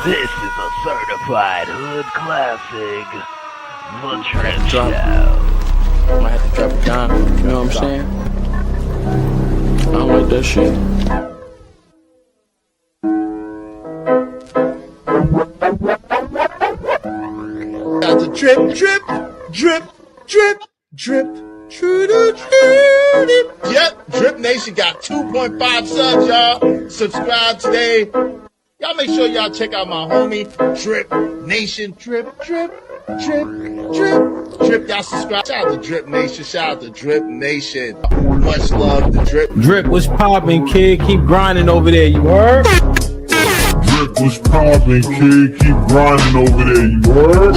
This is a certified hood classic, The Trip Show. I might have to drop it down, you know what I'm saying? I don't like that shit. Got the drip, drip, drip, drip, drip, true. Yep, Drip Nation got 2.5 subs, y'all. Subscribe today. Y'all make sure y'all check out my homie, Drip Nation. Drip, drip, drip, drip, drip. Y'all subscribe. Shout out to Drip Nation. Shout out to Drip Nation. Much love to Drip. Drip, what's poppin', kid? Keep grinding over there, you heard? Drip, what's poppin', kid? Keep grinding over there, you heard?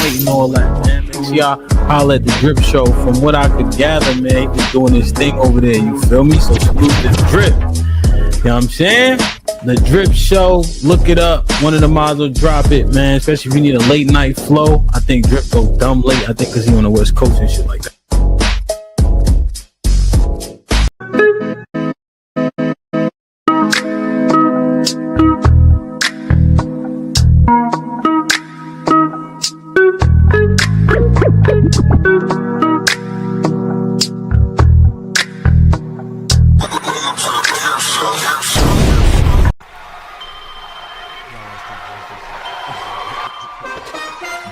And all that, man. Make sure y'all holler at the Drip Show. From what I could gather, man, he's doing his thing over there. You feel me? So salute this Drip. You know what I'm saying? The Drip Show. Look it up. One of the mods will drop it, man. Especially if you need a late night flow. I think Drip go dumb late. I think because he on the West Coast and shit like that.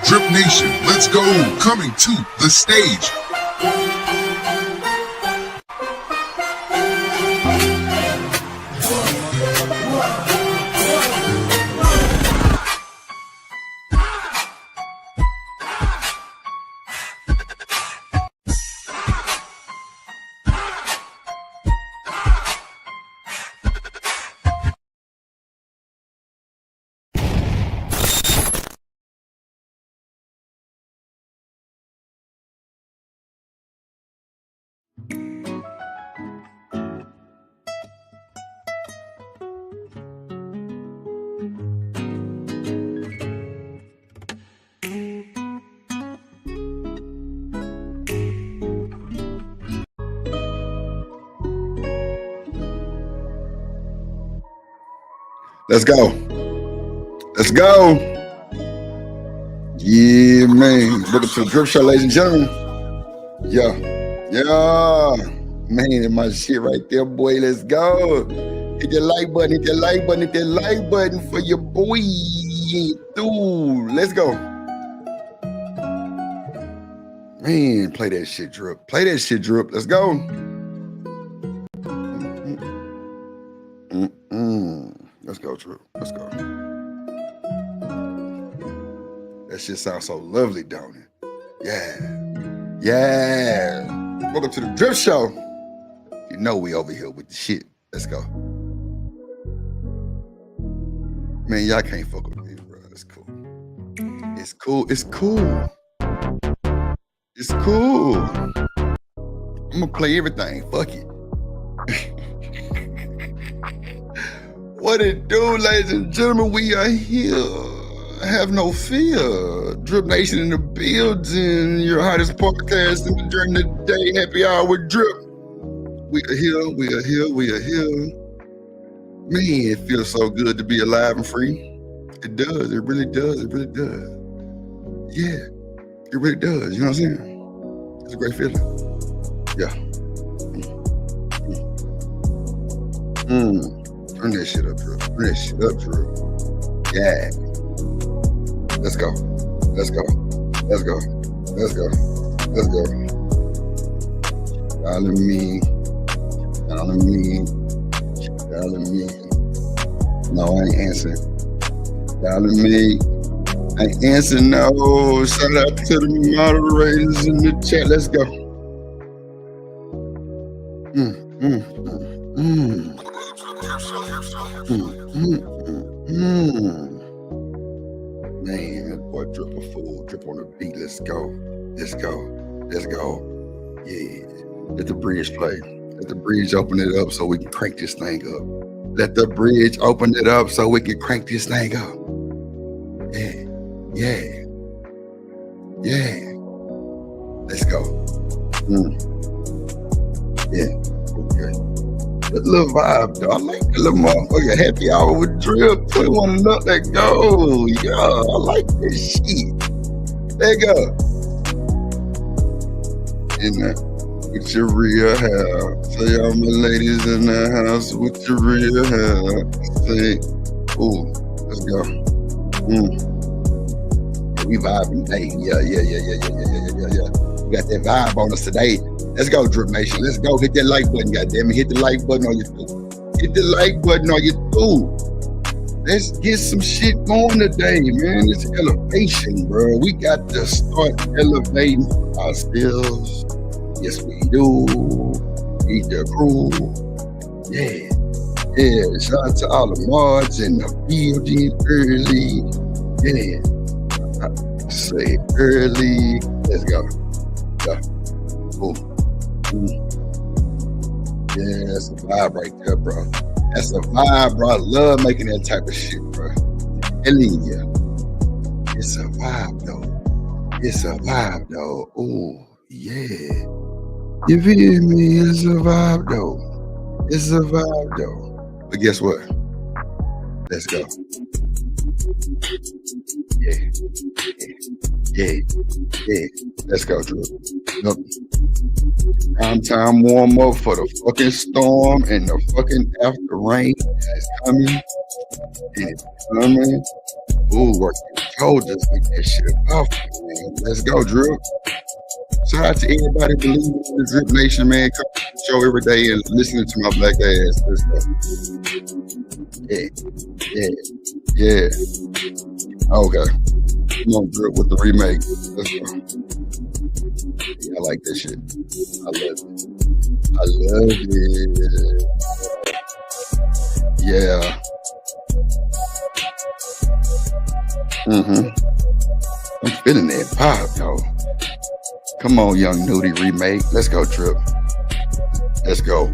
Drip Nation, let's go. Coming to the stage. Let's go. Let's go. Yeah, man. Welcome to the Drip Show, ladies and gentlemen. Yeah. Man, my shit right there, boy. Let's go. Hit that like button, hit that like button, hit that like button for your boy. Dude, let's go. Man, play that shit, Drip. Play that shit, Drip. Let's go. Let's go, Drip. Let's go. That shit sounds so lovely, don't it? Yeah. Welcome to the Drip Show. You know we over here with the shit. Let's go. Man, y'all can't fuck with me, bro. It's cool. It's cool. It's cool. It's cool. I'm gonna play everything. Fuck it. What it do, ladies and gentlemen? We are here. Have no fear. Drip Nation in the building. Your hottest podcast during the day. Happy hour with Drip. We are here. We are here. We are here. Man, it feels so good to be alive and free. It does. It really does. It really does. Yeah, it really does. You know what I'm saying? It's a great feeling. Yeah. Turn that shit up, Drew. Turn that shit up, Drew. Yeah. Let's go. Let's go. Let's go. Let's go. Let's go. Dialing me. Dialing me. Dialing me. No, I ain't answering. Dialing me. I ain't answering, no. Shout out to the moderators in the chat. Let's go. Man, that boy Drip a fool. Drip on the beat. Let's go. Let's go. Let's go. Yeah. Let the bridge play. Let the bridge open it up so we can crank this thing up. Let the bridge open it up so we can crank this thing up. Yeah. Yeah. Yeah. Let's go. Yeah. Okay. Good little vibe, though. I like the little motherfucker. Happy hour with Drip. 21 and up. Let go. Yeah, I like this shit. There you go. In there. With your real hair. Say all my ladies in the house with your real hair. Say, ooh, let's go. Yeah, we vibing today. Yeah. We got that vibe on us today. Let's go, Drip Nation. Let's go. Hit that like button, goddammit. Hit the like button on your too. Hit the like button on your too. Let's get some shit going today, man. It's elevation, bro. We got to start elevating ourselves. Yes, we do. Eat the crew. Yeah. Shout out to all the mods in the building early. Yeah. I say early. Let's go. Ooh. Yeah, that's a vibe right there, bro. That's a vibe, bro. I love making that type of shit, bro. Elia. It's a vibe, though. Ooh, yeah. You feel me? It's a vibe, though. But guess what? Let's go. Yeah. Let's go, Drew. Nope. Prime time warm up for the fucking storm and the fucking after rain is coming. Ooh, work your shoulders, make that shit off, man. Let's go, Drew. Shout out to everybody believing in the Drip Nation, man. Come to the show every day and listening to my black ass. Let's go. Yeah. Okay. Come on, Drip with the remake. Let's go. Yeah, I like this shit. I love it. Yeah. I'm feeling that pop, though. Come on, Young Nudie remake. Let's go, Drip. Let's go.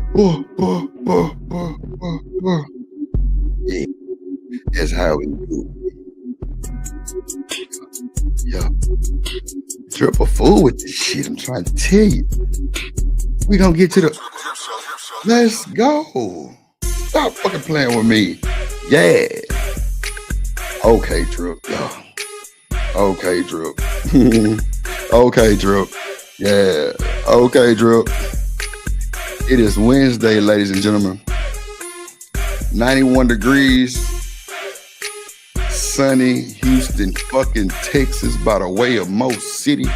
Yeah. That's how we do. Yeah. Drip a fool with this shit. I'm trying to tell you. We gonna get to the. Let's go. Stop fucking playing with me. Yeah. Okay, Drip. Yeah. Okay, Drip. Okay, Drip. Yeah. Okay, Drip. It is Wednesday, ladies and gentlemen. 91 degrees. Sunny Houston, fucking Texas, by the way of Mo City.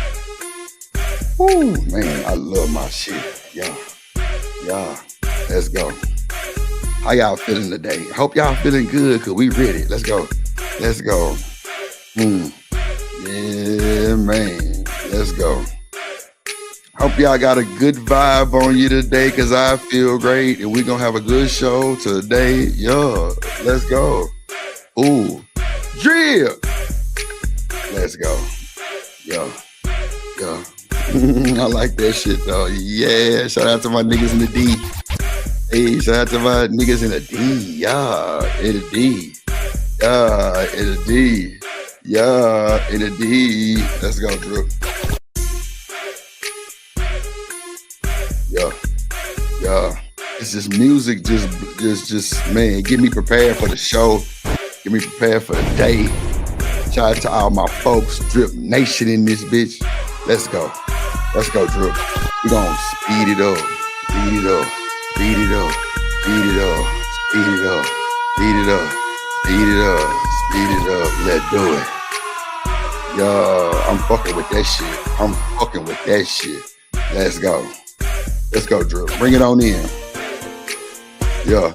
Woo, man, I love my shit. Yeah. Let's go. How y'all feeling today? Hope y'all feeling good, cause we ready. Let's go. Yeah, man. Let's go. Hope y'all got a good vibe on you today, cause I feel great, and we gonna have a good show today. Yeah, let's go. Ooh. Drip. Let's go. Yeah. I like that shit, though. Yeah. Shout out to my niggas in the D. Hey, shout out to my niggas in the D. Yeah. In the D. Let's go, Drip. Yeah. It's just music. Just man, get me prepared for the show. Get me prepared for the day. Shout out to all my folks, Drip Nation in this bitch. Let's go, Drip. We gonna speed it up. Let's do it. Yo, I'm fucking with that shit. Let's go, Drip. Bring it on in. Yeah.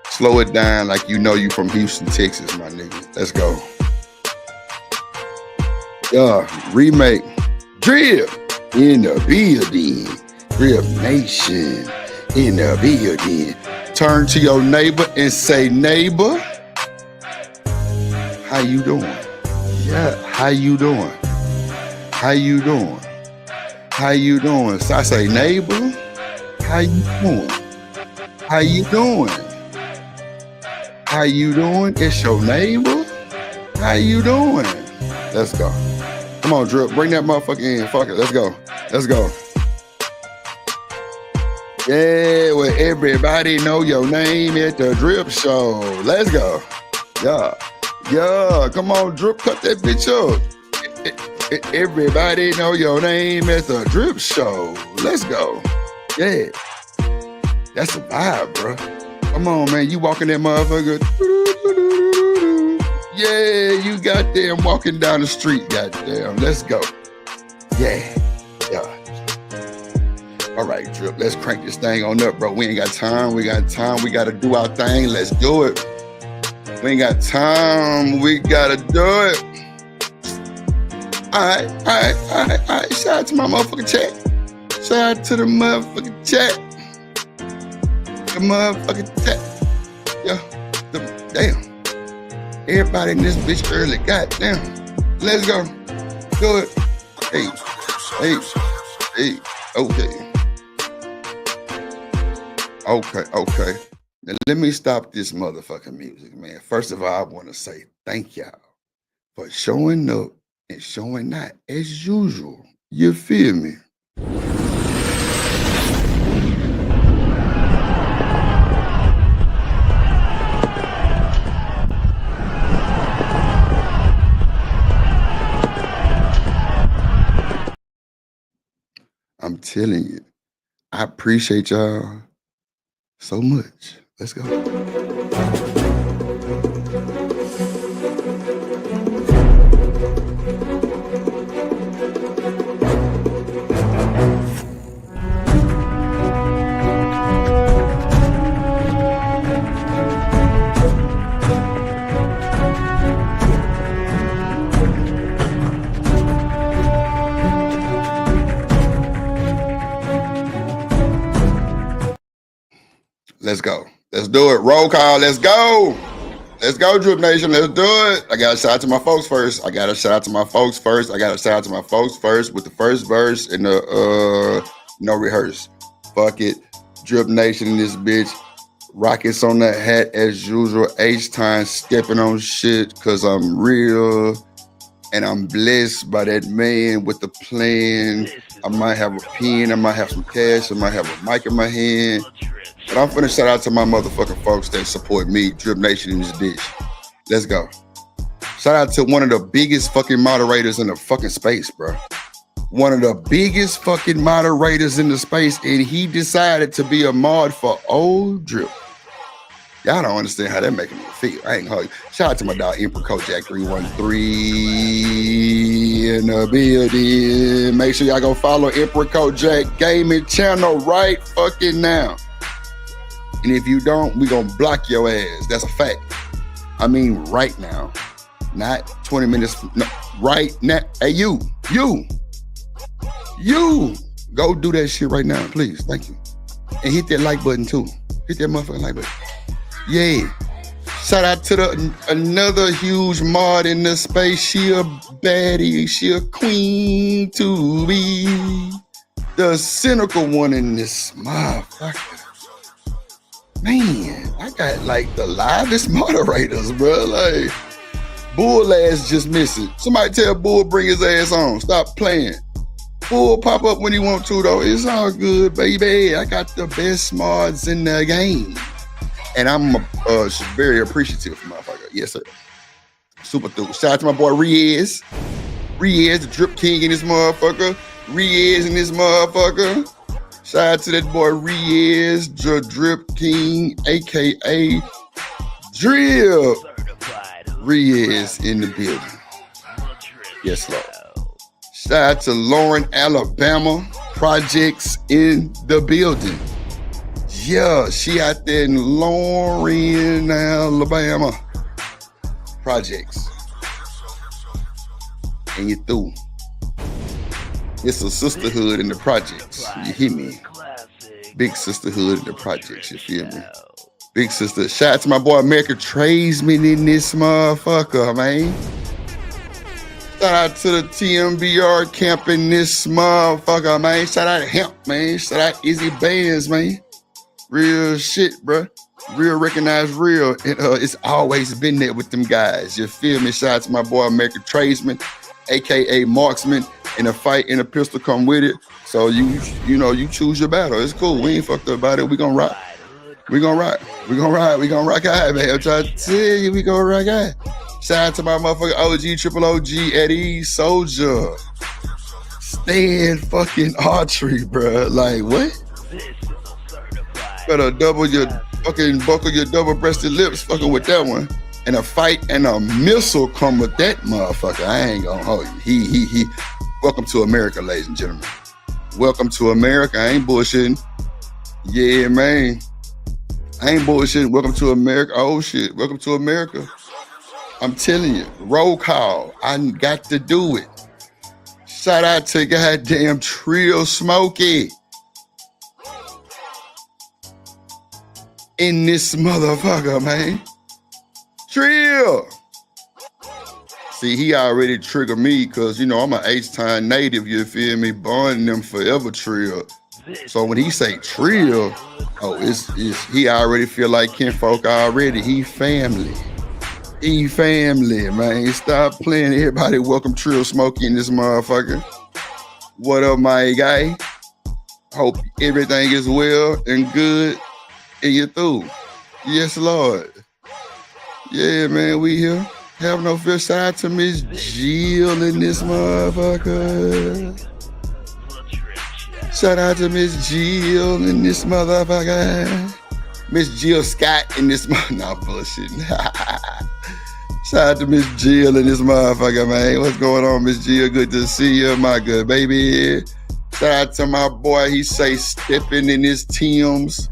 Slow it down like you know you from Houston, Texas, my nigga. Let's go. Yeah, remake. Drip in the building. Drip Nation in the building. Turn to your neighbor and say, neighbor, how you doing? Yeah, how you doing? So I say, neighbor, how you doing? It's your neighbor. How you doing? Let's go. Come on, Drip. Bring that motherfucker in. Fuck it. Let's go. Yeah, well, everybody know your name at the Drip Show. Let's go. Yeah, come on, Drip, cut that bitch up. Everybody know your name at the Drip Show. Let's go. Yeah, that's a vibe, bro. Come on, man, you walking that motherfucker. Yeah, you goddamn walking down the street, goddamn. Let's go. Yeah. All right, Drip, let's crank this thing on up, bro. We ain't got time. We got to do our thing. Let's do it. We ain't got time. We got to do it. All right. Shout out to my motherfucking chat. Shout out to the motherfucking chat. The motherfucking chat. Yeah. Damn. Everybody in this bitch early. Goddamn. Let's go. Do it. Hey. Okay. Now let me stop this motherfucking music, man. First of all, I want to say thank y'all for showing up and showing out as usual. You feel me? I'm telling you, I appreciate y'all so much. Let's go. Let's go. Let's do it. Roll call. Let's go. Let's go, Drip Nation. Let's do it. I got to shout out to my folks first. with the first verse and the no rehearse. Fuck it. Drip Nation in this bitch. Rockets on that hat as usual. H-time stepping on shit because I'm real and I'm blessed by that man with the plan. I might have a pen. I might have some cash. I might have a mic in my hand. But I'm finna shout out to my motherfucking folks that support me, Drip Nation in this bitch. Let's go. Shout out to one of the biggest fucking moderators in the fucking space, bro. One of the biggest fucking moderators in the space, and he decided to be a mod for old Drip. Y'all don't understand how that making me feel. I ain't hug. Shout out to my dog, Emperor Kojak 313 in the building. Make sure y'all go follow Emperor Kojak Gaming channel right fucking now. And if you don't, we gonna block your ass. That's a fact. I mean, right now, not 20 minutes. No, right now. Hey, you, go do that shit right now, please. Thank you. And hit that like button too. Hit that motherfucking like button. Yeah. Shout out to another huge mod in the space. She a baddie. She a queen to be. The cynical one in this motherfucker. Man, I got like the livest moderators, bro. Like, Bull ass just missing. Somebody tell Bull bring his ass on. Stop playing. Bull pop up when he want to, though. It's all good, baby. I got the best mods in the game. And I'm very appreciative, motherfucker. Yes, sir. Super through. Shout out to my boy Riez. Riez, the Drip King in this motherfucker. Riez in this motherfucker. Shout out to that boy Riez, the Drip King, a.k.a. Drip. Riez in the building. Yes, Lord. Shout out to Lauren, Alabama. Projects in the building. Yeah, she out there in Lauren, Alabama. Projects. And you through. It's a sisterhood in the projects. You hear me? Big sisterhood in the projects. You feel me? Big sister. Shout out to my boy America Tradesman in this motherfucker, man. Shout out to the TMBR camp in this motherfucker, man. Shout out to Hemp, man. Shout out Izzy Bands, man. Real shit, bro. Real recognized real. It's always been there with them guys. You feel me? Shout out to my boy America Tradesman. aka marksman, in a fight and a pistol come with it. So you choose your battle. It's cool. We ain't fucked up about it. We gonna rock. We gonna rock. We gonna ride. We gonna rock out, man. I'm trying to tell you, we gonna rock out. Shout out to my motherfucking OG, triple OG, Eddie Soldier. Stand fucking archery, bro. Like what? Better buckle your double-breasted lips fucking with that one. And a fight and a missile come with that motherfucker. I ain't gonna hold you. He. Welcome to America, ladies and gentlemen. Welcome to America. I ain't bullshitting. Yeah, man. I ain't bullshitting. Welcome to America. Oh shit. Welcome to America. I'm telling you. Roll call. I got to do it. Shout out to goddamn Trill Smokey. In this motherfucker, man. Trill. See, he already triggered me because, I'm an H-Town native, you feel me? Born them forever Trill. So when he say Trill, he already feel like kinfolk already. He family. He family, man. Stop playing. Everybody welcome Trill Smokey in this motherfucker. What up, my guy? Hope everything is well and good and you're through. Yes, Lord. Yeah, man, we here. Have no fear. Shout out to Miss Jill in this motherfucker. Shout out to Miss Jill in this motherfucker. Miss Jill Scott in this nah, bullshit. Shout out to Miss Jill in this motherfucker, man. What's going on, Miss Jill? Good to see you, my good baby. Shout out to my boy. He say stepping in his Timbs,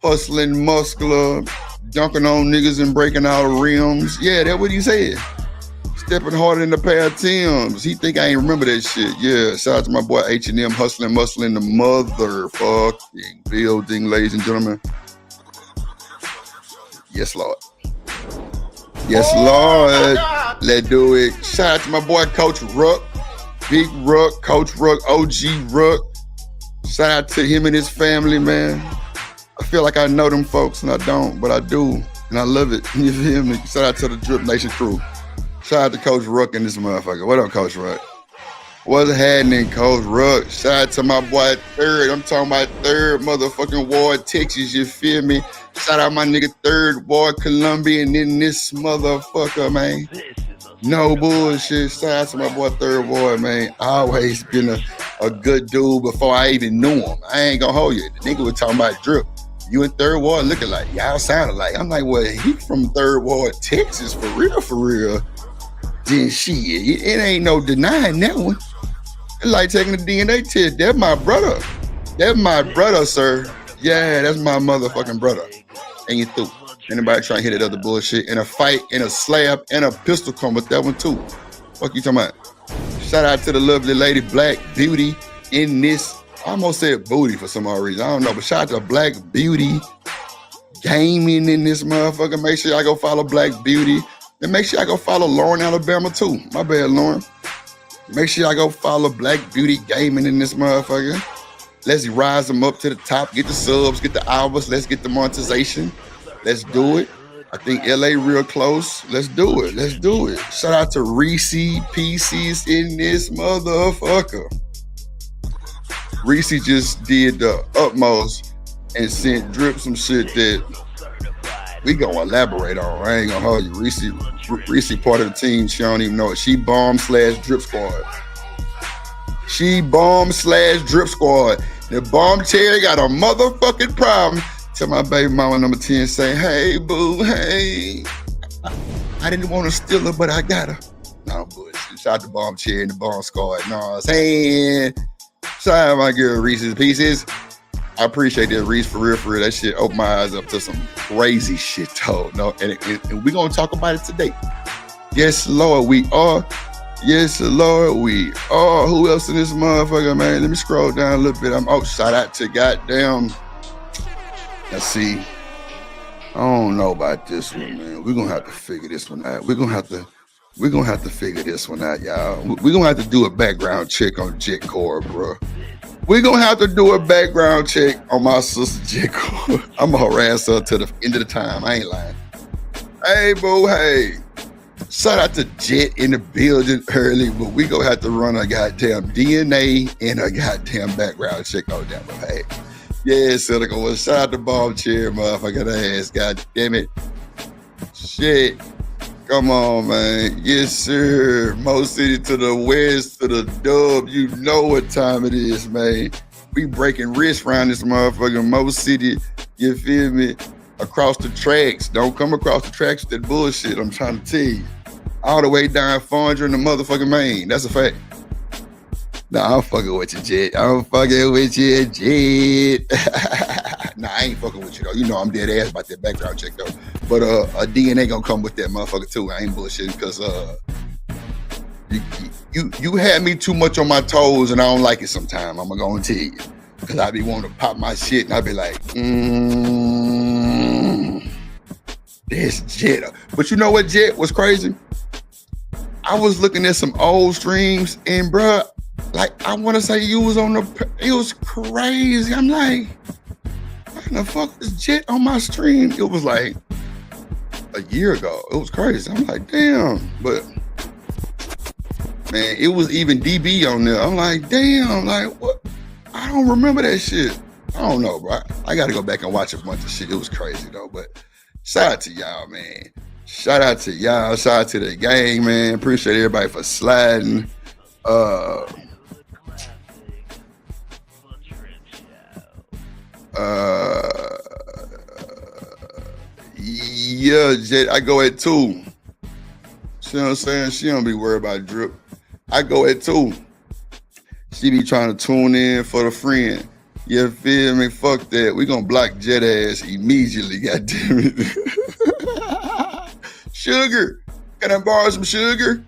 hustling muscular, dunking on niggas and breaking out rims. Yeah, that's what he said. Stepping harder in the pair of Timbs. He think I ain't remember that shit. Yeah, shout out to my boy H&M, hustling, muscling the motherfucking building, ladies and gentlemen. Yes, Lord. Yes, Lord. Let's do it. Shout out to my boy Coach Ruck, Big Ruck, Coach Ruck, OG Ruck. Shout out to him and his family, man. I feel like I know them folks, and I don't, but I do, and I love it. You feel me? Shout out to the Drip Nation crew. Shout out to Coach Ruck and this motherfucker. What up, Coach Ruck? What's happening, Coach Ruck? Shout out to my boy Third. I'm talking about Third motherfucking Ward, Texas. You feel me? Shout out my nigga Third Ward, Columbia, and then this motherfucker, man. No bullshit. Shout out to my boy Third Ward, man. Always been a good dude before I even knew him. I ain't gonna hold you. The nigga was talking about Drip. You and Third Ward looking like y'all sounded like. I'm like, well, he from Third Ward, Texas, for real. Then shit, it ain't no denying that one. It's like taking a DNA test. That's my brother. That's my brother, sir. Yeah, that's my motherfucking brother. And you through. Anybody trying to hit that other bullshit in a fight, in a slab, and a pistol come with that one too. Fuck you talking about? Shout out to the lovely lady Black Beauty in this. I almost said booty for some odd reason. I don't know, but shout out to Black Beauty Gaming in this motherfucker. Make sure y'all go follow Black Beauty. And make sure y'all go follow Lauren, Alabama too. My bad, Lauren. Make sure y'all go follow Black Beauty Gaming in this motherfucker. Let's rise them up to the top. Get the subs, get the hours. Let's get the monetization. Let's do it. I think LA real close. Let's do it. Let's do it. Shout out to Reese PCs in this motherfucker. Reese just did the utmost and sent Drip some shit that we gonna elaborate on. I ain't gonna hold you. Reese part of the team. She don't even know it. She bomb/drip squad. She bomb/drip squad. The bomb Terry got a motherfucking problem. Tell my baby mama number 10 say, hey boo, hey. I didn't want to steal her, but I got her. No bullshit. Shout out to Bomb Cherry and the Bomb Squad. You know what I'm saying? Shout out my girl Reese's Pieces. I appreciate that, Reese, for real. That shit opened my eyes up to some crazy shit, though. No, and we're going to talk about it today. Yes, Lord, we are. Yes, Lord, we are. Who else in this motherfucker, man? Let me scroll down a little bit. Shout out to goddamn. Let's see. I don't know about this one, man. We're going to have to figure this one out. We're going to have to figure this one out, y'all. We're going to have to do a background check on Jet Core, bro. We're going to have to do a background check on my sister Jet Core. I'm going to harass her to the end of the time. I ain't lying. Hey, boo, hey. Shout out to Jet in the building early, but we gonna have to run a goddamn DNA and a goddamn background check on that one. Hey, yeah, Silicon. Well, shout out to Bomb Chair, motherfucker ass. God damn it. Shit. Come on, man. Yes, sir. Mo City to the west, to the dub. You know what time it is, man. We breaking wrists around this motherfucking Mo City. You feel me? Across the tracks. Don't come across the tracks with that bullshit. I'm trying to tell you. All the way down Fondra in the motherfucking Maine. That's a fact. Nah, I'm fucking with you, Jet. I'm fucking with you, Jet. Nah, I ain't fucking with you, though. You know I'm dead ass about that background check, though. But a DNA gonna come with that motherfucker, too. I ain't bullshitting, because you had me too much on my toes, and I don't like it sometimes. I'm gonna tell you. Because I be wanting to pop my shit, and I be like, this Jet. But you know what, Jet, was crazy? I was looking at some old streams, and bruh, like, I want to say you was on the, it was crazy. I'm like, what the fuck is Jet on my stream? It was like a year ago. It was crazy. I'm like, damn. But, man, it was even DB on there. I'm like, damn, like, what? I don't remember that shit. I don't know, bro. I got to go back and watch a bunch of shit. It was crazy, though. But shout out to y'all, man. Shout out to y'all. Shout out to the gang, man. Appreciate everybody for sliding. Yeah, Jet, I go at 2. See what I'm saying? She don't be worried about drip. I go at 2. She be trying to tune in for the friend. You feel me? Fuck that. We gonna block Jet ass immediately, goddamn it. Sugar, can I borrow some sugar?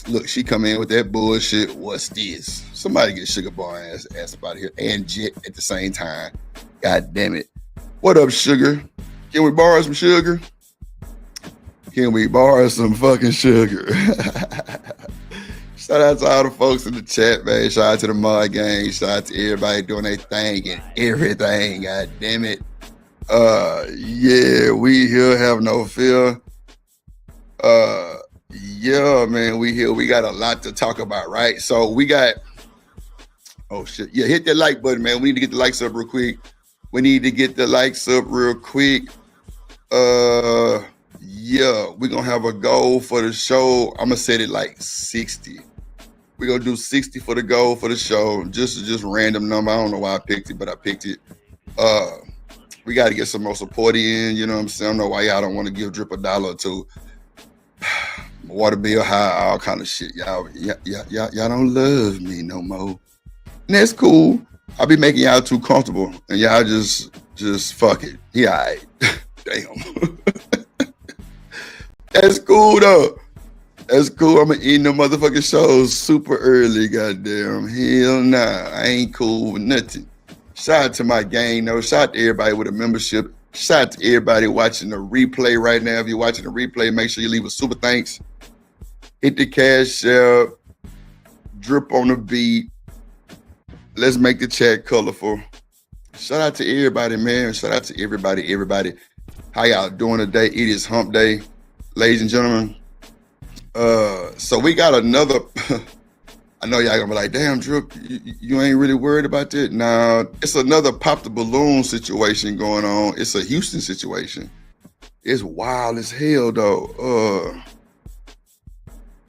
Look, she come in with that bullshit. What's this? Somebody get Sugar Bar ass up out of here, and Jet at the same time. God damn it. What up, Sugar? Can we borrow some sugar? Can we borrow some fucking sugar? Shout out to all the folks in the chat, man. Shout out to the Mod Gang. Shout out to everybody doing their thing and everything. God damn it. Yeah, we here have no fear. Yeah, man, we here. We got a lot to talk about, right? So we got, oh shit. Yeah, hit that like button, man. We need to get the likes up real quick. Yeah, we're gonna have a goal for the show. I'm gonna set it like 60. We're gonna do 60 for the goal for the show. Just random number. I don't know why I picked it, but I picked it. We gotta get some more support in, you know what I'm saying? I don't know why y'all don't want to give Drip $1 or $2. Water bill high, all kind of shit. Y'all don't love me no more. And that's cool. I'll be making y'all too comfortable, and y'all just fuck it. Yeah, all right. Damn. That's cool though. That's cool. I'm gonna end the motherfucking shows super early. Goddamn, hell nah. I ain't cool with nothing. Shout out to my gang though. Shout out to everybody with a membership. Shout out to everybody watching the replay right now. If you're watching the replay, make sure you leave a super thanks. Hit the cash app. Drip on the beat. Let's make the chat colorful. Shout out to everybody, man. Shout out to everybody. How y'all doing today? It is hump day, ladies and gentlemen. So we got another, I know y'all gonna be like, damn, Drip, you ain't really worried about that? Nah, it's another pop the balloon situation going on. It's a Houston situation. It's wild as hell though.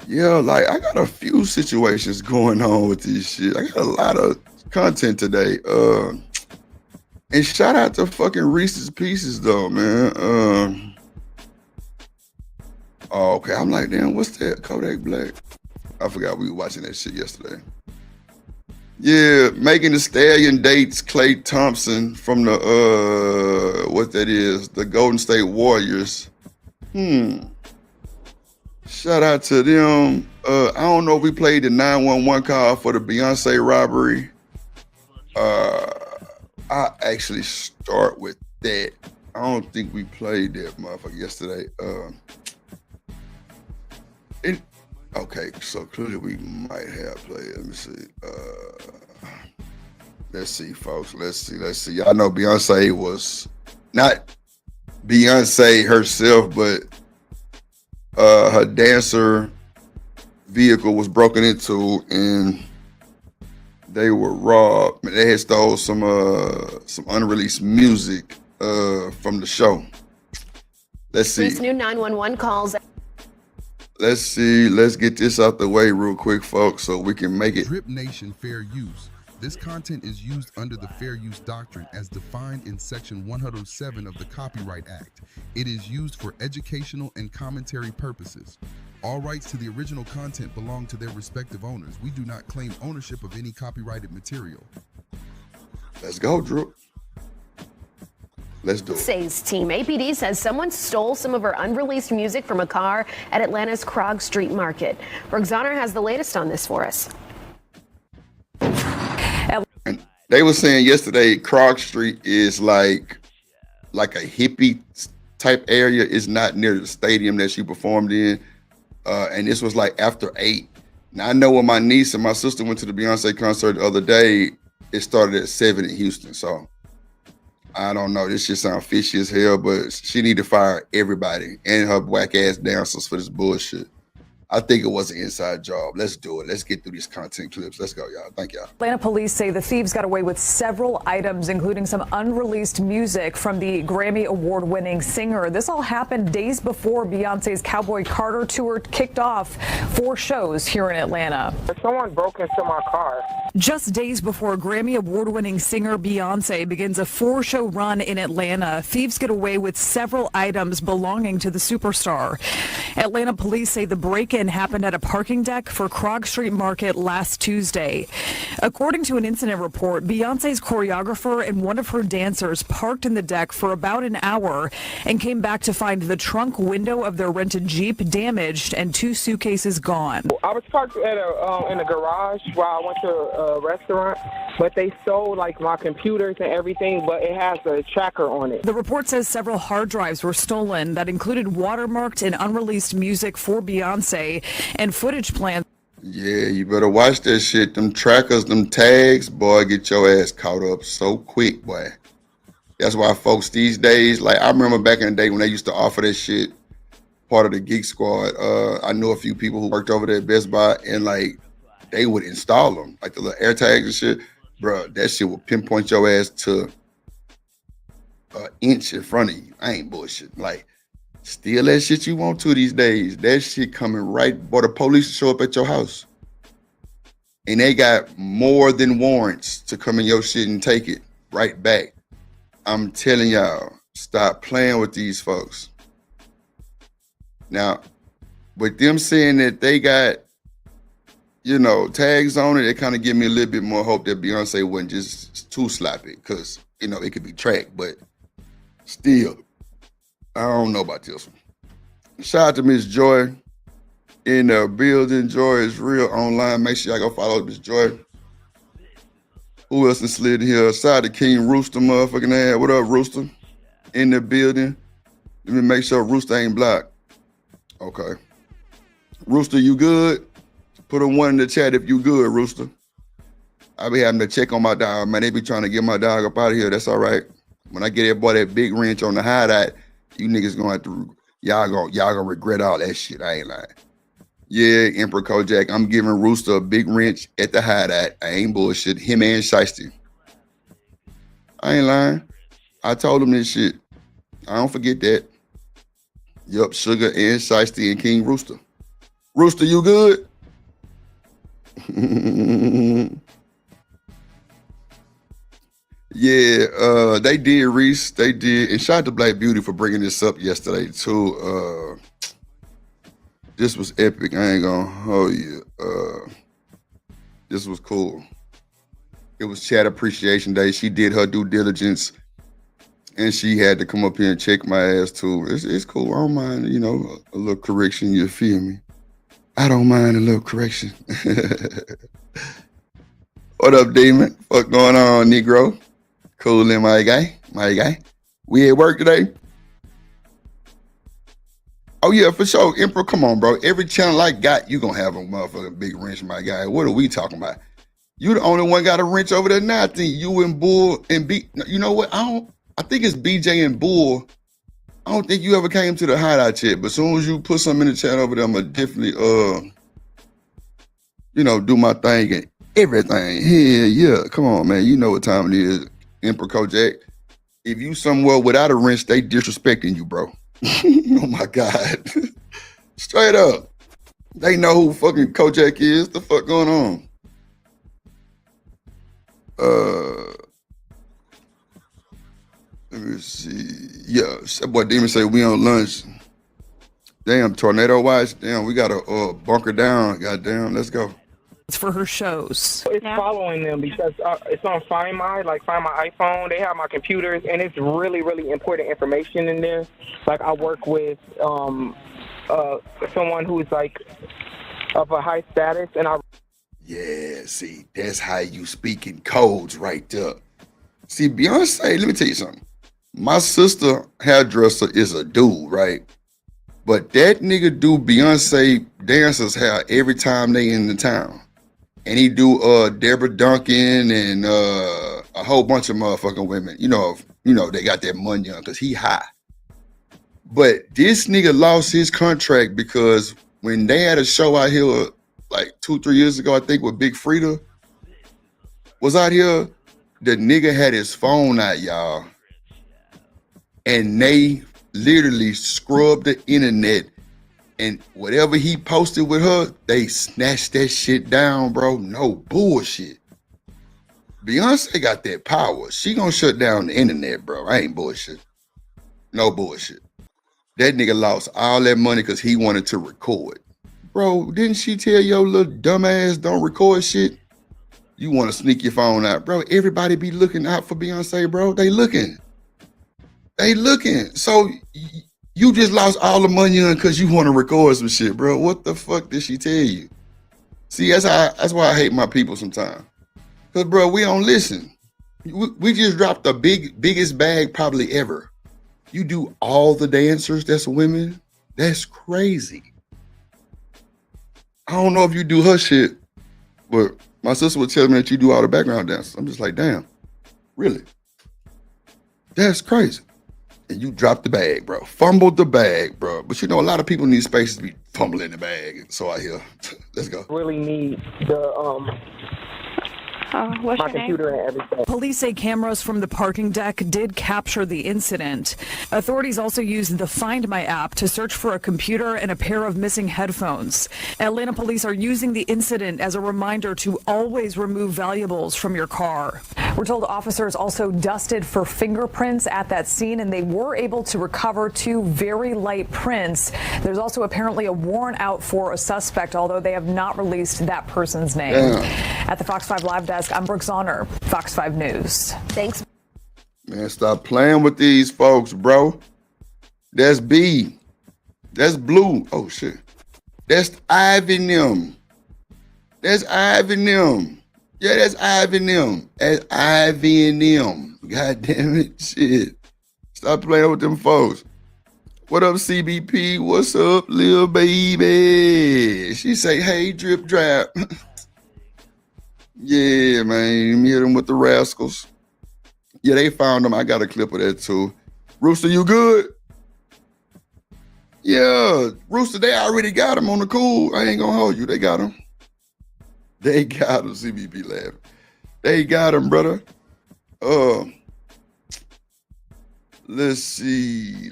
Yeah, like I got a few situations going on with this shit. I got a lot of content today. And shout out to fucking Reese's Pieces though, man. Oh, okay. I'm like, damn, what's that? Kodak Black. I forgot we were watching that shit yesterday. Yeah, Megan Thee Stallion dates Klay Thompson from the what that is, the Golden State Warriors. Shout out to them. I don't know if we played the 911 call for the Beyonce robbery. I actually start with that. I don't think we played that motherfucker yesterday. Okay, so clearly we might have played. Let me see. Let's see, folks. Let's see. Y'all know Beyonce was not Beyonce herself, but her dancer vehicle was broken into and they were robbed. They had stole some unreleased music from the show. Let's see. These new 911 calls. Let's see. Let's get this out the way real quick, folks, so we can make it. Drip Nation Fair Use. This content is used under the Fair Use Doctrine as defined in Section 107 of the Copyright Act. It is used for educational and commentary purposes. All rights to the original content belong to their respective owners. We do not claim ownership of any copyrighted material. Let's go, Drew. Let's do it. Says team. APD says someone stole some of her unreleased music from a car at Atlanta's Krog Street Market. Brooks Honor has the latest on this for us. And they were saying yesterday, Krog Street is like a hippie type area. It's not near the stadium that she performed in. And this was like after 8. Now I know when my niece and my sister went to the Beyonce concert the other day, it started at 7 in Houston. So I don't know. This shit sounds fishy as hell, but she need to fire everybody and her whack ass dancers for this bullshit. I think it was an inside job. Let's do it. Let's get through these content clips. Let's go, y'all. Thank y'all. Atlanta police say the thieves got away with several items, including some unreleased music from the Grammy award-winning singer. This all happened days before Beyonce's Cowboy Carter tour kicked off 4 shows here in Atlanta. Someone broke into my car. Just days before Grammy award-winning singer Beyonce begins a 4-show run in Atlanta, thieves get away with several items belonging to the superstar. Atlanta police say the break-in happened at a parking deck for Krog Street Market last Tuesday. According to an incident report, Beyonce's choreographer and one of her dancers parked in the deck for about an hour and came back to find the trunk window of their rented Jeep damaged and 2 suitcases gone. I was parked at in a garage while I went to a restaurant, but they stole like my computers and everything, but it has a tracker on it. The report says several hard drives were stolen that included watermarked and unreleased music for Beyonce and footage plans. Yeah, you better watch that shit. Them trackers, them tags, boy, get your ass caught up so quick, boy. That's why folks these days, like I remember back in the day when they used to offer that shit, part of the Geek Squad. I know a few people who worked over there at Best Buy, and like they would install them, like the little air tags and shit. Bro, that shit would pinpoint your ass to an inch in front of you. I ain't bullshit. Like, steal that shit you want to these days. That shit coming right, boy, the police show up at your house. And they got more than warrants to come in your shit and take it right back. I'm telling y'all, stop playing with these folks. Now, with them saying that they got, you know, tags on it, it kind of give me a little bit more hope that Beyonce wasn't just too sloppy, because, you know, it could be tracked, but still, I don't know about this one. Shout out to Miss Joy in the building. Joy is real online. Make sure y'all go follow Miss Joy. Who else is slid here? Shout out to King Rooster, motherfucking ass. What up, Rooster? In the building. Let me make sure Rooster ain't blocked. Okay. Rooster, you good? Put a 1 in the chat if you good, Rooster. I be having to check on my dog, man. They be trying to get my dog up out of here. That's all right. When I get that boy that big wrench on the hideout, you niggas gonna have to, y'all gonna regret all that shit. I ain't lying. Yeah, Emperor Kojak, I'm giving Rooster a big wrench at the hideout. I ain't bullshit. Him and Shiesty. I ain't lying. I told him this shit. I don't forget that. Yup, Sugar and Shiesty and King Rooster. Rooster, you good? Yeah, they did, Reese. They did. And shout out to Black Beauty for bringing this up yesterday, too. This was epic. I ain't gonna hold you. This was cool. It was Chat Appreciation Day. She did her due diligence, and she had to come up here and check my ass, too. It's cool. I don't mind, you know, a little correction. You feel me? I don't mind a little correction. What up, Demon? What going on, Negro? Cool in my guy. We at work today? Oh, yeah, for sure. Emperor, come on, bro. Every channel I got, you gonna have a motherfucking big wrench, my guy. What are we talking about? You the only one got a wrench over there now. I think you and Bull and B. You know what? I think it's BJ and Bull I don't think you ever came to the hideout chat, but as soon as you put something in the chat over there, I'm gonna definitely do my thing and everything. Yeah. Come on, man. You know what time it is, Emperor Kojak. If you somewhere without a wrench, they disrespecting you, bro. Oh my God. Straight up. They know who fucking Kojak is. The fuck going on? Let me see. Yeah, that boy Demon say we on lunch. Damn, tornado watch. Damn, we gotta bunker down. Goddamn, let's go. It's for her shows. It's following them because it's on Find My iPhone. They have my computers, and it's really, really important information in there. Like I work with someone who's like of a high status, and I. Yeah, see, that's how you speak in codes right there. See, Beyonce, let me tell you something. My sister hairdresser is a dude, right? But that nigga do Beyonce dancers' hair every time they in the town. And he do Deborah Duncan and a whole bunch of motherfucking women. You know, they got that money on because he high. But this nigga lost his contract because when they had a show out here like 2-3 years ago, I think, with Big Frida was out here, the nigga had his phone out, y'all. And they literally scrubbed the internet, and whatever he posted with her, they snatched that shit down, bro. No bullshit. Beyonce got that power. She gonna shut down the internet, bro. I ain't bullshit. No bullshit. That nigga lost all that money because he wanted to record. Bro, didn't she tell your little dumbass don't record shit? You want to sneak your phone out, bro. Everybody be looking out for Beyonce, bro. They looking. So you just lost all the money on because you want to record some shit, bro. What the fuck did she tell you? See, that's why I hate my people sometimes. Because, bro, we don't listen. We just dropped the biggest bag probably ever. You do all the dancers that's women? That's crazy. I don't know if you do her shit, but my sister would tell me that you do all the background dances. I'm just like, damn, really? That's crazy. And you dropped the bag, bro. Fumbled the bag, bro. But you know, a lot of people need spaces to be fumbling the bag. So I hear. Let's go. Really need the my computer and everything. Police say cameras from the parking deck did capture the incident. Authorities also used the Find My app to search for a computer and a pair of missing headphones. Atlanta police are using the incident as a reminder to always remove valuables from your car. We're told officers also dusted for fingerprints at that scene, and they were able to recover 2 very light prints. There's also apparently a warrant out for a suspect, although they have not released that person's name. At the Fox 5 Live desk, I'm Brooke Zahner, Fox 5 News. Thanks. Man, stop playing with these folks, bro. That's B. That's Blue. Oh, shit. That's Ivy and them. That's Ivy and them. Yeah, that's Ivy and them. That's Ivy and them. God damn it. Shit. Stop playing with them folks. What up, CBP? What's up, little baby? She say, hey, drip drop. Yeah, man. Hit them with the rascals. Yeah, they found them. I got a clip of that too. Rooster, you good? Yeah, Rooster, they already got him on the cool. I ain't gonna hold you. They got him. They got him. CBP laughing. They got him, brother. Let's see.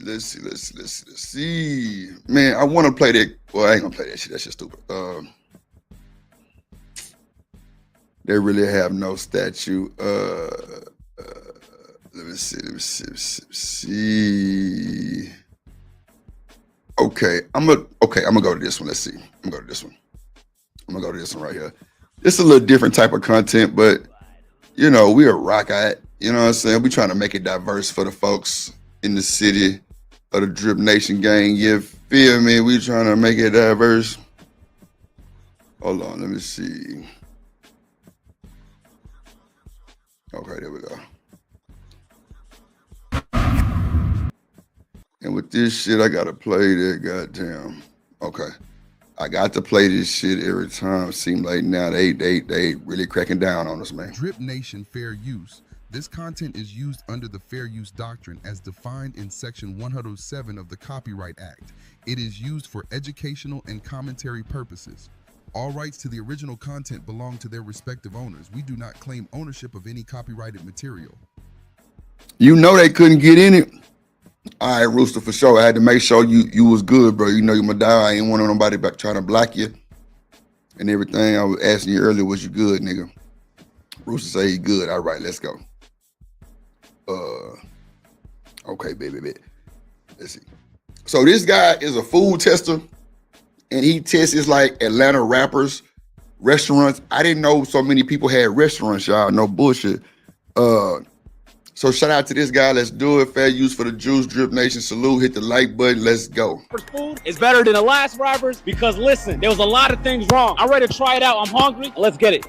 Man, I want to play that. Well, I ain't gonna play that shit. That shit stupid. They really have no statue. Let me see. Okay, I'm gonna go to this one. Let's see. I'm gonna go to this one right here. It's a little different type of content, but you know, we are rock at. You know what I'm saying? We trying to make it diverse for the folks in the city of the Drip Nation gang. You feel me? We trying to make it diverse. Hold on, let me see. Okay, there we go. And with this shit, I gotta play that goddamn. Okay. I got to play this shit every time. Seem like now they really cracking down on us, man. Drip Nation Fair Use. This content is used under the fair use doctrine as defined in Section 107 of the Copyright Act. It is used for educational and commentary purposes. All rights to the original content belong to their respective owners. We do not claim ownership of any copyrighted material. You know they couldn't get in it. All right, Rooster, for sure. I had to make sure you was good, bro. You know you my dog. I ain't want nobody back trying to block you and everything. I was asking you earlier, was you good, nigga? Rooster say he good. All right, let's go. Okay, baby. Let's see. So this guy is a food tester, and he tests like Atlanta rappers, restaurants. I didn't know so many people had restaurants, y'all. No bullshit. So shout out to this guy. Let's do it. Fair use for the Juice. Drip Nation, salute. Hit the like button. Let's go. Food is better than the last rappers because listen, there was a lot of things wrong. I'm ready to try it out. I'm hungry. Let's get it.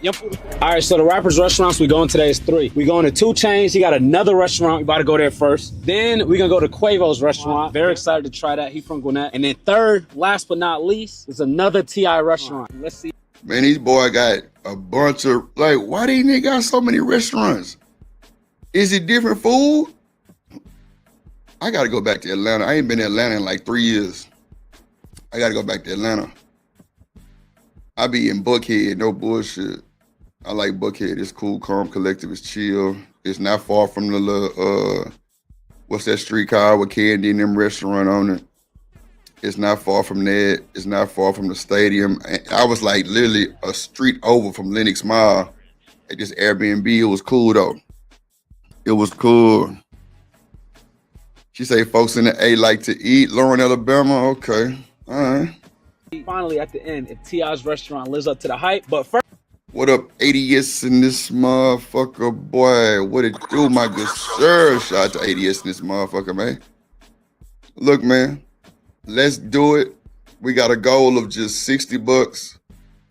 All right, so the rappers' restaurants we going today is 3. We going to 2 Chainz. He got another restaurant. We about to go there first. Then we gonna go to Quavo's restaurant. Very excited to try that. He from Gwinnett. And then third, last but not least, is another T.I. restaurant. Let's see. Man, these boy got a bunch of, like, why these niggas got so many restaurants? Is it different food? I got to go back to Atlanta. I ain't been in Atlanta in like 3 years. I got to go back to Atlanta. I be in Buckhead, no bullshit. I like Buckhead. It's cool, calm, collective. It's chill. It's not far from the little, what's that street called with Candy and them restaurant on it. It's not far from that. It's not far from the stadium. I was like literally a street over from Lenox Mall at this Airbnb. It was cool though. It was cool. She say folks in the A like to eat. Lauren, Alabama. Okay. All right. Finally, at the end, if T.I.'s restaurant lives up to the hype. But first, what up, 80s in this motherfucker, boy? What it do, my good sir? Shout out to 80s in this motherfucker, man. Look, man, let's do it. We got a goal of just $60.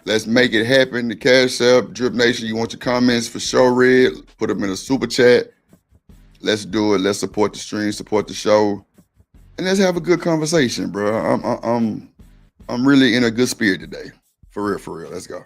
Let's make it happen. The Cash App, Drip Nation, you want your comments for sure read. Put them in a super chat. Let's do it. Let's support the stream, support the show, and let's have a good conversation, bro. I'm really in a good spirit today. For real. Let's go.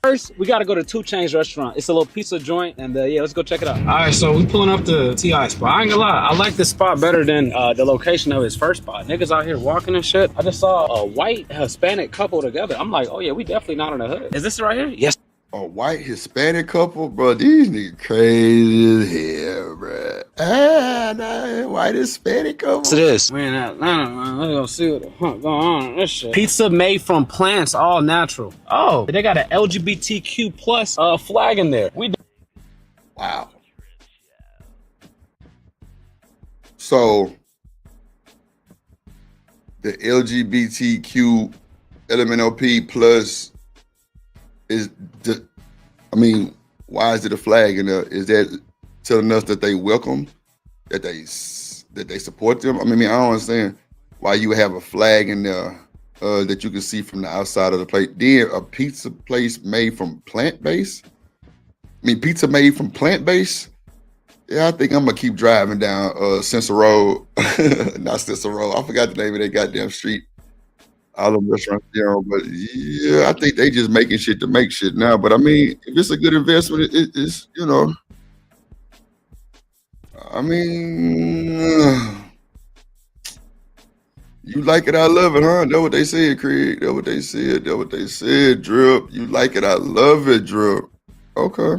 First, we got to go to 2 Chainz restaurant. It's a little pizza joint, and yeah, let's go check it out. All right, so we pulling up the T.I. spot. I ain't gonna lie, I like this spot better than the location of his first spot. Niggas out here walking and shit. I just saw a white Hispanic couple together. I'm like, oh yeah, we definitely not in the hood. Is this right here? Yes. A white Hispanic couple, bro. These niggas crazy as hell, bro. Nah, white Hispanic couple. What's this? Man, Atlanta, man. Let's go see what the fuck going on in this shit. Pizza made from plants, all natural. Oh, they got an LGBTQ plus flag in there. Wow. So the LGBTQ LMNOP plus is the, I mean, why is it a flag in there? Is that telling us that they welcome, that they support them? I mean, I don't understand why you have a flag in there that you can see from the outside of the plate. Then a pizza place made from plant-based? I mean, pizza made from plant-based? Yeah, I think I'm gonna keep driving down Censor Road. Not Censor Road. I forgot the name of that goddamn street. All them restaurants there, but yeah, I think they just making shit to make shit now. But I mean, if it's a good investment, it's, you know, I mean, you like it, I love it, huh? That's what they said, Craig. That's what they said, Drip. You like it, I love it, Drip. Okay.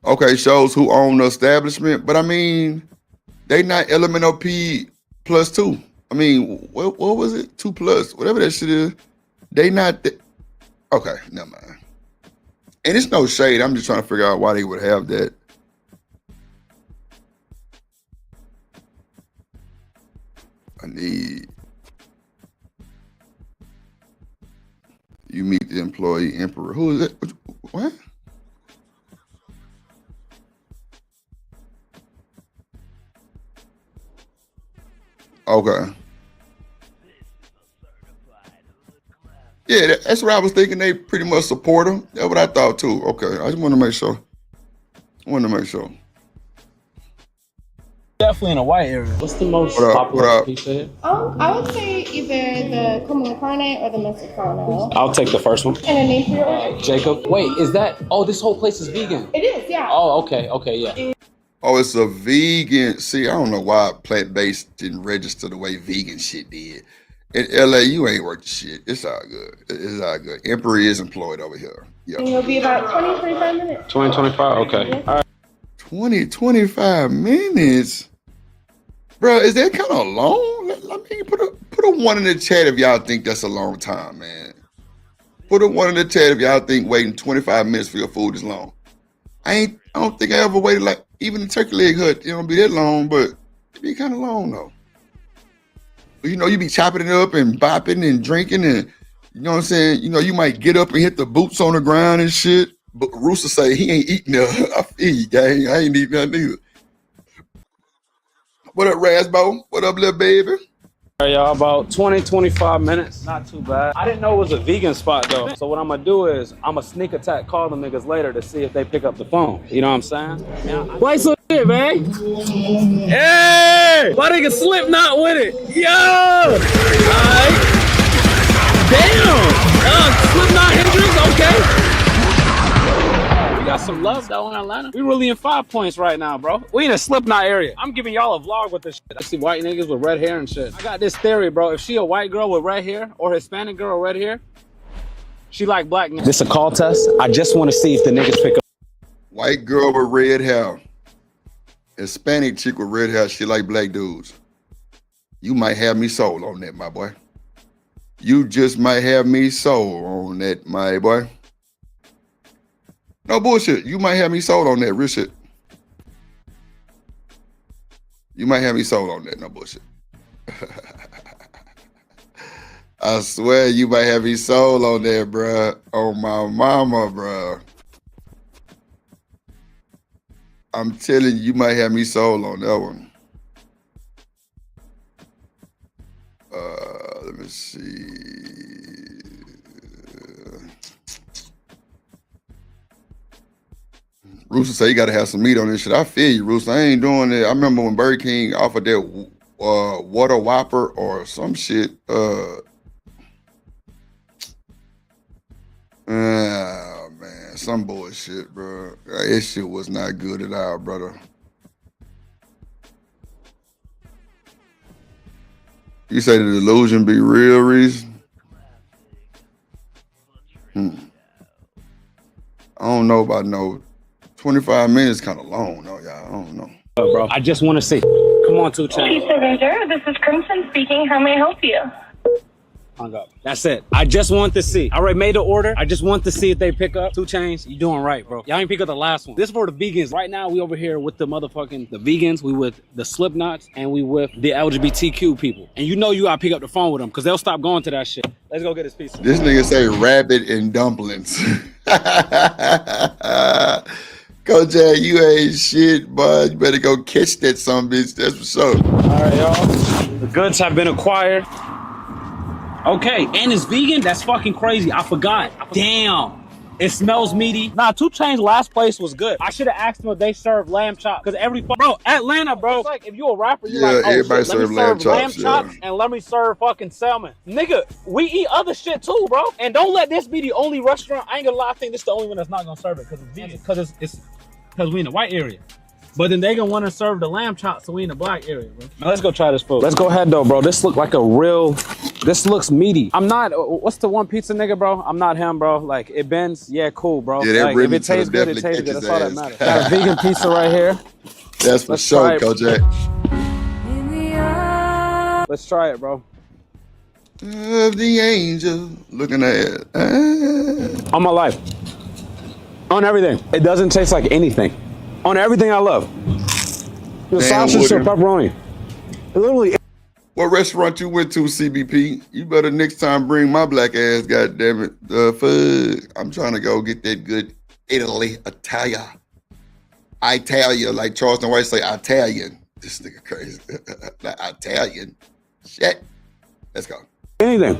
Okay, shows who own the establishment, but I mean, they not LMNOP plus 2. I mean, what was it? 2 plus, whatever that shit is. They not. Okay, never mind. And it's no shade. I'm just trying to figure out why they would have that. I need. You meet the employee emperor. Who is that? What? Okay. Yeah, that's what I was thinking. They pretty much support him. That's what I thought too. Okay, I just want to make sure. definitely in a white area. What's the most popular pizza here? I would say either the come on carne or the Mexicano. I'll take the first one. And a name for your order? Jacob. Wait, is that? Oh, this whole place is vegan. It is, yeah. Oh, okay, yeah. Oh, it's a vegan. See, I don't know why plant-based didn't register the way vegan shit did. In LA, you ain't worth the shit. It's all good. It's all good. Emperor is employed over here. Yep. And it'll be about 20, 25 minutes. 20, 25? Okay. All right. 20, 25 minutes? Bro, is that kind of long? Let me put a one in the chat if y'all think that's a long time, man. Put a one in the chat if y'all think waiting 25 minutes for your food is long. I don't think I ever waited like, even the turkey leg hut, it don't be that long, but it be kind of long though. But you know, you be chopping it up and bopping and drinking and, you know what I'm saying? You know, you might get up and hit the boots on the ground and shit, but Rooster say he ain't eating nothing. I feel you, gang. I ain't eating nothing either. What up, Rasbo? What up, little baby? All right, y'all, about 20, 25 minutes. Not too bad. I didn't know it was a vegan spot, though. So what I'm going to do is I'm going to sneak attack call them niggas later to see if they pick up the phone. You know what I'm saying? Why so shit, man? Hey! Why nigga Slipknot with it? Yo! All right. Damn! Slipknot Hendrix, okay. We got some love, though, in Atlanta. We really in 5 Points right now, bro. We in a Slipknot area. I'm giving y'all a vlog with this shit. I see white niggas with red hair and shit. I got this theory, bro. If she a white girl with red hair or Hispanic girl with red hair, she like black niggas. This a call test. I just want to see if the niggas pick up. White girl with red hair. Hispanic chick with red hair, she like black dudes. You might have me sold on that, my boy. You just might have me sold on that, my boy. No bullshit. You might have me sold on that. Real shit. You might have me sold on that. No bullshit. I swear you might have me sold on that, bruh. On my mama, bruh. I'm telling you might have me sold on that one. Let me see. Rooster say you gotta have some meat on this shit. I feel you, Rooster. I ain't doing it. I remember when Burger King offered that water whopper or some shit. Oh man, some bullshit, bro. That shit was not good at all, brother. You say the delusion be real, Reese? I don't know about no 25 minutes, kind of long, though, y'all. I don't know. Bro, I just want to see. Come on, 2 Chainz. Pizza Ranger, this is Crimson speaking. How may I help you? Hung up. That's it. I just want to see. I already made the order. I just want to see if they pick up. 2 Chainz, you doing right, bro. Y'all ain't pick up the last one. This is for the vegans. Right now, we over here with the vegans. We with the Slipknots, and we with the LGBTQ people. And you know you gotta pick up the phone with them, because they'll stop going to that shit. Let's go get his pizza. This nigga say rabbit and dumplings. Kojak, you ain't shit, bud. You better go catch that son bitch. That's for sure. All right, y'all. The goods have been acquired. Okay, and it's vegan? That's fucking crazy. I forgot. Damn. It smells meaty. Nah, 2 Chainz last place was good. I should have asked them if they serve lamb chops. Because bro, Atlanta, bro. It's like if you a rapper, you like, oh, everybody shit, let me serve lamb chops and let me serve fucking salmon. Nigga, we eat other shit too, bro. And don't let this be the only restaurant. I ain't gonna lie, I think this is the only one that's not gonna serve it because it's vegan. Because we in the white area. But then they gonna want to serve the lamb chops, so we in the black area, bro. Now let's go try this food. Let's go ahead though, bro. This look like a real, this looks meaty. I'm not, what's the one pizza nigga, bro? I'm not him, bro. Like, it bends, yeah, cool, bro. Yeah, that like, if it tastes good, it tastes good. That's all that matters. Got a vegan pizza right here. That's for sure, Kojak. Let's try it, bro. Of the angel looking at On my life. On everything. It doesn't taste like anything. On everything I love. The sausage or pepperoni. It literally. What restaurant you went to, CBP? You better next time bring my black ass, goddammit. Fuck. I'm trying to go get that good Italia, like Charleston White say Italian. This nigga crazy. Like Italian. Shit. Let's go. Anything.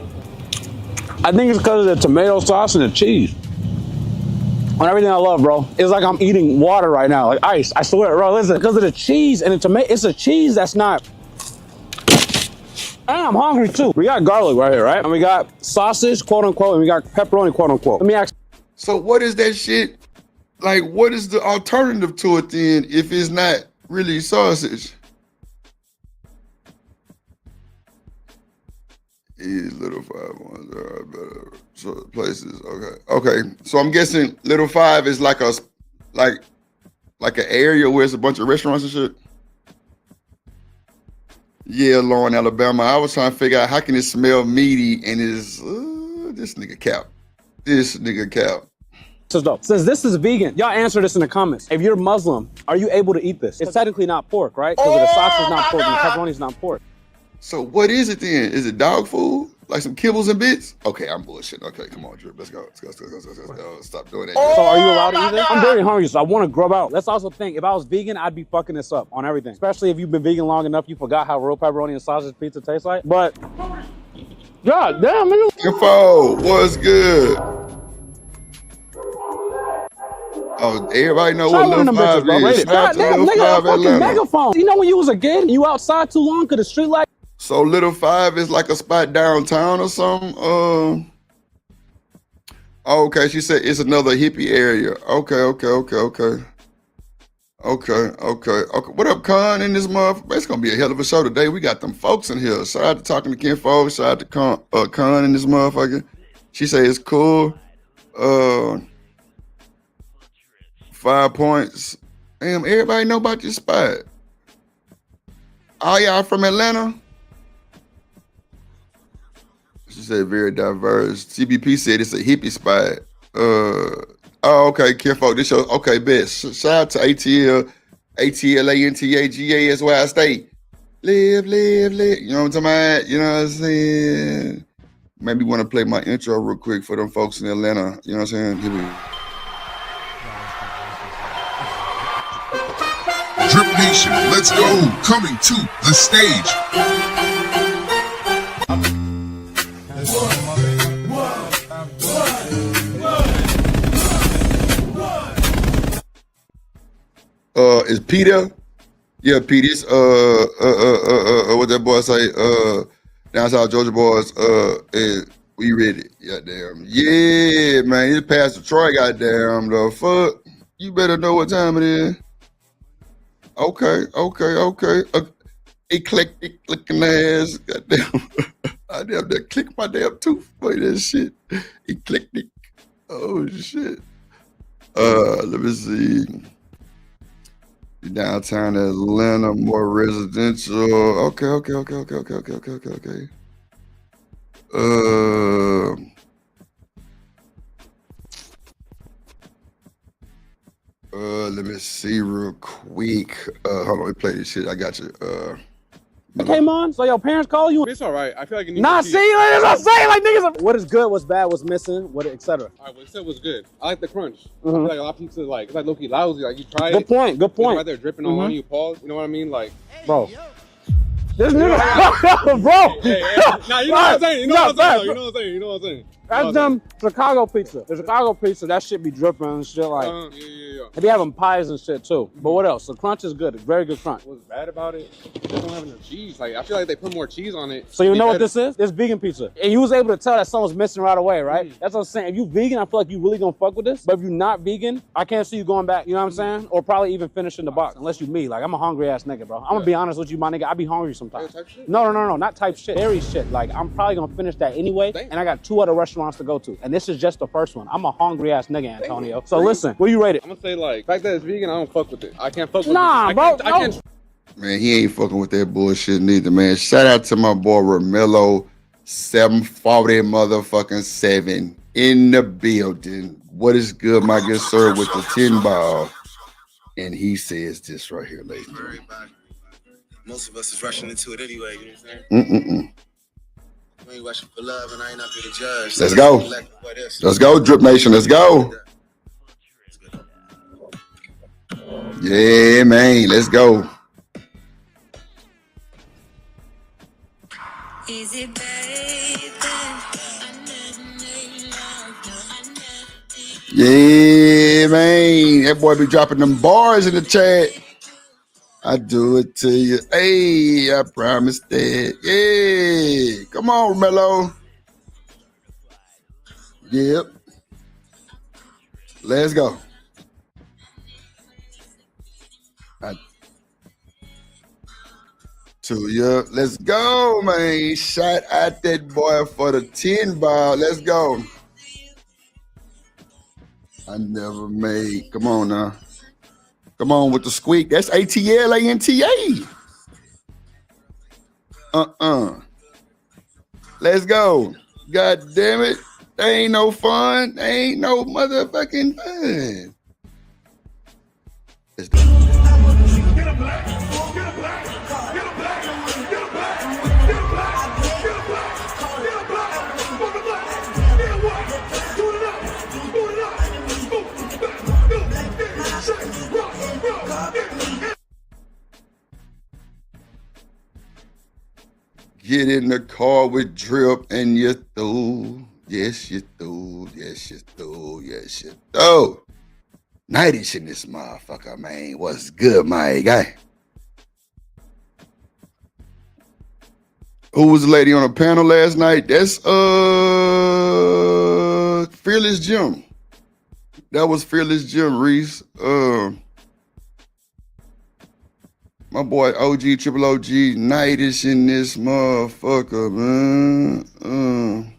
I think it's because of the tomato sauce and the cheese. on everything I love, bro. It's like I'm eating water right now, like ice. I swear, bro. Listen, because of the cheese and the tomato, it's a cheese that's not. And I'm hungry too. We got garlic right here, right? And we got sausage, quote unquote, and we got pepperoni, quote unquote. Let me ask. So what is that shit? Like, what is the alternative to it then if it's not really sausage? Little 5 ones are better places. Okay. So I'm guessing Little 5 is like an area where it's a bunch of restaurants and shit. Yeah, Lauren, Alabama. I was trying to figure out how can it smell meaty and is this nigga cap. Since this is vegan, y'all answer this in the comments. If you're Muslim, are you able to eat this? It's technically not pork, right? Because the sausage is not pork and the pepperoni is not pork. So what is it then? Is it dog food? Like some kibbles and bits? Okay, I'm bullshitting. Okay, come on, Drip. Let's go. Stop doing that. So are you allowed to eat this? I'm very hungry, so I want to grub out. Let's also think, if I was vegan, I'd be fucking this up on everything. Especially if you've been vegan long enough, you forgot how real pepperoni and sausage pizza tastes like. But, god damn, nigga. Info, what's good? Oh, everybody know what Little 5 is. God damn, nigga, fucking megaphone. You know when you was a kid and you outside too long because the street light? So Little 5 is like a spot downtown or something? Okay, she said it's another hippie area. Okay. What up, Con, in this month? It's gonna be a hell of a show today. We got them folks in here. Shout out to Talking to Ken folks. Shout out to Con in this motherfucker. She say it's cool. 5 points. Damn, everybody know about this spot. All y'all from Atlanta? She said very diverse. TBP said it's a hippie spot. Okay, Kinfolk, this show. Okay, bet. Shout out to ATL, ATLANTAGASY State. Live. You know what I'm talking about? You know what I'm saying? Maybe want to play my intro real quick for them folks in Atlanta. You know what I'm saying? Here we go. Drip Nation, let's go. Coming to the stage. Is Peter? Yeah, Peter's what that boy say? Down south Georgia boys, we ready. Goddamn. Yeah, man. It's Pastor Troy, goddamn the fuck. You better know what time it is. Okay. Eclectic looking ass. Goddamn. I damn that click my damn tooth. Boy, that shit. Eclectic. Oh shit. Let me see. Downtown Atlanta, more residential. Okay. Let me see real quick. Hold on, let me play this shit. I got you. Okay, man. So your parents call you? It's all right. I feel like you need Nah, to see, that's what I'm saying. Like niggas. What is good? What's bad? What's missing? What, etc. All right, what you said was good. I like the crunch. I feel like a lot of pizza, like it's like low-key lousy. Like you try it. Good point. Right there dripping all on you. Pause. You know what I mean? Like, bro. This nigga, bro. Hey. Nah, you know what I'm saying. You know what I'm saying. That's them Chicago pizza. The Chicago pizza, that shit be dripping and shit like. Yeah. They be having pies and shit too. But what else? The crunch is good. It's very good crunch. What's bad about it? They don't have enough cheese. Like I feel like they put more cheese on it. So you know what this is? This vegan pizza. And you was able to tell that something's missing right away, right? That's what I'm saying. If you vegan, I feel like you really gonna fuck with this. But if you're not vegan, I can't see you going back. You know what I'm saying? Or probably even finishing the box, unless you me. Like I'm a hungry ass nigga, bro. I'm gonna be honest with you, my nigga. I be hungry sometimes. Type shit? No, not type shit. Dairy shit. Like I'm probably gonna finish that anyway. And I got 2 other restaurants to go to, and this is just the first one. I'm a hungry ass nigga, Antonio. So listen, what you rate it? I'm gonna say like, the fact that it's vegan, I don't fuck with it. I can't fuck with it. Nah, bro. I can't. Man, he ain't fucking with that bullshit neither, man. Shout out to my boy Romello, 740 motherfucking 7 in the building. What is good, my good sir, with the 10 ball? And he says this right here, ladies and gentlemen. Most of us is rushing into it anyway, you know what I'm saying? We ain't rushing for love, and I ain't up here to judge. Let's go. Let's go, Drip Nation. Let's go. Yeah, man. Let's go. Is it Yeah, man. That boy be dropping them bars in the chat. I do it to you. Hey, I promise that. Yeah. Come on, Mello. Yep. Let's go. To you. Let's go, man. Shot at that boy for the 10 ball. Let's go. I never made. Come on now. Come on with the squeak. That's ATLANTA. Let's go. God damn it. There ain't no fun. There ain't no motherfucking fun. Let's go. Get in the car with Drip and you through. Yes, you through. Yes, you through. Yes, you through. Nightish in this motherfucker, man. What's good, my guy? Who was the lady on the panel last night? That's Fearless Jim. That was Fearless Jim, Reese. My boy OG, Triple OG, Nightish in this motherfucker, man.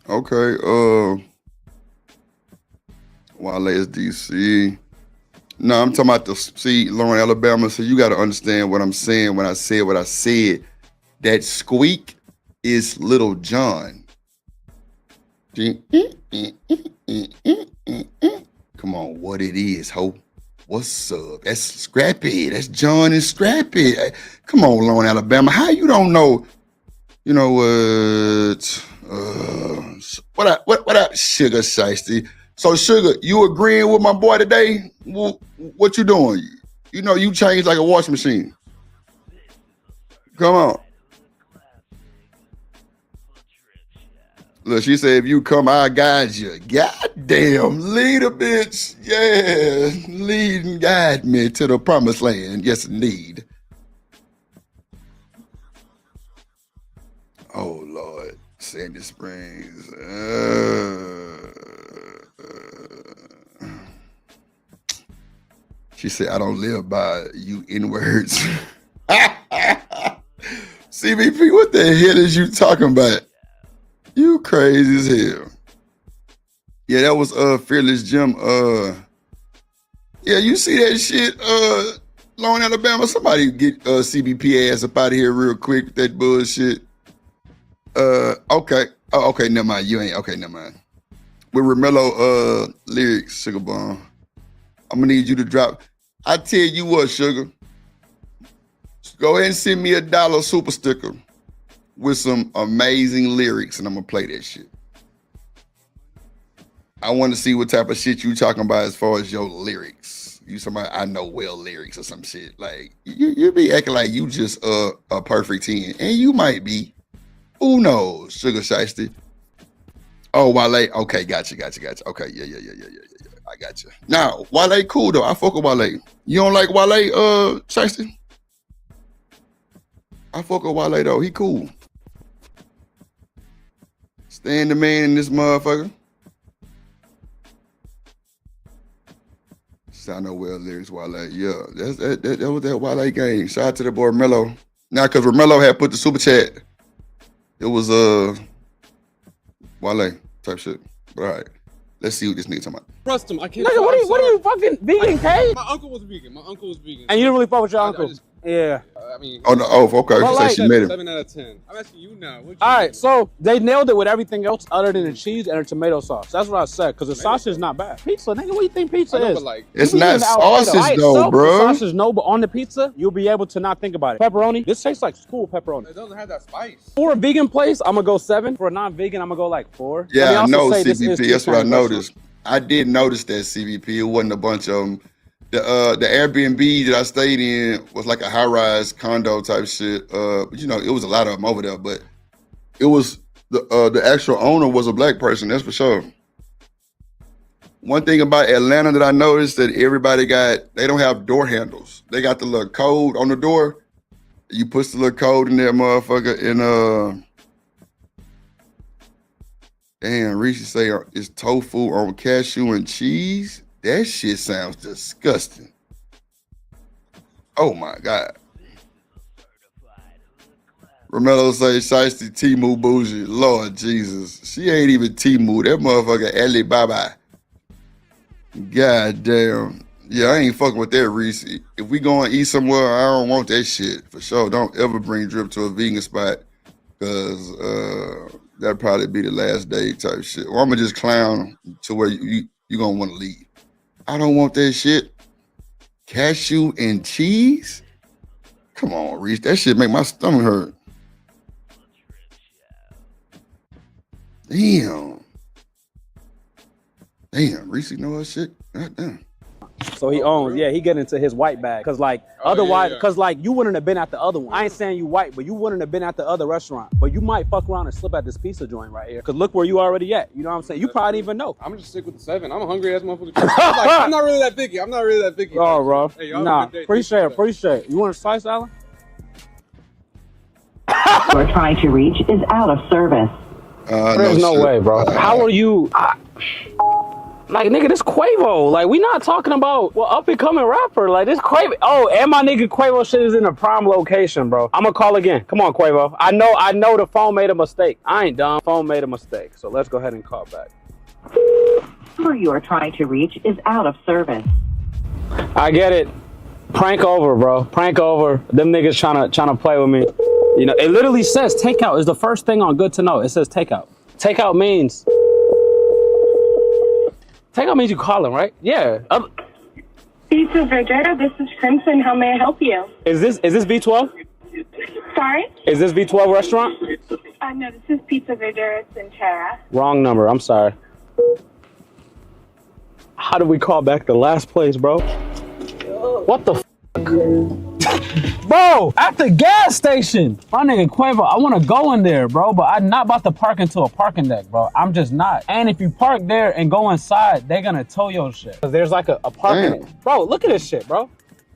Okay, Wale's DC. No, I'm talking about the Lauren, Alabama. So you got to understand what I'm saying when I said what I said. That squeak is Little John. Come on, what it is, ho? What's up? That's Scrappy. That's John and Scrappy. Come on, Lauren, Alabama. How you don't know? You know what? What up, Sugar Shiesty? So, Sugar, you agreeing with my boy today? What you doing? You know you changed like a washing machine. Come on. Look, she said, if you come, I'll guide you. Goddamn, lead a bitch. Yeah, lead and guide me to the promised land. Yes, indeed. Oh, Lord. Sandy Springs. She said, I don't live by you N-words. CBP, what the hell is you talking about? You crazy as hell. Yeah, that was Fearless Jim. Yeah, you see that shit, Lauren, Alabama? Somebody get CBP ass up out of here real quick with that bullshit. Okay. Oh, okay, never mind. You ain't okay, never mind. With Romello lyrics, Sugar Bomb. I'm gonna need you to drop. I tell you what, Sugar. Go ahead and send me $1 super sticker with some amazing lyrics, and I'm gonna play that shit. I want to see what type of shit you talking about as far as your lyrics. You somebody I know well lyrics or some shit. Like you be acting like you just a perfect 10, and you might be. Who knows, Sugar Shiesty? Oh, Wale. Okay, gotcha. Okay, yeah. I got you. Now, Wale cool though. I fuck with Wale. You don't like Wale, Shiesty? I fuck with Wale though. He cool. Stand the man in this motherfucker. Sound no well lyrics, Wale. Yeah, that was that Wale game. Shout out to the boy Mello. Now, cause Romello had put the super chat. It was Wale type shit. But all right, let's see what this nigga talking about. Trust him. I can't. Nigga, what are you fucking vegan, K? My uncle was vegan. And you didn't really fuck with your uncle? Yeah. I mean. Oh, no, okay. But She like, said she made it. 7 out of 10. I'm asking you now. All right, so they nailed it with everything else other than the cheese and the tomato sauce. That's what I said, because the sausage is not bad. Pizza, nigga, what do you think pizza is? Like, it's not sausage though, bro. Sausage no, but on the pizza, you'll be able to not think about it. Pepperoni, this tastes like school pepperoni. It doesn't have that spice. For a vegan place, I'm gonna go 7. For a non-vegan, I'm gonna go like 4. Yeah, I know CBP. That's what I noticed. I did notice that CBP. It wasn't a bunch of them. The Airbnb that I stayed in was like a high-rise condo type shit. But you know, it was a lot of them over there. But it was the actual owner was a black person. That's for sure. One thing about Atlanta that I noticed that they don't have door handles. They got the little code on the door. You push the little code in there, motherfucker, and damn, Reese say it's tofu on cashew and cheese. That shit sounds disgusting. Oh my God. Romello say shiesty Timu bougie. Lord Jesus. She ain't even Timu. That motherfucker Alibaba. God damn. Yeah, I ain't fucking with that, Reese. If we go and eat somewhere, I don't want that shit. For sure. Don't ever bring Drip to a vegan spot. Cause that'd probably be the last day type shit. Or I'm gonna just clown to where you gonna want to leave. I don't want that shit. Cashew and cheese? Come on, Reese. That shit make my stomach hurt. Damn. Damn, Reese know her shit. God damn. So he owns, he get into his white bag. Cause like otherwise, cause like you wouldn't have been at the other one. I ain't saying you white, but you wouldn't have been at the other restaurant. But you might fuck around and slip at this pizza joint right here. Cause look where you already at. You know what I'm saying? You probably didn't even know. I'm just stick with the 7. I'm a hungry ass motherfucker. I'm not really that picky. Oh, bro. Hey, nah, appreciate it. You want a slice, Alan? You are trying to reach is out of service. There's no way, bro. How are you? Like, nigga, this Quavo. Like, we not talking about up and coming rapper. Like, this Quavo. Oh, and my nigga Quavo shit is in a prime location, bro. I'm gonna call again. Come on, Quavo. I know the phone made a mistake. I ain't dumb. Phone made a mistake. So let's go ahead and call back. Who you are trying to reach is out of service. I get it. Prank over, bro. Prank over. Them niggas trying to play with me. You know, it literally says takeout is the first thing on Good to Know. It says takeout. Takeout means you calling, right? Yeah. Pizza Verdura, this is Crimson. How may I help you? Is this V12? Sorry? Is this V12 restaurant? No, this is Pizza Verdura Centera. Wrong number. I'm sorry. How did we call back the last place, bro? What the Bro, at the gas station. My nigga Quavo, I want to go in there, bro, but I'm not about to park into a parking deck, bro. I'm just not. And if you park there and go inside, they're gonna tow your shit. Cause there's like a parking. Bro, look at this shit, bro.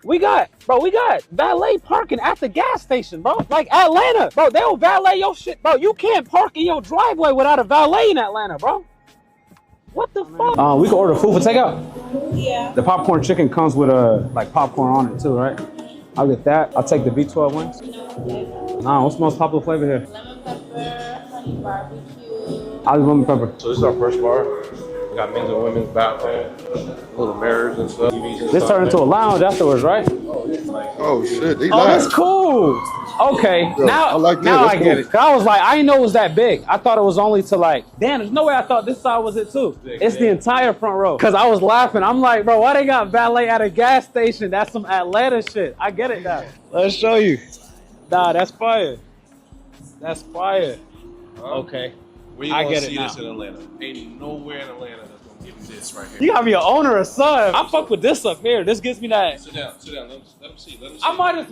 We got valet parking at the gas station, bro. Like Atlanta, bro, they'll valet your shit. Bro, you can't park in your driveway without a valet in Atlanta, bro. What the fuck? We can order food for takeout? Yeah. The popcorn chicken comes with like popcorn on it too, right? I'll get that. I'll take the V12 ones. Nah, what's the most popular flavor here? Lemon pepper, honey barbecue. I'll do lemon pepper. So this is our fresh bar. We got men's and women's bathroom, little mirrors and stuff. This turned into a lounge afterwards, right? Oh shit, they Oh, live. that's cool. Okay, Bro, now I get cool. it. I was like, I didn't know it was that big. I thought it was only to like, damn, there's no way I thought this side was it too. It's the entire front row. Cause I was laughing. I'm like, bro, why they got valet at a gas station? That's some Atlanta shit. I get it now. Let's show you. Nah, that's fire. That's fire. Okay. Where you I gonna get see it now. this in Atlanta? Ain't nowhere in Atlanta that's gonna give you this right here. You gotta be an owner or son. I fuck with this up here. This gives me that. Sit down, let them see. I might as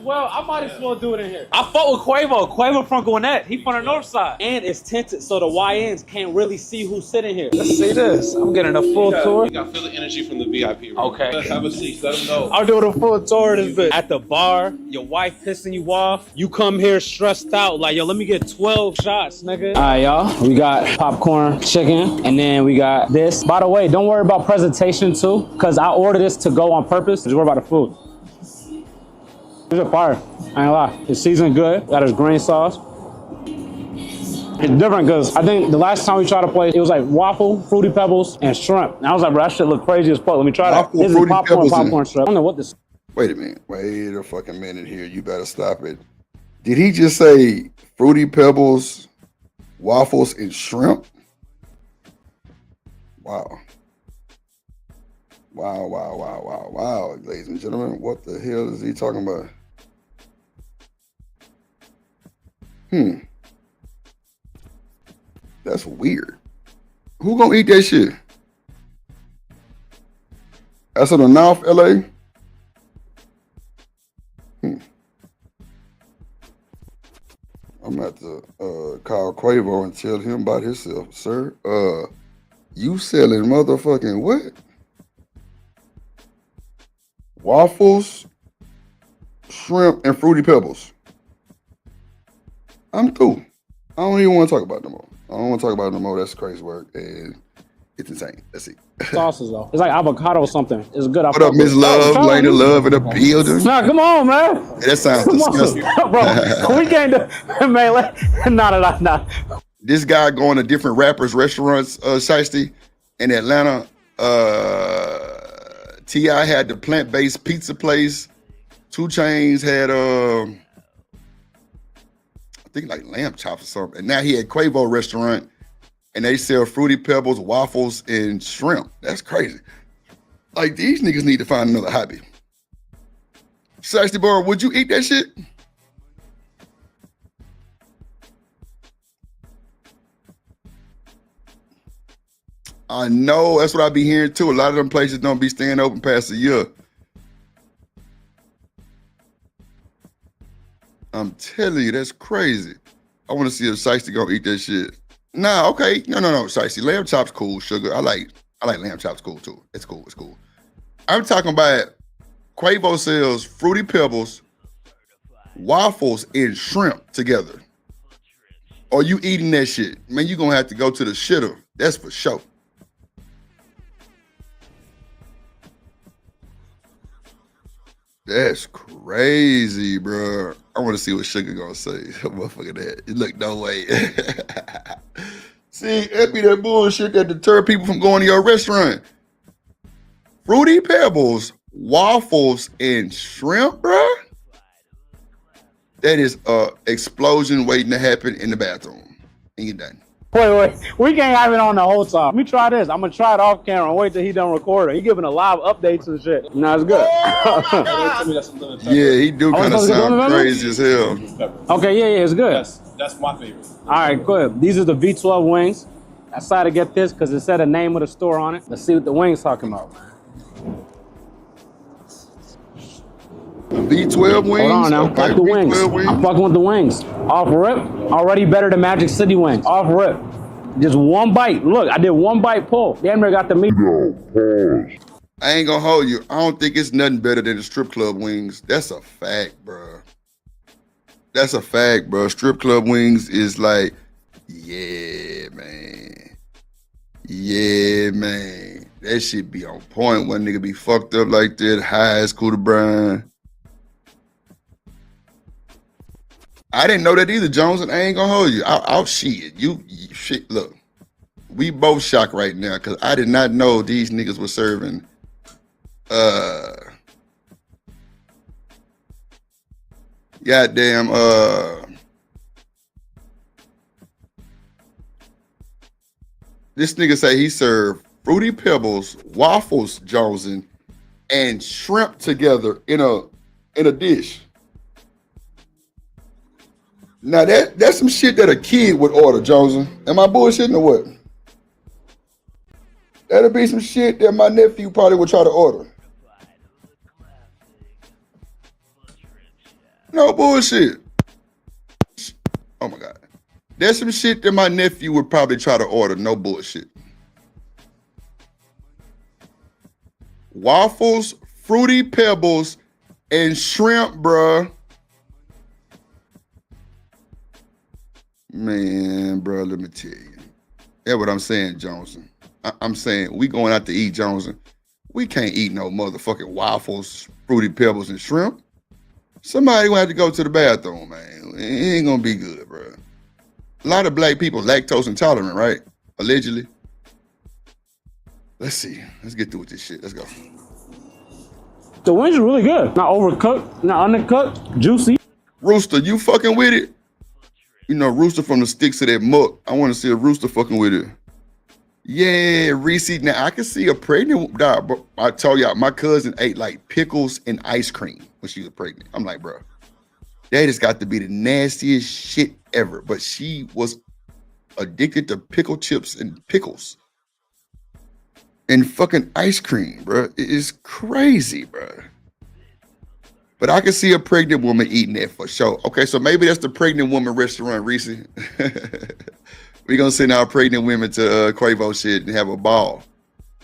well do it in here. I fuck with Quavo. Quavo from Gwinnett. He from the north side. And it's tinted so the YNs can't really see who's sitting here. Let's see this. I'm getting a full tour. You gotta feel the energy from the VIP room. Okay. Have a seat, let them know. I'm doing a full tour of this bitch. At the bar, your wife pissing you off. You come here stressed out like, yo, let me get 12 shots, nigga. All right, y'all. We got popcorn chicken, and then we got this. By the way, don't worry about presentation too, because I ordered this to go on purpose. Just worry about the food. It's a fire. I ain't gonna lie. It's seasoned good. Got his green sauce. It's different because I think the last time we tried to play, it was like waffle, fruity pebbles, and shrimp. And I was like, bro, that shit look crazy as fuck. Let me try that. Waffle, This is Fruity popcorn Pebbles, shrimp. I don't know what this. Wait a minute. Wait a fucking minute here. You better stop it. Did he just say Fruity Pebbles, waffles, and shrimp? Wow. Wow, ladies and gentlemen. What the hell is he talking about? That's weird. Who gonna eat that shit? That's in the North LA? I'm gonna have to call Quavo and tell him about himself, sir. You selling motherfucking what? Waffles, shrimp, and Fruity Pebbles. I'm through. I don't even want to talk about it no more. I don't want to talk about it no more. That's crazy work, and it's insane. That's it. Sauces though. It's like avocado or something. It's good. What up, Miss Love? Lady Love in the building. Nah, come on, man. That sounds disgusting. Bro, we can't do, man. Nah. This guy going to different rappers' restaurants, Shiesty, in Atlanta. T.I. had the plant-based pizza place. 2 Chainz had I think like lamb chops or something. And now he had Quavo restaurant, and they sell Fruity Pebbles, waffles, and shrimp. That's crazy. Like, these niggas need to find another hobby. Shiesty Bar, would you eat that shit? I know, that's what I be hearing too. A lot of them places don't be staying open past a year. I'm telling you, that's crazy. I want to see if Shiesty gonna eat that shit. Nah, okay. No, Shiesty. Lamb chops cool, sugar. I like lamb chops cool too. It's cool. I'm talking about Quavo sells Fruity Pebbles, waffles, and shrimp together. Are you eating that shit? Man, you gonna have to go to the shitter. That's for sure. That's crazy, bro. I want to see what Sugar gonna say. Motherfucker, that. Look, no way. See, it be that bullshit that deter people from going to your restaurant. Fruity Pebbles, waffles, and shrimp, bro. That is a explosion waiting to happen in the bathroom. And you're done. Wait. We can't have it on the whole time. Let me try this. I'm gonna try it off camera and wait till he done recording. He giving a live updates and shit. Nah, it's good. Yeah, he do kind of sound crazy as hell. Okay, yeah, it's good. That's my favorite. All right, good. These are the V12 wings. I decided to get this because it said the name of the store on it. Let's see what the wings talking about. V12 wings? Hold on now, okay, like the wings. wings. I'm fucking with the wings. Off rip, already better than Magic City wings. Off rip. Just one bite. Look, I did one bite pull. Damn near got the meat. I ain't gonna hold you. I don't think it's nothing better than the strip club wings. That's a fact, bro. That's a fact, bro. Strip club wings is like, yeah, man. Yeah, man. That shit be on point. One nigga be fucked up like that. High as Scooter Brian. I didn't know that either, Jones, and I ain't gonna hold you. I'll shit. You shit. Look, we both shocked right now because I did not know these niggas were serving. Goddamn. This nigga say he served Fruity Pebbles, waffles, Jonesin, and shrimp together in a dish. Now that's some shit that a kid would order, Jonesin. Am I bullshitting or what? That'll be some shit that my nephew probably would try to order. No bullshit. Oh my God. There's some shit that my nephew would probably try to order. No bullshit. Waffles, Fruity Pebbles, and shrimp, bruh. Man, bro, let me tell you. That's what I'm saying, Jonesin. I'm saying we going out to eat, Jonesin. We can't eat no motherfucking waffles, Fruity Pebbles, and shrimp. Somebody gonna have to go to the bathroom, man. It ain't gonna be good, bro. A lot of black people lactose intolerant, right? Allegedly. Let's see. Let's get through with this shit. Let's go. The wings are really good. Not overcooked, not undercooked, juicy. Rooster, you fucking with it? You know, Rooster from the sticks of that muck. I want to see a Rooster fucking with it. Yeah, Reese. Now, I can see a pregnant dog, but I told y'all, my cousin ate like pickles and ice cream when she was pregnant. I'm like, bro, that has got to be the nastiest shit ever. But she was addicted to pickle chips and pickles and fucking ice cream, bro. It is crazy, bro. But I can see a pregnant woman eating that for sure. Okay, so maybe that's the pregnant woman restaurant, Reese. We're going to send our pregnant women to Quavo shit and have a ball.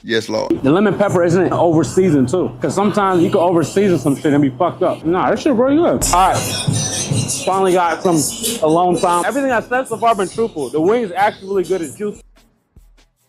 Yes, Lord. The lemon pepper isn't over seasoned too. Because sometimes you can over season some shit and be fucked up. Nah, this shit really good. All right. Finally got some alone time. Everything I said so far been truthful. The wings actually really good. It's juicy.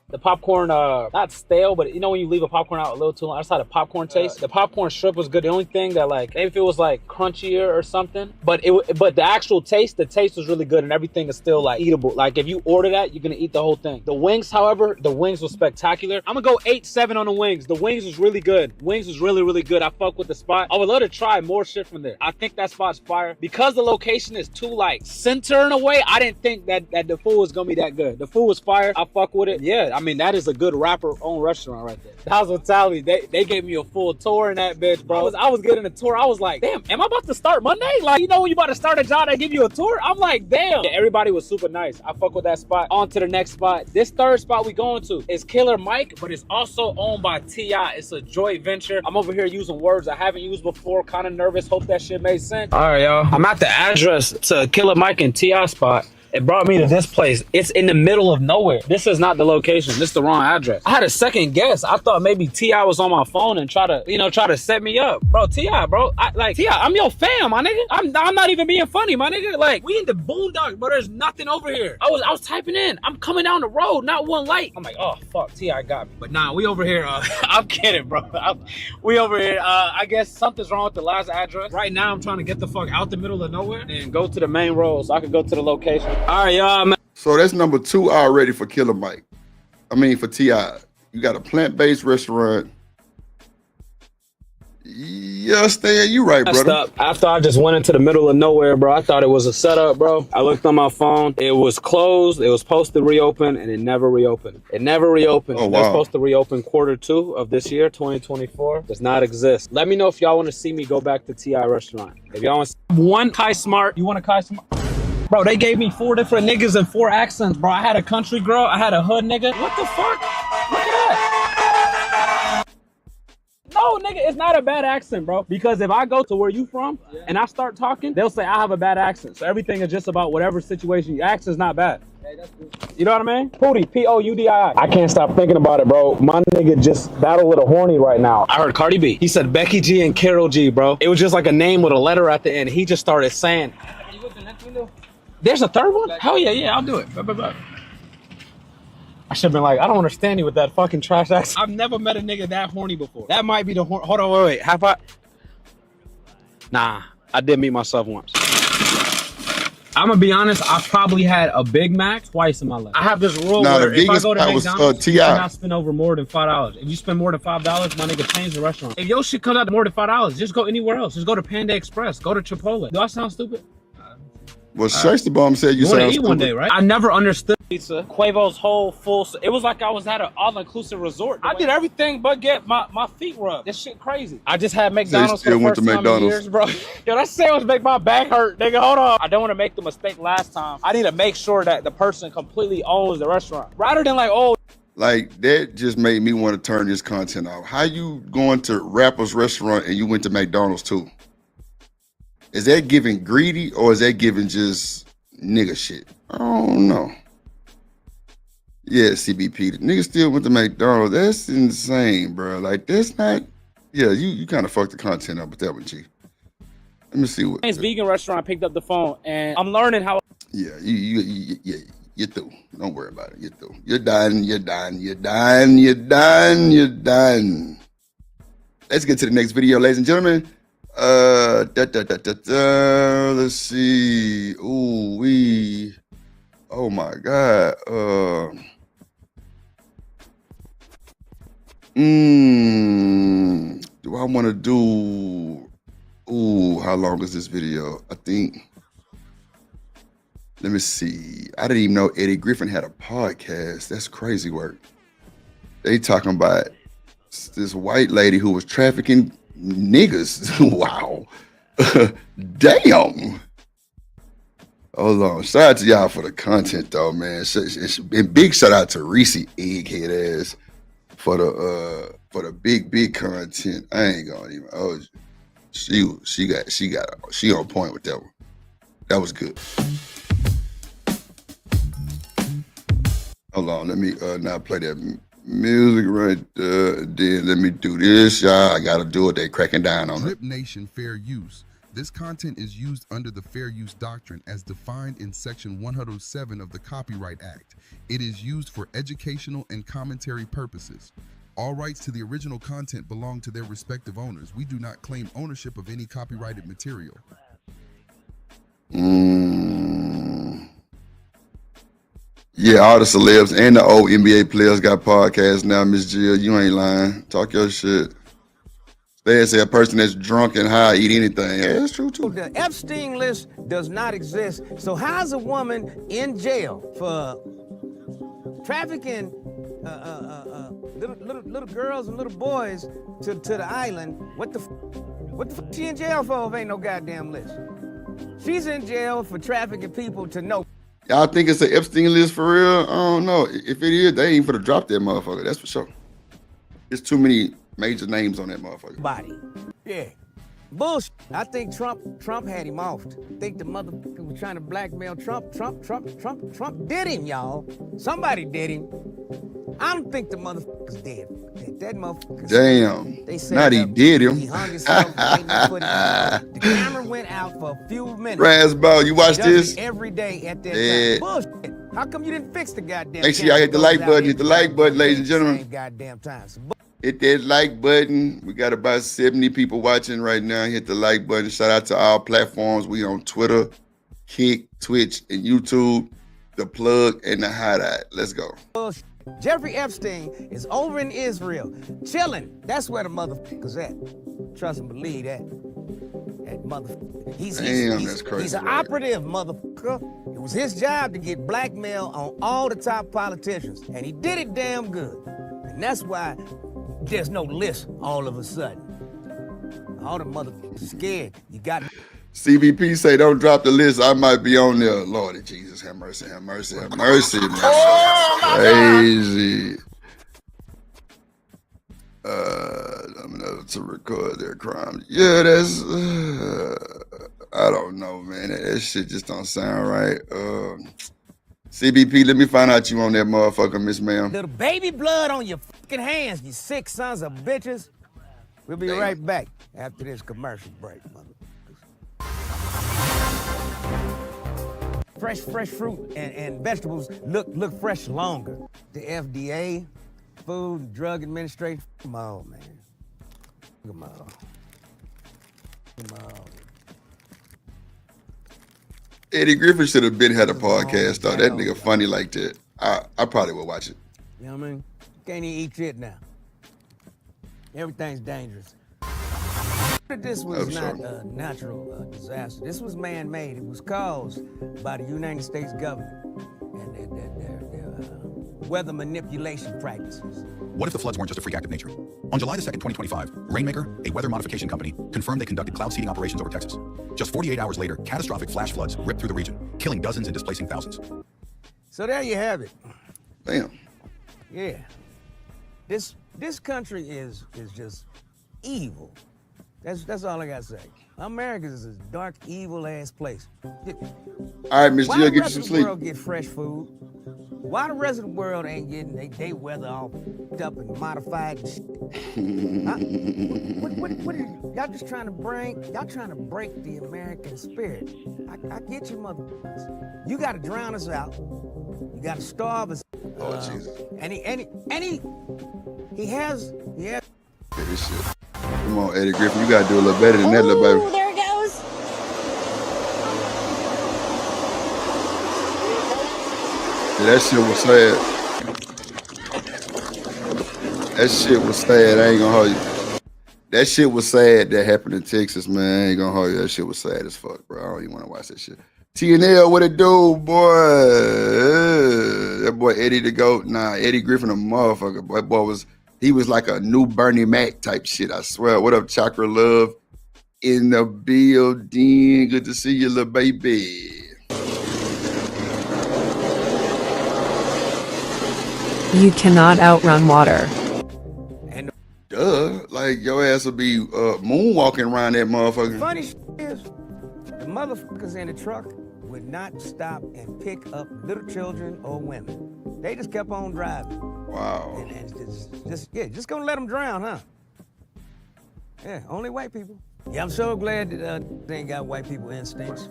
The popcorn, not stale, but you know when you leave a popcorn out a little too long, I just had a popcorn taste. The popcorn strip was good. The only thing that like, maybe if it was like crunchier or something, but the actual taste, the taste was really good and everything is still like eatable. Like if you order that, you're gonna eat the whole thing. The wings, however, the wings was spectacular. I'm gonna go 8-7 on the wings. The wings was really good. Wings was really, really good. I fuck with the spot. I would love to try more shit from there. I think that spot's fire. Because the location is too like center in a way, I didn't think that the food was gonna be that good. The food was fire. I fuck with it. Yeah, I mean, that is a good rapper-owned restaurant right there. The hospitality, they gave me a full tour in that bitch, bro. I was getting a tour. I was like, damn, am I about to start Monday? Like, you know when you about to start a job, they give you a tour? I'm like, damn. Yeah, everybody was super nice. I fuck with that spot. On to the next spot. This third spot we going to is Killer Mike, but it's also owned by T.I. It's a joint venture. I'm over here using words I haven't used before. Kind of nervous. Hope that shit made sense. All right, y'all. I'm at the address to Killer Mike and T.I. spot. It brought me to this place. It's in the middle of nowhere. This is not the location. This is the wrong address. I had a second guess. I thought maybe T.I. was on my phone and try to set me up. Bro, T.I., bro. T.I., I'm your fam, my nigga. I'm not even being funny, my nigga. Like, we in the boondocks, bro. There's nothing over here. I was typing in. I'm coming down the road, not one light. I'm like, oh, fuck, T.I. got me. But nah, we over here. I'm kidding, bro. We over here. I guess something's wrong with the last address. Right now, I'm trying to get the fuck out the middle of nowhere and go to the main road so I can go to the location. All right, y'all, man. So that's number 2 already for Killer Mike. I mean, for T.I. You got a plant-based restaurant. Yeah, Stan, you right, brother. After I just went into the middle of nowhere, bro, I thought it was a setup, bro. I looked on my phone. It was closed. It was supposed to reopen, and it never reopened. It never reopened. Oh, wow. It was supposed to reopen Q2 of this year, 2024. Does not exist. Let me know if y'all want to see me go back to T.I. restaurant. If y'all want one Kai Smart, you want a Kai Smart? Bro, they gave me 4 different niggas and 4 accents, bro. I had a country girl, I had a hood nigga. What the fuck? Look at that. No, nigga, it's not a bad accent, bro. Because if I go to where you from and I start talking, they'll say I have a bad accent. So everything is just about whatever situation. Your accent's not bad. Hey, that's good. You know what I mean? Poudii, Poudii. I can't stop thinking about it, bro. My nigga just battled with a horny right now. I heard Cardi B. He said Becky G and Carol G, bro. It was just like a name with a letter at the end. He just started saying. There's a third one? Hell yeah, I'll do it. I should have been like, I don't understand you with that fucking trash accent. I've never met a nigga that horny before. That might be the hold on, wait. Have I? Nah, I did meet myself once. I'm gonna be honest, I probably had a Big Mac twice in my life. I have this rule where if I go to McDonald's, you cannot spend over more than $5. If you spend more than $5, my nigga, change the restaurant. If your shit comes out to more than $5, just go anywhere else. Just go to Panda Express. Go to Chipotle. Do I sound stupid? Well, Shiesty Bomb said you sound stupid. One day, right? I never understood pizza. Quavo's whole full. It was like I was at an all-inclusive resort. I did everything but get my feet rubbed. This shit crazy. I just had McDonald's for the first time in years, bro. Yo, that sandwich make my back hurt, nigga. Hold on. I don't want to make the mistake last time. I need to make sure that the person completely owns the restaurant, rather than like, oh. Like, that just made me want to turn this content off. How you going to Rapper's restaurant and you went to McDonald's too? Is that giving greedy or is that giving just nigga shit? I don't know. Yeah, CBP. The nigga still went to McDonald's. That's insane, bro. Like, that's not. Yeah, you kind of fucked the content up with that one, G. Let me see what. It's vegan restaurant. I picked up the phone and I'm learning how. Yeah, you're through. Don't worry about it. You're through. You're done. Let's get to the next video, ladies and gentlemen. Let's see. Ooh, oh my God. Do I want to do. Ooh, how long is this video? I think. Let me see. I didn't even know Eddie Griffin had a podcast. That's crazy work. They talking about this white lady who was trafficking niggas. Wow. Damn. Hold on. Shout out to y'all for the content though, man. And big shout out to Reese Egghead ass for the big content. I ain't gonna even. Oh, she on point with that one. That was good. Hold on, let me now play that music right there. Then let me do this, y'all. I gotta do it. They cracking down on it. Drip Nation Fair Use. This content is used under the Fair Use Doctrine as defined in Section 107 of the Copyright Act. It is used for educational and commentary purposes. All rights to the original content belong to their respective owners. We do not claim ownership of any copyrighted material. Yeah, all the celebs and the old NBA players got podcasts now, Miss Jill. You ain't lying. Talk your shit. They say a person that's drunk and high eat anything. Yeah, that's true too. The Epstein list does not exist. So how's a woman in jail for trafficking little girls and little boys to the island? What the f she in jail for if ain't no goddamn list? She's in jail for trafficking people to know. Y'all think it's an Epstein list for real? I don't know. If it is, they ain't for to drop that motherfucker. That's for sure. There's too many major names on that motherfucker. Body. Yeah. Bullshit. I think Trump had him offed. I think the motherfucker was trying to blackmail Trump. Trump did him, y'all. Somebody did him. I don't think the motherfucker's dead. That motherfucker's damn. They said not he did him. He hung himself. The camera went out for a few minutes. Razzball, you watch this? Every day at that time. Bullshit. How come you didn't fix the goddamn Make sure y'all hit the like button. Hit the like button, ladies and gentlemen. Same goddamn time. Hit that like button. We got about 70 people watching right now. Hit the like button. Shout out to our platforms. We on Twitter, Kick, Twitch, and YouTube. The Plug and the Hideout. Let's go. Jeffrey Epstein is over in Israel, chilling. That's where the motherfucker's at. Trust and believe that. That motherfucker. That's crazy. He's an operative, motherfucker. It was his job to get blackmail on all the top politicians, and he did it damn good. And that's why there's no list all of a sudden. All the motherfuckers scared. You got CBP say don't drop the list. I might be on there. Lord Jesus, have mercy, have mercy, have mercy. Crazy. I'm enough to record their crimes. Yeah, that's I don't know, man. That shit just don't sound right. CBP, let me find out you on that motherfucker, Miss Ma'am. Little baby blood on your fucking hands, you sick sons of bitches. We'll be right back after this commercial break, motherfuckers. Fresh fruit and vegetables look fresh longer. The FDA, Food and Drug Administration, come on, man. Come on. Eddie Griffin should have had a podcast, though. That nigga funny like that. I probably would watch it. You know what I mean? Can't even eat shit now. Everything's dangerous. This was not a natural disaster. This was man-made. It was caused by the United States government and their weather manipulation practices. What if the floods weren't just a freak act of nature? On July 2nd, 2025, Rainmaker, a weather modification company, confirmed they conducted cloud seeding operations over Texas. Just 48 hours later, catastrophic flash floods ripped through the region, killing dozens and displacing thousands. So there you have it. Damn. Yeah. This country is just evil. That's all I gotta say. America is a dark, evil-ass place. All right, Miss Jill, get you some sleep. Why the rest of the world get fresh food? Why the rest of the world ain't getting they weather all up and modified and shit? Huh? What are y'all just trying to break the American spirit. I get you, motherfuckers. You gotta drown us out. You gotta starve us. Oh, Jesus. And he has. Yeah, this shit. Come on, Eddie Griffin, you gotta do a little better than that, little baby. There it goes. Yeah, that shit was sad. That shit was sad. I ain't gonna hold you. That shit was sad that happened in Texas, man. I ain't gonna hold you. That shit was sad as fuck, bro. I don't even want to watch that shit. TNL, what it do, boy? That boy Eddie the GOAT. Nah, Eddie Griffin a motherfucker. He was like a new Bernie Mac type shit, I swear. What up, Chakra Love? In the building. Good to see you, little baby. You cannot outrun water. Duh. Like, your ass will be moonwalking around that motherfucker. Funny shit is, the motherfuckers in the truck would not stop and pick up little children or women. They just kept on driving. Wow. And just gonna let them drown, huh? Yeah, only white people. Yeah, I'm so glad that they ain't got white people instincts.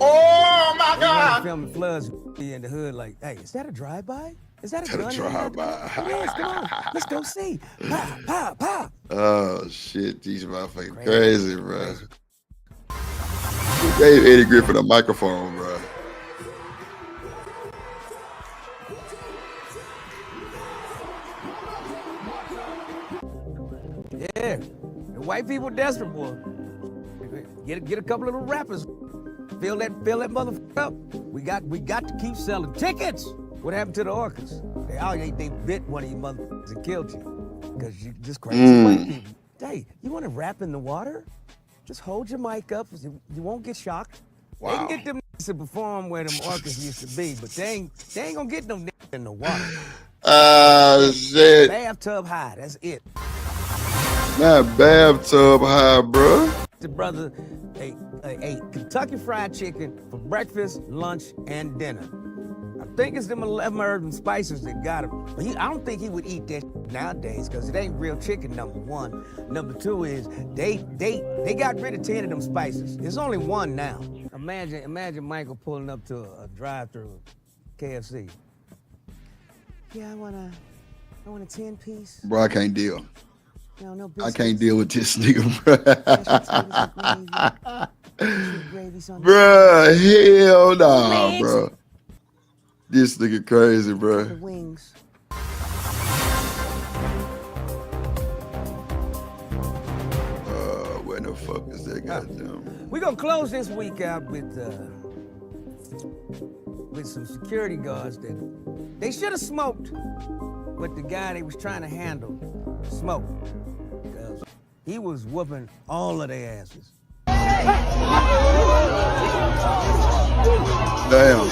Oh my God! Filming floods be in the hood like, hey, is that a drive-by? Is that a gun? Drive-by. Yes, come on. Let's go see. Pow, pow, pow. Oh shit, these motherfuckers crazy, bro. Who gave Eddie Griffin a microphone, bro? Yeah, the white people desperate, boy. Get a couple of little rappers. Fill that motherfucker up. We got to keep selling tickets. What happened to the orcas? They bit one of you motherfuckers and killed you because you just crazy white people. Hey, you want to rap in the water? Just hold your mic up. You won't get shocked. Wow. They can get them to perform where them orcas used to be, but they ain't gonna get them in the water. Shit. Bathtub high. That's it. Not bathtub high, bro. The brother ate Kentucky Fried Chicken for breakfast, lunch, and dinner. I think it's them 11 herbs and spices that got him. But I don't think he would eat that nowadays because it ain't real chicken, number one. Number two is they got rid of 10 of them spices. There's only one now. Imagine Michael pulling up to a drive-thru KFC. Yeah, I want a 10-piece. Bro, I can't deal. No I can't deal with this nigga, bro. Bruh, hell nah, bro. This nigga crazy, bro. Wings. Where the fuck is that goddamn? We're gonna close this week out with some security guards that they should have smoked what the guy they was trying to handle smoked. Because he was whooping all of their asses. Damn.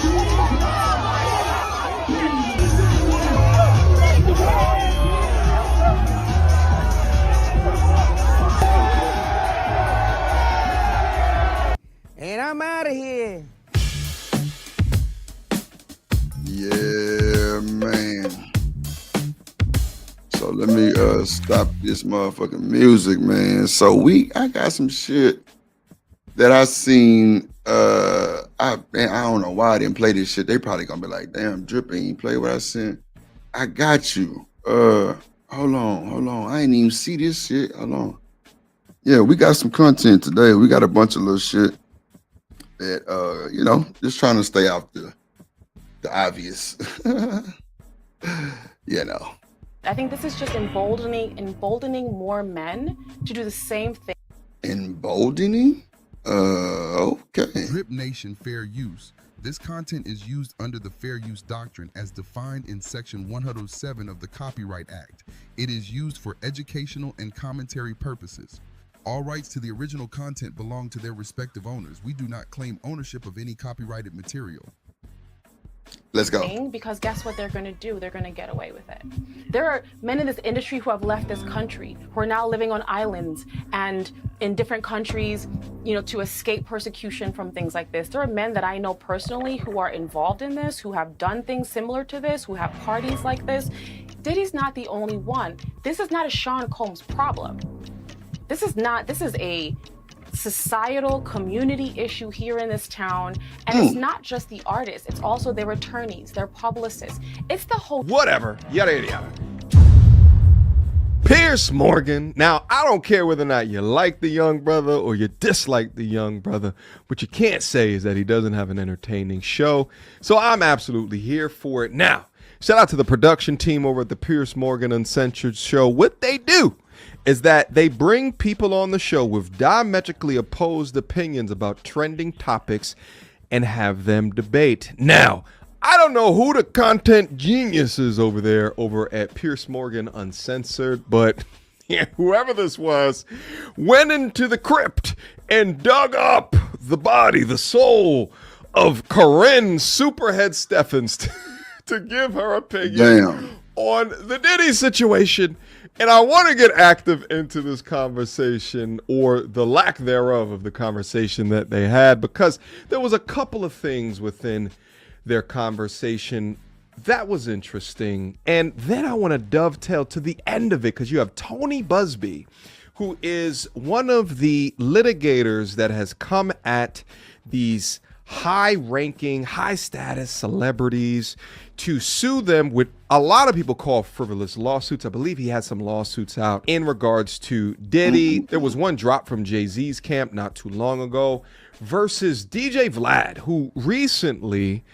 And I'm out of here. Yeah, man. So let me stop this motherfucking music, man. So I got some shit that I seen. I don't know why I didn't play this shit. They probably gonna be like, damn, Drip ain't play what I sent. I got you. Hold on. I ain't even see this shit. Hold on. Yeah, we got some content today. We got a bunch of little shit that just trying to stay off the obvious. I think this is just emboldening more men to do the same thing. Emboldening? Okay. Drip Nation Fair Use. This content is used under the Fair Use Doctrine as defined in Section 107 of the Copyright Act. It is used for educational and commentary purposes. All rights to the original content belong to their respective owners. We do not claim ownership of any copyrighted material. Let's go. Because guess what they're going to do? They're going to get away with it. There are men in this industry who have left this country, who are now living on islands and in different countries, to escape persecution from things like this. There are men that I know personally who are involved in this, who have done things similar to this, who have parties like this. Diddy's not the only one. This is not a Sean Combs problem. This is a societal community issue here in this town, and it's not just the artists, it's also their attorneys, their publicists, it's the whole whatever, yada yada yada. Piers Morgan. Now, I don't care whether or not you like the young brother or you dislike the young brother. What you can't say is that he doesn't have an entertaining show, so I'm absolutely here for it. Now, shout out to the production team over at the Piers Morgan Uncensored Show. What they do is that they bring people on the show with diametrically opposed opinions about trending topics and have them debate. Now, I don't know who the content genius is over there over at Pierce Morgan Uncensored, but whoever this was went into the crypt and dug up the body, the soul of Corinne Superhead Steffens to give her opinion on the Diddy situation. And I want to get active into this conversation, or the lack thereof of the conversation that they had, because there was a couple of things within their conversation that was interesting. And then I want to dovetail to the end of it, because you have Tony Busby, who is one of the litigators that has come at these high-ranking, high-status celebrities to sue them with a lot of people call frivolous lawsuits. I believe he had some lawsuits out in regards to Diddy. There was one drop from Jay-Z's camp not too long ago versus DJ Vlad, who recently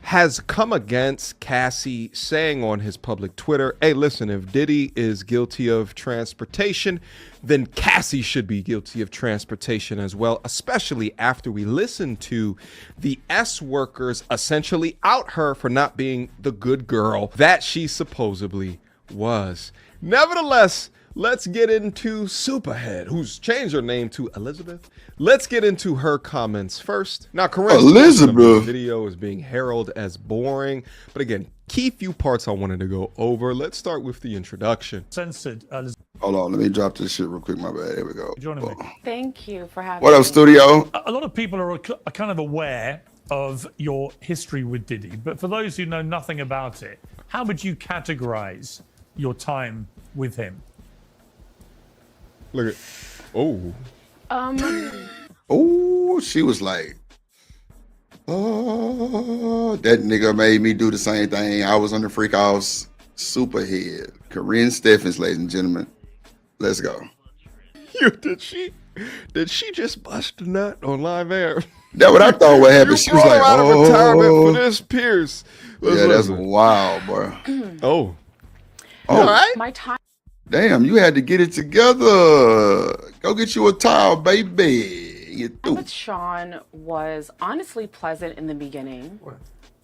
has come against Cassie, saying on his public Twitter, hey, listen, if Diddy is guilty of transportation, then Cassie should be guilty of transportation as well, especially after we listened to the S workers essentially out her for not being the good girl that she supposedly was. Nevertheless, let's get into Superhead, who's changed her name to Elizabeth. Let's get into her comments first. Now, Corinne's video is being heralded as boring, but again, key few parts I wanted to go over. Let's start with the introduction. Censored. Hold on, let me drop this shit real quick. My bad. There we go. Thank you for having What me. up, studio? A lot of people are kind of aware of your history with Diddy, but for those who know nothing about it, how would you categorize your time with him? Look at, oh. Oh, she was like, oh, that nigga made me do the same thing. I was on the Freak House. Superhead. Corinne Steffens, ladies and gentlemen. Let's go. Did she just bust a nut on live air? That's what I thought would happen. She was like, out of retirement for this, Pierce. Yeah, that's wild, bro. Oh. All right. My time. Damn, you had to get it together. Go get you a towel, baby. You Time with Sean was honestly pleasant in the beginning.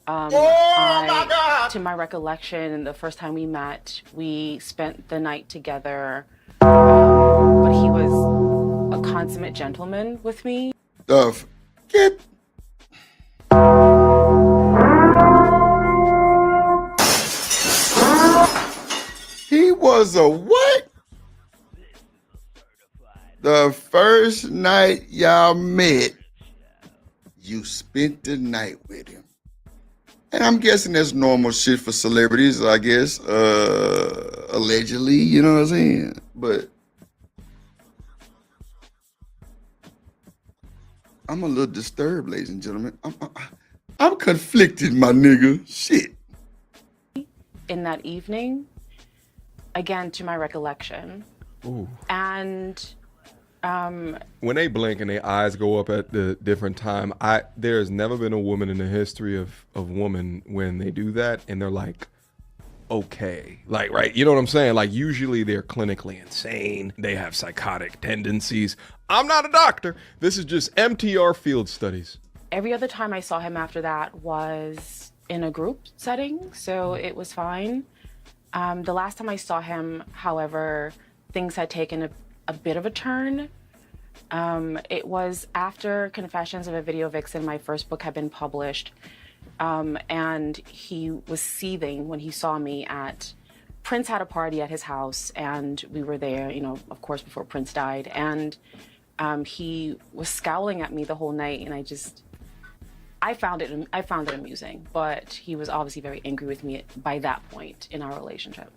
my God! To my recollection, the first time we met, we spent the night together. But he was a consummate gentleman with me. Get. He was a what? The first night y'all met, you spent the night with him. And I'm guessing that's normal shit for celebrities, I guess. Allegedly, you know what I'm saying? But I'm a little disturbed, ladies and gentlemen. I'm conflicted, my nigga. Shit. In that evening, again, to my recollection. Ooh. And when they blink and their eyes go up at the different time, there has never been a woman in the history of woman when they do that and they're like, okay, like, right, you know what I'm saying? Like, usually they're clinically insane, they have psychotic tendencies. I'm not a doctor. This is just MTR field studies. every other time I saw him after that was in a group setting, so it was fine. The last time I saw him, however, things had taken a bit of a turn. It was after Confessions of a Video Vixen, my first book had been published, and he was seething when he saw me at Prince had a party at his house, and we were there, you know, of course, before Prince died, and he was scowling at me the whole night, and I found it amusing, but he was obviously very angry with me by that point in our relationship.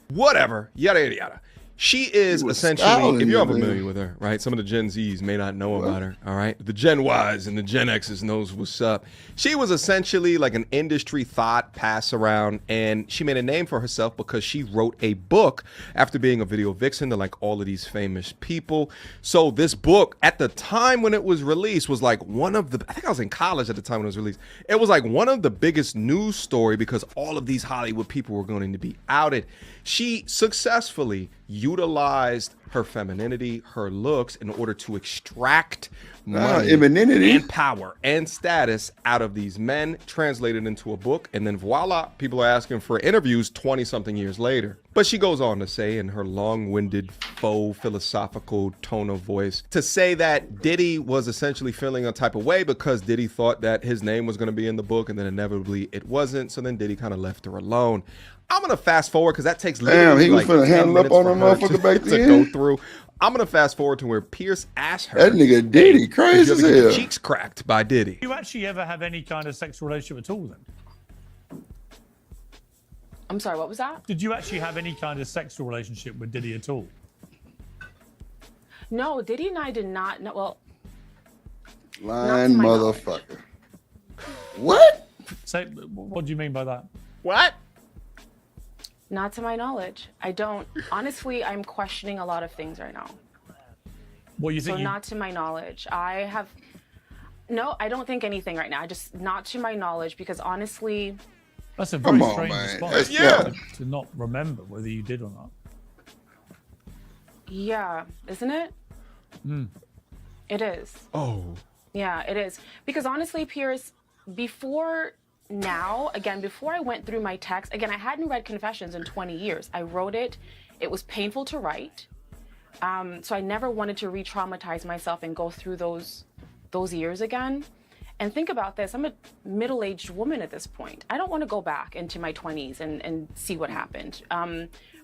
Whatever, yada, yada, yada. She is essentially, if you're familiar with her, right? Some of the Gen Zs may not know about her, all right? The Gen Ys and the Gen Xs knows what's up. She was essentially like an industry thought pass around, and she made a name for herself because she wrote a book after being a video vixen to like all of these famous people. So this book, at the time when it was released, was like one of the, I think I was in college at the time when it was released. It was like one of the biggest news story because all of these Hollywood people were going to be outed. She successfully utilized her femininity, her looks, in order to extract money femininity and power and status out of these men, translated into a book, and then voila, people are asking for interviews 20-something years later. But she goes on to say, in her long-winded, faux philosophical tone of voice, to say that Diddy was essentially feeling a type of way because Diddy thought that his name was going to be in the book, and then inevitably it wasn't. So then Diddy kind of left her alone. I'm gonna fast forward because that takes literally he was like finna 10 handle up minutes on for the her motherfucker back to then. go through. I'm gonna fast forward to where Pierce asked her. That nigga Diddy crazy as Did you ever get your hell. cheeks cracked by Diddy? Do you actually ever have any kind of sexual relationship at all then? I'm sorry, what was that? Did you actually have any kind of sexual relationship with Diddy at all? No, Diddy and I did not. No, well, Lying motherfucker. What? Say, what do you mean by that? What? not to my knowledge. I don't. Honestly, I'm questioning a lot of things right now. What you think? So not to my knowledge. No, I don't think anything right now. I just, not to my knowledge, because honestly. That's a very strange response to not remember whether you did or not. Yeah, isn't it? Mm. It is. Oh. Yeah, it is. Because honestly, Pierce, before now, again, before I went through my text, again, I hadn't read Confessions in 20 years. I wrote it. It was painful to write. So I never wanted to re-traumatize myself and go through those years again. And think about this. I'm a middle-aged woman at this point. I don't want to go back into my 20s and see what happened.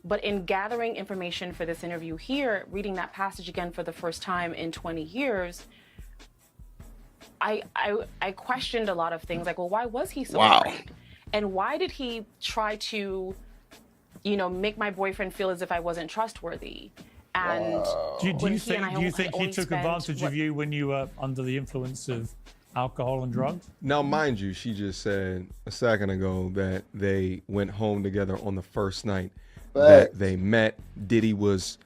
But in gathering information for this interview here, reading that passage again for the first time in 20 years, I questioned a lot of things, like, well, why was he so afraid? And why did he try to, make my boyfriend feel as if I wasn't trustworthy? And do you think he took advantage of you when you were under the influence of alcohol and drugs? Now, mind you, she just said a second ago that they went home together on the first night that they met. Diddy was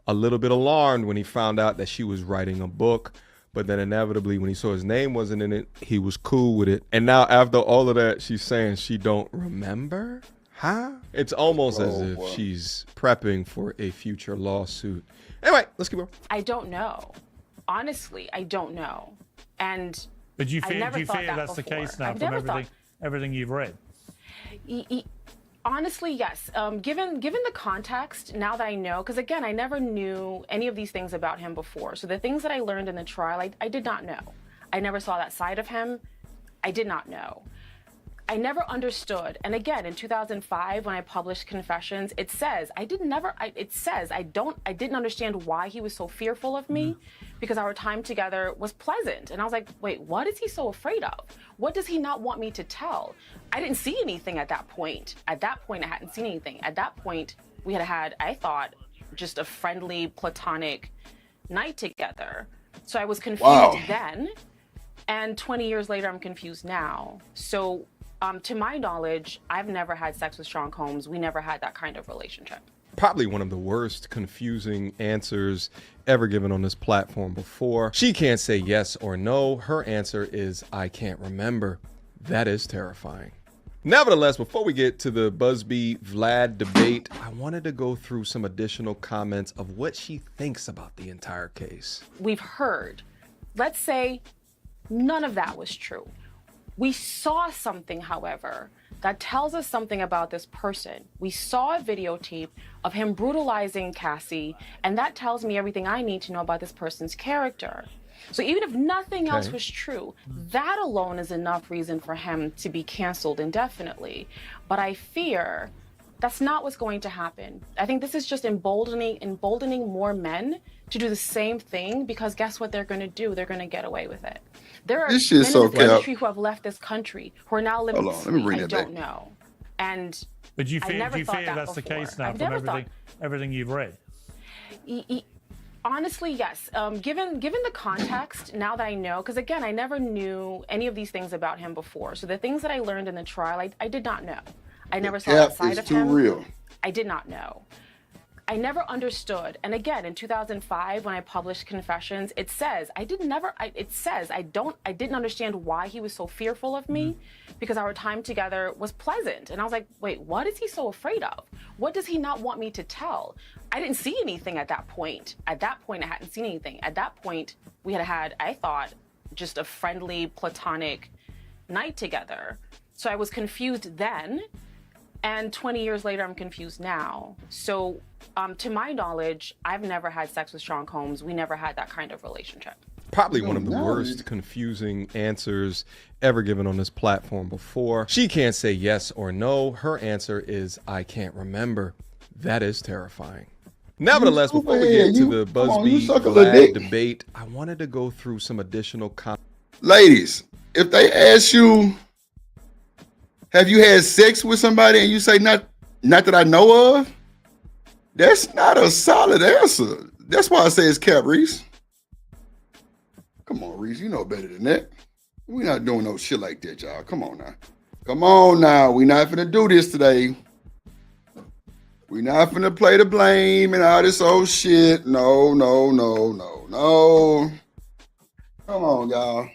a little bit alarmed when he found out that she was writing a book, but then inevitably when he saw his name wasn't in it, he was cool with it. And now after all of that, she's saying she don't remember? Huh? It's almost as if she's prepping for a future lawsuit. Anyway, let's keep going. I don't know. Honestly, I don't know. And but do you I fear never thought that's the case now from everything you've read? Honestly, yes. Given the context, now that I know, because again, I never knew any of these things about him before. So the things that I learned in the trial, I did not know. I never saw that side of him. I did not know. I never understood. And again, in 2005, when I published Confessions, it says I didn't understand why he was so fearful of me, because our time together was pleasant. And I was like, wait, what is he so afraid of? What does he not want me to tell? I didn't see anything at that point. At that point, I hadn't seen anything. At that point, we had, I thought, just a friendly, platonic night together. So I was confused then. And 20 years later, I'm confused now. So to my knowledge, I've never had sex with Sean Combs. We never had that kind of relationship. Probably one of the worst confusing answers ever given on this platform before. She can't say yes or no. Her answer is, I can't remember. That is terrifying. Nevertheless, before we get to the Busby Vlad debate, I wanted to go through some additional comments of what she thinks about the entire case. We've heard, let's say none of that was true. We saw something, however, that tells us something about this person. We saw a videotape of him brutalizing Cassie, and that tells me everything I need to know about this person's character. So even if nothing else was true, that alone is enough reason for him to be canceled indefinitely. But I fear that's not what's going to happen. I think this is just emboldening more men to do the same thing, because guess what they're going to do? They're going to get away with it. There are men in this industry who have left this country, who are now living free. I don't know. And but do you fear that's the case now from everything you've read? Honestly, yes. Given the context, now that I know, because again, I never knew any of these things about him before. So the things that I learned in the trial, I did not know. I never saw that side of him. Real. I did not know. I never understood. And again, in 2005, when I published Confessions, it says I didn't understand why he was so fearful of me, because our time together was pleasant. And I was like, wait, what is he so afraid of? What does he not want me to tell? I didn't see anything at that point. At that point, I hadn't seen anything. At that point, we had, I thought, just a friendly, platonic night together. So I was confused then. And 20 years later, I'm confused now. So to my knowledge, I've never had sex with Sean Combs. We never had that kind of relationship. Probably one of the worst confusing answers ever given on this platform before. She can't say yes or no. Her answer is, I can't remember. That is terrifying. Nevertheless, before we get to the BuzzFeed debate, I wanted to go through some additional comments. Ladies, if they ask you, have you had sex with somebody, and you say not that I know of, that's not a solid answer. That's why I say it's cap, Reese. Come on, Reese, you know better than that. We're not doing no shit like that, y'all. Come on now. Come on now. We're not finna do this today. We're not finna play the blame and all this old shit. No. Come on, y'all.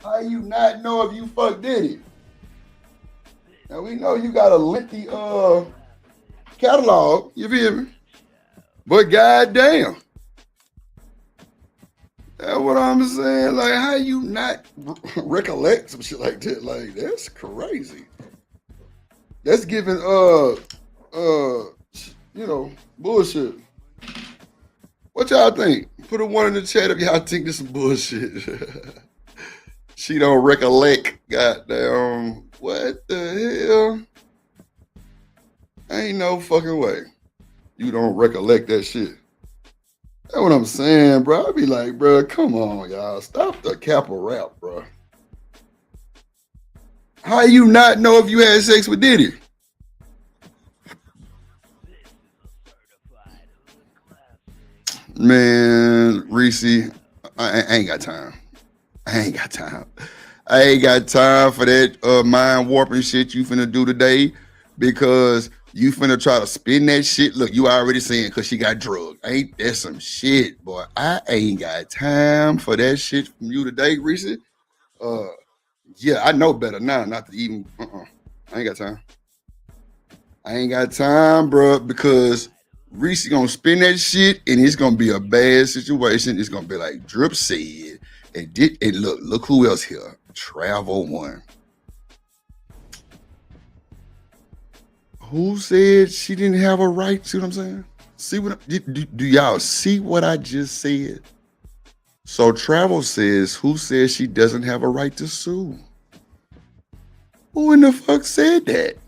How you not know if you fuck Diddy? Now we know you got a lengthy catalog, you feel me? But goddamn. That's what I'm saying. Like, how you not recollect some shit like that? Like, that's crazy. That's giving bullshit. What y'all think? Put a 1 in the chat if y'all think this is bullshit. She don't recollect. Goddamn. What the hell? Ain't no fucking way. You don't recollect that shit. That's what I'm saying, bro. I be like, bro, come on, y'all. Stop the capital rap, bro. How you not know if you had sex with Diddy? Man, Reese, I ain't got time. I ain't got time for that mind warping shit you finna do today, because you finna try to spin that shit. Look, you already saying because she got drugged. Ain't that some shit, boy? I ain't got time for that shit from you today, Reese. Yeah, I know better now not to even, I ain't got time. I ain't got time, bro, because Reese gonna spin that shit and it's gonna be a bad situation. It's gonna be like Drip said, and look who else here. Travel One. Who said she didn't have a right? See what I'm saying? See what do y'all see what I just said? So Travel says, who says she doesn't have a right to sue? Who in the fuck said that?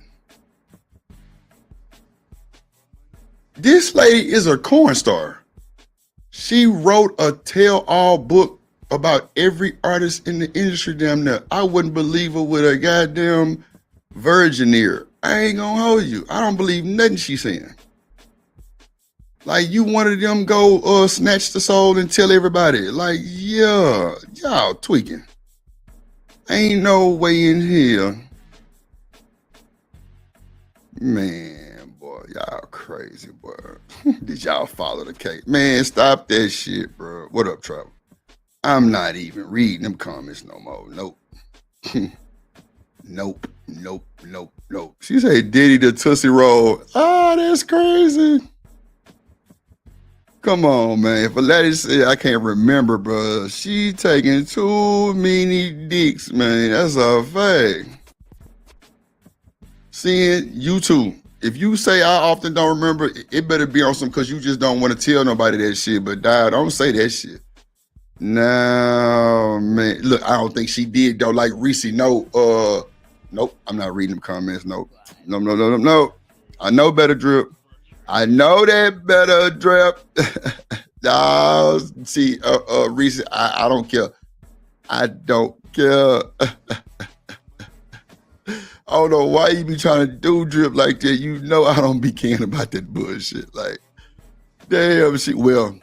This lady is a corn star. She wrote a tell-all book about every artist in the industry damn near. I wouldn't believe her with a goddamn virgin ear. I ain't gonna hold you. I don't believe nothing she's saying. Like, you one of them go snatch the soul and tell everybody. Like, yeah, y'all tweaking. Ain't no way in here. Man, boy, y'all crazy, boy. Did y'all follow the case? Man, stop that shit, bro. What up, Trevor? I'm not even reading them comments no more. Nope. Nope. She said Diddy the Tootsie Roll. Oh, that's crazy. Come on, man. If a lady said I can't remember, bro, she taking too many dicks, man. That's a fact. Seeing you too. If you say I often don't remember, it better be on some because you just don't want to tell nobody that shit. But don't say that shit. No, man. Look, I don't think she did though. Like Reese, no. Nope. I'm not reading them comments. Nope. No. I know better, Drip. I know that better, Drip. No, see, Reese, I don't care. I don't care. I don't know why you be trying to do Drip like that. You know I don't be caring about that bullshit. Like, damn shit. Well,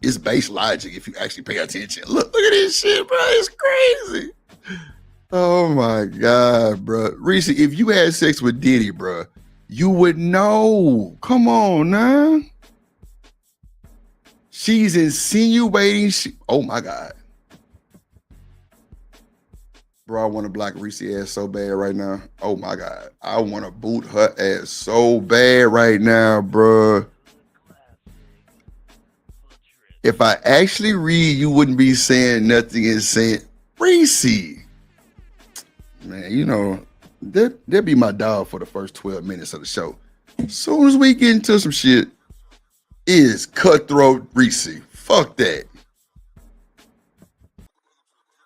it's base logic if you actually pay attention. Look at this shit, bro. It's crazy. Oh my God, bro. Reese, if you had sex with Diddy, bro, You would know. Come on, now. She's insinuating. Oh my God. Bro, I want to block Reese ass so bad right now. Oh my God. I want to boot her ass so bad right now, bro. If I actually read, you wouldn't be saying nothing and saying, Reese. Man, you know, that'd be my dog for the first 12 minutes of the show. As soon as we get into some shit, is cutthroat Reese. Fuck that.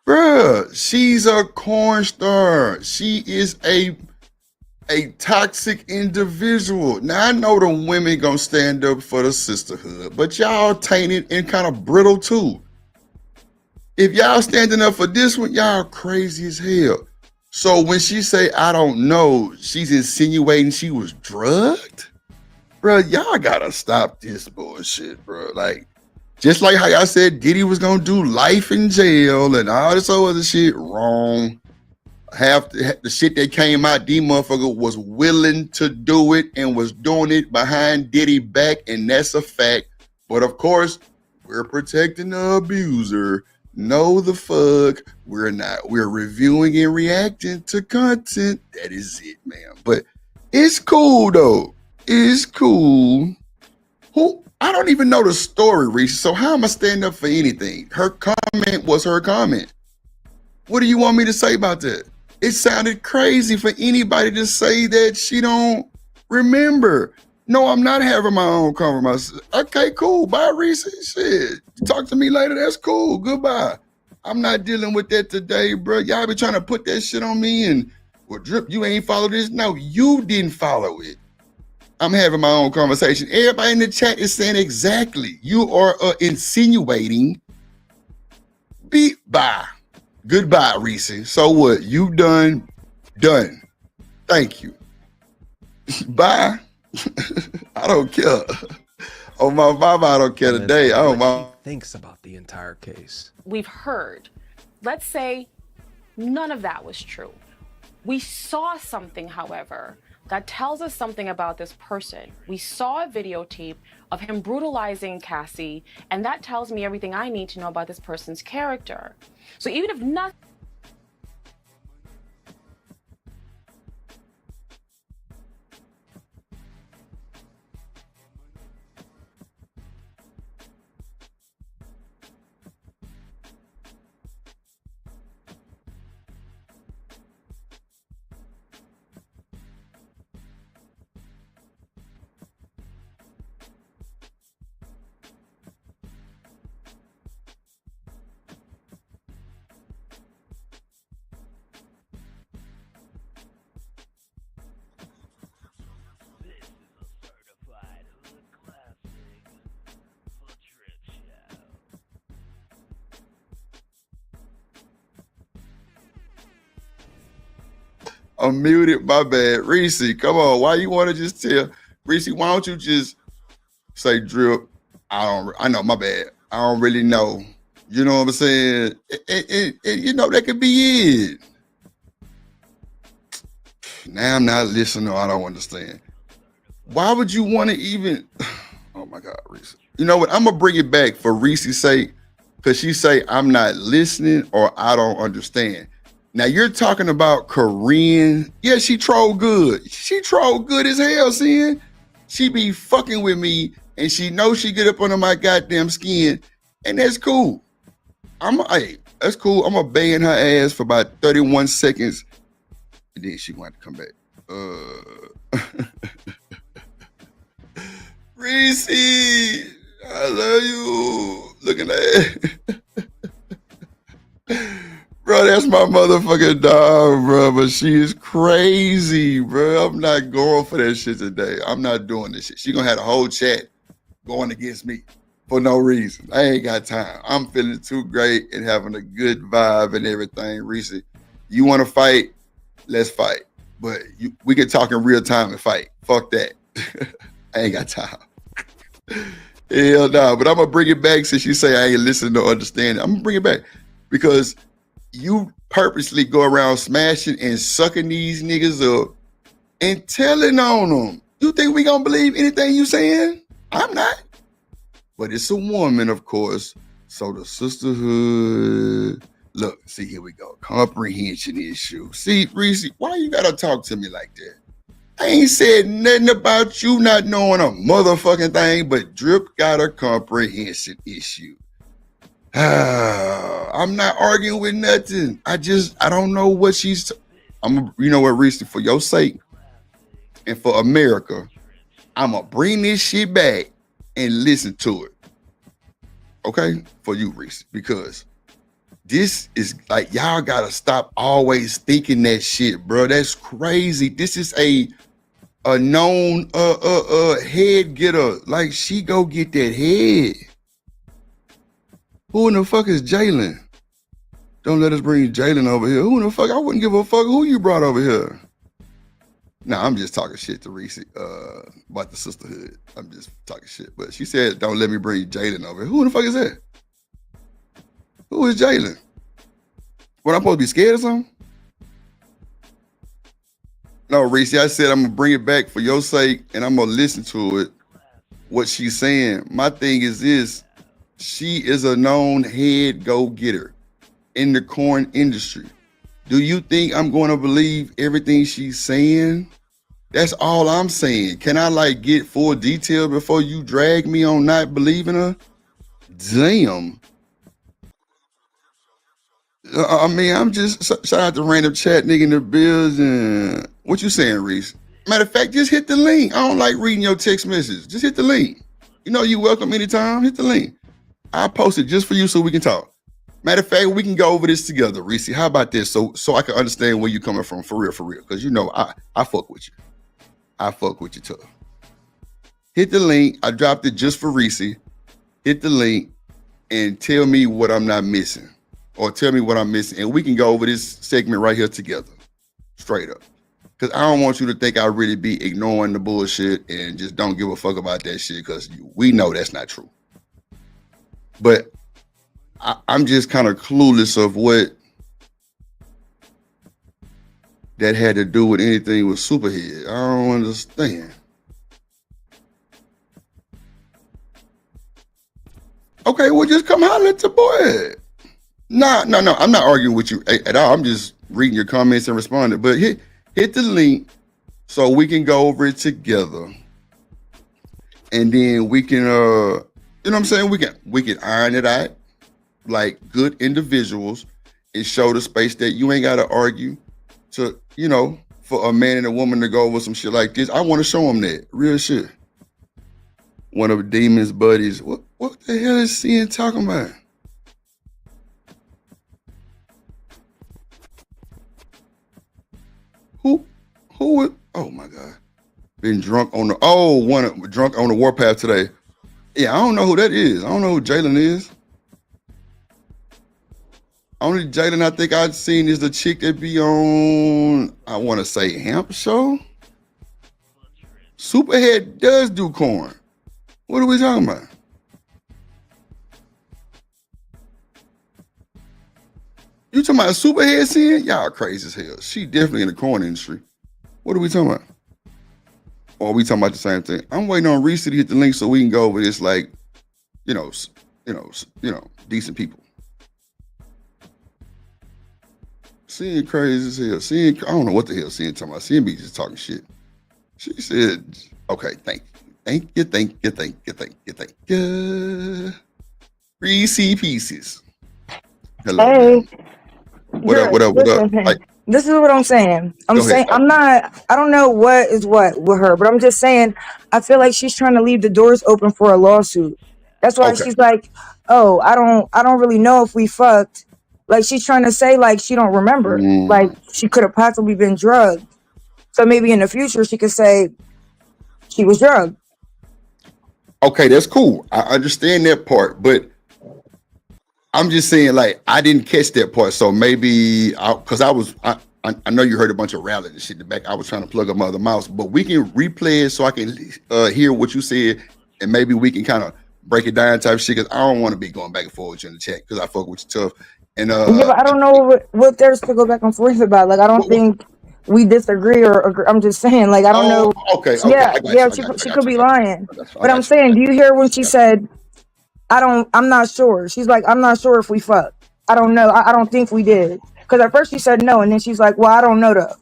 Bruh, she's a corn star. She is a toxic individual. Now, I know the women gonna stand up for the sisterhood, but y'all tainted and kind of brittle too. If y'all standing up for this one, y'all crazy as hell. So when she say, I don't know, she's insinuating she was drugged? Bruh, y'all gotta stop this bullshit, bro. Like, just like how y'all said Diddy was gonna do life in jail and all this other shit, wrong. Half the shit that came out, D motherfucker was willing to do it and was doing it behind Diddy back, and that's a fact. But of course, we're protecting the abuser. No, the fuck, we're not. We're reviewing and reacting to content. That is it, man. But it's cool though. It's cool. I don't even know the story, Reese. So how am I standing up for anything? Her comment was her comment. What do you want me to say about that? It sounded crazy for anybody to say that she don't remember. No, I'm not having my own compromise. Okay, cool. Bye, Reese. Shit. Talk to me later. That's cool. Goodbye. I'm not dealing with that today, bro. Y'all be trying to put that shit on me and, well, Drip, you ain't follow this. No, you didn't follow it. I'm having my own conversation. Everybody in the chat is saying exactly. You are insinuating. Bye. Goodbye, Reese. So what? You done. Thank you. Bye. I don't care. Oh my mama, I don't care today. Oh my. Thinks about the entire case. We've heard. Let's say none of that was true. We saw something, however, that tells us something about this person. We saw a videotape of him brutalizing Cassie, and that tells me everything I need to know about this person's character. So even if nothing... I'm muted, my bad. Reese, come on. Why you want to just tell? Reese, why don't you just say, Drip, I know, my bad. I don't really know. You know what I'm saying? You know, that could be it. Now I'm not listening. I don't understand. Why would you want to even? Oh my God, Reese. You know what? I'm gonna bring it back for Reese's sake, because she say I'm not listening or I don't understand. Now you're talking about Korean. Yeah, she troll good. She troll good as hell, seeing. She be fucking with me and she knows she get up under my goddamn skin, and that's cool. That's cool. I'm gonna bang her ass for about 31 seconds, and then she want to come back. Reese, I love you. Look at that. Bro, that's my motherfucking dog, bro. But she is crazy, bro. I'm not going for that shit today. I'm not doing this shit. She gonna have a whole chat going against me for no reason. I ain't got time. I'm feeling too great and having a good vibe and everything. Reese, you want to fight? Let's fight. But we can talk in real time and fight. Fuck that. I ain't got time. Hell no. But I'm gonna bring it back since you say I ain't listening or understanding. I'm gonna bring it back because you purposely go around smashing and sucking these niggas up and telling on them. You think we gonna believe anything you saying? I'm not. But it's a woman, of course. So the sisterhood. Look, see, here we go. Comprehension issue. See, Reese, why you gotta talk to me like that? I ain't said nothing about you not knowing a motherfucking thing, but Drip got a comprehension issue. I'm not arguing with nothing. I don't know what she's. You know what, Reese, for your sake and for America, I'm gonna bring this shit back and listen to it. Okay, for you, Reese, because this is like y'all gotta stop always thinking that shit, bro. That's crazy. This is a known head getter. Like, she go get that head. Who in the fuck is Jalen? Don't let us bring Jalen over here. Who in the fuck? I wouldn't give a fuck who you brought over here. Nah, I'm just talking shit to Reese about the sisterhood. I'm just talking shit. But she said, don't let me bring Jalen over here. Who in the fuck is that? Who is Jalen? What, I'm supposed to be scared or something? No, Reese, I said I'm going to bring it back for your sake, and I'm going to listen to it, what she's saying. My thing is this. She is a known head go-getter in the corn industry. Do you think I'm going to believe everything she's saying? That's all I'm saying. Can I like get full detail before you drag me on not believing her? Damn. I mean, I'm just shout out to random chat nigga in the bills. And what you saying, Reese? Matter of fact, just hit the link. I don't like reading your text message. Just hit the link. You know you welcome anytime. Hit the link. I post it just for you so we can talk. Matter of fact, we can go over this together, Reese. How about this? So I can understand where you're coming from, for real. Because you know I fuck with you. I fuck with you tough. Hit the link. I dropped it just for Reese. Hit the link and tell me what I'm not missing. Or tell me what I'm missing. And we can go over this segment right here together. Straight up. Because I don't want you to think I really be ignoring the bullshit and just don't give a fuck about that shit, because we know that's not true. But I'm just kind of clueless of what that had to do with anything with Superhead. I don't understand. Okay, well, just come holler at the boy. No, I'm not arguing with you at all. I'm just reading your comments and responding. But hit the link so we can go over it together. And then we can, you know what I'm saying? We can iron it out like good individuals and show the space that you ain't got to argue to, you know, for a man and a woman to go over some shit like this. I want to show them that real shit. One of Demon's buddies. What the hell is CN talking about? Who? Oh my God. Been drunk on drunk on the warpath today. Yeah, I don't know who that is. I don't know who Jalen is. Only Jalen I think I've seen is the chick that be on, I want to say, Hemp Show. Superhead does do corn. What are we talking about? You talking about Superhead seeing? Y'all crazy as hell. She definitely in the corn industry. What are we talking about? Or are we talking about the same thing? I'm waiting on Reese to hit the link so we can go over this like, you know, decent people. Seeing crazy as hell. Seeing, I don't know what the hell Seeing talking about. Seeing be just talking shit. She said, okay, thank you. Reese Pieces. Hello. Hey. What up? Like, this is what I'm saying. I don't know what is what with her, but I'm just saying, I feel like she's trying to leave the doors open for a lawsuit. That's why she's like, oh, I don't really know if we fucked. Like, she's trying to say like she don't remember. Like, she could have possibly been drugged. So maybe in the future she could say she was drugged. Okay, that's cool. I understand that part, but I'm just saying, like, I didn't catch that part. So maybe because I know you heard a bunch of rattling and shit in the back. I was trying to plug up my other mouse, but we can replay it so I can hear what you said, and maybe we can kind of break it down type shit. Because I don't want to be going back and forth with you in the chat because I fuck with you tough. And yeah, but I don't know what there's to go back and forth about. Like, I don't think we disagree or agree. I'm just saying, like, I don't know. Okay. Yeah, I got yeah, you. she could be lying. I got But I'm you. saying, do you hear when she said, I'm not sure. She's like, I'm not sure if we fucked. I don't know. I don't think we did. Because at first she said no, and then she's like, well, I don't know though.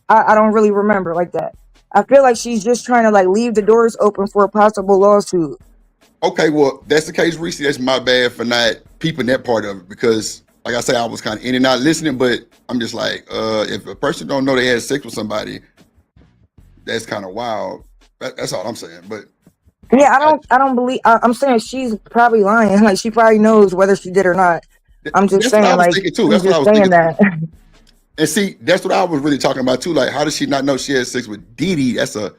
I don't really remember like that. I feel like she's just trying to like leave the doors open for a possible lawsuit. Okay, well, that's the case, Reese. That's my bad for not peeping that part of it because, like I say, I was kind of in and out listening, but I'm just like, if a person don't know they had sex with somebody, that's kind of wild. That's all I'm saying. But yeah, I don't believe. I'm saying she's probably lying. Like she probably knows whether she did or not. I'm just that's saying, what I was like, thinking too. she's That's what I just was saying thinking. that. And see, that's what I was really talking about too. Like, how does she not know she had sex with Didi? That's a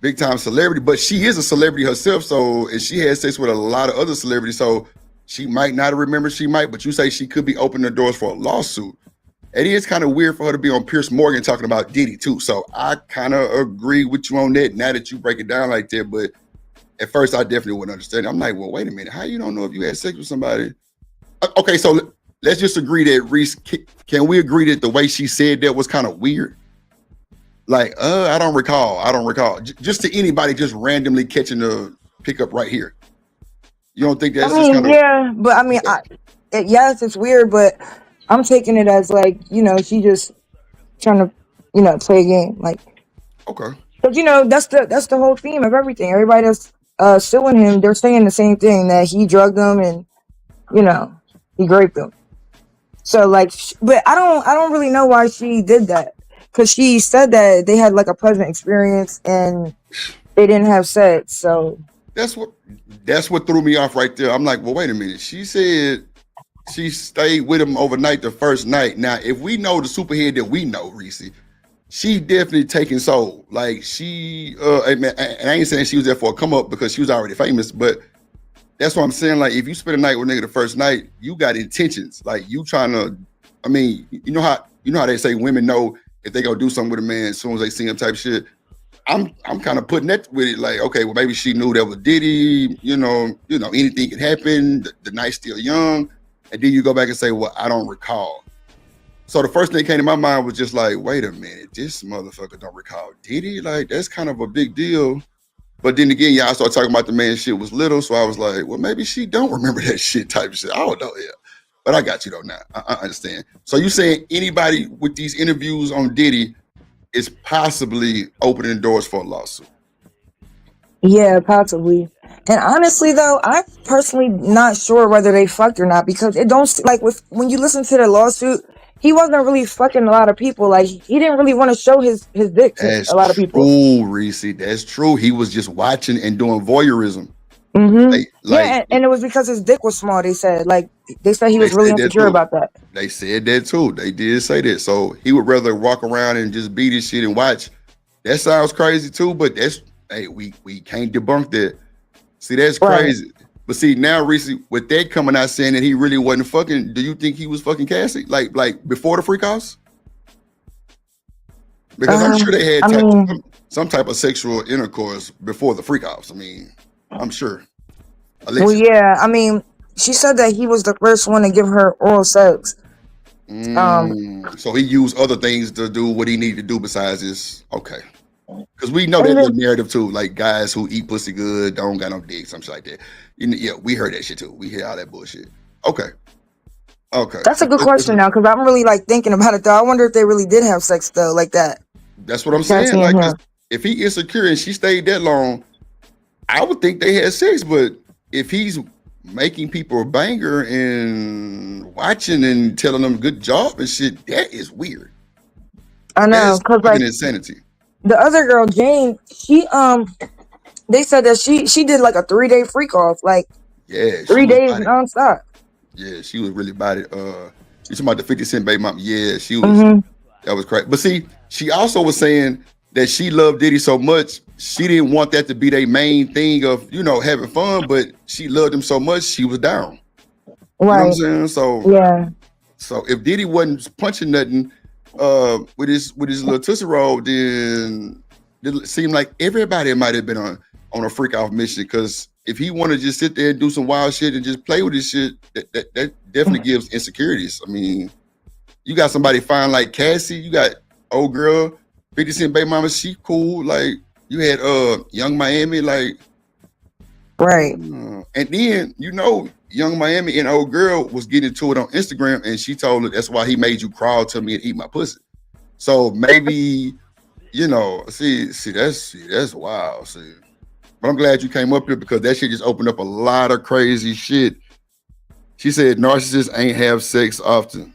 big time celebrity, but she is a celebrity herself. So, and she had sex with a lot of other celebrities. So she might not remember, she might, but you say she could be opening the doors for a lawsuit. It is kind of weird for her to be on Piers Morgan talking about Diddy too. So I kind of agree with you on that now that you break it down like that. But at first I definitely wouldn't understand. I'm like, well, wait a minute. How you don't know if you had sex with somebody? Okay, so let's just agree that Reese, can we agree that the way she said that was kind of weird? Like, I don't recall. Just to anybody just randomly catching the pickup right here. You don't think that's just kind of... Yeah, but I mean, yes, it's weird, but I'm taking it as like, she just trying to, play a game. Like, okay. But that's the whole theme of everything. Everybody that's suing him, they're saying the same thing, that he drugged them and, he raped them. So like, but I don't really know why she did that. Because she said that they had like a pleasant experience and they didn't have sex. So that's what threw me off right there. I'm like, well, wait a minute. She said she stayed with him overnight the first night. Now, if we know the superhead that we know, Reese, she definitely taking soul. Like she, and I ain't saying she was there for a come up because she was already famous, but that's what I'm saying. Like, if you spend a night with a nigga the first night, you got intentions. Like you trying to, I mean, you know how they say women know if they go do something with a man as soon as they see him type shit. I'm kind of putting that with it. Like, okay, well maybe she knew that was Diddy. Anything can happen. The night's still young, and then you go back and say, well, I don't recall. So the first thing that came to my mind was just like, wait a minute, this motherfucker don't recall Diddy. Like that's kind of a big deal. But then again, y'all started talking about the man shit was little, so I was like, well, maybe she don't remember that shit type of shit. I don't know, yeah. But I got you though now. I understand. So you saying anybody with these interviews on Diddy is possibly opening doors for a lawsuit? Yeah, possibly. And honestly though, I'm personally not sure whether they fucked or not because it don't like when you listen to the lawsuit, he wasn't really fucking a lot of people. Like he didn't really want to show his dick to a lot of people. That's true, Reese. That's true. He was just watching and doing voyeurism. Mm-hmm. Yeah, and it was because his dick was small. They said he was really insecure about that. They said that too. They did say that. So he would rather walk around and just beat his shit and watch. That sounds crazy too, but we can't debunk that. See, that's crazy. Right. But see, now Reese, with that coming out saying that he really wasn't fucking, do you think he was fucking Cassie? Like before the freak offs? Because I'm sure they had some type of sexual intercourse before the freak offs. I mean, I'm sure. Well, yeah. I mean, she said that he was the first one to give her oral sex. So he used other things to do what he needed to do besides this. Okay. Because we know that little narrative too, like guys who eat pussy good, don't got no dick, something like that. Yeah, we heard that shit too. We hear all that bullshit. Okay. That's a good question now, because I'm really like thinking about it though. I wonder if they really did have sex though, like that. That's what I'm saying. Like, if he insecure and she stayed that long, I would think they had sex. But if he's making people a banger and watching and telling them good job and shit, that is weird. I know, because like insanity. The other girl, Jane, she they said that she did like a 3-day freak off, like 3 days nonstop. Yeah, she was really about it. You talking about the 50 Cent baby mom? Yeah, she was. That was crazy. But see, she also was saying that she loved Diddy so much, she didn't want that to be their main thing of having fun. But she loved him so much, she was down. Right. You know what I'm saying? So yeah. So if Diddy wasn't punching nothing with his little Tootsie Roll, then it seemed like everybody might have been on a freak off mission. Because if he wanted to just sit there and do some wild shit and just play with his shit, that definitely gives insecurities. I mean, you got somebody fine like Cassie, you got old girl, 50 Cent baby mama, she cool. Like you had Young Miami, like right. And then Young Miami and old girl was getting to it on Instagram, and she told her that's why he made you crawl to me and eat my pussy. So maybe, see that's wild. See, but I'm glad you came up here because that shit just opened up a lot of crazy shit. She said narcissists ain't have sex often.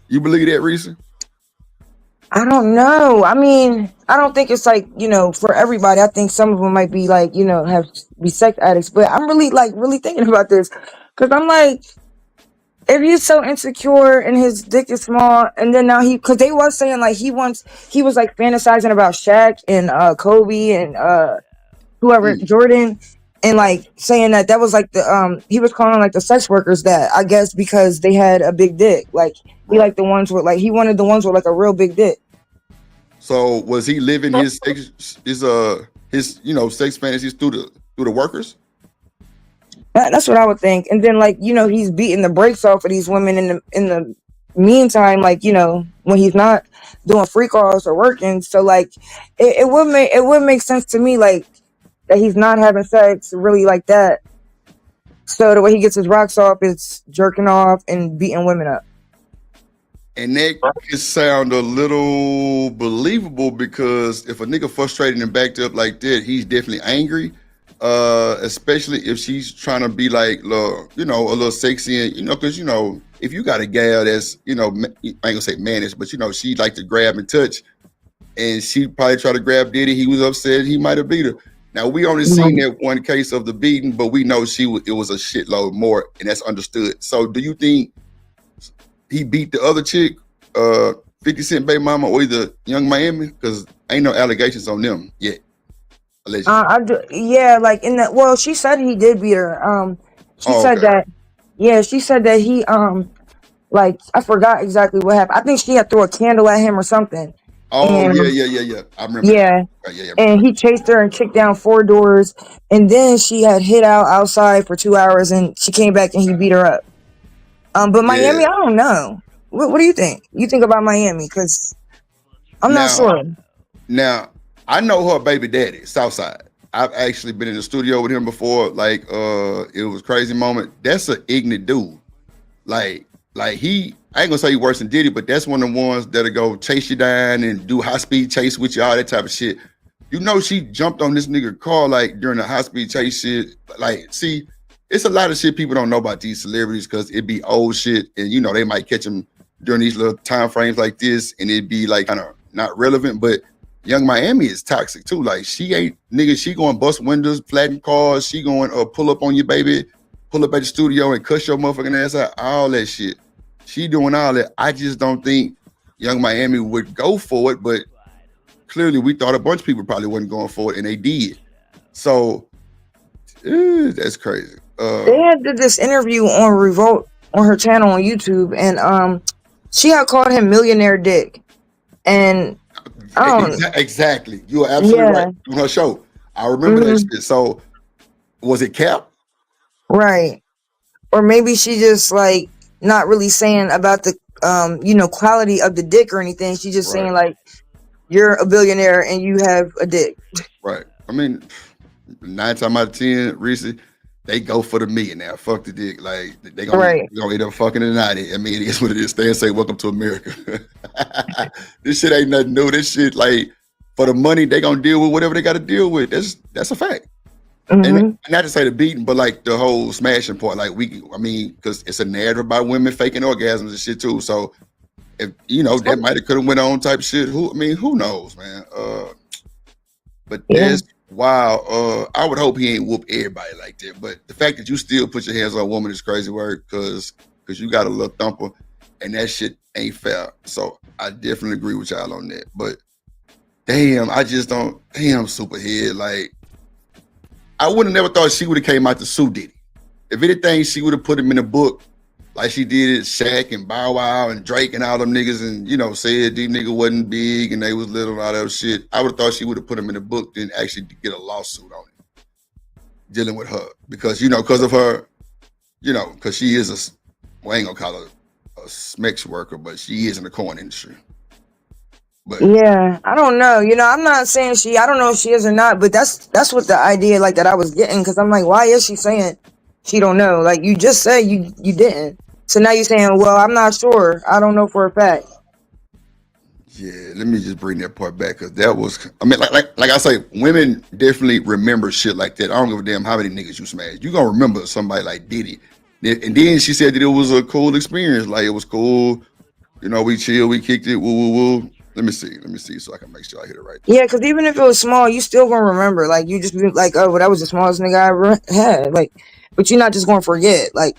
You believe that, Reese? I don't know. I mean, I don't think it's like, for everybody. I think some of them might be like, be sex addicts. But I'm really thinking about this. Because I'm like, if he's so insecure and his dick is small, and then now because they was saying like he was like fantasizing about Shaq and Kobe and whoever, Jordan, and like saying that was like he was calling like the sex workers that, I guess, because they had a big dick. Like he liked the ones with he wanted the ones with like a real big dick. So was he living his sex fantasies through the workers? That's what I would think. And then he's beating the brakes off of these women in the meantime, when he's not doing free calls or working. So it would make sense to me that he's not having sex really like that. So the way he gets his rocks off is jerking off and beating women up. And that could sound a little believable because if a nigga frustrated and backed up like that, he's definitely angry. Especially if she's trying to be like, a little sexy and, because, if you got a gal that's, I ain't gonna say managed, but, she like to grab and touch and she probably tried to grab Diddy. He was upset. He might've beat her. Now we only seen that one case of the beating, but we know it was a shitload more and that's understood. So do you think he beat the other chick, 50 Cent baby mama, or either Young Miami? Because ain't no allegations on them yet. Yeah, she said he did beat her. She said that he I forgot exactly what happened. I think she had threw a candle at him or something. Oh, yeah. I remember. Yeah. And he chased her and kicked down 4 doors, and then she had hid outside for 2 hours, and she came back and he beat her up. But Miami, I don't know. What do you think? You think about Miami? Because I'm not sure. Now, I know her baby daddy, Southside. I've actually been in the studio with him before. It was a crazy moment. That's an ignorant dude. I ain't gonna say he worse than Diddy, but that's one of the ones that'll go chase you down and do high speed chase with you, all that type of shit. She jumped on this nigga car during the high speed chase shit. See, it's a lot of shit people don't know about these celebrities because it be old shit, and they might catch them during these little time frames like this, and it'd be kind of not relevant. But Young Miami is toxic too. She ain't nigga. She going bust windows, flatten cars. She going pull up on you, baby. Pull up at the studio and cuss your motherfucking ass out. All that shit. She doing all that. I just don't think Young Miami would go for it. But clearly, we thought a bunch of people probably wasn't going for it, and they did. So that's crazy. They had did this interview on Revolt on her channel on YouTube, and she had called him Millionaire Dick, and exactly, you are absolutely right on her show. I remember that shit. So was it Cap? Right, or maybe she just not really saying about the quality of the dick or anything. She just saying you're a billionaire and you have a dick. Right. I mean, 9 times out of 10, Reese, they go for the millionaire. Fuck the dick. They gonna end up fucking it out. I mean, it is what it is. Stay and say, welcome to America. This shit ain't nothing new. This shit, for the money, they gonna deal with whatever they gotta deal with. That's a fact. And not to say the beating, but the whole smashing part. Because it's a narrative about women faking orgasms and shit too. So if that might have could have went on type shit. Who knows, man? But that's wow. I would hope he ain't whoop everybody like that. But the fact that you still put your hands on a woman is crazy work because you got a little thumper and that shit ain't fair. So I definitely agree with y'all on that. But damn, I just don't. Damn, Superhead. I would have never thought she would have came out to sue Diddy. If anything, she would have put him in a book like she did Shaq and Bow Wow and Drake and all them niggas and, said these niggas wasn't big and they was little and all that shit. I would have thought she would have put him in a book than actually get a lawsuit on it. Dealing with her. Because, because of her, because she is I ain't gonna call her sex worker, but she is in the corn industry. But Yeah, I don't know. I'm not saying I don't know if she is or not, but that's what the idea like that I was getting, because I'm like, why is she saying she don't know? Like, you just said you didn't. So now you're saying, well, I'm not sure. I don't know for a fact. yeah, let me just bring that part back, because that was, I mean, like I say, women definitely remember shit like that. I don't give a damn how many niggas you smashed. You gonna remember somebody like Diddy. And then she said that it was a cool experience. Like, it was cool. We chill, we kicked it, woo. Let me see, so I can make sure I hit it right. Yeah, because even if it was small, you still gonna remember. Like, you just be like, oh, well, that was the smallest nigga I ever had. Like, but you're not just gonna forget. Like,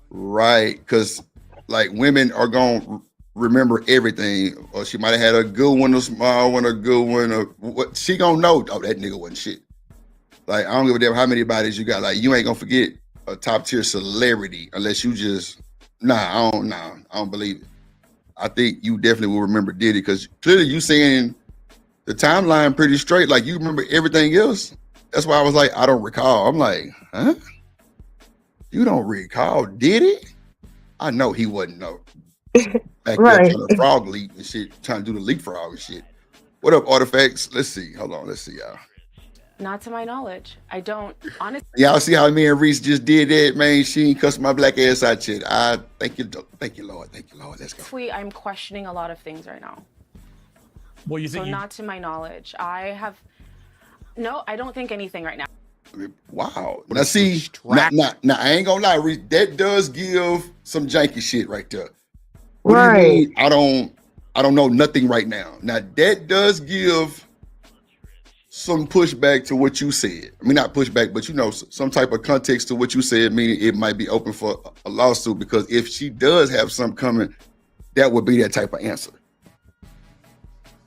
right, because like women are gonna remember everything. Or she might have had a good one, a small one, a good one. Or what she gonna know? Oh, that nigga wasn't shit. Like, I don't give a damn how many bodies you got. Like, you ain't gonna forget a top tier celebrity unless you just I don't believe it. I think you definitely will remember Diddy, because clearly you saying the timeline pretty straight. Like, you remember everything else. That's why I was like, I don't recall. I'm like, huh? You don't recall Diddy? I know he wasn't back right. there trying to frog leap and shit, trying to do the leapfrog and shit. What up, Artifacts? Let's see. Hold on. Let's see, y'all. Not to my knowledge. I don't, honestly. Y'all see how me and Reese just did that, man? She ain't cussed my black ass out shit. Thank you, Lord. Thank you, Lord. Let's go. I'm questioning a lot of things right now. What you think? So not to my knowledge. I don't think anything right now. Wow. Now see, now I ain't gonna lie, Reese, that does give some janky shit right there. What do you mean? I don't know nothing right now. Now that does give some pushback to what you said. I mean, not pushback, but some type of context to what you said, meaning it might be open for a lawsuit, because if she does have something coming, that would be that type of answer.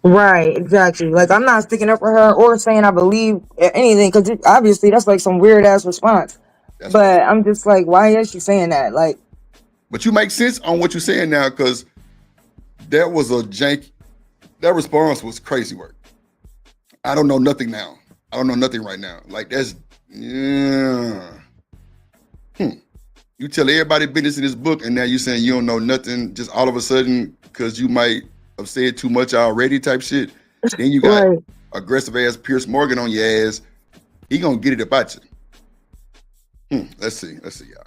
Right, exactly. Like, I'm not sticking up for her or saying I believe anything, because obviously that's like some weird ass response. But I'm just like, why is she saying that? Like, but you make sense on what you're saying now, because that was a jank. That response was crazy work. I don't know nothing now. I don't know nothing right now. Like, that's You tell everybody business in this book, and now you're saying you don't know nothing just all of a sudden because you might have said too much already type shit. Then you got aggressive ass Pierce Morgan on your ass. He gonna get it about you. Let's see, y'all.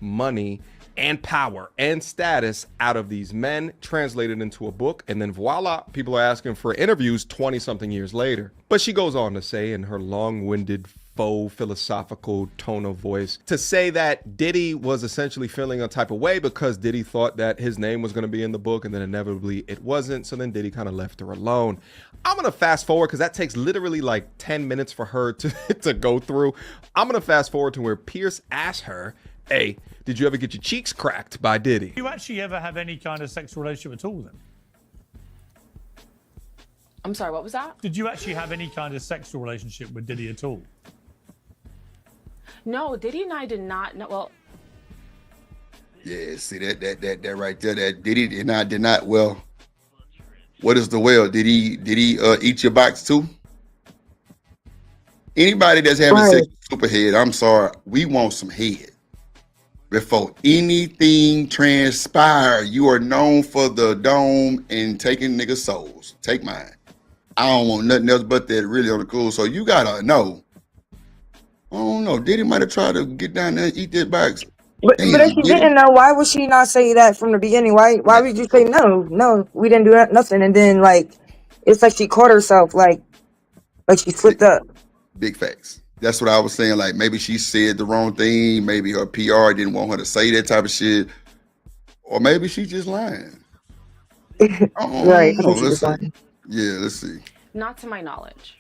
Money and power and status out of these men, translated into a book, and then voila, people are asking for interviews 20-something years later. But she goes on to say in her long-winded, faux philosophical tone of voice, to say that Diddy was essentially feeling a type of way because Diddy thought that his name was going to be in the book, and then inevitably it wasn't, so then Diddy kind of left her alone. I'm going to fast forward, because that takes literally like 10 minutes for her to go through. I'm going to fast forward to where Pierce asked her, hey, did you ever get your cheeks cracked by Diddy? Did you actually ever have any kind of sexual relationship at all then? I'm sorry, what was that? Did you actually have any kind of sexual relationship with Diddy at all? No, Diddy and I did not know. Well, yeah, see that right there, that Diddy did not. Well, what is the well? Did he eat your box too? Anybody that's having sex with Superhead, I'm sorry, we want some head. Before anything transpire, you are known for the dome and taking niggas' souls. Take mine. I don't want nothing else but that, really, on the cool. So you gotta know. I don't know. Diddy might have tried to get down there and eat that box. But if she didn't know, why would she not say that from the beginning? Why would you say no, we didn't do that, nothing, and then like it's like she caught herself, like she slipped up. Big facts. That's what I was saying. Like, maybe she said the wrong thing. Maybe her PR didn't want her to say that type of shit, or maybe she just lying. Right. Let's see. Yeah, let's see. not to my knowledge.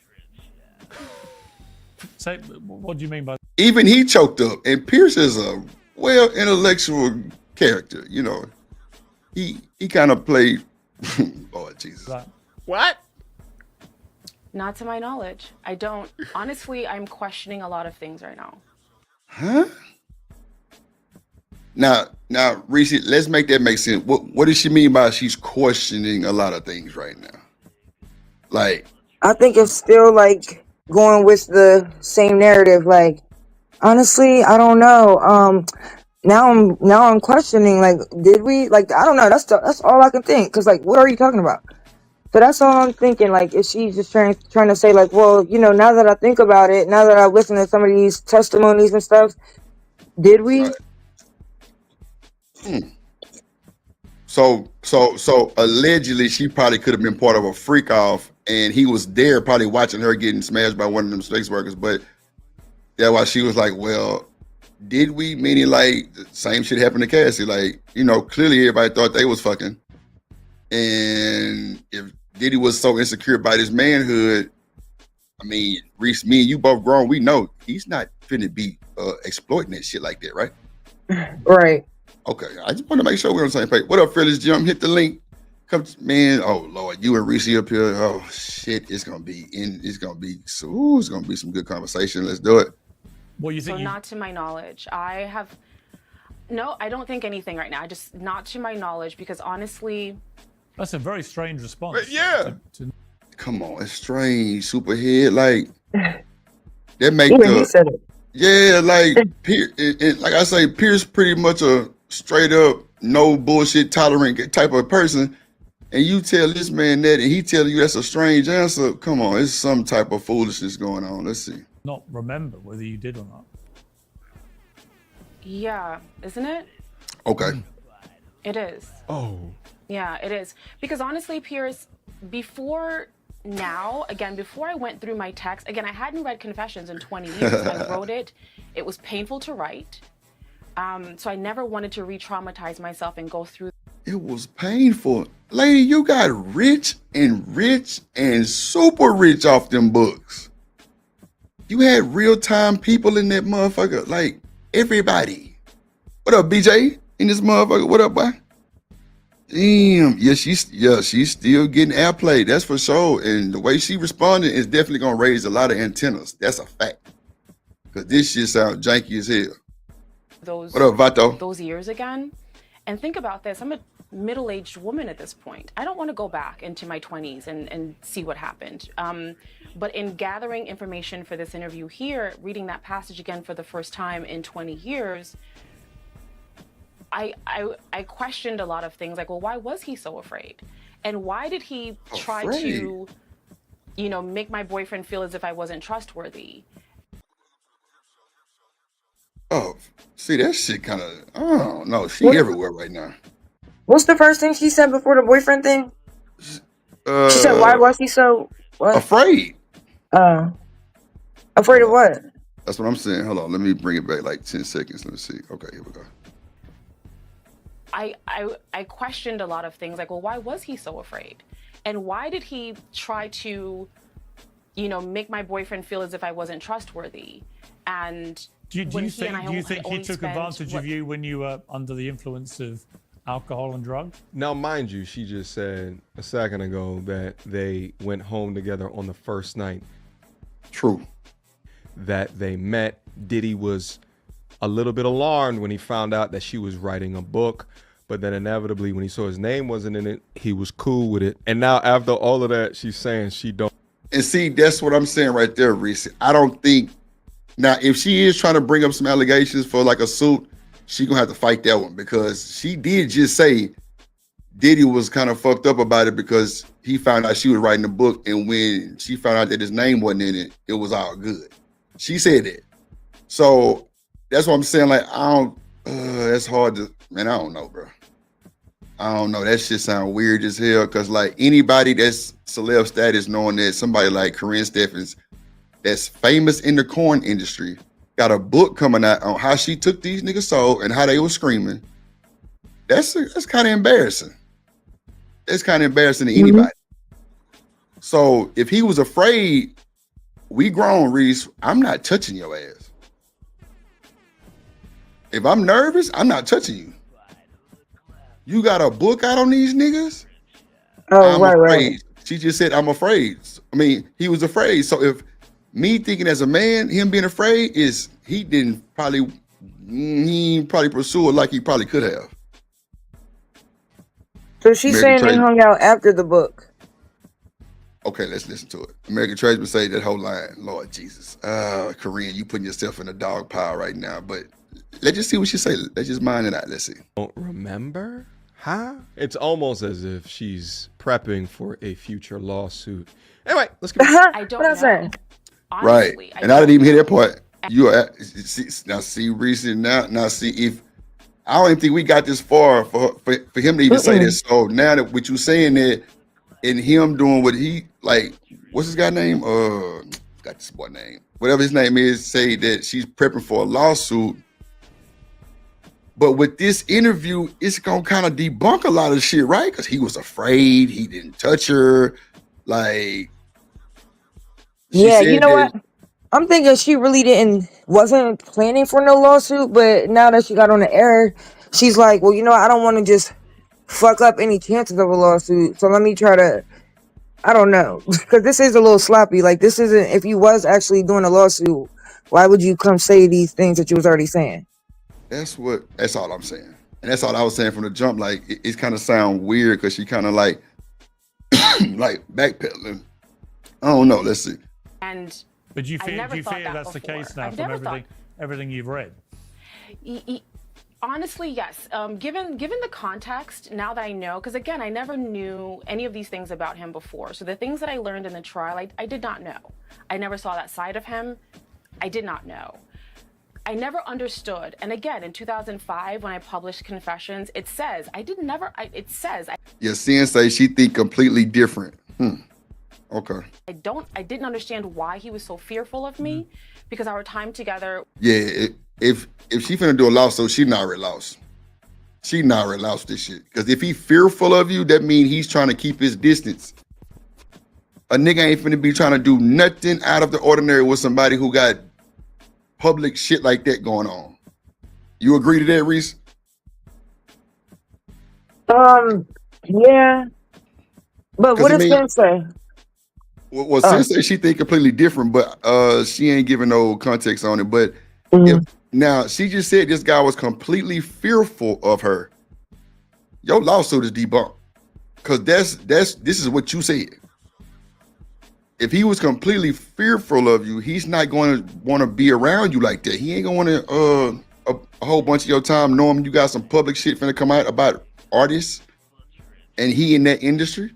So, what do you mean by? Even he choked up, and Pierce is a well intellectual character. You know, he kind of played. Lord Jesus. What? Not to my knowledge. I don't. Honestly, I'm questioning a lot of things right now. Huh? Now, Reese, let's make that make sense. What does she mean by she's questioning a lot of things right now? Like, I think it's still like going with the same narrative. Like, honestly, I don't know. now I'm questioning, like, did we, like, I don't know, that's all I can think, because, like, what are you talking about? So that's all I'm thinking, like, is she just trying to say, like, well, now that I think about it, now that I've listened to some of these testimonies and stuff, did we? So allegedly she probably could have been part of a freak off, and he was there probably watching her getting smashed by one of them sex workers. But that's why she was like, well, did we? Meaning, like, the same shit happened to Cassie. Like, clearly everybody thought they was fucking. And if Diddy was so insecure about his manhood, I mean, Reese, me and you both grown, we know he's not finna be exploiting that shit like that, right? Right. Okay, I just want to make sure we're on the same page. What up, Fearless Jim? Hit the link. Come, man. Oh Lord, you and Reese up here. Oh shit, it's gonna be some good conversation. Let's do it. What you think? So not to my knowledge, I don't think anything right now. Just not to my knowledge, because honestly, that's a very strange response. But yeah. Come on, it's strange. Superhead, like that make he said it. Yeah, like like I say, Pierce pretty much a straight up no bullshit tolerant type of person, and you tell this man that, and he tell you that's a strange answer. Come on, it's some type of foolishness going on. Let's see. Not remember whether you did or not. yeah, isn't it? Okay. It is. Oh. Yeah, it is. Because honestly, Pierce, before I went through my text, again, I hadn't read Confessions in 20 years. I wrote it. It was painful to write. So I never wanted to re-traumatize myself and go through. It was painful. Lady, you got rich and super rich off them books. You had real-time people in that motherfucker, like everybody. What up, BJ? In this motherfucker, what up, boy? Damn, she's still getting airplay, that's for sure. And the way she responded is definitely gonna raise a lot of antennas. That's a fact. Cause this shit sounds janky as hell. What up, Vato? Those years again. And think about this, I'm a middle-aged woman at this point. I don't want to go back into my 20s and see what happened. But in gathering information for this interview here, reading that passage again for the first time in 20 years, I questioned a lot of things, like, well, why was he so afraid? And why did he try to, make my boyfriend feel as if I wasn't trustworthy? Oh, see, that shit kind of, I don't know. She everywhere right now. What's the first thing she said before the boyfriend thing? She said, why was he so afraid? Afraid of what? That's what I'm saying. Hold on, let me bring it back like 10 seconds. Let me see. Okay, here we go. I questioned a lot of things, like, well, why was he so afraid? And why did he try to, make my boyfriend feel as if I wasn't trustworthy? And do you think he took advantage of you when you were under the influence of alcohol and drugs? Now, mind you, she just said a second ago that they went home together on the first night. True. That they met. Diddy was a little bit alarmed when he found out that she was writing a book, but then inevitably when he saw his name wasn't in it, he was cool with it. And now after all of that, she's saying she don't. And see, that's what I'm saying right there, Reese. I don't think, now if she is trying to bring up some allegations for like a suit, she gonna have to fight that one, because she did just say Diddy was kind of fucked up about it because he found out she was writing a book, and when she found out that his name wasn't in it, it was all good. She said that. So that's what I'm saying. Like, that's hard to, man, I don't know, bro. I don't know. That shit sound weird as hell, because like anybody that's celeb status, knowing that somebody like Corinne Steffens, that's famous in the corn industry, got a book coming out on how she took these niggas soul and how they were screaming. That's kind of embarrassing. That's kind of embarrassing to anybody. So if he was afraid, we grown, Reese, I'm not touching your ass. If I'm nervous, I'm not touching you. You got a book out on these niggas? Oh, I'm afraid. She just said, I'm afraid. I mean, he was afraid. So if me thinking as a man, him being afraid is he didn't probably pursue it like he probably could have. So she's saying they hung out after the book. Okay, let's listen to it. American Tradesman say that whole line, Lord Jesus. Corinne, you putting yourself in a dog pile right now, but let's just see what she say. Let's just mind it out. Let's see. Don't remember? Huh? It's almost as if she's prepping for a future lawsuit. Anyway, let's get I don't know. Right. Honestly, And I didn't even hear that part. You are now see Reese now see if I don't even think we got this far for him to even say this. So now that what you saying that and him doing what he like, what's his guy name? Got this boy name. Whatever his name is, say that she's prepping for a lawsuit. But with this interview, it's gonna kind of debunk a lot of shit, right? Because he was afraid, he didn't touch her. Like, yeah, you know what? I'm thinking she really wasn't planning for no lawsuit, but now that she got on the air, she's like, well, you know, I don't want to just fuck up any chances of a lawsuit. So let me try to, I don't know, because this is a little sloppy. Like, this isn't, if you was actually doing a lawsuit, why would you come say these things that you was already saying? That's all I'm saying. And that's all I was saying from the jump. Like, it kind of sound weird because she kind of like, like backpedaling. I don't know. Let's see. But you fear that's the case now from everything you've read? Honestly, yes. Given the context, now that I know, because again, I never knew any of these things about him before. So the things that I learned in the trial, I did not know. I never saw that side of him. I did not know. I never understood. And again, in 2005, when I published Confessions, it says, Yeah, Sin say she think completely different. Okay. I didn't understand why he was so fearful of me, because our time together. Yeah, if she finna do a lawsuit, she not already lost. She not already lost this shit. Because if he fearful of you, that means he's trying to keep his distance. A nigga ain't finna be trying to do nothing out of the ordinary with somebody who got public shit like that going on. You agree to that, Reese? Yeah. But what does Sin say? Well, Sin say she think completely different, but she ain't giving no context on it. But now she just said this guy was completely fearful of her. Your lawsuit is debunked. Cause this is what you said. If he was completely fearful of you, he's not going to want to be around you like that. He ain't gonna want to a whole bunch of your time knowing you got some public shit finna come out about artists and he in that industry.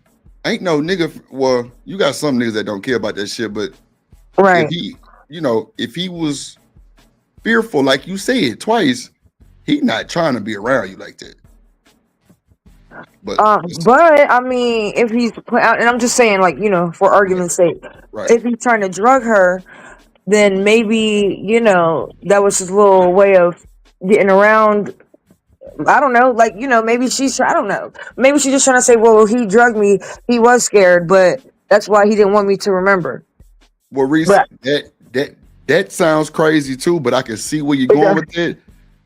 Ain't no nigga. Well, you got some niggas that don't care about that shit, but if he was fearful, like you said twice, he not trying to be around you like that. But I mean, if he's, and I'm just saying, like, you know, for argument's sake, if he's trying to drug her, then maybe, you know, that was his little way of getting around. I don't know, like, you know, maybe I don't know. Maybe she's just trying to say, well, he drugged me, he was scared, but that's why he didn't want me to remember. Well, Reese, that sounds crazy too, but I can see where you're going with it.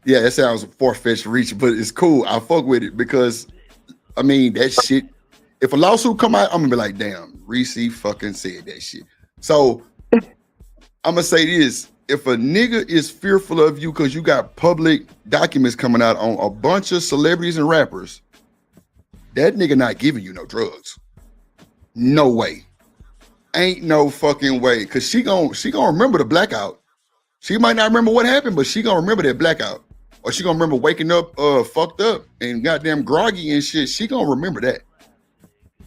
Yeah, that sounds far-fetched reach, but it's cool. I fuck with it because, I mean, that shit, if a lawsuit come out, I'm gonna be like, damn, Reese fucking said that shit. So I'm gonna say this. If a nigga is fearful of you because you got public documents coming out on a bunch of celebrities and rappers, that nigga not giving you no drugs. No way. Ain't no fucking way. Cause she gonna remember the blackout. She might not remember what happened, but she gonna remember that blackout. Or she gonna remember waking up fucked up and goddamn groggy and shit. She gonna remember that.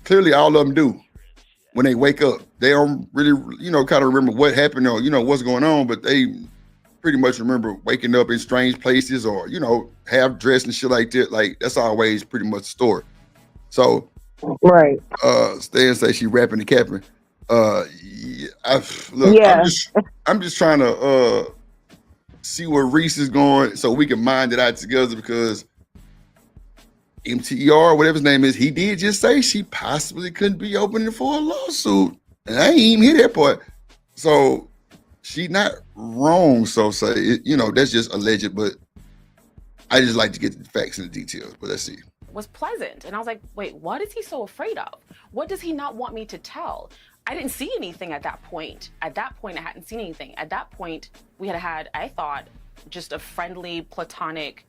Clearly all of them do. When they wake up, they don't really, you know, kind of remember what happened or, you know, what's going on, but they pretty much remember waking up in strange places or, you know, half dressed and shit like that. Like, that's always pretty much the story. So, Stan say she rapping and capping. I'm just trying to see where Reese is going so we can mind it out together because MTR, whatever his name is, he did just say she possibly couldn't be opening for a lawsuit. And I ain't even hear that part. So she not wrong, so say. You know, that's just alleged, but I just like to get the facts and the details. But let's see. Was pleasant. And I was like, wait, what is he so afraid of? What does he not want me to tell? I didn't see anything at that point. At that point, I hadn't seen anything. At that point, we had, I thought, just a friendly, platonic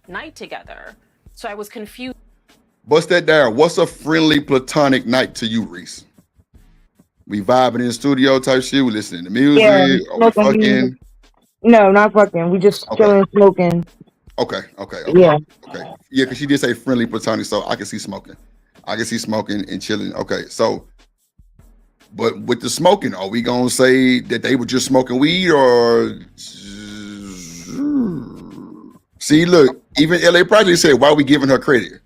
night together. So I was confused. Bust that down. What's a friendly, platonic night to you, Reese? We vibing in the studio type shit. We listening to music. Are we fucking? No, not fucking. We just chilling, smoking. Okay. Yeah. Okay. Yeah, because she did say friendly platonic, so I can see smoking. I can see smoking and chilling. Okay, so, but with the smoking, are we gonna say that they were just smoking weed or? See, look, even LA Project said, why are we giving her credit?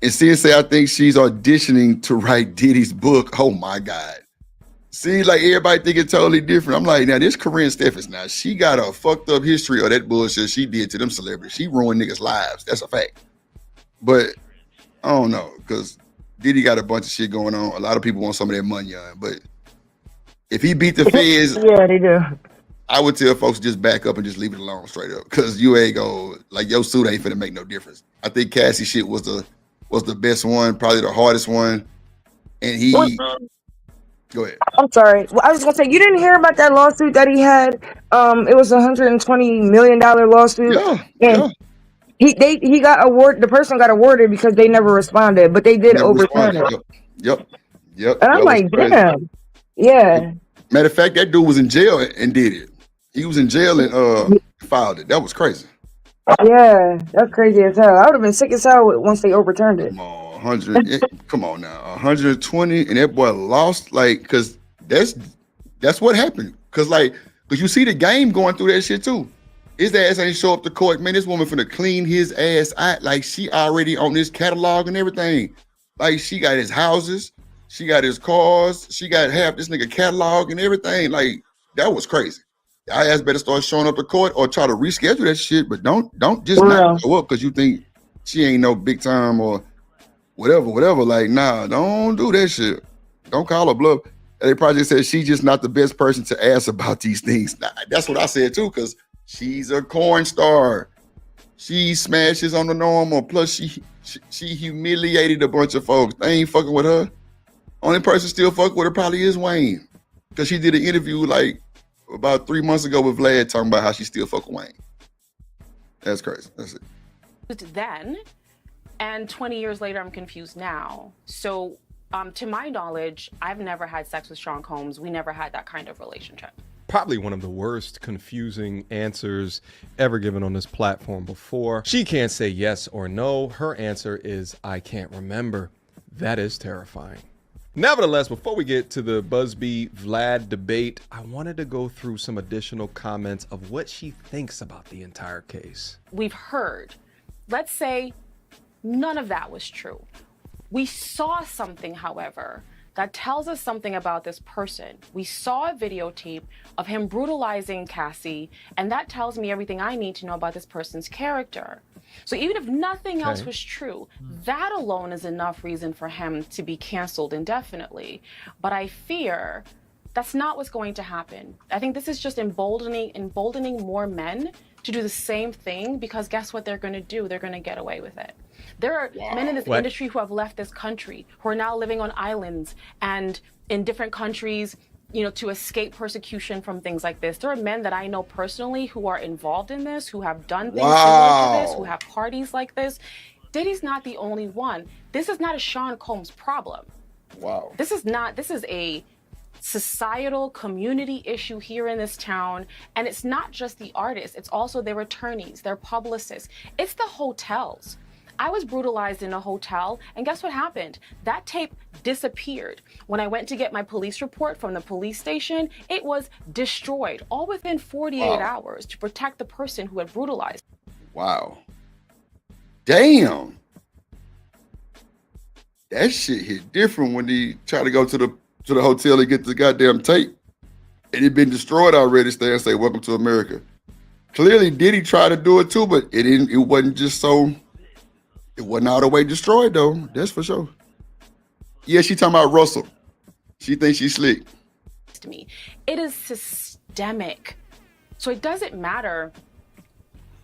And say, I think she's auditioning to write Diddy's book. Oh my God. See, like everybody think it's totally different. I'm like, now this Corinne Stephens, now she got a fucked up history of that bullshit she did to them celebrities. She ruined niggas' lives. That's a fact. But I don't know, because Diddy got a bunch of shit going on. A lot of people want some of that money on. But if he beat the feds, yeah, they do. I would tell folks just back up and just leave it alone straight up. Because you ain't go like your suit ain't finna make no difference. I think Cassie shit was the best one, probably the hardest one. And he go ahead. I'm sorry. Well, I was gonna say you didn't hear about that lawsuit that he had. It was $120 million lawsuit. Yeah. He got awarded. The person got awarded because they never responded, but they did overturn it. Yep. And I'm like, damn. Yeah. Matter of fact, that dude was in jail and did it. He was in jail and filed it. That was crazy. Yeah, that's crazy as hell. I would have been sick as hell once they overturned it. 100. Come on now, 120, and that boy lost. Like, cause that's what happened. Cause you see the game going through that shit too. His ass ain't show up to court, man. This woman finna clean his ass out. Like, she already on this catalog and everything. Like, she got his houses, she got his cars, she got half this nigga catalog and everything. Like, that was crazy. Y'all ass better start showing up to court or try to reschedule that shit, but don't just not show up because you think she ain't no big time or whatever. Like, nah, don't do that shit. Don't call her bluff. They probably said she's just not the best person to ask about these things. Nah, that's what I said too, because she's a corn star. She smashes on the normal. Plus, she humiliated a bunch of folks. They ain't fucking with her. Only person still fucking with her probably is Wayne, because she did an interview like about 3 months ago with Vlad talking about how she still fucking Wayne. That's crazy. That's it. Then, and 20 years later, I'm confused now. So, to my knowledge, I've never had sex with Sean Combs. We never had that kind of relationship. Probably one of the worst confusing answers ever given on this platform before. She can't say yes or no. Her answer is, I can't remember. That is terrifying. Nevertheless, before we get to the Busby Vlad debate, I wanted to go through some additional comments of what she thinks about the entire case. We've heard, let's say none of that was true. We saw something, however, that tells us something about this person. We saw a videotape of him brutalizing Cassie, and that tells me everything I need to know about this person's character. So even if nothing else was true, that alone is enough reason for him to be canceled indefinitely. But I fear that's not what's going to happen. I think this is just emboldening more men to do the same thing, because guess what they're going to do? They're going to get away with it. There are men in this industry who have left this country, who are now living on islands and in different countries, to escape persecution from things like this. There are men that I know personally who are involved in this, who have done things similar to this, who have parties like this. Diddy's not the only one. This is not a Sean Combs problem. Wow. This is a societal community issue here in this town. And it's not just the artists, it's also their attorneys, their publicists. It's the hotels. I was brutalized in a hotel, and guess what happened? That tape disappeared. When I went to get my police report from the police station, it was destroyed, all within 48 hours, to protect the person who had brutalized. Wow. Damn. That shit hit different when they try to go to the hotel and get the goddamn tape. And it been destroyed already, stay and say, welcome to America. Clearly, Diddy tried to do it too, but it wasn't just so... It wasn't all the way destroyed, though. That's for sure. Yeah, she talking about Russell. She thinks she's slick. To me, it is systemic. So it doesn't matter,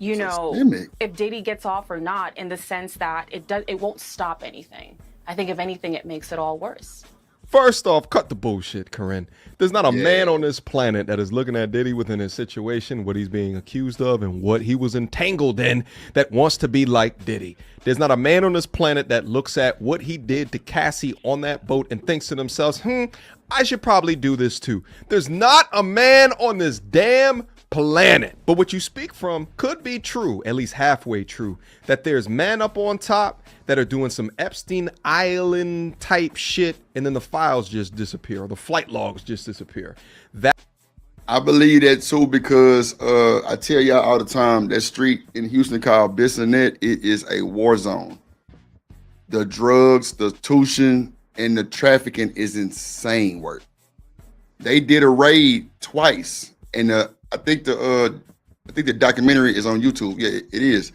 if Diddy gets off or not, in the sense that it won't stop anything. I think if anything, it makes it all worse. First off, cut the bullshit, Corinne. There's not a man on this planet that is looking at Diddy within his situation, what he's being accused of, and what he was entangled in that wants to be like Diddy. There's not a man on this planet that looks at what he did to Cassie on that boat and thinks to themselves, I should probably do this too. There's not a man on this damn planet. But what you speak from could be true, at least halfway true, that there's men up on top that are doing some Epstein Island type shit, and then the files just disappear, or the flight logs just disappear. That I believe that too, because I tell y'all all the time, that street in Houston called Bissonnette, it is a war zone. The drugs, the tuition, and the trafficking is insane work. They did a raid twice, and I think the documentary is on YouTube. Yeah, it is.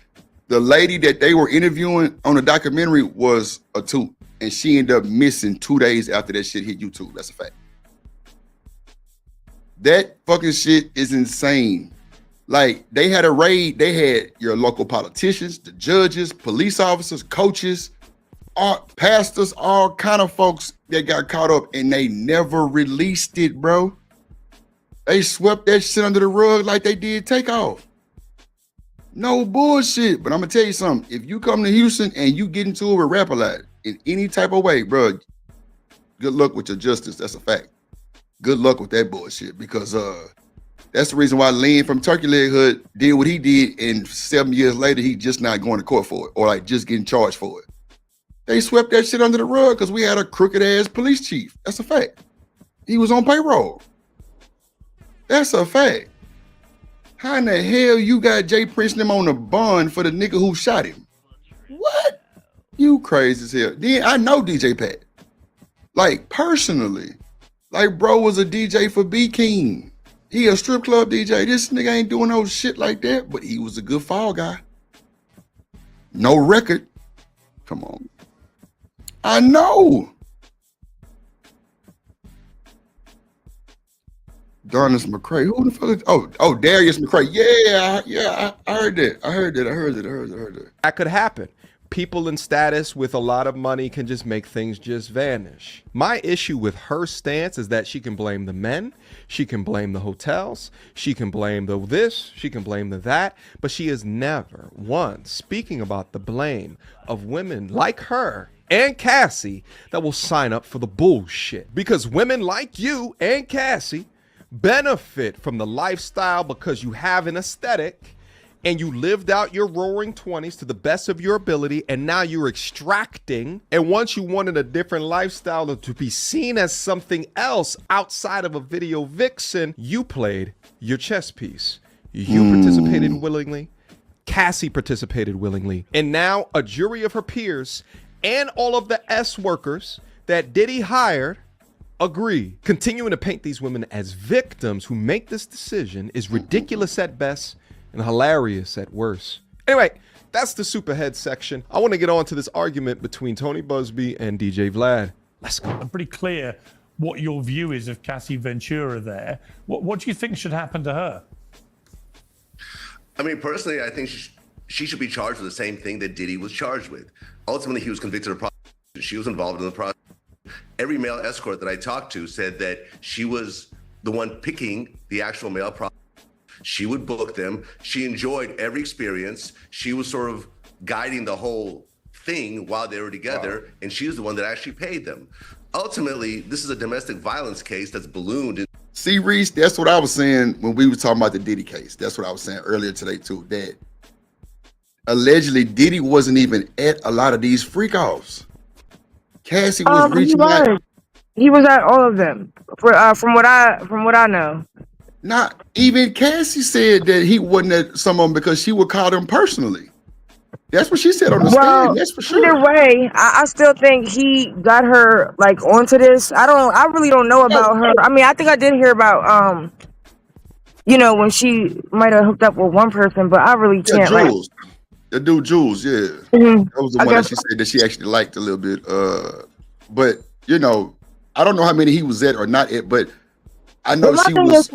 The lady that they were interviewing on the documentary was a toot, and she ended up missing 2 days after that shit hit YouTube. That's a fact. That fucking shit is insane. Like, they had a raid. They had your local politicians, the judges, police officers, coaches, pastors, all kind of folks that got caught up, and they never released it, bro. They swept that shit under the rug like they did Takeoff. No bullshit. But I'm gonna tell you something. If you come to Houston and you get into it with Rap-A-Lot in any type of way, bro, good luck with your justice. That's a fact. Good luck with that bullshit, because that's the reason why Lynn from Turkey Leg Hood did what he did, and 7 years later he just not going to court for it, or like just getting charged for it. They swept that shit under the rug because we had a crooked ass police chief. That's a fact. He was on payroll. That's a fact. How in the hell you got Jay Prince and them on the bond for the nigga who shot him? What? You crazy as hell. Then I know DJ Pat. Like, personally. Like, bro was a DJ for B King. He a strip club DJ. This nigga ain't doing no shit like that, but he was a good fall guy. No record. Come on. I know. Darnus McCray. Who the fuck is, oh, Darius McCray. Yeah, I heard that. I heard that. That could happen. People in status with a lot of money can just make things just vanish. My issue with her stance is that she can blame the men, she can blame the hotels, she can blame the this, she can blame the that, but she is never once speaking about the blame of women like her and Cassie that will sign up for the bullshit. Because women like you and Cassie benefit from the lifestyle because you have an aesthetic and you lived out your roaring 20s to the best of your ability, and now you're extracting. And once you wanted a different lifestyle to be seen as something else outside of a video vixen, you played your chess piece. You participated willingly. Cassie participated willingly. And now a jury of her peers and all of the S workers that Diddy hired agree. Continuing to paint these women as victims who make this decision is ridiculous at best and hilarious at worst. Anyway, that's the Superhead section. I want to get on to this argument between Tony Busby and DJ Vlad. Let's go. I'm pretty clear what your view is of Cassie Ventura there. What do you think should happen to her? I mean, personally, I think she should be charged with the same thing that Diddy was charged with. Ultimately, he was convicted of prostitution. She was involved in the process. Every male escort that I talked to said that she was the one picking the actual male prostitute. She would book them. She enjoyed every experience. She was sort of guiding the whole thing while they were together, and she was the one that actually paid them. Ultimately, this is a domestic violence case that's ballooned. See, Reese, that's what I was saying when we were talking about the Diddy case. That's what I was saying earlier today, too, that allegedly Diddy wasn't even at a lot of these freak-offs. Cassie was reaching out. He was at all of them, from what I know. Not even Cassie said that he wasn't at some of them because she would call them personally. That's what she said on the stand. That's for sure. Either way, I still think he got her like onto this. I really don't know about her. I mean, I think I did hear about when she might have hooked up with one person, but I really can't. Jules. The dude Jules, yeah. That was the one that she said that she actually liked a little bit. But I don't know how many he was at or not at, but I know she was.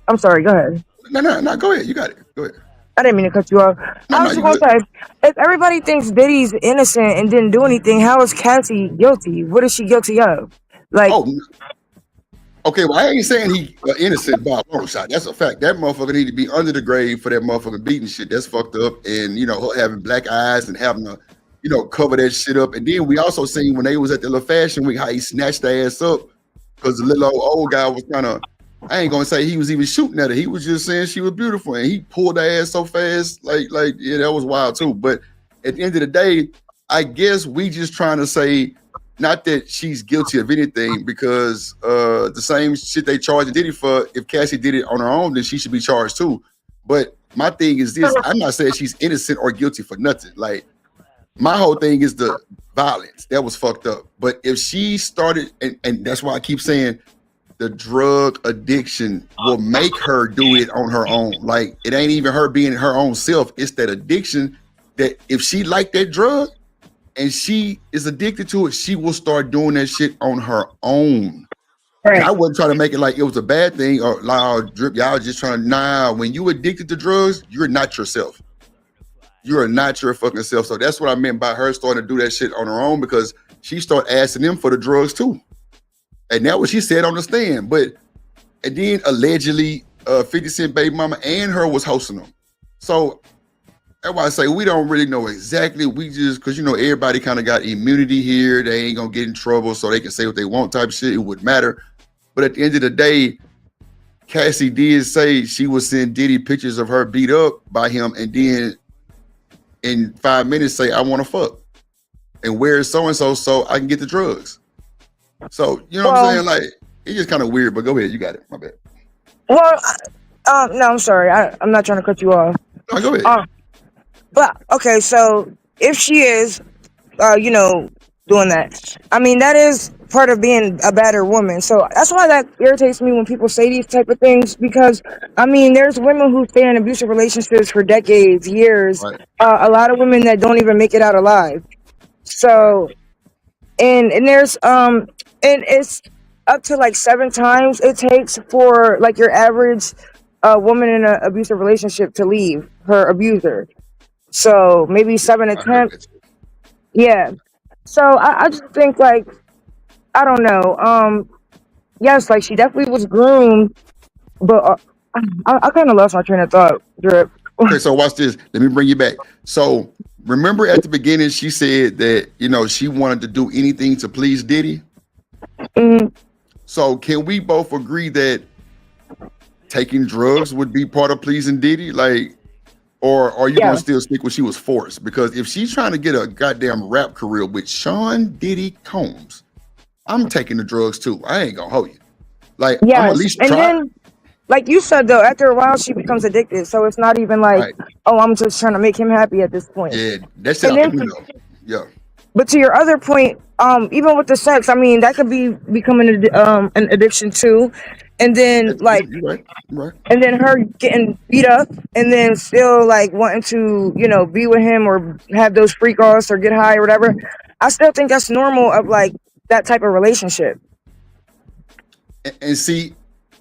I'm sorry, go ahead. No, go ahead. You got it. Go ahead. I didn't mean to cut you off. I was just going to say, if everybody thinks Diddy's innocent and didn't do anything, how is Cassie guilty? What is she guilty of? Like, okay, well, I ain't saying he innocent by a long shot. That's a fact. That motherfucker need to be under the grave for that motherfucker beating shit. That's fucked up. And, her having black eyes and having to, cover that shit up. And then we also seen when they was at the little fashion week how he snatched the ass up because the little old guy was kind of I ain't gonna say he was even shooting at her. He was just saying she was beautiful, and he pulled her ass so fast, like yeah, that was wild too. But at the end of the day, I guess we just trying to say not that she's guilty of anything, because the same shit they charged Diddy for, if Cassie did it on her own, then she should be charged too. But my thing is this: I'm not saying she's innocent or guilty for nothing. Like, my whole thing is the violence that was fucked up. But if she started, and that's why I keep saying the drug addiction will make her do it on her own. Like, it ain't even her being her own self. It's that addiction that if she liked that drug and she is addicted to it, she will start doing that shit on her own. Right. I wasn't trying to make it like it was a bad thing or like, Drip, y'all just trying to, nah, when you addicted to drugs, you're not yourself. You are not your fucking self. So that's what I meant by her starting to do that shit on her own, because she started asking them for the drugs too. And that's what she said on the stand. But, and then allegedly 50 Cent baby mama and her was hosting them. So that's why I say we don't really know exactly. We just, because, you know, everybody kind of got immunity here. They ain't going to get in trouble, so they can say what they want type shit. It wouldn't matter. But at the end of the day, Cassie did say she would send Diddy pictures of her beat up by him, and then in 5 minutes say, I want to fuck. And where is so-and-so so I can get the drugs? So, you know what I'm saying? Like, it's just kind of weird, but go ahead. You got it. My bad. Well, no, I'm sorry. I'm not trying to cut you off. No, go ahead. But, okay, so if she is, you know, doing that, I mean, that is part of being a better woman. So that's why that irritates me when people say these type of things, because, I mean, there's women who stay in abusive relationships for decades, years. Right. A lot of women that don't even make it out alive. So, and there's, and it's up to like 7 times it takes for like your average woman in an abusive relationship to leave her abuser. So maybe 7 attempts. Yeah. So I just think, like, I don't know. Yes, like, she definitely was groomed, but I kind of lost my train of thought, Drip. Okay, so watch this. Let me bring you back. So remember at the beginning, she said that, you know, she wanted to do anything to please Diddy. Mm-hmm. So can we both agree that taking drugs would be part of pleasing Diddy? Like, or are you gonna still stick with she was forced? Because if she's trying to get a goddamn rap career with Sean Diddy Combs, I'm taking the drugs too. I ain't gonna hold you. Like, I'm at least try. Then, like you said though, after a while she becomes addicted. So it's not even like, oh, I'm just trying to make him happy at this point. Yeah, that's it. You know. Yeah. But to your other point, even with the sex, I mean, that could be becoming an addiction too. And then like, right. And then her getting beat up and then still like wanting to, you know, be with him or have those freak offs or get high or whatever. I still think that's normal of like that type of relationship. And see,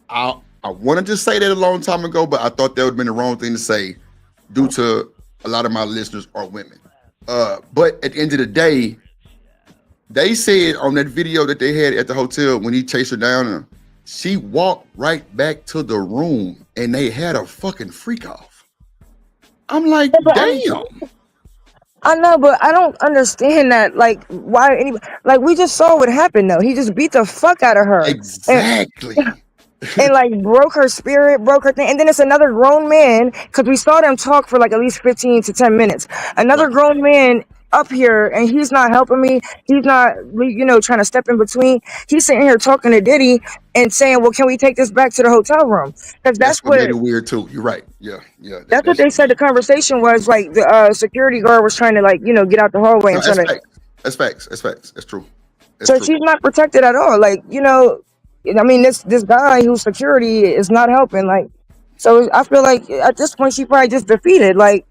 I wanted to say that a long time ago, but I thought that would have been the wrong thing to say due to a lot of my listeners are women. But at the end of the day, they said on that video that they had at the hotel when he chased her down, she walked right back to the room and they had a fucking freak off. I'm like, damn. I know, but I don't understand that. Like, why anybody? Like, we just saw what happened though. He just beat the fuck out of her. Exactly. And like broke her spirit, broke her thing. And then it's another grown man, because we saw them talk for like at least 15 to 10 minutes. Another grown man up here, and he's not helping me. He's not, you know, trying to step in between. He's sitting here talking to Diddy and saying, well, can we take this back to the hotel room? Because that's what made it weird too. You're right. Yeah. That's what they said the conversation was. Like, the security guard was trying to, like, you know, get out the hallway and trying to. That's facts. That's true. So she's not protected at all. Like, you know, I mean, this guy who's security is not helping. Like, so I feel like at this point she probably just defeated. Like,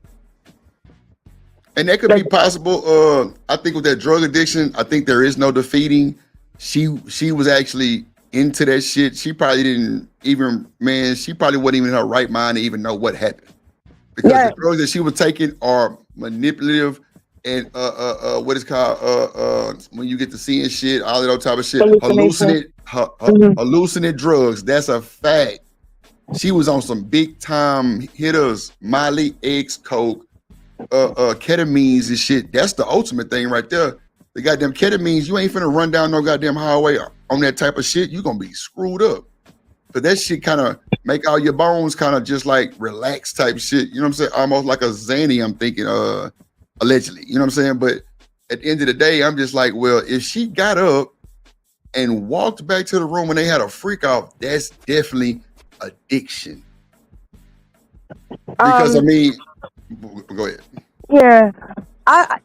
and that could be possible. I think with that drug addiction, I think there is no defeating. She was actually into that shit. She probably didn't even, she probably wasn't even in her right mind to even know what happened. Because the drugs that she was taking are manipulative and what is called when you get to seeing shit, all that type of shit, hallucinate drugs. That's a fact. She was on some big time hitters, Molly, X, Coke, ketamines and shit. That's the ultimate thing right there. The goddamn ketamines, you ain't finna run down no goddamn highway on that type of shit. You gonna be screwed up. Cause that shit kind of make all your bones kind of just like relax type shit. You know what I'm saying? Almost like a zany, I'm thinking, allegedly. You know what I'm saying? But at the end of the day, I'm just like, well, if she got up and walked back to the room when they had a freak off, that's definitely addiction. Because I mean, go ahead. Yeah.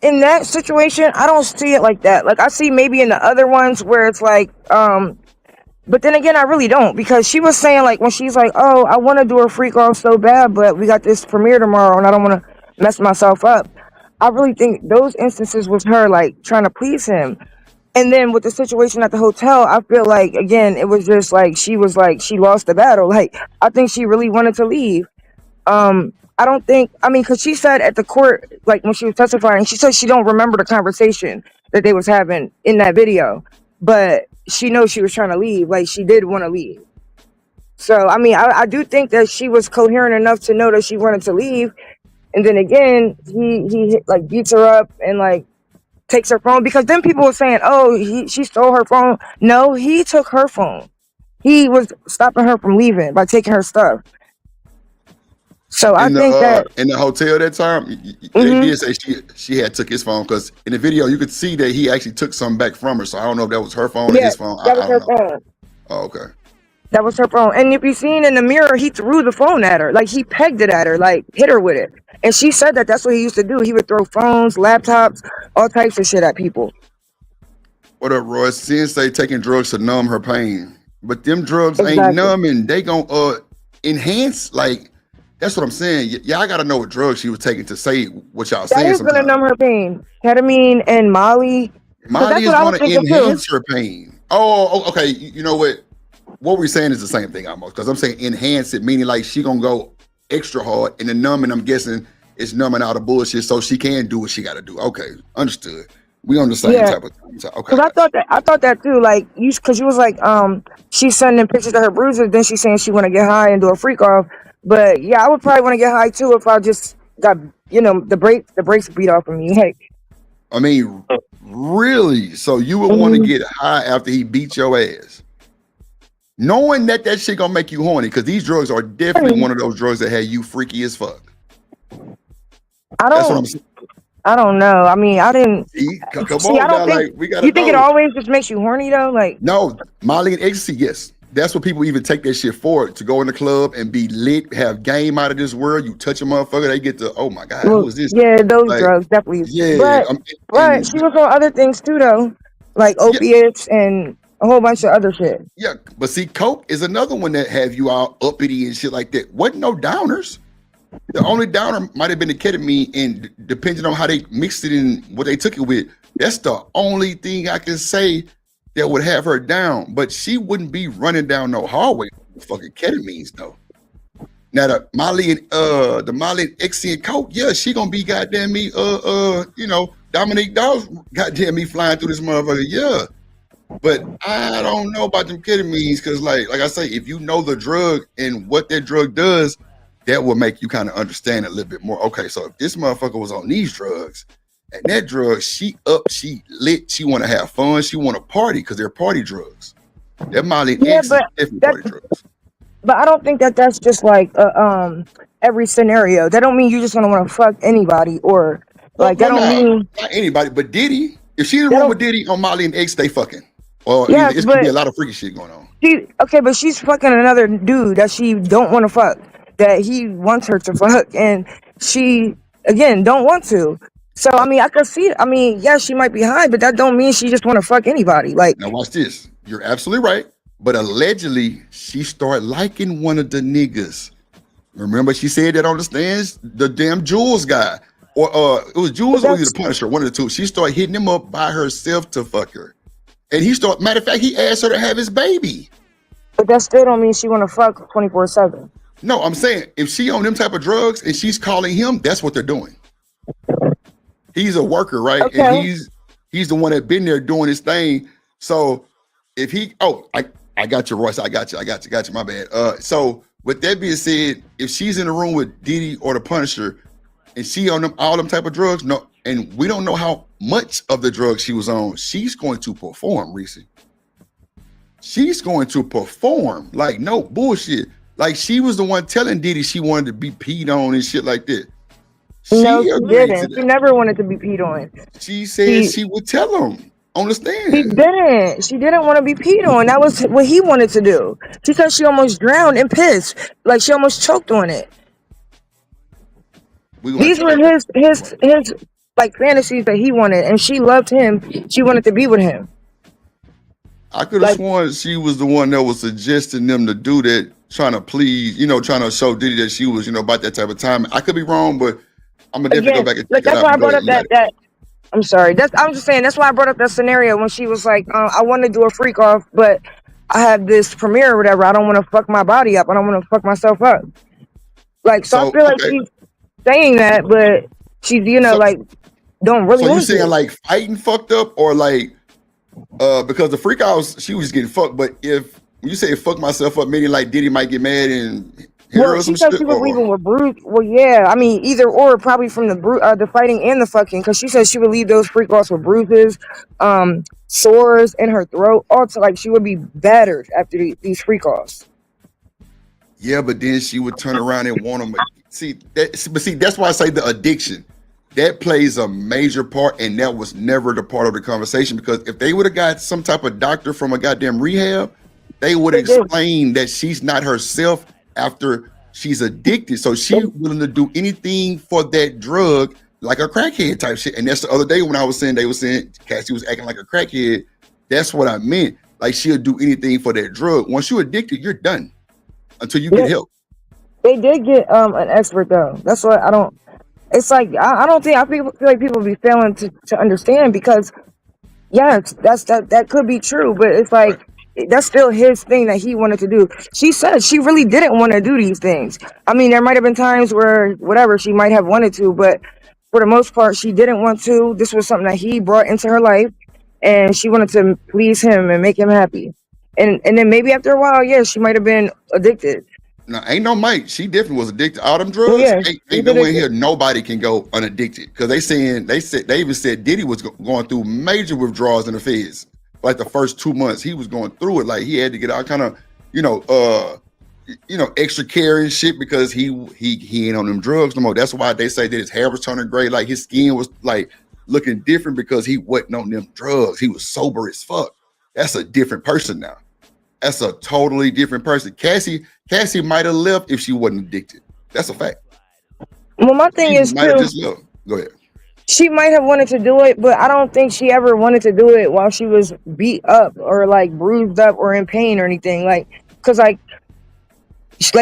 In that situation, I don't see it like that. Like I see maybe in the other ones where it's like, but then again, I really don't, because she was saying like when she's like, oh, I want to do a freak off so bad, but we got this premiere tomorrow and I don't want to mess myself up. I really think those instances was her like trying to please him. And then with the situation at the hotel, I feel like, again, it was just like she lost the battle. Like, I think she really wanted to leave. I don't think, I mean, because she said at the court, like when she was testifying, she said she don't remember the conversation that they was having in that video, but she knows she was trying to leave. Like, she did want to leave. So, I mean, I do think that she was coherent enough to know that she wanted to leave. And then again, he like beats her up and like takes her phone, because then people were saying, oh, she stole her phone. No, he took her phone. He was stopping her from leaving by taking her stuff. So I think that in the hotel that time, they did say she had took his phone, because in the video you could see that he actually took something back from her. So I don't know if that was her phone or his phone. That was her phone. Oh, okay. That was her phone. And if you seen in the mirror, he threw the phone at her. Like, he pegged it at her, like hit her with it. And she said that that's what he used to do. He would throw phones, laptops, all types of shit at people. What up, Roy? Sensei taking drugs to numb her pain, but them drugs ain't numbing. They gonna enhance. Like, that's what I'm saying. Y'all gotta know what drugs she was taking to say what y'all saying. That is gonna numb her pain. Ketamine and Molly. Molly is gonna enhance her pain. Oh, okay. You know what? What we're saying is the same thing almost, because I'm saying enhance it, meaning like she gonna go extra hard, and the numbing, I'm guessing, is numbing out of bullshit so she can do what she gotta do. Okay, understood. We on the same type of time. Okay. Because I thought that too. Like, because you was like, she's sending pictures of her bruises, then she's saying she want to get high and do a freak off. But yeah, I would probably want to get high too if I just got, the brakes beat off of me. Like, I mean, really? So you would want to get high after he beat your ass, knowing that shit gonna make you horny? Because these drugs are definitely one of those drugs that had you freaky as fuck. That's what I'm saying. I don't know. I mean, I didn't. Come on, I don't think. like, we gotta you think it always just makes you horny though? Like, no, Molly and ecstasy, yes. That's what people even take that shit for, to go in the club and be lit, have game out of this world. You touch a motherfucker, they get to, oh my God, who is this? Yeah, those drugs definitely. Yeah, but she was on other things too though, like opiates and a whole bunch of other shit. Yeah, but see, coke is another one that have you all uppity and shit like that. Wasn't no downers. The only downer might have been the ketamine, and depending on how they mixed it and what they took it with, that's the only thing I can say that would have her down. But she wouldn't be running down no hallway with fucking ketamines though. Now the Molly and ecstasy and coke, yeah, she gonna be goddamn me, Dominique Dawes, goddamn me flying through this motherfucker, yeah. But I don't know about them ketamines, because like I say, if you know the drug and what that drug does, that will make you kind of understand it a little bit more. Okay, so if this motherfucker was on these drugs, and that drug, she up, she lit, she want to have fun, she want to party, because they're party drugs. That Molly and X is definitely party drugs. But I don't think that's just like every scenario. That don't mean you just gonna want to fuck anybody, or like that don't mean not anybody. But Diddy, if she's in the room with Diddy on Molly and X, they fucking. Or it's gonna be a lot of freaky shit going on. But she's fucking another dude that she don't want to fuck, that he wants her to fuck, and she again don't want to. So I mean, I could see it. I mean, yeah, she might be high, but that don't mean she just want to fuck anybody. Like, now watch this. You're absolutely right. But allegedly, she started liking one of the niggas. Remember, she said that on the stands, the damn Jules guy, or it was Jules or the Punisher, one of the two. She started hitting him up by herself to fuck her, and matter of fact, he asked her to have his baby. But that still don't mean she want to fuck 24/7. No, I'm saying if she on them type of drugs and she's calling him, that's what they're doing. He's a worker, right? Okay. And he's the one that been there doing his thing. So if he, I got you, Royce. I got you. My bad. So with that being said, if she's in the room with Diddy or the Punisher, and she on all them type of drugs, no, and we don't know how much of the drugs she was on, she's going to perform, Reese. she's going to perform. Like, no bullshit. Like, she was the one telling Diddy she wanted to be peed on and shit like that. No, She she agreed to didn't. She that. never wanted to be peed on. She said she would tell him on the She stand. didn't. She didn't want to be peed on. That was what he wanted to do. She said she almost drowned in piss. Like she almost choked on it. These were his like fantasies that he wanted, and she loved him. She wanted to be with him. I could have sworn she was the one that was suggesting them to do that, trying to please, trying to show Diddy that she was, about that type of time. I could be wrong, but I'm gonna definitely go back and check Like it that's out. why I Go brought ahead, up that. I'm sorry. I'm just saying that's why I brought up that scenario when she was like, I want to do a freak off, but I have this premiere or whatever. I don't want to fuck my body up. I don't want to fuck myself up. Like, so I feel like she's saying that, but she's, like, don't really So you want saying to. like fighting fucked up, or like because the freak out she was getting fucked, but if you say fuck myself up, meaning like Diddy might get mad and hit her or She some said shit, she was or leaving with bruise. Well, yeah, I mean, either or, probably from the fighting and the fucking, because she said she would leave those freak offs with bruises, sores in her throat. Also, like she would be battered after these freak offs. yeah, but then she would turn around and want them. See, that's why I say the addiction. That plays a major part, and that was never the part of the conversation, because if they would have got some type of doctor from a goddamn rehab, they would explain that she's not herself after she's addicted. So she's willing to do anything for that drug, like a crackhead type shit. And that's the other day when I was saying, they were saying Cassie was acting like a crackhead. That's what I meant. Like she'll do anything for that drug. Once you're addicted, you're done until you get help. They did get an expert though. That's what I don't. It's like I don't think I feel like people be failing to understand, because that could be true, but it's like that's still his thing that he wanted to do. She said she really didn't want to do these things. I mean, there might have been times where whatever she might have wanted to, but for the most part, she didn't want to. This was something that he brought into her life, and she wanted to please him and make him happy. And then maybe after a while, she might have been addicted. Now, ain't no Mike. She definitely was addicted. All them drugs, ain't no way here nobody can go unaddicted. Because they even said Diddy was going through major withdrawals in the feds. Like the first 2 months, he was going through it. Like he had to get all kind of, extra care and shit, because he ain't on them drugs no more. That's why they say that his hair was turning gray, like his skin was like looking different, because he wasn't on them drugs. He was sober as fuck. That's a different person now. That's a totally different person. Cassie might have left if she wasn't addicted. That's a fact. Well, my thing is might have too, just left. Go ahead. she might have wanted to do it, but I don't think she ever wanted to do it while she was beat up or like bruised up or in pain or anything. Like, cause like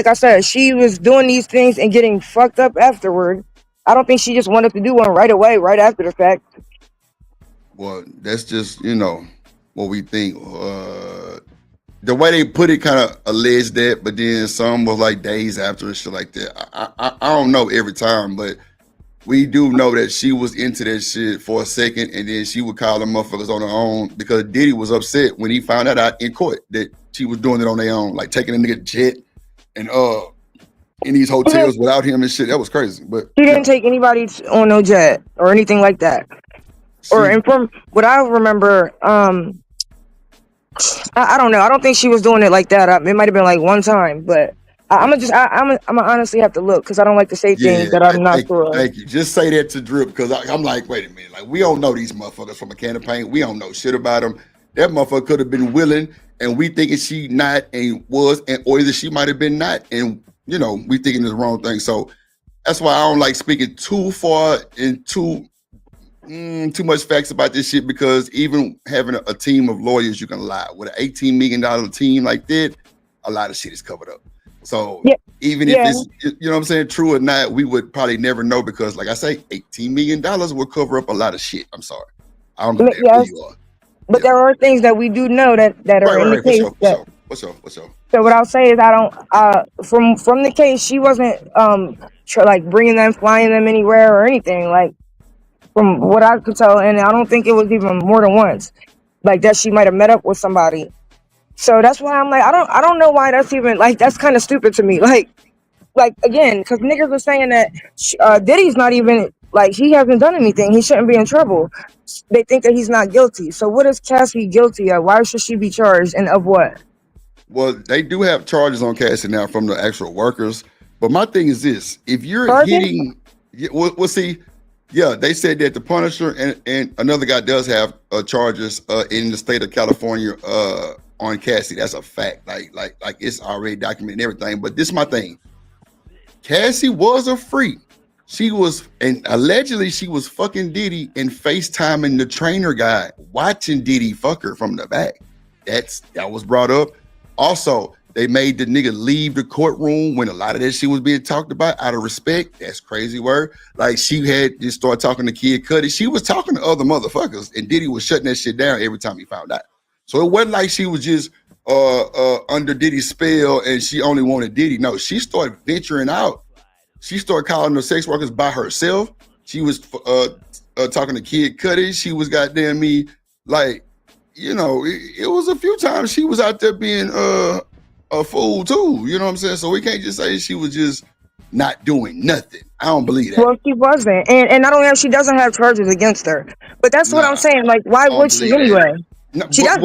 I said, she was doing these things and getting fucked up afterward. I don't think she just wanted to do one right away, right after the fact. Well, that's just what we think. The way they put it kind of alleged that, but then some was like days after and shit like that. I don't know every time, but we do know that she was into that shit for a second, and then she would call them motherfuckers on her own, because Diddy was upset when he found that out in court that she was doing it on their own, like taking a nigga jet and in these hotels without him and shit. That was crazy. But she didn't take anybody on no jet or anything like that. And from what I remember, I don't know. I don't think she was doing it like that. It might have been like one time, but I'm gonna honestly have to look, because I don't like to say things that I'm not sure of. Thank you. Just say that to Drip, because I'm like, wait a minute. Like, we don't know these motherfuckers from a can of paint. We don't know shit about them. That motherfucker could have been willing, and we thinking she not and was, or either she might have been not, and we thinking the wrong thing. So that's why I don't like speaking too far and too much facts about this shit, because even having a team of lawyers, you can lie. With an $18 million team like that, a lot of shit is covered up. So even if it's, what I'm saying, true or not, we would probably never know, because like I say, $18 million will cover up a lot of shit. I'm sorry. I don't know who you are. But there are things that we do know that are in the case. What's up? So what I'll say is, I don't, from the case, she wasn't like bringing them, flying them anywhere or anything, like, from what I could tell, and I don't think it was even more than once, like that she might have met up with somebody. So that's why I'm like, I don't know why that's even like, that's kind of stupid to me. Like again, because niggas are saying that Diddy's not even Like, he hasn't done anything. He shouldn't be in trouble. They think that he's not guilty. So what is Cassie guilty of? Why should she be charged, and of what? Well, they do have charges on Cassie now from the actual workers. But my thing is this: if you're Charges? hitting, we'll see. Yeah, they said that the Punisher and another guy does have charges in the state of California on Cassie. That's a fact. Like it's already documented and everything. But this is my thing: Cassie was a freak. She was, and allegedly she was fucking Diddy and FaceTiming the trainer guy, watching Diddy fuck her from the back. That was brought up. Also, they made the nigga leave the courtroom when a lot of that shit was being talked about out of respect. That's crazy word. Like, she had just started talking to Kid Cudi. She was talking to other motherfuckers, and Diddy was shutting that shit down every time he found out. So it wasn't like she was just under Diddy's spell and she only wanted Diddy. No, she started venturing out. She started calling the sex workers by herself. She was talking to Kid Cudi. She was goddamn me, like, you know, it was a few times she was out there being a fool too. You know what I'm saying? So we can't just say she was just not doing nothing. I don't believe that. Well, she wasn't, and not only that, she doesn't have charges against her. But that's what I'm saying. Like, why would she anyway? No, She doesn't.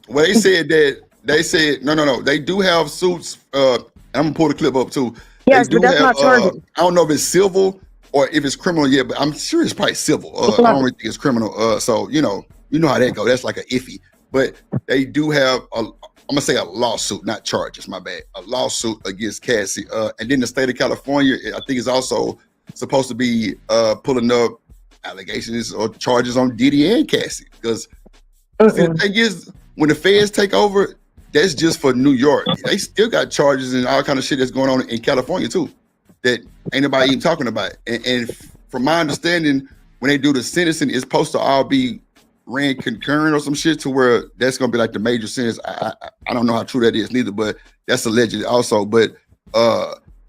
Well, they said that no. They do have suits. I'm gonna pull the clip up too. Yes, They do but that's have, not charges. I don't know if it's civil or if it's criminal yet, but I'm sure it's probably civil. I don't really think it's criminal. So you know how that go. That's like a iffy. But they do have I'm gonna say a lawsuit, not charges. My bad. A lawsuit against Cassie. And then the state of California, I think, is also supposed to be pulling up allegations or charges on Diddy and Cassie. Because the thing is, when the feds take over, that's just for New York. They still got charges and all kind of shit that's going on in California too, that ain't nobody even talking about. And from my understanding, when they do the sentencing, it's supposed to all be ran concurrent or some shit to where that's gonna be like the major sentence. I don't know how true that is neither, but that's alleged also. But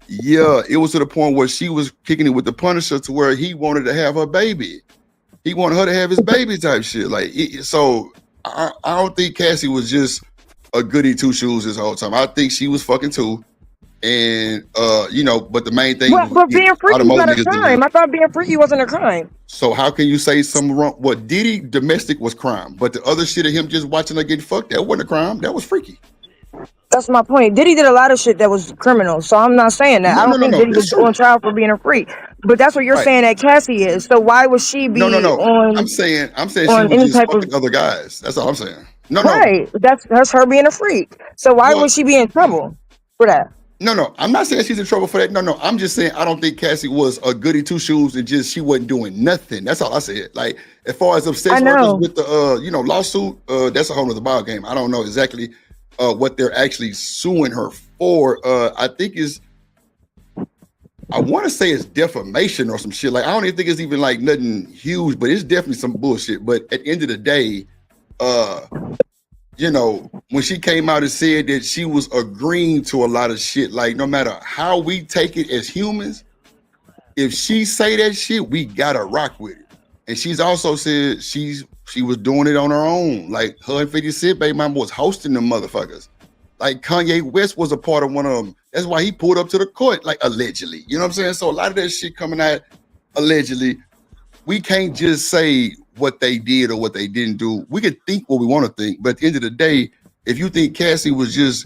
yeah, it was to the point where she was kicking it with the Punisher to where he wanted to have her baby. He wanted her to have his baby type shit. Like, so I don't think Cassie was just a goody two shoes this whole time. I think she was fucking too. And you know, but the main thing, but being freaky is not a crime. I thought being freaky wasn't a crime. So how can you say something wrong? What Diddy domestic was crime, but the other shit of him just watching her get fucked, that wasn't a crime. That was freaky. That's my point. Diddy did a lot of shit that was criminal, so I'm not saying that. I don't think Diddy was on trial for being a freak. But that's what you're saying that Cassie is. So why would she be on? I'm saying she was just fucking other guys. That's all I'm saying. Right. That's her being a freak. So why would she be in trouble for that? No. I'm not saying she's in trouble for that. No. I'm just saying I don't think Cassie was a goody two shoes and just she wasn't doing nothing. That's all I said. Like, as far as the sex workers with the lawsuit, that's a whole other ball game. I don't know exactly what they're actually suing her for. I think I want to say it's defamation or some shit. Like, I don't even think it's even like nothing huge, but it's definitely some bullshit. But at the end of the day, you know, when she came out and said that she was agreeing to a lot of shit, like, no matter how we take it as humans, if she say that shit, we gotta rock with it. And she's also said she was doing it on her own. Like, her and 50 Cent, baby mama was hosting them motherfuckers. Like, Kanye West was a part of one of them. That's why he pulled up to the court, like, allegedly. You know what I'm saying? So a lot of that shit coming out allegedly. We can't just say what they did or what they didn't do. We could think what we want to think, but at the end of the day, if you think Cassie was just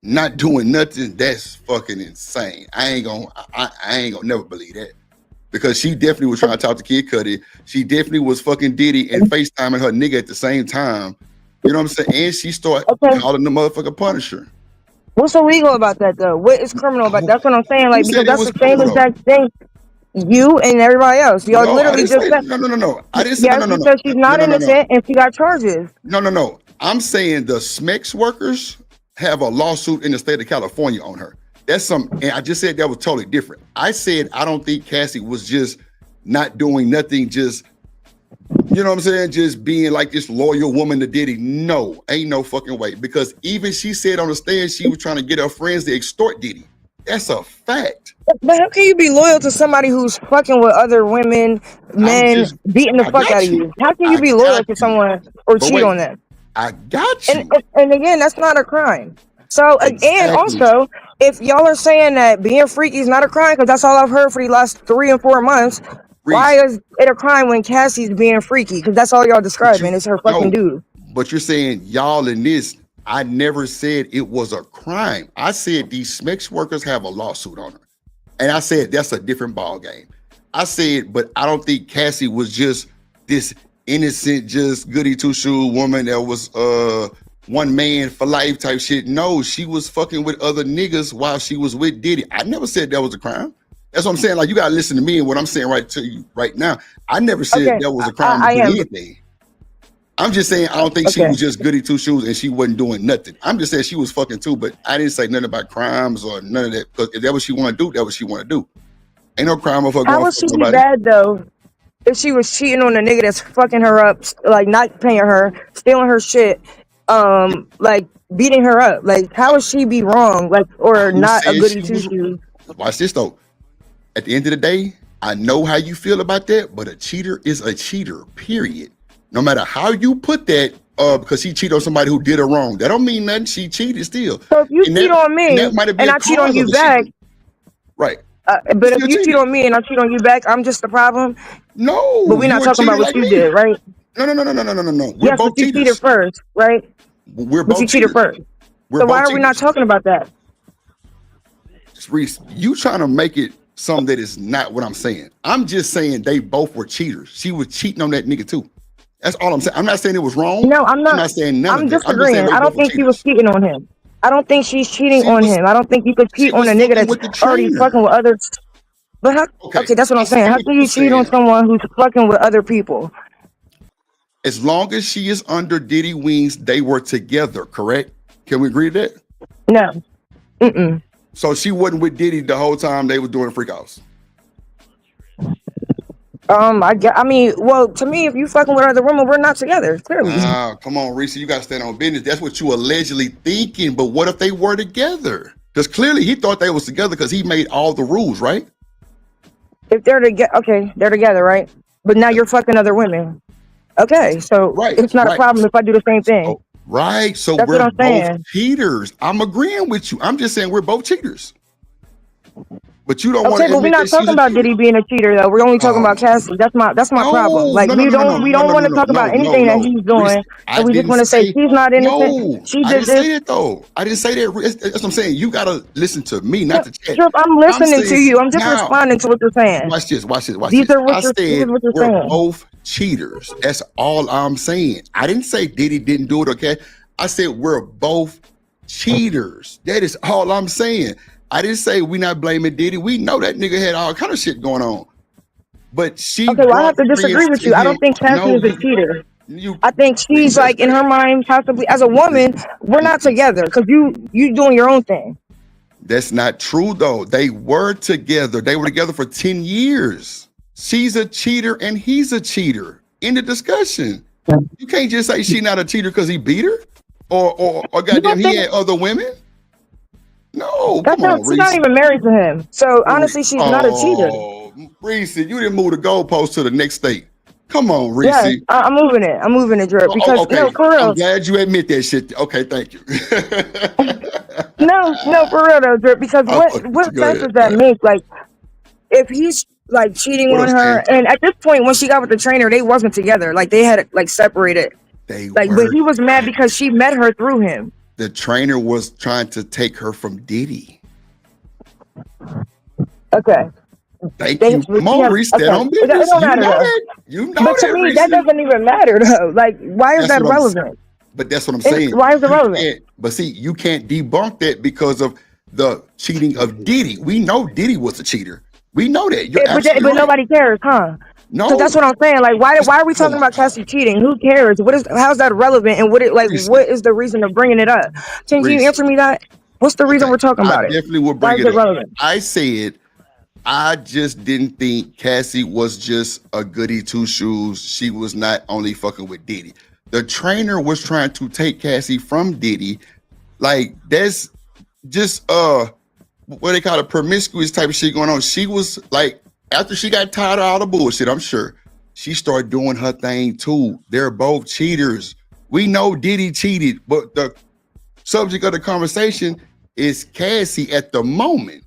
not doing nothing, that's fucking insane. I ain't gonna never believe that, because she definitely was trying to talk to Kid Cudi. She definitely was fucking Diddy and FaceTiming her nigga at the same time. You know what I'm saying? And she started calling the motherfucker Punisher. What's illegal about that though? What is criminal about? That's what I'm saying. Like, because that's the same exact thing. You and everybody else, y'all literally just said no. I didn't say no. Because she's not innocent and she got charges. No. I'm saying the SMEX workers have a lawsuit in the state of California on her. That's and I just said that was totally different. I said I don't think Cassie was just not doing nothing, just, you know what I'm saying, just being like this loyal woman to Diddy. No, ain't no fucking way. Because even she said on the stand she was trying to get her friends to extort Diddy. That's a fact. But how can you be loyal to somebody who's fucking with other women, men, beating the fuck out of you? How can you be loyal to someone or cheat on them? I got you. And again, that's not a crime. So, and also, if y'all are saying that being freaky is not a crime, because that's all I've heard for the last 3 and 4 months, Why is it a crime when Cassie's being freaky? Because that's all y'all describing. It's her fucking dude. But you're saying y'all in this. I never said it was a crime. I said these sex workers have a lawsuit on her. And I said that's a different ball game. I said, but I don't think Cassie was just this innocent, just goody two-shoe woman that was one man for life type shit. No, she was fucking with other niggas while she was with Diddy. I never said that was a crime. That's what I'm saying. Like, you gotta listen to me and what I'm saying right to you right now. I never said that was a crime to do anything. I'm just saying I don't think she was just goody two shoes and she wasn't doing nothing. I'm just saying she was fucking too, but I didn't say nothing about crimes or none of that. Because if that's what she want to do, that's what she want to do. Ain't no crime of her. How would she be bad though if she was cheating on a nigga that's fucking her up, like not paying her, stealing her shit, like beating her up? Like, how would she be wrong? Like, or not a goody two shoes? Watch this though. At the end of the day, I know how you feel about that, but a cheater is a cheater, period. No matter how you put that, because she cheated on somebody who did her wrong. That don't mean nothing. She cheated still. So if you cheat on me and I cheat on you back, right? But if you cheat on me and I cheat on you back, I'm just the problem. No, but we're not talking about what you did, right? No. Yes, but you cheated first, right? We're both cheated first. So why are we not talking about that? Reese, you trying to make it something that is not what I'm saying. I'm just saying they both were cheaters. She was cheating on that nigga too. That's all I'm saying. I'm not saying it was wrong. No, I'm not. I'm not saying none I'm of that. disagreeing. I don't think she was cheating on him. I don't think she's cheating on him. I don't think you could cheat on a nigga that's already fucking with others. But how? Okay, that's what I'm saying. How can you cheat on someone who's fucking with other people? As long as she is under Diddy wings, they were together, correct? Can we agree to that? No. Mm-mm. So she wasn't with Diddy the whole time they were doing freak outs. I mean, well, to me, if you fucking with other women, we're not together. Clearly. Come on, Reese, you got to stand on business. That's what you allegedly thinking. But what if they were together? Because clearly he thought they was together because he made all the rules, right? If they're together, okay, they're together, right? But now you're fucking other women. Okay, so it's not a problem if I do the same thing. Right. So that's we're both cheaters. I'm agreeing with you. I'm just saying we're both cheaters. But you don't want to. Okay, but we're not talking about Diddy being a cheater though. We're only talking about Cassie. That's my problem. Like we don't want to talk about anything that he's doing. And we just want to say she's not innocent. She I did didn't say this. that though. I didn't say that. That's what I'm saying. You gotta listen to me, not the chat. I'm listening to you. I'm just responding to what you're saying. Watch this. These are what you're we're saying. both cheaters. That's all I'm saying. I didn't say Diddy didn't do it. Okay. I said we're both cheaters. That is all I'm saying. I didn't say we're not blaming Diddy. We know that nigga had all kind of shit going on. But she. Okay, well, I have to disagree with you. I don't think Cassie is a cheater. I think she's like in her mind, possibly as a woman, we're not together because you doing your own thing. That's not true though. They were together. They were together for 10 years. She's a cheater and he's a cheater. In the discussion. You can't just say she's not a cheater because he beat her or goddamn he had other women. No, she's not even married to him. So honestly, she's not a cheater. Reese, you didn't move the goalpost to the next state. Come on, Reese. Yeah, I'm moving it. I'm moving it, Drip. Because no, for real. I'm glad you admit that shit. Okay, thank you. no, for real though, Drip. Because what sense does that make? Like, if he's like cheating on her, and at this point, when she got with the trainer, they wasn't together. Like they had like separated. But he was mad because she met her through him. The trainer was trying to take her from Diddy. Okay. Thank you. Come on, Reese. That don't be this. You know that. But to me, that doesn't even matter though. Like, why is that relevant? But that's what I'm saying. Why is it relevant? But see, you can't debunk that because of the cheating of Diddy. We know Diddy was a cheater. We know that. But nobody cares, huh? No, so that's what I'm saying. Like, why are we talking about Cassie cheating? Who cares? How's that relevant? And what is the reason of bringing it up? Can you answer me that? What's the reason we're talking about it? Definitely will bring it up. Relevant? I said, I just didn't think Cassie was just a goody two shoes. She was not only fucking with Diddy. The trainer was trying to take Cassie from Diddy. Like that's just what they call it, promiscuous type of shit going on. She was like. After she got tired of all the bullshit, I'm sure, she started doing her thing too. They're both cheaters. We know Diddy cheated, but the subject of the conversation is Cassie at the moment.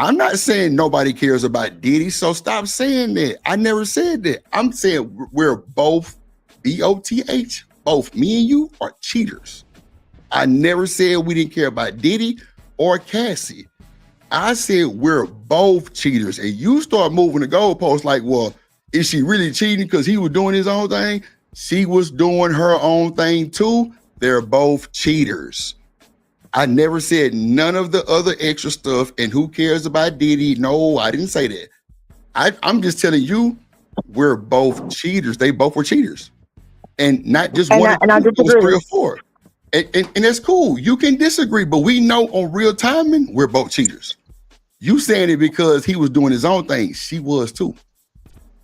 I'm not saying nobody cares about Diddy, so stop saying that. I never said that. I'm saying we're both, B-O-T-H, both me and you are cheaters. I never said we didn't care about Diddy or Cassie. I said we're both cheaters. And you start moving the goalposts like, well, is she really cheating because he was doing his own thing? She was doing her own thing too. They're both cheaters. I never said none of the other extra stuff and who cares about Diddy. No, I didn't say that. I'm just telling you, we're both cheaters. They both were cheaters. And not just one, and I disagree. 3 or 4. And that's cool. You can disagree, but we know on real timing, we're both cheaters. You saying it because he was doing his own thing. She was too.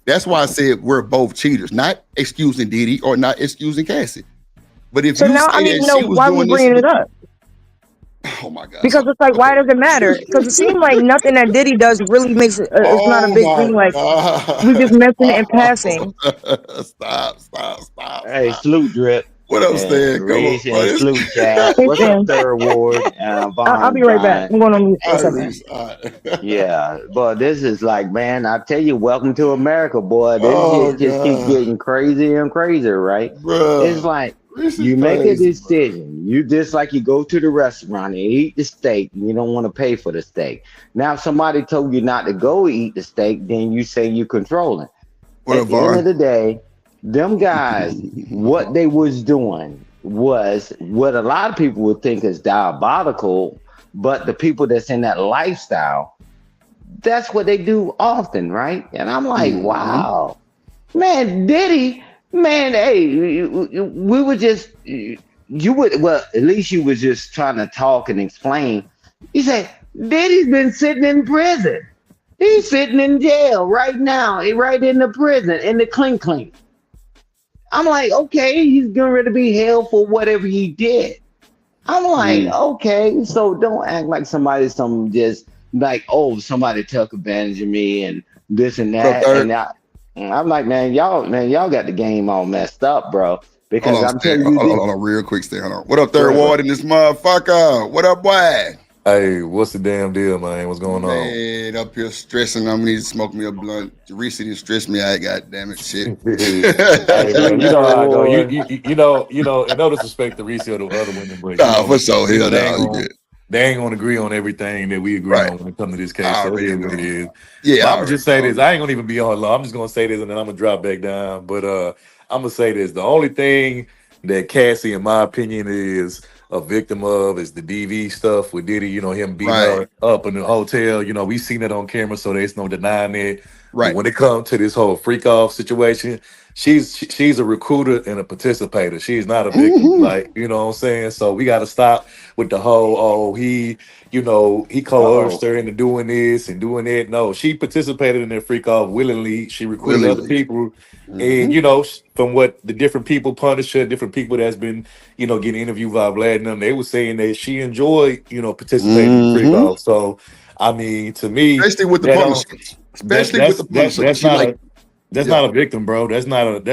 That's why I said we're both cheaters, not excusing Diddy or not excusing Cassie. But if So you now say I need that to know she was why we doing bringing this, it up. oh my God. Because it's like, why does it matter? Because it seems like nothing that Diddy does really makes it. It's not a Oh big thing. my Like God. we just mention it in passing. Stop. Hey, salute Drip. What up, And Stan? Come on, Reese and salute Chad. Hey, What's up, Stan. Third Ward? I'll Vaughn, be right back. Brian. I'm going on mute for a All right, second. Reese. All right. Yeah, but this is like, man, I tell you, welcome to America, boy. This Oh, shit just keeps God. getting crazier and crazier, right? It's Bruh. like Reese is you make a crazy, decision. You just like you go to the restaurant and eat the steak, and you don't want to pay for the steak. Now, if somebody told you not to go eat the steak, then you say you're controlling. What At up, the end Var? of the day, them guys, what they was doing was what a lot of people would think is diabolical, but the people that's in that lifestyle, that's what they do often, right? And I'm like, wow, man, Diddy, man, hey, we were just, you would, well, at least you was just trying to talk and explain. You say, Diddy's been sitting in prison. He's sitting in jail right now, right in the prison, in the clink. I'm like, okay, he's getting ready to be held for whatever he did. I'm like, okay, so don't act like somebody, some just like, oh, somebody took advantage of me and this and that. And I'm like, man, y'all got the game all messed up, bro. Because Hold on, I'm Stan. telling you, Hold on, real quick, Stan. Hold on. What up, Third Ward in this motherfucker? What up, boy? Hey, what's the damn deal, man? What's going on? Man, up here stressing. I'm need to smoke me a blunt. Reese didn't stress me out. God damn it, shit. Hey, man, you know how I go. You know. And no disrespect to Reese or the other women, but Nah, for sure. Hell they ain't gonna agree on everything that we agree on when it comes to this case. So it is what it is. Yeah, but I'm gonna just say this. I ain't gonna even be on low. I'm just gonna say this, and then I'm gonna drop back down. But I'm gonna say this. The only thing that Cassie, in my opinion, is a victim of is the DV stuff with Diddy, you know, him beating her up in the hotel. You know, we seen it on camera, so there's no denying it. Right. But when it comes to this whole freak off situation, she's a recruiter and a participator. She's not a victim, like, you know what I'm saying? So we got to stop with the whole, he coerced her into doing this and doing that. No, she participated in that freak off willingly. She recruited other people. And, you know, from what the different people punished her, different people that's been, you know, getting interviewed by Platinum, they were saying that she enjoyed, you know, participating in the freak off. So, I mean, to me, especially with the punishment. That's not a victim, bro. That's not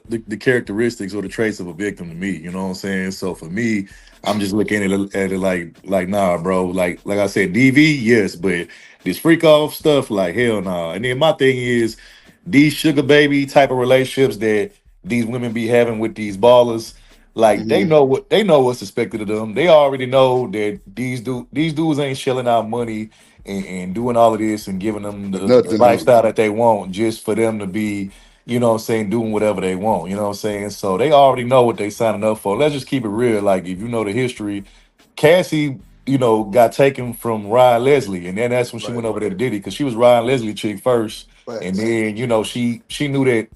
the characteristics or the traits of a victim to me. You know what I'm saying? So for me, I'm just looking at it like nah, bro. Like I said, DV, yes, but this freak off stuff, like hell nah. And then my thing is these sugar baby type of relationships that these women be having with these ballers. Like they know what's expected of them. They already know that these dudes ain't shelling out money and doing all of this and giving them the lifestyle that they want just for them to be, you know what I'm saying, doing whatever they want. You know what I'm saying? So they already know what they signing up for. Let's just keep it real. Like if you know the history, Cassie, you know, got taken from Ryan Leslie, and then that's when she went over there to Diddy because she was Ryan Leslie chick first, and then you know she knew that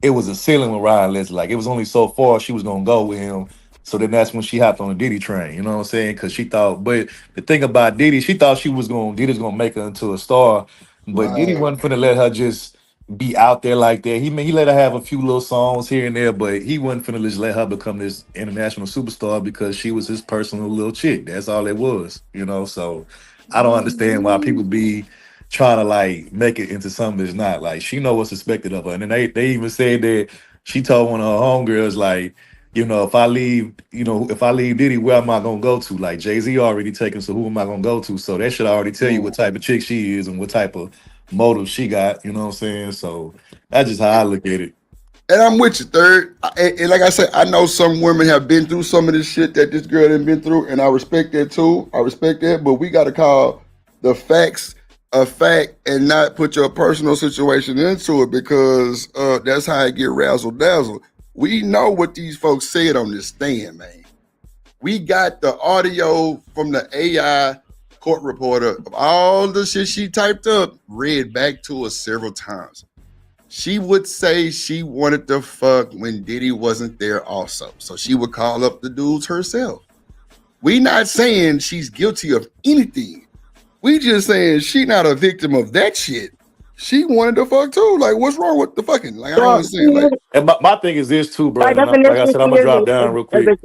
it was a ceiling with Ryan Leslie. Like it was only so far she was gonna go with him. So then that's when she hopped on the Diddy train. You know what I'm saying? Because she thought, but the thing about Diddy, she thought Diddy's gonna make her into a star, but Diddy wasn't finna let her just be out there like that. He let her have a few little songs here and there, but he wasn't finna just let her become this international superstar because she was his personal little chick. That's all it was, you know. So I don't understand why people be trying to like make it into something that's not. Like she know what's expected of her. And then they even said that she told one of her homegirls like, if I leave, Diddy, where am I gonna go to? Like Jay-Z already taken, so who am I gonna go to? So that should already tell you what type of chick she is and what type of motive she got. You know what I'm saying? So that's just how I look at it. And I'm with you, Third. And like I said, I know some women have been through some of this shit that this girl has been through, and I respect that too. I respect that, but we got to call the facts a fact and not put your personal situation into it, because that's how it get razzle dazzle. We know what these folks said on this stand, man. We got the audio from the AI court reporter of all the shit she typed up, read back to us several times. She would say she wanted to fuck when Diddy wasn't there also. So she would call up the dudes herself. We not saying she's guilty of anything. We just saying she not a victim of that shit. She wanted to fuck too. Like, what's wrong with the fucking? Like, I don't understand. Like, and my thing is this too, bro. And like I said, I'm gonna drop down real quick.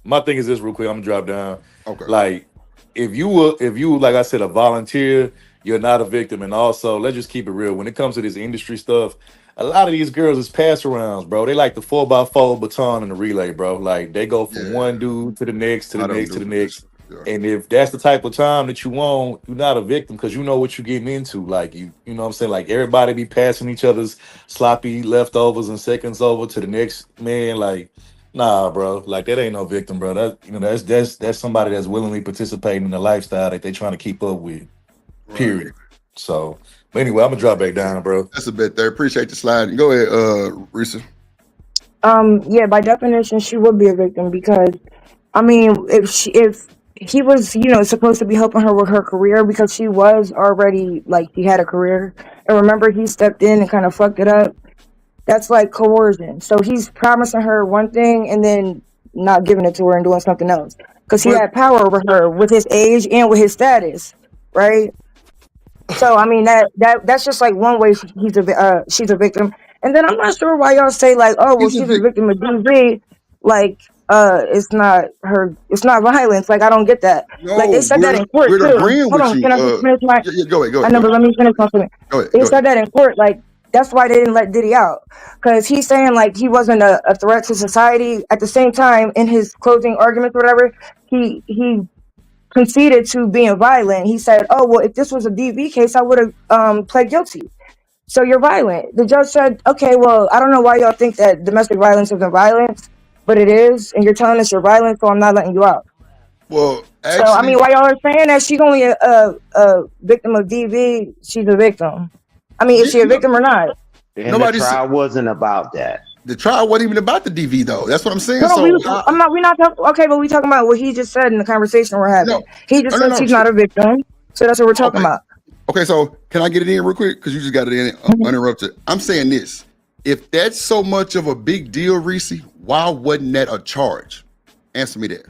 My thing is this real quick. I'm gonna drop down. Okay. Like, if you like I said, a volunteer, you're not a victim. And also, let's just keep it real. When it comes to this industry stuff, a lot of these girls is pass arounds, bro. They like the 4x4 baton in the relay, bro. Like they go from one dude to the next, to the next, to the next. And if that's the type of time that you want, you're not a victim because you know what you're getting into. Like you know what I'm saying? Like everybody be passing each other's sloppy leftovers and seconds over to the next man. Like, nah, bro. Like that ain't no victim, bro. That's somebody that's willingly participating in the lifestyle that they trying to keep up with. Period. So, but anyway, I'm gonna drop back down, bro. That's a bit there. Appreciate the slide. Go ahead, Risa. Yeah, by definition, she would be a victim because, I mean, if he was, supposed to be helping her with her career because she was already, like, he had a career. And remember, he stepped in and kind of fucked it up. That's like coercion. So he's promising her one thing and then not giving it to her and doing something else. Because he had power over her with his age and with his status, right? So, I mean, that's just like one way she's a victim. And then I'm not sure why y'all say, like, oh, well, she's a victim of DV. Like, it's not violence. Like, I don't get that. No, like, they said that in court, we're too. agreeing Hold with on, you. can I just finish my... Go ahead. I know, but let me finish my statement. They said that in court, like, that's why they didn't let Diddy out. Because he's saying, like, he wasn't a threat to society. At the same time, in his closing arguments or whatever, he conceded to being violent. He said, oh, well, if this was a DV case, I would have pled guilty. So you're violent. The judge said, okay, well, I don't know why y'all think that domestic violence isn't violence, but it is, and you're telling us you're violent, so I'm not letting you out. Well, actually, so, I mean, why y'all are saying that she's only a victim of DV, she's a victim. I mean, is she a victim or not? And the trial wasn't about that. The trial wasn't even about the DV, though. That's what I'm saying. No, So we're not talking. Okay, but we talking about what he just said in the conversation we're having. He just said she's not a victim, so that's what we're talking about. Okay, so can I get it in real quick? Because you just got it in uninterrupted. I'm saying this. If that's so much of a big deal, Reese, why wasn't that a charge? Answer me that.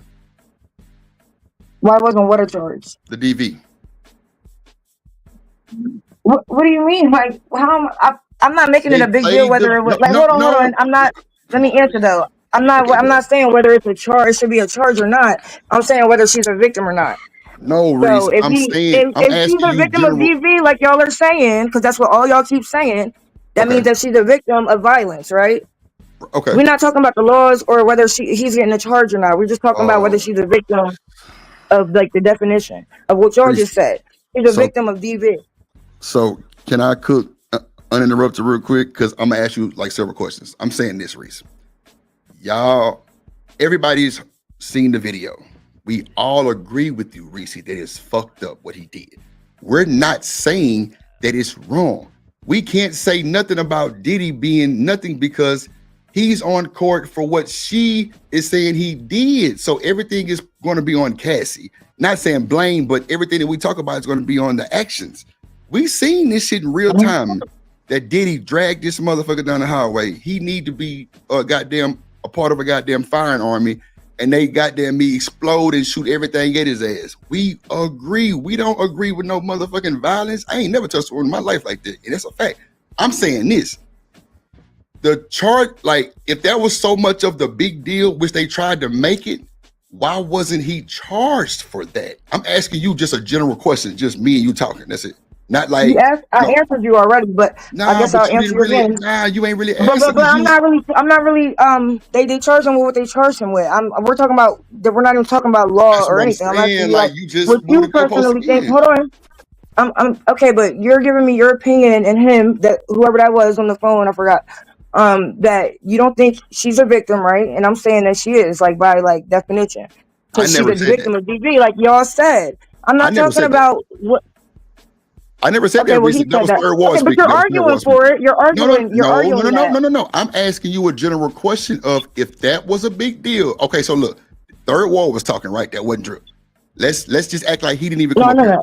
Why wasn't what a charge? The DV. What do you mean? Like, I'm not making it a big deal whether it was... Like, hold on. I'm not... Let me answer, though. I'm not saying whether it's a charge, it should be a charge or not. I'm saying whether she's a victim or not. No, Reese, so if she's a victim of DV, like y'all are saying, because that's what all y'all keep saying, that means that she's a victim of violence, right? Okay. We're not talking about the laws or whether he's getting a charge or not. We're just talking about whether she's a victim of, like, the definition of what y'all just said. She's a victim of DV. So can I cook uninterrupted real quick? Because I'm going to ask you, like, several questions. I'm saying this, Reese. Y'all, everybody's seen the video. We all agree with you, Reese, that it's fucked up what he did. We're not saying that it's wrong. We can't say nothing about Diddy being nothing because he's on court for what she is saying he did. So everything is going to be on Cassie. Not saying blame, but everything that we talk about is going to be on the actions. We seen this shit in real time that Diddy dragged this motherfucker down the highway. He need to be a part of a goddamn firing army. And they goddamn me explode and shoot everything at his ass. We agree. We don't agree with no motherfucking violence. I ain't never touched one in my life like that. And that's a fact. I'm saying this. The charge, like, if that was so much of the big deal, which they tried to make it, why wasn't he charged for that? I'm asking you just a general question, just me and you talking. That's it. Not like You asked, I no, answered you already, but I guess but I'll you answer didn't you really. again. Nah, you ain't really But answered. I'm not really. They charge him with what they charge him with. We're talking about that. We're not even talking about law That's or what I'm anything. I'm asking saying. you Like like you just what moved you the goalpost personally think. again. Hold on. I'm okay, but you're giving me your opinion and him, that whoever that was on the phone, I forgot. That you don't think she's a victim, right? And I'm saying that she is, like by like definition, I because she's never a said that. victim of DV, like y'all said. I'm I not never talking said that. about what. I never said Okay, that, well Reese. he That said was that. third wall Okay, but speaking. you're That was third wall arguing for speaking. it. You're No, no, arguing. You're no, no, arguing no, no, that. no, no, no. I'm asking you a general question of if that was a big deal. Okay, so look, third wall was talking, right? That wasn't Drip. Let's just act like he didn't even come up here.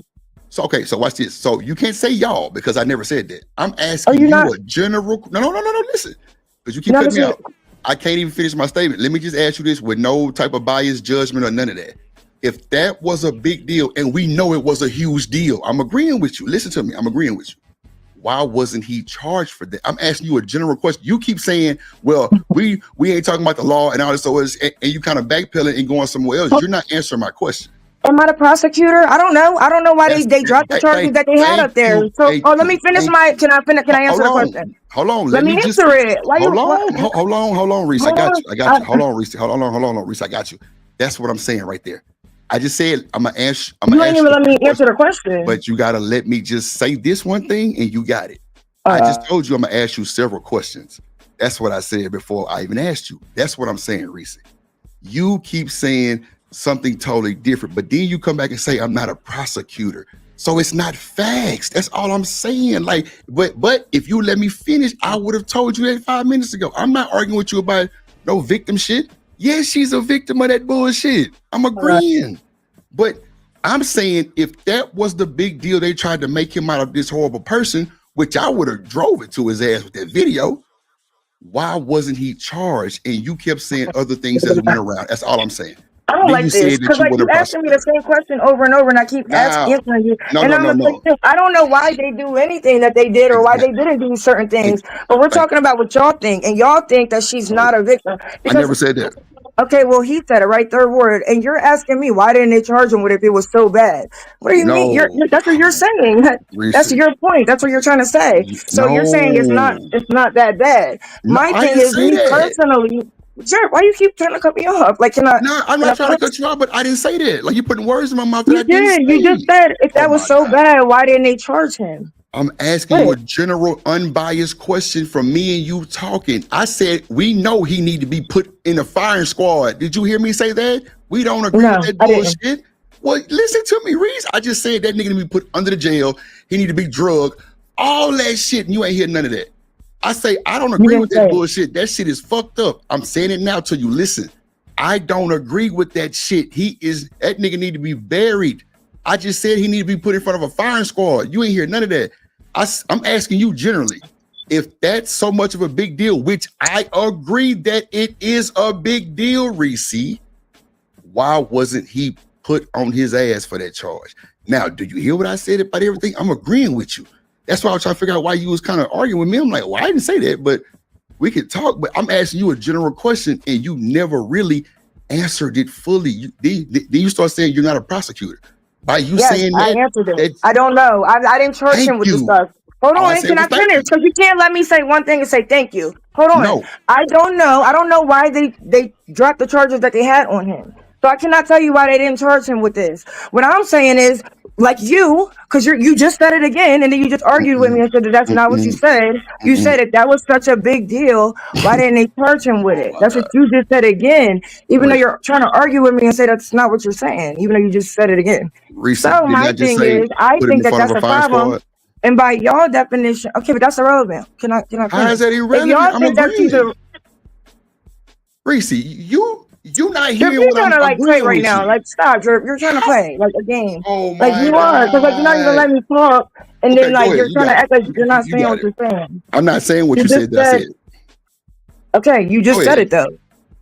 So okay, so watch this. So you can't say y'all because I never said that. I'm asking you you not? a general. No, listen, because you keep You're not cutting me listening. out. I can't even finish my statement. Let me just ask you this with no type of bias, judgment, or none of that. If that was a big deal, and we know it was a huge deal, I'm agreeing with you. Listen to me. I'm agreeing with you. Why wasn't he charged for that? I'm asking you a general question. You keep saying, well, we ain't talking about the law and all this, and you kind of backpedaling and going somewhere else. You're not answering my question. Am I the prosecutor? I don't know. I don't know why they dropped the charges that they had up there. So, let me finish my. Can I answer the question? Hold on. Let me just answer it. Why hold you? on, Reese. I Hold got on. you. Hold on, Reese. Hold on, Reese. I got you. That's what I'm saying right there. I just said I'm gonna ask. You ain't even let me answer the question. But you gotta let me just say this one thing, and you got it. I just told you I'm gonna ask you several questions. That's what I said before I even asked you. That's what I'm saying, Reese. You keep saying something totally different, but then you come back and say I'm not a prosecutor. So it's not facts. That's all I'm saying. Like, but if you let me finish, I would have told you that 5 minutes ago. I'm not arguing with you about no victim shit. Yes, she's a victim of that bullshit. I'm agreeing. But I'm saying if that was the big deal, they tried to make him out of this horrible person, which I would have drove it to his ass with that video. Why wasn't he charged? And you kept saying other things that went around. That's all I'm saying. I don't like this because like you asking me the same question over and over, and I keep answering you. And I'm gonna say this. I don't know why they do anything that they did or why they didn't do certain things. But we're talking about what y'all think, and y'all think that she's not a victim. I never said that. Okay, well he said it right, third word, and you're asking me why didn't they charge him with it if it was so bad? What do you mean? That's what you're saying. That's your point. That's what you're trying to say. So you're saying it's not that bad. My thing is me personally. Jared, why you keep trying to cut me off? Like, can I? No, I'm not trying to cut you off, but I didn't say that. Like, you're putting words in my mouth that You I didn't say. You just said if that was so bad, why didn't they charge him? I'm asking you a general, unbiased question from me and you talking. I said we know he need to be put in a firing squad. Did you hear me say that? We don't agree with that bullshit. Well, listen to me, Reese. I just said that nigga need to be put under the jail. He need to be drugged. All that shit, and you ain't hear none of that. I say, I don't agree with that bullshit. That shit is fucked up. I'm saying it now to you. Listen, I don't agree with that shit. That nigga need to be buried. I just said he need to be put in front of a firing squad. You ain't hear none of that. I'm asking you generally, if that's so much of a big deal, which I agree that it is a big deal, Reese, why wasn't he put on his ass for that charge? Now, do you hear what I said about everything? I'm agreeing with you. That's why I was trying to figure out why you was kind of arguing with me. I'm like, well, I didn't say that, but we could talk. But I'm asking you a general question, and you never really answered it fully. Then you start saying you're not a prosecutor. By you saying that, I answered it. I don't know. I didn't charge him with the stuff. Hold on, can I finish? Because you can't let me say one thing and say thank you. Hold on. No. I don't know. I don't know why they dropped the charges that they had on him. So I cannot tell you why they didn't charge him with this. What I'm saying is, like you, because you just said it again, and then you just argued with me and said that that's not what you said. You said it. That was such a big deal. Why didn't they charge him with it? That's what you just said again, even though you're trying to argue with me and say that's not what you're saying, even though you just said it again. So my thing is, I think that that's a problem. And by y'all definition, okay, but that's irrelevant. Can I finish? How is that irrelevant? If y'all think that she's a Reese, you not hearing you're what trying I'm to like play agreeing right with now. you. Like stop. You're trying to play like a game. Oh my like you are, because like you're not even letting me talk, and then like you're trying to act like you're not saying what you're saying. I'm not saying what you said. I said. Okay, you just said it though.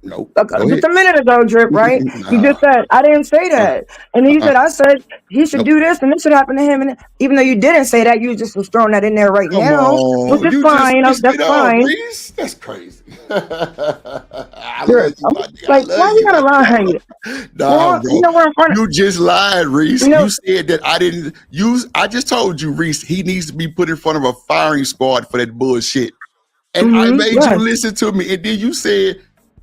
No. Just a minute ago, Drip, right? You just said, I didn't say that. And then you said, I said he should do this and this should happen to him. And even though you didn't say that, you just was throwing that in there right now. Which is fine. That's fine. Reese? That's crazy. I love you, my nigga. I Like, love why you you. gotta lie? Nah, You bro. know we're in front of. You just lied, Reese. You know, You said that I didn't use. I just told you, Reese, he needs to be put in front of a firing squad for that bullshit. And I made you listen to me. And then you said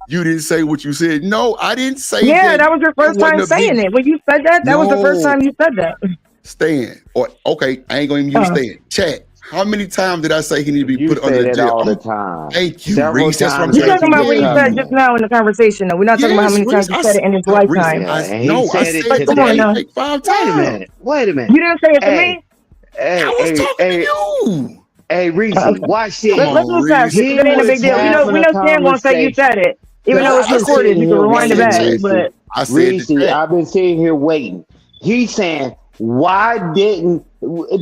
you didn't say what you said. No, I didn't say yeah, that. that was your It first time wasn't a saying big. it. When you said that, that was the first No, time you said that. Stan. Or okay, I ain't gonna even use Stan. Chat. How many times did I say he need to be You put under say the that jail? all the time. Thank you, Several Reese. That's what I'm times We're trying as to talking he about was what he tell said coming. just you. now in the conversation, though. We're not talking about how Yes, many Reese. times he said it in his Reese. lifetime. Yeah, and he No, I said it said Like, come on today. now. like 5 Wait a times. minute. Wait a minute. You didn't say it to Hey, me? I was talking to you. Hey, Reese, Okay. watch Come this. Let's on, move past it Reese. because He it ain't a big was deal. having We a know Stan gonna say you conversation. said it, even No, though it's I've been recorded. sitting You can here rewind it said back. waiting, chat. Reese. But I said the Reese, chat. I've been sitting here waiting. He's saying, why didn't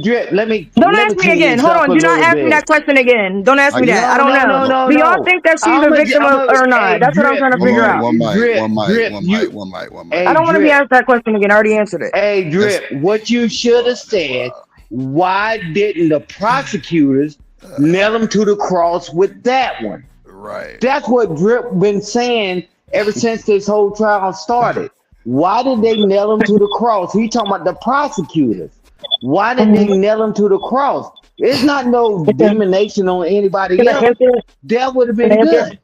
Drip? Let me don't ask me clean again. this Hold up on. a Do not little ask me bit. that question again. Don't ask me that. I No, don't no, know. no, no, Do y'all no. think that she's a victim of or not? Hey, That's what I'm trying to Hold figure on, out. one mic, Drip, one mic, Drip, one you, mic, one mic, one mic. I hey, don't want to be Drip, asked that question again. I already answered it. hey, That's Drip, what you should have said, why didn't the prosecutors nail him to the cross with that one? right. That's what Drip been saying ever since this whole trial started. Why did they nail him to the cross? He talking about the prosecutors. Why did they nail him to the cross? It's not no demonition on anybody Can I else. answer it? That would have Can been I answer it? good.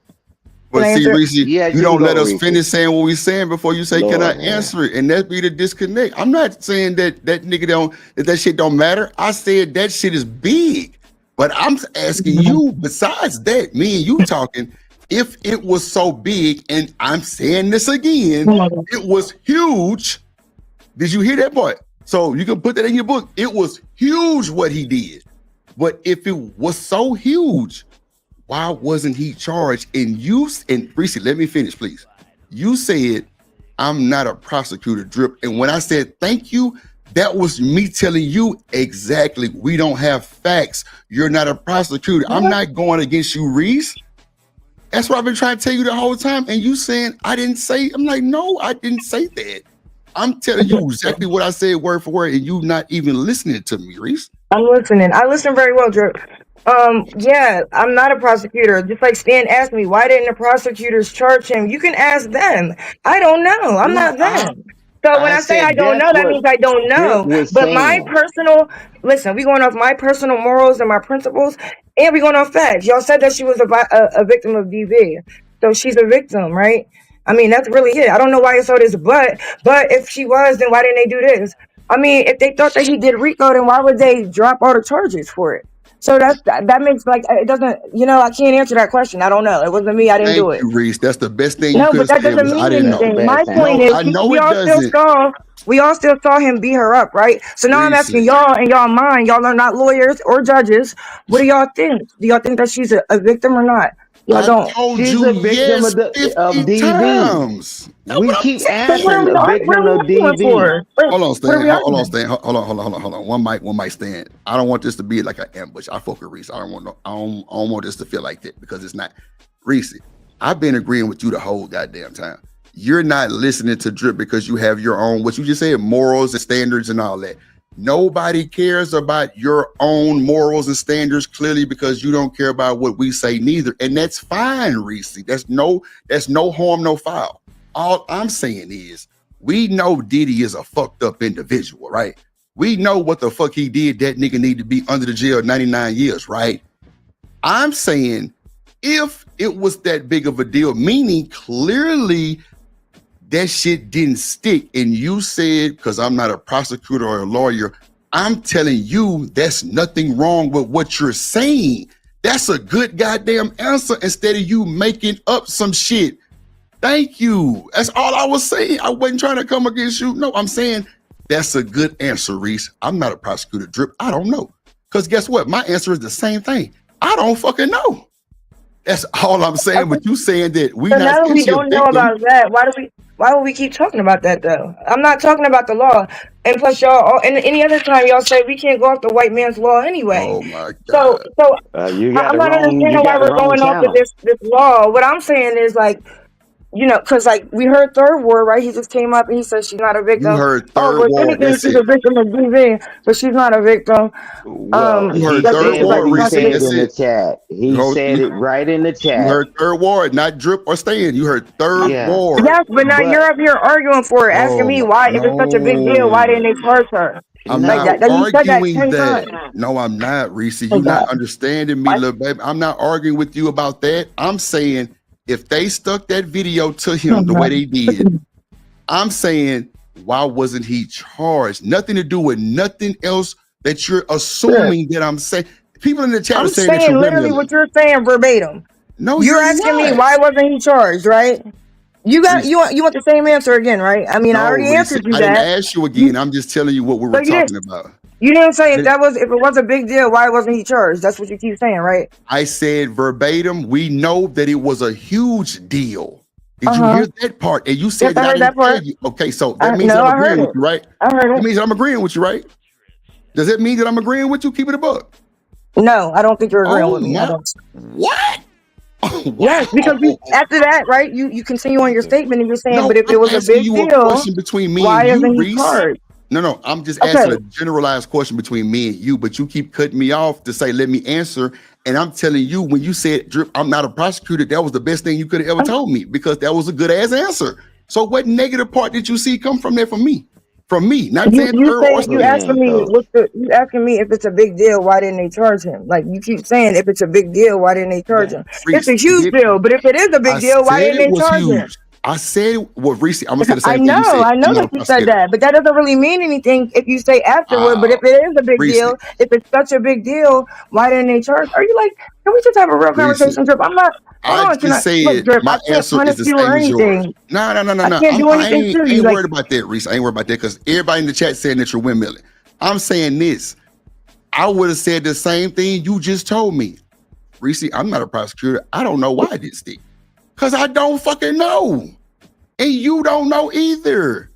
Can But I see, answer it? Reese, Yes, you you can don't let go, us Reese. finish saying what we saying before you say, "Can I Lord, man. answer it?" And that be the disconnect. I'm not saying that nigga don't that shit don't matter. I said that shit is big, but I'm asking you. Besides that, me and you talking. If it was so big, and I'm saying this again, it was huge. Did you hear that part? So you can put that in your book. It was huge what he did. But if it was so huge, why wasn't he charged? And Reese, let me finish, please. You said, I'm not a prosecutor, Drip. And when I said thank you, that was me telling you exactly. We don't have facts. You're not a prosecutor. I'm not going against you, Reese. That's what I've been trying to tell you the whole time. And you saying I didn't say, I'm like, no, I didn't say that. I'm telling you exactly what I said word for word, and you not even listening to me, Reese. I'm listening. I listen very well, Drew. Yeah, I'm not a prosecutor. Just like Stan asked me, why didn't the prosecutors charge him? You can ask them. I don't know. I'm not them. So when I I say I said don't that's know, that means what I don't Drip know. was But my saying. personal, listen, we going off my personal morals and my principles, and we going off facts. Y'all said that she was a victim of DV. So she's a victim, right? I mean, that's really it. I don't know why it's all this but if she was, then why didn't they do this? I mean, if they thought that he did RICO, then why would they drop all the charges for it? So that makes like it doesn't. I can't answer that question. I don't know. It wasn't me. I didn't Thank do it. you, Reese. That's the best thing you No, could but have that said doesn't was I mean didn't That's the know. anything. best My thing. point No, is, I know we it all still doesn't. saw him beat her up, right? So now I'm Reese, asking y'all, in y'all mind, y'all are not lawyers or judges. What do y'all think? Do y'all think that she's a victim or not? Y'all I don't. told She's you a victim yes of 50 DV. times. That's We what I'm keep So what are answering we a saying. what are victim we of arguing DV. for? Wait, Hold on, what are Stan. we Hold on, arguing? Stan. Hold on. One mic stand. I don't want this to be like an ambush. I fuck with Reese. I don't want this to feel like that because it's not. Reese, I've been agreeing with you the whole goddamn time. You're not listening to Drip because you have your own, what you just said, morals and standards and all that. Nobody cares about your own morals and standards clearly because you don't care about what we say neither. And that's fine, Reese. That's no harm, no foul. All I'm saying is we know Diddy is a fucked up individual, right? We know what the fuck he did. That nigga need to be under the jail 99 years, right? I'm saying if it was that big of a deal, meaning clearly that shit didn't stick, and you said, because I'm not a prosecutor or a lawyer, I'm telling you that's nothing wrong with what you're saying. That's a good goddamn answer instead of you making up some shit. Thank you. That's all I was saying. I wasn't trying to come against you. No, I'm saying that's a good answer, Reese. I'm not a prosecutor, Drip. I don't know. Because guess what? My answer is the same thing. I don't fucking know. That's all I'm saying. But you saying that we So not now that saying we she a don't know victim. about that, why would we keep talking about that though? I'm not talking about the law. And plus y'all and any other time y'all say we can't go off the white man's law anyway. Oh my So God. I'm not You understanding why got the we're wrong going off of channel. this law. What I'm saying is like you know, because like we heard Third Ward, right? He just came up and he said she's not a victim. You heard Oh, Third but Ward. anything, That's she's it. a victim of DV, but she's not a victim. Well, You heard That Third this is like Ward, Reese. said That's in the it. chat. He said it right in the You chat. heard Third Ward, not Drip or Stan. You heard Third Ward. Yes, but now you're up here arguing for it, asking me why, if it's such a big deal, why didn't they charge her? I'm Like not that. You said that arguing 10 that. times. No, I'm not, Reese. Oh, You're not God. understanding me, little baby. I'm not arguing with you about that. I'm saying if they stuck that video to him the way they did, I'm saying why wasn't he charged? Nothing to do with nothing else that you're assuming that I'm saying. People in the chat I'm are saying that saying you're literally windmilling. what you're saying verbatim. No, you're you're asking me not. why wasn't he charged, right? You want the same answer again, right? I mean, I No, already Reese, answered you I didn't that. ask you again. I'm just telling you what we were you talking didn't. about. You didn't say if it was a big deal, why wasn't he charged? That's what you keep saying, right? I said verbatim, we know that it was a huge deal. Did you hear that part? And you said Yes, I heard that part. Okay, so that means No, I'm I heard agreeing with it. you, right? I heard it. That means I'm agreeing with you, right? Does that mean that I'm agreeing with you? Keep it a buck. No, I don't think you're agreeing Oh with me. I my- don't. What? Yes, because after that, right? You continue on your statement and you're saying, No, but if it I'm was a asking big you a deal, question between me why and you, isn't he Reese. charged? No, I'm just Okay. asking a generalized question between me and you, but you keep cutting me off to say, let me answer. And I'm telling you, when you said, Drip, I'm not a prosecutor, that was the best thing you could have ever told me because that was a good ass answer. So what negative part did you see come from there from me? From me, not saying You asking me you asking me if it's a big deal, why didn't they charge him? Like you keep saying if it's a big deal, why didn't they charge him? Reese, It's a huge deal, but if it is a big I deal, why said didn't it they was charge him? huge. I said, well, Reese, I'm gonna say the I same thing you said. know I'm not a that you said prosecutor. that, but that doesn't really mean anything if you say afterward. But if it is a big Reese. deal, if it's such a big deal, why didn't they charge? Are you like, can we just have a real Reese, conversation, Drip? I'm not. Hold I on, can just look, said Drip, my I can't answer punish is the you or same as yours. anything. No. I can't do anything to I you. ain't Like, worried about that, Reese. I ain't worried about that because everybody in the chat saying that you're windmilling. I'm saying this. I would have said the same thing you just told me. Reese, I'm not a prosecutor. I don't know why it didn't stick. Because I don't fucking know. And you don't know either.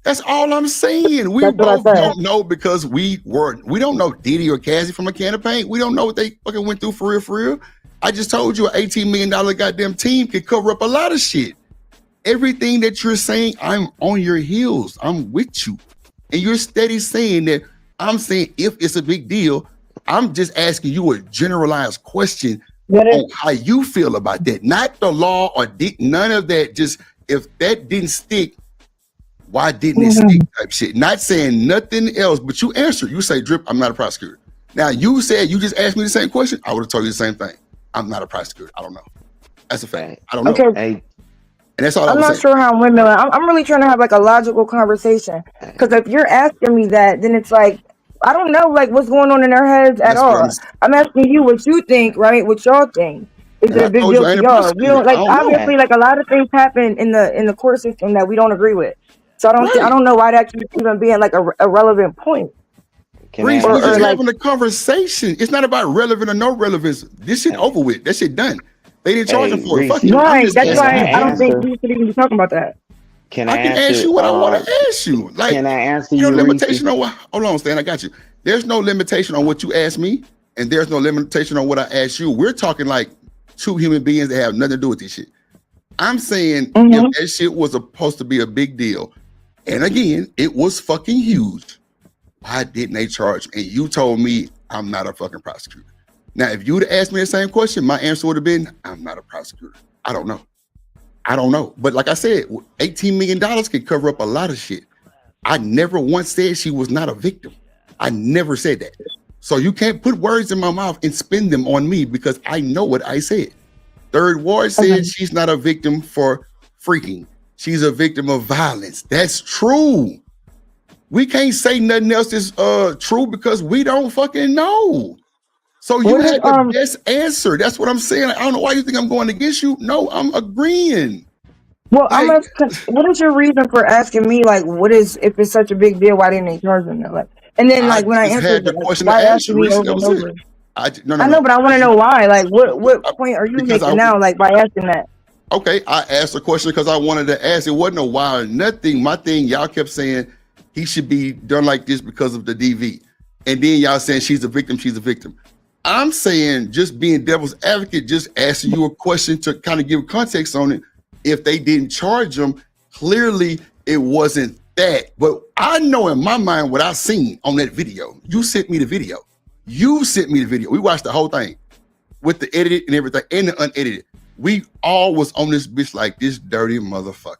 That's all I'm saying. We both don't know because we don't know Diddy or Cassie from a can of paint. We don't know what they fucking went through for real. I just told you an $18 million goddamn team could cover up a lot of shit. Everything that you're saying, I'm on your heels. I'm with you. And you're steady saying that I'm saying if it's a big deal, I'm just asking you a generalized question on how you feel about that. Not the law or none of that. Just if that didn't stick, why didn't it stick type shit? Not saying nothing else, but you answered. You say, Drip, I'm not a prosecutor. Now you said you just asked me the same question. I would have told you the same thing. I'm not a prosecutor. I don't know. That's a fact. I don't know. Okay. And that's all I'm I was not saying. sure how I'm windmilling. I'm really trying to have like a logical conversation. Because if you're asking me that, then it's like, I don't know like what's going on in their heads at That's what all. I'm asking you what you think, right? What y'all think. Is And it I a big told deal you I to ain't a y'all? prosecutor. You don't like I don't know. obviously like a lot of things happen in the court system that we don't agree with. So I Right. don't know why that keeps even being like a relevant point. Reese, we're just having a conversation. It's not about relevant or no relevance. This shit over with. That shit done. They didn't charge him for it. Fuck you. I'm Right. just That's asking why you. I don't think we should even be talking about that. I can ask you what I want to ask you. Like, can I answer no you, limitation on what? Hold on, Stan. I got you. There's no limitation on what you asked me, and there's no limitation on what I asked you. We're talking like two human beings that have nothing to do with this shit. I'm saying if that shit was supposed to be a big deal, and again, it was fucking huge. Why didn't they charge me? And you told me I'm not a fucking prosecutor. Now, if you'd asked me the same question, my answer would have been, I'm not a prosecutor. I don't know. But like I said, $18 million could cover up a lot of shit. I never once said she was not a victim. I never said that. So you can't put words in my mouth and spin them on me because I know what I said. Third Ward said she's not a victim for freaking. She's a victim of violence. That's true. We can't say nothing else is true because we don't fucking know. So you had the best answer. That's what I'm saying. I don't know why you think I'm going against you. No, I'm agreeing. Well, what is your reason for asking me like if it's such a big deal, why didn't they charge them? Like, and then like when I just answered had the it, like, question why to ask asking you, me Reese. over That and was over? it. I know, but I want to know why. Like, what point are you making now? Like by asking that? Okay, I asked the question because I wanted to ask. It wasn't a why or nothing. My thing, y'all kept saying he should be done like this because of the DV. And then y'all saying she's a victim, she's a victim. I'm saying just being devil's advocate, just asking you a question to kind of give context on it. if they didn't charge him, clearly it wasn't that. But I know in my mind what I seen on that video. You sent me the video. We watched the whole thing with the edited and everything and the unedited. We all was on this bitch like this dirty motherfucker.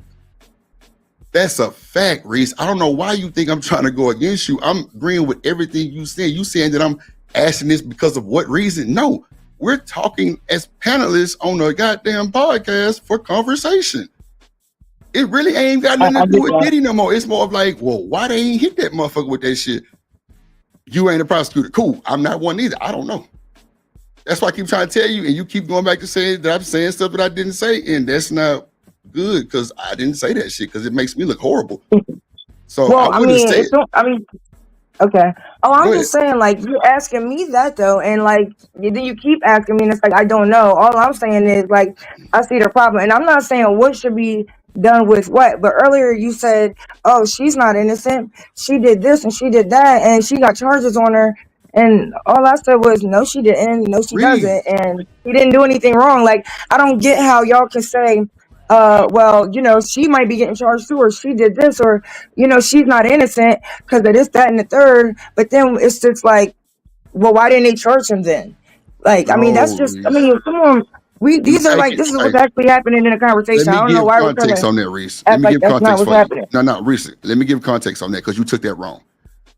That's a fact, Reese. I don't know why you think I'm trying to go against you. I'm agreeing with everything you said. You saying that I'm asking this because of what reason? No, we're talking as panelists on a goddamn podcast for conversation. It really ain't got nothing to do with Diddy no more. It's more of like, well, why they ain't hit that motherfucker with that shit? You ain't a prosecutor. Cool. I'm not one either. I don't know. That's why I keep trying to tell you, and you keep going back to saying that I'm saying stuff that I didn't say, and that's not good because I didn't say that shit because it makes me look horrible. So Well, I wouldn't say it. Okay. Oh, I'm just saying, like, you're asking me that though, and like then you keep asking me, and it's like I don't know. All I'm saying is like I see the problem, and I'm not saying what should be done with what. But earlier you said, "Oh, she's not innocent. She did this and she did that, and she got charges on her." And all I said was, "No, she didn't. No, she doesn't, and she didn't do anything wrong." Like I don't get how y'all can say, well, you know, she might be getting charged too, or she did this, or you know, she's not innocent because of this, that, and the third. But then it's just like, well, why didn't they charge him then? Like, I mean, that's just, I mean, come on. These are like, this is what's actually happening in a conversation. I don't know why we're trying context to on that, Reese. act like that's not what's happening. No, Reese. Let me give context on that because you took that wrong.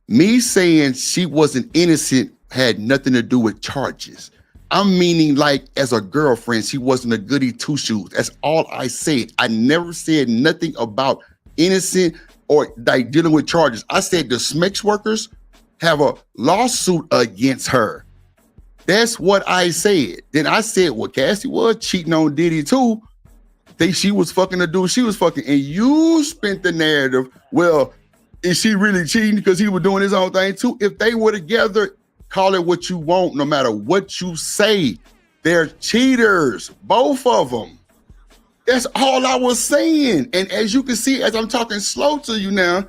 Me saying she wasn't innocent had nothing to do with charges. I'm meaning like as a girlfriend, she wasn't a goody two shoes. That's all I said. I never said nothing about innocent or like dealing with charges. I said the SMEX workers have a lawsuit against her. That's what I said. Then I said, well, Cassie was cheating on Diddy too. She was fucking the dude she was fucking. And you spent the narrative, well, is she really cheating because he was doing his own thing too? If they were together, call it what you want, no matter what you say. They're cheaters, both of them. That's all I was saying. And as you can see, as I'm talking slow to you now,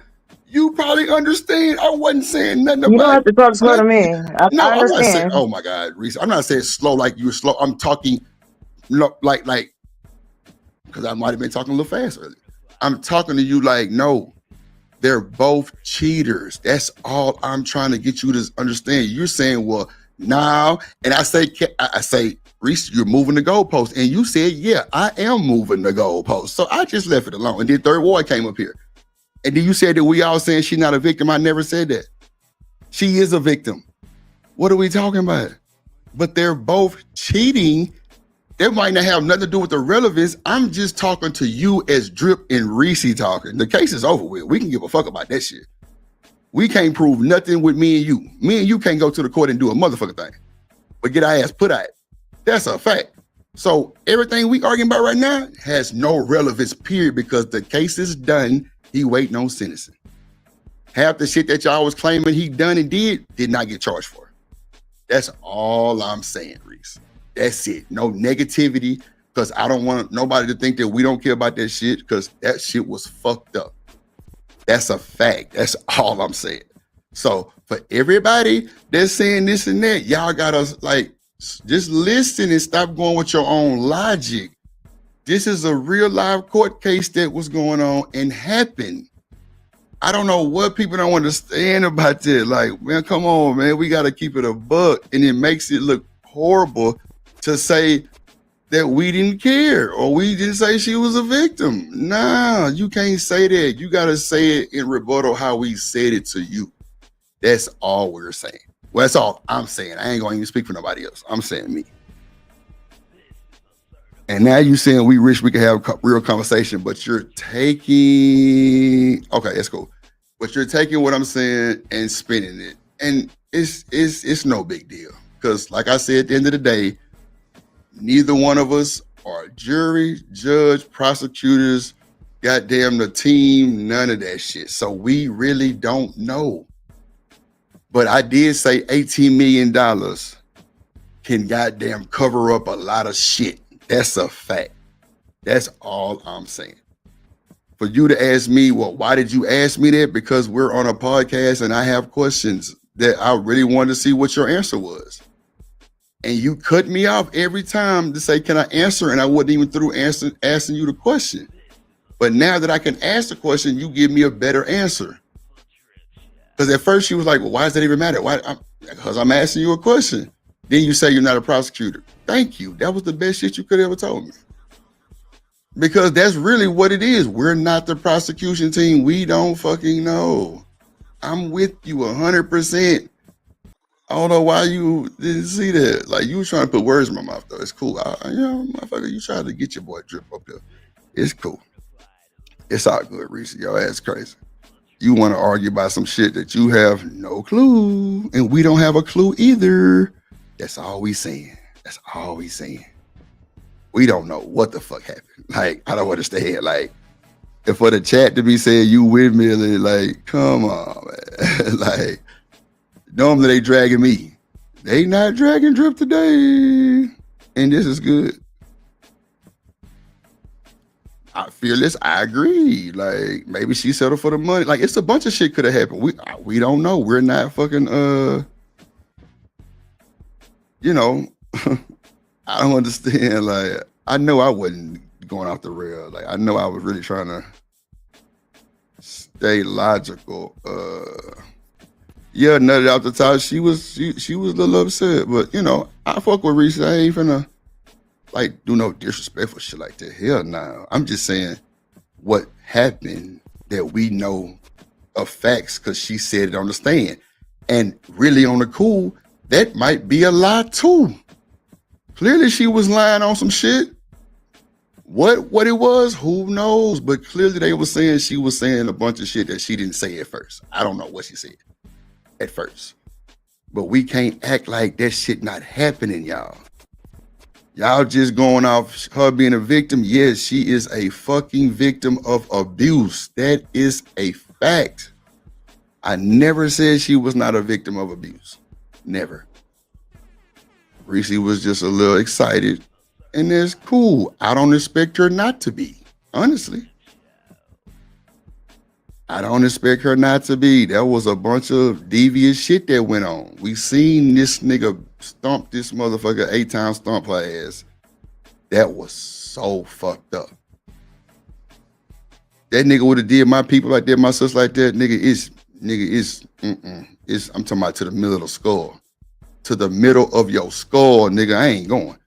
you probably understand. I wasn't saying nothing about it. You don't have to talk slow to me. I I'm not saying, understand. oh my God, Reese. I'm not saying slow like you were slow. I'm talking like, because I might have been talking a little fast earlier. I'm talking to you like, no, they're both cheaters. That's all I'm trying to get you to understand. You're saying, well, now, and I say, Reese, you're moving the goalpost. And you said, yeah, I am moving the goalpost. So I just left it alone. And then Third Ward came up here. And then you said that we all saying she's not a victim. I never said that. She is a victim. What are we talking about? But they're both cheating. That might not have nothing to do with the relevance. I'm just talking to you as Drip and Reese talking. The case is over with. We can give a fuck about that shit. We can't prove nothing with me and you. Me and you can't go to the court and do a motherfucking thing. But get our ass put out. That's a fact. So everything we arguing about right now has no relevance, period, because the case is done. He waiting on sentencing. Half the shit that y'all was claiming he done and did not get charged for. That's all I'm saying, Reese. That's it. No negativity, because I don't want nobody to think that we don't care about that shit, because that shit was fucked up. That's a fact. That's all I'm saying. So for everybody that's saying this and that, y'all gotta like just listen and stop going with your own logic. This is a real live court case that was going on and happened. I don't know what people don't understand about that. Like, man, come on, man. We got to keep it a buck. And it makes it look horrible to say that we didn't care or we didn't say she was a victim. Nah, you can't say that. You got to say it in rebuttal how we said it to you. That's all we're saying. Well, that's all I'm saying. I ain't going to even speak for nobody else. I'm saying me. And now you saying we wish we could have a real conversation, but you're taking, okay, that's cool. But you're taking what I'm saying and spinning it. And it's no big deal. Because like I said, at the end of the day, neither one of us are jury, judge, prosecutors, goddamn the team, none of that shit. So we really don't know. But I did say $18 million can goddamn cover up a lot of shit. That's a fact. That's all I'm saying. For you to ask me, well, why did you ask me that? Because we're on a podcast and I have questions that I really wanted to see what your answer was. And you cut me off every time to say, can I answer? And I wasn't even through asking you the question. But now that I can ask the question, you give me a better answer. Because at first she was like, well, why does that even matter? Why? Because I'm asking you a question. Then you say you're not a prosecutor. Thank you. That was the best shit you could ever told me. Because that's really what it is. We're not the prosecution team. We don't fucking know. I'm with you 100%. I don't know why you didn't see that. Like, you were trying to put words in my mouth, though. It's cool. Motherfucker, you tried to get your boy Drip up there. It's cool. It's all good, Reese. Your ass crazy. You want to argue about some shit that you have no clue, and we don't have a clue either. That's all we saying. That's all we saying. We don't know what the fuck happened. Like, I don't understand. Like, if for the chat to be saying you windmilling, like, come on, man. Like, normally they dragging me. They not dragging Drip today. And this is good. Fearless, I agree. Like, maybe she settled for the money. Like, it's a bunch of shit could have happened. We don't know. We're not fucking you know, I don't understand. Like, I know I wasn't going off the rail. Like, I know I was really trying to stay logical. Yeah, nutted out the top. She was a little upset, but you know, I fuck with Reese. I ain't finna like do no disrespectful shit like that. Hell no. I'm just saying what happened that we know of facts because she said it on the stand. And really on the cool, that might be a lie too. Clearly she was lying on some shit. What it was, who knows? But clearly they were saying she was saying a bunch of shit that she didn't say at first. I don't know what she said at first. But we can't act like that shit not happening, y'all. Y'all just going off her being a victim. Yes, she is a fucking victim of abuse. That is a fact. I never said she was not a victim of abuse. Never. Reese was just a little excited. And that's cool. I don't expect her not to be. Honestly. I don't expect her not to be. There was a bunch of devious shit that went on. We seen this nigga stomp this motherfucker 8 times, stomp her ass. That was so fucked up. That nigga would have did my people like that, my sister like that. I'm talking about to the middle of the skull. To the middle of your skull, nigga. I ain't going.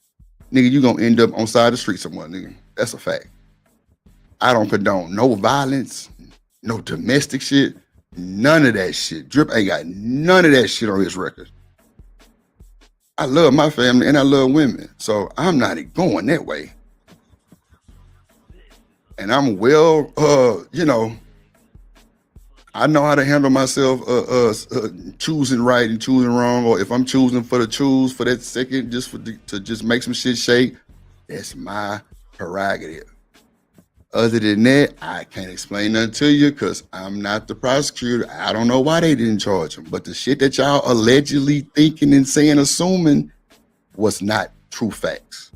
Nigga, you gonna end up on side of the street somewhere, nigga. That's a fact. I don't condone no violence, no domestic shit, none of that shit. Drip ain't got none of that shit on his record. I love my family and I love women, so I'm not going that way. And I'm well, you know, I know how to handle myself choosing right and choosing wrong, or if I'm choosing for that second to just make some shit shake, that's my prerogative. Other than that, I can't explain nothing to you because I'm not the prosecutor. I don't know why they didn't charge him. But the shit that y'all allegedly thinking and saying, assuming, was not true facts.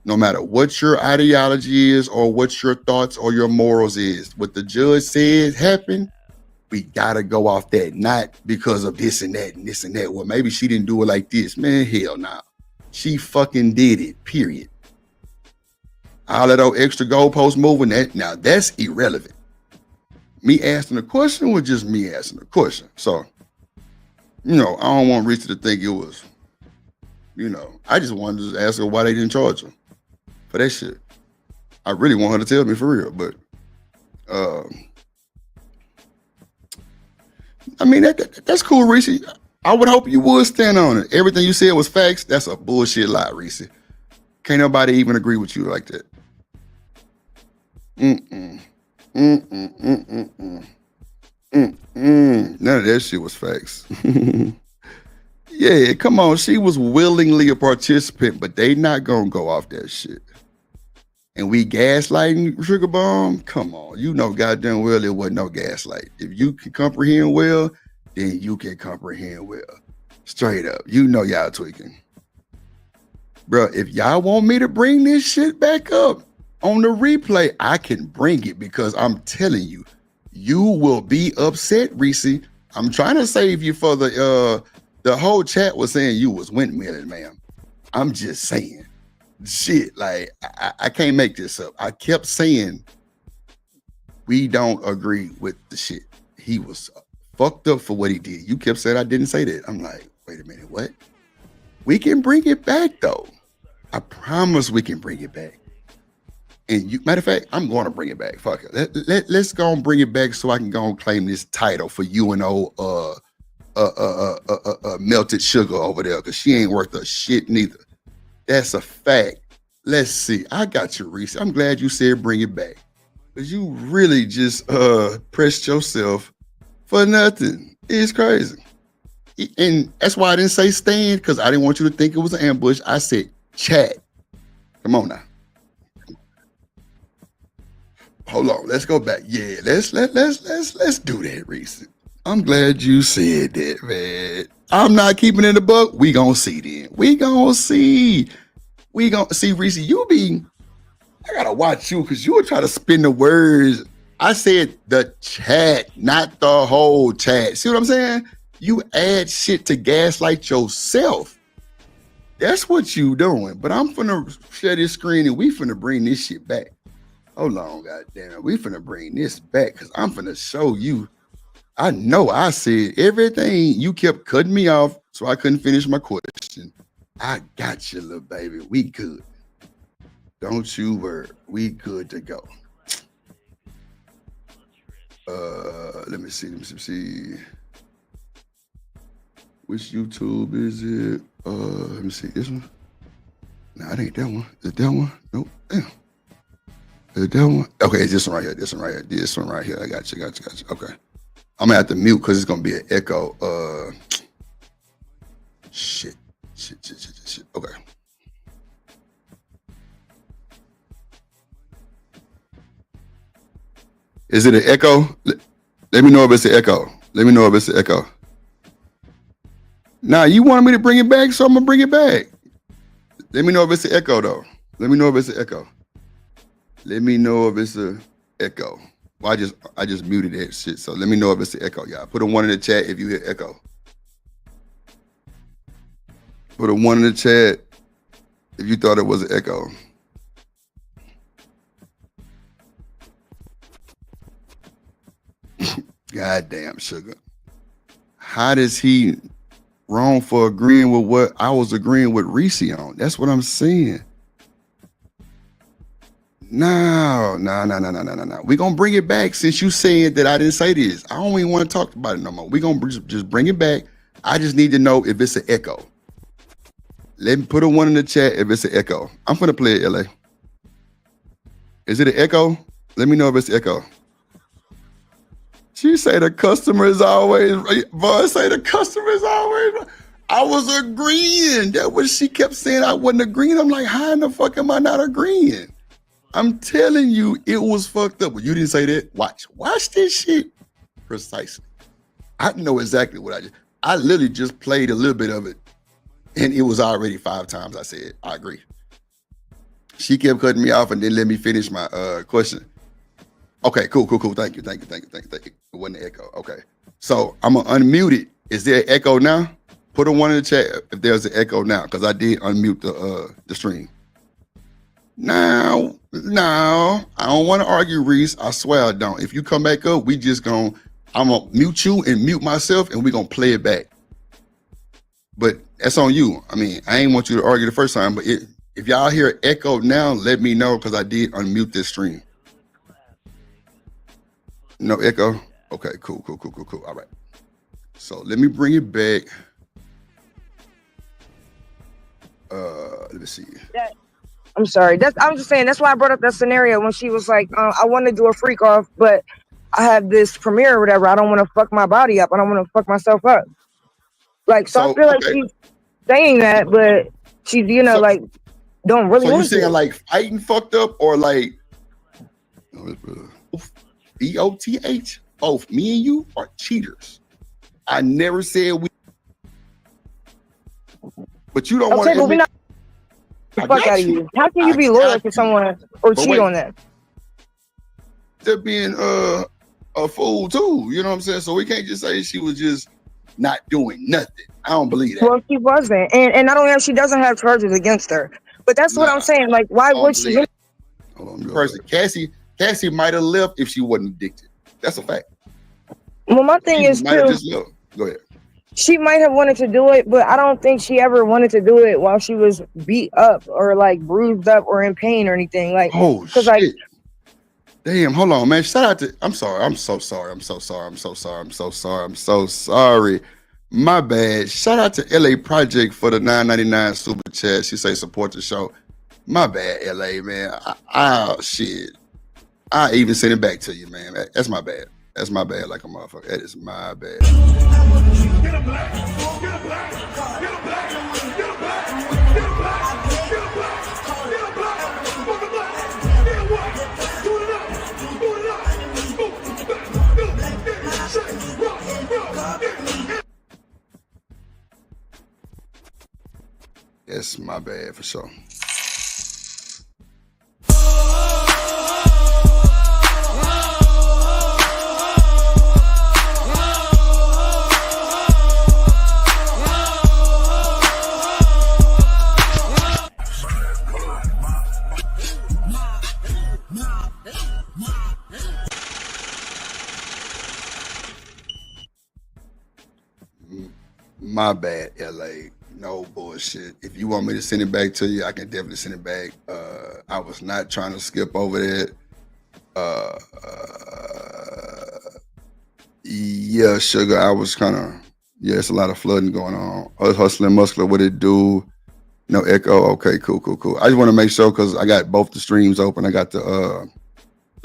No matter what your ideology is or what your thoughts or your morals is, what the judge said happened, we gotta go off that, not because of this and that and this and that. Well, maybe she didn't do it like this. Man, hell no. She fucking did it, period. All of those extra goalposts moving, now that's irrelevant. Me asking a question was just me asking a question. So, you know, I don't want Rita to think it was, you know, I just wanted to ask her why they didn't charge her for that shit. I really want her to tell me for real, but I mean, that's cool, Reese. I would hope you would stand on it. Everything you said was facts. That's a bullshit lie, Reese. Can't nobody even agree with you like that. None of that shit was facts. Yeah, come on. She was willingly a participant, but they not gonna go off that shit. And we gaslighting Sugar Bomb? Come on. You know goddamn well there wasn't no gaslight. If you can comprehend well, then you can comprehend well. Straight up. You know y'all tweaking. Bro, if y'all want me to bring this shit back up on the replay, I can bring it because I'm telling you, you will be upset, Reese. I'm trying to save you for the The whole chat was saying you was windmilling, ma'am. I'm just saying. Shit, like, I can't make this up. I kept saying, we don't agree with the shit. He was fucked up for what he did. You kept saying I didn't say that. I'm like, wait a minute, what? We can bring it back, though. I promise we can bring it back. And you, matter of fact, I'm going to bring it back. Fuck it. Let's go and bring it back so I can go and claim this title for you and old melted sugar over there, because she ain't worth a shit neither. That's a fact. Let's see. I got you, Reese. I'm glad you said bring it back, because you really just pressed yourself for nothing. It's crazy. And that's why I didn't say stand, because I didn't want you to think it was an ambush. I said chat. Come on now. Hold on. Let's go back. Yeah, let's do that, Reese. I'm glad you said that, man. I'm not keeping it a buck. We gonna see then. We gonna see, Reese. I gotta watch you, because you were trying to spin the words. I said the chat, not the whole chat. See what I'm saying? You add shit to gaslight yourself. That's what you doing. But I'm finna share this screen and we finna bring this shit back. Hold on, goddamn. We finna bring this back, because I'm finna show you. I know I said everything. You kept cutting me off, so I couldn't finish my question. I got you, little baby. We good. Don't you worry. We good to go. Let me see. Which YouTube is it? Let me see. This one? No, it ain't that one. Is it that one? Nope. Damn. Is it that one? Okay, it's this one right here. This one right here. I got you. Okay. I'm gonna have to mute because it's gonna be an echo. Shit. Okay. Is it an echo? Let me know if it's an echo. Nah, you wanted me to bring it back, so I'm gonna bring it back. Let me know if it's an echo, though. Let me know if it's an echo. Well, I just muted that shit, so let me know if it's an echo, y'all. Put a 1 in the chat if you hear echo. Put a 1 in the chat if you thought it was an echo. Goddamn, sugar. How does he wrong for agreeing with what I was agreeing with Reese on? That's what I'm saying. No. We're going to bring it back, since you said that I didn't say this. I don't even want to talk about it no more. We're going to just bring it back. I just need to know if it's an echo. Let me put a 1 in the chat if it's an echo. I'm going to play it, LA. Is it an echo? Let me know if it's an echo. She say the customer is always right. Boy, say the customer is always right. I was agreeing. That was, she kept saying I wasn't agreeing. I'm like, how in the fuck am I not agreeing? I'm telling you, it was fucked up. But you didn't say that. Watch this shit. Precisely. I know exactly what I literally just played a little bit of it, and it was already 5 times I said, I agree. She kept cutting me off and didn't let me finish my question. Okay, cool. Thank you. It wasn't an echo. Okay. So I'm gonna unmute it. Is there an echo now? Put a 1 in the chat if there's an echo now, because I did unmute the stream. No, I don't want to argue, Reese. I swear I don't. If you come back up, I'm gonna mute you and mute myself, and we're gonna play it back. But that's on you. I mean, I ain't want you to argue the first time, but if y'all hear echo now, let me know, because I did unmute this stream. No echo? Okay, cool. All right. So let me bring it back. Let me see. I'm sorry. I'm just saying, that's why I brought up that scenario when she was like, I want to do a freak off, but I have this premiere or whatever. I don't want to fuck my body up. I don't want to fuck myself up. Like, so I feel like she's saying that, but she's, like, don't really want to. So you saying like fighting fucked up, or like BOTH? Both me and you are cheaters. I never said we, but you don't want to admit. The fuck out of you. How can you be loyal to someone or cheat on them? They're being a fool too, you know what I'm saying? So we can't just say she was just not doing nothing. I don't believe that. Well, she wasn't, and not only that, she doesn't have charges against her. But that's what I'm saying. Like, why would she? Hold on, person, Cassie might have left if she wasn't addicted. That's a fact. Well, my thing is too. Go ahead. She might have wanted to do it, but I don't think she ever wanted to do it while she was beat up or like bruised up or in pain or anything. Like, oh shit. Like, damn, hold on, man. Shout out to. I'm sorry. I'm so sorry. I'm so sorry. I'm so sorry. I'm so sorry. I'm so sorry. My bad. Shout out to LA Project for the $9.99 super chat. She say support the show. My bad, LA, man. Shit. I even sent it back to you, man. That's my bad. That's my bad like a motherfucker. That is my bad. That's my bad for sure. My bad, LA. No bullshit. If you want me to send it back to you, I can definitely send it back. I was not trying to skip over that. Yeah, sugar. I was kind of, it's a lot of flooding going on. I was hustling muscular. What it do? No echo. Okay, cool. I just want to make sure because I got both the streams open. I got the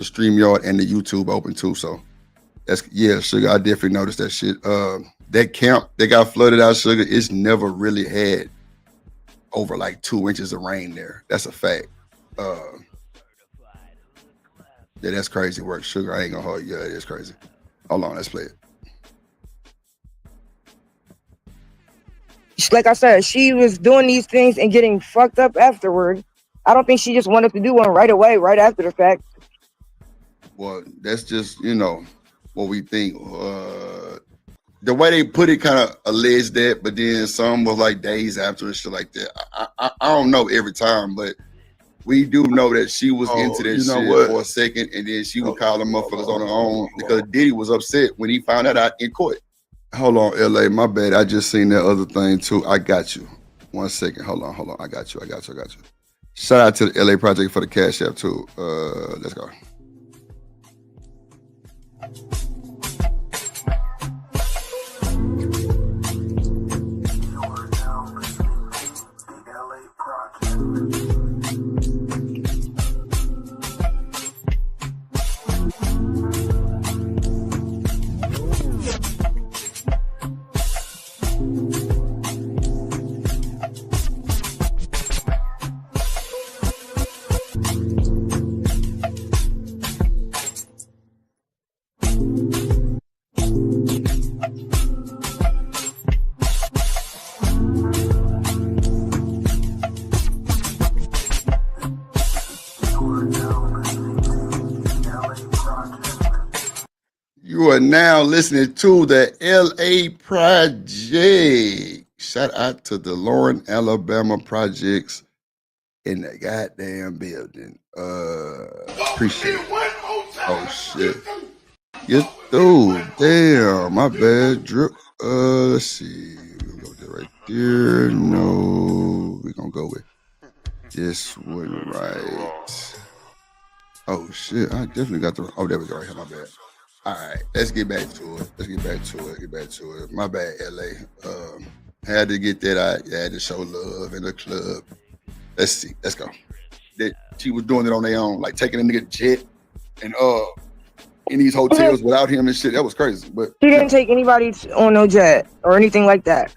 StreamYard and the YouTube open too. So that's sugar. I definitely noticed that shit. That camp that got flooded out, sugar, it's never really had over like 2 inches of rain there. That's a fact. Yeah, that's crazy work, sugar. I ain't gonna hold you. Yeah, it is crazy. Hold on, let's play it. Like I said, she was doing these things and getting fucked up afterward. I don't think she just wanted to do one right away, right after the fact. Well, that's just, what we think. The way they put it kind of alleged that, but then some was like days after and shit like that. I don't know every time, but we do know that she was into that shit for a second, and then she would call them motherfuckers on her own because Diddy was upset when he found that out in court. Hold on, LA, my bad. I just seen that other thing too. I got you. 1 second. Hold on. I got you. Shout out to the LA Project for the Cash App too. Let's go. You are now listening to the LA Project. Shout out to the Lauren, Alabama projects in the goddamn building. Appreciate it. Oh shit. Get through. Damn, my bad. Drip. Let's see. We're gonna go there right there. No, we're gonna go with this one right. Oh shit. I definitely got the. Oh, there we go. Right here. My bad. All right, let's get back to it. My bad, LA. Had to get that out. Had to show love in the club. Let's see. Let's go. That she was doing it on their own, like taking a nigga jet and in these hotels without him and shit. That was crazy. But she didn't take anybody on no jet or anything like that.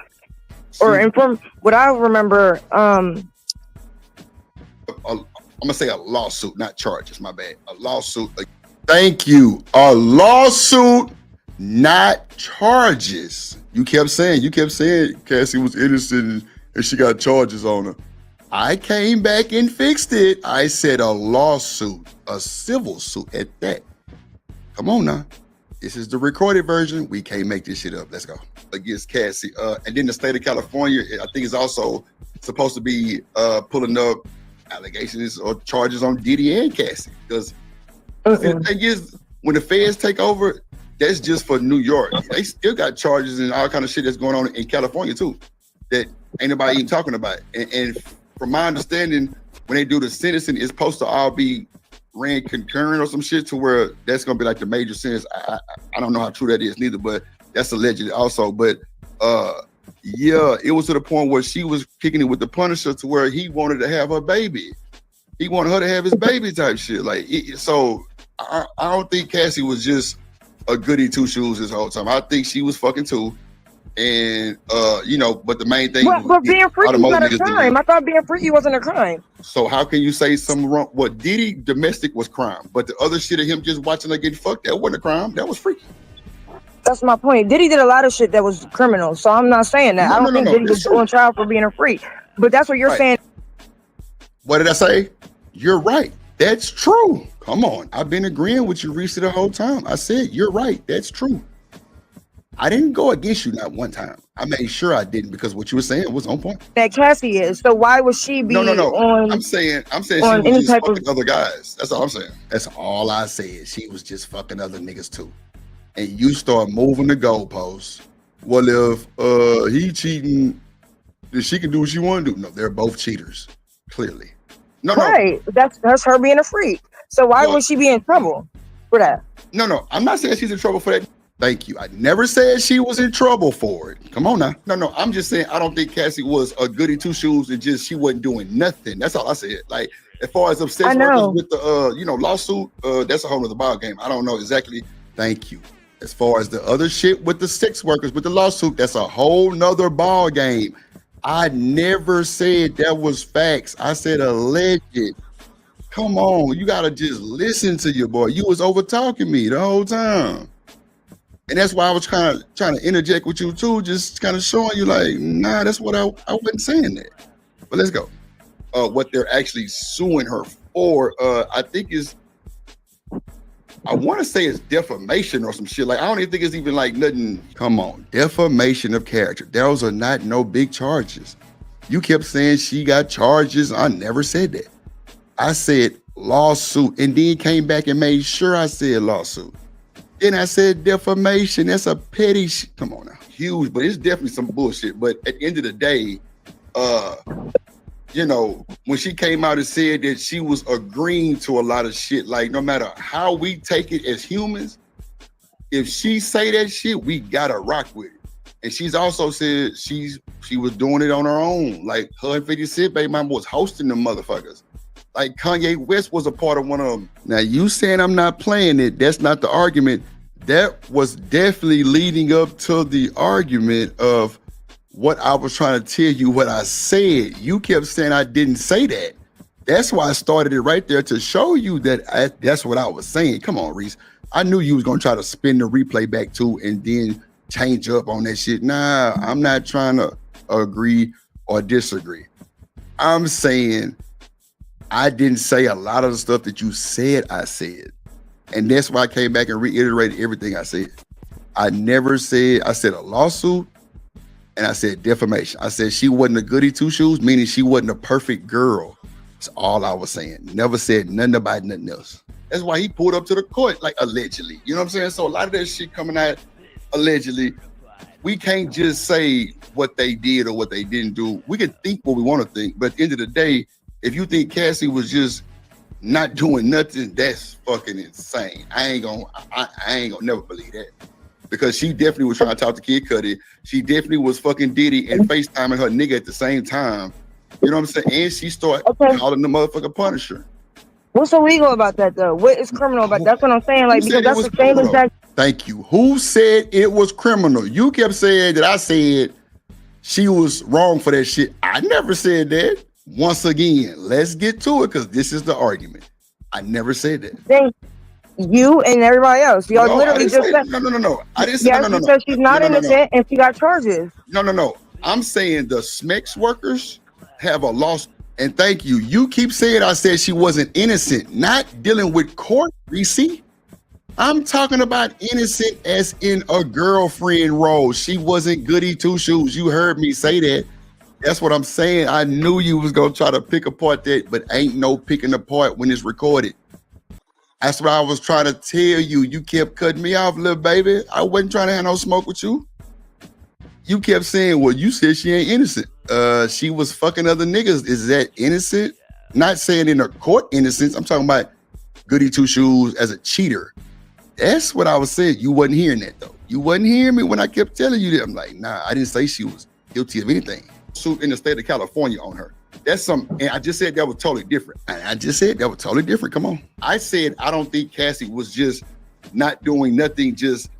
And from what I remember, I'm gonna say a lawsuit, not charges. My bad. A lawsuit. Thank you. A lawsuit, not charges. You kept saying Cassie was innocent and she got charges on her. I came back and fixed it. I said a lawsuit, a civil suit at that. Come on now. This is the recorded version. We can't make this shit up. Let's go. Against Cassie. And then the state of California, I think, is also supposed to be pulling up allegations or charges on Diddy and Cassie. Because the thing is, when the feds take over, that's just for New York. They still got charges and all kind of shit that's going on in California too, that ain't nobody even talking about. And from my understanding, when they do the sentencing, it's supposed to all be ran concurrent or some shit to where that's gonna be like the major sentence. I don't know how true that is neither, but that's alleged also. But yeah, it was to the point where she was kicking it with the Punisher to where he wanted to have her baby. He wanted her to have his baby type shit. Like, so I don't think Cassie was just a goody two shoes this whole time. I think she was fucking too. And but the main thing, but being freaky is not a crime. I thought being freaky wasn't a crime. So how can you say something wrong? What Diddy domestic was crime, but the other shit of him just watching her get fucked, that wasn't a crime. That was freaky. That's my point. Diddy did a lot of shit that was criminal. So I'm not saying that. I don't think Diddy was on trial for being a freak. But that's what you're saying. What did I say? You're right. That's true. Come on. I've been agreeing with you, Reese, the whole time. I said, you're right. That's true. I didn't go against you not one time. I made sure I didn't, because what you were saying was on point. That Cassie is. So why would she be on? I'm saying she was just fucking other guys. That's all I'm saying. That's all I said. She was just fucking other niggas too. And you start moving the goalposts. Well, if he cheating, then she can do what she want to do. No, they're both cheaters, clearly. No. That's her being a freak. So why would she be in trouble for that? No, I'm not saying she's in trouble for that. Thank you. I never said she was in trouble for it. Come on now. No, I'm just saying I don't think Cassie was a goody two shoes and just she wasn't doing nothing. That's all I said. Like, as far as obsessed workers with the lawsuit, that's a whole other ball game. I don't know exactly. Thank you. As far as the other shit with the sex workers with the lawsuit, that's a whole nother ball game. I never said that was facts. I said alleged. Come on, you gotta just listen to your boy. You was over talking me the whole time. And that's why I was trying to interject with you too, just kind of showing you like, nah, that's what I wasn't saying that. But let's go. What they're actually suing her for, I think is, I want to say it's defamation or some shit. Like, I don't even think it's even like nothing. Come on, defamation of character. Those are not no big charges. You kept saying she got charges. I never said that. I said lawsuit, and then came back and made sure I said lawsuit. Then I said defamation. That's a petty shit. Come on now, huge, but it's definitely some bullshit. But at the end of the day, when she came out and said that she was agreeing to a lot of shit, like no matter how we take it as humans, if she say that shit, we gotta rock with it. And she's also said she was doing it on her own. Like her and 50 Cent, baby mama was hosting them motherfuckers. Like Kanye West was a part of one of them. Now you saying I'm not playing it, that's not the argument. That was definitely leading up to the argument of what I was trying to tell you, what I said. You kept saying I didn't say that. That's why I started it right there, to show you that that's what I was saying. Come on, Reese. I knew you was gonna try to spin the replay back too and then change up on that shit. Nah, I'm not trying to agree or disagree. I'm saying I didn't say a lot of the stuff that you said I said. And that's why I came back and reiterated everything I said. I said a lawsuit, and I said defamation. I said she wasn't a goody two shoes, meaning she wasn't a perfect girl. That's all I was saying. Never said nothing about nothing else. That's why he pulled up to the court, like allegedly. You know what I'm saying? So a lot of that shit coming out allegedly, we can't just say what they did or what they didn't do. We can think what we want to think, but at the end of the day, if you think Cassie was just not doing nothing, that's fucking insane. I ain't gonna never believe that, because she definitely was trying to talk to Kid Cudi. She definitely was fucking Diddy and FaceTiming her nigga at the same time. You know what I'm saying? And she started calling the motherfucker Punisher. What's illegal about that though? What is criminal about that? That's what I'm saying. Like, because that's the same exact. Thank you. Who said it was criminal? You kept saying that I said she was wrong for that shit. I never said that. Once again, let's get to it, because this is the argument. I never said that. Thank you and everybody else. Y'all literally just said no. I didn't say yes, no. Because she's not innocent and she got charges. No. I'm saying the SMEX workers have a loss. And thank you. You keep saying I said she wasn't innocent, not dealing with court, Reese. I'm talking about innocent as in a girlfriend role. She wasn't goody two shoes. You heard me say that. That's what I'm saying. I knew you was gonna try to pick apart that, but ain't no picking apart when it's recorded. That's what I was trying to tell you. You kept cutting me off, little baby. I wasn't trying to have no smoke with you. You kept saying, well, you said she ain't innocent. She was fucking other niggas. Is that innocent? Not saying in a court innocence. I'm talking about goody two shoes as a cheater. That's what I was saying. You wasn't hearing that though. You wasn't hearing me when I kept telling you that. I'm like, nah, I didn't say she was guilty of anything. Suit in the state of California on her. That's something, and I just said that was totally different. Come on. I said, I don't think Cassie was just not doing nothing, just,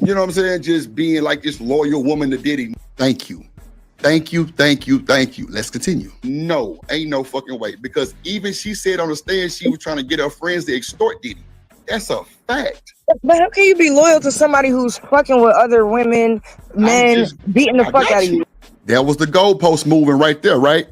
you know what I'm saying? Just being like this loyal woman to Diddy. Thank you. Let's continue. No, ain't no fucking way. Because even she said on the stand, she was trying to get her friends to extort Diddy. That's a fact. But how can you be loyal to somebody who's fucking with other women, men, beating the fuck out of you? That was the goalpost moving right there, right?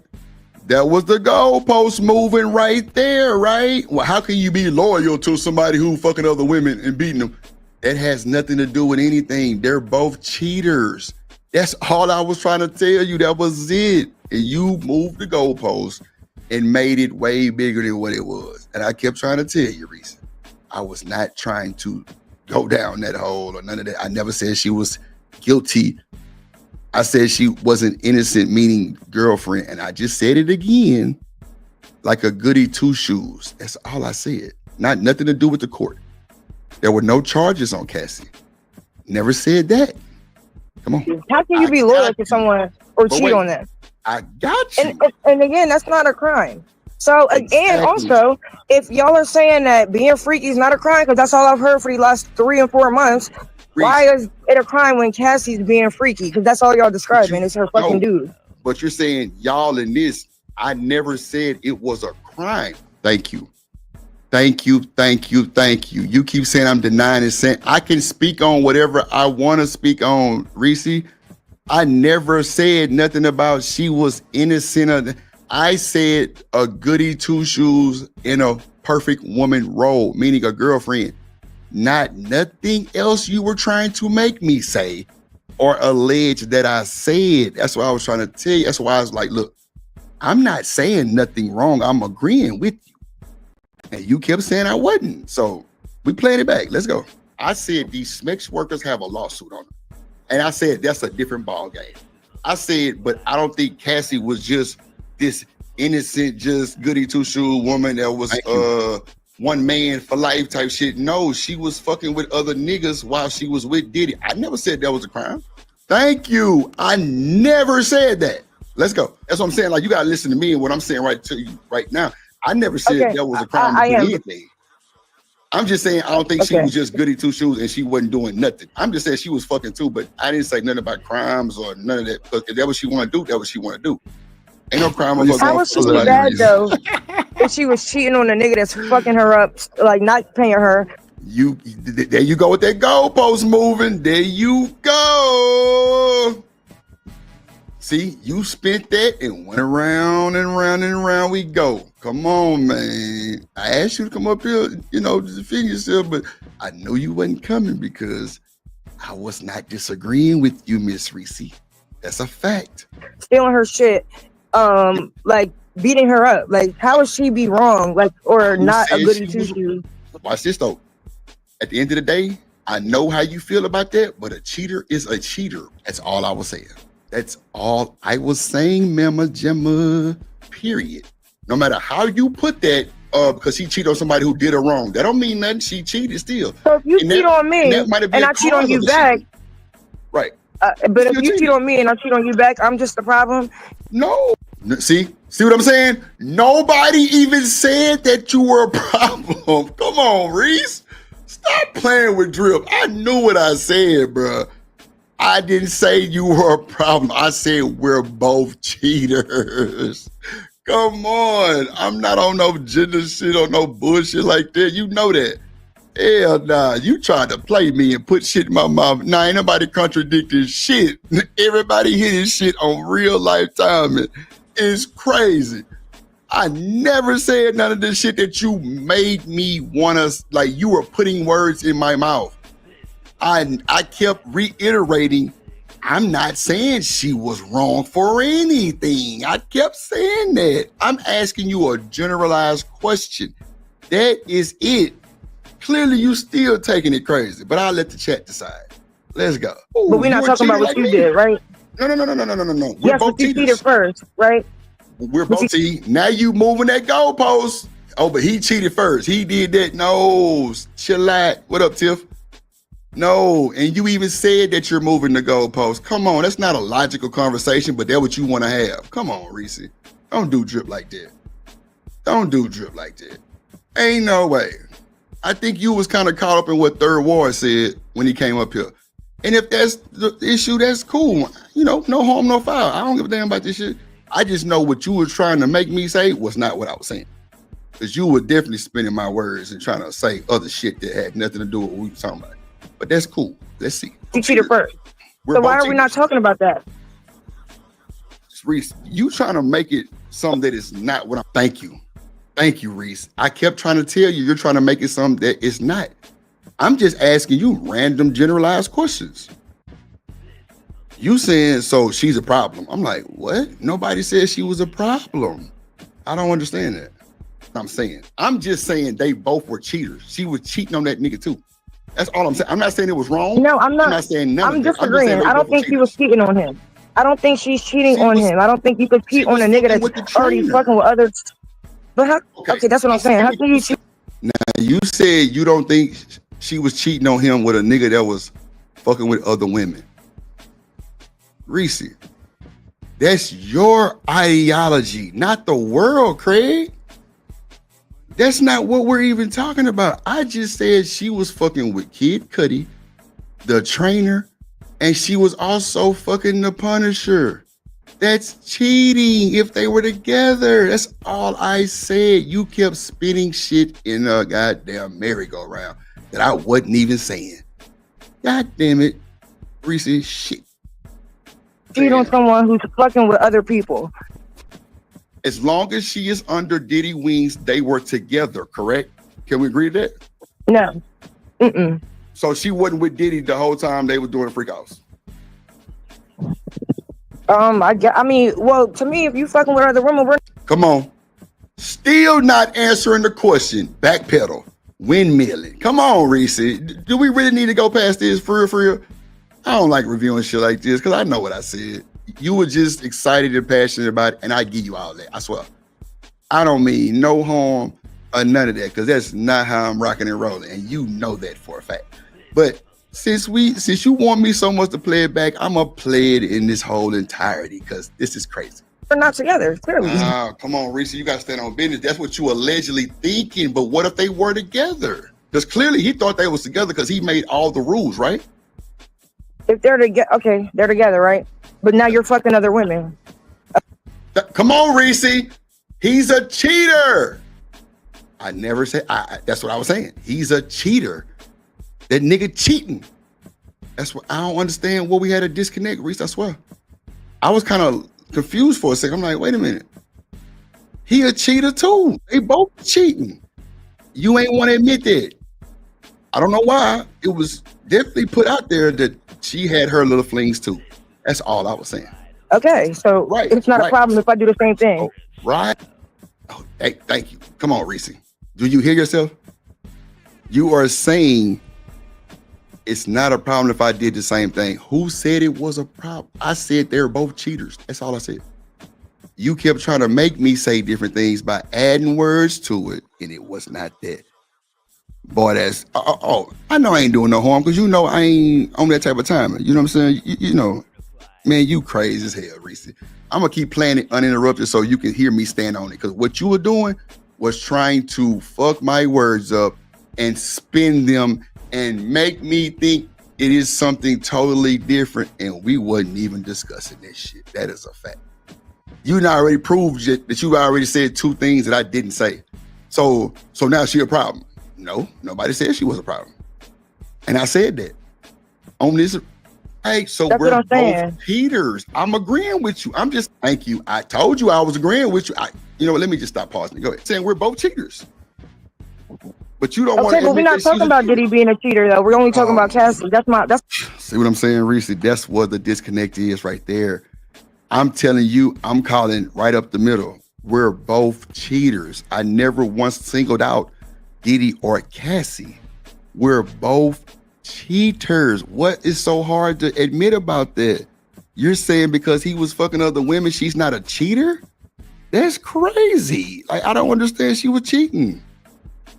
That was the goalpost moving right there, right? Well, how can you be loyal to somebody who fucking other women and beating them? That has nothing to do with anything. They're both cheaters. That's all I was trying to tell you. That was it. And you moved the goalpost and made it way bigger than what it was. And I kept trying to tell you, Reese, I was not trying to go down that hole or none of that. I never said she was guilty. I said she wasn't innocent, meaning girlfriend. And I just said it again, like a goody two shoes. That's all I said. Nothing to do with the court. There were no charges on Cassie. Never said that. Come on. How can you be loyal to someone or cheat on them? I got you. And again, that's not a crime. So, and also, if y'all are saying that being freaky is not a crime, because that's all I've heard for the last 3 and 4 months, why is it a crime when Cassie's being freaky? Because that's all y'all describing. It's her fucking dude. But you're saying y'all in this. I never said it was a crime. Thank you. You keep saying I'm denying and saying I can speak on whatever I want to speak on, Reese. I never said nothing about she was innocent. I said a goody two shoes in a perfect woman role, meaning a girlfriend. Not nothing else you were trying to make me say or allege that I said. That's what I was trying to tell you. That's why I was like, look, I'm not saying nothing wrong. I'm agreeing with you. And you kept saying I wasn't. So we playing it back. Let's go. I said these SMEX workers have a lawsuit on them. And I said that's a different ball game. I said, but I don't think Cassie was just this innocent, just goody two-shoe woman that was one man for life type shit. No, she was fucking with other niggas while she was with Diddy. I never said that was a crime. Thank you. I never said that. Let's go. That's what I'm saying. Like, you gotta listen to me and what I'm saying right to you right now. I never said that was a crime to do anything. I'm just saying I don't think she was just goody two shoes and she wasn't doing nothing. I'm just saying she was fucking too, but I didn't say nothing about crimes or none of that. Because if that's what she want to do, that's what she want to do. Ain't no crime. How was she bad though? If she was cheating on a nigga that's fucking her up, like not paying her. There you go with that goalpost moving. There you go. See, you spent that and went around and round and round we go. Come on, man. I asked you to come up here, you know, to defend yourself, but I knew you wasn't coming because I was not disagreeing with you, Miss Reese. That's a fact. Stealing her shit, like beating her up. Like, how would she be wrong? Like, or not a goody two-shoes? Watch this though. At the end of the day, I know how you feel about that, but a cheater is a cheater. That's all I was saying. That's all I was saying, Mama Gemma, period. No matter how you put that, because she cheated on somebody who did her wrong. That don't mean nothing. She cheated still. So if you cheat on me and I cheat on you back, right? But if you cheat on me and I cheat on you back, I'm just the problem? No. See what I'm saying? Nobody even said that you were a problem. Come on, Reese. Stop playing with Drip. I knew what I said, bro. I didn't say you were a problem. I said we're both cheaters. Come on. I'm not on no gender shit or no bullshit like that. You know that. Hell nah. You tried to play me and put shit in my mouth. Nah, ain't nobody contradicting shit. Everybody hitting shit on real life timing. It's crazy. I never said none of this shit that you made me want to, like you were putting words in my mouth. I kept reiterating, I'm not saying she was wrong for anything. I kept saying that. I'm asking you a generalized question. That is it. Clearly, you still taking it crazy, but I'll let the chat decide. Let's go. Ooh, but we're not talking about what you did, right? No. We're Yes, both but you cheaters. cheated first, right? We're both now you moving that goalpost. Oh, but he cheated first. He did that. No, chillax. What up, Tiff? No, and you even said that you're moving the goalpost. Come on, that's not a logical conversation, but that's what you want to have. Come on, Reese. Don't do drip like that. Don't do drip like that. Ain't no way. I think you was kind of caught up in what Third Ward said when he came up here. And if that's the issue, that's cool. You know, no harm, no foul. I don't give a damn about this shit. I just know what you were trying to make me say was not what I was saying. Because you were definitely spinning my words and trying to say other shit that had nothing to do with what we were talking about. But that's cool. Let's see. You cheated first. So why are we not talking about that? Reese, you trying to make it something that is not what I'm. Thank you. Thank you, Reese. I kept trying to tell you, you're trying to make it something that it's not. I'm just asking you random generalized questions. You saying, so she's a problem. I'm like, what? Nobody said she was a problem. I don't understand that. I'm just saying they both were cheaters. She was cheating on that nigga too. That's all I'm saying. I'm not saying it was wrong. No, I'm not. I'm not saying none I'm of it. disagreeing. I don't think she was cheating on him. I don't think she's cheating on him. I don't think you could cheat on a nigga that's already fucking with others. But how? Okay, that's what I'm saying. How can you cheat? Now, you said you don't think she was cheating on him with a nigga that was fucking with other women. Reese, that's your ideology, not the world, Craig. That's not what we're even talking about. I just said she was fucking with Kid Cudi, the trainer, and she was also fucking the Punisher. That's cheating if they were together. That's all I said. You kept spinning shit in a goddamn merry-go-round that I wasn't even saying. God damn it, Reese, shit. Cheat on someone who's fucking with other people. As long as she is under Diddy wings, they were together, correct? Can we agree to that? No. Mm-mm. So she wasn't with Diddy the whole time they were doing freak offs? I mean, well, to me, if you fucking with other women, we're... Come on. Still not answering the question. Backpedal. Windmilling. Come on, Reese. Do we really need to go past this for real? I don't like reviewing shit like this because I know what I said. You were just excited and passionate about it, and I give you all that. I swear. I don't mean no harm or none of that because that's not how I'm rocking and rolling, and you know that for a fact. But since you want me so much to play it back, I'm gonna play it in this whole entirety because this is crazy. We're not together, clearly. Come on, Reese, you gotta stand on business. That's what you allegedly thinking, but what if they were together? Because clearly he thought they was together because he made all the rules, right? If they're together, okay, they're together, right? But now you're fucking other women. Come on, Reese. He's a cheater. I never said, that's what I was saying. He's a cheater. That nigga cheating. That's what I don't understand what we had a disconnect, Reese, I swear. I was kind of confused for a second. I'm like, wait a minute. He a cheater too. They both cheating. You ain't want to admit that. I don't know why. It was definitely put out there that she had her little flings too. That's all I was saying. Okay, so it's not a problem if I do the same thing. Oh, right. Oh, hey, thank you. Come on, Reese. Do you hear yourself? You are saying it's not a problem if I did the same thing. Who said it was a problem? I said they're both cheaters. That's all I said. You kept trying to make me say different things by adding words to it, and it was not that. Boy, that's I know I ain't doing no harm because you know I ain't on that type of time. You know what I'm saying? You know, man, you crazy as hell, Reese. I'm gonna keep playing it uninterrupted so you can hear me stand on it. Because what you were doing was trying to fuck my words up and spin them and make me think it is something totally different, and we wasn't even discussing this shit. That is a fact. You now already proved that you already said two things that I didn't say. So now she a problem. No, nobody said she was a problem. And I said that. On this, Hey, so That's what we're I'm saying. both cheaters. I'm agreeing with you. Thank you. I told you I was agreeing with you. You know what? Let me just stop pausing. Go ahead. Saying we're both cheaters. But you don't want to Okay, but we're admit not that she's talking a about cheater. Diddy being a cheater though. We're only talking about Cassie. That's See what I'm saying, Reese? That's what the disconnect is right there. I'm telling you, I'm calling right up the middle. We're both cheaters. I never once singled out Diddy or Cassie. We're both cheaters. What is so hard to admit about that? You're saying because he was fucking other women, she's not a cheater? That's crazy. Like, I don't understand. She was cheating.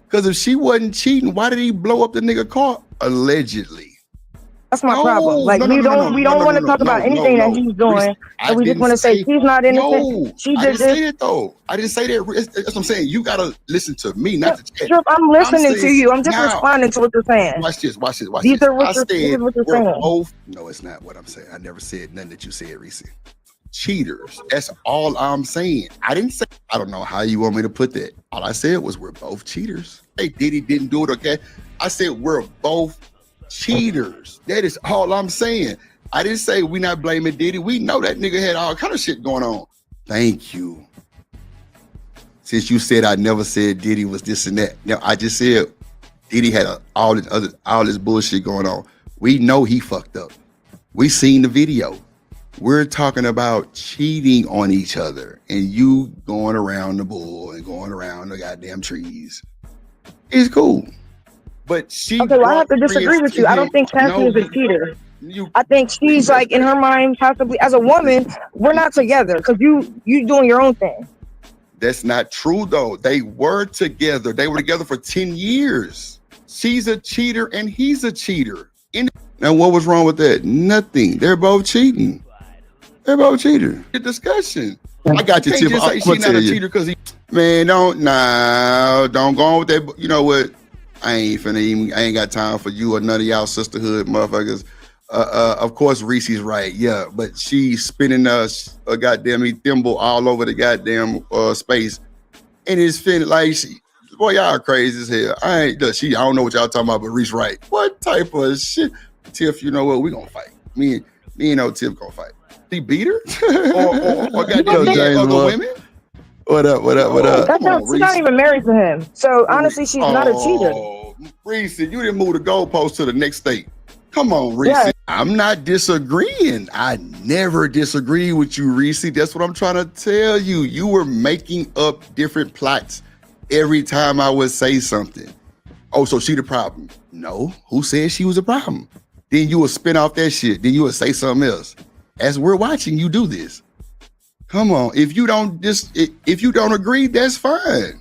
Because if she wasn't cheating, why did he blow up the nigga car? Allegedly. That's my problem. Like we don't want to talk about anything that he's doing, and we just want to say she's not innocent. She I did didn't say this. that though. I didn't say that. That's what I'm saying. You gotta listen to me, not the chat. Trip, I'm listening to saying you. I'm just now. responding to what you're saying. Watch this. Watch this. Watch These this. are what I you're, this said is what you're we're saying. both. No, it's not what I'm saying. I never said nothing that you said, Reese. Cheaters. That's all I'm saying. I didn't say. I don't know how you want me to put that. All I said was we're both cheaters. Hey, Diddy didn't do it. Okay. I said we're both cheaters. That is all I'm saying. I didn't say we not blaming Diddy. We know that nigga had all kind of shit going on. Thank you. Since you said I never said Diddy was this and that. Now I just said Diddy had all this bullshit going on. We know he fucked up. We seen the video. We're talking about cheating on each other and you going around the bull and going around the goddamn trees. It's cool. But she Okay, well, I have to disagree with you. I don't think Cassie is a cheater. I think she's like in her mind, possibly as a woman, we're not together because you doing your own thing. That's not true though. They were together. They were together for 10 years. She's a cheater and he's a cheater. Now what was wrong with that? Nothing. They're both cheating. They're both cheaters. The discussion. I got you, Tip. Just say she's not a cheater because he. Man, don't go on with that. You know what? I ain't got time for you or none of y'all sisterhood motherfuckers. Of course, Reese's right. Yeah, but she's spinning a goddamn thimble all over the goddamn space, and it's feeling like boy, y'all crazy as hell. I don't know what y'all talking about, but Reese right. What type of shit? Tiff, you know what? We gonna fight. Me and old Tiff gonna fight. He beat her? or goddamn other women? What up? She's not even married to him. So honestly, she's not a cheater. Reese, you didn't move the goalpost to the next state. Come on, Reese. Yeah. I'm not disagreeing. I never disagree with you, Reese. That's what I'm trying to tell you. You were making up different plots every time I would say something. Oh, so she the problem? No. Who said she was a problem? Then you would spin off that shit. Then you would say something else. As we're watching you do this. Come on. If you don't agree, that's fine.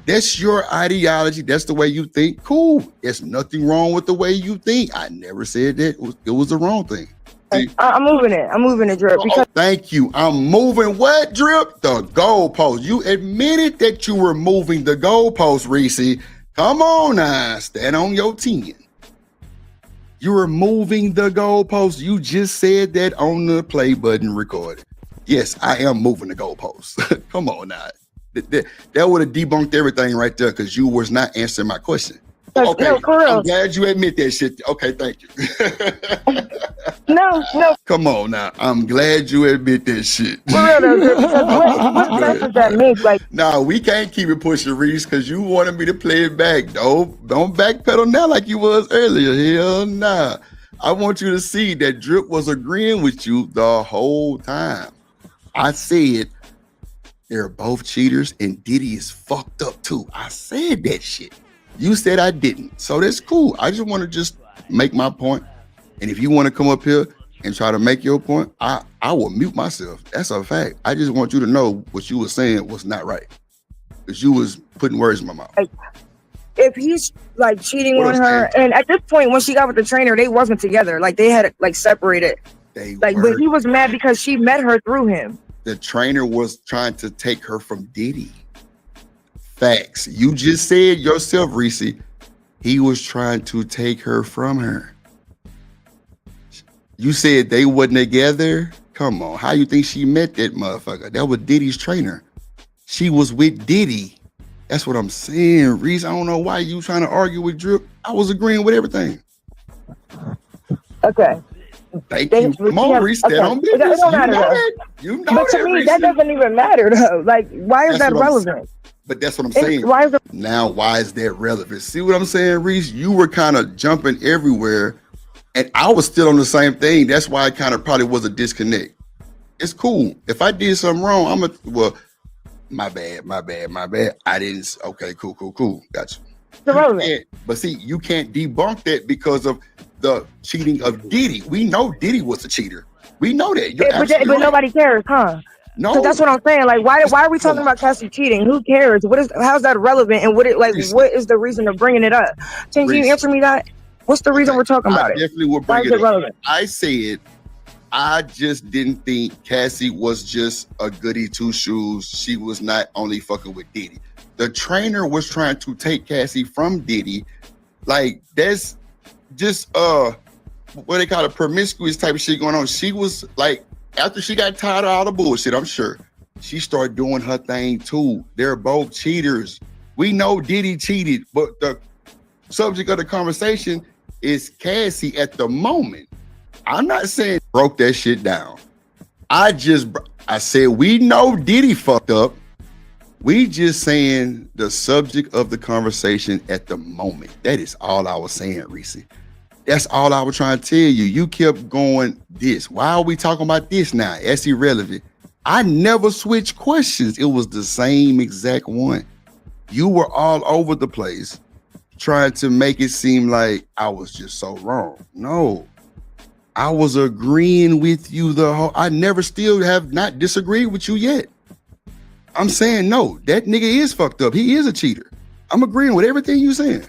That's your ideology. That's the way you think. Cool. There's nothing wrong with the way you think. I never said that it was the wrong thing. I'm moving it, Drip. Oh, thank you. I'm moving what, Drip? The goalpost. You admitted that you were moving the goalpost, Reese. Come on now. Stand on your 10. You were moving the goalpost. You just said that on the play button recorded. Yes, I am moving the goalpost. Come on now. That would have debunked everything right there because you was not answering my question. Okay, no, I'm glad you admit that shit. Okay, thank you. No. Come on now. I'm glad you admit that shit. For real though, what sense does that make? Like, nah, we can't keep it pushing, Reese, because you wanted me to play it back. Don't backpedal now like you was earlier. Hell nah. I want you to see that Drip was agreeing with you the whole time. I said they're both cheaters and Diddy is fucked up too. I said that shit. You said I didn't. So that's cool. I just want to make my point. And if you want to come up here and try to make your point, I will mute myself. That's a fact. I just want you to know what you were saying was not right. Because you was putting words in my mouth. If he's like cheating on her, and at this point when she got with the trainer, they wasn't together. Like they had like separated. But he was mad because she met her through him. The trainer was trying to take her from Diddy. Facts. You just said yourself, Reese, he was trying to take her from her. You said they wasn't together? Come on. How you think she met that motherfucker? That was Diddy's trainer. She was with Diddy. That's what I'm saying, Reese. I don't know why you trying to argue with Drip. I was agreeing with everything. Okay. Thank you. Come on, Reese. That on business. It don't matter. You know But to that, me, Reese. that doesn't even matter though. Like, why is that relevant? But that's what I'm saying. Why is it? Now, why is that relevant? See what I'm saying, Reese? You were kind of jumping everywhere, and I was still on the same thing. That's why it kind of probably was a disconnect. It's cool. If I did something wrong, my bad. I didn't. Okay, cool. Gotcha. But see, you can't debunk that because of the cheating of Diddy. We know Diddy was a cheater. We know that. But nobody cares, huh? No, so that's what I'm saying. Like, why are we talking about Cassie cheating? Who cares? How's that relevant? And what is the reason of bringing it up? Can you answer me that? What's the reason we're talking about it? Definitely will bring it up. I said, I just didn't think Cassie was just a goody two shoes. She was not only fucking with Diddy. The trainer was trying to take Cassie from Diddy. Like, that's just what they call it, promiscuous type of shit going on. She was like, after she got tired of all the bullshit, I'm sure, she started doing her thing too. They're both cheaters. We know Diddy cheated, but the subject of the conversation is Cassie at the moment. I'm not saying broke that shit down. I said we know Diddy fucked up. We just saying the subject of the conversation at the moment. That is all I was saying, Reese. That's all I was trying to tell you. You kept going this. Why are we talking about this now? That's irrelevant. I never switched questions. It was the same exact one. You were all over the place trying to make it seem like I was just so wrong. No, I was agreeing with you I never still have not disagreed with you yet. I'm saying, no, that nigga is fucked up. He is a cheater. I'm agreeing with everything you're saying.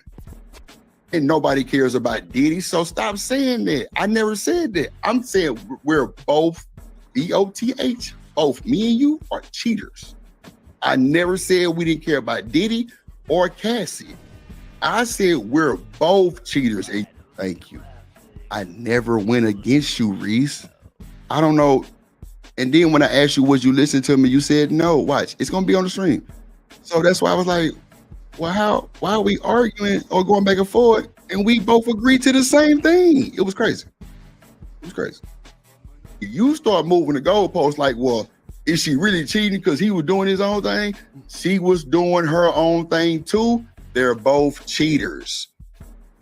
And nobody cares about Diddy, so stop saying that. I never said that. I'm saying we're both, B-O-T-H, both me and you are cheaters. I never said we didn't care about Diddy or Cassie. I said we're both cheaters. And thank you. I never went against you, Reese. I don't know. And then when I asked you, would you listen to me? You said no. Watch, it's gonna be on the stream. So that's why I was like, well, why are we arguing or going back and forth? And we both agreed to the same thing. It was crazy. You start moving the goalposts like, well, is she really cheating because he was doing his own thing? She was doing her own thing too. They're both cheaters.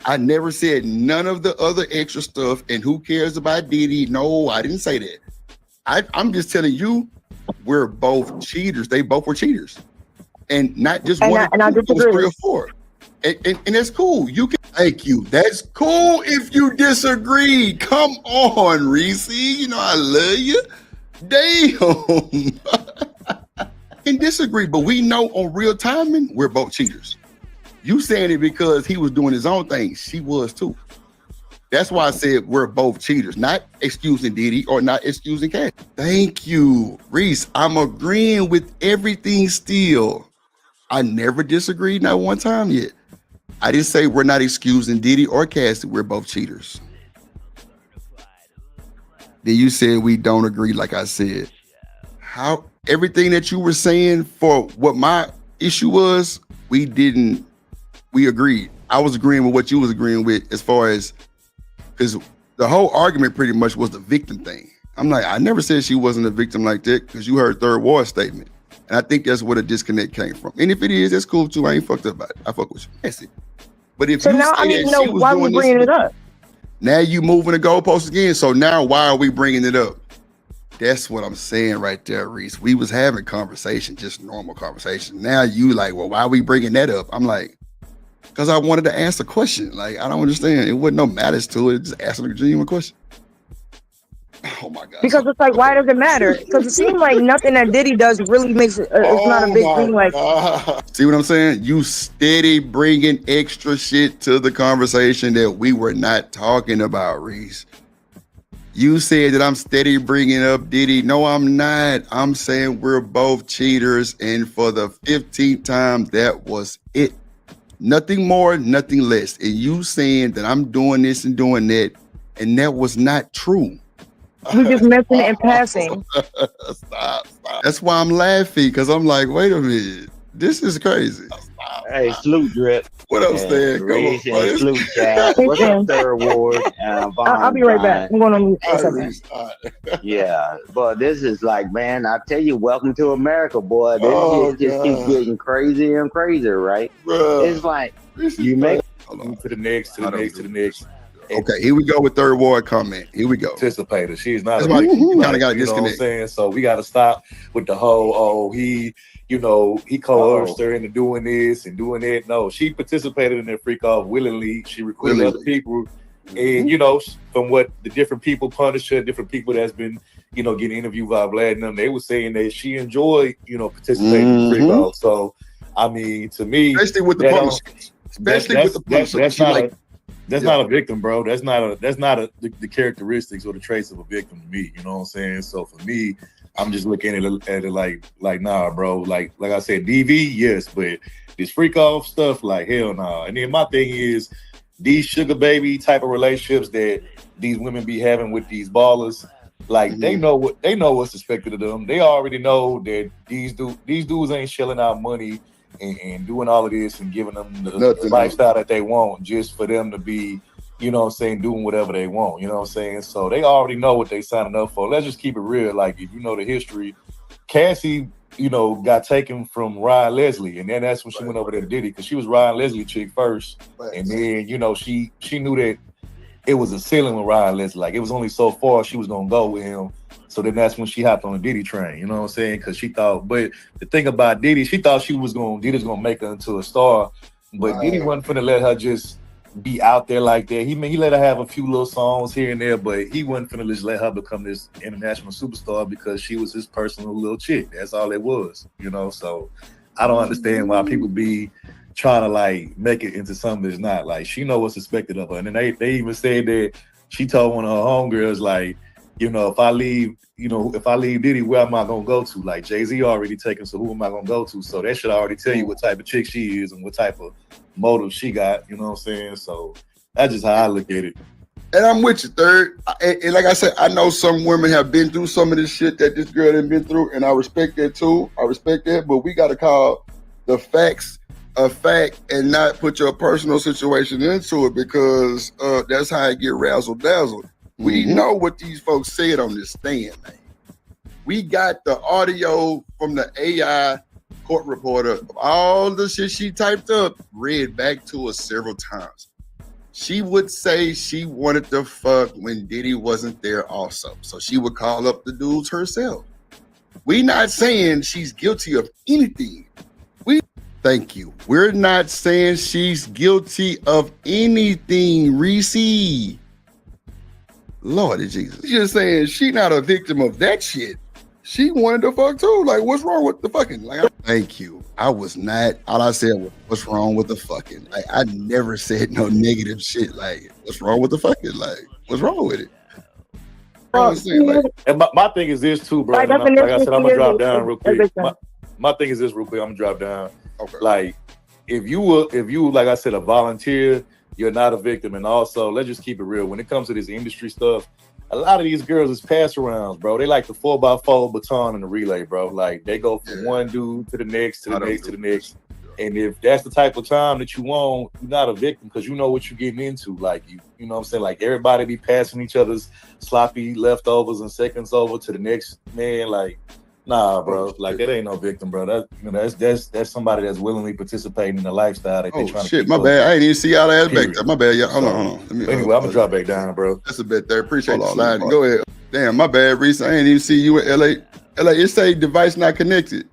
I never said none of the other extra stuff. And who cares about Diddy? No, I didn't say that. I'm just telling you, we're both cheaters. They both were cheaters. And not just one, it was 3 or 4. And that's cool. You can thank you. That's cool if you disagree. Come on, Reese. You know I love you. Damn. Can disagree, but we know on real timing, we're both cheaters. You saying it because he was doing his own thing. She was too. That's why I said we're both cheaters, not excusing Diddy or not excusing Cash. Thank you, Reese. I'm agreeing with everything still. I never disagreed, not one time yet. I didn't say we're not excusing Diddy or Cassie. We're both cheaters. Then you said we don't agree, like I said. How everything that you were saying for what my issue was, we agreed. I was agreeing with what you was agreeing with as far as, because the whole argument pretty much was the victim thing. I'm like, I never said she wasn't a victim like that because you heard Third Ward statement. And I think that's where the disconnect came from. And if it is, that's cool too. I ain't fucked up about it. I fuck with you. That's it. But if so you now I need to know why we bringing it up. Now you moving the goalposts again. So now why are we bringing it up? That's what I'm saying right there, Reese. We was having conversation, just normal conversation. Now you like, well, why are we bringing that up? I'm like, because I wanted to ask a question. Like, I don't understand. It wasn't no matters to it. Just asking a genuine question. Oh my God. Because it's like, why does it matter? Because it seems like nothing that Diddy does really makes it, it's not a big thing. Like, see what I'm saying? You steady bringing extra shit to the conversation that we were not talking about, Reese. You said that I'm steady bringing up Diddy. No, I'm not. I'm saying we're both cheaters. And for the 15th time, that was it. Nothing more, nothing less. And you saying that I'm doing this and doing that, and that was not true. You just mentioned it in passing. Stop. That's why I'm laughing, because I'm like, wait a minute. This is crazy. Hey, salute Drip. What up, Stan? Reese and salute Chad. What's up, Third Ward? I'll be right back. I'm going on mute for a second. Yeah, but this is like, man, I tell you, welcome to America, boy. This shit just keeps getting crazy and crazier, right? Bruh. It's like you make to the next, to the next, to the next. Okay, here we go with Third Ward comment. Here we go. Participator. She's not. That's why you kind of got to you know what I'm disconnect. saying? So we got to stop with the whole. He coerced her into doing this and doing that. No, she participated in that freak off willingly. She recruited other people, and from what the different people punished her, different people that's been getting interviewed by Platinum, they were saying that she enjoyed participating in the freak off. So I mean, to me, especially with the publishers, that's not a victim, bro. That's not the characteristics or the traits of a victim to me. You know what I'm saying? So for me, I'm just looking at it like nah, bro. Like I said, DV, yes, but this freak off stuff, like hell nah. And then my thing is these sugar baby type of relationships that these women be having with these ballers. Like they know what's expected of them. They already know that these dudes ain't shelling out money and doing all of this and giving them the lifestyle that they want just for them to be, doing whatever they want. You know what I'm saying? So they already know what they signing up for. Let's just keep it real. Like if you know the history, Cassie, got taken from Ryan Leslie, and then that's when she went over there to Diddy because she was Ryan Leslie chick first, and then she knew that it was a ceiling with Ryan Leslie. Like it was only so far she was gonna go with him. So then that's when she hopped on the Diddy train, you know what I'm saying? Because she thought, but the thing about Diddy, she thought Diddy's gonna make her into a star, but Diddy wasn't finna let her just be out there like that. He let her have a few little songs here and there, but he wasn't finna just let her become this international superstar because she was his personal little chick. That's all it was, So I don't understand why people be trying to like make it into something that's not. Like she know what's expected of her, and then they even said that she told one of her homegirls like, if I leave Diddy, where am I gonna go to? Like Jay-Z already taken, so who am I gonna go to? So that should already tell you what type of chick she is and what type of motive she got. You know what I'm saying? So that's just how I look at it. And I'm with you, Third. And like I said, I know some women have been through some of this shit that this girl has been through, and I respect that too. I respect that, but we got to call the facts a fact and not put your personal situation into it because that's how it get razzle-dazzled. We know what these folks said on this stand, man. We got the audio from the AI court reporter of all the shit she typed up, read back to us several times. She would say she wanted to fuck when Diddy wasn't there also. So she would call up the dudes herself. We not saying she's guilty of anything. Thank you. We're not saying she's guilty of anything, Reese. Lord Jesus. You're saying she not a victim of that shit. She wanted to fuck too. Like, what's wrong with the fucking? Thank you. I was not. All I said was, what's wrong with the fucking? Like, I never said no negative shit. Like, what's wrong with the fucking? Like, what's wrong with it? And my thing is this too, bro. Like I said, I'm gonna drop down real quick. My thing is this real quick. I'm gonna drop down. Okay. Like, if you like I said, a volunteer, you're not a victim. And also, let's just keep it real. When it comes to this industry stuff, a lot of these girls is pass arounds, bro. They like the 4x4 baton in the relay, bro. Like they go from one dude to the next, to the next, to the next. And if that's the type of time that you want, you're not a victim because you know what you're getting into. Like you know what I'm saying? Like everybody be passing each other's sloppy leftovers and seconds over to the next man. Like, nah, bro. Like that ain't no victim, bro. That's somebody that's willingly participating in the lifestyle that they trying to keep my bad. I ain't even see y'all ass back there. My bad, y'all. Hold on. Anyway, I'm gonna drop back down, bro. That's a bit there. Appreciate you sliding. Go ahead. Damn, my bad, Reese. I ain't even see you in LA. It say device not connected.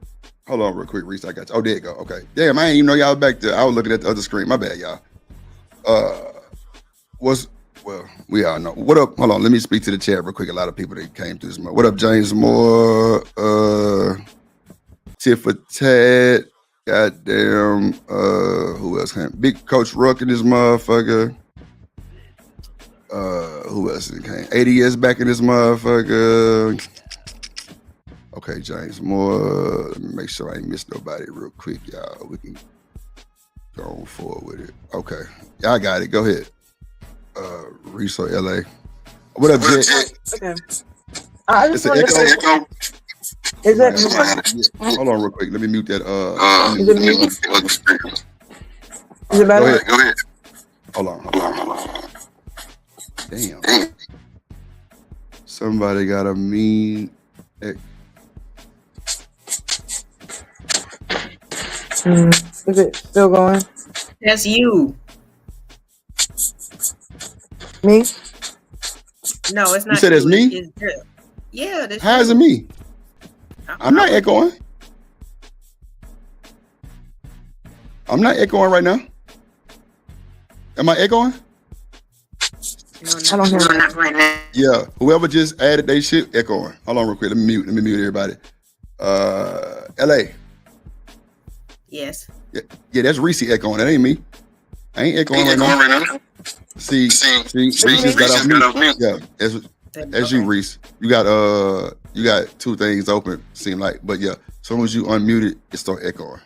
Hold on real quick, Reese. I got you. Oh, there you go. Okay. Damn, I ain't even know y'all back there. I was looking at the other screen. My bad, y'all. Well, we all know. What up? Hold on. Let me speak to the chat real quick. A lot of people that came through this. What up, James Moore? Tiffa goddamn. Who else came? Big Coach Ruck in this motherfucker. Who else came? ADS back in this motherfucker. Okay, James Moore. Let me make sure I ain't missed nobody real quick, y'all. We can go on forward with it. Okay. Y'all got it. Go ahead. Reese or LA. What up, Jet? Okay. I just want to say, is it? Hold on real quick. Let me mute that. Is it better? Go ahead. Hold on. Damn. Somebody got a mean. Is it still going? That's you. Me? No, it's not. You said it's me? It's Drip. Yeah, that's How is you. it me? I'm not echoing. I'm not echoing right now. Am I echoing? I don't hear not right now. Yeah. Whoever just added they shit echoing. Hold on real quick. Let me mute everybody. LA. Yes. Yeah, that's Reese echoing. That ain't me. I ain't echoing right now. See, Reese got off mute. Yeah, that's you, Reese. You got two things open, seem like. But yeah, as soon as you unmute it, it start echoing.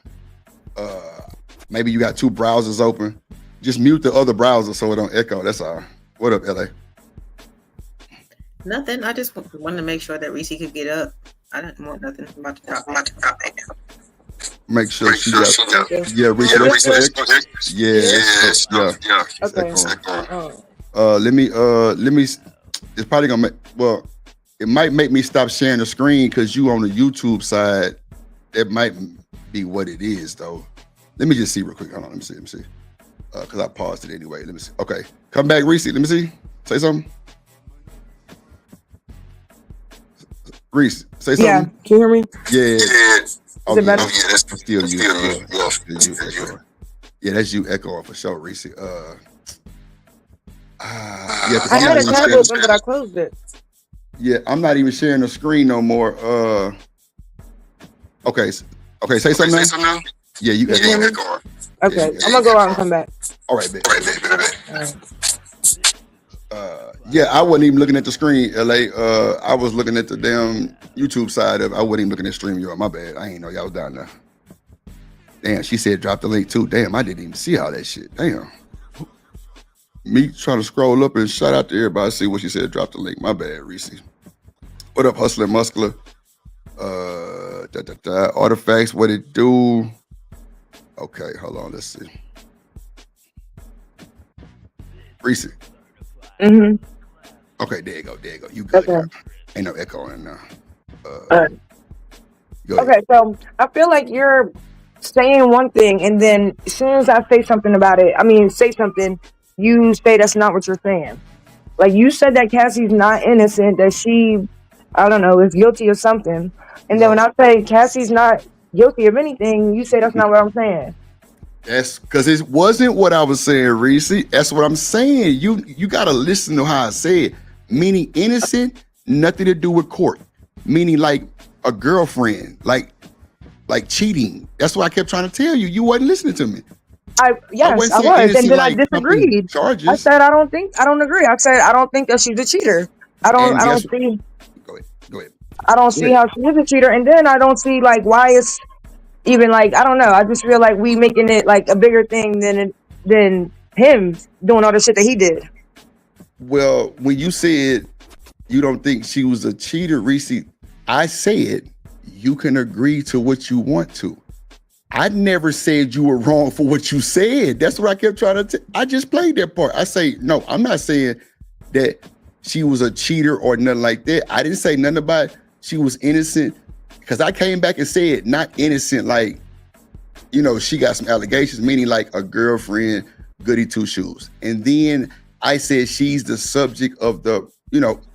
Maybe you got two browsers open. Just mute the other browser so it don't echo. That's all. What up, LA? Nothing. I just wanted to make sure that Reese could get up. I didn't want nothing about the topic. Make sure she got. Yeah, Reese. Yeah. Okay. Let me. It's probably gonna make. Well, it might make me stop sharing the screen because you on the YouTube side. That might be what it is, though. Let me just see real quick. Hold on. Let me see. Because I paused it anyway. Let me see. Okay, come back, Reese. Let me see. Say something. Reese, say something. Yeah. Can you hear me? Yeah. Is it better? Yeah, that's still you. Yeah, that's you echoing for sure, Reese. I had a tab open, but I closed it. Yeah, I'm not even sharing the screen no more. Okay, say something now. Yeah, you echoing. Okay, I'm gonna go out and come back. All right, baby. Yeah, I wasn't even looking at the screen, LA. I was looking at the damn YouTube side of it. I wasn't even looking at StreamYard. My bad. I ain't know y'all was down there. Damn, she said drop the link too. Damn, I didn't even see all that shit. Damn. Me trying to scroll up and shout out to everybody, see what she said, drop the link. My bad, Reese. What up, Hustler Muscular? Artifacts, what it do? Okay, hold on, let's see. Reese. Mm-hmm. Okay, there you go. You good. Okay. Ain't no echo in there. Okay, so I feel like you're saying one thing, and then as soon as I say something about it, you say that's not what you're saying. Like, you said that Cassie's not innocent, that she, I don't know, is guilty of something. And then when I say Cassie's not guilty of anything, you say that's not what I'm saying. That's because it wasn't what I was saying, Reese. That's what I'm saying. You gotta listen to how I say it. Meaning innocent, nothing to do with court. Meaning like a girlfriend, like cheating. That's what I kept trying to tell you. You wasn't listening to me. I was, and then I disagreed. Charges. I said I don't agree. I said I don't think that she's a cheater. I don't see. Go ahead. I don't see how she is a cheater, and then I don't see like why it's even like, I don't know. I just feel like we making it like a bigger thing than him doing all the shit that he did. Well, when you said you don't think she was a cheater, Reese, I said you can agree to what you want to. I never said you were wrong for what you said. That's what I kept trying to I just played that part. I say, no, I'm not saying that she was a cheater or nothing like that. I didn't say nothing about she was innocent, because I came back and said not innocent, like, she got some allegations, meaning like a girlfriend, goody two shoes. And then I said she's the subject of the,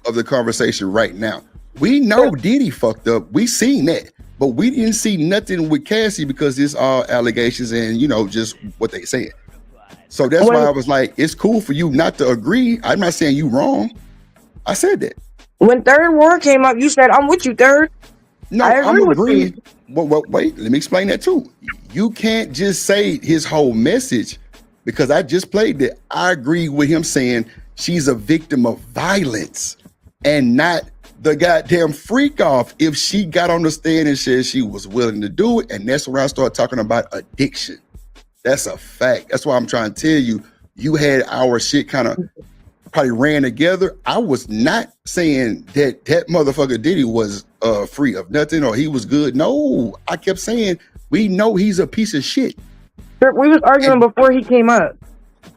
of the conversation right now. We know Diddy fucked up. We seen that. But we didn't see nothing with Cassie because it's all allegations and, just what they said. So that's why I was like, it's cool for you not to agree. I'm not saying you wrong. I said that. When Third War came up, you said, I'm with you, Third. No, I'm agreeing. Well, wait, let me explain that too. You can't just say his whole message, because I just played that. I agree with him saying she's a victim of violence and not the goddamn freak off. If she got on the stand and said she was willing to do it, and that's when I start talking about addiction. That's a fact. That's why I'm trying to tell you, you had our shit kind of probably ran together. I was not saying that motherfucker Diddy was free of nothing or he was good. No, I kept saying we know he's a piece of shit. We was arguing before he came up.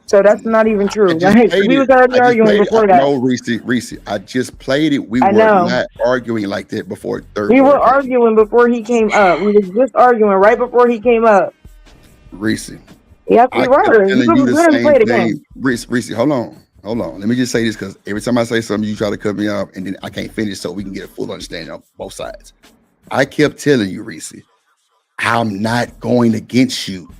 So that's not even true. Like, we was already arguing before that. No, Reese, I just played it. We were not arguing like that before third. We were arguing before he came up. We was just arguing right before he came up. Reese. Yes, we were. You play it again. Reese, hold on. Let me just say this, because every time I say something, you try to cut me off, and then I can't finish, so we can get a full understanding of both sides. I kept telling you, Reese, I'm not going against you.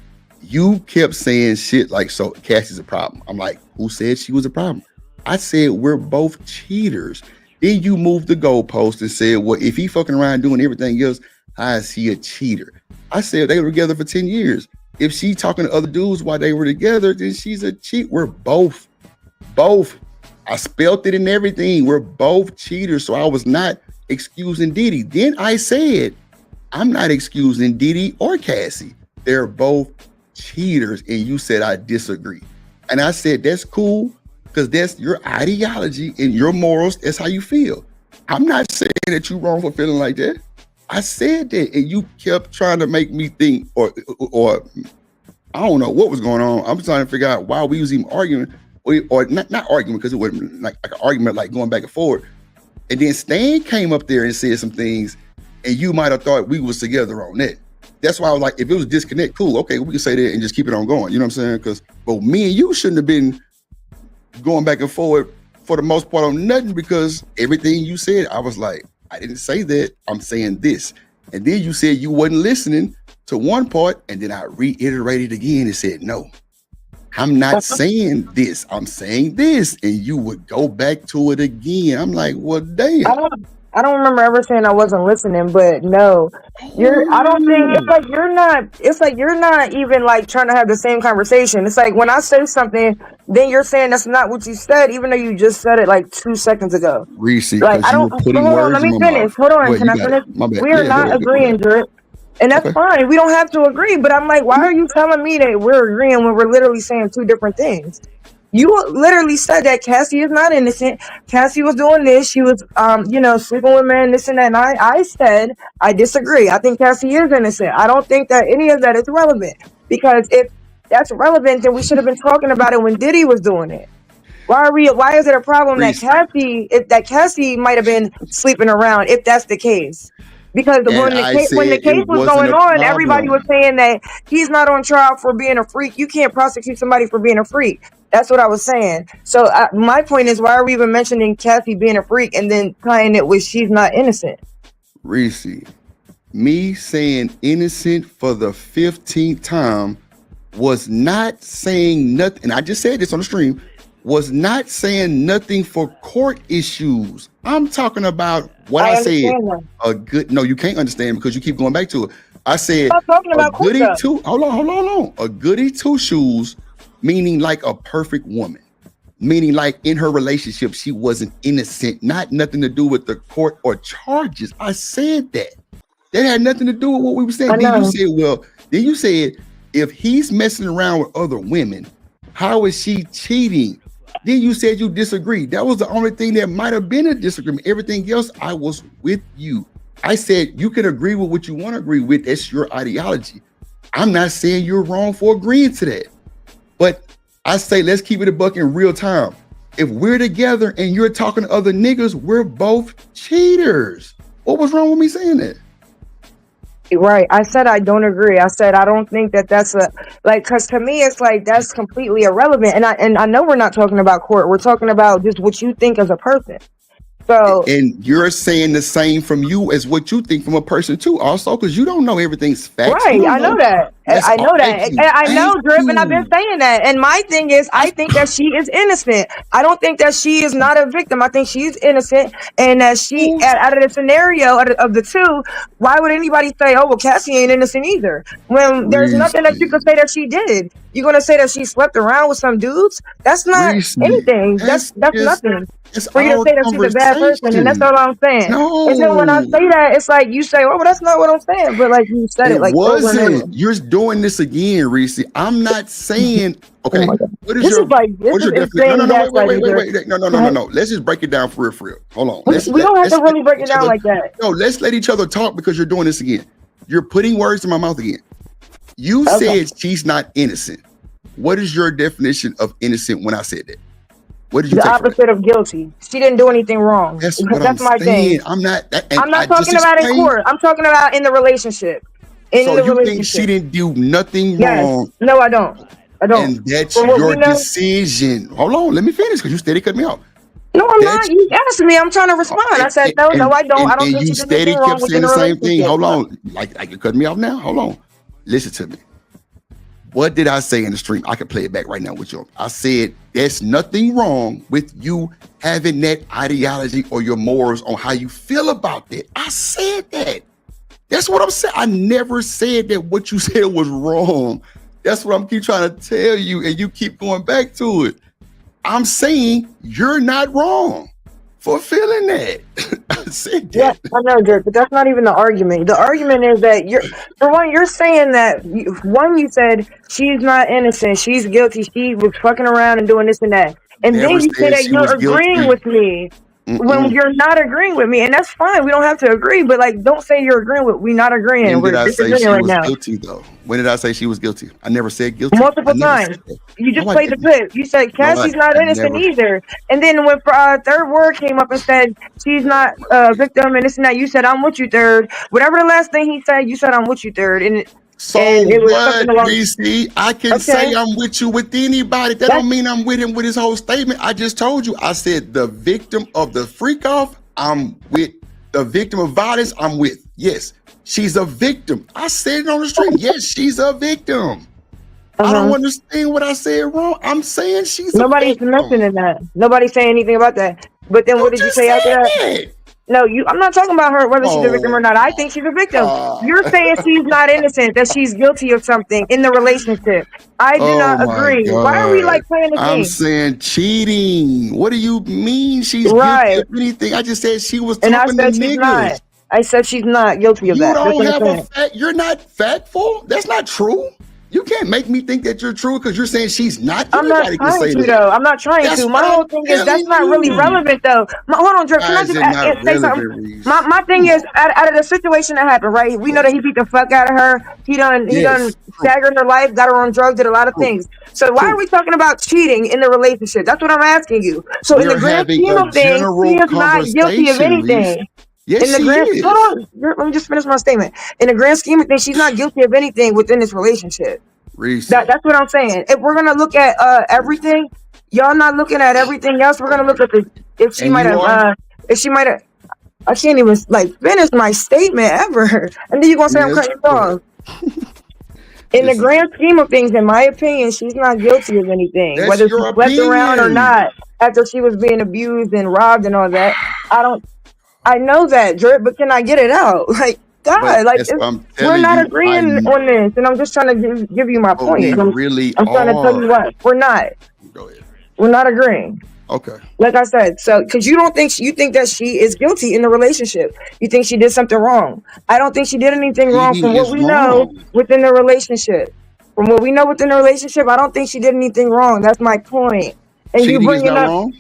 You kept saying shit like, so Cassie's a problem. I'm like, who said she was a problem? I said, we're both cheaters. Then you moved the goalpost and said, well, if he fucking around doing everything else, how is he a cheater? I said, they were together for 10 years. If she talking to other dudes while they were together, then she's a cheat. We're both. I spelt it and everything. We're both cheaters. So I was not excusing Diddy. Then I said, I'm not excusing Diddy or Cassie. They're both cheaters. And you said, I disagree. And I said, that's cool, because that's your ideology and your morals. That's how you feel. I'm not saying that you're wrong for feeling like that. I said that, and you kept trying to make me think, or I don't know what was going on. I'm trying to figure out why we was even arguing, or not arguing, because it wasn't like an argument, like going back and forth. And then Stan came up there and said some things, and you might have thought we was together on that. That's why I was like, if it was disconnect, cool, okay, we can say that and just keep it on going. You know what I'm saying? But me and you shouldn't have been going back and forward for the most part on nothing, because everything you said, I was like, I didn't say that. I'm saying this. And then you said you wasn't listening to one part, and then I reiterated again and said, no, I'm not saying this. I'm saying this. And you would go back to it again. I'm like, well, damn. I don't remember ever saying I wasn't listening, but no, I don't think it's like you're not even like trying to have the same conversation. It's like when I say something, then you're saying that's not what you said, even though you just said it like 2 seconds ago. Reese, like I don't. Hold on, let me finish. Hold on, can I finish? We are not agreeing, Drip, and that's fine. We don't have to agree. But I'm like, why are you telling me that we're agreeing when we're literally saying two different things? You literally said that Cassie is not innocent. Cassie was doing this. She was, sleeping with men, this and that. And I said, I disagree. I think Cassie is innocent. I don't think that any of that is relevant. Because if that's relevant, then we should have been talking about it when Diddy was doing it. Why is it a problem that Cassie might have been sleeping around if that's the case? Because when the case was going on, everybody was saying that he's not on trial for being a freak. You can't prosecute somebody for being a freak. That's what I was saying. So my point is, why are we even mentioning Cassie being a freak and then tying it with she's not innocent? Reese, me saying innocent for the 15th time was not saying nothing. I just said this on the stream. Was not saying nothing for court issues. I'm talking about what I said. No, you can't understand because you keep going back to it. I said a goody two. Hold on. A goody two shoes, meaning like a perfect woman, meaning like in her relationship she wasn't innocent, not nothing to do with the court or charges. I said that. That had nothing to do with what we were saying. Then you said if he's messing around with other women, how is she cheating? Then you said you disagree. That was the only thing that might have been a disagreement. Everything else, I was with you. I said you can agree with what you want to agree with. That's your ideology. I'm not saying you're wrong for agreeing to that. But I say let's keep it a buck in real time. If we're together and you're talking to other niggas, we're both cheaters. What was wrong with me saying that? Right. I said I don't agree. I said I don't think that that's because to me it's like that's completely irrelevant. And I know we're not talking about court. We're talking about just what you think as a person. So and you're saying the same from you as what you think from a person too, also, because you don't know everything's facts. Right. I know that. I know that. I know, Drip, and I've been saying that. And my thing is, I think that she is innocent. I don't think that she is not a victim. I think she's innocent, and that she, out of the scenario of the two, why would anybody say, "Oh, well, Cassie ain't innocent either"? When there's nothing that you could say that she did. You're gonna say that she slept around with some dudes? That's not anything. That's nothing. For you to say that she's a bad person, and that's all I'm saying. No. And then when I say that, it's like you say, "Oh, well, that's not what I'm saying," but like you said it like wasn't. You're doing this again, Reese. I'm not saying. Okay, what is your definition? No. Let's just break it down for real. Hold on. We don't have to really break it down like that. No, let's let each other talk because you're doing this again. You're putting words in my mouth again. You said she's not innocent. What is your definition of innocent when I said that? What did you The take opposite of guilty. She didn't do anything wrong. That's what I'm my saying. thing. I'm not talking about in court. I'm talking about in the relationship. So you think she didn't do nothing wrong? No, I don't. And that's your decision. Hold on, let me finish because you steady cut me off. No, I'm not. You asked me. I'm trying to respond. I said no, I don't. I don't think you she did steady anything wrong kept within saying the the same thing. relationship. Hold on, like you cut me off now. Hold on, listen to me. What did I say in the stream? I can play it back right now with you. I said there's nothing wrong with you having that ideology or your morals on how you feel about that. I said that. That's what I'm saying. I never said that what you said was wrong. That's what I'm keep trying to tell you, and you keep going back to it. I'm saying you're not wrong for feeling that. I said that. Yeah, I know, Dirk, but that's not even the argument. The argument is that you're saying that you said she's not innocent, she's guilty, she was fucking around and doing this and that, and Never then you say said that she you're was agreeing guilty. with me. When you're not agreeing with me, and that's fine. We don't have to agree, but like, don't say you're agreeing with. We're not agreeing. When We're did I say disagreeing she right was now. guilty, though? When did I say she was guilty? I never said guilty. Multiple I never times. said that. You just No, I played the didn't. clip. You said Cassie's not I innocent never. either. And then when Third Word came up and said she's not a victim and this and that, you said I'm with you, Third. Whatever the last thing he said, you said I'm with you, Third. And So it was what, something along. Reese? I can say I'm with you with anybody. That don't mean I'm with him with his whole statement. I just told you. I said the victim of the freak off, I'm with. The victim of violence, I'm with. Yes, she's a victim. I said it on the stream. Yes, she's a victim. I don't understand what I said wrong. I'm saying she's Nobody's a victim. mentioning that. Nobody's saying anything about that. But then what did you say after that? No, I'm not talking about her, whether she's a victim or not. I think she's a victim. You're saying she's not innocent, that she's guilty of something in the relationship. I do not agree. Why are we like playing the I'm game? saying cheating. What do you mean she's guilty of anything? I just said she was And I talking to said she's not. niggas. I said she's not guilty of You that. That's don't what I'm have a saying. fact. You're not factful. That's not true. You can't make me think that you're true because you're saying she's not. I'm not Anybody can trying say to that. though. I'm not trying That's to. My what whole I'm thing is that's telling not really you. relevant though. Hold on, Drip. Can I Why is just it not say something? relevant, Reese? My thing is out of the situation that happened, right? We know that he beat the fuck out of her. He done staggered her life, got her on drugs, did a lot of things. So why are we talking about cheating in the relationship? That's what I'm asking you. So in the We're grand having scheme a of things, general she is not guilty of conversation, Reese. anything. Yes, In the she grand, is. hold on, let me just finish my statement. In the grand scheme of things, she's not guilty of anything within this relationship. Reese. That's what I'm saying. If we're gonna look at everything, y'all not looking at everything else. We're gonna look at if she might have I can't even like finish my statement ever. And then you're gonna say I'm cutting you off. In the grand scheme of things, in my opinion, she's not guilty of anything. That's Whether she your slept around or opinion. not after she was being abused and robbed and all that. I know that, Drip, but can I get it out? Like, God, But like that's what I'm we're telling not you. agreeing on this, and I'm just trying to give you my But point. we I'm really trying to tell you are. what we're not. Go ahead. We're not agreeing. Okay. Like I said, so because you think that she is guilty in the relationship, you think she did something wrong. I don't think she did anything wrong Cheating from what is we know wrong. within the relationship. From what we know within the relationship, I don't think she did anything wrong. That's my point. And you Cheating is bringing not up wrong?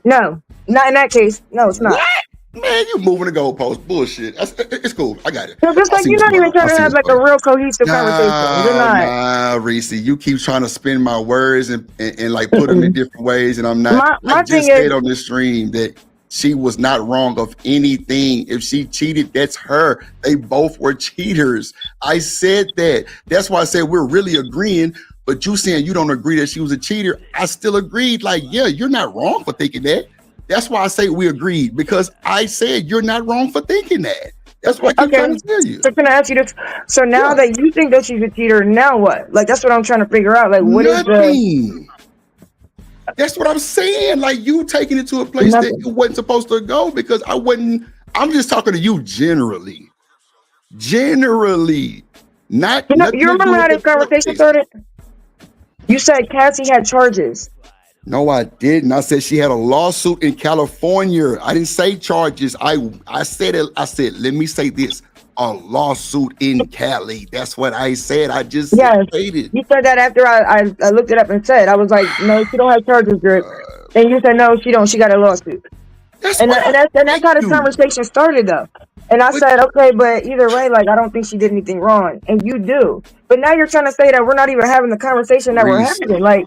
no, not in that case. No, it's not. What? Man, you moving the goalpost. Bullshit. It's cool. I got it. So just I like see you're what's not going even on. trying I to see have what's like a going on. real cohesive conversation. You're not. Nah, Reese. You keep trying to spin my words and like put them in different ways, and I'm not. My I thing just is, said on this stream that she was not wrong of anything. If she cheated, that's her. They both were cheaters. I said that. That's why I said we're really agreeing. But you saying you don't agree that she was a cheater, I still agreed. Like, yeah, you're not wrong for thinking that. That's why I say we agreed, because I said you're not wrong for thinking that. That's what I keep trying to tell you. So can I ask you this? So now that you think that she's a cheater, now what? Like that's what I'm trying to figure out. Like what is the? Nothing. That's what I'm saying. Like you taking it to a place that it wasn't supposed to go, because I wasn't. I'm just talking to you generally. Generally, not. You remember how this conversation started? You said Cassie had charges. No, I didn't. I said she had a lawsuit in California. I didn't say charges. I said it. I said, let me say this. A lawsuit in Cali. That's what I said. I just stated. You said that after I looked it up and said, I was like, no, she don't have charges, Drip. And you said, no, she don't. She got a lawsuit. And that's how this conversation started, though. And I said, okay, but either way, like, I don't think she did anything wrong. And you do. But now you're trying to say that we're not even having the conversation that we're having. Like,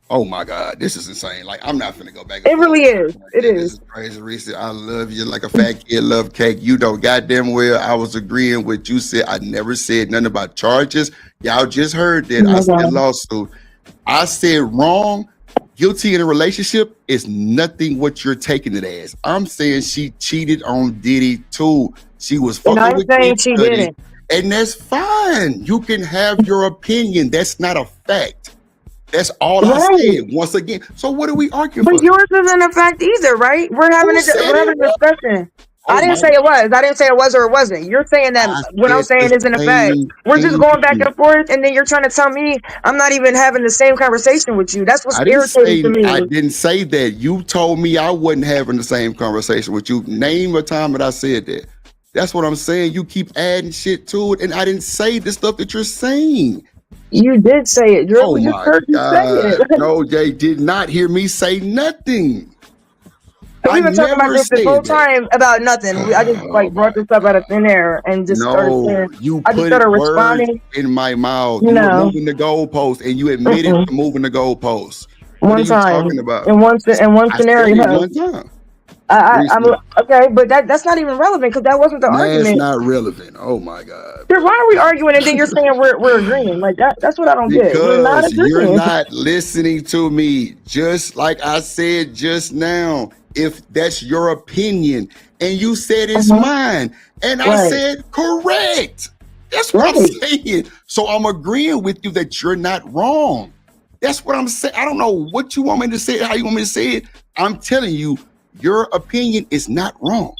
oh my God, this is insane. Like, I'm not finna go back. It really is. It is. This is crazy, Reese. I love you like a fat kid love cake. You know goddamn well I was agreeing with you said. I never said nothing about charges. Y'all just heard that. I said lawsuit. I said wrong. Guilty in a relationship is nothing what you're taking it as. I'm saying she cheated on Diddy too. She was fucking with saying she didn't. And that's fine. You can have your opinion. That's not a fact. That's all I said. Once again. So what are we arguing But for? yours isn't a fact either, right? We're having a discussion. I didn't say it was. I didn't say it was or it wasn't. You're saying that what I'm saying isn't a fact. We're just going back and forth, and then you're trying to tell me I'm not even having the same conversation with you. That's what's irritating to me. I didn't say that. You told me I wasn't having the same conversation with you. Name a time that I said that. That's what I'm saying. You keep adding shit to it, and I didn't say the stuff that you're saying. You did say it, Drew. Oh We just my heard you say it. God. No, they did not hear me say nothing. We've been talking about this whole time about nothing. I just like brought this up out of thin air and just started saying, you I just put started words responding. in my mouth. You You were know. moving the goalpost, and you admitted to moving the goalpost. What One are you time, talking about? in one I scenario. said it one time. I'm okay, but that's not even relevant because that wasn't the That's argument. not relevant. Oh my God. Dude, why are we arguing and then you're saying we're agreeing? Like that's what I don't get. We're not Because you're agreeing. not listening to me. Just like I said just now, if that's your opinion, and you said it's mine, and I Right. said correct. That's what I'm saying. So I'm agreeing with you that you're not wrong. That's what I'm saying. I don't know what you want me to say, how you want me to say it. I'm telling you, your opinion is not wrong.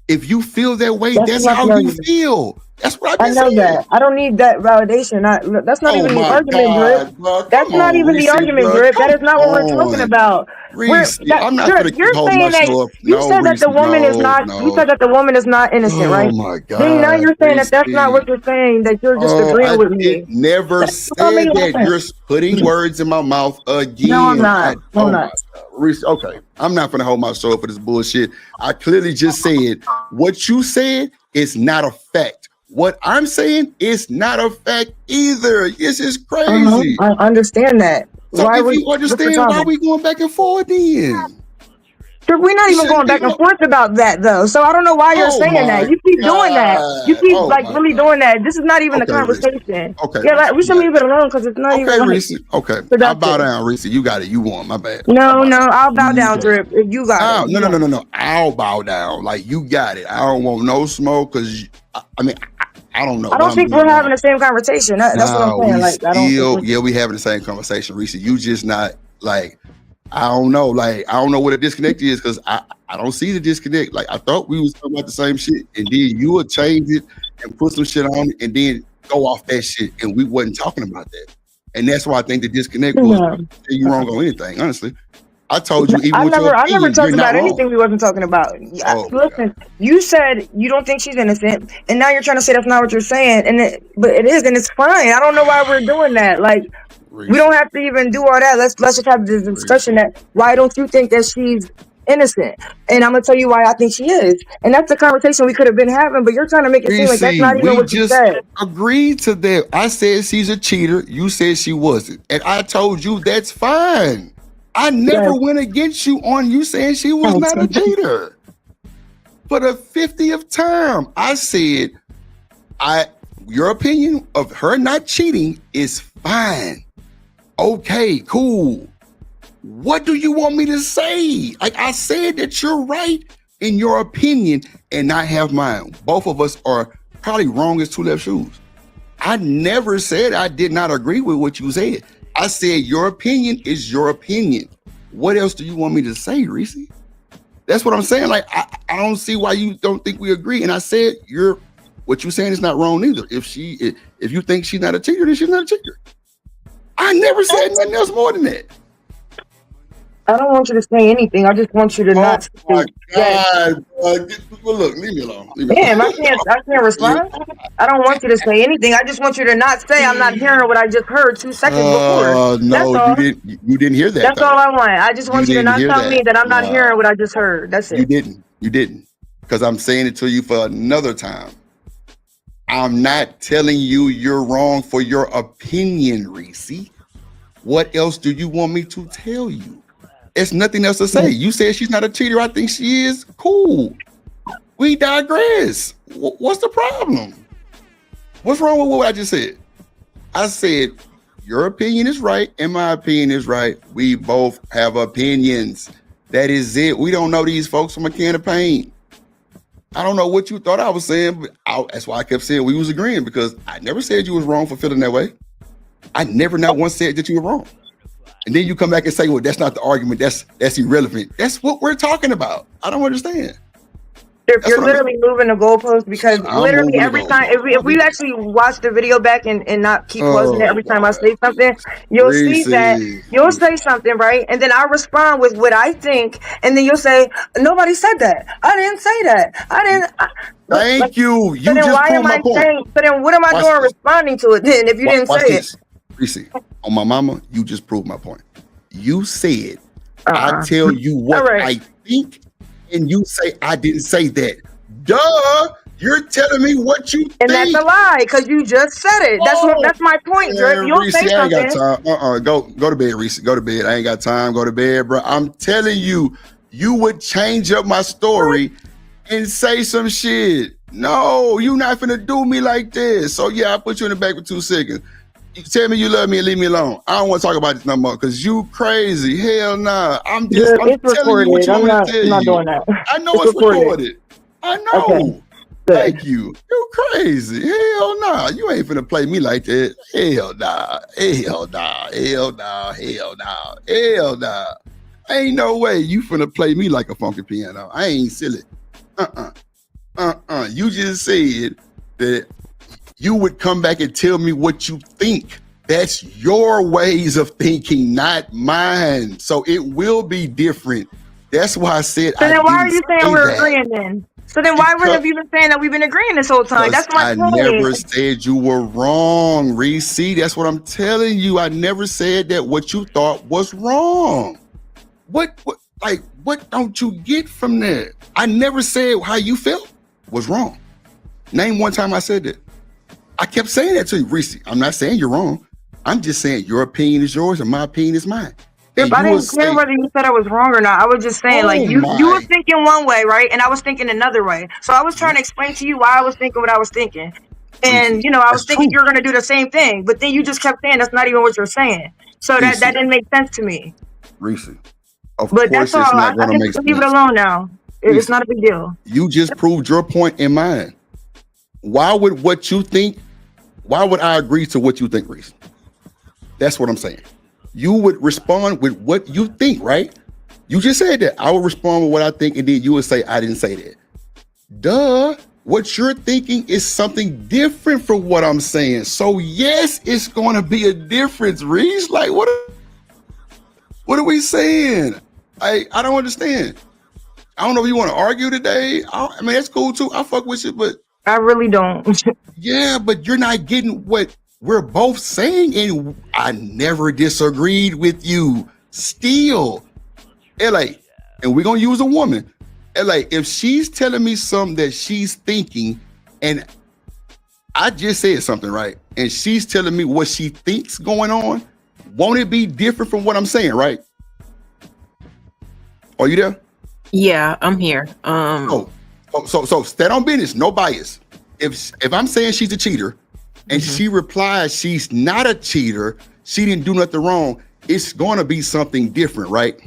If you feel that way, that's not how the you argument. feel. That's what I've I been know saying. that. I don't need that validation. That's not Oh even the my argument, God, Drip. bro. That's Come not on, even the Reese, argument, bro. Drip. That is Come not what we're talking on. about. Reese, I'm not Drip, gonna keep you're holding saying my that show up. you No, said that Reese, the woman is no, not. You no. said that the woman is not innocent, Oh right? my Then now God, you're saying that that's not Reese. what you're saying. That you're just Oh, agreeing I with me. never That's what said made that. sense. You're putting words in my mouth again. No, I'm not. Oh I'm my not. God, Reese. Okay, I'm not gonna hold my show up for this bullshit. I clearly just said what you said is not a fact. What I'm saying is not a fact either. This is crazy. I understand that. So Why if we? you What's the understand, why are problem? we going back and forth then? We're not We even shouldn't going be back and going. forth about that though. So I don't know why you're Oh saying that. my You keep doing that. You God. keep Oh like my really God. doing that. This is not even a Okay, Reese. conversation. Okay, Yeah, Reese. like, we should leave it alone because it's not even Okay, like Reese. Okay. I bow productive. down, Reese. You got it. You won. My bad. No, I'll bow down, Drip. If you got it. No. I'll bow down. Like you got it. I don't want no smoke because I mean I don't know. I don't think we're having the same conversation. That's what I'm No, saying. we Like I don't. still, yeah, we having the same conversation, Reese. You just not like, I don't know. Like, I don't know what a disconnect is because I don't see the disconnect. Like, I thought we was talking about the same shit. And then you would change it and put some shit on it and then go off that shit. And we wasn't talking about that. And that's why I think the disconnect was you wrong on anything, honestly. I told you, even with your I never opinion, talked you're not about wrong. anything we wasn't talking about. Oh, Listen, you said you don't think she's innocent, and now you're trying to say that's not what you're saying, but it is, and it's fine. I don't know why we're doing that. Like, we don't have to even do all that. Let's just have this discussion that why don't you think that she's innocent? And I'm gonna tell you why I think she is, and that's the conversation we could have been having. But you're trying to make it seem like that's not even we what you just said. agreed to that. I said she's a cheater. You said she wasn't. And I told you that's fine. I never went against you on you saying she was not a cheater. For the 50th time, I said, your opinion of her not cheating is fine. Okay, cool. What do you want me to say? Like I said that you're right in your opinion and I have mine. Both of us are probably wrong as two left shoes. I never said I did not agree with what you said. I said your opinion is your opinion. What else do you want me to say, Reese? That's what I'm saying. Like I don't see why you don't think we agree. And I said what you're saying is not wrong either. If you think she's not a cheater, then she's not a cheater. I never said nothing else more than that. I don't want you to say anything. I just want you to not. Oh my God! Well, look, leave me alone. Damn, I can't respond. I don't want you to say anything. I just want you to not say I'm not hearing what I just heard 2 seconds before. No, you didn't hear that. That's all I want. I just want you to not tell me that I'm not No. hearing what I just heard. That's it. You didn't. because I'm saying it to you for another time. I'm not telling you you're wrong for your opinion, Reese. What else do you want me to tell you? It's nothing else to say. You said she's not a cheater. I think she is. Cool. We digress. What's the problem? What's wrong with what I just said? I said, your opinion is right and my opinion is right. We both have opinions. That is it. We don't know these folks from a can of paint. I don't know what you thought I was saying, but that's why I kept saying we was agreeing, because I never said you was wrong for feeling that way. I never not once said that you were wrong. And then you come back and say, well, that's not the argument. That's irrelevant. That's what we're talking about. I don't understand. You're literally moving the goalpost, because literally every time, if we actually watch the video back and not keep pausing it every time I say something, you'll see that you'll say something, right? And then I respond with what I think, and then you'll say, nobody said that. I didn't say that. I didn't. Thank you. You so then just why proved am my I point. saying? So then what am I doing responding to it then if you didn't say it? Reese, on my mama, you just proved my point. You said, I tell you what I think, and you say I didn't say that. Duh, you're telling me what you think. And that's a lie, because you just said it. That's my point, Drip. You'll Reese, say I ain't something. got time. Go to bed, Reese. Go to bed. I ain't got time. Go to bed, bro. I'm telling you, you would change up my story and say some shit. No, you not finna do me like this. So yeah, I put you in the back for 2 seconds. You tell me you love me and leave me alone. I don't want to talk about this no more, because you crazy. Hell nah. I'm telling you what you want me to tell you. I'm not doing that. I know it's recorded. I know. Okay. Thank you. You crazy. Hell nah. You ain't finna play me like that. Hell nah. Hell nah. Hell nah. Hell nah. Hell nah. Ain't no way you finna play me like a funky piano. I ain't silly. You just said that you would come back and tell me what you think. That's your ways of thinking, not mine. So it will be different. That's why I said So then why are you saying we're agreeing then? So then why have you been saying that we've been agreeing this whole time? That's my point. I never said you were wrong, Reese. That's what I'm telling you. I never said that what you thought was wrong. What don't you get from that? I never said how you felt was wrong. Name one time I said that. I kept saying that to you, Reese. I'm not saying you're wrong. I'm just saying your opinion is yours and my opinion is mine. If I didn't care whether you said I was wrong or not, I was just saying, like, you were thinking one way, right? And I was thinking another way. So I was trying to explain to you why I was thinking what I was thinking. And, I was thinking you're going to do the same thing. But then you just kept saying that's not even what you're saying. So that didn't make sense to me. Reese, of course it's not going to make sense. Leave it alone now. It's not a big deal. You just proved your point and mine. Why would I agree to what you think, Reese? That's what I'm saying. You would respond with what you think, right? You just said that. I would respond with what I think, and then you would say, I didn't say that. Duh. What you're thinking is something different from what I'm saying. So yes, it's going to be a difference, Reese. Like, what are we saying? I don't understand. I don't know if you want to argue today. I mean, that's cool too. I fuck with you, but I really don't. Yeah, but you're not getting what we're both saying, and I never disagreed with you. Still, LA, and we're gonna use a woman. LA, if she's telling me something that she's thinking, and I just said something, right? And she's telling me what she thinks going on, won't it be different from what I'm saying, right? Are you there? Yeah, I'm here. So stand on business, no bias. If I'm saying she's a cheater and she replies she's not a cheater, she didn't do nothing wrong, it's going to be something different, right?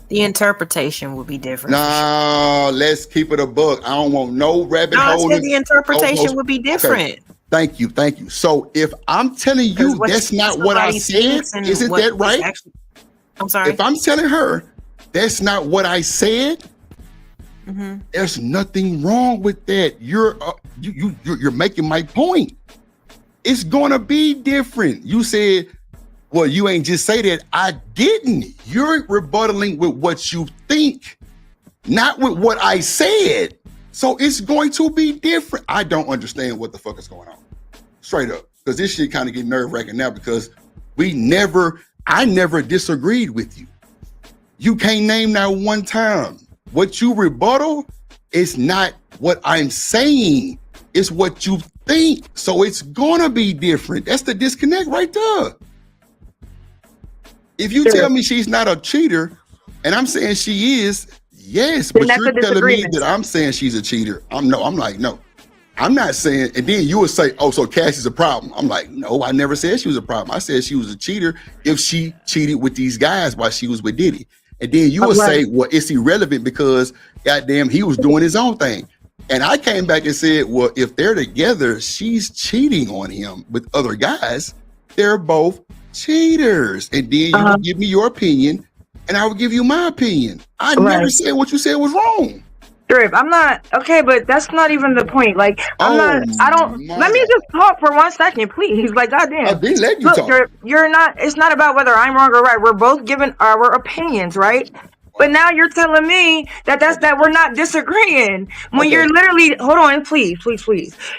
The interpretation will be different. No, let's keep it a book. I don't want no rabbit hole. I said the interpretation would be different. Okay. Thank you. So if I'm telling you that's not what I said, isn't that right? I'm sorry. If I'm telling her that's not what I said, there's nothing wrong with that. You're making my point. It's gonna be different. You said, well, you ain't just say that. I didn't. You're rebuttaling with what you think, not with what I said. So it's going to be different. I don't understand what the fuck is going on. Straight up. Because this shit kind of get nerve-wracking now, because I never disagreed with you. You can't name that one time. What you rebuttal It's not what I'm saying. It's what you think. So it's gonna be different. That's the disconnect right there. If you tell me she's not a cheater, and I'm saying she is, yes, Then but that's you're a telling me disagreement. that I'm saying she's a cheater. I'm like, no. I'm not saying, and then you would say, oh, so Cassie's a problem. I'm like, no, I never said she was a problem. I said she was a cheater if she cheated with these guys while she was with Diddy. And then you would say, well, it's irrelevant because goddamn, he was doing his own thing. And I came back and said, well, if they're together, she's cheating on him with other guys. They're both cheaters. And then you would give me your opinion and I would give you my opinion. I never said what you said was wrong. Drip, I'm not okay, but that's not even the point. Like, let me just talk for 1 second, please. Like, goddamn. I've been letting you Look, talk. Drip, it's not about whether I'm wrong or right. We're both giving our opinions, right? But now you're telling me that we're not disagreeing when you're literally, hold on, please.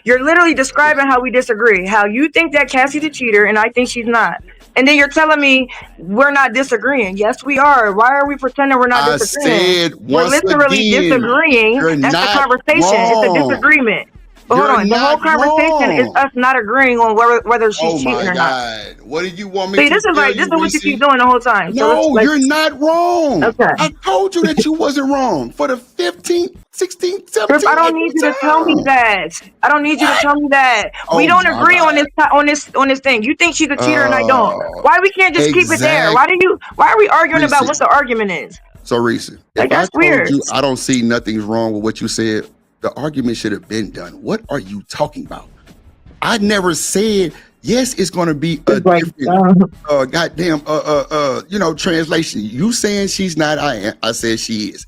You're literally describing how we disagree, how you think that Cassie's a cheater and I think she's not. And then you're telling me we're not disagreeing. Yes, we are. Why are we pretending we're not disagreeing? We're literally disagreeing. That's the conversation. It's a disagreement. But hold on. The whole conversation is us not agreeing on whether she's cheating or not. What do you want me See, to this is tell like you, this is what you Reese? keep doing the whole time. No, you're not wrong. Okay. I told you that you wasn't wrong for the 15th, 16th, 17th. I don't need you to tell me that. I don't need you to tell me that. We don't agree on this thing. You think she's a cheater and I don't. Why we can't just keep it there? Why are we arguing about what the argument is? So Reese, Like, if that's I told weird. you I don't see nothing's wrong with what you said, the argument should have been done. What are you talking about? I never said yes, it's going to be a different translation. You saying she's not, I said she is.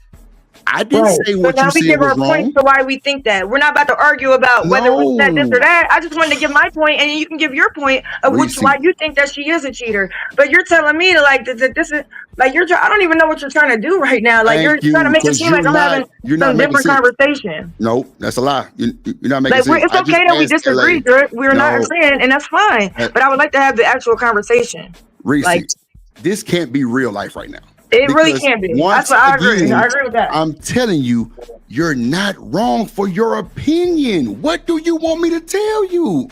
I didn't say what now you we said give our was wrong. points to why we think that. We're not about to argue about whether we said this or that. I just wanted to give my point, and you can give your point of why you think that she is a cheater. But you're telling me that this is like I don't even know what you're trying to do right now. Like you're trying to make it seem like I'm having some different conversation. No, that's a lie. You're not making sense. It's okay that we disagree, Drip. We're not agreeing, and that's fine. But I would like to have the actual conversation. Reese, this can't be real life right now. It really can't be. That's what I agree. I agree with that. I'm telling you, you're not wrong for your opinion. What do you want me to tell you?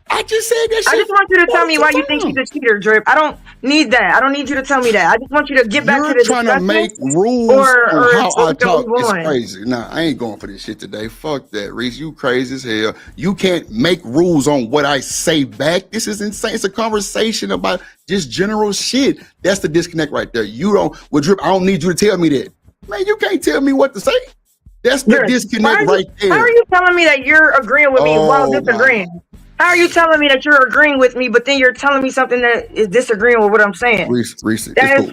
I just said that shit. I just want you to tell me why you think she's a cheater, Drip. I don't need that. I don't need you to tell me that. I just want you to get back to the discussion. You're trying to make rules on how I talk. It's crazy. Nah, I ain't going for this shit today. Fuck that, Reese. You crazy as hell. You can't make rules on what I say back. This is insane. It's a conversation about just general shit. That's the disconnect right there. Drip, I don't need you to tell me that. Man, you can't tell me what to say. That's the disconnect right there. How are you telling me that you're agreeing with me while disagreeing? How are you telling me that you're agreeing with me, but then you're telling me something that is disagreeing with what I'm saying? Reese,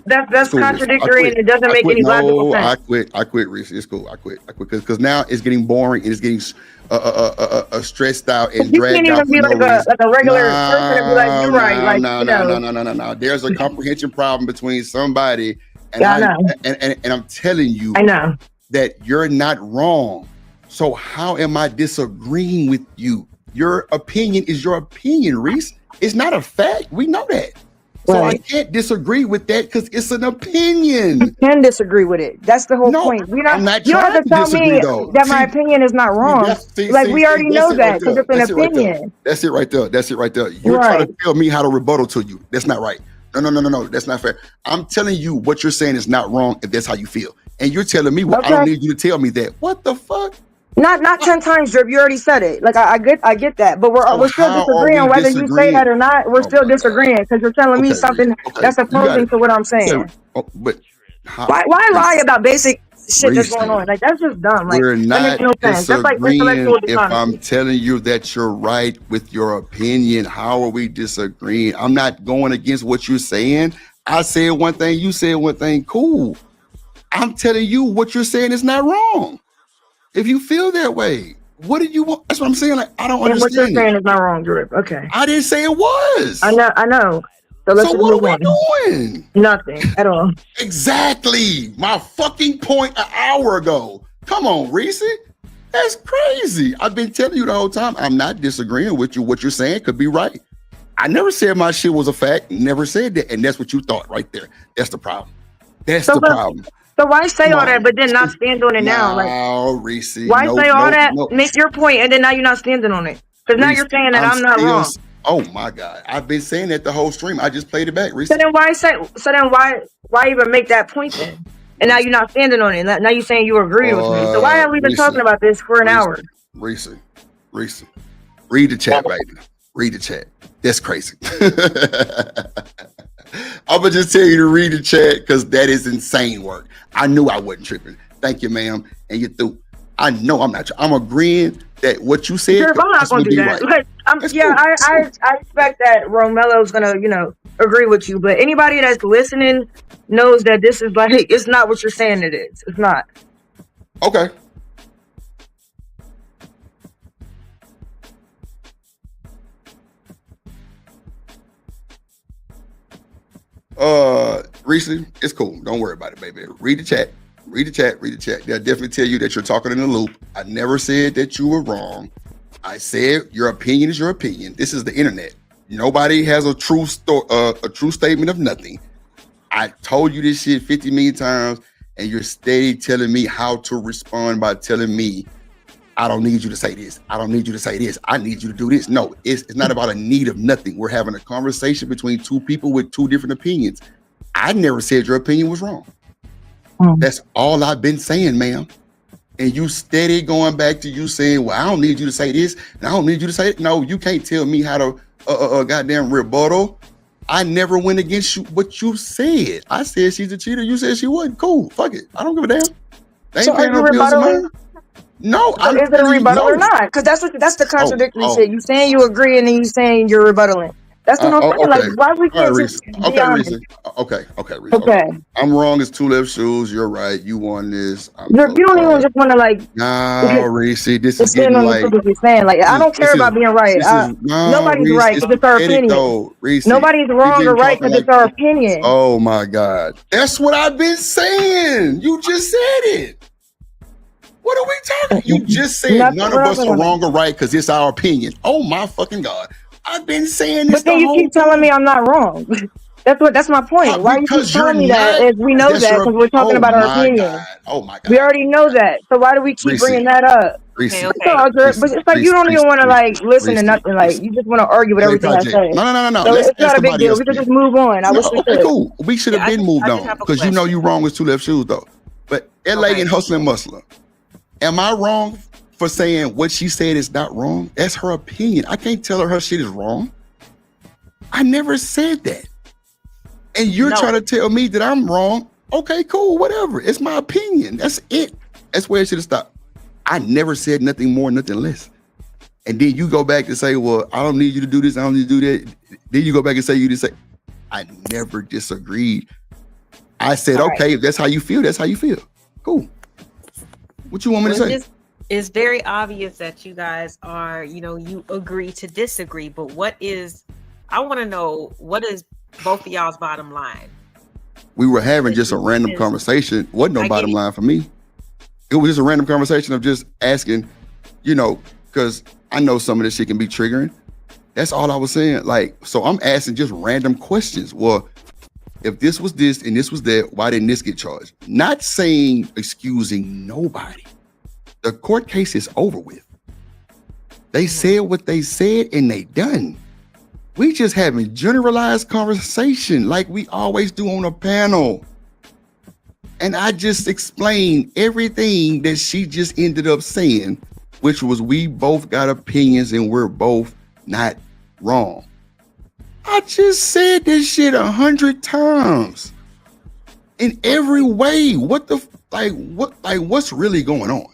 that's contradictory and it doesn't make any logical sense. I quit, Reese. It's cool. I quit because now it's getting boring and it's getting stressed out and dragged out. You can't even be like a regular person and be like, you're right. No. There's a comprehension problem between somebody and I'm telling you, I know that you're not wrong. So how am I disagreeing with you? Your opinion is your opinion, Reese. It's not a fact. We know that. So I can't disagree with that because it's an opinion. You can disagree with it. That's the whole point. I'm not you don't trying have to tell disagree, me though. that my opinion is not wrong. We already know that because it's an opinion. That's it right there. You're trying to tell me how to rebuttal to you. That's not right. No. That's not fair. I'm telling you what you're saying is not wrong if that's how you feel. And you're telling me, I don't need you to tell me that. What the fuck? Not 10 times, Drip. You already said it. Like I get that, but we're still disagreeing whether you say that or not. We're still disagreeing because you're telling me something that's opposing to what I'm saying. Why lie about basic shit that's going on? Like that's just dumb. Like we're not that makes no sense. That's like intellectual if I'm telling you that you're right with your opinion. How are we disagreeing? I'm not going against what you're saying. I said one thing, you said one thing. Cool. I'm telling you what you're saying is not wrong. If you feel that way, what do you want? That's what I'm saying. Like, I don't understand. What you're saying is not wrong, Drip. Okay. I didn't say it was. I know. So what are we doing? Nothing at all. Exactly. My fucking point an hour ago. Come on, Reese. That's crazy. I've been telling you the whole time. I'm not disagreeing with you. What you're saying could be right. I never said my shit was a fact. Never said that. And that's what you thought right there. That's the problem. That's the problem. So why say Come all that, on. but then not stand on it now? Like, No, Reese. why No, say all no, that, no. make your point, and then now you're not standing on it? Because now Reese, you're saying that I'm I'm not still. wrong. Oh my God, I've been saying that the whole stream. I just played it back, Reese. So then why say? So then why even make that point then? And now you're not standing on it. Now you're saying you agree with me. So why are we been Reese, talking about this for an hour? Reese, read the chat, baby. Read the chat. That's crazy. I'm gonna just tell you to read the chat because that is insane work. I knew I wasn't tripping. Thank you, ma'am. And you through. I know I'm not. I'm agreeing that what you said. Sure, I'm not gonna do that. Like, I expect that Romelo's gonna, agree with you. But anybody that's listening knows that this is like, it's not what you're saying it is. It's not. Okay. Reese, it's cool. Don't worry about it, baby. Read the chat. Read the chat. Read the chat. They'll definitely tell you that you're talking in the loop. I never said that you were wrong. I said your opinion is your opinion. This is the internet. Nobody has a true statement of nothing. I told you this shit 50 million times, and you're steady telling me how to respond by telling me, I don't need you to say this. I don't need you to say this. I need you to do this. No, it's not about a need of nothing. We're having a conversation between two people with two different opinions. I never said your opinion was wrong. That's all I've been saying, ma'am. And you steady going back to you saying, well, I don't need you to say this, and I don't need you to say it. No, you can't tell me how to goddamn rebuttal. I never went against you, what you said. I said she's a cheater. You said she wasn't. Cool. Fuck it. I don't give a damn. They ain't paying no bills of mine. No, So is it a rebuttal or not? Because that's the contradictory shit. You saying you agree and then you saying you're rebuttaling. That's what I'm saying. Okay. Like, why we can't Reese. just be Okay, honest? Reese. Okay, Reese. Okay. I'm wrong. It's two left shoes. You're right. You won this. You don't even just want to like. No, Reese. This is stand getting on like. what you're saying. Like, I don't care about being right. Nobody's Reese, right because it's our opinion. Though, Reese, Nobody's wrong or right because it's our opinion. Oh my God. That's what I've been saying. You just said it. What are we talking? You just said none of us are wrong or right because it's our opinion. Oh my fucking God. I've been saying this. But then you keep telling me I'm not wrong. That's my point. Why you keep telling me that? If we know that because we're talking about our opinion. Oh my God. We already know that. So why do we keep bringing that up? Reese, But it's like you don't even want to like listen to nothing. Like you just want to argue with everything I say. No. So Let's it's not a big deal. We can just move on. I wish we could. Cool. We should have been moved on because you know you wrong with two left shoes though. But LA and Hustling Muscle. Am I wrong for saying what she said is not wrong? That's her opinion. I can't tell her shit is wrong. I never said that. And you're trying to tell me that I'm wrong. Okay, cool, whatever. It's my opinion. That's it. That's where it should have stopped. I never said nothing more, nothing less. And then you go back and say, well, I don't need you to do this. I don't need to do that. Then you go back and say, you just say, I never disagreed. I said, okay, if that's how you feel, that's how you feel. Cool. What you want me to say? It's very obvious that you guys are, you agree to disagree. But I want to know, what is both of y'all's bottom line? We were having just a random conversation. Wasn't no bottom line for me. It was just a random conversation of just asking, because I know some of this shit can be triggering. That's all I was saying. Like, so I'm asking just random questions. Well, if this was this and this was that, why didn't this get charged? Not saying excusing nobody. The court case is over with. They said what they said and they done. We just having generalized conversation like we always do on a panel. And I just explained everything that she just ended up saying, which was we both got opinions and we're both not wrong. I just said this shit 100 times in every way. What's really going on?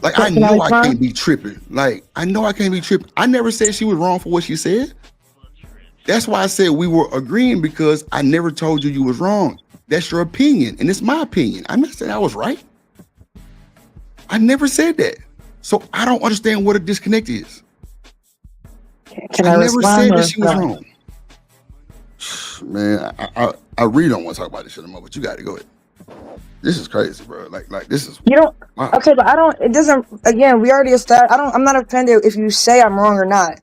Like, I know I can't be tripping. I never said she was wrong for what she said. That's why I said we were agreeing, because I never told you was wrong. That's your opinion, and it's my opinion. I'm not saying I was right. I never said that. So I don't understand what a disconnect is. I never said that she was wrong. Man, I really don't want to talk about this shit anymore, but you got to go ahead. This is crazy, bro. Like this is. You don't. Wow. Okay, but I don't. It doesn't. Again, we already established. I'm not offended if you say I'm wrong or not.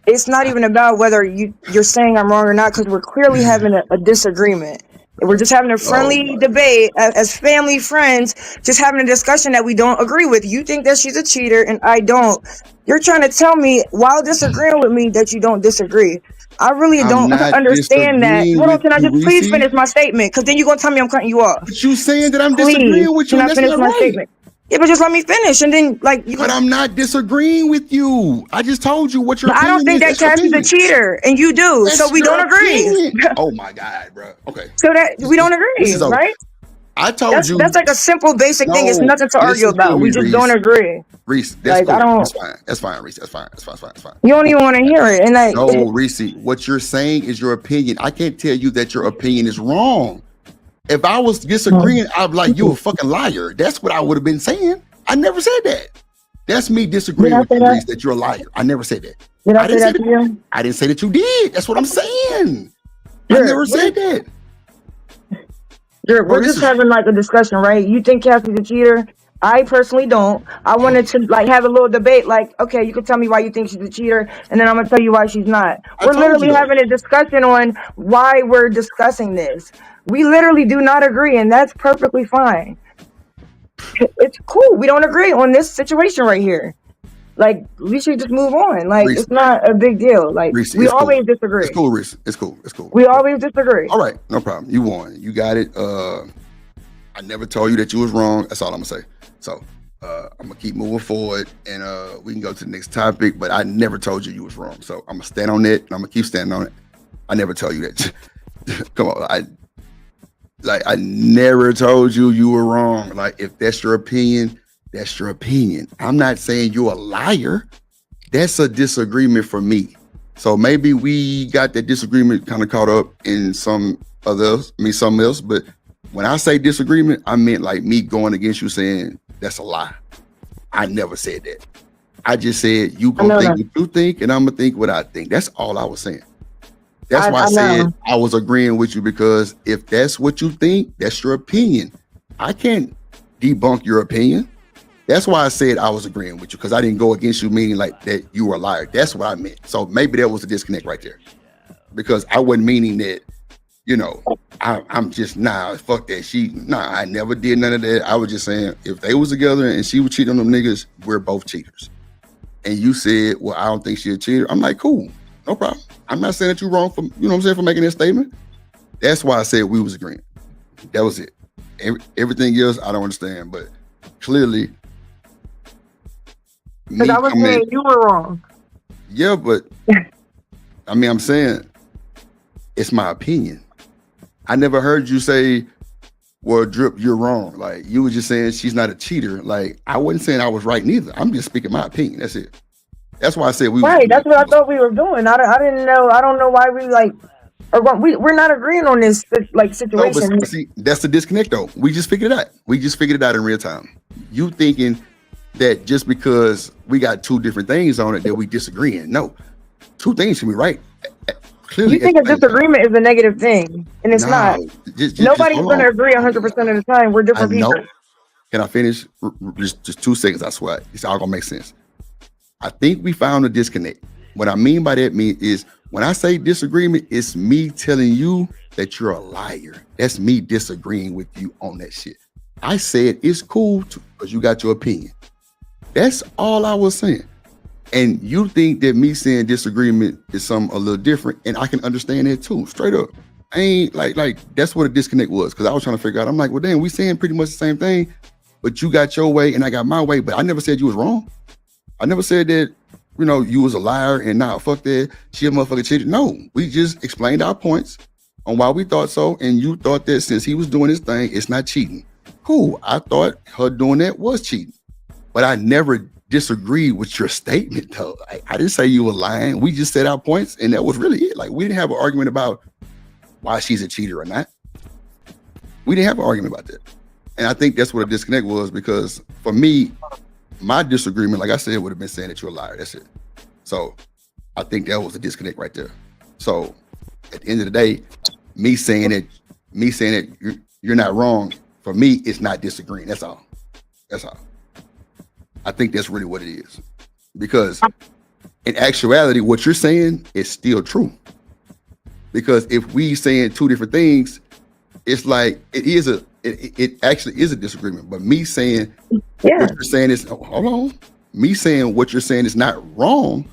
It's not even about whether you're saying I'm wrong or not, because we're clearly having a disagreement. We're just having a friendly debate as family friends, just having a discussion that we don't agree with. You think that she's a cheater and I don't. You're trying to tell me while disagreeing with me that you don't disagree. I really I'm don't not understand that. disagreeing Hold on, with can I you, just please Reese. finish my statement? Because then you're going to tell me I'm cutting you off. But you saying that I'm Please, disagreeing with you, can and I that's finish not my right. statement? Yeah, but just let me finish, and then you. But I'm not disagreeing with you. I just told you what your But I opinion don't think is. that Cassie's a cheater, and you do. So That's we your don't agree. opinion. Oh my God, bro. Okay. So that we don't This agree, is over. right? I told you. That's like a simple, basic thing. It's No, nothing to argue listen to about. me, We just Reese. don't agree. Reese, that's Like cool. I don't. That's fine. That's fine, Reese. That's fine. That's fine. That's fine. You don't even want to hear it, and like. No, Reese. What you're saying is your opinion. I can't tell you that your opinion is wrong. If I was disagreeing, I'd be like, you a fucking liar. That's what I would have been saying. I never said that. That's me disagreeing with you, Reese, that you're a liar. I never said that. Did I say that to you? I didn't say that you did. That's what I'm saying. I never said that. We're just having like a discussion, right? You think Cassie's a cheater? I personally don't. I wanted to like have a little debate, like, okay, you can tell me why you think she's a cheater, and then I'm gonna tell you why she's not. We're literally having a discussion on why we're discussing this. We literally do not agree, and that's perfectly fine. It's cool. We don't agree on this situation right here. Like, we should just move on. Like, Reese, it's not a big deal. Like, Reese, we it's always cool. disagree. It's cool, Reese. It's cool. It's cool. We always disagree. All right, no problem. You won. You got it. I never told you that you was wrong. That's all I'm gonna say. So I'm gonna keep moving forward, and we can go to the next topic. But I never told you was wrong. So I'm gonna stand on it, and I'm gonna keep standing on it. I never tell you that. Come on, I never told you were wrong. Like, if that's your opinion, that's your opinion. I'm not saying you're a liar. That's a disagreement for me. So maybe we got that disagreement kind of caught up in something else. But when I say disagreement, I meant like me going against you saying that's a lie. I never said that. I just said you gonna think what you think, and I'm gonna think what I think. That's all I was saying. That's why I said I was agreeing with you, because if that's what you think, that's your opinion. I can't debunk your opinion. That's why I said I was agreeing with you, because I didn't go against you, meaning like that you were a liar. That's what I meant. So maybe there was a disconnect right there, because I wasn't meaning that, I'm just, fuck that. I never did none of that. I was just saying, if they was together and she was cheating on them niggas, we're both cheaters. And you said, well, I don't think she's a cheater. I'm like, cool, no problem. I'm not saying that you're wrong for, for making that statement. That's why I said we was agreeing. That was it. Everything else, I don't understand, but clearly, because I was saying you were wrong. Yeah, but I'm saying it's my opinion. I never heard you say, well, Drip, you're wrong. Like, you were just saying she's not a cheater. Like, I wasn't saying I was right neither. I'm just speaking my opinion. That's it. That's why I said we were right. That's what I thought we were doing. I didn't know. I don't know why we're not agreeing on this situation. No, but see, that's the disconnect though. We just figured it out. We just figured it out in real time. You thinking that just because we got two different things on it that we disagreeing. No, two things can be right. Clearly, you think a disagreement is a negative thing, and it's not. Nobody's going to agree 100% of the time. We're different people. Can I finish? Just 2 seconds, I swear. It's all going to make sense. I think we found a disconnect. What I mean by that is when I say disagreement, it's me telling you that you're a liar. That's me disagreeing with you on that shit. I said it's cool because you got your opinion. That's all I was saying. And you think that me saying disagreement is something a little different, and I can understand that too, straight up. I ain't like that's what a disconnect was, because I was trying to figure out, I'm like, well, damn, we saying pretty much the same thing, but you got your way and I got my way, but I never said you was wrong. I never said that, you was a liar and fuck that, she a motherfucker cheater. No, we just explained our points on why we thought so, and you thought that since he was doing his thing, it's not cheating. Cool, I thought her doing that was cheating, but I never disagreed with your statement though. I didn't say you were lying. We just said our points, and that was really it. Like, we didn't have an argument about why she's a cheater or not. We didn't have an argument about that. And I think that's what a disconnect was, because for me, my disagreement, like I said, would have been saying that you're a liar. That's it. So I think that was a disconnect right there. So at the end of the day, me saying that you're not wrong, for me, it's not disagreeing. That's all. That's all. I think that's really what it is. Because in actuality, what you're saying is still true. Because if we saying two different things, it's like it actually is a disagreement. But me saying what you're saying is hold on. Me saying what you're saying is not wrong.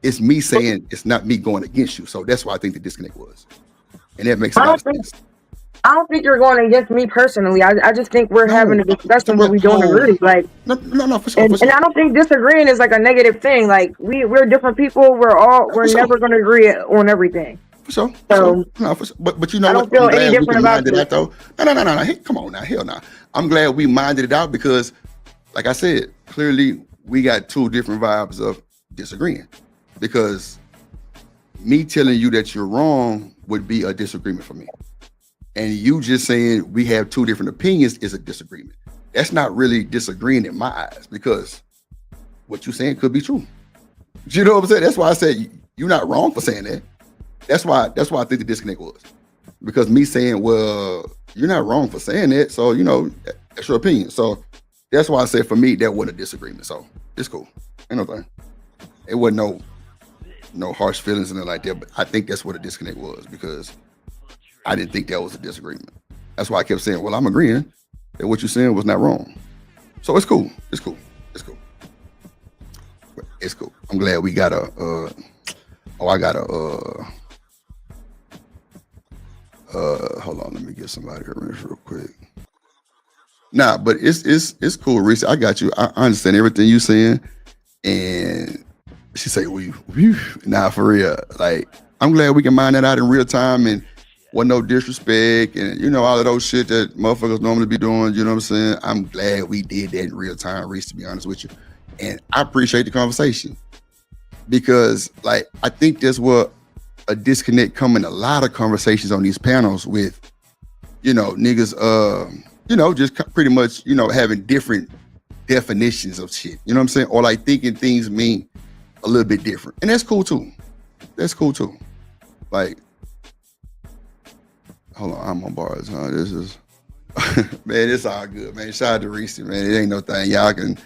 It's me saying it's not me going against you. So that's why I think the disconnect was. And that makes a lot of sense. I don't think you're going against me personally. I just think we're having a discussion where we don't agree. Like no, for sure. And I don't think disagreeing is like a negative thing. Like we're different people. We're never going to agree on everything. For sure. So no, for sure. But you know I what? don't feel any different about that though. No. Hey, come on now, hell no. I'm glad we minded it out because, like I said, clearly we got two different vibes of disagreeing. Because me telling you that you're wrong would be a disagreement for me. And you just saying we have two different opinions is a disagreement. That's not really disagreeing in my eyes because what you're saying could be true. You know what I'm saying? That's why I said you're not wrong for saying that. That's why I think the disconnect was. Because me saying, well, you're not wrong for saying that. So, you know, that's your opinion. So that's why I said for me, that wasn't a disagreement. So it's cool. Ain't no thing. It wasn't no harsh feelings and like that. But I think that's what a disconnect was because I didn't think that was a disagreement. That's why I kept saying, well, I'm agreeing that what you're saying was not wrong. So it's cool. It's cool. It's cool. It's cool. I'm glad we got hold on, let me get somebody here real quick. Nah, but it's cool, Reese. I got you. I understand everything you're saying. And she say, nah, for real. Like, I'm glad we can mine that out in real time and wasn't no disrespect and, you know, all of those shit that motherfuckers normally be doing, you know what I'm saying? I'm glad we did that in real time, Reese, to be honest with you. And I appreciate the conversation because, like, I think that's what a disconnect come in a lot of conversations on these panels with, you know, niggas, you know, just pretty much, you know, having different definitions of shit, you know what I'm saying? Or like thinking things mean a little bit different. And that's cool too. That's cool too. Like, hold on, I'm on bars, huh? This is, man, it's all good, man. Shout out to Reese, man. It ain't no thing.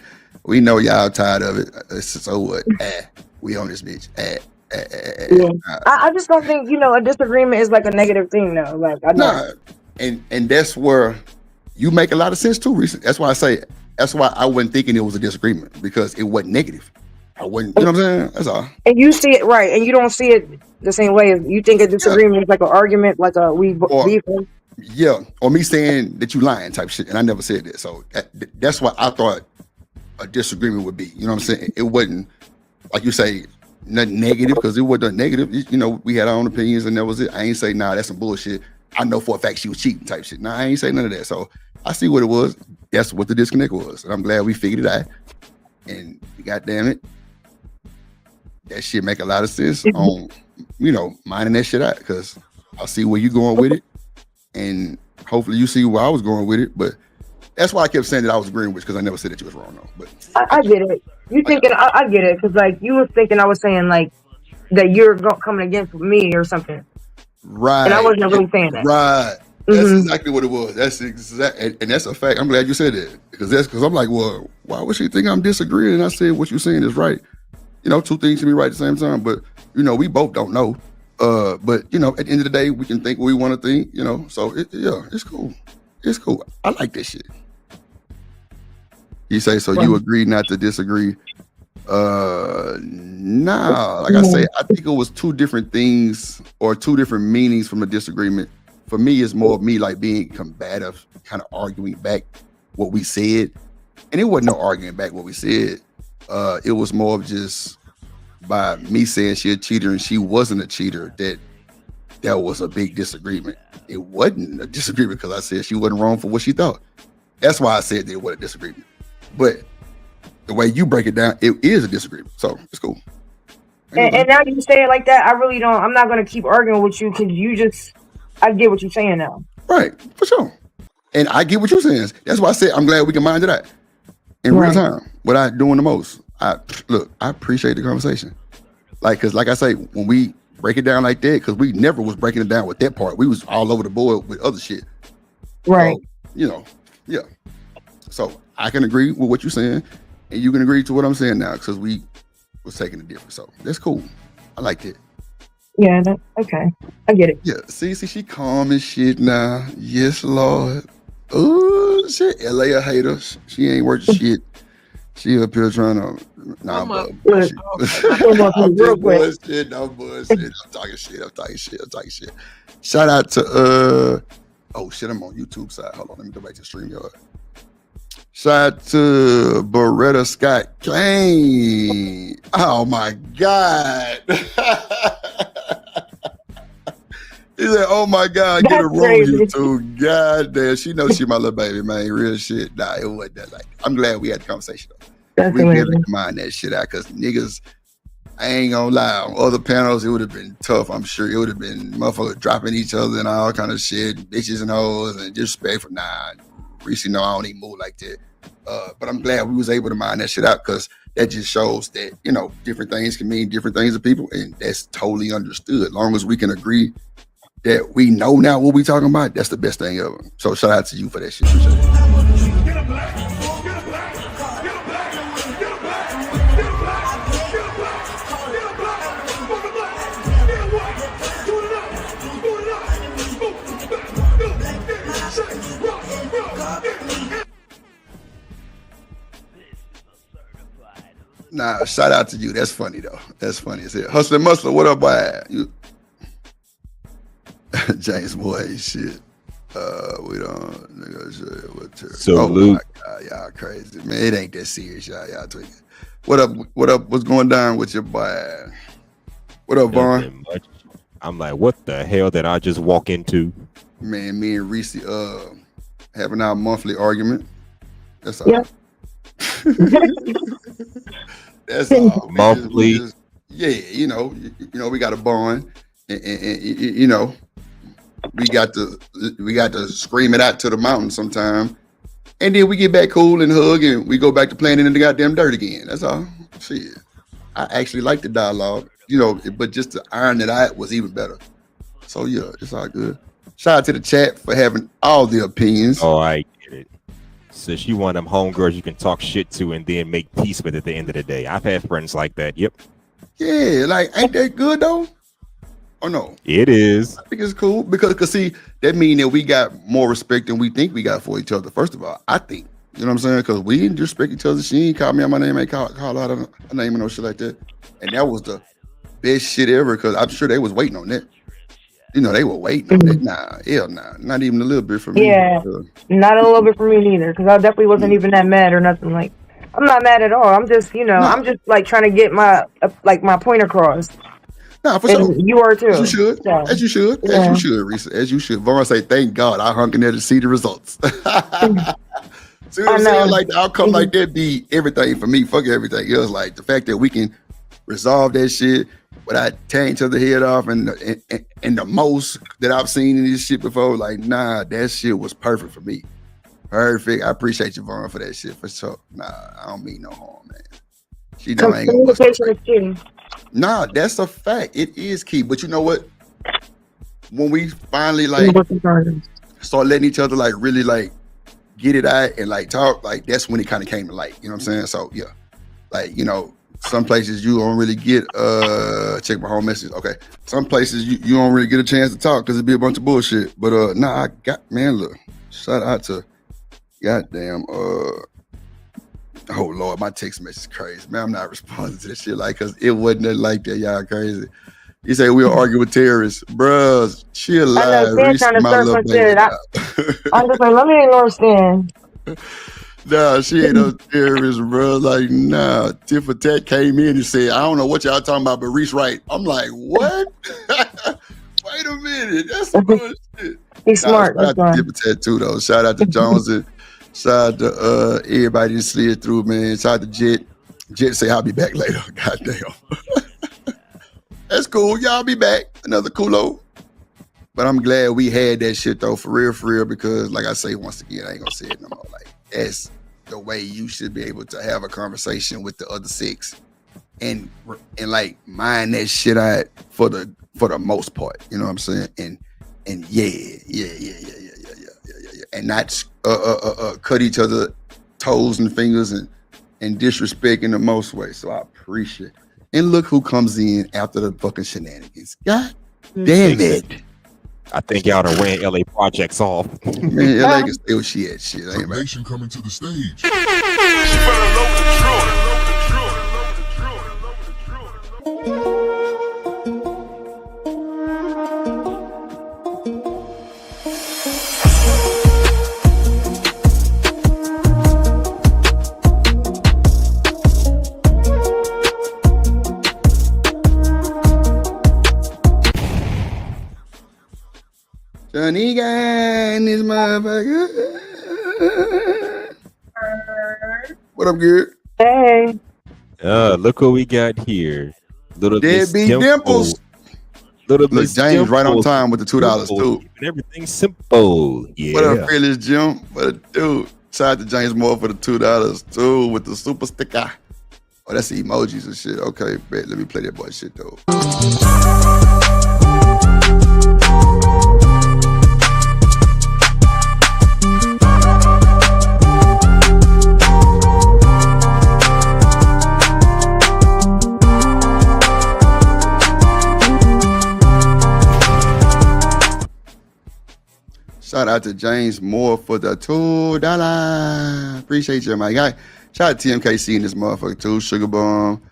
We know y'all tired of it. So what? We on this bitch. Yeah. I just don't think, you know, a disagreement is like a negative thing though. Like I know. Nah, and that's where you make a lot of sense too, Reese. That's why I wasn't thinking it was a disagreement because it wasn't negative. I wasn't, you know what I'm saying? That's all. And you see it right, and you don't see it the same way. As you think a disagreement is like an argument, like a beefing. Yeah, or me saying that you lying type shit, and I never said that. So that's what I thought a disagreement would be. You know what I'm saying? It wasn't like you say nothing negative because it wasn't negative. You know, we had our own opinions, and that was it. I ain't say nah, that's some bullshit. I know for a fact she was cheating type shit. Nah, I ain't say none of that. So I see what it was. That's what the disconnect was, and I'm glad we figured it out. And goddamn it, that shit make a lot of sense on, you know, minding that shit out because I see where you going with it, and hopefully you see where I was going with it. But that's why I kept saying that I was agreeing with because I never said that you was wrong though. But I get it. You thinking I get it because like you were thinking I was saying like that you're coming against me or something. Right. And I wasn't really saying that. Right. That's exactly what it was. That's exactly, and that's a fact. I'm glad you said that because I'm like, well, why would she think I'm disagreeing? And I said, what you're saying is right. You know, two things can be right at the same time, but you know, we both don't know. But you know, at the end of the day, we can think what we want to think. You know, so it's cool. It's cool. I like this shit. You say so? You agree not to disagree? Nah. Like I say, I think it was two different things or two different meanings from a disagreement. For me, it's more of me like being combative, kind of arguing back what we said. And it wasn't no arguing back what we said. It was more of just by me saying she a cheater and she wasn't a cheater, that was a big disagreement. It wasn't a disagreement because I said she wasn't wrong for what she thought. That's why I said there was a disagreement. But the way you break it down, it is a disagreement. So it's cool. And now you say it like that, I really don't. I'm not going to keep arguing with you because I get what you're saying now. Right, for sure. And I get what you're saying. That's why I said I'm glad we can mind it out in real time without doing the most. I appreciate the conversation. Like, because like I say, when we break it down like that, because we never was breaking it down with that part. We was all over the board with other shit. Right. So, you know, yeah. So I can agree with what you're saying, and you can agree to what I'm saying now, because we was taking it different. So that's cool. I liked it. Yeah, okay. I get it. Yeah, see, she calm as shit now. Yes, Lord. Oh shit, LA a hater. She ain't worth shit. She up here trying to I'm up. Look, I'm real just quick. bullshit. I'm bullshit. I'm talking shit. Shout out to oh shit, I'm on YouTube side. Hold on, let me go back to StreamYard. Shout out to Beretta Scott Kane. Oh my God. He said, "Oh my God, get a room, YouTube." God damn, she knows she my little baby, man. Real shit. Nah, it wasn't that. Like, I'm glad we had the conversation though. That's We amazing. really mind that shit out because niggas, I ain't gonna lie. On other panels, it would have been tough. I'm sure it would have been motherfuckers dropping each other and all kind of shit, bitches and hoes and disrespectful. Nah, Reese, no, I don't even move like that. But I'm glad we was able to mind that shit out because that just shows that, you know, different things can mean different things to people, and that's totally understood. As long as we can agree that we know now what we talking about, that's the best thing ever. So shout out to you for that shit. Appreciate it. Nah, shout out to you. That's funny though. That's funny as hell. Hustler Muscle, what up, boy? You James boy, shit. We don't negotiate with her. So oh Luke, my God, y'all crazy, man. It ain't that serious, y'all tweaking. What up? What up? What's going down with your boy? What up, Vaughn? nothing much. I'm like, what the hell did I just walk into? Man, me and Reese having our monthly argument. That's all. Yeah. That's all. Monthly. Yeah, you know, we got a bond, and you know, we got to scream it out to the mountain sometime, and then we get back cool and hug, and we go back to playing in the goddamn dirt again. That's all. Shit, I actually like the dialogue, you know, but just to iron it out was even better. So yeah, it's all good. Shout out to the chat for having all the opinions. Oh, I get it. So she one of them homegirls you can talk shit to and then make peace with at the end of the day. I've had friends like that. Yep. Yeah, like, ain't that good though? Or no? It is. I think it's cool because see, that mean that we got more respect than we think we got for each other. First of all, I think, you know what I'm saying? Because we didn't respect each other. She ain't called me out my name, ain't call out her name and no shit like that. And that was the best shit ever because I'm sure they was waiting on that. You know, they were waiting on that. Nah, hell nah. Not even a little bit for me. Yeah, not a little bit for me neither, because I definitely wasn't even that mad or nothing. Like, I'm not mad at all. I'm just, you know, I'm just like trying to get my my point across. Nah, for sure. You are too. As you should. So, As you should. yeah. As you should, Risa. As you should. Vaughn say, thank God I hung in there to see the results. See what I'm saying? Like, the outcome like that be everything for me. Fuck everything else. Like, the fact that we can resolve that shit without tearing each other head off and the most that I've seen in this shit before, like, nah, that shit was perfect for me. Perfect. I appreciate you, Vaughn, for that shit, for sure. Nah, I don't mean no harm, man. She know I ain't gonna bust Communication is key. Nah, that's a fact. It is key. But you know what? When we finally like start letting each other like really like get it out and like talk, like that's when it kind of came to light. You know what I'm saying? So yeah, like, you know, some places you don't really get check my home message. Okay. Some places you don't really get a chance to talk because it'd be a bunch of bullshit. But nah, I got, man, look, shout out to goddamn oh Lord, my text message is crazy. Man, I'm not responding to this shit like cause it wasn't nothing like that. Y'all crazy. You say we'll argue with terrorists. Bruh, chill out. I know, Stan trying to start some shit. I'm just like, let me ignore Stan. Nah, she ain't no terrorist, bro. Like, nah. Tit for Tat came in and said, I don't know what y'all talking about, but Reese right. I'm like, what? Wait a minute. That's some bullshit. He's smart. Shout out to Tit for Tat too, though. Shout out to Jones and shout out to everybody that slid through, man. Shout out to Jet. Jet say I'll be back later. Goddamn. That's cool. Y'all be back. Another coolo. But I'm glad we had that shit though, for real, because like I say, once again, I ain't gonna say it no more. Like, that's the way you should be able to have a conversation with the other six and like mind that shit out for the most part. You know what I'm saying? And yeah. And not cut each other toes and fingers and disrespect in the most way. So I appreciate And look who comes in after the fucking shenanigans. God damn it. I think y'all done ran LA projects off. Man, LA can stay where she at. Shit, ain't right. Nation coming to the stage. Johnny guy in this motherfucker. What up, good? Hey. Look what we got here. Little Miss Deadbeat Dimples. Little Look, Miss James right on Dimples. time with the $2 too. And everything simple. Yeah. What up, Fearless Jim? What a dude. Shout out to James Moore for the $2 too with the super sticker. Oh, that's the emojis and shit. Okay, bet. Let me play that boy shit though. Shout out to James Moore for the $2. Appreciate you, my guy. Shout out to TMKC in this motherfucker too. Sugar Bomb.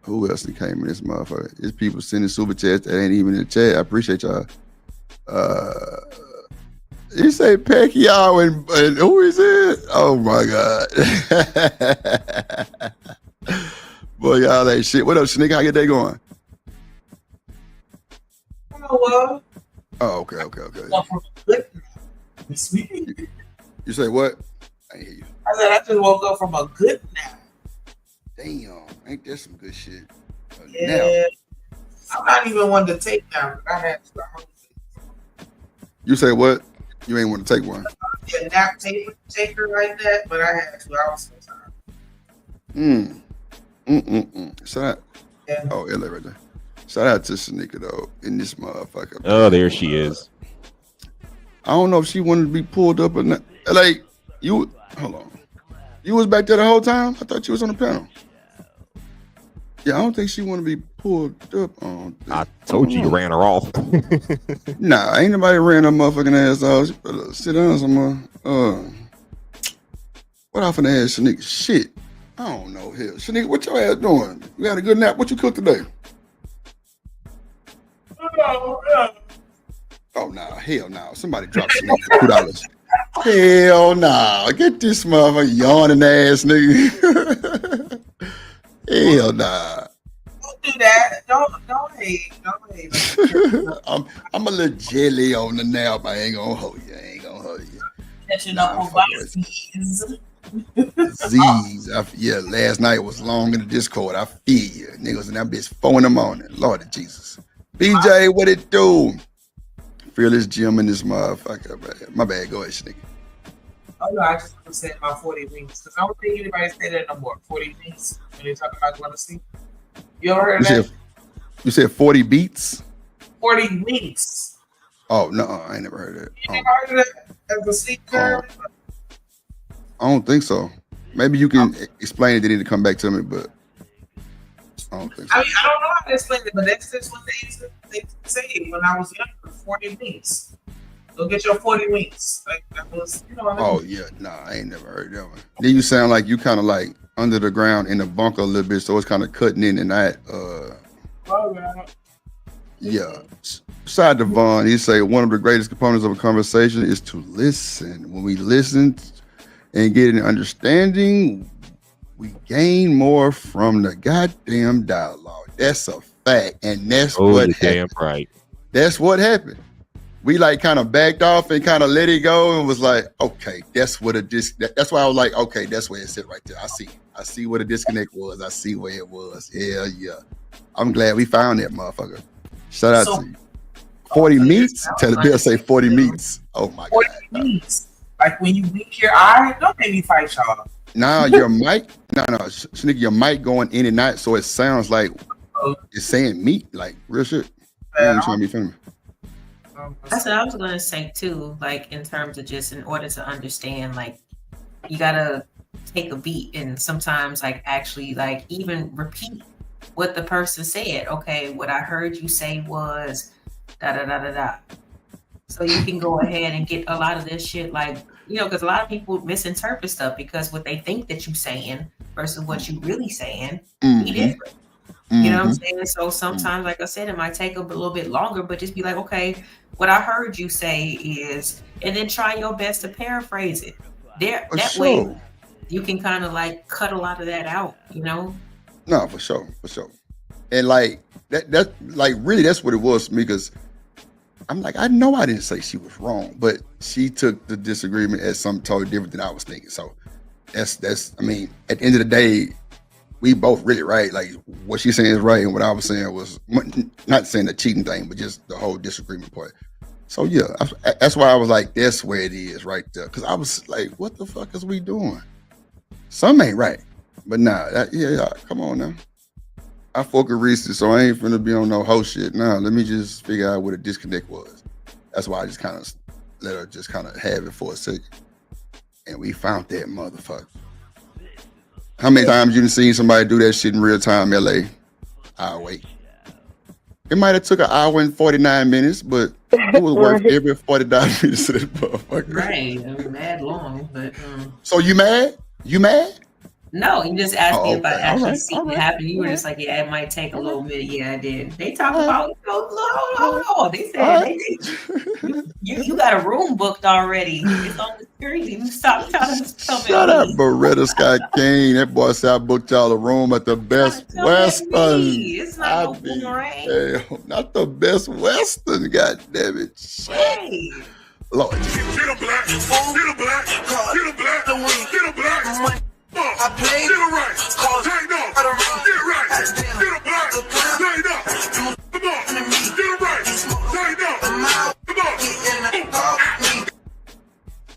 Who else came in this motherfucker? There's people sending super chats that ain't even in the chat. I appreciate y'all. You say Pacquiao and who is it? Oh my God. Boy, y'all ain't shit. What up, Shanique? How your day going? Well, Oh, okay. You say what? I hear you. I said I just woke up from a good nap. Damn, ain't that some good shit? Yeah, Nap. I'm not even one to take now, but I had to. You say what? You ain't want to take one. Yeah, nap taker like that, but I had to. I was so tired. Shout out. Yeah. Oh, LA right there. Shout out to Shanika though in this motherfucker. Oh, there she is. I don't know if she wanted to be pulled up or not. Like you, hold on. You was back there the whole time? I thought you was on the panel. Yeah, I don't think she want to be pulled up on. I told you ran her off. Nah, ain't nobody ran her motherfucking ass off. She better sit down somewhere. What I finna ask Shanika? Shit. I don't know. Hell, Shanika, what your ass doing? You had a good nap? What you cooked today? Oh, nah. Hell no. Somebody dropped Shanika $2. Hell nah. Get this motherfucker yawning ass nigga. Hell nah. Don't do that. Don't hate. Don't hate. I'm a little jelly on the nap. I ain't gonna hold you. Catching up on vitamins. Z's. Yeah, last night was long in the Discord. I feel you. Niggas in that bitch 4 in the morning. Lord Jesus. BJ, what it do? Fearless Jim in this motherfucker. Man. My bad. Go ahead, Sneaky. Oh no, I just want to say my 40 wings because I don't think anybody say that no more. 40 wings when they talking about going to sleep. You ever heard of that? You said 40 beats? 40 wings. Oh no, I ain't never heard of that. You never heard of that as a sleep term? I don't think so. Maybe you can explain it. They need to come back to me, but I don't think so. I mean, I don't know how to explain it, but that's just what they say when I was younger. 40 wings. Go get your 40 wings. Like that was, you know what I mean? Oh yeah, nah, I ain't never heard that one. Then you sound like you kind of like under the ground in the bunker a little bit, so it's kind of cutting in and out. Yeah. Side to Vaughn, he say one of the greatest components of a conversation is to listen. When we listen and get an understanding, we gain more from the goddamn dialogue. That's a fact, and that's what happened. Damn right. That's what happened. We like kind of backed off and kind of let it go and was like, okay, that's what that's why I was like, okay, that's where it's at right there. I see where the disconnect was. I see where it was. Hell yeah. I'm glad we found that motherfucker. Shout out to you. 40 meats? Tell the bill say 40 meats. Oh my 40 God. meats. Like when you wink your eye, don't make me fight y'all. Nah, your mic, Sneaky, your mic going in and out, so it sounds like it's saying meat, like real shit. You trying to be funny. That's what I was going to say too. Like in terms of just in order to understand, like you gotta take a beat and sometimes like actually like even repeat what the person said. Okay, what I heard you say was da da da da da. So you can go ahead and get a lot of this shit, like, you know, because a lot of people misinterpret stuff because what they think that you're saying versus what you really saying be different. You know what I'm saying? So sometimes, like I said, it might take a little bit longer, but just be like, okay, what I heard you say is, and then try your best to paraphrase it. That way you can kind of like cut a lot of that out, you know? No, for sure. And like that like really that's what it was for me, because I'm like, I know I didn't say she was wrong, but she took the disagreement as something totally different than I was thinking. So that's I mean, at the end of the day, we both really right. Like what she's saying is right, and what I was saying was not saying the cheating thing, but just the whole disagreement part. So yeah, that's why I was like, that's where it is right there. Because I was like, what the fuck is we doing? Some ain't right, but nah, yeah, come on now. I fuck with Reese, so I ain't finna be on no whole shit. Nah, let me just figure out what a disconnect was. That's why I just kind of let her just kind of have it for a second. And we found that motherfucker. How many times you done seen somebody do that shit in real time, LA? I'll wait. It might have took an hour and 49 minutes, but it was worth every 49 minutes of that motherfucker. Right. I mean, mad long, but So you mad? You mad? no, you just asked me if I Okay. actually seen it happen. You were just like, yeah, it might take a little bit. Yeah, I did. They talk about, hold on. They said you got a room booked already. It's on the screen. You stop trying to tell me. Shut up, Beretta Scott King. That boy said I booked y'all a room at the Best Western. It's not no boomerang. Hell, not the Best Western, god damn it. Hey. Lord. Get a black, get a black, get a black, get a black. I played get it right, tighten up, get it right, get a black, tighten up, come on, get it right, tighten up, come on.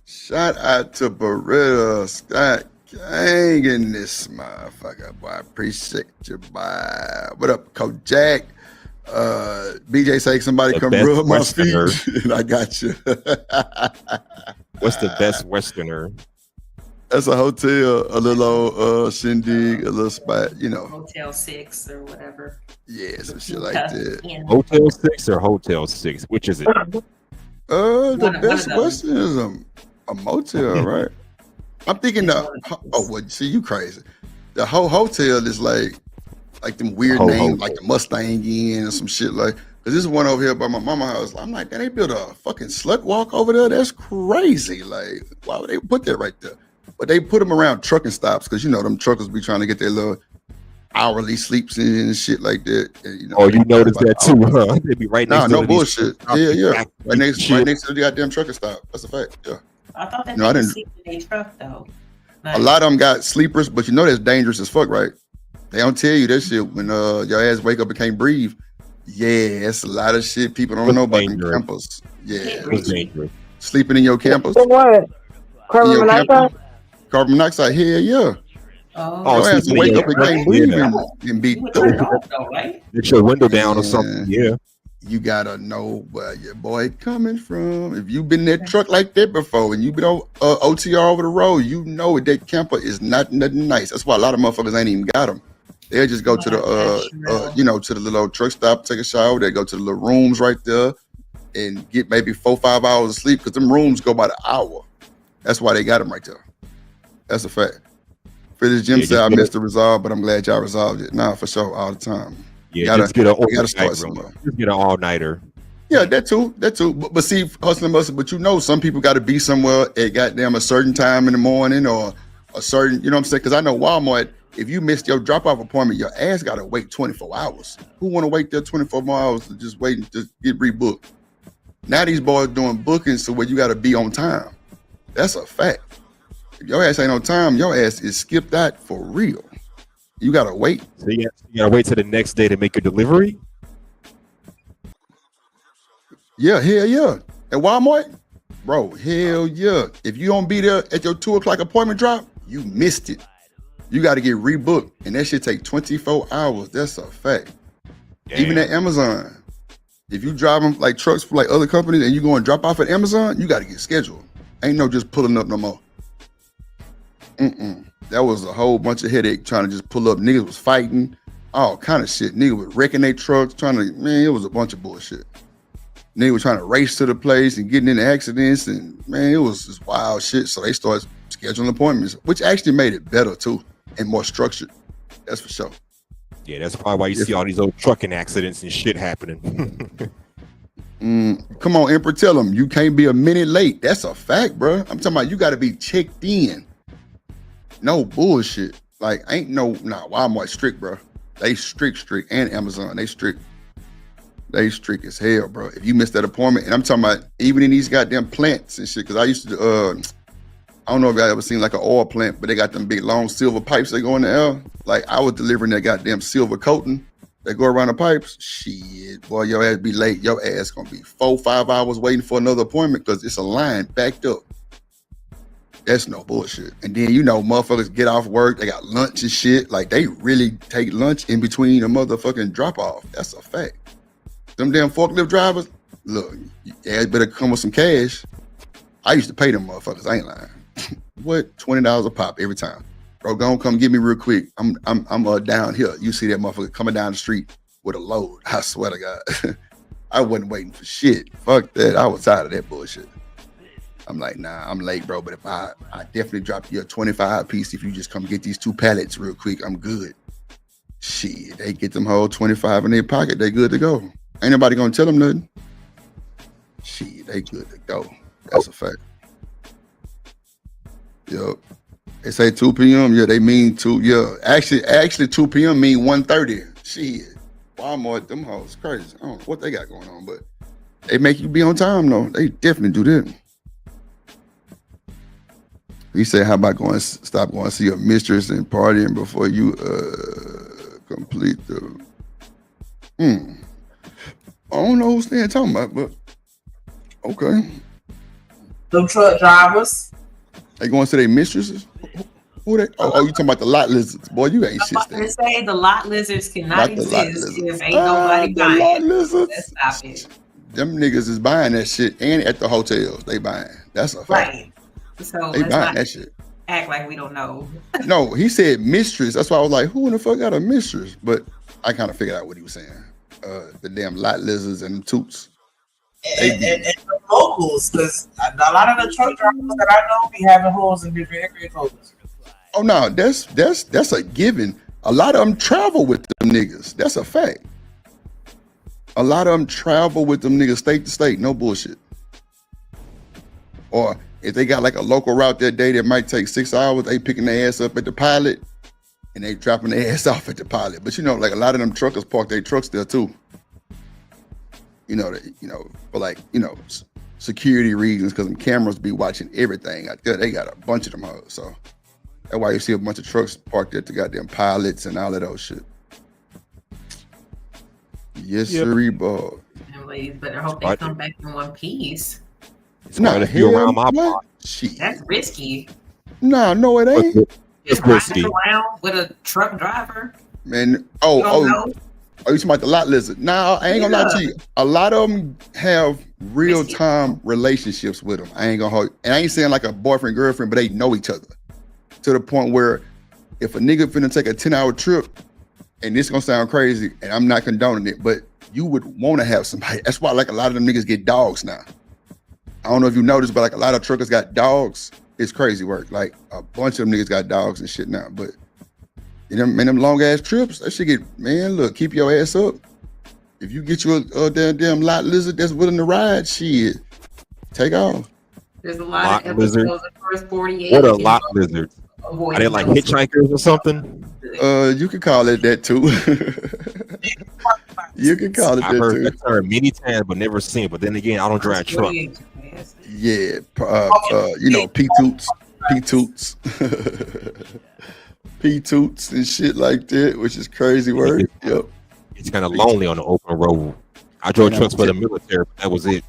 Shout out to Beretta Scott King in this motherfucker, boy. I appreciate you, boy. What up, Coach Jack? BJ say somebody The come best rub my Westerner. feet, and I got you. What's the best Westerner? That's a hotel, a little old shindig, a little spot, you know. Hotel 6 or whatever. Yeah, some shit like that. Hotel 6 or Hotel 6? Which is it? The One of Best those. Western is a motel, right? I'm thinking well, see, you crazy. The whole hotel is like them weird Whole names, hotel. like the Mustang Inn and some shit like. Cause this is one over here by my mama house. I'm like, they built a fucking slut walk over there. That's crazy. Like, why would they put that right there? But they put them around trucking stops because you know them truckers be trying to get their little hourly sleeps in and shit like that. And, you know, Oh, you noticed that too, huh? They be right next to no one of these bullshit. truck Yeah. stops. Right next to the goddamn trucker stop. That's a fact. Yeah. I thought that No, they I could didn't. sleep in their truck though. A lot of them got sleepers, but you know that's dangerous as fuck, right? They don't tell you that shit when your ass wake up and can't breathe. Yeah, it's a lot of shit people don't know about them campers. Yeah, It's dangerous. sleeping in your campers. For what? In Carbon your monoxide? camper. Carbon monoxide. Hell yeah. Oh, Your ass sleeping in wake your up and can't breathe yeah. and be. Get your window down or something. Yeah. You gotta know where your boy coming from. If you've been in that truck like that before and you've been on OTR over the road, you know that camper is not nothing nice. That's why a lot of motherfuckers ain't even got them. They'll just go to the to the little truck stop, take a shower. They go to the little rooms right there and get maybe 4-5 hours of sleep because them rooms go by the hour. That's why they got them right there. That's a fact. For this Jim said I missed the resolve, but I'm glad y'all resolved it. Nah, for sure, all the time. Yeah, just get an you gotta start all-nighter. somewhere. Just get an all-nighter. Yeah, that too. But see, hustling muscle. But you know, some people got to be somewhere at goddamn a certain time in the morning or a certain, you know what I'm saying? Because I know Walmart, if you missed your drop-off appointment, your ass got to wait 24 hours. Who want to wait there 24 more hours to just wait and just get rebooked? Now these boys doing bookings so where you got to be on time. That's a fact. If your ass ain't on time, your ass is skipped out for real. You got to wait. So you got to wait till the next day to make your delivery? Yeah, hell yeah. At Walmart, bro, hell yeah. If you don't be there at your 2 o'clock appointment drop, you missed it. You got to get rebooked, and that shit take 24 hours. That's a fact. Damn. Even at Amazon, if you driving like trucks for like other companies and you go and drop off at Amazon, you got to get scheduled. Ain't no just pulling up no more. That was a whole bunch of headache trying to just pull up. Niggas was fighting, all kind of shit. Niggas was wrecking their trucks, man, it was a bunch of bullshit. Niggas was trying to race to the place and getting into accidents, and man, it was just wild shit. So they started scheduling appointments, which actually made it better too and more structured. That's for sure. Yeah, that's probably why you see all these old trucking accidents and shit happening. Come on, Emperor, tell them you can't be a minute late. That's a fact, bro. I'm talking about you got to be checked in. No bullshit. Like, ain't no, Walmart strict, bro. They strict, and Amazon, they strict. They strict as hell, bro. If you miss that appointment, and I'm talking about even in these goddamn plants and shit, because I used to, I don't know if y'all ever seen like an oil plant, but they got them big long silver pipes that go in the air. Like I was delivering that goddamn silver coating that go around the pipes. Shit, boy, your ass be late. Your ass gonna be 4-5 hours waiting for another appointment because it's a line backed up. That's no bullshit. And then motherfuckers get off work, they got lunch and shit. Like they really take lunch in between a motherfucking drop off. That's a fact. Them damn forklift drivers, look, you ass better come with some cash. I used to pay them motherfuckers. I ain't lying. What? $20 a pop every time. Bro, go on, come get me real quick. I'm down here. You see that motherfucker coming down the street with a load. I swear to God. I wasn't waiting for shit. Fuck that. I was tired of that bullshit. I'm like, nah, I'm late, bro. But if I definitely drop you a 25 piece if you just come get these 2 pallets real quick, I'm good. Shit, they get them whole 25 in their pocket. They good to go. Ain't nobody gonna tell them nothing. Shit, they good to go. That's a fact. Yup. They say 2 p.m. Yeah, they mean 2. Yeah, actually 2 p.m. mean 1:30. Shit, Walmart, them hoes crazy. I don't know what they got going on, but they make you be on time though. They definitely do that. He said, "How about stop going to see your mistress and partying before you complete the?" I don't know who's they talking about, but okay. Them truck drivers. They going to their mistresses? Who they? Oh, you talking about the lot lizards? Boy, you ain't shit. I'm say the lot lizards cannot exist if ain't nobody buying lot it. lizards. Let's stop it. Them niggas is buying that shit, and at the hotels they buying. That's a fact. Right. So They let's buying not that shit. act like we don't know. No, he said mistress. That's why I was like, who in the fuck got a mistress? But I kind of figured out what he was saying. The damn lot lizards and toots. And the locals, because a lot of the truck drivers that I know be having holes in different area codes. Oh no, that's a given. A lot of them travel with them niggas. That's a fact. A lot of them travel with them niggas state to state. No bullshit. Or if they got like a local route that day that might take 6 hours, they picking their ass up at the pilot and they dropping their ass off at the pilot. But like a lot of them truckers park their trucks there too. For like, security reasons, because them cameras be watching everything out there. They got a bunch of them hoes. So that's why you see a bunch of trucks parked at the goddamn pilots and all of those shit. Yes, sir, Bob. Ladies better hope they come back in one piece. It's not if you're around my block. That's risky. Nah, no, it ain't. Just riding around with a truck driver. Man, you talking about the lot lizard? Nah, I ain't gonna lie to you. A lot of them have real-time relationships with them. I ain't gonna hold. And I ain't saying like a boyfriend, girlfriend, but they know each other. To the point where if a nigga finna take a 10-hour trip, and this gonna sound crazy, and I'm not condoning it, but you would want to have somebody. That's why like a lot of them niggas get dogs now. I don't know if you noticed, but like a lot of truckers got dogs. It's crazy work. Like a bunch of them niggas got dogs and shit now. But in them long ass trips, that shit get, man, look, keep your ass up. If you get you a damn lot lizard that's willing to ride, shit, take off. There's a lot of episodes of the first 48. What are lot lizards? Are they like hitchhikers or something? You could call it that too. You can call it that too. I've heard that term many times, but never seen it. But then again, I don't drive truck. Yeah, P-toots, P-toots and shit like that, which is crazy work. Yep. It's kind of lonely on the open road. I drove trucks for the military, but that was it.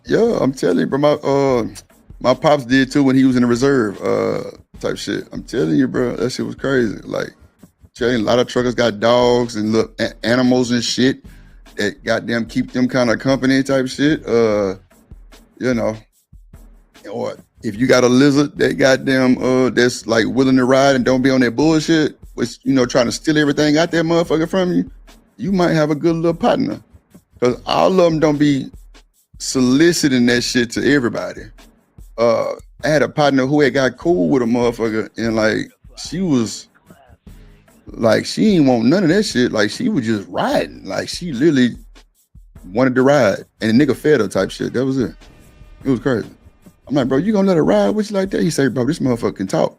Yeah, I'm telling you, bro. My pops did too when he was in the reserve, type shit. I'm telling you, bro, that shit was crazy. Like, a lot of truckers got dogs and look animals and shit that goddamn keep them kind of company type shit. Or if you got a lizard that goddamn that's like willing to ride and don't be on that bullshit, which trying to steal everything out that motherfucker from you, you might have a good little partner. Cause all of them don't be soliciting that shit to everybody. I had a partner who had got cool with a motherfucker, and like she was like, she ain't want none of that shit. Like she was just riding. Like she literally wanted to ride, and the nigga fed her type shit. That was it. It was crazy. I'm like, bro, you gonna let her ride with you like that? He said, bro, this motherfucker can talk.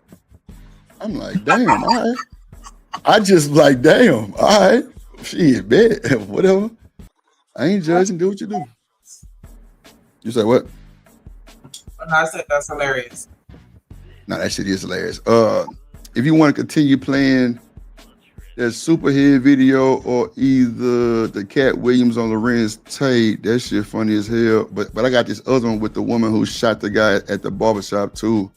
I'm like, damn, all right. I just like, damn, all right. Shit, bet, whatever. I ain't judging. Do what you do. You say what? No, I said that's hilarious. No, that shit is hilarious. If you want to continue playing that Superhead video or either the Cat Williams on Lorenz Tate, that shit funny as hell. But I got this other one with the woman who shot the guy at the barbershop too.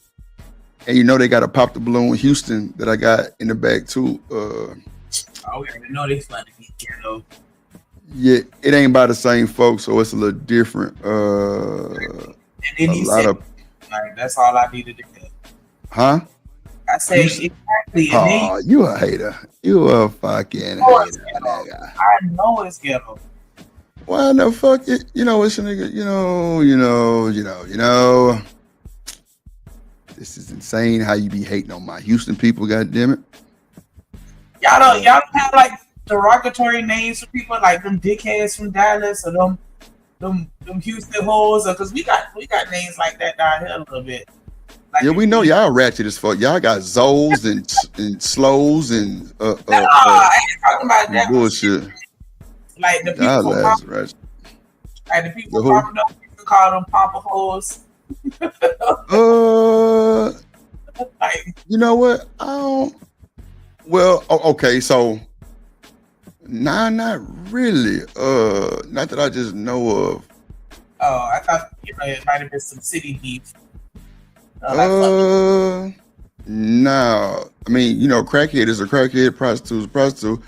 And they got a Pop the Balloon Houston that I got in the back too. Oh, we already know they funny. Yeah, it ain't by the same folks, so it's a little different. And then he said, like, that's all I needed to do. Huh? I say exactly. Oh, you a hater. You a fucking hater. Nigga. I know it's ghetto. Why the fuck it? It's a nigga. This is insane how you be hating on my Houston people. God damn it. Y'all don't have like derogatory names for people like them dickheads from Dallas or them Houston hoes, or because we got names like that down here a little bit. Like, yeah, we know y'all ratchet as fuck. Y'all got Zoes and Slows and I ain't talking about that bullshit. Like the people like the people popping up, people call them Papa hoes. Like, you know what? I don't. Well, okay, so not really. Not that I just know of. Oh, I thought it might have been some city beef. No. I mean, crackhead is a crackhead, prostitute is a prostitute.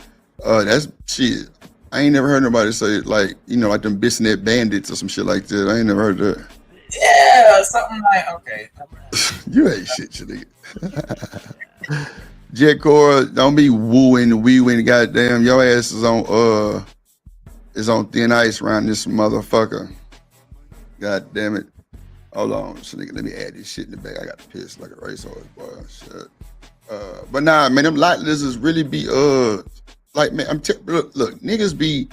That's shit. I ain't never heard nobody say like, like them Bissonnette bandits or some shit like that. I ain't never heard that. Yeah, something like, okay. You ain't shit, nigga. Jet Cora, don't be wooing, goddamn. Your ass is on thin ice around this motherfucker. God damn it. Hold on, so nigga, let me add this shit in the back. I got to piss like a racehorse, boy. Shit. But nah, man, them lot lizards really be like, man, look, niggas be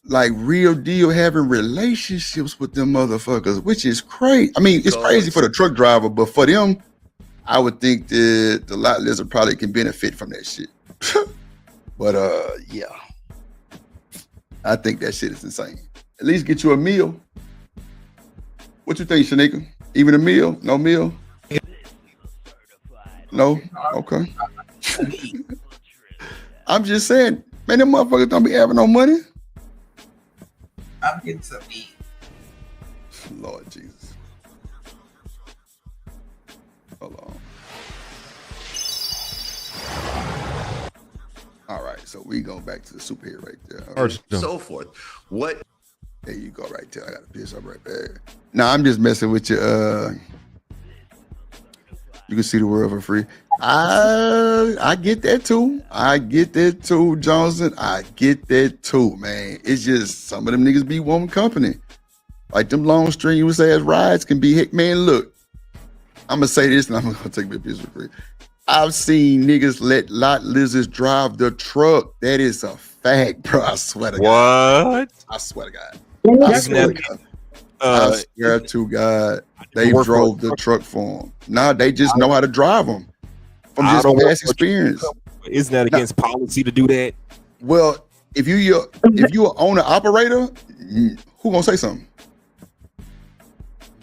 like real deal having relationships with them motherfuckers, which is crazy. I mean, it's crazy for the truck driver, but for them, I would think that the lot lizard probably can benefit from that shit. But yeah, I think that shit is insane. At least get you a meal. What you think, Shanika? Even a meal? No meal? No? Okay. I'm just saying, man, them motherfuckers don't be having no money. I'm getting some meat. Lord Jesus. Hold on. All right, so we go back to the superhero right there. So forth. What? There you go, right there. I got to piss up right there. Nah, I'm just messing with you. You can see the world for free. I get that too. I get that too, Johnson. I get that too, man. It's just some of them niggas be wanting company. Like them long strenuous ass rides can be hit. Man, look, I'm gonna say this and I'm gonna take my piss for free. I've seen niggas let lot lizards drive the truck. That is a fact, bro. I swear to God. What? I swear to God. I swear to God, they drove the truck for them. Nah, they just know how to drive them from just past experience. Isn't that against policy to do that? Well, if you an owner operator, who gonna say something?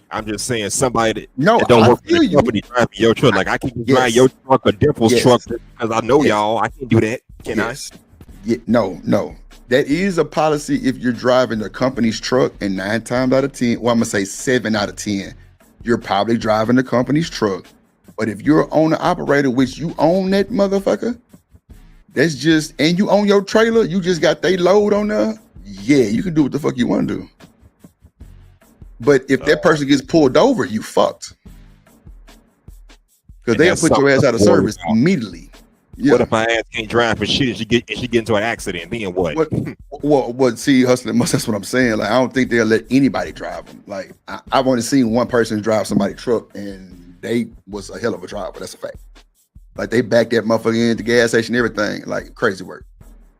I'm just saying somebody that don't work for the company driving your truck. Like I can drive your truck or Dimple's truck because I know y'all. I can do that. Can I? Yeah, no. That is a policy if you're driving the company's truck, and 9 times out of 10, well, I'm gonna say 7 out of 10, you're probably driving the company's truck. But if you're an owner operator, which you own that motherfucker, that's just, and you own your trailer, you just got they load on there. Yeah, you can do what the fuck you want to do. But if that person gets pulled over, you fucked. Because they'll put your ass out of service immediately. Yeah. What if my ass can't drive for shit and she get into an accident? Then what? Well, see, hustling. That's what I'm saying. Like, I don't think they'll let anybody drive them. Like, I've only seen one person drive somebody's truck, and they was a hell of a driver. That's a fact. Like, they backed that motherfucker into the gas station, everything. Like, crazy work.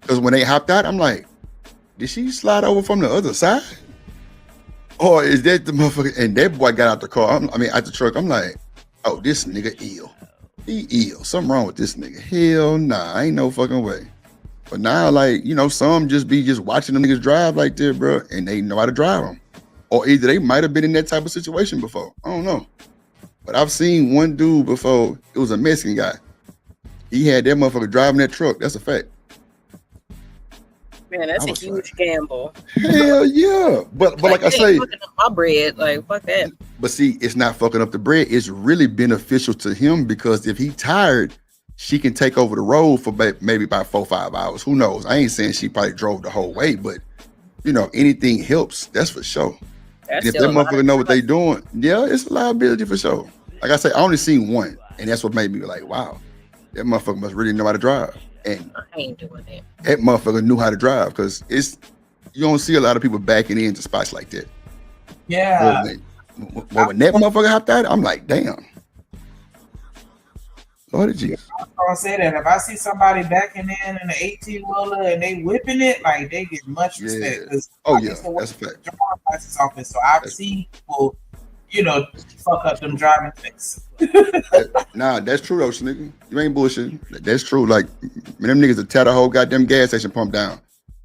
Because when they hopped out, I'm like, did she slide over from the other side? Or is that the motherfucker? And that boy got out the car. Out the truck. I'm like, oh, this nigga ill. He ill. Something wrong with this nigga. Hell nah, ain't no fucking way. But now, like, some just be watching them niggas drive like that, bro, and they know how to drive them. Or either they might have been in that type of situation before. I don't know. But I've seen one dude before. It was a Mexican guy. He had that motherfucker driving that truck. That's a fact. Man, that's a huge gamble. Hell yeah. But like I say, fucking up my bread, like fuck that. But see, it's not fucking up the bread. It's really beneficial to him because if he tired, she can take over the road for maybe about 4 or 5 hours. Who knows? I ain't saying she probably drove the whole way, but anything helps. That's for sure. And if that motherfucker know what they doing, yeah, it's a liability for sure. Like I say, I only seen one, and that's what made me like, wow, that motherfucker must really know how to drive. And I ain't doing that. That motherfucker knew how to drive because you don't see a lot of people backing into spots like that. Yeah. Well, when that motherfucker hopped out, I'm like, damn. Lord Jesus. I'm gonna say that if I see somebody backing in an 18-wheeler and they whipping it, like they get much respect. Oh yeah, that's a fact. License office, so I've seen people, fuck up them driving things. Nah, that's true though, nigga. You ain't bullshitting. That's true. Like, them niggas will tear the whole goddamn gas station pump down.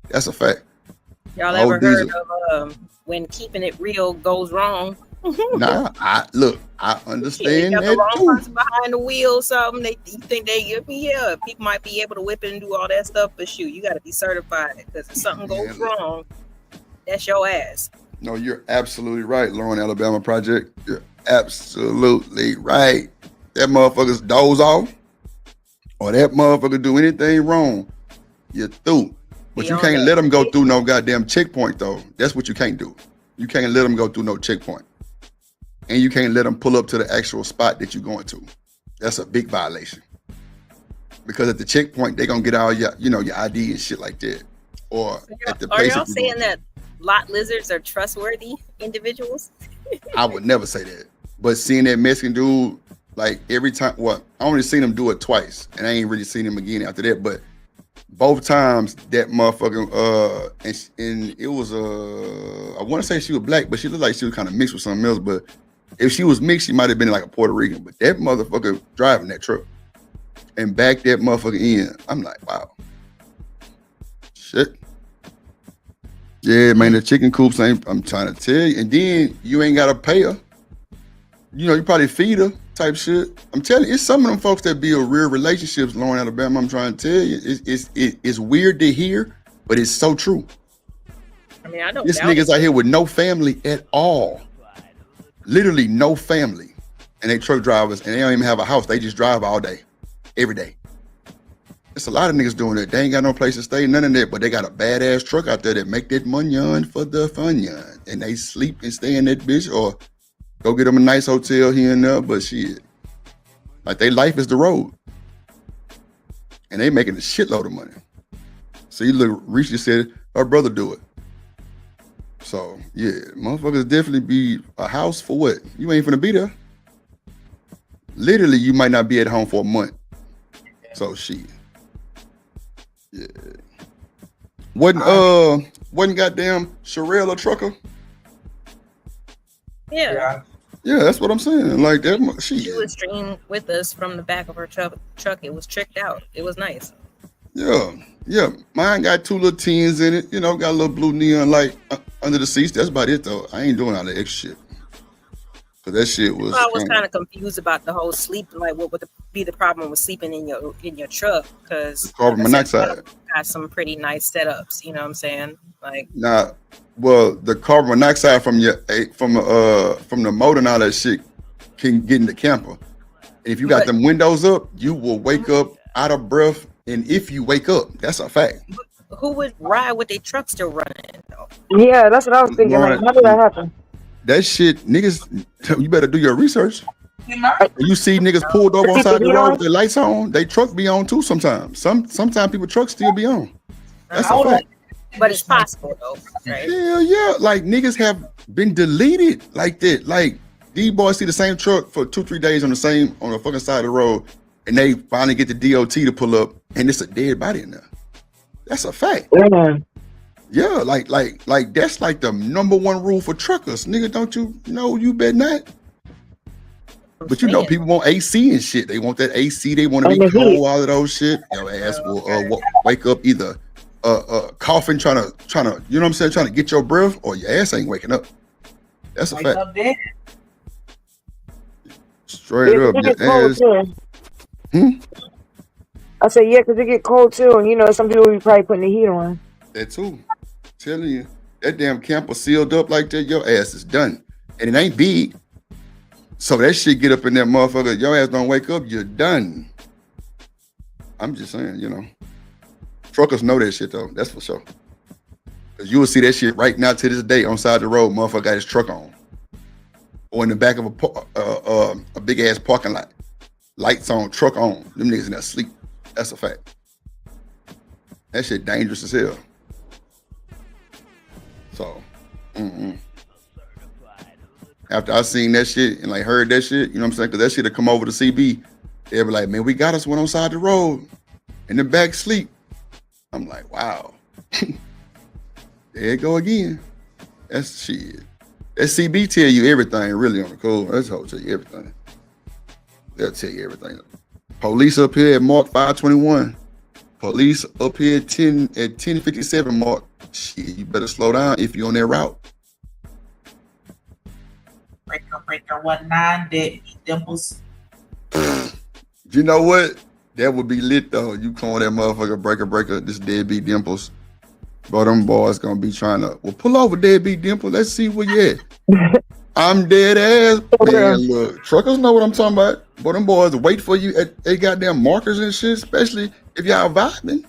That's a fact. Y'all ever heard of when keeping it real goes wrong? Nah, I understand you got that the wrong too. person behind the wheel or something. You think people might be able to whip it and do all that stuff, but shoot, you got to be certified because if something goes wrong, that's your ass. No, you're absolutely right, Lauren, Alabama Project. You're absolutely right. That motherfucker's doze off or that motherfucker do anything wrong, you're through. But you can't let them go through no goddamn checkpoint, though. That's what you can't do. You can't let them go through no checkpoint. And you can't let them pull up to the actual spot that you're going to. That's a big violation. Because at the checkpoint, they're going to get all your, your ID and shit like that. Or at the place. Are y'all saying that lot lizards are trustworthy individuals? I would never say that. But seeing that Mexican dude, like every time, I only seen him do it twice. And I ain't really seen him again after that. But both times that motherfucker, and it was, I want to say she was black, but she looked like she was kind of mixed with something else. But if she was mixed, she might have been like a Puerto Rican. But that motherfucker driving that truck and back that motherfucker in, I'm like, wow. Shit. Yeah, man, the chicken coops ain't, I'm trying to tell you. And then you ain't got to pay her. You probably feed her type shit. I'm telling you, it's some of them folks that build real relationships, Lauren, Alabama. I'm trying to tell you. It's weird to hear, but it's so true. I mean, I don't This doubt niggas it. out here with no family at all. Literally no family. And they truck drivers, and they don't even have a house. They just drive all day, every day. It's a lot of niggas doing that. They ain't got no place to stay, none of that, but they got a badass truck out there that make that money for the fun. And they sleep and stay in that bitch or go get them a nice hotel here and there, but shit. Like, their life is the road. And they making a shitload of money. So you look, Risha said, her brother do it. So, yeah, motherfuckers definitely be a house for what? You ain't finna be there. Literally, you might not be at home for a month. So, shit. Yeah. Wasn't goddamn Sherelle a trucker? Yeah. Yeah, that's what I'm saying. Like that, She was streamed with us from the back of her truck. It was tricked out. It was nice. Yeah. Mine got 2 little tins in it. Got a little blue neon light under the seats. That's about it, though. I ain't doing all that extra shit. Cause that shit was. I was kind of confused about the whole sleep. Like, what would be the problem with sleeping in your truck? Because carbon monoxide got some pretty nice setups. You know what I'm saying? Like, nah. Well, the carbon monoxide from the motor and all that shit can get in the camper. And if you got them windows up, you will wake up out of breath. And if you wake up, that's a fact. Who would ride with their truck still running though? Yeah, that's what I was thinking. Like, how did that happen? that shit, niggas, you better do your research. When you see niggas pulled over on side the road with their lights on, they truck be on too sometimes. Sometimes people trucks still be on. That's a fact. But it's possible though, right? Hell yeah. Like niggas have been deleted like that. Like these boys see the same truck for 2-3 days on the fucking side of the road, and they finally get the DOT to pull up, and it's a dead body in there. That's a fact. Yeah, like that's like the number one rule for truckers. Nigga, don't you know you better not? But you know, people want AC and shit. They want that AC. They want to be cold, all of those shit. Your ass will wake up either coughing, trying to, you know what I'm saying, trying to get your breath, or your ass ain't waking up. That's a fact. Straight up, your ass. I said, yeah, because it get cold too, and you know, some people be probably putting the heat on. That too. Telling you, that damn camper sealed up like that, your ass is done. And it ain't big. So that shit get up in that motherfucker, your ass don't wake up, you're done. I'm just saying, you know. Truckers know that shit though, that's for sure. Cause you will see that shit right now to this day on side the road, motherfucker got his truck on. Or in the back of a big ass parking lot. Lights on, truck on. Them niggas in there sleep. That's a fact. That shit dangerous as hell. So, after I seen that shit and like heard that shit, you know what I'm saying? Cause that shit have come over to CB. They be like, man, we got us one on side the road in the back sleep. I'm like, wow. There it go again. That's shit. That CB tell you everything really on the cool. That's how tell you everything. They'll tell you everything. Police up here at Mark 521. Police up here at 1057 Mark. Shit, you better slow down if you're on that route. Breaker 19 dead dimples. You know what? That would be lit though. You calling that motherfucker breaker, this deadbeat dimples. Bro, them boys gonna be trying to, well, pull over deadbeat dimple. Let's see where you at. I'm dead ass. Man, look, truckers know what I'm talking about. But them boys wait for you at they goddamn markers and shit, especially if y'all vibing.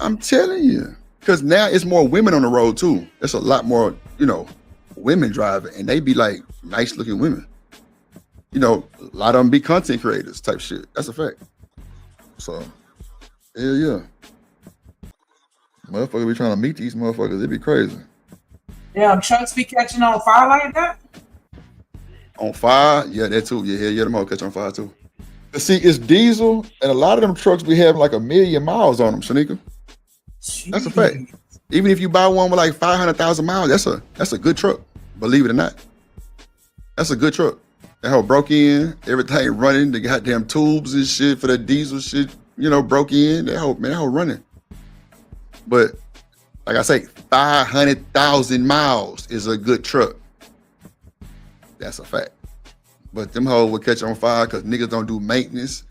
I'm telling you. Because now it's more women on the road too. There's a lot more, you know, women driving, and they be like nice looking women. You know, a lot of them be content creators type shit. That's a fact. So, hell yeah. Motherfuckers be trying to meet these motherfuckers. It'd be crazy. Damn, trucks be catching on fire like that? On fire? Yeah, that too. Yeah, them all catch on fire too. But see, it's diesel, and a lot of them trucks be having like 1 million miles on them, Shanika. That's a fact. Even if you buy one with like 500,000 miles, that's a good truck. Believe it or not. That's a good truck. That hoe broke in, everything running, the goddamn tubes and shit for that diesel shit, you know, broke in. That hoe running. But like I say, 500,000 miles is a good truck. That's a fact. But them hoes will catch on fire because niggas don't do maintenance.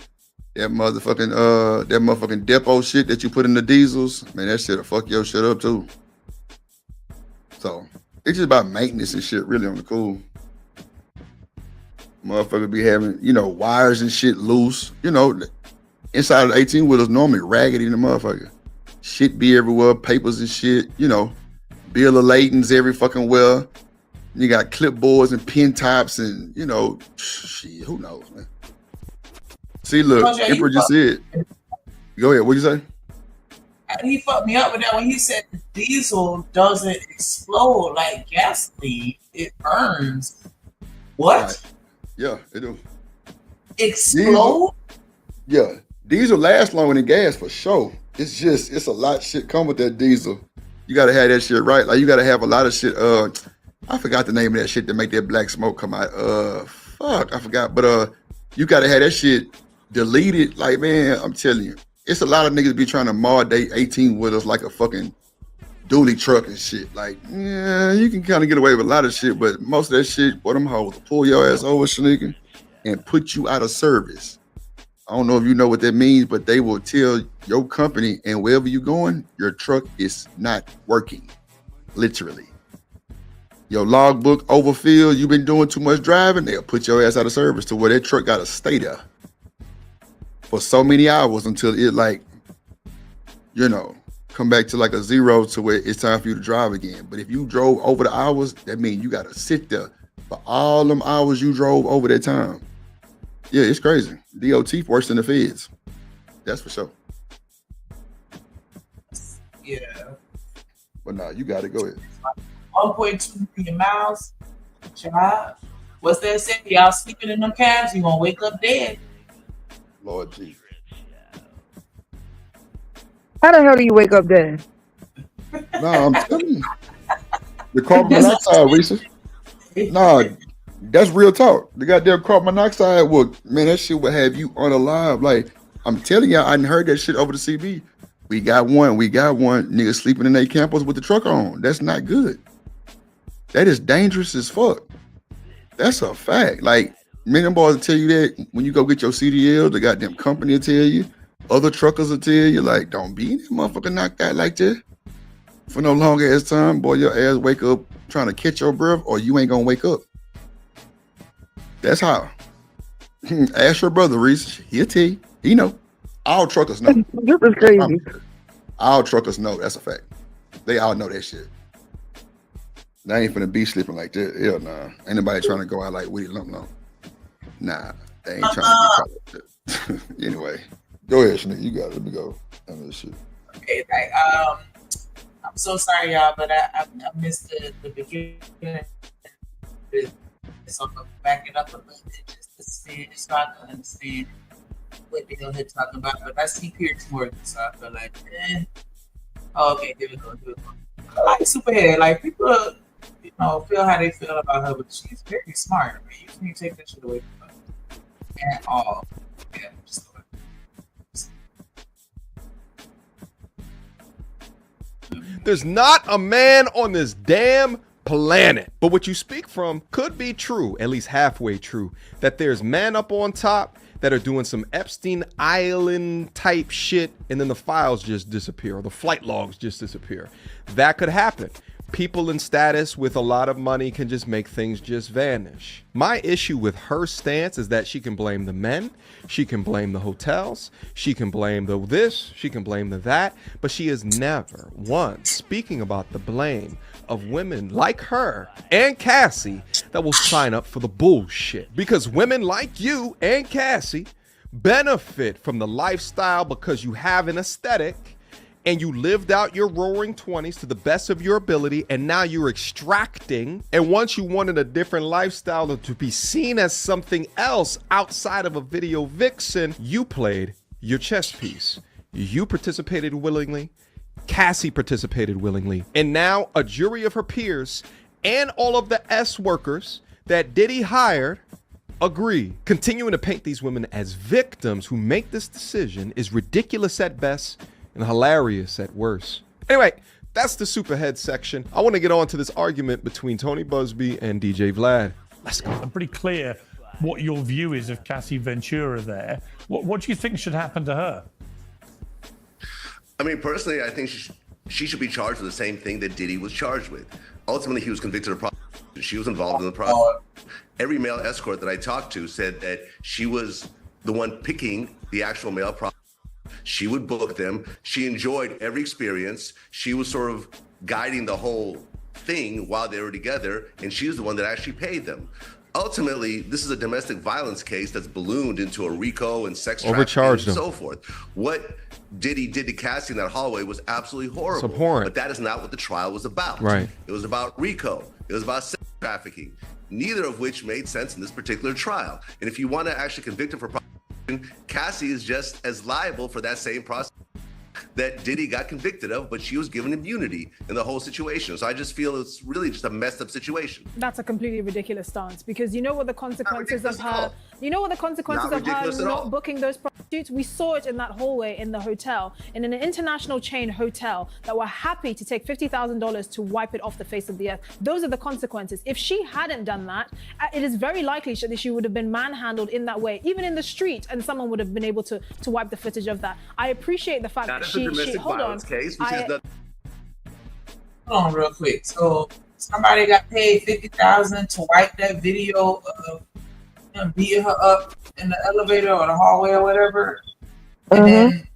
That motherfucking depot shit that you put in the diesels, man, that shit'll fuck your shit up too. So it's just about maintenance and shit really on the cool. Motherfuckers be having, you know, wires and shit loose. You know, inside of the 18-wheelers normally raggedy in the motherfucker. Shit be everywhere, papers and shit, you know, bill of ladings every fucking where. You got clipboards and pen tops and, you know, shit, who knows, man. See, look, Emperor just said. Go ahead, what'd you say? He fucked me up with that when he said the diesel doesn't explode like gasoline. It burns. What? Right. Yeah, it do. Explode? Yeah, diesel lasts longer than gas for sure. It's a lot of shit come with that diesel. You gotta have that shit right. Like you gotta have a lot of shit. I forgot the name of that shit to make that black smoke come out. I forgot. But you gotta have that shit deleted. Like, man, I'm telling you, it's a lot of niggas be trying to mod they 18-wheelers like a fucking dually truck and shit. Like, yeah, you can kind of get away with a lot of shit, but most of that shit, boy, them hoes will pull your ass over, Shanika, and put you out of service. I don't know if you know what that means, but they will tell your company and wherever you're going, your truck is not working, literally. Your logbook overfilled, you've been doing too much driving, they'll put your ass out of service to where that truck got to stay there for so many hours until it, like, you know, come back to like a zero to where it's time for you to drive again. But if you drove over the hours, that means you got to sit there for all them hours you drove over that time. Yeah, it's crazy. DOT worse than the feds. That's for sure. Yeah. But nah, you got it. Go ahead. 1.2 million miles. Child. What's that say? Y'all sleeping in them cabs, you gonna wake up dead. Lord Jesus. How the hell do you wake up dead? Nah, I'm telling you. The carbon monoxide, Reese. Nah, that's real talk. The goddamn carbon monoxide will, man, that shit will have you unalive. Like, I'm telling y'all, I done heard that shit over the CB. We got one nigga sleeping in their campus with the truck on. That's not good. That is dangerous as fuck. That's a fact. Like, many boys will tell you that when you go get your CDL, the goddamn company will tell you. Other truckers will tell you, like, don't be in that motherfucker knocked out like that for no long ass time. Boy, your ass wake up trying to catch your breath or you ain't gonna wake up. That's how. Ask your brother, Reese. He'll tell you. He know. All truckers know. This is crazy. All truckers know. That's a fact. They all know that shit. They ain't finna be sleeping like that. Hell nah. Ain't nobody trying to go out like Willie Lump Lump. Nah. They ain't trying to be caught like that. Anyway. Go ahead, Shannon. You got it. Let me go. I know this shit. Okay, like, I'm so sorry, y'all, but I missed the beginning. So I'm back it up a little bit just to see, so I can understand what the hell they're talking about. But I see Pierce Morgan, so I feel like, oh, okay, here we go. I like Superhead. Like, people, you know, feel how they feel about her, but she's very smart. I mean, you can't take that shit away from her at all. Yeah, just There's not a man on this damn planet. But what you speak from could be true, at least halfway true, that there's men up on top that are doing some Epstein Island type shit and then the files just disappear or the flight logs just disappear. That could happen. People in status with a lot of money can just make things just vanish. My issue with her stance is that she can blame the men, she can blame the hotels, she can blame the this, she can blame the that, but she is never once speaking about the blame of women like her and Cassie that will sign up for the bullshit. Because women like you and Cassie benefit from the lifestyle because you have an aesthetic and you lived out your roaring 20s to the best of your ability, and now you're extracting. And once you wanted a different lifestyle to be seen as something else outside of a video vixen, you played your chess piece. You participated willingly. Cassie participated willingly. And now a jury of her peers and all of the S workers that Diddy hired agree. Continuing to paint these women as victims who make this decision is ridiculous at best and hilarious at worst. Anyway, that's the Superhead section. I want to get on to this argument between Tony Busby and DJ Vlad. Let's go. I'm pretty clear what your view is of Cassie Ventura there. What do you think should happen to her? I mean, personally, I think she should be charged with the same thing that Diddy was charged with. Ultimately, he was convicted of prostitution. She was involved in the process. Every male escort that I talked to said that she was the one picking the actual male prostitute. She would book them. She enjoyed every experience. She was sort of guiding the whole thing while they were together, and she was the one that actually paid them. Ultimately, this is a domestic violence case that's ballooned into a RICO and sex trafficking and so forth. What Diddy did to Cassie in that hallway was absolutely horrible. It's abhorrent. But that is not what the trial was about. Right. It was about RICO. It was about sex trafficking, neither of which made sense in this particular trial. And if you want to actually convict her for prostitution, Cassie is just as liable for that same process that Diddy got convicted of, but she was given immunity in the whole situation. So I just feel it's really just a messed up situation. That's a completely ridiculous stance, because you know what the consequences of her, not booking those prostitutes? We saw it in that hallway in the hotel, in an international chain hotel that were happy to take $50,000 to wipe it off the face of the earth. Those are the consequences. If she hadn't done that, it is very likely that she would have been manhandled in that way, even in the street, and someone would have been able to wipe the footage of that. I appreciate the fact that she hold on. Case, which is the... Hold on real quick. So somebody got paid $50,000 to wipe that video of him beating her up in the elevator or the hallway or whatever. And then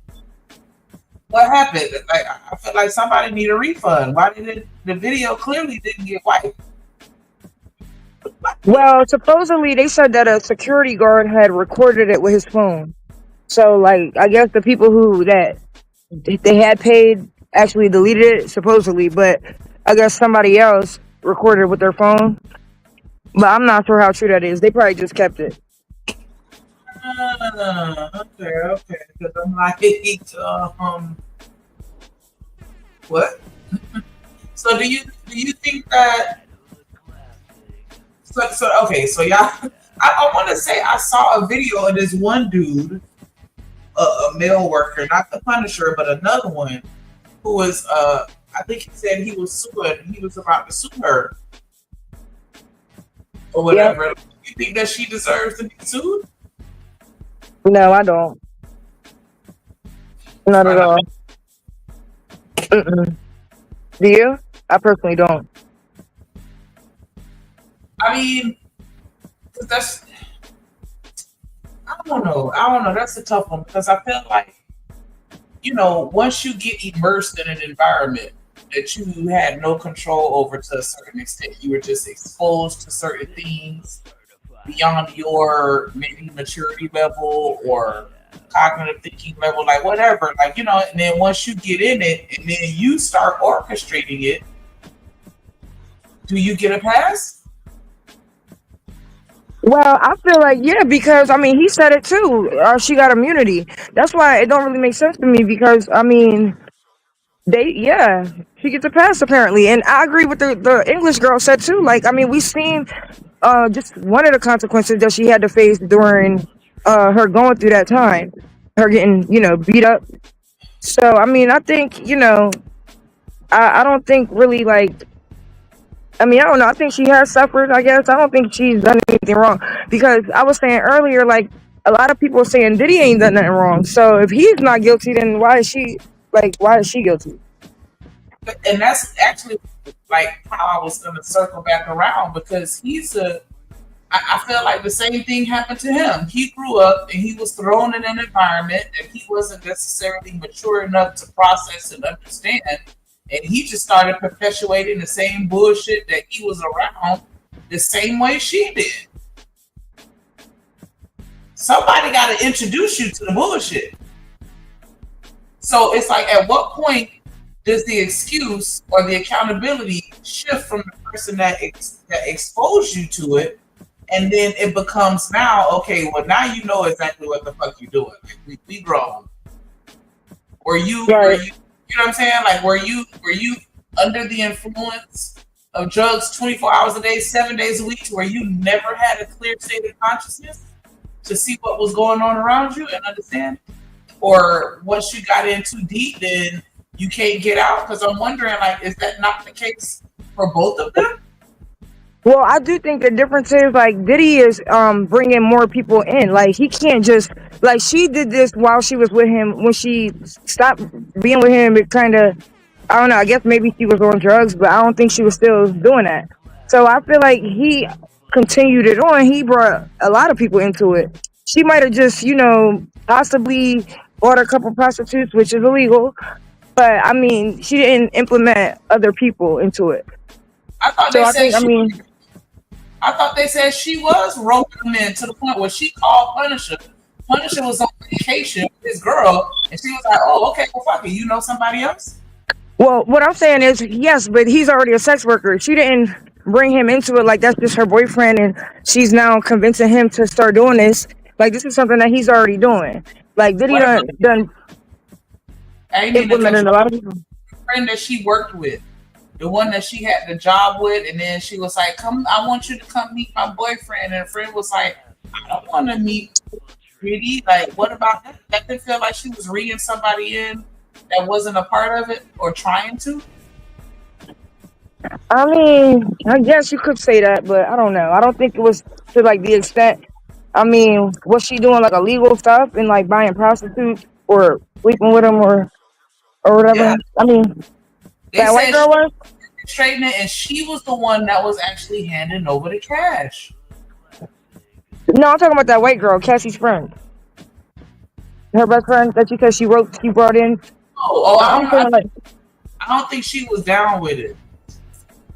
What happened? Like, I feel like somebody need a refund. Why did the video clearly didn't get wiped? Well, supposedly they said that a security guard had recorded it with his phone. So, like, I guess the people who that they had paid actually deleted it, supposedly, but I guess somebody else recorded it with their phone. But I'm not sure how true that is. They probably just kept it. Okay. Because I'm like, what? So do you think that? So okay. So y'all, I want to say I saw a video of this one dude, a male worker, not the Punisher, but another one, who was I think he said he was suing. He was about to sue her or whatever. Yep. You think that she deserves to be sued? No, I don't. Not at all. Mm-mm. Do you? I personally don't. I mean, that's, I don't know. That's a tough one because I feel like, once you get immersed in an environment that you had no control over to a certain extent, you were just exposed to certain things beyond your maybe maturity level or cognitive thinking level, like whatever, and then once you get in it and then you start orchestrating it, do you get a pass? Well, I feel like, yeah, because, he said it too. She got immunity. That's why it don't really make sense to me because, she gets a pass apparently. And I agree with the English girl said too. Like, we seen just one of the consequences that she had to face during her going through that time. Her getting, beat up. So, I think, I don't think really like, I don't know. I think she has suffered, I guess. I don't think she's done anything wrong. Because I was saying earlier, like, a lot of people are saying Diddy ain't done nothing wrong. So if he's not guilty, then why is she guilty? And that's actually, like, how I was going to circle back around because I feel like the same thing happened to him. He grew up and he was thrown in an environment that he wasn't necessarily mature enough to process and understand. And he just started perpetuating the same bullshit that he was around the same way she did. Somebody got to introduce you to the bullshit. So it's like, at what point does the excuse or the accountability shift from the person that exposed you to it, and then it becomes now, okay, well, now you know exactly what the fuck you're doing. Like, we grown. Were you you know what I'm saying? Like, were you under the influence of drugs 24 hours a day, 7 days a week, to where you never had a clear state of consciousness to see what was going on around you and understand? Or once you got in too deep, then you can't get out? Because I'm wondering, like, is that not the case for both of them? Well, I do think the difference is, like, Diddy is bringing more people in. Like, he can't just, like, she did this while she was with him. When she stopped being with him, it kind of, I don't know, I guess maybe she was on drugs, but I don't think she was still doing that. So I feel like he continued it on. He brought a lot of people into it. She might have just, possibly bought a couple prostitutes, which is illegal. But, she didn't implement other people into it. I thought they said she was roping them in to the point where she called Punisher. Punisher was on vacation with his girl, and she was like, "Oh, okay, well, fuck it. You know somebody else?" Well, what I'm saying is, yes, but he's already a sex worker. She didn't bring him into it like that's just her boyfriend, and she's now convincing him to start doing this. Like, this is something that he's already doing. Like, Diddy done implemented a lot of people. The friend that she worked with. The one that she had the job with, and then she was like, "Come, I want you to come meet my boyfriend." And the friend was like, "I don't want to meet Diddy. Like, what about that?" That didn't feel like she was reading somebody in that wasn't a part of it or trying to. I guess you could say that, but I don't know. I don't think it was to like the extent. Was she doing like illegal stuff and like buying prostitutes or sleeping with them or whatever? Yeah. That white girl was straightening, and she was the one that was actually handing over the cash. No, I'm talking about that white girl, Cassie's friend. Her best friend that she said she brought in I don't think she was down with it.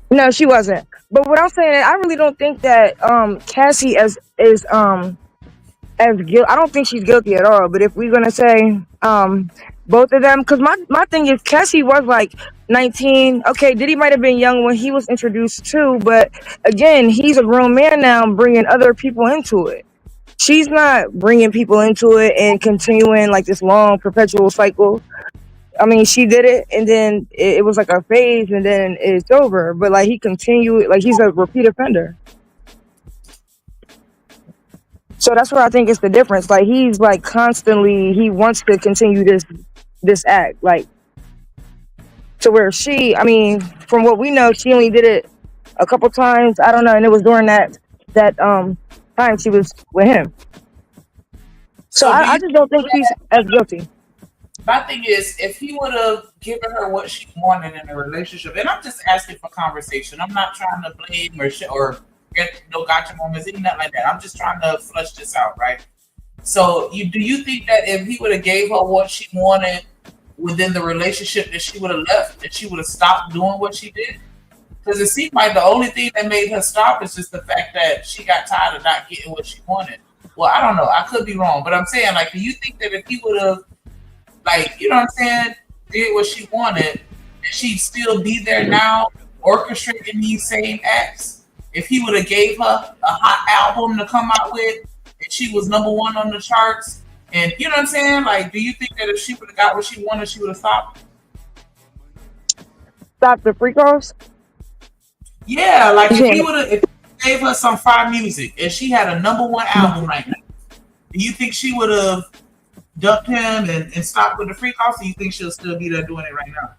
No, she wasn't. But what I'm saying, I really don't think that Cassie is as guilty. I don't think she's guilty at all. But if we're gonna say both of them, because my thing is Cassie was like 19. Okay, Diddy might have been young when he was introduced too, but again, he's a grown man now, bringing other people into it. She's not bringing people into it and continuing like this long perpetual cycle. I mean, she did it, and then it was like a phase, and then it's over. But like he continued, like he's a repeat offender. So that's where I think it's the difference. Like he's like constantly, he wants to continue this act, like to where she, I mean, from what we know, she only did it a couple times. I don't know, and it was during that time she was with him. So I just don't think she's as guilty. My thing is, if he would have given her what she wanted in a relationship, and I'm just asking for conversation. I'm not trying to blame or get no gotcha moments, anything like that. I'm just trying to flush this out, right? So, do you think that if he would have gave her what she wanted within the relationship, that she would have left, that she would have stopped doing what she did? Because it seemed like the only thing that made her stop is just the fact that she got tired of not getting what she wanted. Well, I don't know. I could be wrong, but I'm saying, like, do you think that if he would have, like, you know what I'm saying, did what she wanted, that she'd still be there now, orchestrating these same acts? If he would have gave her a hot album to come out with, and she was #1 on the charts, and you know what I'm saying? Like, do you think that if she would have got what she wanted, she would have stopped? Stop the free calls? Yeah, like if he would have gave her some fire music, and she had a #1 album right now, do you think she would have dumped him and stopped with the free calls? Or you think she'll still be there doing it right now?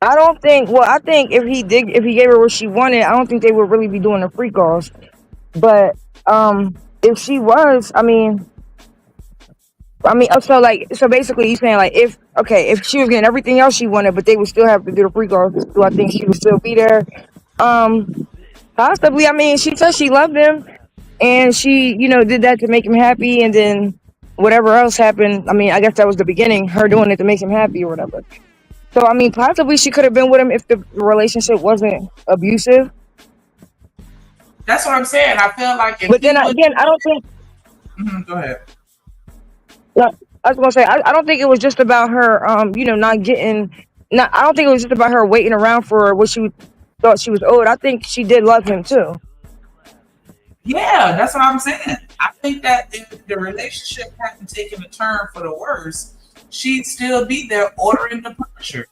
I don't think. Well, I think if he gave her what she wanted, I don't think they would really be doing the free calls. But if she was, I mean, so basically, you're saying like if she was getting everything else she wanted, but they would still have to do the free calls, do I think she would still be there? Possibly. I mean, she said she loved him, and she, did that to make him happy, and then whatever else happened. I mean, I guess that was the beginning, her doing it to make him happy or whatever. So, I mean, possibly she could have been with him if the relationship wasn't abusive. That's what I'm saying. I feel like if But then again, I don't think... Go ahead. Yeah, I was going to say, I don't think it was just about her, not getting... I don't think it was just about her waiting around for what she thought she was owed. I think she did love him, too. Yeah, that's what I'm saying. I think that if the relationship hadn't taken a turn for the worse, she'd still be there ordering the Punisher.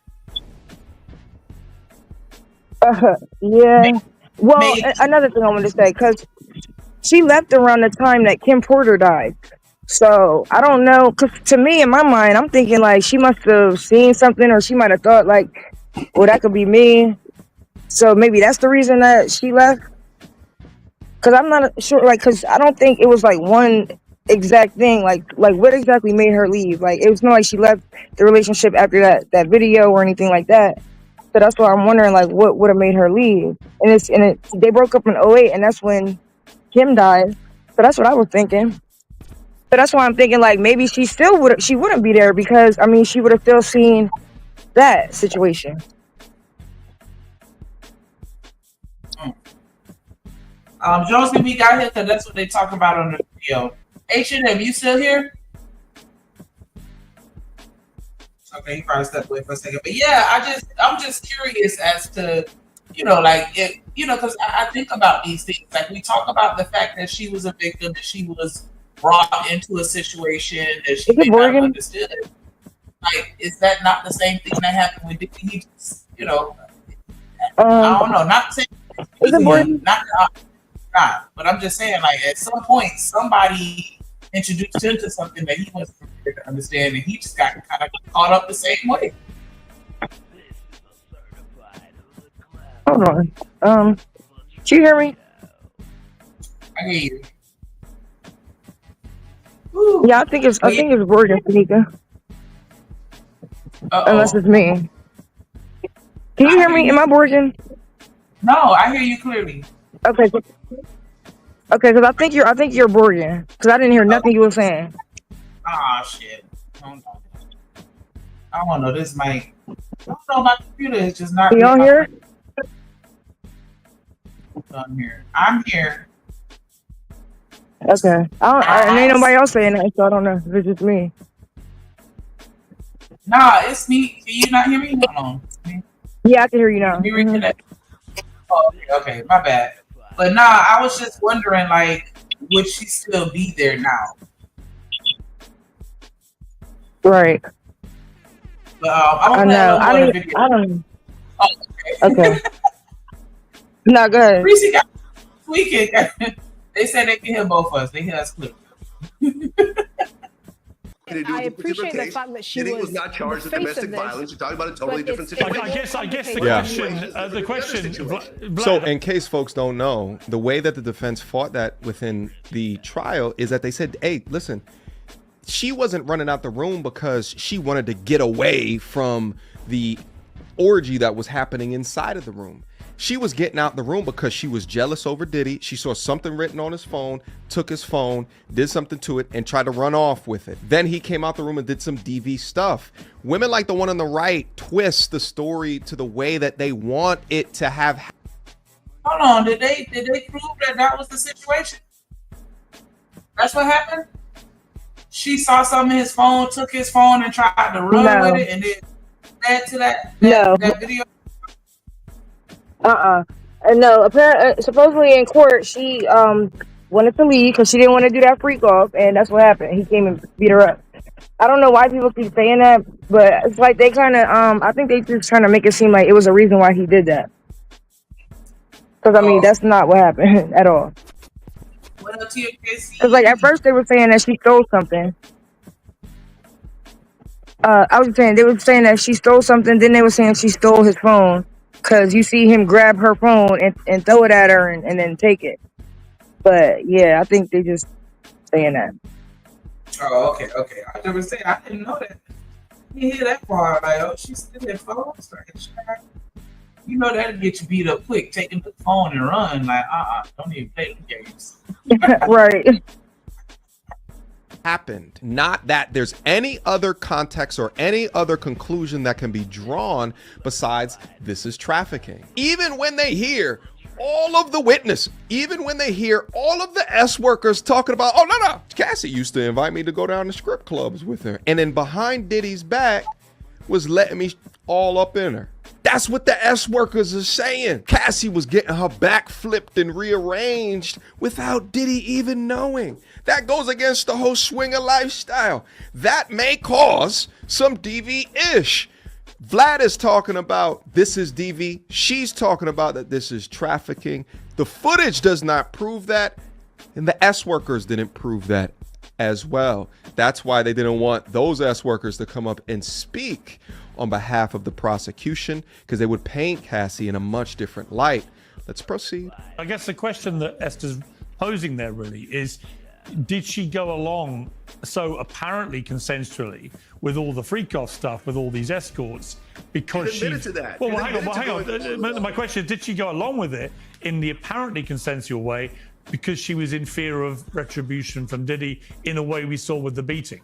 Yeah. Well, another thing I wanted to say, because she left around the time that Kim Porter died. So, I don't know, because to me, in my mind, I'm thinking, like, she must have seen something, or she might have thought, like, well, that could be me. So, maybe that's the reason that she left. Because I'm not sure, like, because I don't think it was, like, one exact thing, like what exactly made her leave. Like, it was not like she left the relationship after that video or anything like that. So that's why I'm wondering, like, what would have made her leave. And they broke up in 2008, and that's when Kim died. So that's what I was thinking. But that's why I'm thinking, like, maybe she wouldn't be there, because I mean, she would have still seen that situation. Josie, we got here because that's what they talk about on the video. H&M, you still here? Okay, he probably stepped away for a second. But yeah, I'm just curious as to, because I think about these things. Like, we talk about the fact that she was a victim, that she was brought into a situation that she may not have understood. Like, is that not the same thing that happened with Diddy? He just, I don't know. Not saying not, but I'm just saying, like, at some point, somebody introduced him to something that he wasn't prepared to understand, and he just got kind of caught up the same way. Hold on. Can you hear me? I hear you. Ooh. Yeah, I think it's Morgan, Tanika. Unless it's me. Can you hear me? Am I Morgan? No, I hear you clearly. Okay. Okay, because I think you're Morgan. Because I didn't hear nothing you were saying. Ah, shit. Hold I don't know. This might. I don't know. My computer is just not. You on here? I'm here. I'm here. Okay. And ain't nobody else saying that, so I don't know if it's just me. Nah, it's me. Can you not hear me? Hold on. Yeah, I can hear you now. Let me reconnect. Oh, okay, my bad. But nah, I was just wondering, like, would she still be there now? Right. But I'm I know. I don't. Oh, okay. No, go ahead. Reese got tweaking. They said they can hear both of us. They hear us clear. I appreciate the fact that she was not charged with domestic violence. You're talking about a totally different situation. I guess the question. So, in case folks don't know, the way that the defense fought that within the trial is that they said, "Hey, listen, she wasn't running out the room because she wanted to get away from the orgy that was happening inside of the room. She was getting out the room because she was jealous over Diddy. She saw something written on his phone, took his phone, did something to it, and tried to run off with it. Then he came out the room and did some DV stuff. Women like the one on the right twist the story to the way that they want it to have. Hold on, did they prove that was the situation? That's what happened? She saw something in his phone, took his phone, and tried to run with it, and then add to that video. No. Apparently, supposedly in court, she wanted to leave because she didn't want to do that freak off, and that's what happened. He came and beat her up. I don't know why people keep saying that, but it's like they kind of I think they just trying to make it seem like it was a reason why he did that. Because I mean, that's not what happened at all. Because like at first they were saying that she stole something. I was saying they were saying that she stole something. Then they were saying she stole his phone. Because you see him grab her phone and throw it at her and then take it. But yeah, I think they just saying that. Oh, okay. I never said I didn't know that. You hear that part? Like, oh, she's still in phones. Like, you know that'll get you beat up quick. Taking the phone and run. Like, don't even play the games. Right. Happened. Not that there's any other context or any other conclusion that can be drawn besides this is trafficking. Even when they hear all of the witnesses, even when they hear all of the S workers talking about, oh, no, Cassie used to invite me to go down to strip clubs with her. And then behind Diddy's back was letting me all up in her. That's what the S workers are saying. Cassie was getting her back flipped and rearranged without Diddy even knowing. That goes against the whole swinger lifestyle. That may cause some DV-ish. Vlad is talking about this is DV. She's talking about that this is trafficking. The footage does not prove that, and the S workers didn't prove that as well. That's why they didn't want those S workers to come up and speak on behalf of the prosecution, because they would paint Cassie in a much different light. Let's proceed. I guess the question that Esther's posing there really is, did she go along so apparently consensually with all the freak-off stuff with all these escorts because she admitted to that. Well, hang on. My question is, did she go along with it in the apparently consensual way because she was in fear of retribution from Diddy in a way we saw with the beating?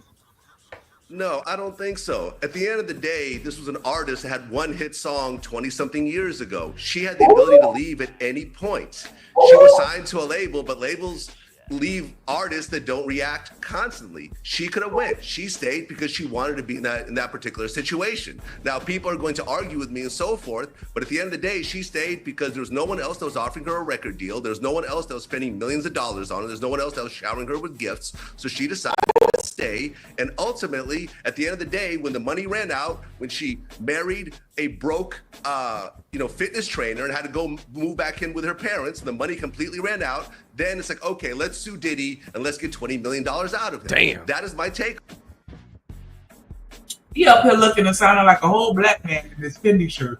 No, I don't think so. At the end of the day, this was an artist that had one hit song 20-something years ago. She had the ability to leave at any point. She was signed to a label, but labels leave artists that don't react constantly. She could have went. She stayed because she wanted to be in that particular situation. Now, people are going to argue with me and so forth, but at the end of the day, she stayed because there was no one else that was offering her a record deal. There's no one else that was spending millions of dollars on it. There's no one else that was showering her with gifts. So she decided to stay. And ultimately, at the end of the day, when the money ran out, when she married a broke fitness trainer and had to go move back in with her parents, and the money completely ran out, then it's like, okay, let's sue Diddy and let's get $20 million out of him. Damn. That is my take. He up here looking and sounding like a whole black man in this Fendi shirt.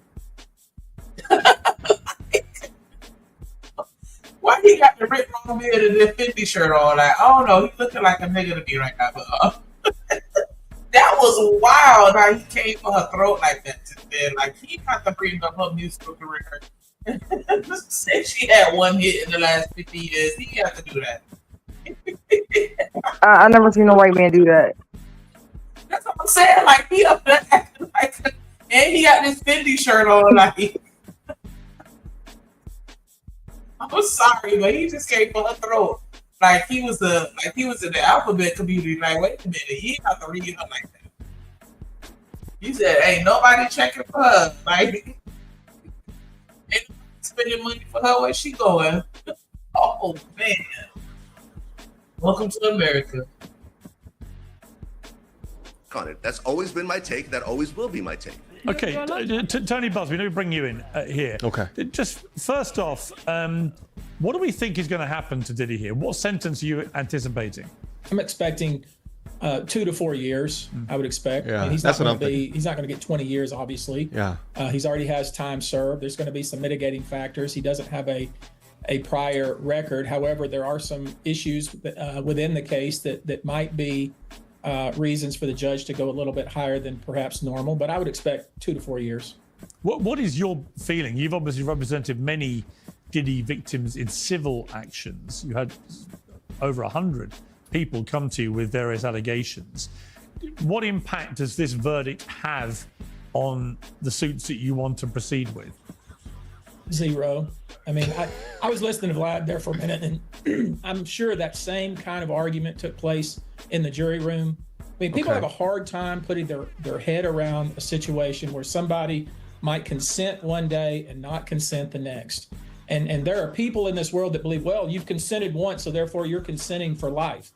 Why he got the Rick Ross beard and the Fendi shirt on? Like, I don't know, he's looking like a nigga to me right now. But that was wild how he came for her throat like that. Like, he got to bring up her musical career. Say she had one hit in the last 50 years. He got to do that. I never seen a white man do that. That's what I'm I'm saying, like, he up there acting like, and he got this Fendi shirt on, like. I'm sorry, but he just came for her throat. Like he was in the alphabet community. Like, wait a minute, you ain't have to read her like that. He said, "Ain't nobody checking for her. Like, ain't nobody spending money for her. Where she going?" Oh man! Welcome to America. On it. That's always been my take. That always will be my take. Okay, Tony Buzz, we need to bring you in here. Okay. Just first off, what do we think is going to happen to Diddy here? What sentence are you anticipating? I'm expecting 2 to 4 years. I would expect. Yeah, I mean, he's that's not what I'm going to be. He's not going to get 20 years, obviously. Yeah. He's already has time served. There's going to be some mitigating factors. He doesn't have a prior record. However, there are some issues within the case that might be reasons for the judge to go a little bit higher than perhaps normal, but I would expect 2 to 4 years. What is your feeling? You've obviously represented many Diddy victims in civil actions. You had over 100 people come to you with various allegations. What impact does this verdict have on the suits that you want to proceed with? Zero. I mean, I was listening to Vlad there for a minute, and I'm sure that same kind of argument took place in the jury room. I mean, people have a hard time putting their head around a situation where somebody might consent one day and not consent the next. And there are people in this world that believe, well, you've consented once, so therefore you're consenting for life.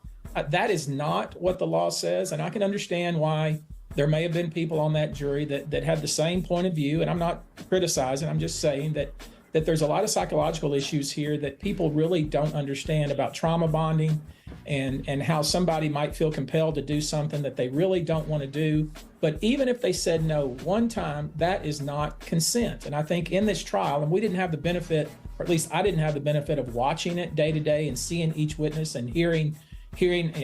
That is not what the law says, and I can understand why there may have been people on that jury that had the same point of view, and I'm not criticizing, I'm just saying that there's a lot of psychological issues here that people really don't understand about trauma bonding and how somebody might feel compelled to do something that they really don't want to do. But even if they said no one time, that is not consent. And I think in this trial, and we didn't have the benefit, or at least I didn't have the benefit of watching it day to day and seeing each witness and hearing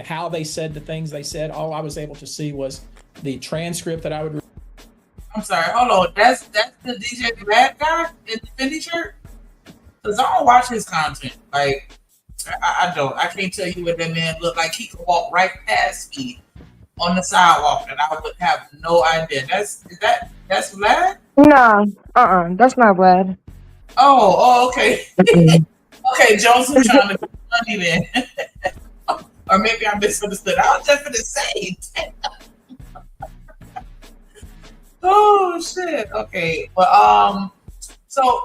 how they said the things they said. All I was able to see was the transcript that I would. I'm sorry, hold on. That's the DJ Vlad guy in the Fendi shirt? Because I don't watch his content. Like, I don't. I can't tell you what that man looked like. He could walk right past me on the sidewalk and I would have no idea. That's Vlad? No, that's not Vlad. Oh, okay. Okay, Joseph trying to be funny then. Or maybe I misunderstood. I was just for the same. Oh shit. Okay. Well, so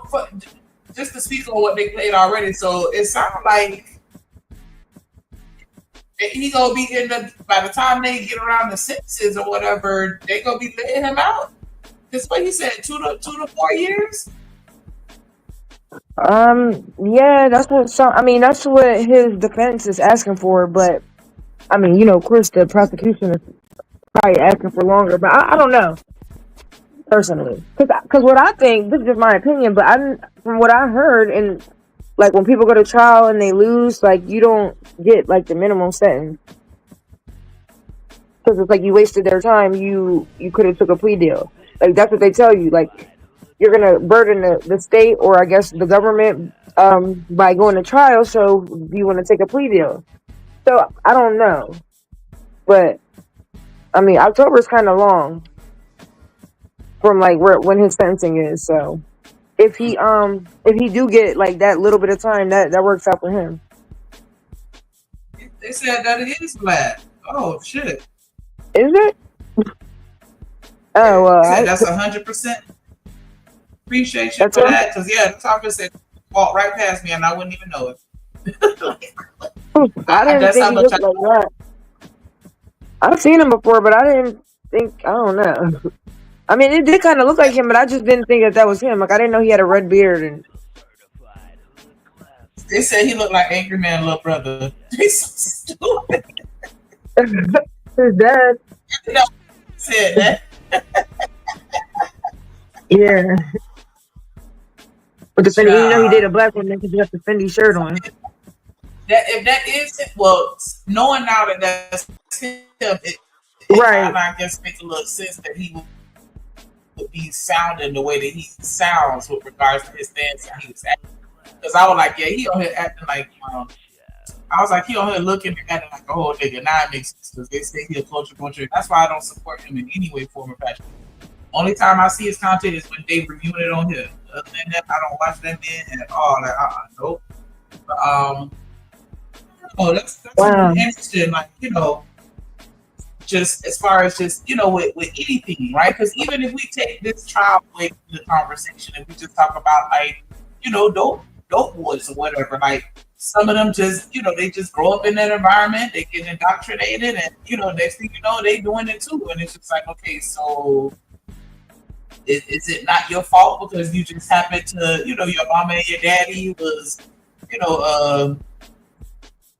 just to speak on what they played already, so it sounds like he gonna be by the time they get around the sentences or whatever, they gonna be letting him out. That's what he said, 2 to 4 years. Yeah, that's what his defense is asking for. But I mean, of course, the prosecution is probably asking for longer. But I don't know personally, because what I think, this is just my opinion, but from what I heard, and like when people go to trial and they lose, like you don't get like the minimum sentence because it's like you wasted their time. You could have took a plea deal. Like that's what they tell you. Like you're gonna burden the state or I guess the government by going to trial. So you want to take a plea deal. So I don't know, but I mean October is kind of long from like when his sentencing is. So if he do get like that little bit of time, that works out for him. They said that it is Vlad. Oh shit. Is it? Oh well. That's 100%. Appreciate you for that, because the talker said walk right past me and I wouldn't even know it. I didn't think he looked like that. I've seen him before, but I didn't think. I don't know. I mean, it did kind of look like him, but I just didn't think that was him. Like I didn't know he had a red beard. And they said he looked like Angry Man little brother. He's so stupid. His dad. No, said that. Yeah. But the Fendi, he did a black one because he got the Fendi shirt on. If that is it, well, knowing now that that's him, it right. kind of, I guess, makes a little sense that he would be sounding the way that he sounds with regards to his stance and he was acting. Because I was like, yeah, he on here acting like, I was like, he on here looking at it like a whole nigga. Now it makes sense because they say he a culture vulture. That's why I don't support him in any way, form, or fashion. Only time I see his content is when they review it on here. Other than that, I don't watch that man at all. Like, nope. But, that's interesting. Like, you know, just as far as just, you know, with anything, right? Because even if we take this child away from the conversation and we just talk about, like, you know, dope boys or whatever, like, some of them just, you know, they just grow up in that environment, they get indoctrinated, and, you know, next thing you know, they doing it too. And it's just like, okay, so is it not your fault because you just happened to, you know, your mama and your daddy was, you know,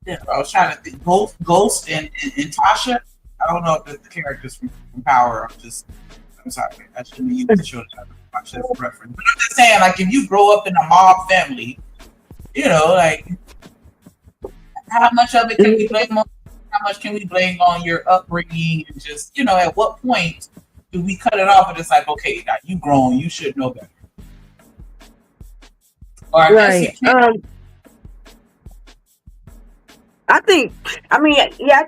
I was trying to think, Ghost and Tasha. I don't know if the characters from Power. I'm sorry, I shouldn't use the show to watch that for reference. But I'm just saying, like, if you grow up in a mob family, you know, like, how much of it can we blame on? How much can we blame on your upbringing? And just, you know, at what point do we cut it off and it's like, okay, now you grown, you should know better. Or I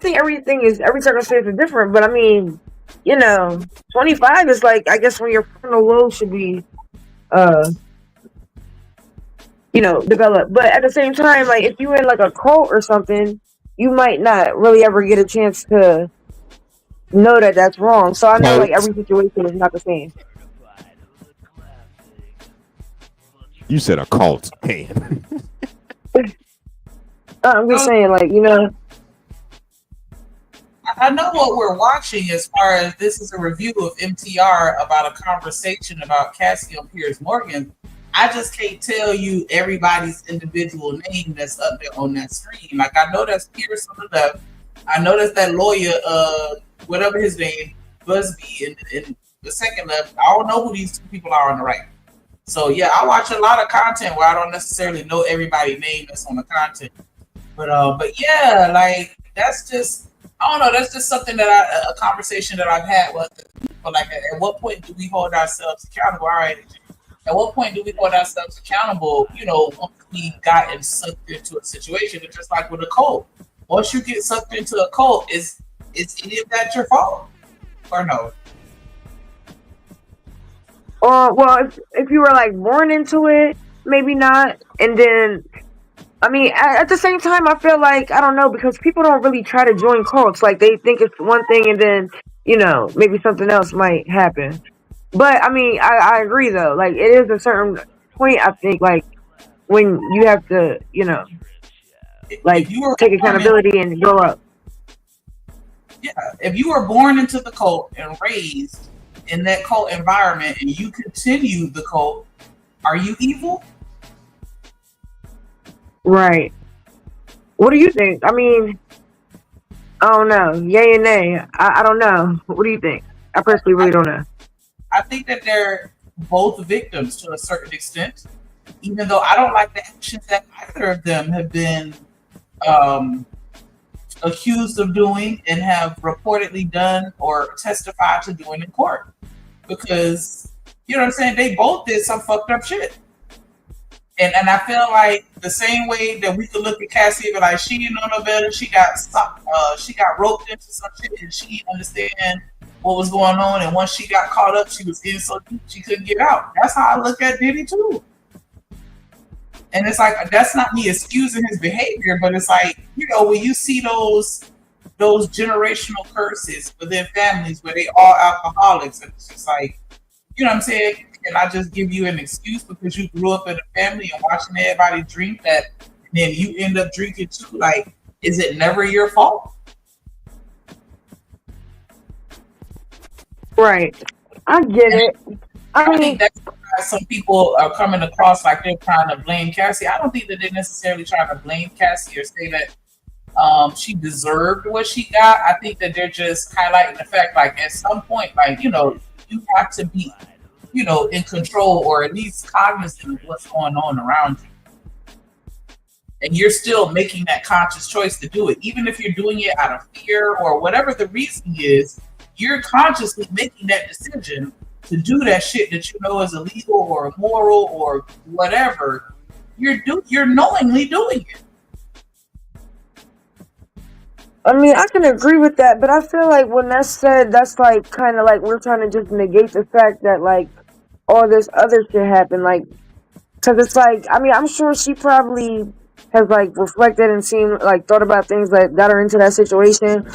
think every circumstance is different, but I mean, you know, 25 is like, I guess when your frontal lobe should be, you know, developed. But at the same time, like, if you're in like a cult or something, you might not really ever get a chance to know that that's wrong. So I know like every situation is not the same. You said a cult, man. I'm just saying, like, you know. I know what we're watching as far as this is a review of MTR about a conversation about Cassie on Piers Morgan. I just can't tell you everybody's individual name that's up there on that screen. Like, I know that's Piers on the left. I know that's that lawyer, whatever his name, Busby, in the second left. I don't know who these two people are on the right. So, yeah, I watch a lot of content where I don't necessarily know everybody's name that's on the content. But yeah, like, that's just, I don't know, that's just something that a conversation that I've had with people. Like, at what point do we hold ourselves accountable? All right, at what point do we hold ourselves accountable, you know, once we've gotten sucked into a situation? It's just like with a cult. Once you get sucked into a cult, is any of that your fault? Or no? Well, if you were like born into it, maybe not. And then, I mean, at the same time, I feel like, I don't know, because people don't really try to join cults. Like, they think it's one thing and then, you know, maybe something else might happen. But, I mean, I agree, though. Like, it is a certain point, I think, like, when you have to, you know, like, take accountability and grow up. Yeah, if you were born into the cult and raised in that cult environment and you continue the cult, are you evil? Right. What do you think? I mean, I don't know. Yay and nay. I don't know. What do you think? I personally really don't know. I think that they're both victims to a certain extent, even though I don't like the actions that either of them have been accused of doing and have reportedly done or testified to doing in court. Because, you know what I'm saying, they both did some fucked up shit. And I feel like the same way that we could look at Cassie and be like, she didn't know no better, she got roped into some shit and she didn't understand what was going on, and once she got caught up, she was in so deep she couldn't get out. That's how I look at Diddy too. And it's like, that's not me excusing his behavior, but it's like, you know, when you see those generational curses within families where they all alcoholics, and it's just like, you know what I'm saying? Can I just give you an excuse because you grew up in a family and watching everybody drink that, and then you end up drinking too? Like, is it never your fault? Right. I get it. I think that's why some people are coming across like they're trying to blame Cassie. I don't think that they're necessarily trying to blame Cassie or say that she deserved what she got. I think that they're just highlighting the fact, like, at some point, like, you know, you have to be, you know, in control or at least cognizant of what's going on around you. And you're still making that conscious choice to do it. Even if you're doing it out of fear or whatever the reason is, you're consciously making that decision to do that shit that you know is illegal or immoral or whatever. You're knowingly doing it. I mean, I can agree with that, but I feel like when that's said, that's like kind of like we're trying to just negate the fact that like all this other shit happened. Like, because it's like, I mean, I'm sure she probably has like reflected and seen, like, thought about things that got her into that situation.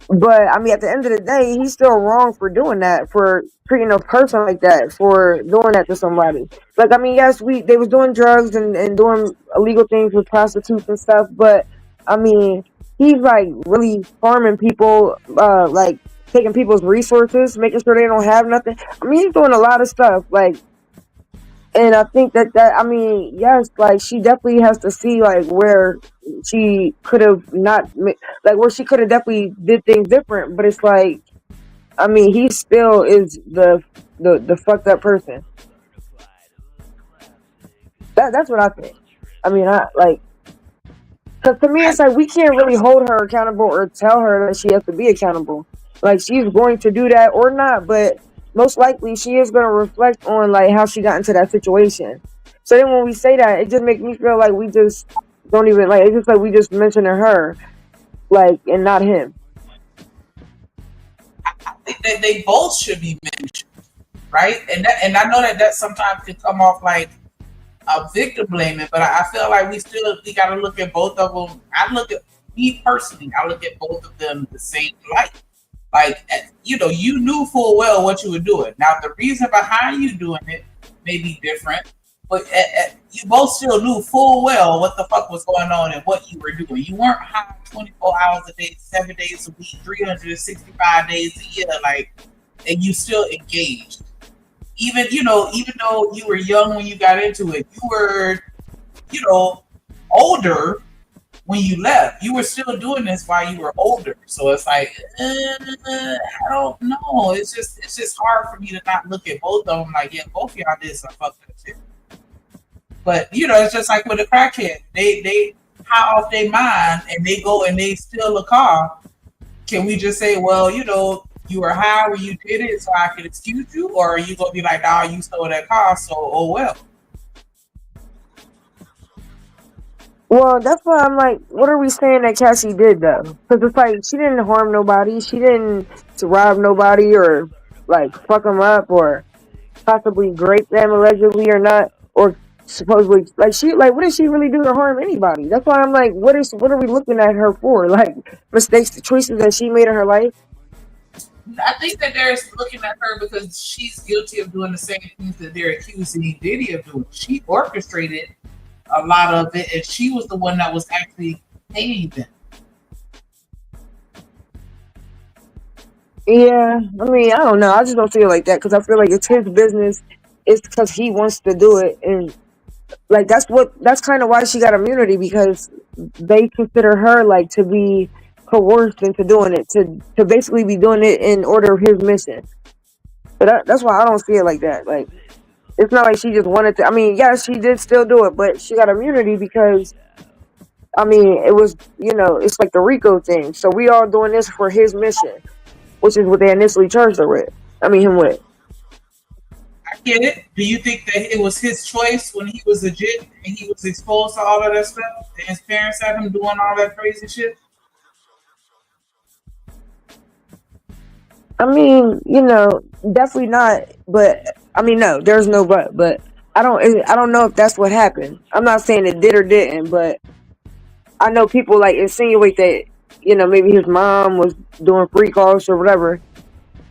But I mean, at the end of the day, he's still wrong for doing that, for treating a person like that, for doing that to somebody. Like, I mean, yes, they was doing drugs and doing illegal things with prostitutes and stuff, but I mean, he's like really harming people, like taking people's resources, making sure they don't have nothing. I mean, he's doing a lot of stuff, like. And I think that I mean, yes, like she definitely has to see like where she could have not, like where she could have definitely did things different. But it's like, I mean, he still is the fucked up person. That's what I think. I mean, because to me, it's like we can't really hold her accountable or tell her that she has to be accountable. Like she's going to do that or not, but most likely she is going to reflect on like how she got into that situation. So then when we say that, it just makes me feel like we just don't even like. It's just like we just mentioning her, like, and not him. I think that they both should be mentioned, right? And I know that sometimes can come off like a victim blaming, but I feel like we got to look at both of them. I look at both of them the same light. Like, you knew full well what you were doing. Now, the reason behind you doing it may be different, but you both still knew full well what the fuck was going on and what you were doing. You weren't high 24 hours a day, 7 days a week, 365 days a year, like, and you still engaged. Even though you were young when you got into it, you were, older when you left. You were still doing this while you were older. So it's like, I don't know. It's just hard for me to not look at both of them like, yeah, both of y'all did some fucked up shit. But it's just like with a crackhead. They high off their mind and they go and they steal a car. Can we just say, well, you were high when you did it, so I can excuse you? Or are you gonna be like, nah, you stole that car, so oh well? Well, that's why I'm like, what are we saying that Cassie did though? Because it's like she didn't harm nobody, she didn't rob nobody or like fuck them up or possibly rape them allegedly or not, or supposedly like what did she really do to harm anybody? That's why I'm like, what are we looking at her for? Like mistakes, the choices that she made in her life. I think that they're looking at her because she's guilty of doing the same things that they're accusing Diddy of doing. She orchestrated a lot of it, and she was the one that was actually paying them. Yeah, I mean, I don't know. I just don't feel like that because I feel like it's his business. It's because he wants to do it, and like that's kind of why she got immunity, because they consider her like to be coerced into doing it, to basically be doing it in order of his mission. But that's why I don't see it like that. Like, it's not like she just wanted to. I mean, yeah, she did still do it, but she got immunity because, I mean, it was, it's like the RICO thing. So we all doing this for his mission, which is what they initially charged her with. I mean, him with. I get it. Do you think that it was his choice when he was legit and he was exposed to all of that stuff? And his parents had him doing all that crazy shit? I mean, definitely not. But I mean, no, there's no but. But I don't know if that's what happened. I'm not saying it did or didn't, but I know people like insinuate that maybe his mom was doing free calls or whatever.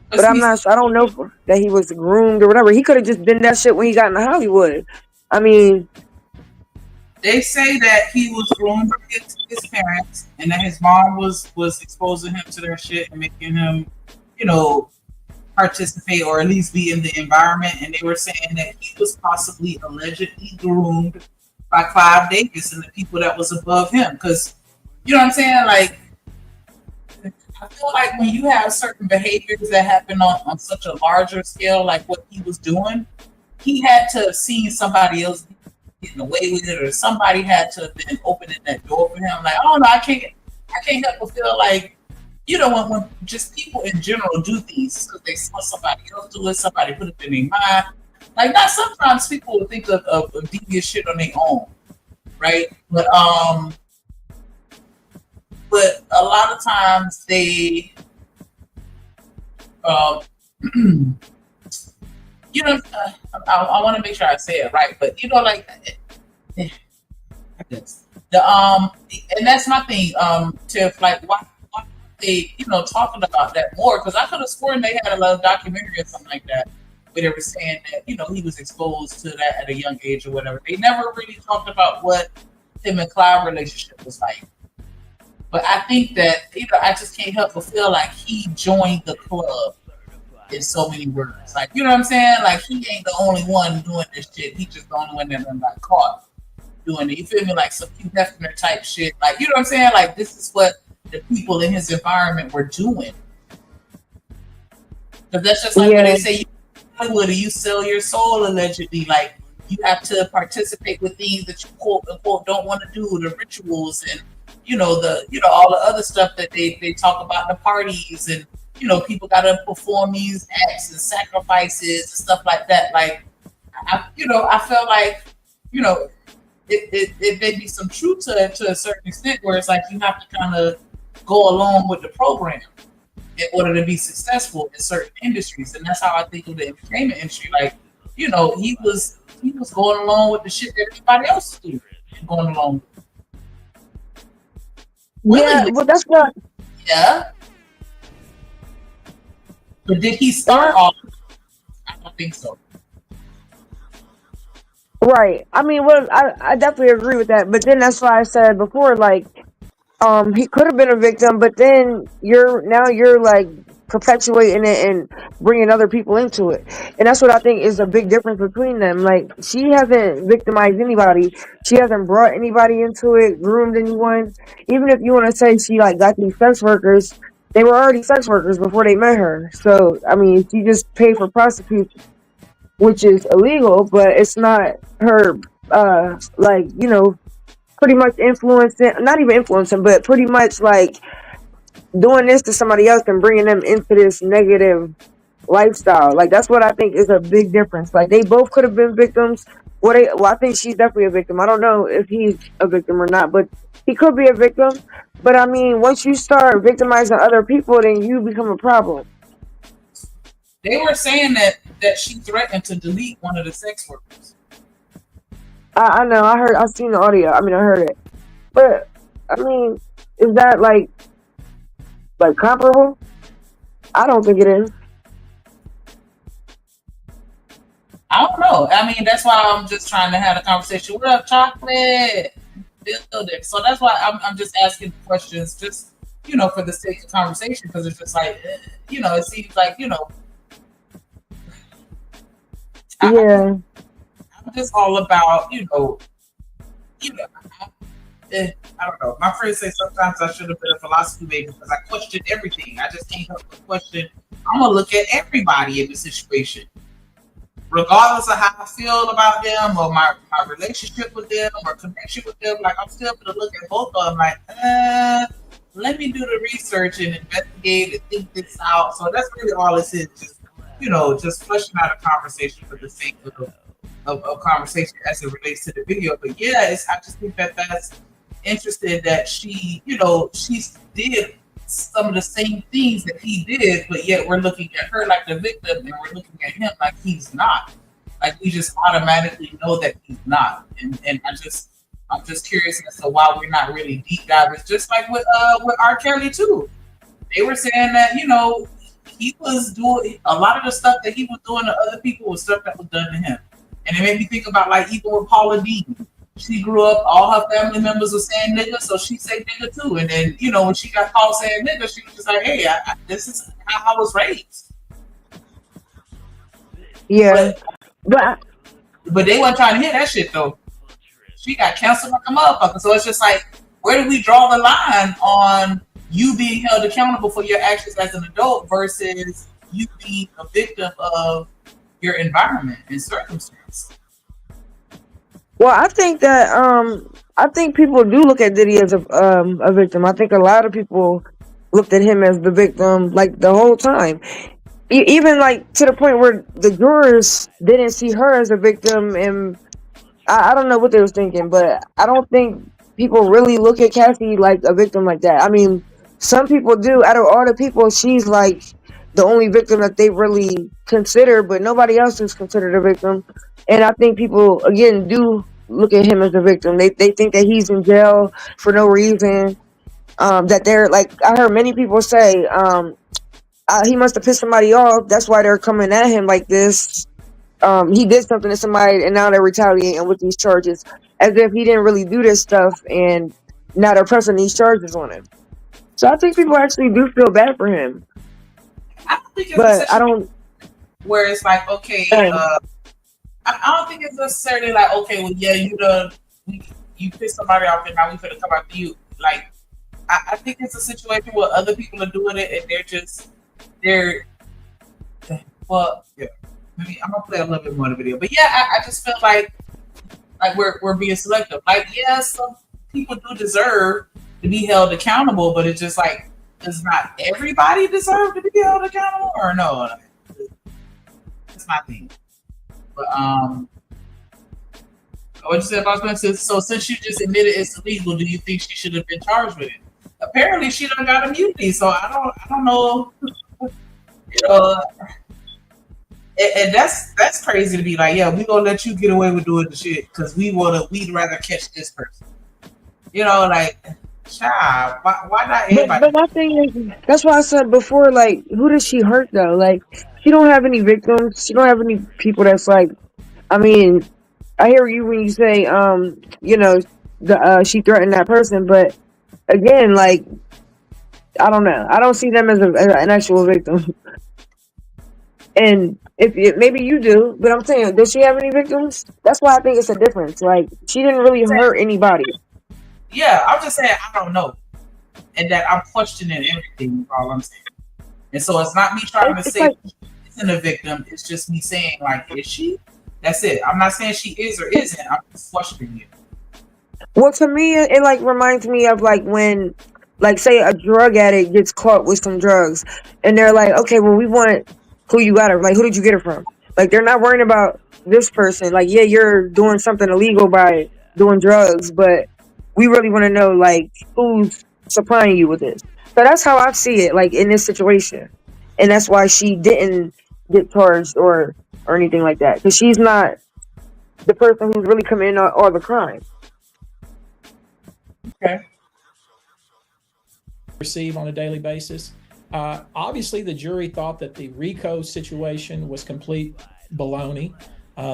But I'm not. I don't know that he was groomed or whatever. He could have just been that shit when he got into Hollywood. I mean, they say that he was groomed by his parents, and that his mom was exposing him to their shit and making him, participate or at least be in the environment. And they were saying that he was possibly allegedly groomed by Clive Davis and the people that was above him. Because, you know what I'm saying? Like, I feel like when you have certain behaviors that happen on such a larger scale, like what he was doing, he had to have seen somebody else getting away with it, or somebody had to have been opening that door for him. Like, oh no, I can't help but feel like, when just people in general do things because they saw somebody else do it, somebody put it in their mind. Like, not sometimes people will think of devious shit on their own, right? But a lot of times they, you know, I want to make sure I say it right, but you know, like, I guess and that's my thing. Tiff, like, why they, you know, talking about that more? Because I could have sworn they had a little documentary or something like that, where they were saying that, you know, he was exposed to that at a young age or whatever. They never really talked about what him and Cloud relationship was like. But I think that, you know, I just can't help but feel like he joined the club in so many words. Like, you know what I'm saying? Like, he ain't the only one doing this shit. He just the only one that got caught doing it. You feel me? Like some Hugh Hefner type shit. Like, you know what I'm saying? Like, this is what the people in his environment were doing. Because that's just like when they say, you sell your soul allegedly. Like, you have to participate with things that you quote unquote don't want to do, the rituals and all the other stuff that they talk about in the parties, and people gotta perform these acts and sacrifices and stuff like that. Like, I felt like it may be some truth to it to a certain extent, where it's like you have to kind of go along with the program in order to be successful in certain industries. And that's how I think of the entertainment industry. Like, he was going along with the shit that everybody else is doing and going along with. Yeah, well, that's not. Yeah. But did he start off? I don't think so. Right. I mean, well, I definitely agree with that. But then that's why I said before, like, he could have been a victim, but then you're like perpetuating it and bringing other people into it, and that's what I think is a big difference between them. Like, she hasn't victimized anybody, she hasn't brought anybody into it, groomed anyone. Even if you want to say she like got these sex workers, they were already sex workers before they met her. So I mean, she just paid for prostitution, which is illegal, but it's not her like, pretty much influencing, not even influencing, but pretty much like doing this to somebody else and bringing them into this negative lifestyle. Like, that's what I think is a big difference. Like, they both could have been victims. Well, I think she's definitely a victim. I don't know if he's a victim or not, but he could be a victim. But I mean, once you start victimizing other people, then you become a problem. They were saying that she threatened to delete one of the sex workers. I know. I've seen the audio. I mean, I heard it. But I mean, is that like comparable? I don't think it is. I don't know. I mean, that's why I'm just trying to have a conversation. What up, chocolate? So that's why I'm just asking questions, just for the sake of conversation, because it's just like it seems like yeah. I'm just all about, I don't know. My friends say sometimes I should have been a philosophy major because I question everything. I just can't help but question. I'm going to look at everybody in the situation, regardless of how I feel about them or my relationship with them or connection with them. Like, I'm still going to look at both of them like, let me do the research and investigate and think this out. So that's really all this is. Just fleshing out a conversation for the sake of conversation as it relates to the video. But yeah, I just think that's interesting that she did some of the same things that he did, but yet we're looking at her like the victim and we're looking at him like he's not. Like, we just automatically know that he's not. And I'm just curious as to why we're not really deep divers, just like with R. Kelly too. They were saying that, he was doing a lot of the stuff that he was doing to other people was stuff that was done to him. And it made me think about, like, even with Paula Dean. She grew up, all her family members were saying nigga, so she said nigga too. And then, when she got called saying nigga, she was just like, hey, this is how I was raised. Yeah. But they weren't trying to hear that shit, though. She got canceled like a motherfucker. So it's just like, where do we draw the line on you being held accountable for your actions as an adult versus you being a victim of your environment and circumstance? Well, I think that I think people do look at Diddy as a victim. I think a lot of people looked at him as the victim like the whole time. Even like to the point where the jurors didn't see her as a victim, and I don't know what they was thinking, but I don't think people really look at Cassie like a victim like that. I mean, some people do. Out of all the people, she's like the only victim that they really consider, but nobody else is considered a victim. And I think people again do look at him as a victim. They think that he's in jail for no reason. That they're like, I heard many people say, he must have pissed somebody off. That's why they're coming at him like this. He did something to somebody, and now they're retaliating with these charges, as if he didn't really do this stuff, and now they're pressing these charges on him. So I think people actually do feel bad for him. I don't think it's But I don't. where it's like, okay, I don't think it's necessarily like, okay, well, yeah, you pissed somebody off, and now we finna come after you. Like, I think it's a situation where other people are doing it, and well, yeah. Maybe I'm gonna play a little bit more of the video, but yeah, I just feel like we're being selective. Like, yeah, some people do deserve to be held accountable, but it's just like, does not everybody deserve to be held accountable, or no? That's my thing. But what you said about Spencer? So since you just admitted it's illegal, do you think she should have been charged with it? Apparently, she don't got immunity, so I don't know. You know. And that's crazy to be like, yeah, we gonna let you get away with doing the shit because we'd rather catch this person. You know, like, child, why not everybody? But my thing is, that's why I said before, like, who does she hurt though? Like, she don't have any victims. She don't have any people that's like, I mean, I hear you when you say, you know, she threatened that person, but again, like, I don't know. I don't see them as an actual victim. And maybe you do, but I'm saying, does she have any victims? That's why I think it's a difference. Like, she didn't really hurt anybody. Yeah, I'm just saying I don't know, and that I'm questioning everything. All I'm saying, and so it's not me trying to say she isn't a victim. It's just me saying, like, is she? That's it. I'm not saying she is or isn't. I'm just questioning it. Well, to me, it like reminds me of like when, like, say a drug addict gets caught with some drugs, and they're like, okay, well, we want who you got her. Like, who did you get her from? Like, they're not worrying about this person. Like, yeah, you're doing something illegal by doing drugs, but we really want to know, like, who's supplying you with this. So that's how I see it, like, in this situation. And that's why she didn't get charged or anything like that. Because she's not the person who's really committing all the crime. Okay. Receive on a daily basis. Obviously, the jury thought that the RICO situation was complete baloney.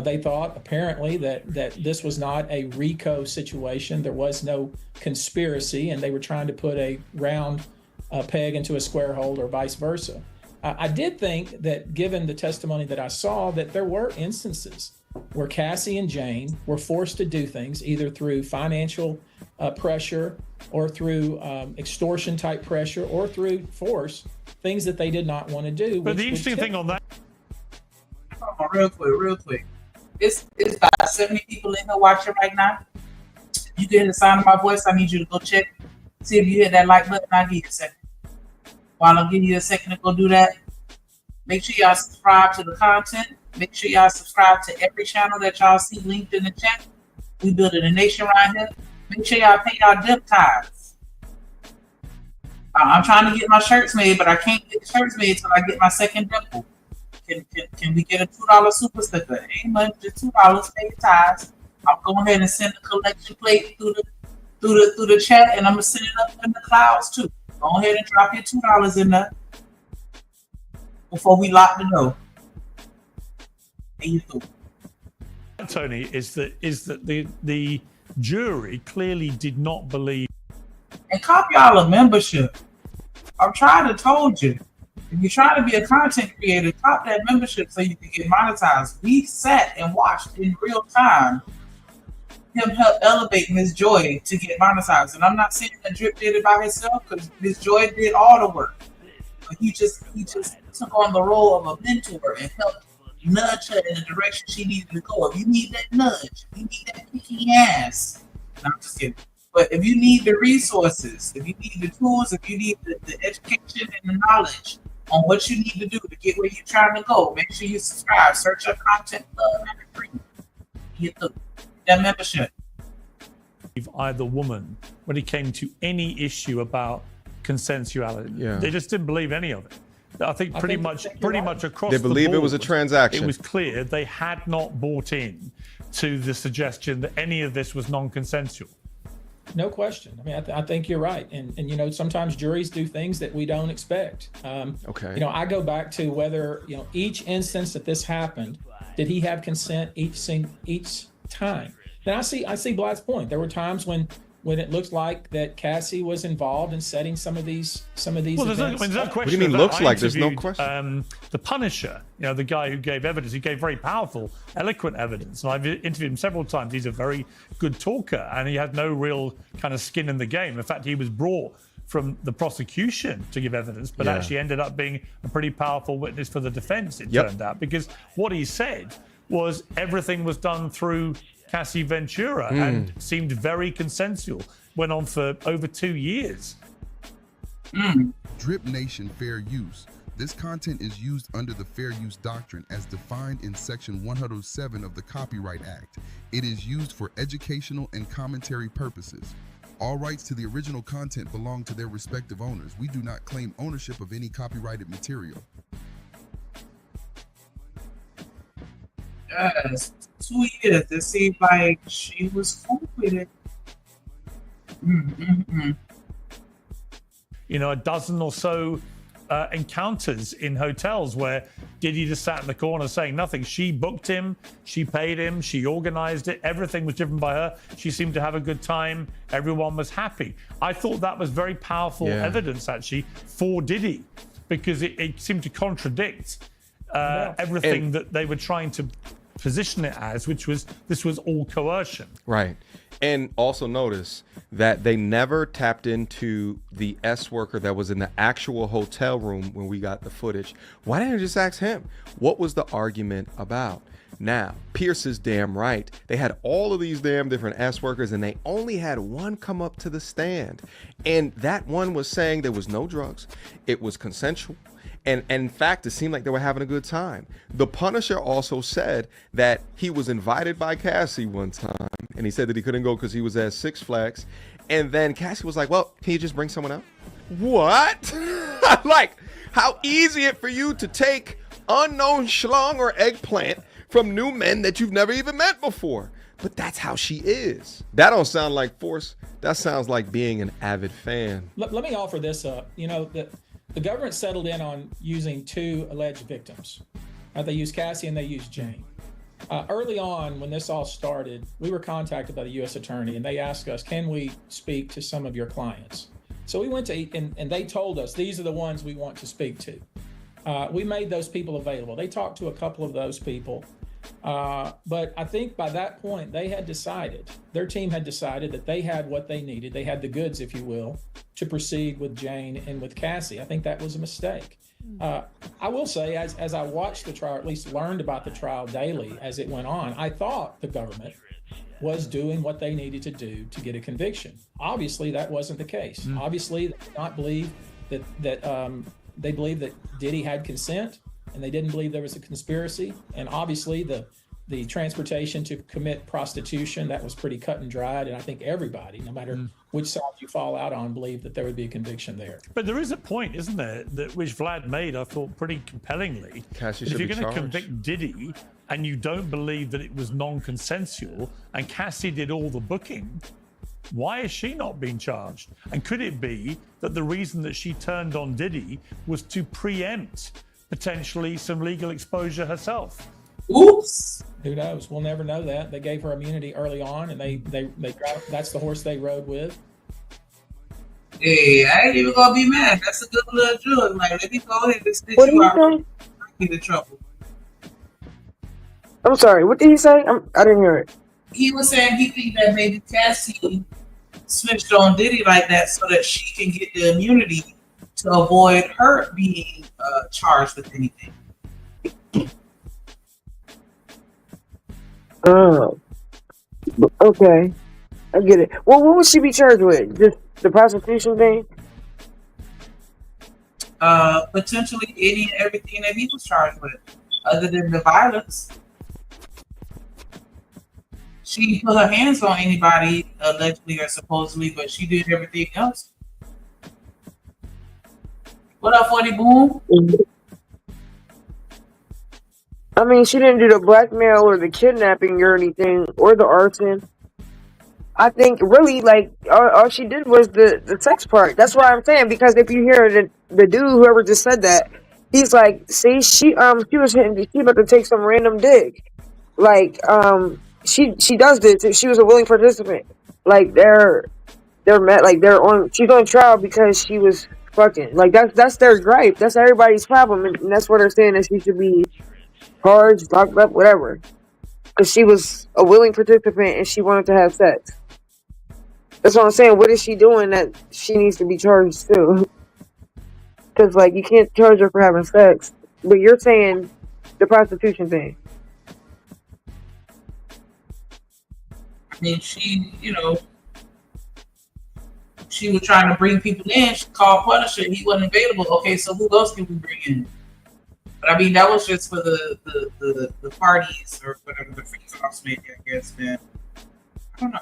They thought, apparently, that this was not a RICO situation. There was no conspiracy, and they were trying to put a round peg into a square hole or vice versa. I did think that, given the testimony that I saw, that there were instances where Cassie and Jane were forced to do things, either through financial pressure or through extortion type pressure or through force, things that they did not want to do. But the interesting thing on that, real quick. It's about 70 people in here watching right now. You get the sound of my voice, I need you to go check. See if you hit that like button. I'll give you a second. While I'm giving you a second to go do that, make sure y'all subscribe to the content. Make sure y'all subscribe to every channel that y'all see linked in the chat. We building a nation right here. Make sure y'all pay y'all dip ties. I'm trying to get my shirts made, but I can't get the shirts made until I get my second dimple. Can we get a $2 super sticker? Ain't much, just $2. Pay your ties. I'll go ahead and send the collection plate through the chat, and I'm gonna send it up in the clouds too. Go ahead and drop your $2 in there before we lock the door. Tony, is that the jury clearly did not believe. And cop y'all a membership. I'm trying to told you. If you're trying to be a content creator, cop that membership so you can get monetized. We sat and watched in real time him help elevate Miss Joy to get monetized. And I'm not saying that Drip did it by himself, because Miss Joy did all the work. But he just took on the role of a mentor and helped nudge her in the direction she needed to go. If you need that nudge, if you need that kicking ass. No, I'm just kidding. But if you need the resources, if you need the tools, if you need the education and the knowledge on what you need to do to get where you're trying to go, make sure you subscribe. Search up Content Club and free. Get that membership. Either woman when it came to any issue about consensuality. Yeah. They just didn't believe any of it. I think pretty much across They the believe it board, was a transaction. It was clear they had not bought in to the suggestion that any of this was non-consensual. No question. I mean, I think you're right. And you know, sometimes juries do things that we don't expect. Okay. You know, I go back to whether, you know, each instance that this happened, did he have consent each time? Then I see Blatt's point. There were times when it looks like that Cassie was involved in setting some of these Well, there's no question. What do you mean looks like? There's no question. The Punisher, you know, the guy who gave evidence, he gave very powerful, eloquent evidence. And I've interviewed him several times. He's a very good talker, and he had no real kind of skin in the game. In fact, he was brought from the prosecution to give evidence, but actually ended up being a pretty powerful witness for the defense, it turned out, because what he said was everything was done through Cassie Ventura and seemed very consensual. Went on for over 2 years. Drip Nation Fair Use. This content is used under the Fair Use Doctrine as defined in Section 107 of the Copyright Act. It is used for educational and commentary purposes. All rights to the original content belong to their respective owners. We do not claim ownership of any copyrighted material. Yes, 2 years. It seemed like she was cool with it. You know, a dozen or so encounters in hotels where Diddy just sat in the corner saying nothing. She booked him, she paid him, she organized it. Everything was driven by her. She seemed to have a good time. Everyone was happy. I thought that was very powerful evidence, actually, for Diddy, because it seemed to contradict everything that they were trying to position it as, which was this was all coercion. Right. And also notice that they never tapped into the S worker that was in the actual hotel room when we got the footage. Why didn't you just ask him? What was the argument about? Now, Pierce is damn right. They had all of these damn different S workers and they only had one come up to the stand. And that one was saying there was no drugs. It was consensual. And in fact, it seemed like they were having a good time. The Punisher also said that he was invited by Cassie one time, and he said that he couldn't go because he was at Six Flags. And then Cassie was like, well, can you just bring someone else? What? Like, how easy it for you to take unknown schlong or eggplant from new men that you've never even met before. But that's how she is. That don't sound like force. That sounds like being an avid fan. Let me offer this up. You know, the government settled in on using two alleged victims. They used Cassie and they used Jane. Early on, when this all started, we were contacted by the U.S. Attorney and they asked us, can we speak to some of your clients? So we went to, and they told us, these are the ones we want to speak to. We made those people available. They talked to a couple of those people. But I think by that point, they had decided, their team had decided that they had what they needed. They had the goods, if you will, to proceed with Jane and with Cassie. I think that was a mistake. I will say, as I watched the trial, or at least learned about the trial daily as it went on, I thought the government was doing what they needed to do to get a conviction. Obviously, that wasn't the case. Obviously, they did not believe that they believed that Diddy had consent, and they didn't believe there was a conspiracy. And obviously, the transportation to commit prostitution, that was pretty cut and dried. And I think everybody, no matter which side you fall out on, believed that there would be a conviction there. But there is a point, isn't there, that which Vlad made, I thought, pretty compellingly. Cassie if should you're be going to charged. convict Diddy and you don't believe that it was non-consensual and Cassie did all the booking, why is she not being charged? And could it be that the reason that she turned on Diddy was to preempt potentially some legal exposure herself? Oops. Who knows? We'll never know that. They gave her immunity early on, and they that's the horse they rode with. Hey, I ain't even gonna be mad. That's a good little drug. Like, let me go ahead and stitch What did you he out. say? Get in trouble. I'm sorry. What did he say? I didn't hear it. He was saying he think that maybe Cassie switched on Diddy like that so that she can get the immunity to avoid her being charged with anything. Oh, okay. I get it. Well, what would she be charged with? Just the prostitution thing? Potentially any and everything that he was charged with, other than the violence. She put her hands on anybody allegedly or supposedly, but she did everything else. What up, 40 Boom? I mean, she didn't do the blackmail or the kidnapping or anything or the arson. I think really like all she did was the sex part. That's why I'm saying, because if you hear the dude, whoever just said that, he's like, see, she was hitting, she about to take some random dick. Like she does this. She was a willing participant. Like they're met, like she's on trial because she was fucking. Like that's their gripe. That's everybody's problem, and that's what they're saying, that she should be charged, locked up, whatever. Because she was a willing participant and she wanted to have sex. That's what I'm saying. What is she doing that she needs to be charged too? Because like you can't charge her for having sex, but you're saying the prostitution thing. I mean, she, she was trying to bring people in. She called Punisher. He wasn't available. Okay, so who else can we bring in? But I mean, that was just for the parties or whatever, the free offs, maybe, I guess, man. I don't know.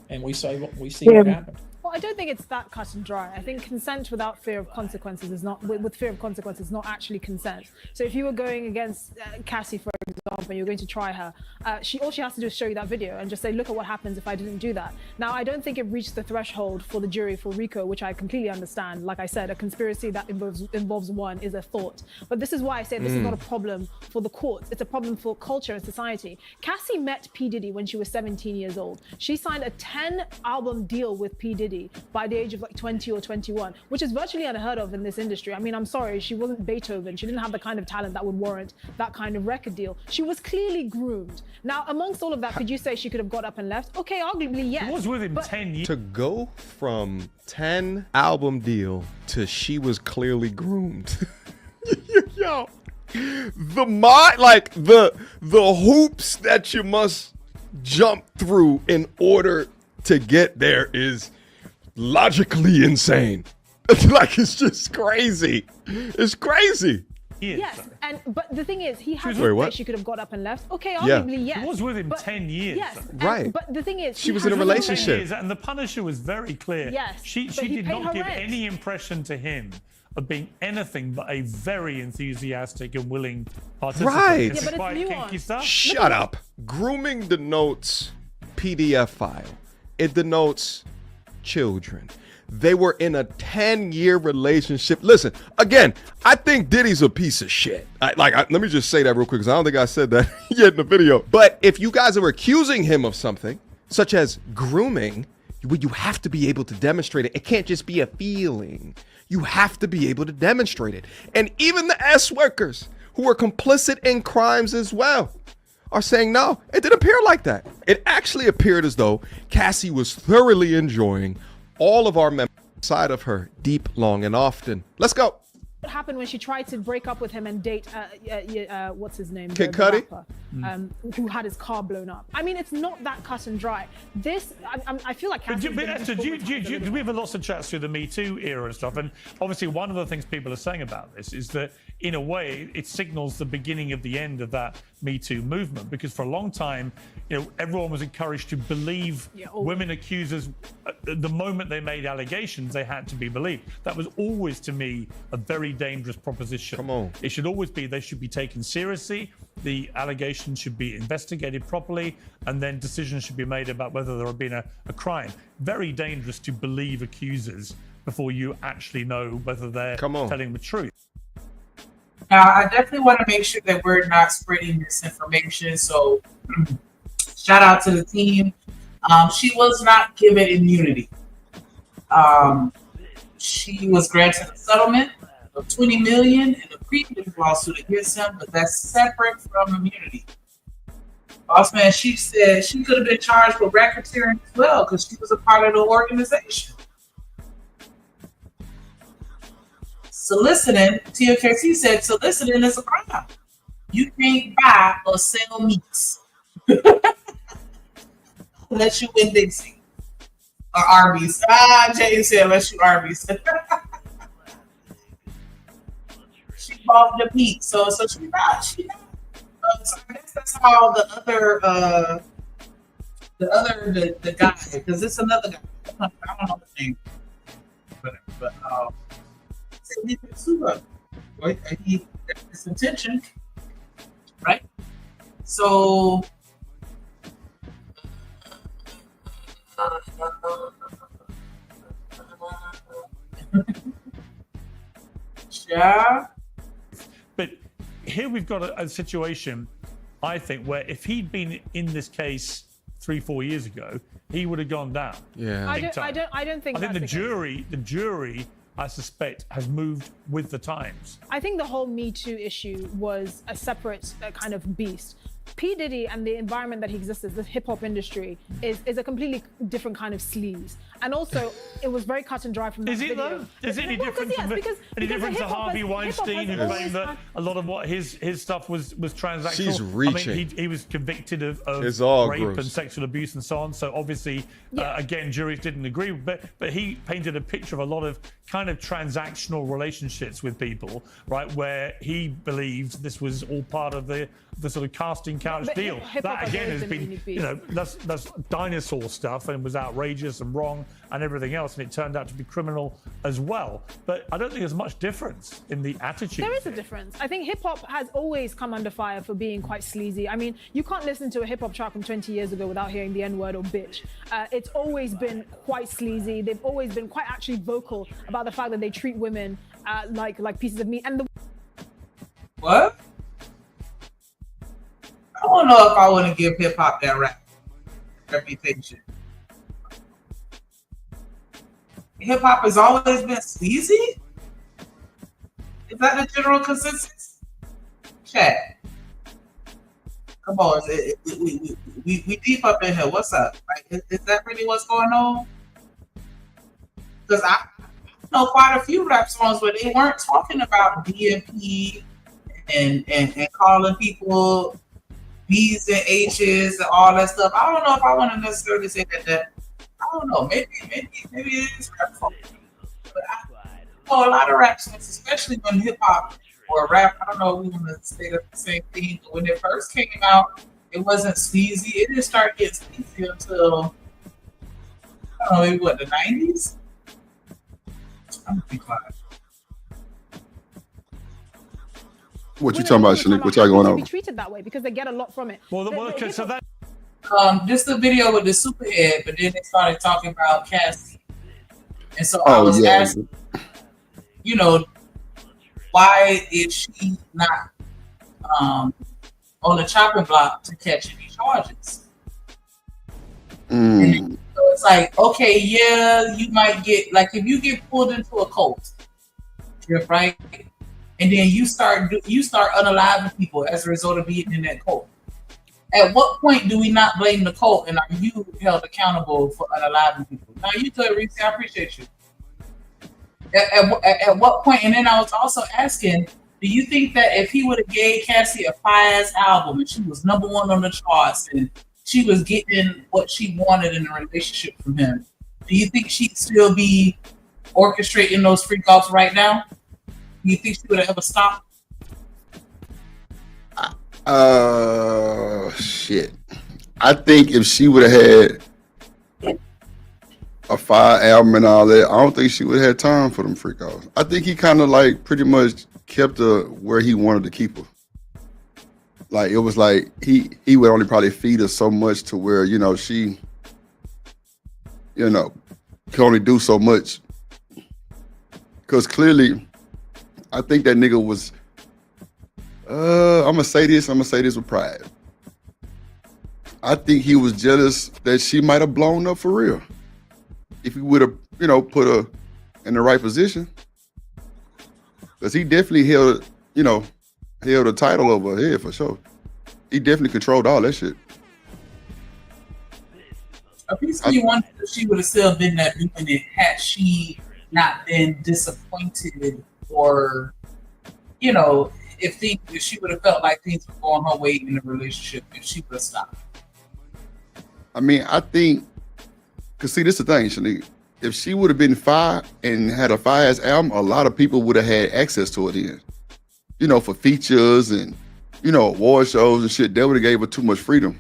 And we see what happened. Well, I don't think it's that cut and dry. I think consent without fear of consequences is not, with fear of consequences, is not actually consent. So if you were going against Cassie, for example, and you're going to try her, all she has to do is show you that video and just say, look at what happens if I didn't do that. Now, I don't think it reached the threshold for the jury for RICO, which I completely understand. Like I said, a conspiracy that involves one is a thought. But this is why I say this is not a problem for the courts. It's a problem for culture and society. Cassie met P. Diddy when she was 17 years old. She signed a 10-album deal with P. Diddy by the age of like 20 or 21, which is virtually unheard of in this industry. I mean, I'm sorry, she wasn't Beethoven. She didn't have the kind of talent that would warrant that kind of record deal. She was clearly groomed. Now, amongst all of that, could you say she could have got up and left? Okay, arguably, yes. She was with him 10 years. To go from 10-album deal to she was clearly groomed. Yo, the hoops that you must jump through in order to get there is logically insane. It's just crazy. It's crazy. Yes, but the thing is, he has to say she could have got up and left. Okay, arguably, yes. She was with him 10 years. Yes, right. But the thing is, she was in a relationship. And the Punisher was very clear. Yes, she did not give any impression to him of being anything but a very enthusiastic and willing participant. Right. Yeah, but it's kinky stuff. Shut up. Grooming denotes PDF file. It denotes children. They were in a 10-year relationship. Listen, again, I think Diddy's a piece of shit. Let me just say that real quick, because I don't think I said that yet in the video. But if you guys are accusing him of something, such as grooming, you have to be able to demonstrate it. It can't just be a feeling. You have to be able to demonstrate it. And even the S workers who are complicit in crimes as well are saying, no, it didn't appear like that. It actually appeared as though Cassie was thoroughly enjoying all of our members side of her deep, long, and often. Let's go. What happened when she tried to break up with him and date, what's his name? Kid Cudi? Who had his car blown up. I mean, it's not that cut and dry. This, I feel like... But Esther, we have lots of chats through the Me Too era and stuff, and obviously one of the things people are saying about this is that, in a way, it signals the beginning of the end of that Me Too movement, because for a long time, everyone was encouraged to believe women accusers. The moment they made allegations, they had to be believed. That was always, to me, a very dangerous proposition. Come on. It should always be they should be taken seriously. The allegations should be investigated properly, and then decisions should be made about whether there had been a crime. Very dangerous to believe accusers before you actually know whether they're telling the truth. Now, I definitely want to make sure that we're not spreading misinformation. So, shout out to the team. She was not given immunity. She was granted a settlement of $20 million in a previous lawsuit against him, but that's separate from immunity. Also, man, she said she could have been charged with racketeering as well because she was a part of the organization. Soliciting, TOKC said soliciting is a crime. You can't buy or sell meats unless you win Dixie or Arby's. Jay said unless you Arby's. She bought the meat, so she not. So I guess that's how the guy, because it's another guy. country. I don't know the name, but he put suit up. Right? He his intention, right? So. Yeah. But here we've got a situation, I think, where if he'd been in this case 3-4 years ago, he would have gone down. Yeah. I don't think. I think that's the jury, I suspect, has moved with the times. I think the whole Me Too issue was a separate kind of beast. P. Diddy and the environment that he existed, the hip hop industry, is a completely different kind of sleaze. And also, it was very cut and dry from that video. Is it though? Is it any different to Harvey Weinstein, who claimed that a lot of what his stuff was transactional? She's reaching. I mean, he was convicted of It's all rape gross. and sexual abuse and so on. So obviously, again, juries didn't agree. But he painted a picture of a lot of kind of transactional relationships with people, right, where he believed this was all part of the sort of casting couch deal. That again has been, that's dinosaur stuff and was outrageous and wrong and everything else, and it turned out to be criminal as well. But I don't think there's much difference in the attitude. There is a difference. I think hip hop has always come under fire for being quite sleazy. I mean, you can't listen to a hip hop track from 20 years ago without hearing the N-word or bitch. It's always been quite sleazy. They've always been quite actually vocal about the fact that they treat women like pieces of meat. And What? I don't know if I want to give hip hop that reputation. Hip hop has always been sleazy? Is that the general consensus? Chat. Come on, we deep up in here. What's up? Like, is that really what's going on? Because I know quite a few rap songs where they weren't talking about DMP and calling people B's and H's and all that stuff. I don't know if I want to necessarily say that. I don't know. Maybe it is rap folk. But I know a lot of rap songs, especially when hip hop or rap. I don't know if we want to say the same thing. But when it first came out, it wasn't sleazy. It didn't start getting sleazy until I don't know, maybe the 90s. I'm gonna be quiet. What you talking about, Shanique? What y'all going on? Be treated that way because they get a lot from it. Okay, so that. Just the video with the superhead, but then they started talking about Cassie, and so I was asking, why is she not on the chopping block to catch any charges? And so it's like, okay, yeah, you might get like if you get pulled into a cult, right? And then you start unaliving people as a result of being in that cult. At what point do we not blame the cult, and are you held accountable for unaliving people? Now you good, Reese. I appreciate you. At what point? And then I was also asking, do you think that if he would have gave Cassie a fire-ass album and she was #1 on the charts and she was getting what she wanted in a relationship from him, do you think she'd still be orchestrating those freak offs right now? Do you think she would have ever stopped? Shit. I think if she would have had a fire album and all that, I don't think she would have had time for them freak offs. I think he kind of like pretty much kept her where he wanted to keep her. Like it was like he would only probably feed her so much to where, she, could only do so much. Because clearly, I think that nigga was I'm gonna say this with pride. I think he was jealous that she might have blown up for real. If he would have, put her in the right position. Because he definitely held a title over her head for sure. He definitely controlled all that shit. A piece of me wonders if she would have still been that infinite had she not been disappointed or, if she would have felt like things were going her way in the relationship, if she would have stopped. I mean, I think, because see, this is the thing, Shanique. If she would have been fire and had a fire-ass album, a lot of people would have had access to it then. For features and, award shows and shit, they would have gave her too much freedom.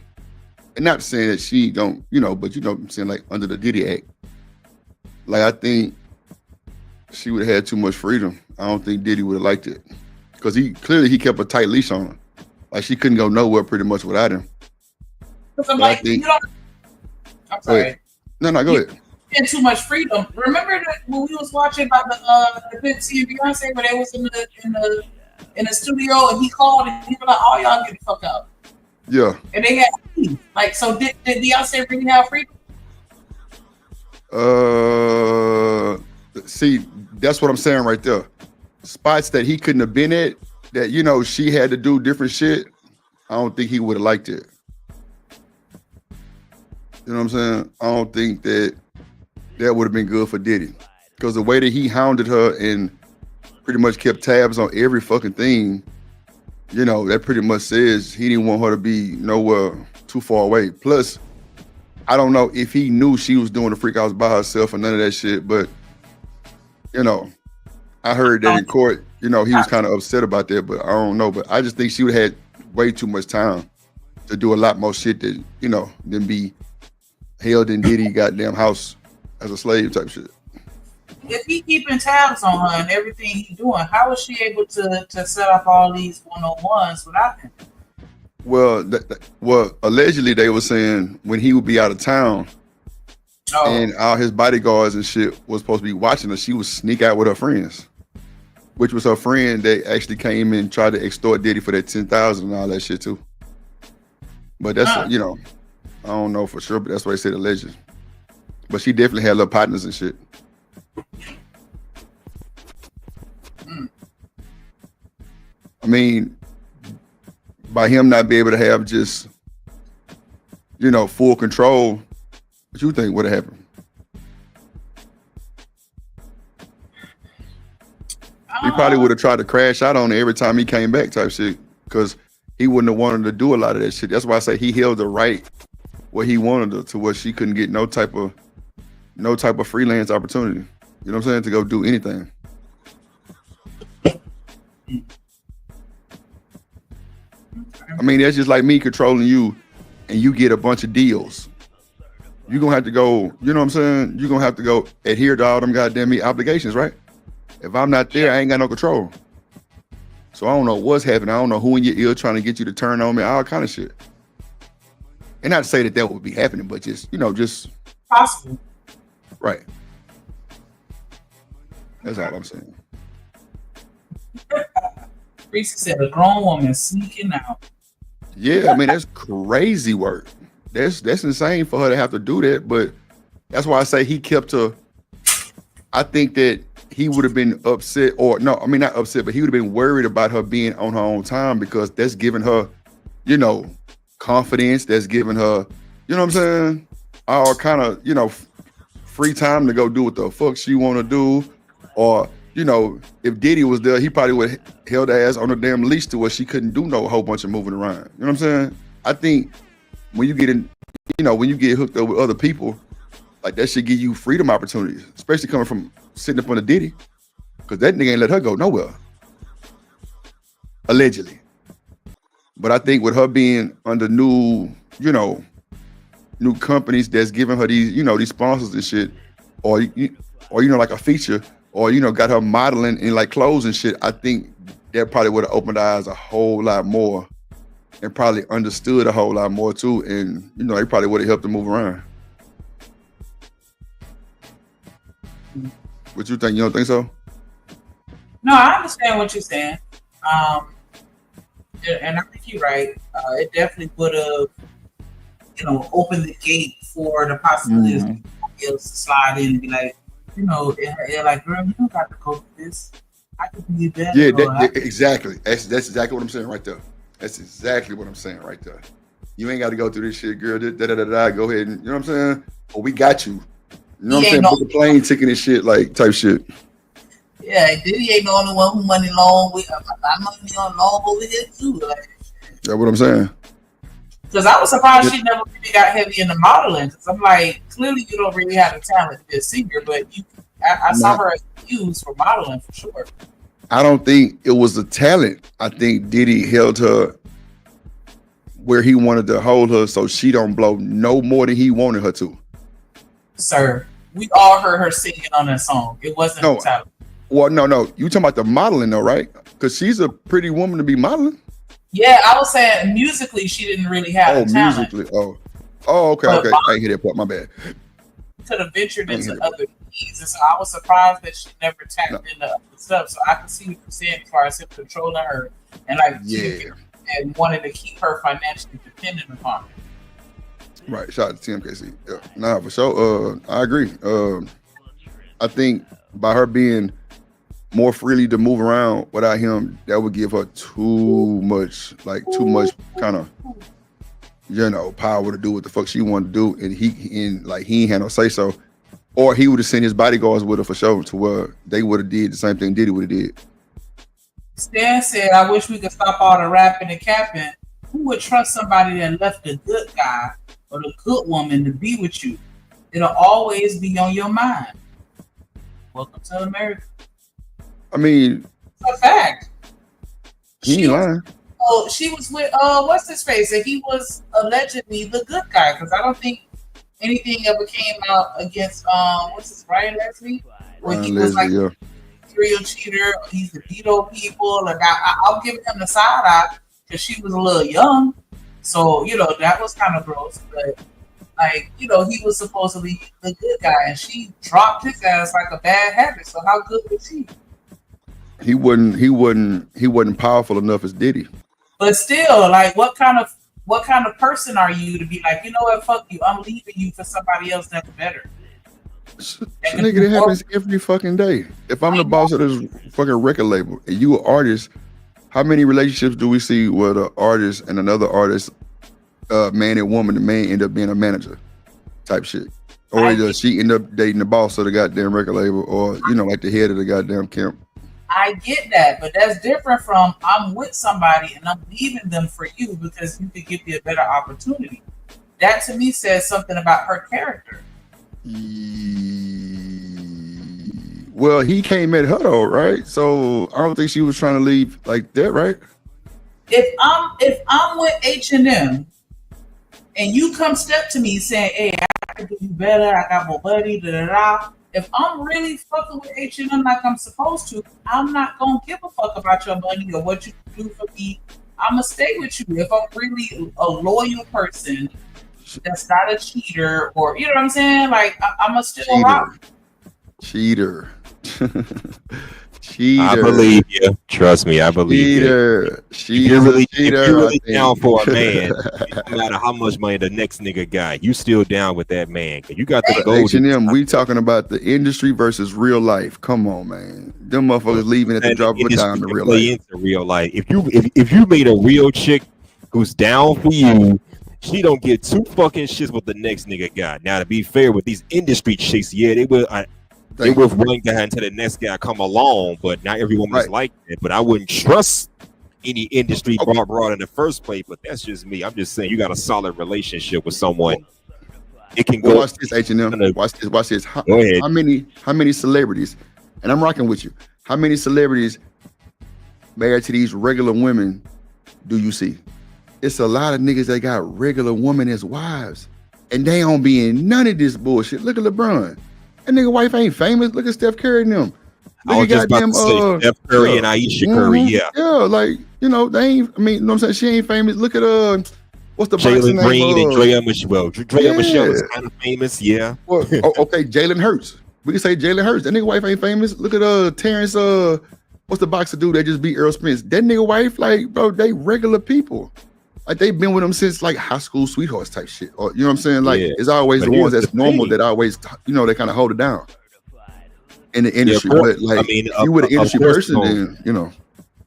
And not saying that she don't, but I'm saying like under the Diddy Act. Like, I think she would have had too much freedom. I don't think Diddy would have liked it. Because he kept a tight leash on her. Like, she couldn't go nowhere pretty much without him. Because I'm like, you know, I'm sorry. No, go ahead. Had too much freedom. Remember that when we was watching about the Pepsi and Beyonce, where they was in the studio, and he called and he was like, "All y'all get the fuck out." Yeah. And they had like, so did Beyonce really have freedom? See, that's what I'm saying right there. Spots that he couldn't have been at, that, you know, she had to do different shit. I don't think he would have liked it. You know what I'm saying? I don't think that would have been good for Diddy, because the way that he hounded her and pretty much kept tabs on every fucking thing, you know, that pretty much says he didn't want her to be nowhere too far away. Plus, I don't know if he knew she was doing the freak house by herself or none of that shit, but, you know, I heard that in court, you know, he was kind of upset about that, but I don't know. But I just think she would have had way too much time to do a lot more shit that, you know, than be held in Diddy goddamn house as a slave type shit. If he keeping tabs on her and everything he doing, how was she able to set up all these 101s without him? Well, allegedly they were saying when he would be out of town and all his bodyguards and shit was supposed to be watching her, she would sneak out with her friends, which was her friend that actually came and tried to extort Diddy for that $10,000 and all that shit too. But that's, you know, I don't know for sure, but that's what they said allegedly. But she definitely had little partners and shit. I mean, by him not being able to have just, you know, full control, what you think would have happened? He probably would have tried to crash out on her every time he came back type shit, because he wouldn't have wanted to do a lot of that shit. That's why I say he held the right where he wanted to where she couldn't get no type of freelance opportunity. You know what I'm saying? To go do anything. I mean, that's just like me controlling you and you get a bunch of deals. You're going to have to go, you know what I'm saying? You're going to have to go adhere to all them goddamn obligations, right? If I'm not there, I ain't got no control. So I don't know what's happening. I don't know who in your ear trying to get you to turn on me, all kind of shit. And not to say that would be happening, but just, you know, just possible. Right. That's all I'm saying. Reese said a grown woman sneaking out. Yeah, I mean, that's crazy work. That's insane for her to have to do that. But that's why I say he kept her. I think that he would have been upset, or no, I mean, not upset, but he would have been worried about her being on her own time, because that's giving her, you know, confidence. That's giving her, you know what I'm saying, all kind of, you know, free time to go do what the fuck she want to do. Or, you know, if Diddy was there, he probably would have held her ass on a damn leash to where she couldn't do no whole bunch of moving around. You know what I'm saying? I think when you get in, you know, when you get hooked up with other people, like, that should give you freedom opportunities, especially coming from sitting up on the Diddy, because that nigga ain't let her go nowhere. Allegedly. But I think with her being under new, you know, new companies that's giving her these, you know, these sponsors and shit, or you know, like a feature, or, you know, got her modeling in like clothes and shit, I think that probably would have opened her eyes a whole lot more and probably understood a whole lot more too. And, you know, they probably would have helped her move around. What you think? You don't think so? No, I understand what you're saying. And I think you're right. It definitely would have, you know, opened the gate for the possibility of somebody else to slide in and be like, you know, they're like, girl, you don't got to go through this. I could be better. Yeah, exactly. That's exactly what I'm saying right there. That's exactly what I'm saying right there. You ain't got to go through this shit, girl. Go ahead and, you know what I'm saying? Or we got you. You know what I'm saying? Book a plane ticket and shit, like, type shit. Yeah, Diddy ain't the only one who money long with. I money on long over here too. Like, that's what I'm saying. Because I was surprised she never really got heavy into modeling. Because I'm like, clearly you don't really have the talent to be a singer, but I saw her as used for modeling for sure. I don't think it was the talent. I think Diddy held her where he wanted to hold her so she don't blow no more than he wanted her to. Sir. we all heard her singing on that song. It wasn't No. Tyler. Well, no. You talking about the modeling though, right? Because she's a pretty woman to be modeling. Yeah, I was saying musically she didn't really have the talent. Musically. Okay. But I didn't hear that part. My bad. Could have ventured into other keys, and so I was surprised that she never tapped into other stuff. So I can see what you're saying as far as him controlling her and and wanting to keep her financially dependent upon her. Right. Shout out to TMKC. Yeah. Nah, for sure. I agree. I think by her being more freely to move around without him, that would give her too much kind of, power to do what the fuck she wanted to do, and he ain't had no say so, or he would have sent his bodyguards with her for sure, to where they would have did the same thing Diddy would have did. Stan said, "I wish we could stop all the rapping and capping. Who would trust somebody that left the good guy or the good woman to be with you? It'll always be on your mind." Welcome to America. I mean, it's a fact. He ain't lying. She was with what's his face, and he was allegedly the good guy, because I don't think anything ever came out against what's his Ryan Leslie, where he was like a serial cheater. He's the veto people. Like I'll give him the side eye because she was a little young, so that was kind of gross. But he was supposedly the good guy, and she dropped his ass like a bad habit. So how good was he? He wasn't powerful enough as Diddy. But still, what kind of person are you to be like, you know what, fuck you, I'm leaving you for somebody else that's better? Nigga, that happens every fucking day. If I'm the boss of this fucking record label and you an artist, how many relationships do we see where the artist and another artist, man and woman, the man end up being a manager type shit? Or does she end up dating the boss of the goddamn record label, or like the head of the goddamn camp? I get that, but that's different from I'm with somebody and I'm leaving them for you because you could give me a better opportunity. That to me says something about her character. Well, he came at her though, right? So I don't think she was trying to leave like that, right? If I'm with H&M and you come step to me saying, "Hey, I can do you better, I got more money, da da da." If I'm really fucking with H&M like I'm supposed to, I'm not gonna give a fuck about your money or what you do for me. I'm gonna stay with you. If I'm really a loyal person that's not a cheater, or you know what I'm saying, I'm gonna still rock. Cheater. I believe you. Trust me, I believe you. If you're really down for a man, no matter how much money the next nigga got, you still down with that man. You got the gold. H&M, we talking about the industry versus real life. Come on, man. Them motherfuckers leaving at the drop of a dime to real life. Into real life. If you made a real chick who's down for you, she don't get two fucking shits what the next nigga got. Now, to be fair with these industry chicks, yeah, they will. They with one guy until the next guy come along, but not every woman's like that. But I wouldn't trust any industry broad in the first place. But that's just me. I'm just saying you got a solid relationship with someone. It can go. Watch this, H&M. Watch this. How many celebrities? And I'm rocking with you. How many celebrities married to these regular women do you see? It's a lot of niggas that got regular women as wives, and they don't be in none of this bullshit. Look at LeBron. That nigga wife ain't famous. Look at Steph Curry and them. I was just about to say Steph Curry and Aisha Curry, yeah. Yeah, they ain't, you know what I'm saying? She ain't famous. Look at what's the boxing name? Jalen Green and Drea Michelle. Drea Michelle is kind of famous, yeah. Well, okay, Jalen Hurts. We can say Jalen Hurts. That nigga wife ain't famous. Look at Terrence, what's the boxer dude that just beat Earl Spence? That nigga wife, bro, they regular people. They've been with them since high school sweethearts type shit. Or you know what I'm saying? It's always the ones that's normal that always, they kind of hold it down in the industry. But if you were an industry person, then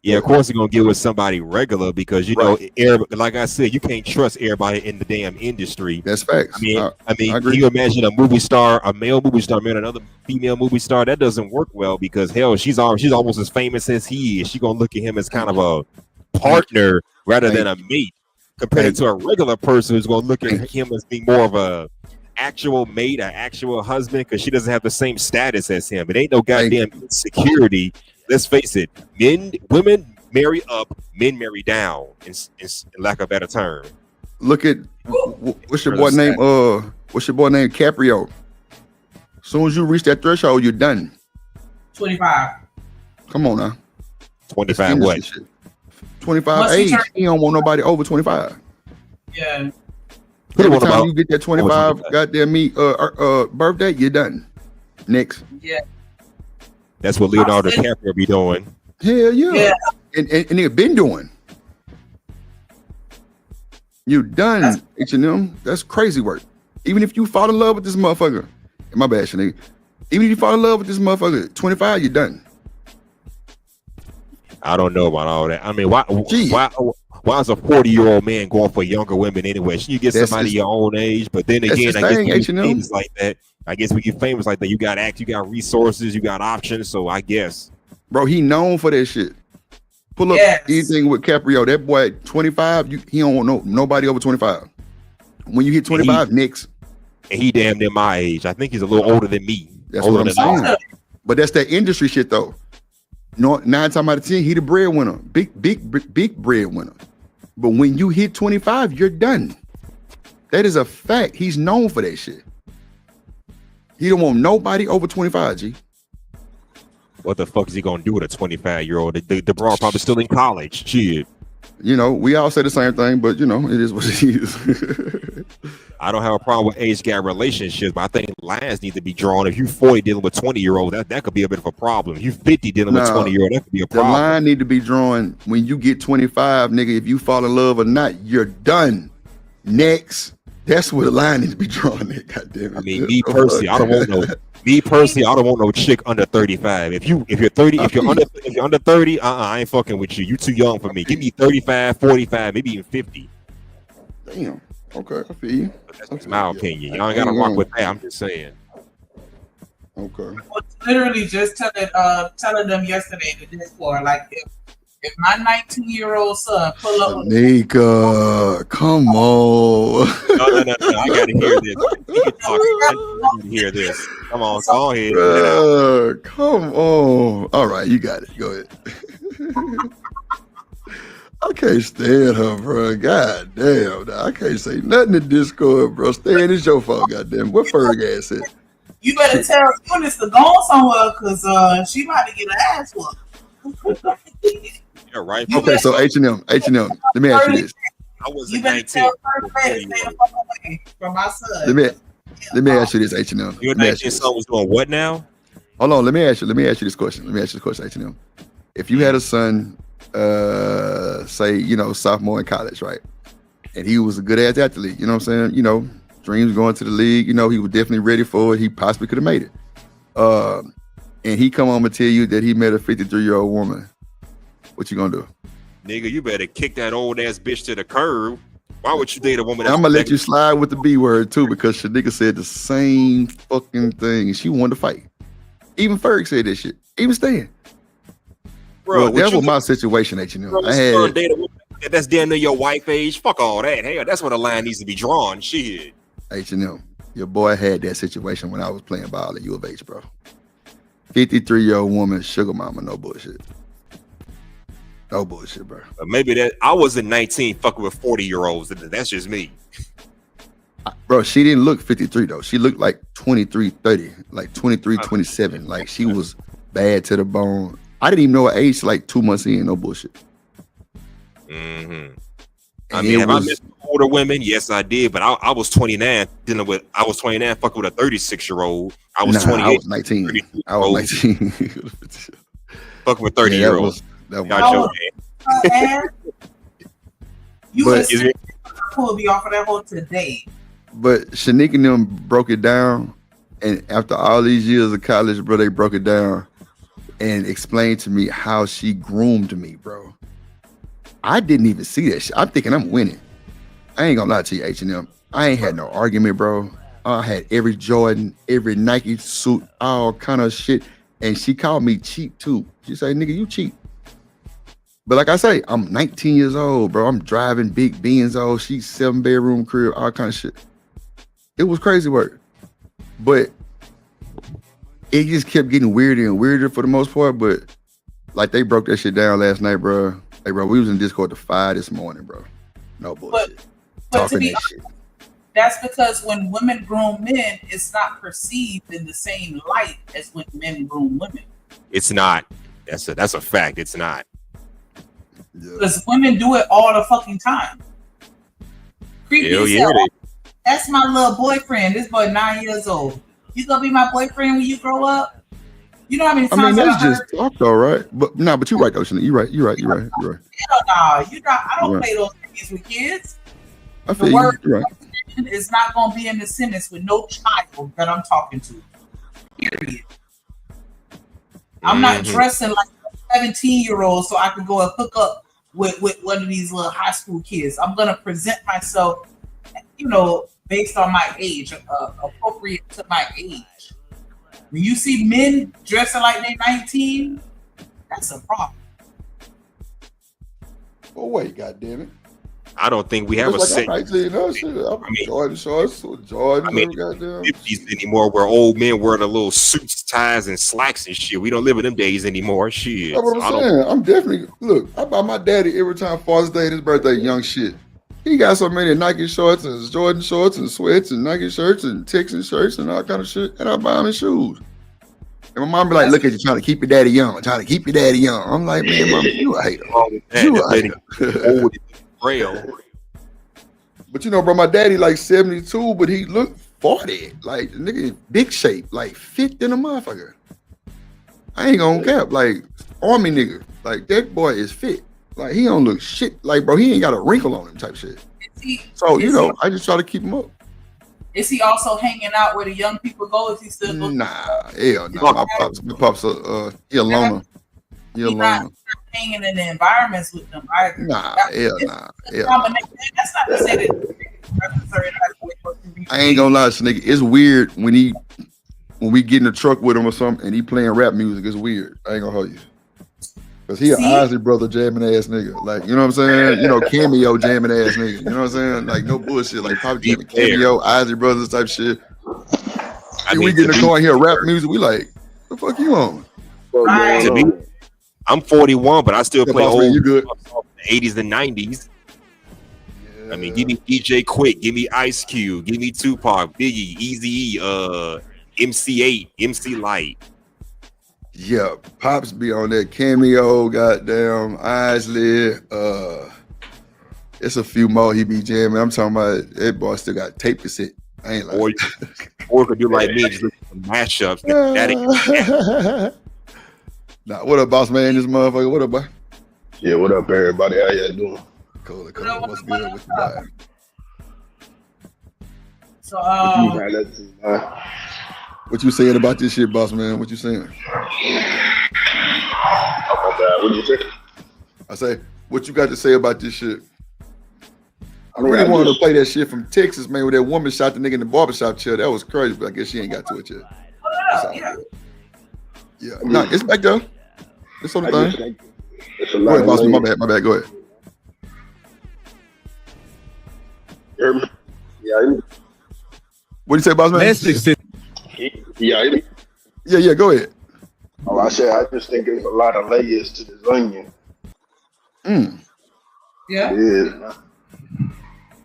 Yeah, of course you're gonna get with somebody regular because like I said, you can't trust everybody in the damn industry. That's facts. I mean, can you imagine a movie star, a male movie star, marrying another female movie star? That doesn't work well because hell, she's almost as famous as he is. She's gonna look at him as kind of a partner rather than a mate. Compared to a regular person who's going to look at him as being more of a actual mate, an actual husband, because she doesn't have the same status as him. It ain't no goddamn insecurity. Let's face it, women marry up, men marry down, in lack of a better term. Look at what's your boy name? What's your boy name? Caprio. As soon as you reach that threshold, you're done. 25. Come on now. 25 what? 25 age. He don't want nobody over 25. Yeah. Every time you get that 25 goddamn birthday, you're done. Next. Yeah. That's what Leonardo DiCaprio be doing. Hell yeah. And they've been doing. You done, H&M. That's crazy work. Even if you fall in love with this motherfucker, my bad, Shannon. Even if you fall in love with this motherfucker, 25, you're done. I don't know about all that. I mean, why is a 40-year-old man going for younger women anyway? Should you get somebody your own age? But then again, I guess when you're famous like that, you got acts, you got resources, you got options. So I guess, bro, he known for that shit. Pull up anything with Caprio. That boy, 25, he don't want nobody over 25. When you hit 25, next. And he damn near my age. I think he's a little older than me. That's what I'm saying. But that's that industry shit though. No, 9 times out of 10, he the breadwinner. Big breadwinner. But when you hit 25, you're done. That is a fact. He's known for that shit. He don't want nobody over 25, G. What the fuck is he gonna do with a 25-year-old? The broad probably still in college. Shit. You know, we all say the same thing, but you know, it is what it is. I don't have a problem with age gap relationships, but I think lines need to be drawn. If you're 40 dealing with 20-year-olds, that could be a bit of a problem. If you're 50 dealing with 20-year-old, that could be a problem. The line need to be drawn when you get 25, nigga. If you fall in love or not, you're done. Next. That's where the line needs to be drawn, nigga. God damn it. I mean, me personally, I don't want no chick under 35. If you're under 30, I ain't fucking with you. You too young for me. Give me 35, 45, maybe even 50. Damn. Okay, I feel you. That's my opinion. Y'all ain't gotta rock with that. I'm just saying. Okay. I was literally just telling them yesterday in the Discord, like if my 19-year-old son pull up, Nika, come on. No. I gotta hear this. I gotta hear this. Come on, go ahead. Come on. All right, you got it. Go ahead. I can't stand her, bro. God damn. I can't say nothing in Discord, bro. Stan, it's your fault, goddamn. What Ferg ass said? You better tell Eunice to go somewhere because she about to get her ass whooped. Yeah, right. Okay, so H&M. Let me ask you this. I was you better 19. tell her to stay the fuck away from my son. Let me ask you this, H&M. Your 19 son was doing what now? Hold on, let me ask you this question. H&M. If you had a son, say, you know, sophomore in college, right? And he was a good ass athlete, you know what I'm saying? You know, dreams going to the league, you know, he was definitely ready for it. He possibly could have made it. And he come home and tell you that he met a 53-year-old woman. What you gonna do? Nigga, you better kick that old ass bitch to the curb. Why would you date a woman? I'm gonna let you slide with the B word too, because Shanika said the same fucking thing. She wanted to fight. Even Ferg said this shit. Even Stan. Bro, that was my situation, H&M. Bro, I had date a woman that's damn near your wife age. Fuck all that. Hell, that's where the line needs to be drawn. Shit. H&M. Your boy had that situation when I was playing ball at U of H, bro. 53-year-old woman, sugar mama, no bullshit. No bullshit, bro. Maybe that I wasn't 19 fucking with 40-year-olds. That's just me. Bro, she didn't look 53 though. She looked like 23, 30, like 23, 27. Like she was bad to the bone. I didn't even know her age like 2 months in, no bullshit. Mm-hmm. I mean, have I missed older women? Yes, I did. But I was 29 fucking with a 36-year-old. I was 28. I was 19. I was 19. Fucking with 30-year-olds. You would pull me off of that hole today. But Shanique and them broke it down, and after all these years of college, bro, they broke it down and explained to me how she groomed me, bro. I didn't even see that shit. I'm thinking I'm winning. I ain't gonna lie to you, H&M. I ain't had no argument, bro. I had every Jordan, every Nike suit, all kind of shit, and she called me cheap too. She said, "Nigga, you cheap." But like I say, I'm 19 years old, bro. I'm driving big Benz. She's 7-bedroom crib, all kind of shit. It was crazy work. But it just kept getting weirder and weirder for the most part. But like they broke that shit down last night, bro. Hey, bro, we was in Discord till 5 this morning, bro. No bullshit. But Talking that shit. That's because when women groom men, it's not perceived in the same light as when men groom women. It's not. That's a fact. It's not. Because women do it all the fucking time. Creepy as hell. That's my little boyfriend. This boy 9 years old. You gonna be my boyfriend when you grow up? You know how many times that's just talk though, right? But you're right though, Shannon. You're right. Hell no, I don't play those games with kids. I feel the word you're right. is not gonna be in the sentence with no child that I'm talking to. Period. I'm not dressing like a 17-year-old so I can go and hook up with one of these little high school kids. I'm gonna present myself, based on my age, appropriate to my age. When you see men dressing like they're 19, that's a problem. Oh wait, goddammit. I don't think we have a set. Jordan shorts, Jordan. I mean, 50s anymore, where old men wear the little suits, ties, and slacks and shit. We don't live in them days anymore. Shit. That's what I'm saying. I'm definitely I buy my daddy every time Father's Day and his birthday, young shit. He got so many Nike shorts and Jordan shorts and sweats and Nike shirts and Texan shirts and all kind of shit. And I buy him his shoes. And my mom be like, look at you trying to keep your daddy young. I'm like, man, mom, you a hater. You a hater. But bro, my daddy like 72, but he looked 40. Like, nigga, big shape, like fit in a motherfucker. I ain't gonna cap. Like, army nigga. Like, that boy is fit. Like, he don't look shit. Like, bro, he ain't got a wrinkle on him type shit. I just try to keep him up. Is he also hanging out where the young people go? Is he still going? Nah, hell no. My pops, he a loner. He's not hanging in the environments with them. Hell nah. That's not to say that. I ain't gonna lie, nigga. It's weird when we get in the truck with him or something and he playing rap music. It's weird. I ain't gonna hold you. Cause he an Isley brother jamming ass nigga. Like, you know what I'm saying? Cameo jamming ass nigga. You know what I'm saying? Like, no bullshit. Like, Pop jamming Cameo, Isley brothers type shit. We get in the car and hear rap music. We like, the fuck you on? I'm 41, but I still play old you good. 80s and 90s. I mean, give me DJ Quick, give me Ice Cube, give me Tupac, Biggie, Eazy-E, MC8, MC Light. Yeah, Pops be on that Cameo, goddamn Isley. It's a few more he be jamming. I'm talking about that boy still got tape cassette. I ain't like or could do like me, just listen to mashups. That Nah, what up, boss man? This motherfucker. What up, boy? Yeah, what up, everybody? How y'all doing? Cool. What's good with you, boy? So, what you saying about this shit, boss man? What you saying? What you say? I say, what you got to say about this shit? I really wanted to play that shit from Texas, man, where that woman shot the nigga in the barbershop chair. That was crazy, but I guess she ain't got to it yet. Yeah. Nah, it's back there. It's on the thing. Go ahead, boss. My bad. Go ahead. You heard me? Yeah. What do you say, boss man? Yeah. Yeah. Go ahead. Oh, I just think there's a lot of layers to this onion. Yeah. Yeah.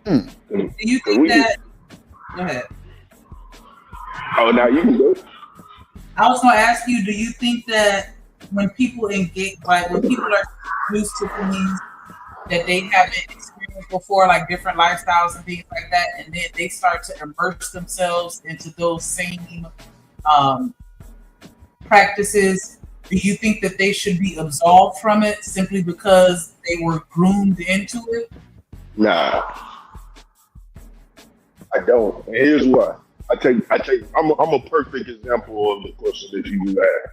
Do you think that? Go ahead. Oh, now you can go. I was going to ask you, do you think that when people engage, like when people are used to things that they haven't experienced before, like different lifestyles and things like that, and then they start to immerse themselves into those same practices, do you think that they should be absolved from it simply because they were groomed into it? Nah, I don't. And here's why. I'm a perfect example of the question that you had.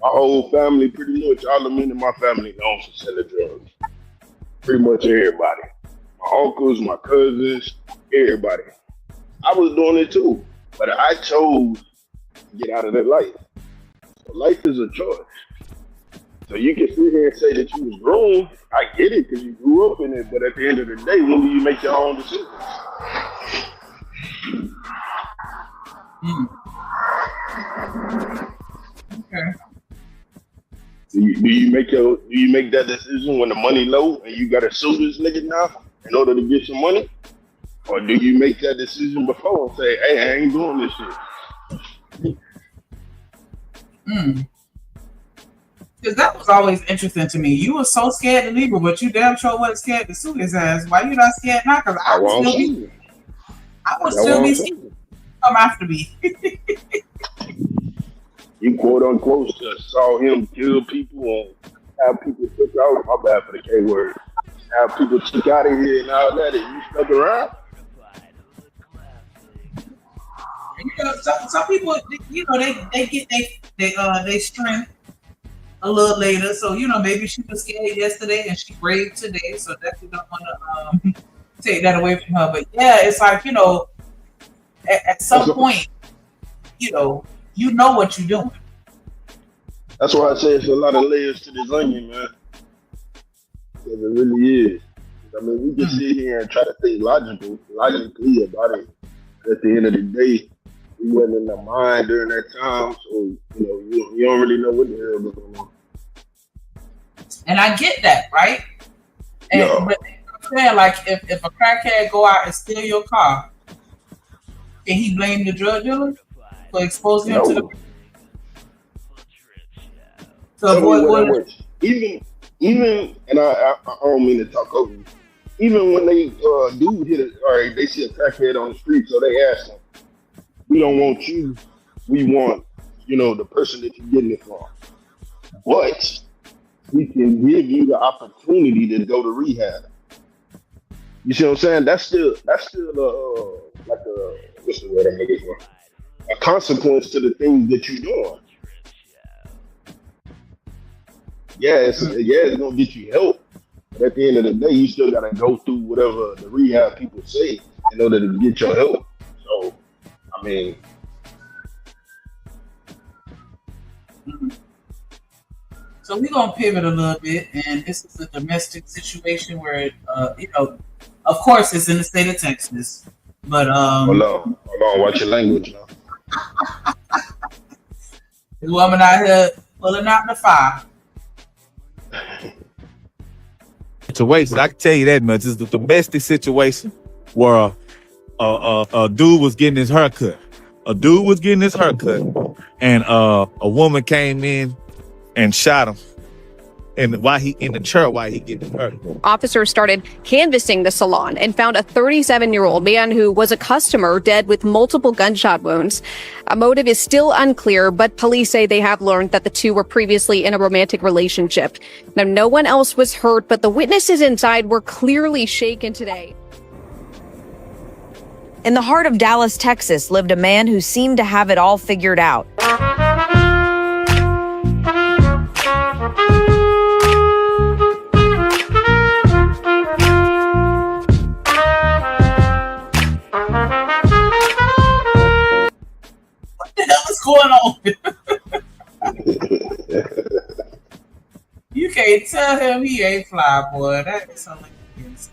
My whole family, pretty much all the men in my family owns a set of drugs. Pretty much everybody. My uncles, my cousins, everybody. I was doing it too, but I chose to get out of that life. So life is a choice. So you can sit here and say that you was groomed. I get it because you grew up in it, but at the end of the day, when do you make your own decisions? Okay. Do you make that decision when the money low and you gotta sue this nigga now in order to get some money? Or do you make that decision before and say, hey, I ain't doing this shit? Because that was always interesting to me. You were so scared to leave him, but you damn sure wasn't scared to sue his ass. Why you not scared now? Because I would still be scared to come after me. You quote unquote just saw him kill people and have people took out. My bad for the K word. Have people took out of here and all that, and you stuck around. You know, some people, you know, they get they strength a little later. So you know, maybe she was scared yesterday and she brave today. So definitely don't want to take that away from her. But yeah, it's like, you know, at some point, you know what you're doing. That's why I say it's a lot of layers to this onion, man. Because it really is. I mean, we can sit here and try to think logically about it. At the end of the day, we wasn't in the mind during that time, so you know, you don't really know what the hell is going on. And I get that, right? And Yeah. but I'm saying, like, if a crackhead go out and steal your car, can he blame the drug dealer for exposing him to the? Tell me what that works. Even, and I don't mean to talk over you. Even when they do hit it, or they see a crackhead on the street, so they ask them, "We don't want you. We want, you know, the person that you're getting it from. But we can give you the opportunity to go to rehab." You see what I'm saying? That's still like a, what's the word I'm looking for? A consequence to the things that you're doing. Yeah, it's gonna get you help, but at the end of the day, you still gotta go through whatever the rehab people say in order to get your help. So, I mean, So we're gonna pivot a little bit, and this is a domestic situation where, you know, of course, it's in the state of Texas, but hold on, watch your language now. this woman out here pulling out the fire. Situation. I can tell you that much. It's the domestic situation where a dude was getting his haircut. And a woman came in and shot him. And while he in the chair, while he getting hurt. Officers started canvassing the salon and found a 37-year-old man who was a customer dead with multiple gunshot wounds. A motive is still unclear, but police say they have learned that the two were previously in a romantic relationship. Now, no one else was hurt, but the witnesses inside were clearly shaken today. In the heart of Dallas, Texas, lived a man who seemed to have it all figured out. What the hell is going on? You can't tell him he ain't fly, boy. That is hilarious.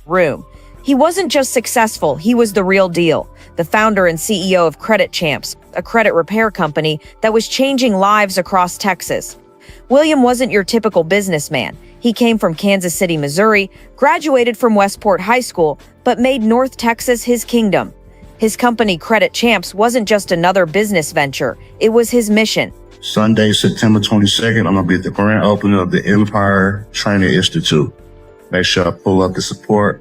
Room. He wasn't just successful, he was the real deal. The founder and CEO of Credit Champs, a credit repair company that was changing lives across Texas. William wasn't your typical businessman. He came from Kansas City, Missouri, graduated from Westport High School, but made North Texas his kingdom. His company, Credit Champs, wasn't just another business venture. It was his mission. Sunday, September 22nd, I'm going to be at the grand opening of the Empire Training Institute. Make sure I pull up the support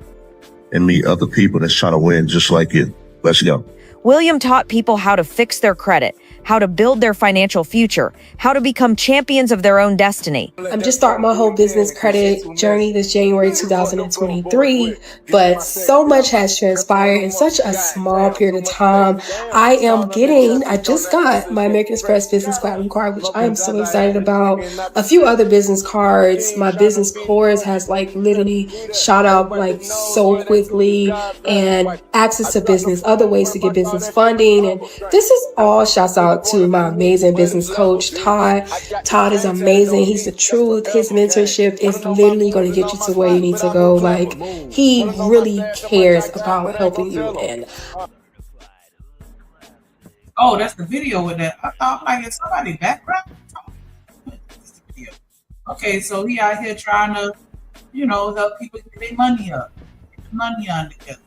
and meet other people that's trying to win just like you. Let's go. William taught people how to fix their credit, how to build their financial future, how to become champions of their own destiny. I'm just starting my whole business credit journey this January 2023, but so much has transpired in such a small period of time. I just got my American Express business platinum card, which I am so excited about. A few other business cards. My business course has literally shot up so quickly, and access to business, other ways to get business funding. And this is all shouts out to my amazing business coach, Todd. Todd is amazing. He's the truth. His mentorship is literally going to get you to where you need to go. He really cares about helping you. And oh, that's the video with that. I thought it's somebody background. Okay, so he out here trying to, help people get their money up, get the money on together.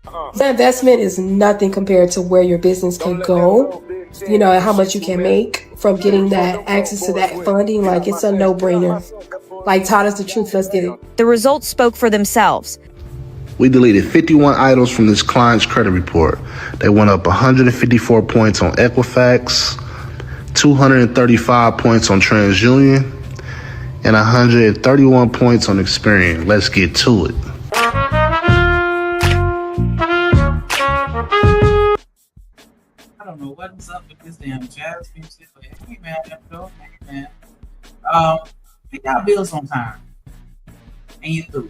That investment is nothing compared to where your business can go, you know, and how much you can make from getting that access to that funding. Like, it's a no-brainer. Like, Todd is the truth. Let's get it. The results spoke for themselves. We deleted 51 items from this client's credit report. They went up 154 points on Equifax, 235 points on TransUnion, and 131 points on Experian. Let's get to it. I don't know what's up with this damn jazz music. But hey man, hey man. Pay y'all bills on time. And you through.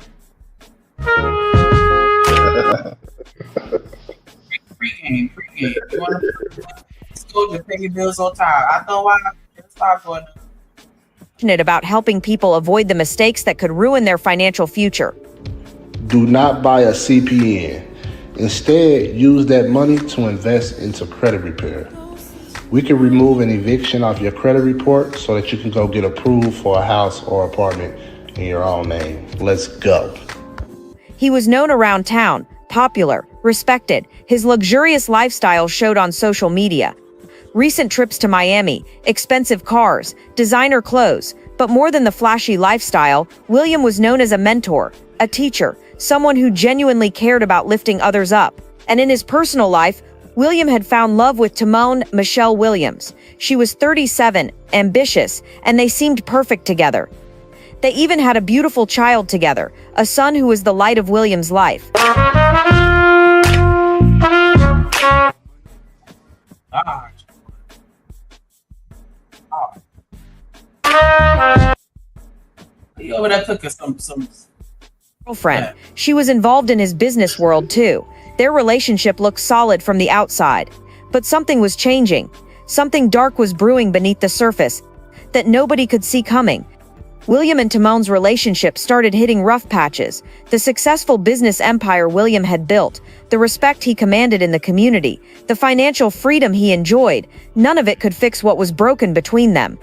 Pre-game. You want to pay your bills on time. I know why. It's not going to. About helping people avoid the mistakes that could ruin their financial future. Do not buy a CPN. Instead, use that money to invest into credit repair. We can remove an eviction off your credit report so that you can go get approved for a house or apartment in your own name. Let's go. He was known around town, popular, respected. His luxurious lifestyle showed on social media. Recent trips to Miami, expensive cars, designer clothes. But more than the flashy lifestyle, William was known as a mentor, a teacher, someone who genuinely cared about lifting others up. And in his personal life, William had found love with Tateand Michelle Williams. She was 37, ambitious, and they seemed perfect together. They even had a beautiful child together, a son who was the light of William's life. You over there cooking some Girlfriend. She was involved in his business world too. Their relationship looked solid from the outside. But something was changing. Something dark was brewing beneath the surface that nobody could see coming. William and Tateand's relationship started hitting rough patches. The successful business empire William had built, the respect he commanded in the community, the financial freedom he enjoyed, none of it could fix what was broken between them.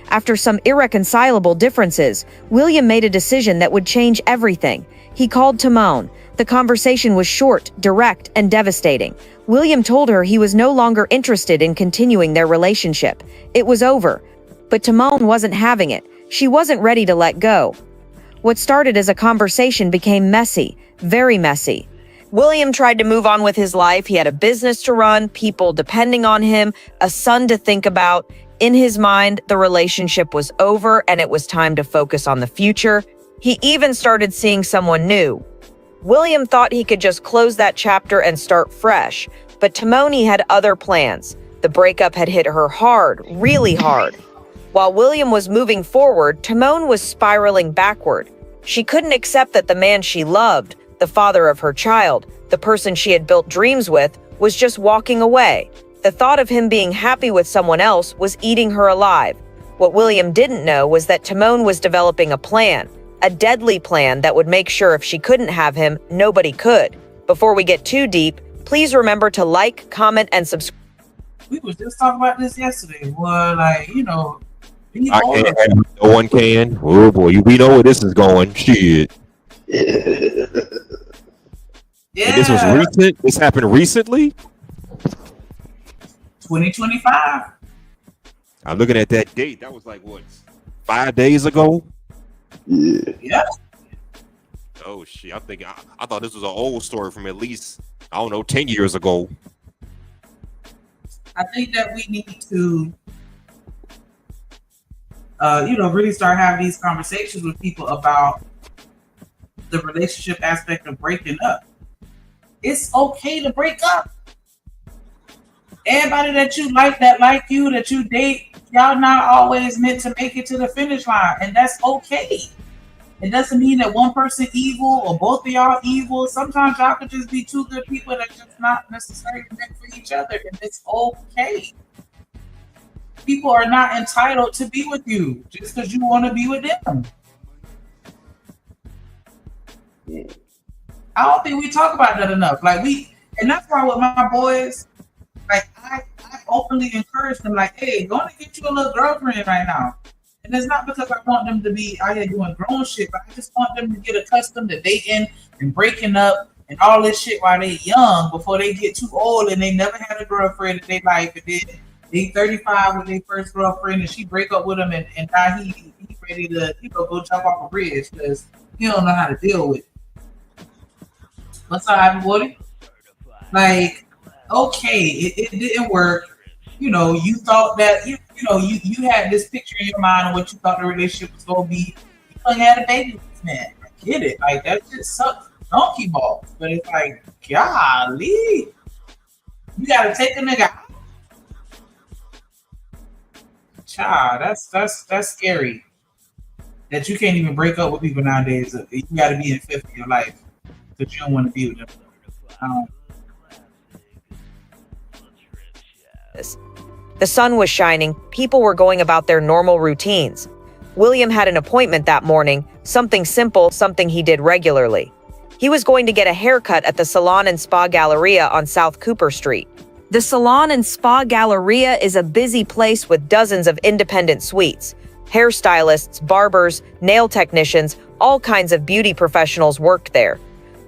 After some irreconcilable differences, William made a decision that would change everything. He called Tateand. The conversation was short, direct, and devastating. William told her he was no longer interested in continuing their relationship. It was over. But Tateand wasn't having it. She wasn't ready to let go. What started as a conversation became messy, very messy. William tried to move on with his life. He had a business to run, people depending on him, a son to think about. In his mind, the relationship was over and it was time to focus on the future. He even started seeing someone new. William thought he could just close that chapter and start fresh, but Tateand had other plans. The breakup had hit her hard, really hard. While William was moving forward, Tateand was spiraling backward. She couldn't accept that the man she loved, the father of her child, the person she had built dreams with, was just walking away. The thought of him being happy with someone else was eating her alive. What William didn't know was that Tateand was developing a plan, a deadly plan that would make sure if she couldn't have him, nobody could. Before we get too deep, please remember to like, comment, and subscribe. We was just talking about this yesterday. Well, like, you know, I can't. No one can. Oh boy, we know where this is going. Shit. Yeah. And this was recent. This happened recently. 2025. I'm looking at that date. That was like what, 5 days ago? Yeah. Oh shit! I'm thinking. I thought this was an old story from at least 10 years ago. I think that we need to, really start having these conversations with people about the relationship aspect of breaking up. It's okay to break up. Everybody that you like, that you date, y'all not always meant to make it to the finish line, and that's okay. It doesn't mean that one person evil or both of y'all evil. Sometimes y'all could just be two good people that are just not necessarily meant for each other, and it's okay. People are not entitled to be with you just because you want to be with them. I don't think we talk about that enough. And that's why with my boys, I openly encourage them, hey, go and get you a little girlfriend right now. And it's not because I want them to be out here doing grown shit, but I just want them to get accustomed to dating and breaking up and all this shit while they young before they get too old and they never had a girlfriend in their life, and then they 35 with their first girlfriend and she break up with him, and now he ready to go jump off a bridge because he don't know how to deal with it. What's up, everybody? Like, okay, it didn't work. You thought that you had this picture in your mind of what you thought the relationship was gonna be. You had a baby with this man. I get it. Like, that just sucks donkey balls. But it's like, golly, you gotta take a nigga out. Child, that's scary. That you can't even break up with people nowadays. You gotta be in fifth of your life because you don't want to be with them. The sun was shining, people were going about their normal routines. William had an appointment that morning, something simple, something he did regularly. He was going to get a haircut at the Salon and Spa Galleria on South Cooper Street. The Salon and Spa Galleria is a busy place with dozens of independent suites. Hairstylists, barbers, nail technicians, all kinds of beauty professionals worked there.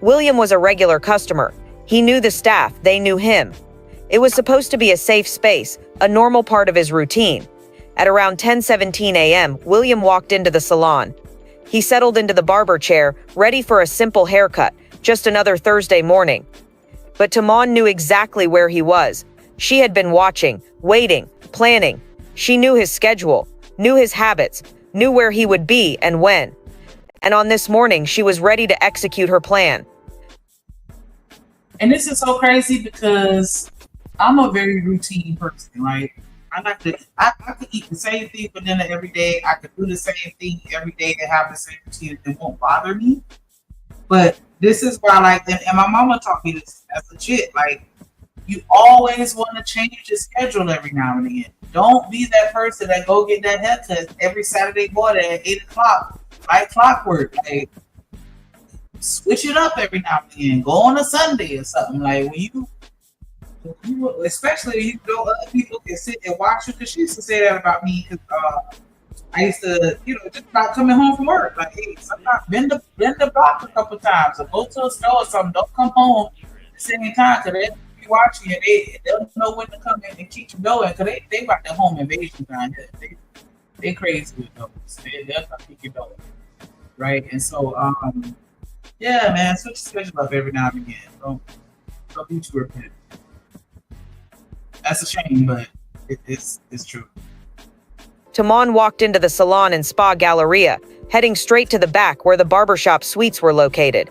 William was a regular customer. He knew the staff, they knew him. It was supposed to be a safe space, a normal part of his routine. At around 10:17 a.m., William walked into the salon. He settled into the barber chair, ready for a simple haircut, just another Thursday morning. But Tateand knew exactly where he was. She had been watching, waiting, planning. She knew his schedule, knew his habits, knew where he would be and when. And on this morning, she was ready to execute her plan. And this is so crazy because I'm a very routine person, right? I could eat the same thing for dinner every day. I could do the same thing every day and have the same routine. It won't bother me. But this is why, like, and my mama taught me this as a kid. Like, you always want to change your schedule every now and again. Don't be that person that go get that haircut every Saturday morning at 8 o'clock, like clockwork. Like, switch it up every now and again. Go on a Sunday or something. Like, when you especially you know other people can sit and watch you, because she used to say that about me, because I used to, just not coming home from work. Like, hey, sometimes bend the block a couple times or go to a store or something. Don't come home at the same time, because they'll be watching you. They don't know when to come in and keep you going, because they got their home invasion down here. They crazy with those. They'll come keep you going. Right? And so, yeah, man, switch your schedule up every now and again. Don't be too repetitive. That's a shame, but it's true. Tateand walked into the Salon and Spa Galleria, heading straight to the back where the barbershop suites were located.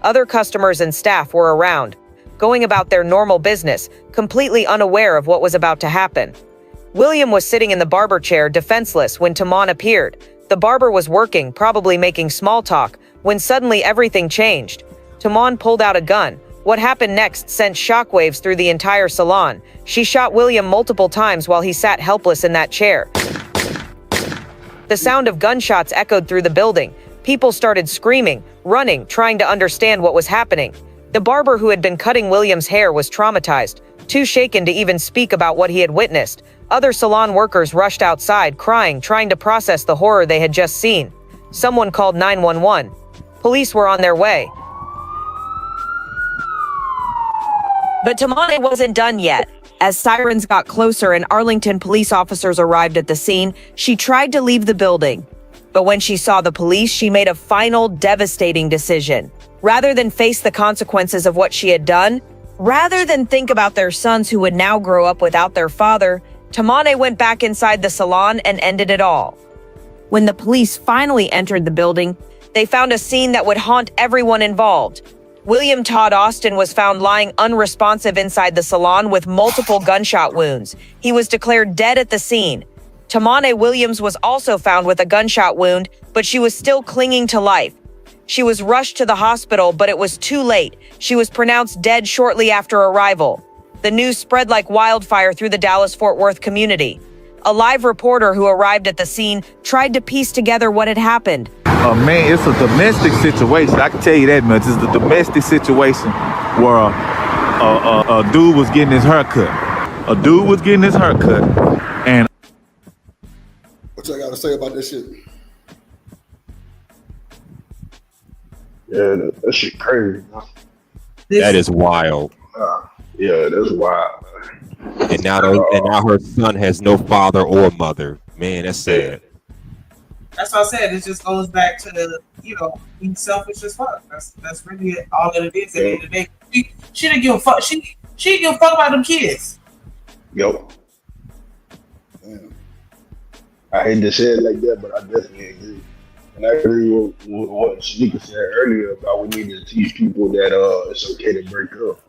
Other customers and staff were around, going about their normal business, completely unaware of what was about to happen. William was sitting in the barber chair, defenseless, when Tateand appeared. The barber was working, probably making small talk, when suddenly everything changed. Tateand pulled out a gun. What happened next sent shockwaves through the entire salon. She shot William multiple times while he sat helpless in that chair. The sound of gunshots echoed through the building. People started screaming, running, trying to understand what was happening. The barber who had been cutting William's hair was traumatized, too shaken to even speak about what he had witnessed. Other salon workers rushed outside, crying, trying to process the horror they had just seen. Someone called 911. Police were on their way. But Tateand wasn't done yet. As sirens got closer and Arlington police officers arrived at the scene, she tried to leave the building. But when she saw the police, she made a final, devastating decision. Rather than face the consequences of what she had done, rather than think about their sons who would now grow up without their father, Tateand went back inside the salon and ended it all. When the police finally entered the building, they found a scene that would haunt everyone involved. William Todd Austin was found lying unresponsive inside the salon with multiple gunshot wounds. He was declared dead at the scene. Tateand Williams was also found with a gunshot wound, but she was still clinging to life. She was rushed to the hospital, but it was too late. She was pronounced dead shortly after arrival. The news spread like wildfire through the Dallas-Fort Worth community. A live reporter who arrived at the scene tried to piece together what had happened. Man, it's a domestic situation. I can tell you that much. It's the domestic situation where a dude was getting his haircut. And what y'all got to say about this shit? Yeah, that shit crazy. That is wild. Yeah, that's wild. And now her son has no father or mother. Man, that's sad. That's what I said. It just goes back to being selfish as fuck. That's really all that it is at the end of the day. She didn't give a fuck. She didn't give a fuck about them kids. Yo. I hate to say it like that, but I definitely agree. And I agree with what Shanika said earlier about we need to teach people that it's okay to break up.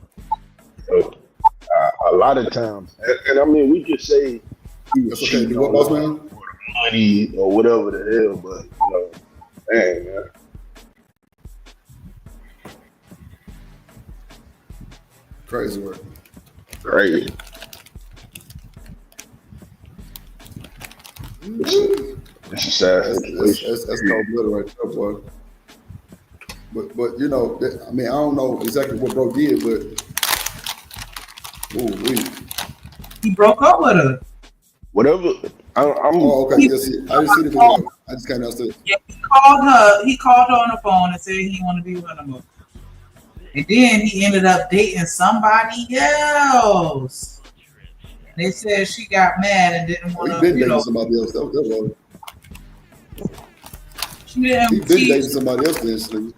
A lot of times, and I mean, we could say he was cheating on her for the money or whatever the hell, but dang, man. Crazy work. Crazy. It's a sad situation. That's cold blooded right there, boy. But I mean, I don't know exactly what bro did, but he broke up with her. Whatever. Oh, okay. Yes, I didn't see the video. I just kind of understood. Yeah, he called her on the phone and said he didn't want to be with her no more. And then he ended up dating somebody else. They said she got mad and didn't want to. He been dating somebody else. That's all. She didn't. He been dating somebody else then.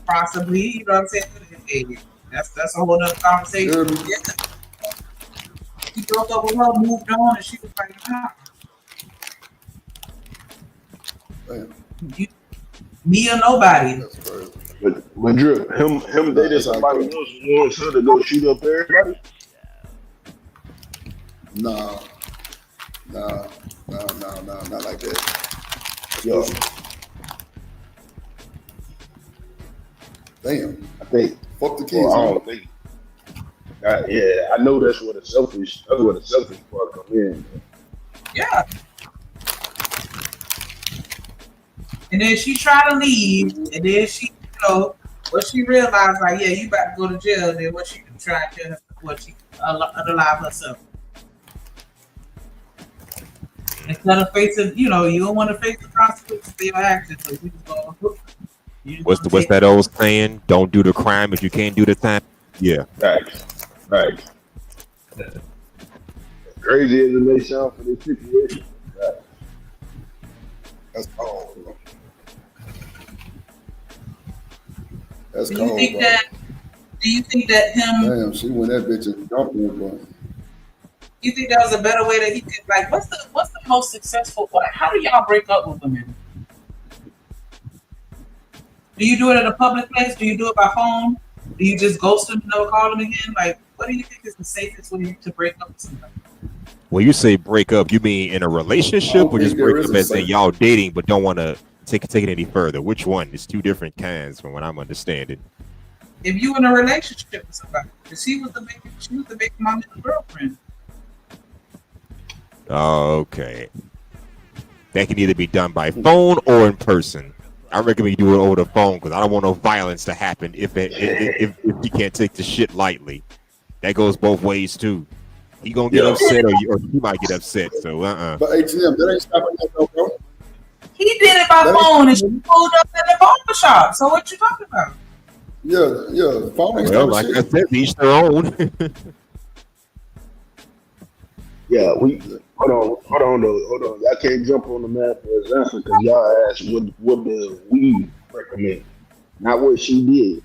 Possibly, you know what I'm saying? Hey, that's a whole other conversation. Yeah. He broke up with her, moved on, and she was like, me or nobody. But Drip, him dating somebody else wants her to go shoot up everybody? No, not like that. Yo. Damn. I think. Fuck the kids. Well, I don't think. Yeah, I know that's where the selfish part come in. Yeah. And then she tried to leave, and then she, when she realized, like, yeah, you about to go to jail, then what she tried to, she unalive herself. Instead of facing, you don't want to face the consequences of your actions, so you just go. What's that old saying? Don't do the crime if you can't do the time. Yeah. Right. Crazy as it may sound for this situation. That's cold, bro. That's Do cold, you think that him? Damn, she went that bitch and dumped her, bro. You think that was a better way that he could, like, what's the most successful? How do y'all break up with women? Do you do it at a public place? Do you do it by phone? Do you just ghost them and never call them again? Like, what do you think is the safest way to break up with somebody? When you say break up, you mean in a relationship or just break up as in y'all dating but don't want to take it any further? Which one? It's two different kinds from what I'm understanding. If you in a relationship with somebody, because she was the baby mama and the girlfriend. Okay. That can either be done by phone or in person. I recommend you do it over the phone because I don't want no violence to happen if you can't take the shit lightly. That goes both ways too. He gonna get upset or he might get upset. So But ATM, that ain't stopping that though, bro. He did it by phone and she pulled up in the barber shop. So what you talking about? Yeah. Phone. Well, like I said, each their own. Yeah, hold on. Y'all can't jump on the map for example because y'all asked what do we recommend, not what she did.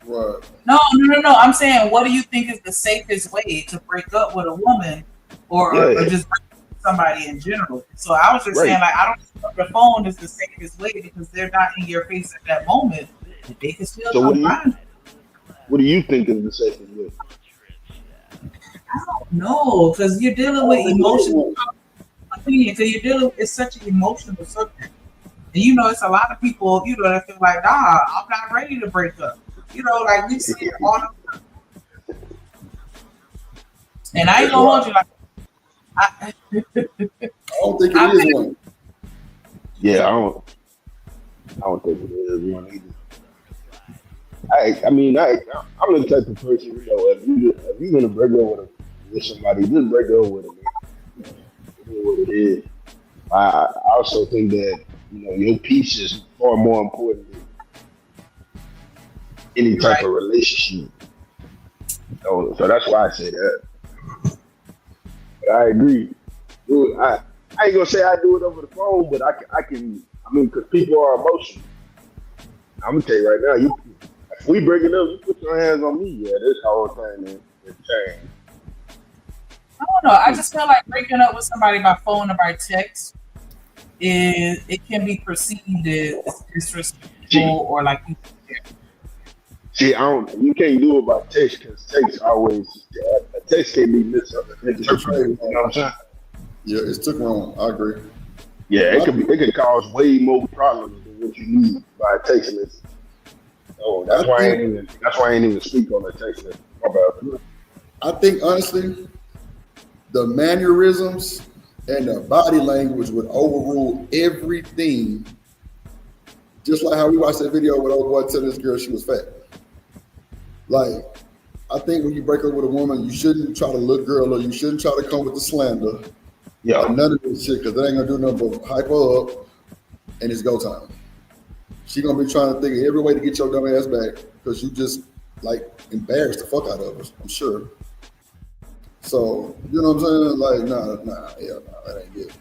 Right. No. I'm saying, what do you think is the safest way to break up with a woman, or just break up with somebody in general? So I was just saying, like, I don't think the phone is the safest way because they're not in your face at that moment. They can still come find. What do you think is the safest way? I don't know, because you're dealing with emotional opinion. Because you're dealing, it's such an emotional subject, and it's a lot of people, that feel like, I'm not ready to break up. Like we see it all the time. And I ain't gonna hold you like. I don't think it is one. Yeah, I don't think it is one either. I'm the type of person, if you're gonna break up with somebody, just break up with them. It is what it is. I also think that your peace is far more important any type of relationship. So that's why I say that. But I agree. Dude, I ain't gonna say I do it over the phone, but I can. I mean, because people are emotional. I'm gonna tell you right now, if we break it up, you put your hands on me. Yeah, this whole thing is changed. I don't know. I just feel like breaking up with somebody by phone or by text it can be perceived as disrespectful or like you. See, you can't do it by text because text always a text can be misinterpreted. You know what I'm saying? Yeah, it's took wrong. I agree. Yeah, it could cause way more problems than what you need by a text message. So that's why I ain't even speak on the text message. My bad. I think honestly, the mannerisms and the body language would overrule everything. Just like how we watched that video with old boy telling this girl she was fat. Like, I think when you break up with a woman, you shouldn't try to look girl or you shouldn't try to come with the slander. Yeah. Or none of this shit, because that ain't gonna do nothing but hype her up and it's go time. She gonna be trying to think of every way to get your dumb ass back because you just like embarrassed the fuck out of us, I'm sure. So, you know what I'm saying? Like, nah, that ain't good.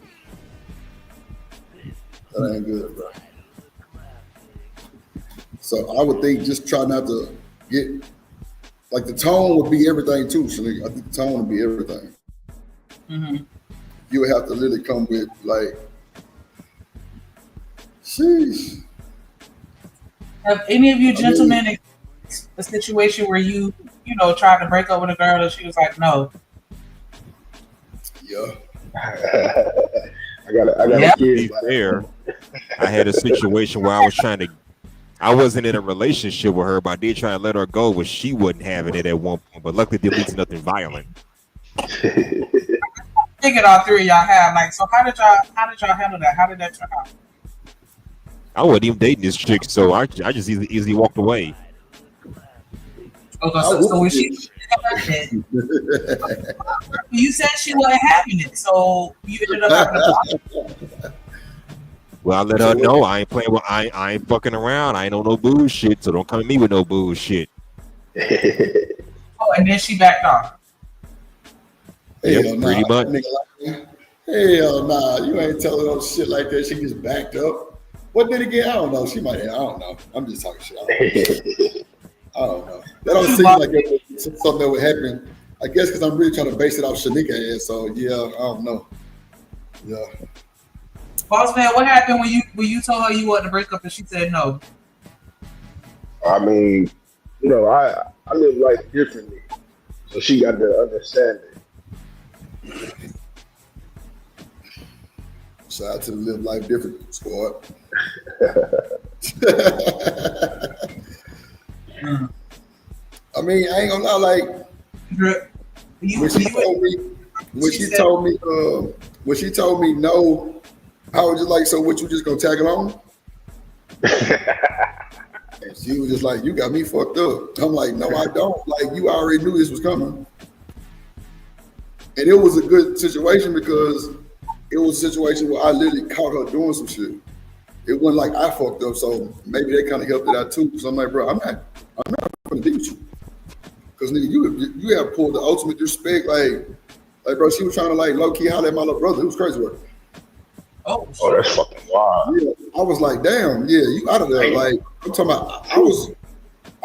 That ain't good, bro. So I would think just try not to get, like the tone would be everything too, Shanique. I think the tone would be everything. Mm-hmm. You would have to literally come with like, sheesh. Have any of you gentlemen experienced a situation where you tried to break up with a girl and she was like, no? Yeah. I got to be fair. I had a situation where I wasn't in a relationship with her, but I did try to let her go, but she wasn't having it at one point. But luckily, it leads to nothing violent. I figured all three of y'all have. Like, so how did y'all handle that? How did that turn out? I wasn't even dating this chick, so I just easily walked away. Okay, so when she you said she wasn't having it, so you ended up having a Well, I let her know I ain't playing with, I ain't fucking around. I ain't on no bullshit, so don't come at me with no bullshit. Oh, and then she backed off. Yep, pretty much. Hell nah, you ain't telling no shit like that. She just backed up. What did again? I don't know. She might have. I don't know. I'm just talking shit. I don't know. That don't seem like something that would happen. I guess because I'm really trying to base it off Shanika ass. So yeah, I don't know. Yeah. Boss man, what happened when you told her you wanted to break up and she said no? I mean, I live life differently, so she got to understand it. Shout out to the Live Life Different squad. I mean, I ain't gonna lie, like when she told me no, I was just like, so what, you just gonna tag along? And she was just like, you got me fucked up. I'm like, no, I don't. Like, you already knew this was coming. And it was a good situation because it was a situation where I literally caught her doing some shit. It wasn't like I fucked up, so maybe that kind of helped it out too. So I'm like, bro, I'm not gonna deal with you. Cause nigga, you have pulled the ultimate disrespect. Like bro, she was trying to like low key holler at my little brother. It was crazy work. Oh, that's fucking wild. Yeah, I was like, damn, yeah, you out of there. Like, I'm talking about, I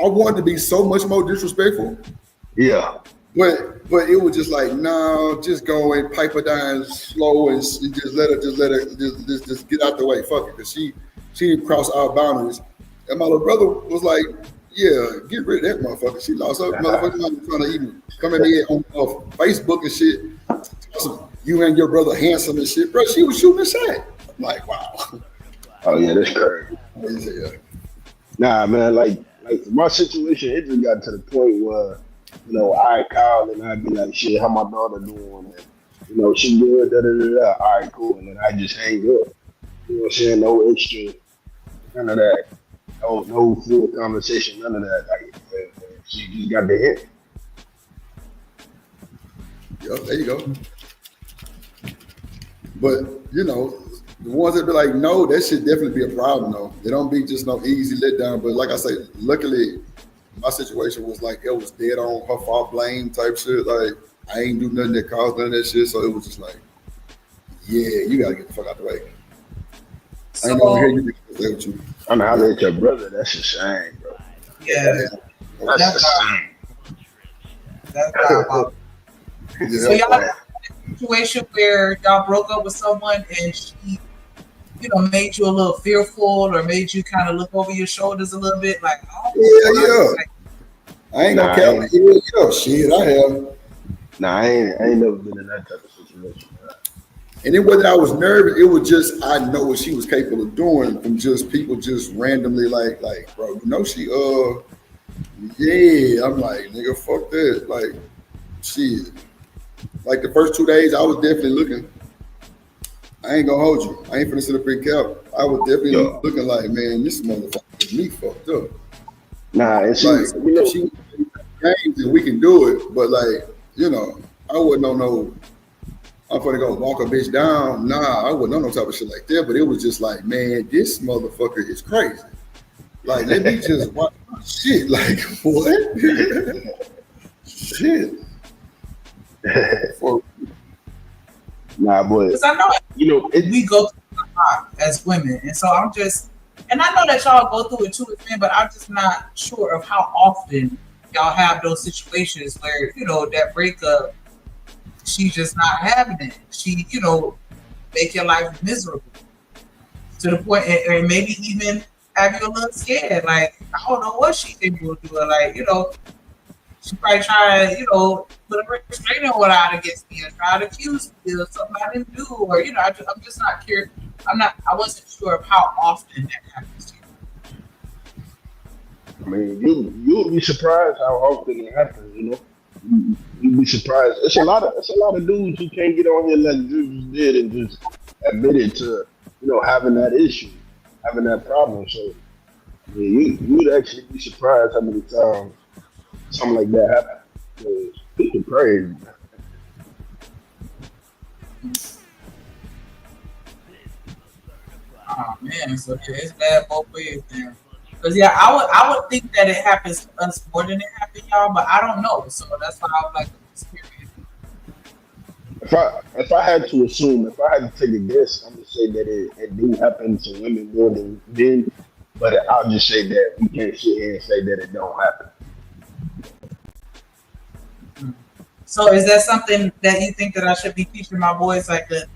wanted to be so much more disrespectful. Yeah. But it was just like, no, just go and pipe her down slow and just let her just get out the way. Fuck it. Cause she didn't cross our boundaries. And my little brother was like, yeah, get rid of that motherfucker. She lost her motherfucker trying to even come at me on Facebook and shit. You and your brother handsome and shit, bro. She was shooting a shot. I'm like, wow. Oh yeah, that's crazy. Yeah. Nah, man, like my situation, it just got to the point where, I call and I'd be like, shit, how my daughter doing? And, she good, da-da-da-da. All right, cool. And then I just hang up. You know what I'm saying? No extra, none of that. No full conversation, none of that. Like, she just got the hit. Yep, there you go. But, the ones that be like, no, that should definitely be a problem, though. It don't be just no easy letdown. But like I say, luckily, my situation was like it was dead on her fault, blame type shit. Like I ain't do nothing that caused none of that shit, so it was just like, yeah, you gotta get the fuck out the way. I ain't gonna hear you play with you. I mean, I let your brother. That's a shame, bro. Yeah, That's a shame. That's diabolical. So y'all had a situation where y'all broke up with someone and she, made you a little fearful or made you kind of look over your shoulders a little bit, like, yeah. I ain't gonna count it. Yeah, shit, I have. Nah, I ain't never been in that type of situation. And it wasn't I was nervous. It was just I know what she was capable of doing from just people just randomly like, bro, she yeah. I'm like, nigga, fuck that. Like, shit. Like the first 2 days, I was definitely looking. I ain't gonna hold you. I ain't finna sit up here cap. I was definitely looking like, man, this motherfucker is me fucked up. Nah, and she, like, she games and we can do it, but like, I wouldn't on no. I'm gonna go walk a bitch down. Nah, I wouldn't on no type of shit like that. But it was just like, man, this motherfucker is crazy. Like, let me just watch shit. Like, what? Shit. Nah, boy. Because I know, we go through a lot as women, and so I'm just, and I know that y'all go through it too as men, but I'm just not sure of how often y'all have those situations where that breakup, she's just not having it. She, make your life miserable to the point, and maybe even have you a little scared. Like, I don't know what she think will do. Like, she probably try, put a restraining order out against me and try to accuse me of something I didn't do, or I'm just not curious. I wasn't sure of how often that happens to you. I mean, you'll be surprised how often it happens. You'd be surprised. It's a lot of dudes who can't get on here like Drew did and just admit it to having that issue, having that problem. So you'd actually be surprised how many times something like that happens. People crazy. Oh man, so it's bad both ways there. Because I would think that it happens to us more than it happens y'all, but I don't know. So that's why I would like to experience. If I had to assume, if I had to take a guess, I'm gonna say that it do happen to women more than men. But I'll just say that we can't sit here and say that it don't happen. So is that something that you think that I should be teaching my boys, like the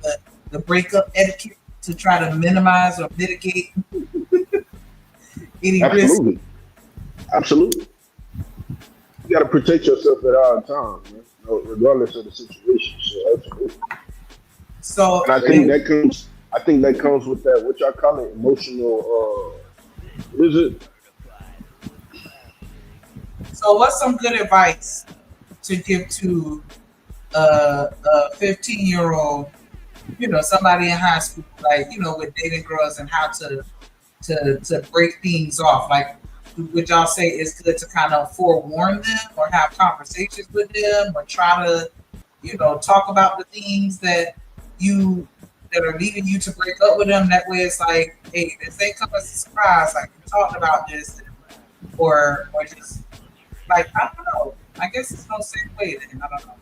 breakup etiquette, to try to minimize or mitigate any risk? Absolutely. You got to protect yourself at all times, man, regardless of the situation. So absolutely. So, and I think that comes with that. What y'all call it? Emotional. What is it? So, what's some good advice to give to a 15-year-old, somebody in high school, like, with dating girls and how to break things off? Like, would y'all say it's good to kind of forewarn them or have conversations with them or try to, talk about the things that are leading you to break up with them? That way it's like, hey, this ain't come as a surprise. Like, we talked about this, or just like, I don't know. I guess it's no same way then. I don't know.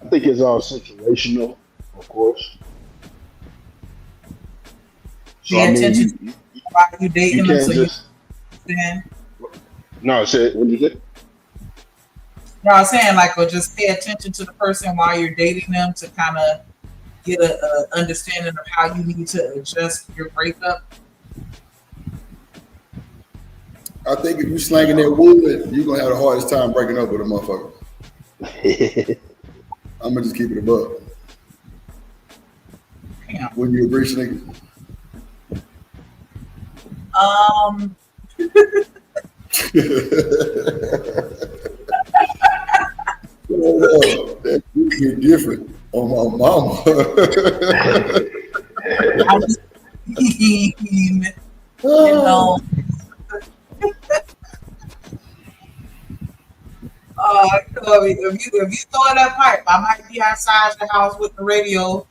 I think it's all situational, of course. So, pay attention while you dating them, so just, No, say what did you say? No, I was saying or just pay attention to the person while you're dating them to kind of get a understanding of how you need to adjust your breakup. I think if you slanging that wood, you're gonna have the hardest time breaking up with a motherfucker. I'm gonna just keep it above. Wouldn't you agree, Shannon? That get different on my mama. If you throw that pipe, I might be outside the house with the radio.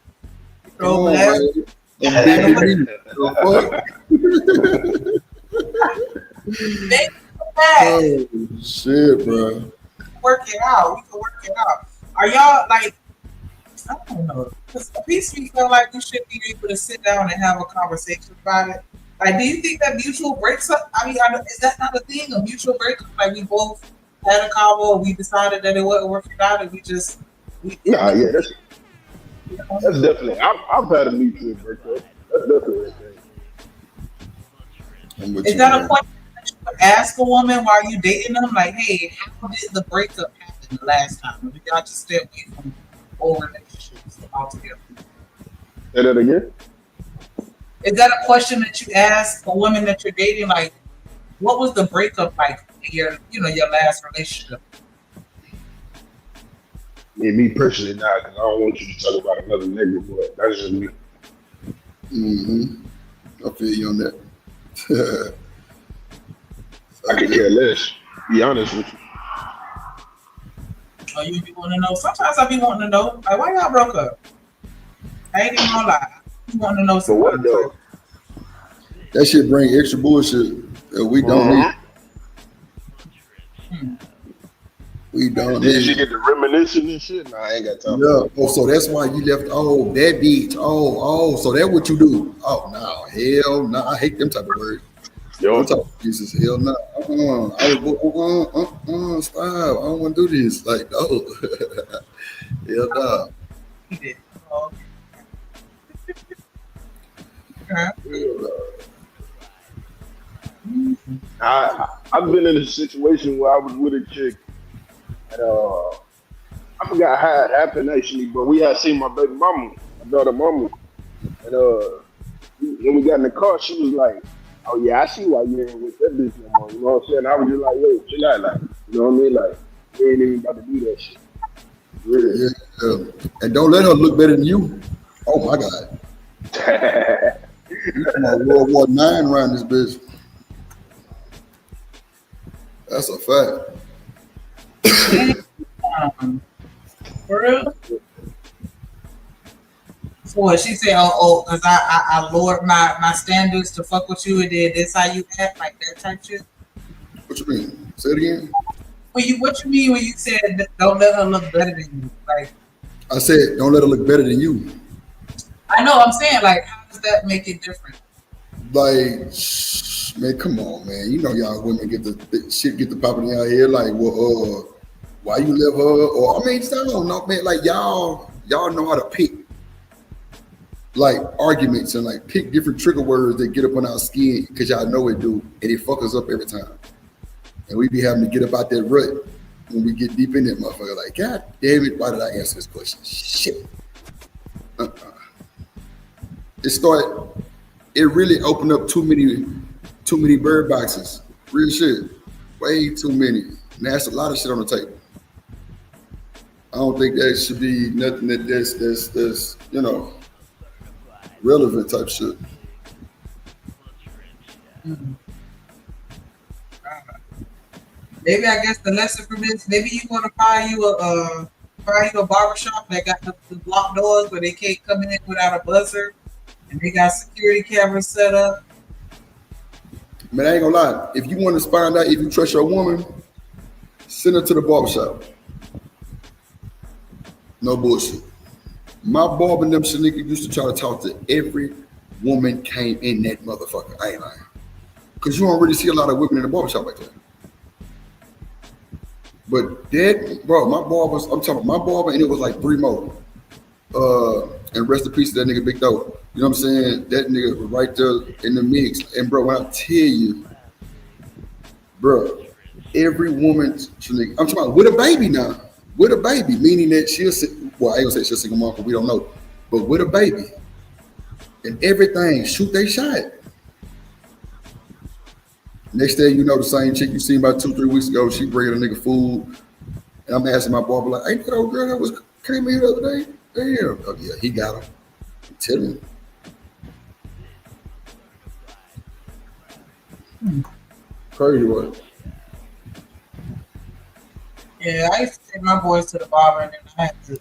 Oh shit, bro. Work it out. We can work it out. Are y'all like? I don't know. Because peace, we feel like we should be able to sit down and have a conversation about it. Like, do you think that mutual breaks up? I mean, is that not a thing? A mutual breakup? Like, we both had a combo, we decided that it wasn't working out, and we just. Nah, yeah, that's definitely. I've had a mutual breakup. That's definitely a thing. Is that a question that you would ask a woman while you dating them? Like, hey, how did the breakup happen the last time? Or did y'all just stay away from old relationships altogether? Say that again? Is that a question that you ask a woman that you're dating? Like, what was the breakup like in your last relationship? Yeah, me personally, not because I don't want you to talk about another nigga, but that's just me. I feel you on that. I could care less. Be honest with you. Oh, you be wanting to know? Sometimes I be wanting to know. Like, why y'all broke up? I ain't even gonna lie. You want to know For what though? That shit bring extra bullshit that we don't need. We don't Did need. you get the reminiscing and shit? Nah, I ain't got time. Yeah. Oh, so that's why you left. Oh, that bitch. Oh, so that's what you do. Oh, no. Hell no. I hate them type of words. Them type of pieces. Hell no. Stop. I don't want to do this. Like, no. Hell no. I've been in a situation where I was with a chick, and I forgot how it happened actually, but we had seen my baby mama, my daughter mama, and when we got in the car, she was like, "Oh yeah, I see why you ain't with that bitch no more." You know what I'm saying? I was just like, "Yo, chill out, like, you know what I mean? Like, we ain't even about to do that shit." Really? Yeah. And don't let her look better than you. Oh my God. You come on World War IX around this bitch. That's a fact. For real? So what she said, because I lowered my standards to fuck with you, and then this how you act, like that type shit? What you mean? Say it again. What you mean when you said don't let her look better than you? Like, I said don't let her look better than you. I know, I'm saying, like, how does that make it different? Like, man, come on, man. You know y'all women get the popping in y'all head. Like, well, why you left her? Or I mean, I don't know, man. Like y'all know how to pick like arguments and like pick different trigger words that get up on our skin because y'all know it do, and it fuck us up every time. And we be having to get up out that rut when we get deep in that motherfucker. Like, God damn it, why did I answer this question? Shit. It really opened up too many bird boxes. Real shit. Way too many. And that's a lot of shit on the table. I don't think that should be nothing that's relevant type shit. Maybe I guess the lesson from this, maybe you want to find you a barbershop that got the block doors where they can't come in without a buzzer, and they got security cameras set up. Man, I ain't gonna lie. If you want to find out if you trust your woman, send her to the barbershop. No bullshit. My barber and them Shanika used to try to talk to every woman came in that motherfucker. I ain't lying. Because you don't really see a lot of women in the barbershop like that. But that, bro, I'm talking about my barber, and it was like 3 more. And rest in peace to that nigga Big Doe. You know what I'm saying? That nigga was right there in the mix. And bro, when I tell you, bro, every woman, I'm talking about with a baby now. With a baby, meaning that I ain't gonna say she's a single mom, but we don't know. But with a baby. And everything, shoot they shot. Next day, you know, the same chick you seen about 2-3 weeks ago, she bringing a nigga food. And I'm asking my barber, like, ain't that old girl that came in the other day? Damn. Oh, yeah, he got him. I'm telling you. Crazy what? Yeah, I used to take my boys to the barber, and then I had to.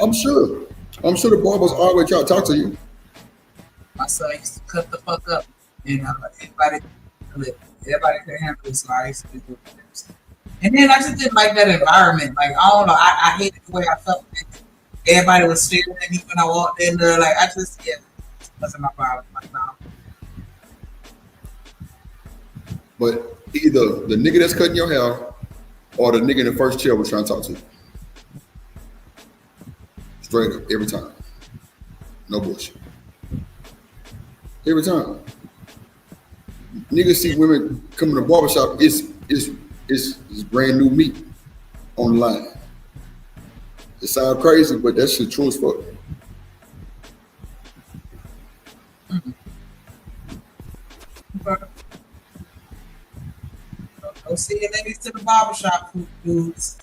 I'm sure the barbers always try to talk to you. My son used to cut the fuck up, and everybody Everybody could handle it, so I used to do it. And then I just didn't like that environment. Like, I don't know, I hated the way I felt. Everybody was staring at me when I walked in there. Like, I just, yeah, it wasn't my problem. Like, no. But either the nigga that's cutting your hair or the nigga in the first chair was trying to talk to you. Straight up, every time. No bullshit. Every time. Niggas see women come to the barbershop, it's brand new meat on the line. It sounds crazy, but that shit true as fuck. Go see your ladies to the barbershop, dudes.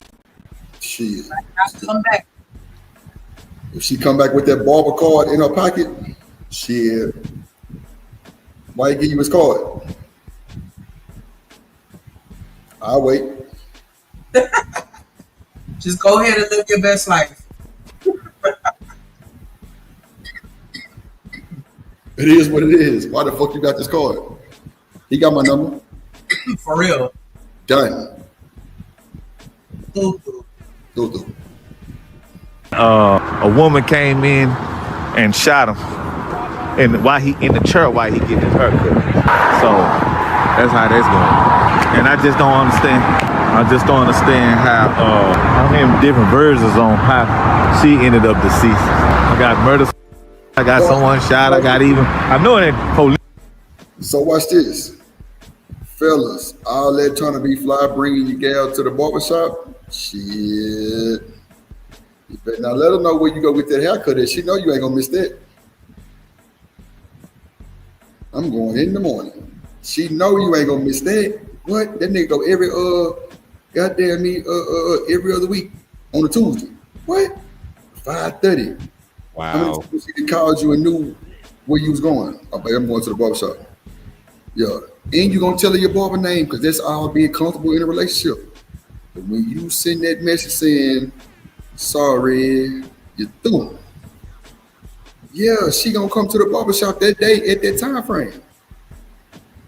Shit. Come back. If she come back with that barber card in her pocket, shit. Why he give you his card? I'll wait. Just go ahead and live your best life. It is what it is. Why the fuck you got this card? He got my number. For real. Done. A woman came in and shot him, and while he in the chair while he getting his haircut. So that's how that's going. And I just don't understand. How many different versions on how she ended up deceased. I got murder. I got someone shot. I know it ain't police. So watch this. Fellas, all that trying to be fly, bringing your gal to the barbershop, shit. You better not let her know where you go get that haircut at. She know you ain't gonna miss that. I'm going in the morning. She know you ain't gonna miss that. What? That nigga go every every other week on a Tuesday. What? 5:30. Wow. She called you and knew where you was going. Okay, I'm going to the barbershop. Yeah. And you gonna tell her your barber name because that's all being comfortable in a relationship. But when you send that message saying, sorry, you're through. Yeah, she gonna come to the barbershop that day at that time frame.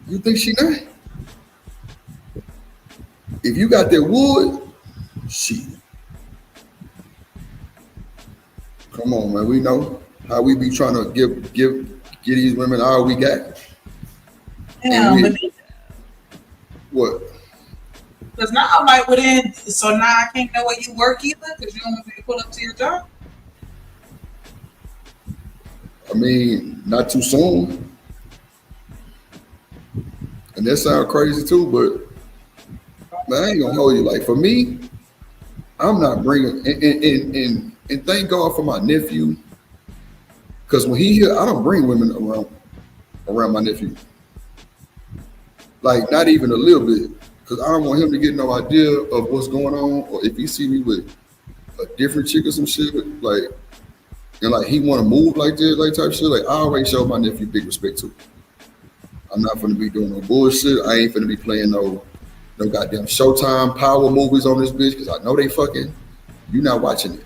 You think she not? If you got that wood, shit. Come on, man. We know how we be trying to give these women all we got. Yeah, what? Because now I'm like, so now I can't know where you work either because you don't want me to pull up to your job? I mean, not too soon. And that sounds crazy too, but man, I ain't gonna hold you. Like for me, I'm not bringing, and thank God for my nephew. Because when he here, I don't bring women around my nephew. Like not even a little bit. Because I don't want him to get no idea of what's going on. Or if he see me with a different chick or some shit, like, and like he want to move like this, like type shit, like I always show my nephew big respect too. I'm not gonna be doing no bullshit. I ain't gonna be playing no goddamn Showtime power movies on this bitch because I know they fucking. You not watching it.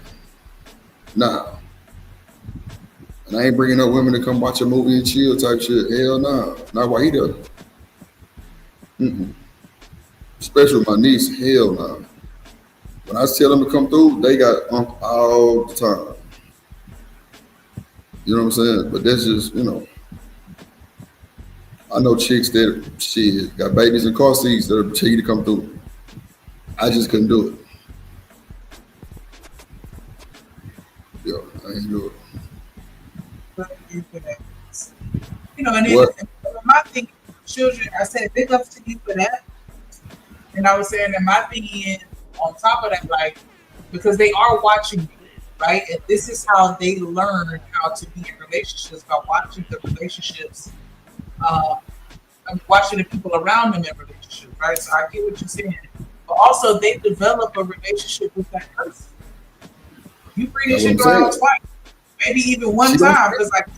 Nah. And I ain't bringing no women to come watch a movie and chill type shit. Hell nah. Not why he does. Especially with my niece. Hell nah. When I tell them to come through, they got all the time. You know what I'm saying? But that's just, I know chicks that shit got babies in car seats that'll tell you to come through. I just couldn't do it. Yeah, I ain't do it. And then my thing, children, I said big ups to you for that. And I was saying that my thing is on top of that, like, because they are watching you, right? And this is how they learn how to be in relationships by watching the relationships, watching the people around them in relationships, right? So I get what you're saying. But also they develop a relationship with that person. You bring this shit girl twice, maybe even one time, because like,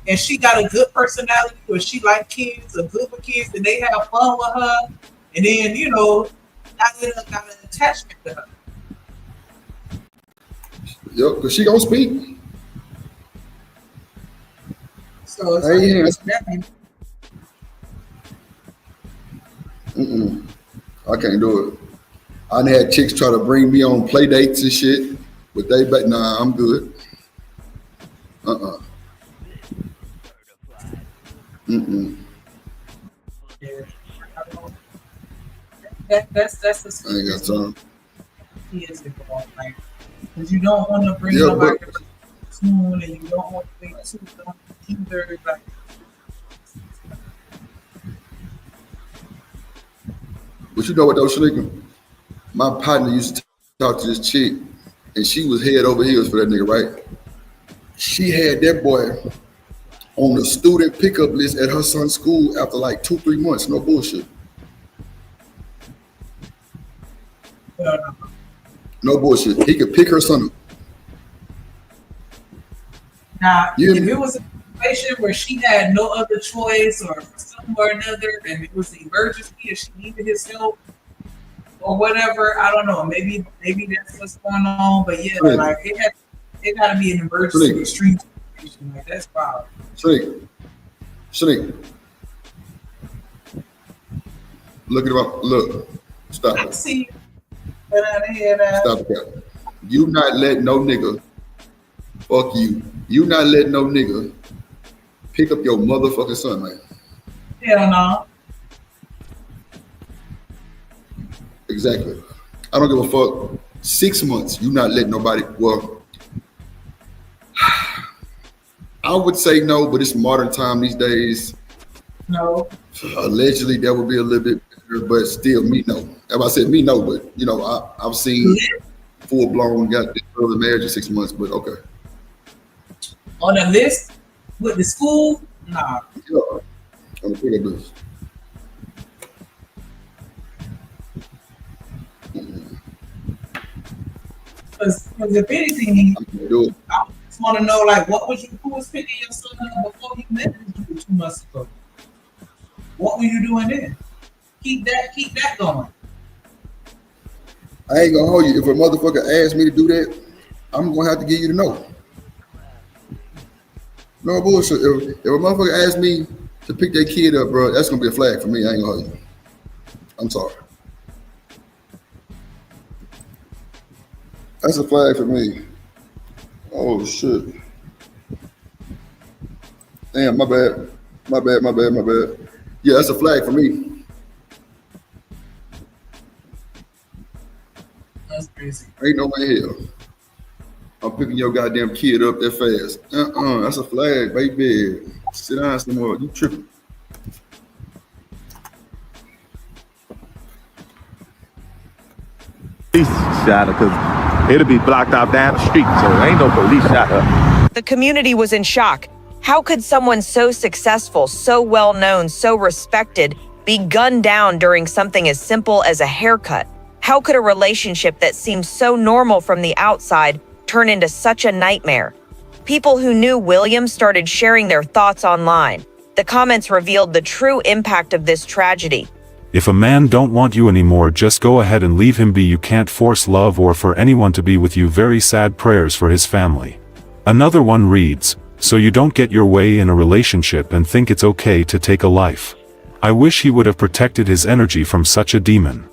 and she got a good personality or she like kids or good with kids and they have fun with her. And then, now they got an attachment to her. Yep, because she gonna speak. So it's I can't do it. I done had chicks try to bring me on play dates and shit, but nah, I'm good. Mm-mm. That's the I ain't got time. Years ago, like, because you don't want to bring nobody soon, and you don't want to wait too long either. Like, But you know what though, Shanika? My partner used to talk to this chick, and she was head over heels for that nigga, right? She had that boy on the student pickup list at her son's school after like 2-3 months. No bullshit. No bullshit. He could pick her son up. now, if it was a situation where she had no other choice or for some or another, and it was an emergency and she needed his help or whatever, I don't know. Maybe that's what's going on. But yeah, like it got to be an emergency, extreme situation. Like that's wild. Shanique. Look at him. Look. Stop it. See. Stop it. You not let no nigga fuck you. You not let no nigga pick up your motherfucking son, man. Hell no. Exactly. I don't give a fuck. 6 months, you not letting nobody. Well, I would say no, but it's modern time these days. No. Allegedly, that would be a little bit better, but still, me no. If I said me no, but you know, I've seen full blown got early marriage in 6 months, but okay. On the list with the school, nah. Yeah, on the pickup list. Because if anything, I just want to know, like, who was picking your son up before you met this dude 2 months ago? What were you doing then? Keep that going. I ain't gonna hold you. If a motherfucker asks me to do that, I'm gonna have to give you the no. No bullshit. If a motherfucker asks me to pick that kid up, bro, that's gonna be a flag for me. I ain't gonna hold you. I'm sorry. That's a flag for me. Oh shit. Damn, my bad. Yeah, that's a flag for me. That's crazy. Ain't no way in hell I'm picking your goddamn kid up that fast. That's a flag, baby. Sit down somewhere. You tripping. Police shot her because it'll be blocked off down the street, so ain't no police shot her. The community was in shock. How could someone so successful, so well known, so respected be gunned down during something as simple as a haircut? How could a relationship that seemed so normal from the outside turn into such a nightmare? People who knew William started sharing their thoughts online. The comments revealed the true impact of this tragedy. If a man don't want you anymore, just go ahead and leave him be. You can't force love or for anyone to be with you. Very sad prayers for his family. Another one reads, so you don't get your way in a relationship and think it's okay to take a life. I wish he would have protected his energy from such a demon.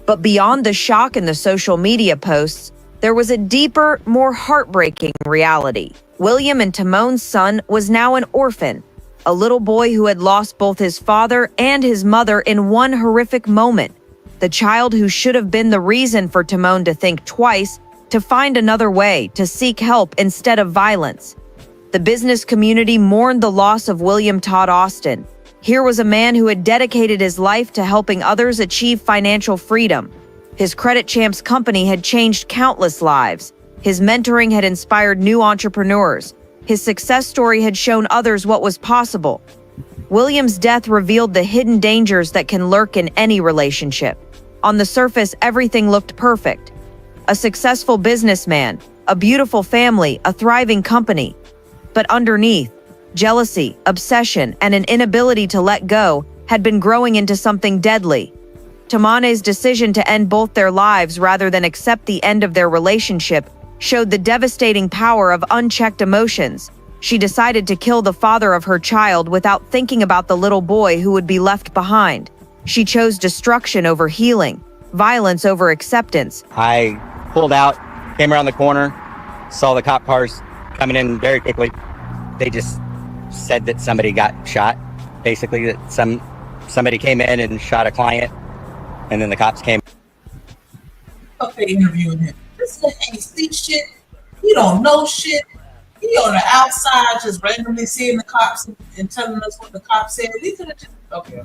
But beyond the shock in the social media posts, there was a deeper, more heartbreaking reality. William and Tamon's son was now an orphan, a little boy who had lost both his father and his mother in one horrific moment. The child who should have been the reason for Tamon to think twice, to find another way, to seek help instead of violence. The business community mourned the loss of William Todd Austin. Here was a man who had dedicated his life to helping others achieve financial freedom. His Credit Champs company had changed countless lives. His mentoring had inspired new entrepreneurs. His success story had shown others what was possible. William's death revealed the hidden dangers that can lurk in any relationship. On the surface, everything looked perfect. A successful businessman, a beautiful family, a thriving company. But underneath, jealousy, obsession, and an inability to let go had been growing into something deadly. Tamane's decision to end both their lives rather than accept the end of their relationship showed the devastating power of unchecked emotions. She decided to kill the father of her child without thinking about the little boy who would be left behind. She chose destruction over healing, violence over acceptance. I pulled out, came around the corner, saw the cop cars coming in very quickly. They just said that somebody got shot. Basically, that somebody came in and shot a client, and then the cops came. Okay, interviewing him. This nigga ain't see shit. He don't know shit. He on the outside just randomly seeing the cops and telling us what the cops said. We could have just okay.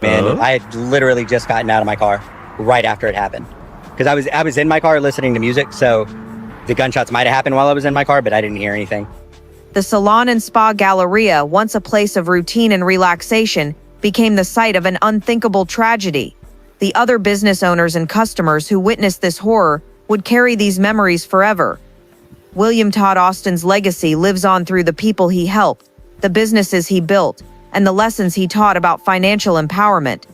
Man, I had literally just gotten out of my car right after it happened, because I was in my car listening to music, so the gunshots might have happened while I was in my car, but I didn't hear anything. The Salon and Spa Galleria, once a place of routine and relaxation, became the site of an unthinkable tragedy. The other business owners and customers who witnessed this horror would carry these memories forever. William Todd Austin's legacy lives on through the people he helped, the businesses he built, and the lessons he taught about financial empowerment.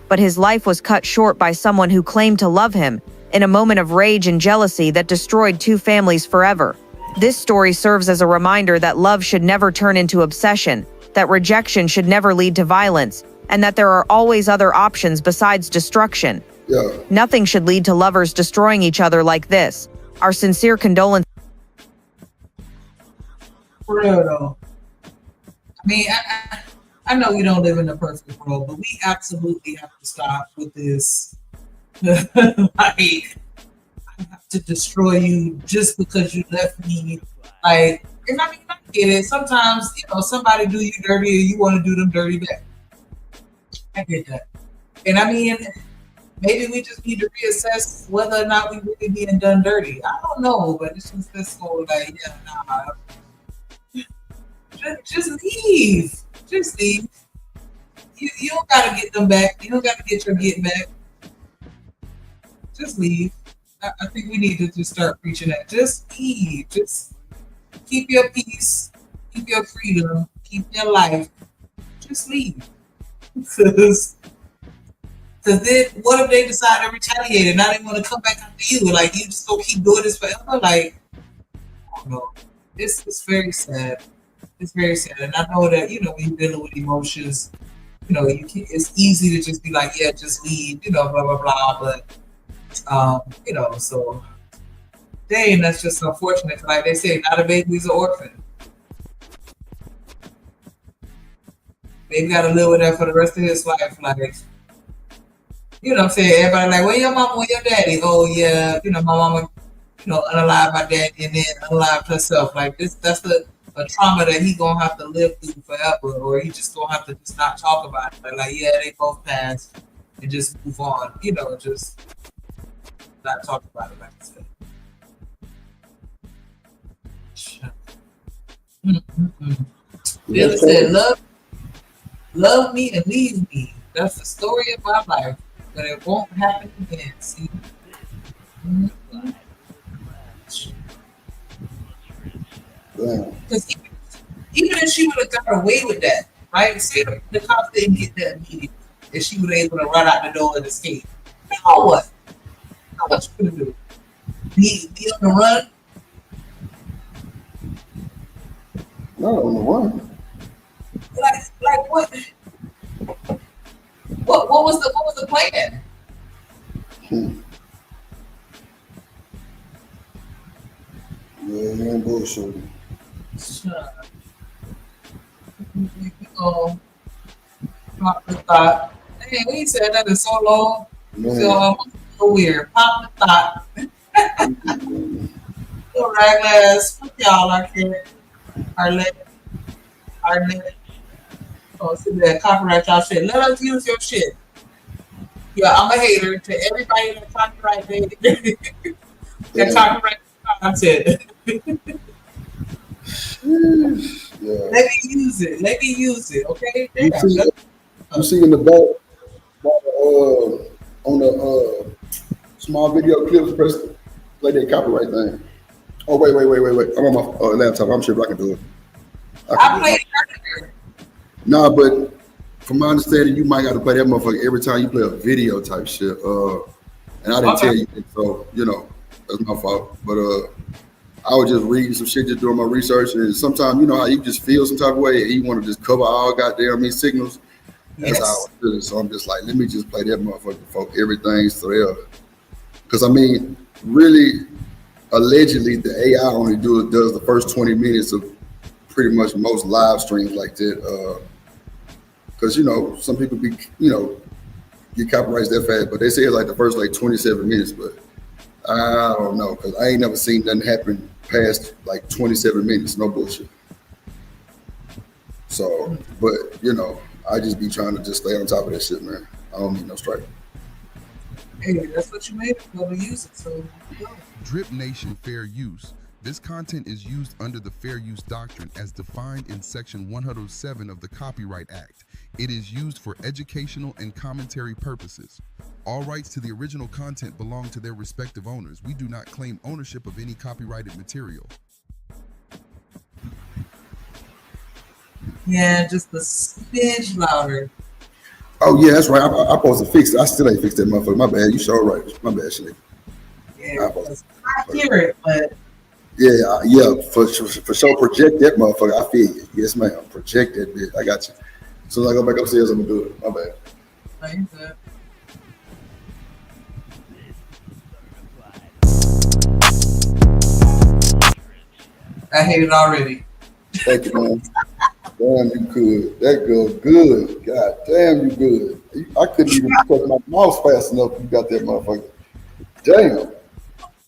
But his life was cut short by someone who claimed to love him in a moment of rage and jealousy that destroyed two families forever. This story serves as a reminder that love should never turn into obsession, that rejection should never lead to violence, and that there are always other options besides destruction. Yeah. Nothing should lead to lovers destroying each other like this. Our sincere condolences. For real though. I mean, I know we don't live in a perfect world, but we absolutely have to stop with this. Like, I have to destroy you just because you left me. Like, and I mean, I get it. Sometimes, somebody do you dirty and you want to do them dirty back. I get that. And I mean, maybe we just need to reassess whether or not we really being done dirty. I don't know, but it's just this whole like, just leave. Just leave. You don't gotta get them back. You don't gotta get your get back. Just leave. I think we need to just start preaching that. Just leave. Just keep your peace. Keep your freedom. Keep your life. Just leave. Because then what if they decide to retaliate and now they want to come back after you? Like, you just gonna keep doing this forever? Like, I don't know. It's very sad. It's very sad. And I know that, when you're dealing with emotions, it's easy to just be like, yeah, just leave, blah, blah, blah. But, so, dang, that's just unfortunate. Like they say, not a baby's an orphan. Baby got to live with that for the rest of his life. Like, you know what I'm saying? Everybody like, where your mama, where your daddy? Oh, yeah, my mama, unalived my daddy and then unalived herself. Like, that's a trauma that he gonna have to live through forever, or he just gonna have to just not talk about it. Like, yeah, they both passed and just move on. Just not talk about it, like I said. Billy said, love me and leave me. That's the story of my life, but it won't happen again. See? Because even if she would have got away with that, right? Say the cops didn't get that meeting, and she was able to run out the door and escape. Now what? Now what you gonna do? Be on the run? Not on the run. Like what? What was the plan? Yeah, bullshit. Pop the thought. Hey, we ain't said that in so long. So weird. Pop the thought. Little rag ass. Fuck y'all out here. Arlette. Oh, see that copyright y'all shit. Let us use your shit. Yeah, I'm a hater to everybody that copyright that copyright content. Yeah. Let me use it. Okay. You see in the back on the small video clips, press play that copyright thing. Oh wait. I'm on my laptop. I'm sure if I can do it. I played it earlier. Nah, but from my understanding, you might got to play that motherfucker every time you play a video type shit. And I didn't tell you, so that's my fault. But I was just reading some shit, just doing my research, and sometimes how you just feel some type of way, and you want to just cover all goddamn signals. That's how I was feeling. So I'm just like, let me just play that motherfucker before everything's there. Because I mean, really, allegedly, the AI only does the first 20 minutes of pretty much most live streams like that. Because some people get copyrights that fast, but they say it's like the first 27 minutes. But I don't know, because I ain't never seen nothing happen past 27 minutes. No bullshit. So, but I just be trying to just stay on top of that shit, man. I don't need no strike. Hey, that's what you made it for, to use it. So, Drip Nation Fair Use. This content is used under the Fair Use Doctrine as defined in Section 107 of the Copyright Act. It is used for educational and commentary purposes. All rights to the original content belong to their respective owners. We do not claim ownership of any copyrighted material. yeah, just a smidge louder. Oh yeah, that's right. I supposed to fix it. I still ain't fixed that motherfucker. My bad. You sure right. My bad, Shannon. Yeah, I hear it, but yeah, for sure. Project that motherfucker. I feel you. Yes, ma'am. Project that bitch. I got you. As soon as I go back upstairs, I'm gonna do it. My bad. Thank you. I hate it already. Thank you, man. Damn, you good. That girl good. God damn, you good. I couldn't even touch my mouse fast enough. You got that motherfucker. Damn.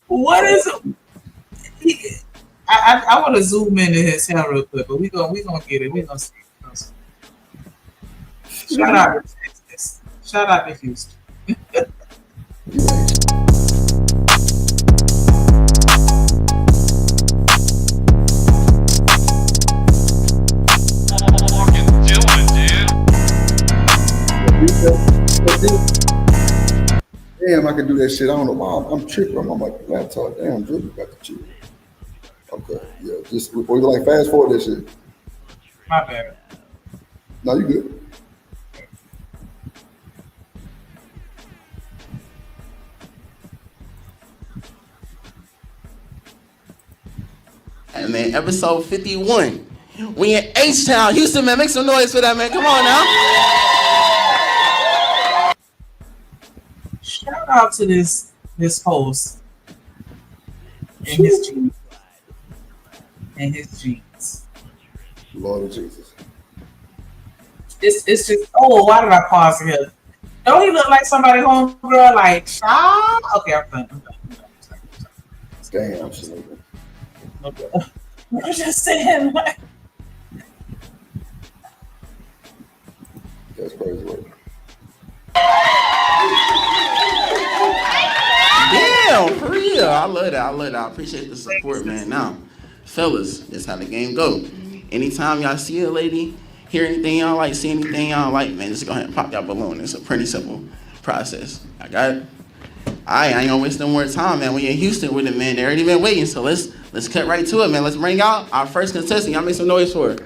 What is it? I want to zoom into his hair real quick, but we gonna get it. We gonna see. Shout out to Texas. Shout out to Houston. Damn, I can do that shit. I don't know why I'm tripping. I'm on my laptop. Damn, Drew, you got the chip. Okay, yeah. Just we like fast forward that shit. My bad. No, you good. And man, episode 51. We in H-Town, Houston, man. Make some noise for that, man. Come on now. Shout out to this host and his jeans. And his jeans. Lord of Jesus. It's just, why did I pause here? Don't he look like somebody homegirl? Like, okay, I'm done. Damn, absolutely. Okay. I'm just saying, like, that's crazy work. Damn, for real. I love that. I appreciate the support, man. Now, fellas, that's how the game go. Anytime y'all see a lady, hear anything y'all like, see anything y'all like, man, just go ahead and pop y'all balloon. It's a pretty simple process. I got it. I ain't gonna waste no more time, man. We in Houston with it, man. They already been waiting, so let's cut right to it, man. Let's bring out our first contestant. Y'all make some noise for it.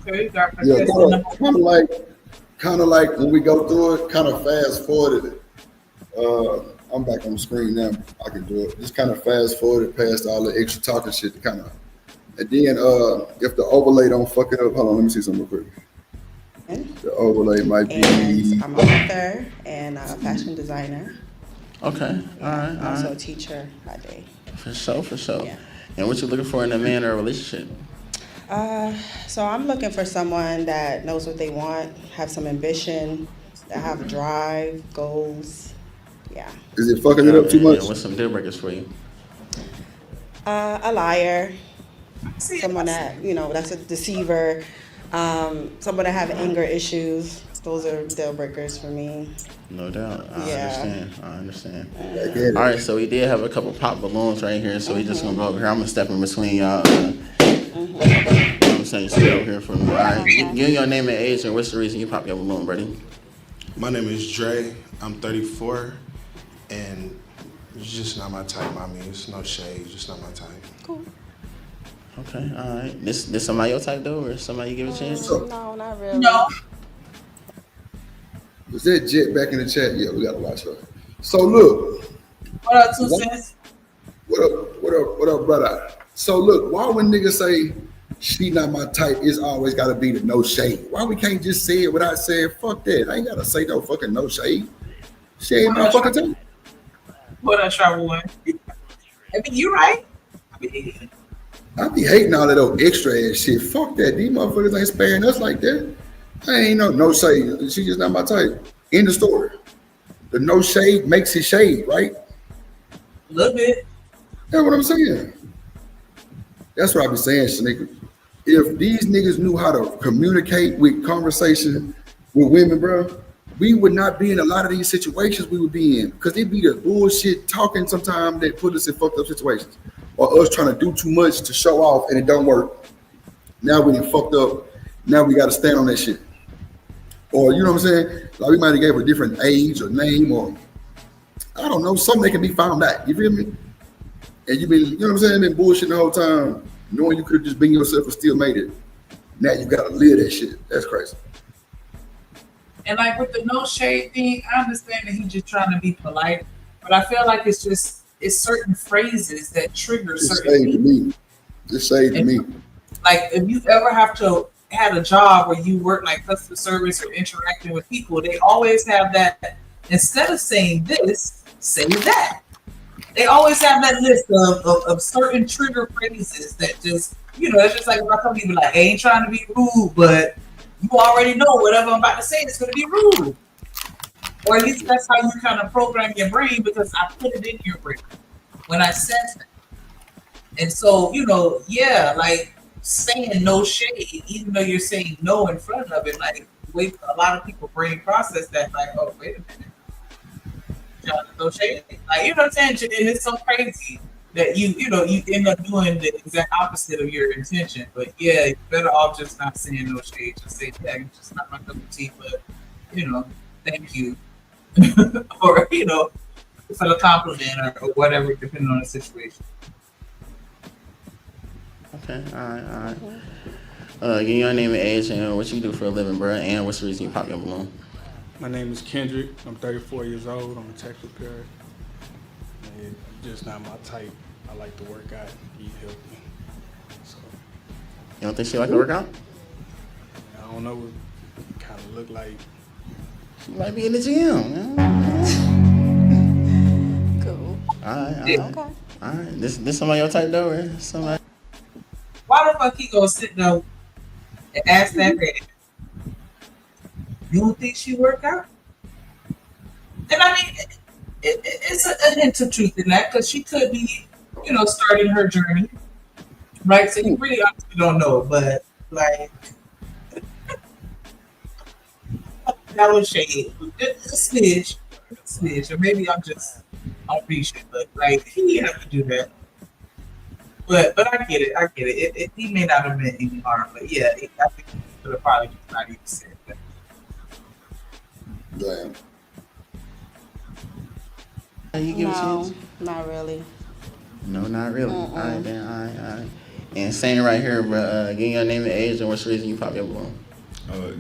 okay, got Yeah, kind of like when we go through it, kind of fast forwarded it. I'm back on the screen now. I can do it. Just kind of fast forwarded past all the extra talking shit, kind of. And then if the overlay don't fuck it up, hold on, let me see something real quick. The overlay might be. I'm an author and a fashion designer. Okay, all right. Also a teacher by day. For sure. Yeah. And what you looking for in a man or a relationship? So I'm looking for someone that knows what they want, have some ambition, that have drive, goals. Yeah. Is it fucking it up too much? Yeah, what's some deal breakers for you? A liar, someone that, that's a deceiver, someone that have anger issues. Those are deal breakers for me. No doubt. I understand. Yeah. All right, so we did have a couple pop balloons right here, so we just gonna go over here. I'm gonna step in between y'all. I'm saying, stay over here for me. All right, give your name and age, and what's the reason you pop your balloon, buddy? My name is Dre. I'm 34, and it's just not my type, mommy. It's no shade, just not my type. Cool. Okay, all right. This somebody your type though, or somebody you give a chance? No, not really. No. Is that Jet back in the chat? Yeah, we gotta watch her. So look. What up, 2 cents? What up, brother? So look, why when niggas say she not my type. It's always got to be the no shade. Why we can't just say it without saying fuck that? I ain't got to say no fucking no shade. She ain't my fucking type. What I travel with? I mean, you're right. I be hating all that old extra ass shit. Fuck that. These motherfuckers ain't sparing us like that. I ain't no shade. She just not my type. End of story. The no shade makes it shade, right? A little bit. That's what I'm saying. That's what I be saying, Shanika. If these niggas knew how to communicate with conversation with women, bro, we would not be in a lot of these situations we would be in. Because they be the bullshit talking sometimes that put us in fucked up situations. Or us trying to do too much to show off and it don't work. Now we done fucked up. Now we got to stand on that shit. Or, you know what I'm saying? Like we might have gave her a different age or name or, I don't know, something that can be found out. You feel me? And you been, you know what I'm saying, been bullshitting the whole time, knowing you could have just been yourself and still made it. Now you gotta live that shit. That's crazy. And like with the no shade thing, I understand that he's just trying to be polite, but I feel like it's certain phrases that trigger certain people. Just say to me. Like if you ever have to had a job where you work like customer service or interacting with people, they always have that. Instead of saying this, say that. They always have that list of certain trigger phrases that just, you know, it's just like if I come to you like, I ain't trying to be rude, but you already know whatever I'm about to say is going to be rude. Or at least that's how you kind of program your brain because I put it in your brain when I said that. And so, you know, yeah, like saying no shade, even though you're saying no in front of it, like wait, a lot of people brain process that like, oh, wait a minute. No shade. Like, you know what I'm saying? And it's so crazy that you end up doing the exact opposite of your intention. But yeah, you're better off just not saying no shade. Just say, yeah, it's just not my cup of tea, but you know, thank you. Or, you know, for the compliment or whatever, depending on the situation. Okay, all right. Give me your name and age and what you do for a living, bro, and what's the reason you pop your balloon? My name is Kendrick. I'm 34 years old. I'm a tech repairer. It's just not my type. I like to work out, eat healthy. So, you don't think she like to work out? I don't know. It kind of look like she might be in the gym. Cool. All right. Okay. All right. This somebody your type though, right? Somebody. Why the fuck he gonna sit down and ask that man? You don't think she work out? And I mean, it's a hint of truth in that because she could be, you know, starting her journey, right? So you really honestly don't know, but like, that was shade. A smidge, or maybe I'm just on shit, but like, he didn't have to do that. But I get it. He may not have meant any harm, but yeah, I think he could have probably just not even said that. Damn. You give a chance? Not really. No, not really. All right, then. All right. And saying right here, bro, give me your name and age and what's the reason you pop your balloon?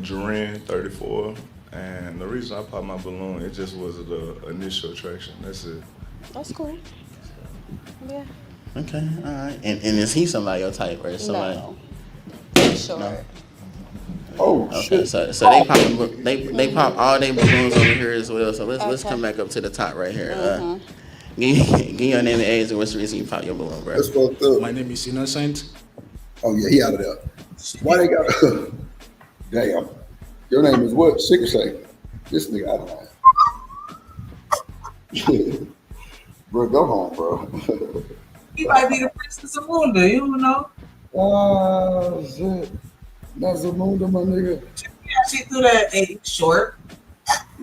Duran, 34. And the reason I popped my balloon, it just was the initial attraction. That's it. That's cool. Yeah. Okay, all right. And is he somebody your type or somebody? No. Sure. No? Oh, okay, shit. So they pop all their balloons over here as well. So let's come back up to the top right here. Give me your name and age and what's the reason you pop your balloon, bro? That's fucked up. My name is Innocent. Oh yeah, he out of there. Why they got? Damn. Your name is what? Ricochet. This nigga out of line. Bro, go home, bro. He might be the Princess of Munda, you don't know. Shit. That's Zamunda, my nigga. Yeah, she threw that short.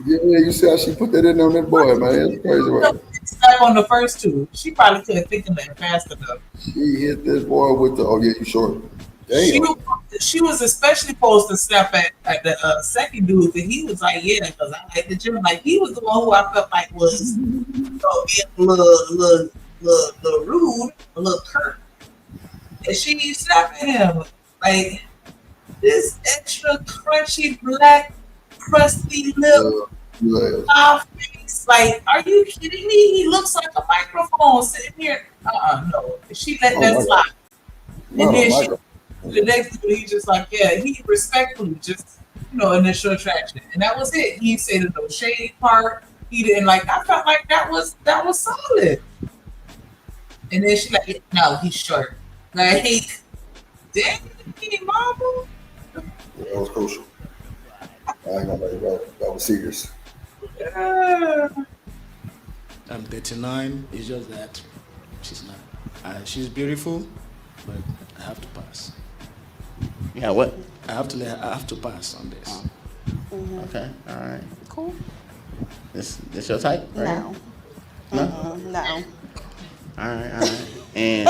Yeah, you see how she put that in on that boy, man. It's crazy, right? Step on the first two. She probably couldn't think of that fast enough. She hit this boy with the, oh yeah, you short. Damn. She was especially supposed to snap at the second dude, and he was like, yeah, because I like the gym. Like, he was the one who I felt like was, you know, being a little rude, a little curt. And she snapped at him. Like, this extra crunchy, black, crusty lip, soft face. Like, are you kidding me? He looks like a microphone sitting here. No. She let that slide. And then The next dude, he just like, yeah, he respectfully just, initial attraction, and that was it. He said the no shade part. He didn't like. I felt like that was solid. And then she like, no, he's short. Like, dang, mama. Yeah, that was crucial. I ain't gonna let that was serious. I'm 39. It's just that she's not. She's beautiful, but I have to pass. Yeah, what? I have to pass on this. Okay, all right. Cool. This your type? Right? No. No. No. All right. And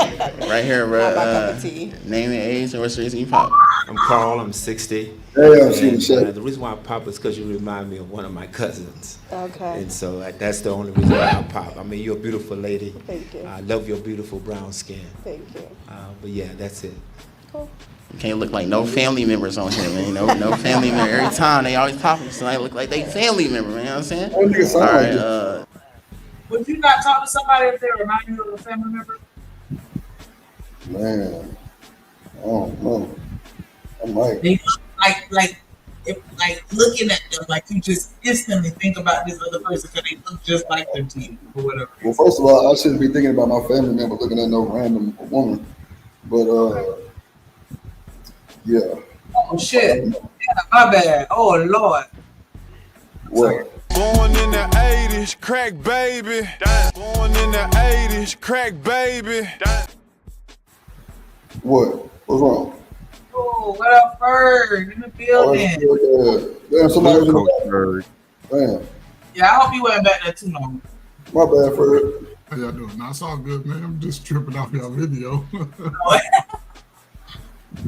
right here, Not my cup of tea. name and age, and what's the reason you pop? I'm Carl. I'm 60. Yeah, The reason why I pop is because you remind me of one of my cousins. Okay. And so that's the only reason why I pop. I mean, you're a beautiful lady. Thank you. I love your beautiful brown skin. Thank you. But yeah, that's it. Cool. You can't look like no family members on here, man. No family member. Every time they always popping, somebody look like they family member, man. You know what I'm saying? All right. Would you not talk to somebody if they remind you of a family member? Man, I don't know. I might. They look like looking at them, like you just instantly think about this other person because they look just like them to you or whatever. Well, first of all, I shouldn't be thinking about my family member looking at no random woman. But yeah. Oh shit! Yeah, my bad. Oh Lord. What? Born in the 80s, crack baby. Born in the 80s, crack baby. What? What's wrong? Oh, what up, Ferg? In the building. Damn, somebody in the back. Damn. Yeah, I hope you went back there too long. My bad, Fred. How y'all doing? No, it's all good, man. I'm just tripping off y'all video.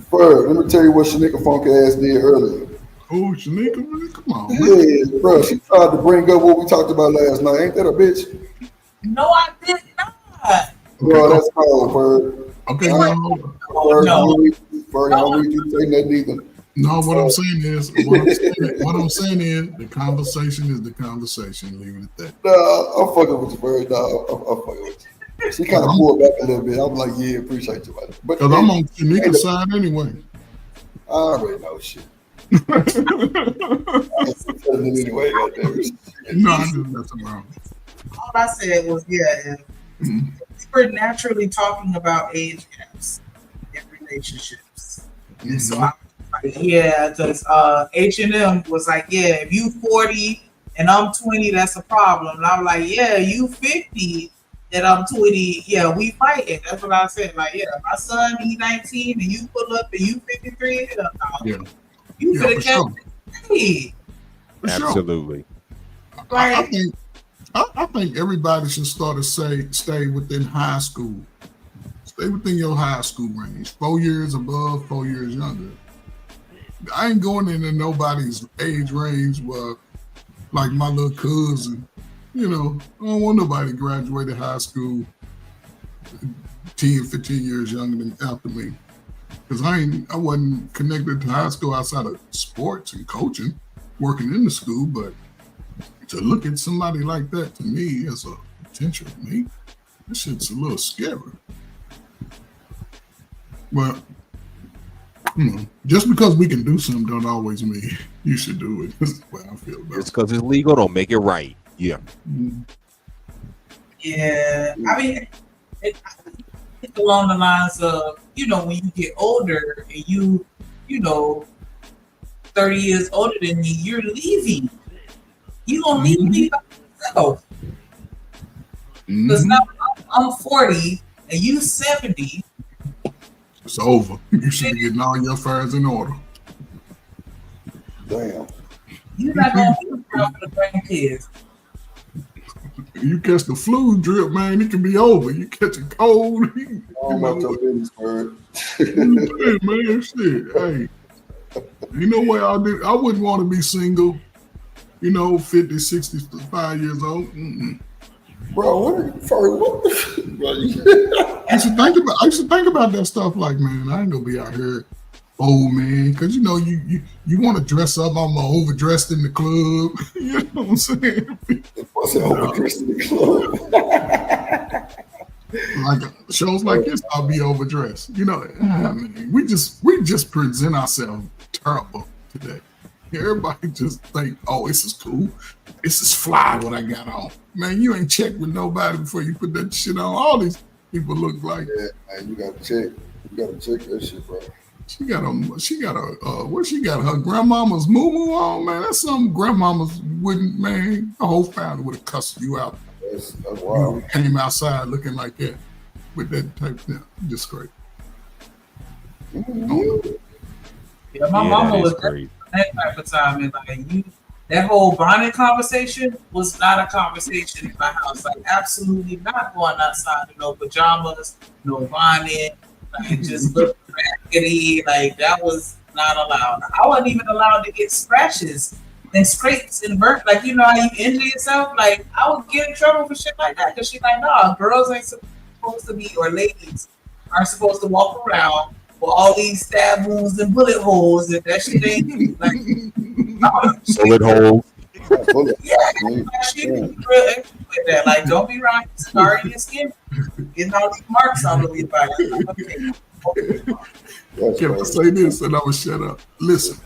Fred, let me tell you what Shanika Funk ass did earlier. Oh, Shanika, man, come on. Yeah, bro, she tried to bring up what we talked about last night. Ain't that a bitch? No, I did not. Bro, that's cold, Fred. Okay, Fred, I don't need you to say nothing either. No, what I'm saying is, the conversation is the conversation. Leave it at that. Nah, I'm fucking with you, Fred. Nah, I'm fucking with you. She kind of pulled back a little bit. I'm like, yeah, appreciate you, buddy. Because I'm on Shanika's side anyway. I already know shit. Anyway, no, I just messing around. All I said was, we're naturally talking about age gaps in relationships. And so I was like, because H&M was like, if you 40 and I'm 20, that's a problem. And I'm like, you 50 and I'm 20, we fighting. That's what I said. Like, my son, he 19 and you pull up and you 53. You could have kept it. Absolutely. I think everybody should stay within high school. Stay within your high school range. 4 years above, 4 years younger. I ain't going into nobody's age range where, like my little cousin, I don't want nobody graduated high school 10, 15 years younger than after me. Because I wasn't connected to high school outside of sports and coaching, working in the school, but to look at somebody like that to me as a potential mate, this shit's a little scary. But just because we can do something don't always mean you should do it. That's the way I feel about it. Just because it's legal don't make it right. Yeah. Yeah, I mean, it's along the lines of, when you get older and you 30 years older than me, you're leaving. You gonna leave me by yourself. Because now I'm 40 and you 70. It's over. You should be getting all your affairs in order. Damn. You're not gonna be around for the grandkids. You catch the flu drip, man, it can be over. You catch a cold. About your business, Bird. Man, shit. Hey, you know what I do? I wouldn't want to be single, 50, 65 years old. Mm-mm. Bro, what the I used to think about that stuff like, man, I ain't gonna be out here old, man, because you want to dress up. I'm overdressed in the club. You know what I'm saying? Overdressed in the club. Like shows like this, I'll be overdressed. You know, I mean, we just present ourselves terrible today. Everybody just think, oh, this is cool. This is fly what I got on. Man, you ain't checked with nobody before you put that shit on. All these people look like. Yeah, man, you gotta check. You gotta check that shit, bro. She got what she got, her grandmama's moo on, man. That's something grandmamas wouldn't, man. The whole family would have cussed you out. That's wild. You came outside looking like that with that type of thing. Just great. Yeah, my mama was that type of time, and like that whole bonnet conversation was not a conversation in my house. Like, absolutely not going outside in no pajamas, no bonnet, like just look raggedy. Like, that was not allowed. I wasn't even allowed to get scratches and scrapes and burnt. Like, you know how you injure yourself? Like, I would get in trouble for shit like that because she's like, nah, girls ain't supposed to be, or ladies aren't supposed to walk around with all these stab wounds and bullet holes, and that shit ain't like bullet holes. She real extra with that. Like, don't be around scarring your skin, getting all these marks all over your body. Can I say this and I will shut up? Listen,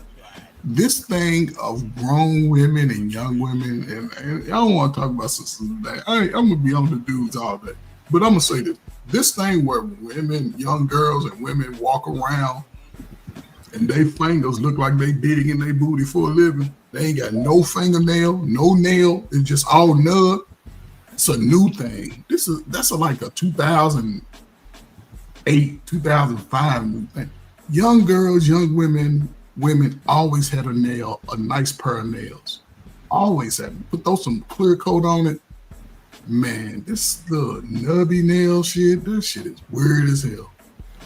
this thing of grown women and young women, and I don't want to talk about sisters today. I'm gonna be on the dudes all day, but I'm gonna say this. This thing where women, young girls and women walk around and they fingers look like they digging their booty for a living. They ain't got no fingernail, no nail. It's just all nub. It's a new thing. That's like a 2008, 2005 new thing. Young girls, young women always had a nice pair of nails. Always had them. Throw some clear coat on it. Man, this little nubby nail shit, that shit is weird as hell.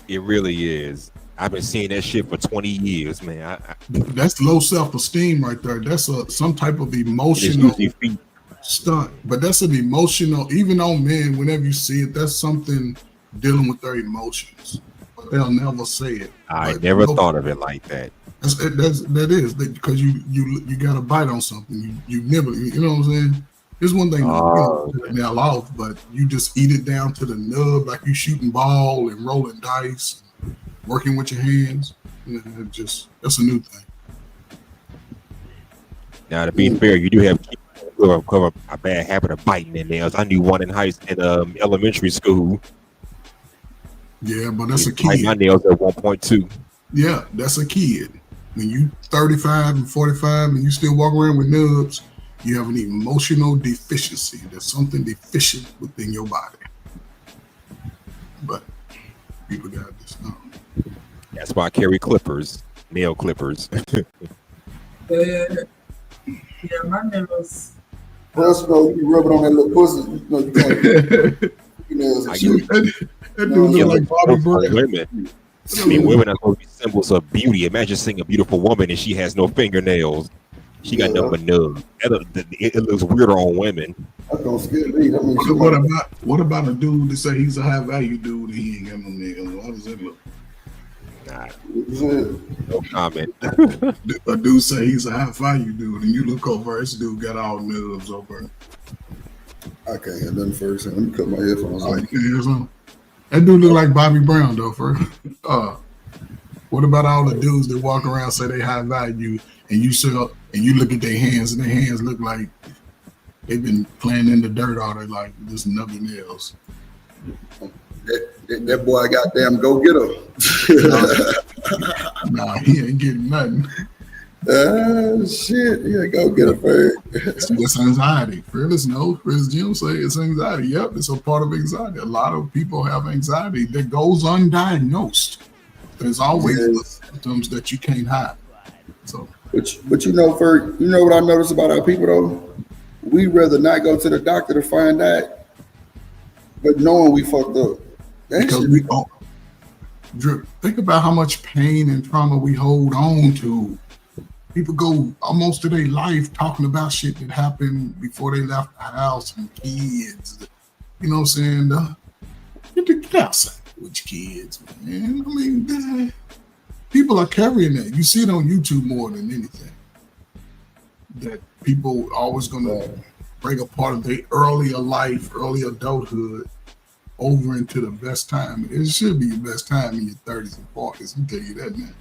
It really is. I've been seeing that shit for 20 years, man. That's low self-esteem right there. That's some type of emotional stunt. But that's an emotional, even on men, whenever you see it, that's something dealing with their emotions. But they'll never say it. I never thought of it like that. That is because you got to bite on something. You nibble, you know what I'm saying? It's one thing to get the nail off, but you just eat it down to the nub like you shooting ball and rolling dice, working with your hands. That's a new thing. Now, to be fair, you do have kids who have a bad habit of biting their nails. I knew one in elementary school. Yeah, but that's a kid. My nails at 1.2. Yeah, that's a kid. When you 35 and 45 and you still walk around with nubs, you have an emotional deficiency. There's something deficient within your body. But people got this. That's why I carry clippers, nail clippers. Yeah, my nails. Plus, you rub it on that little pussy. You can't. That dude look like Bobby Brown. Women. I mean, women are supposed to be symbols of beauty. Imagine seeing a beautiful woman and she has no fingernails. She got nothing but nubs. It looks weirder on women. That's gonna scare me. What about a dude that say he's a high value dude and he ain't got no niggas? How does that look? Nah, no comment. A dude say he's a high value dude, and you look over, this dude got all nubs over. I can't hear nothing first. Let me cut my headphones on. That dude look like Bobby Brown though. What about all the dudes that walk around say they high value, and you look at their hands, and their hands look like they've been playing in the dirt all their life, just nubby nails. That boy, goddamn, go get him. Nah, he ain't getting nothing. Shit, yeah, go get him first. That's anxiety. Fearless knows, Chris Jim say it's anxiety. Yep, it's a part of anxiety. A lot of people have anxiety that goes undiagnosed. There's always symptoms that you can't hide. So, but you know, you know what I notice about our people though? We rather not go to the doctor to find out, but knowing we fucked up. Because we don't. Think about how much pain and trauma we hold on to. People go almost to their life talking about shit that happened before they left the house and kids. You know what I'm saying? Get outside with your kids, man. I mean, people are carrying that. You see it on YouTube more than anything. That people always gonna bring a part of their earlier life, early adulthood, over into the best time. It should be your best time in your 30s and 40s. I'll tell you that, man.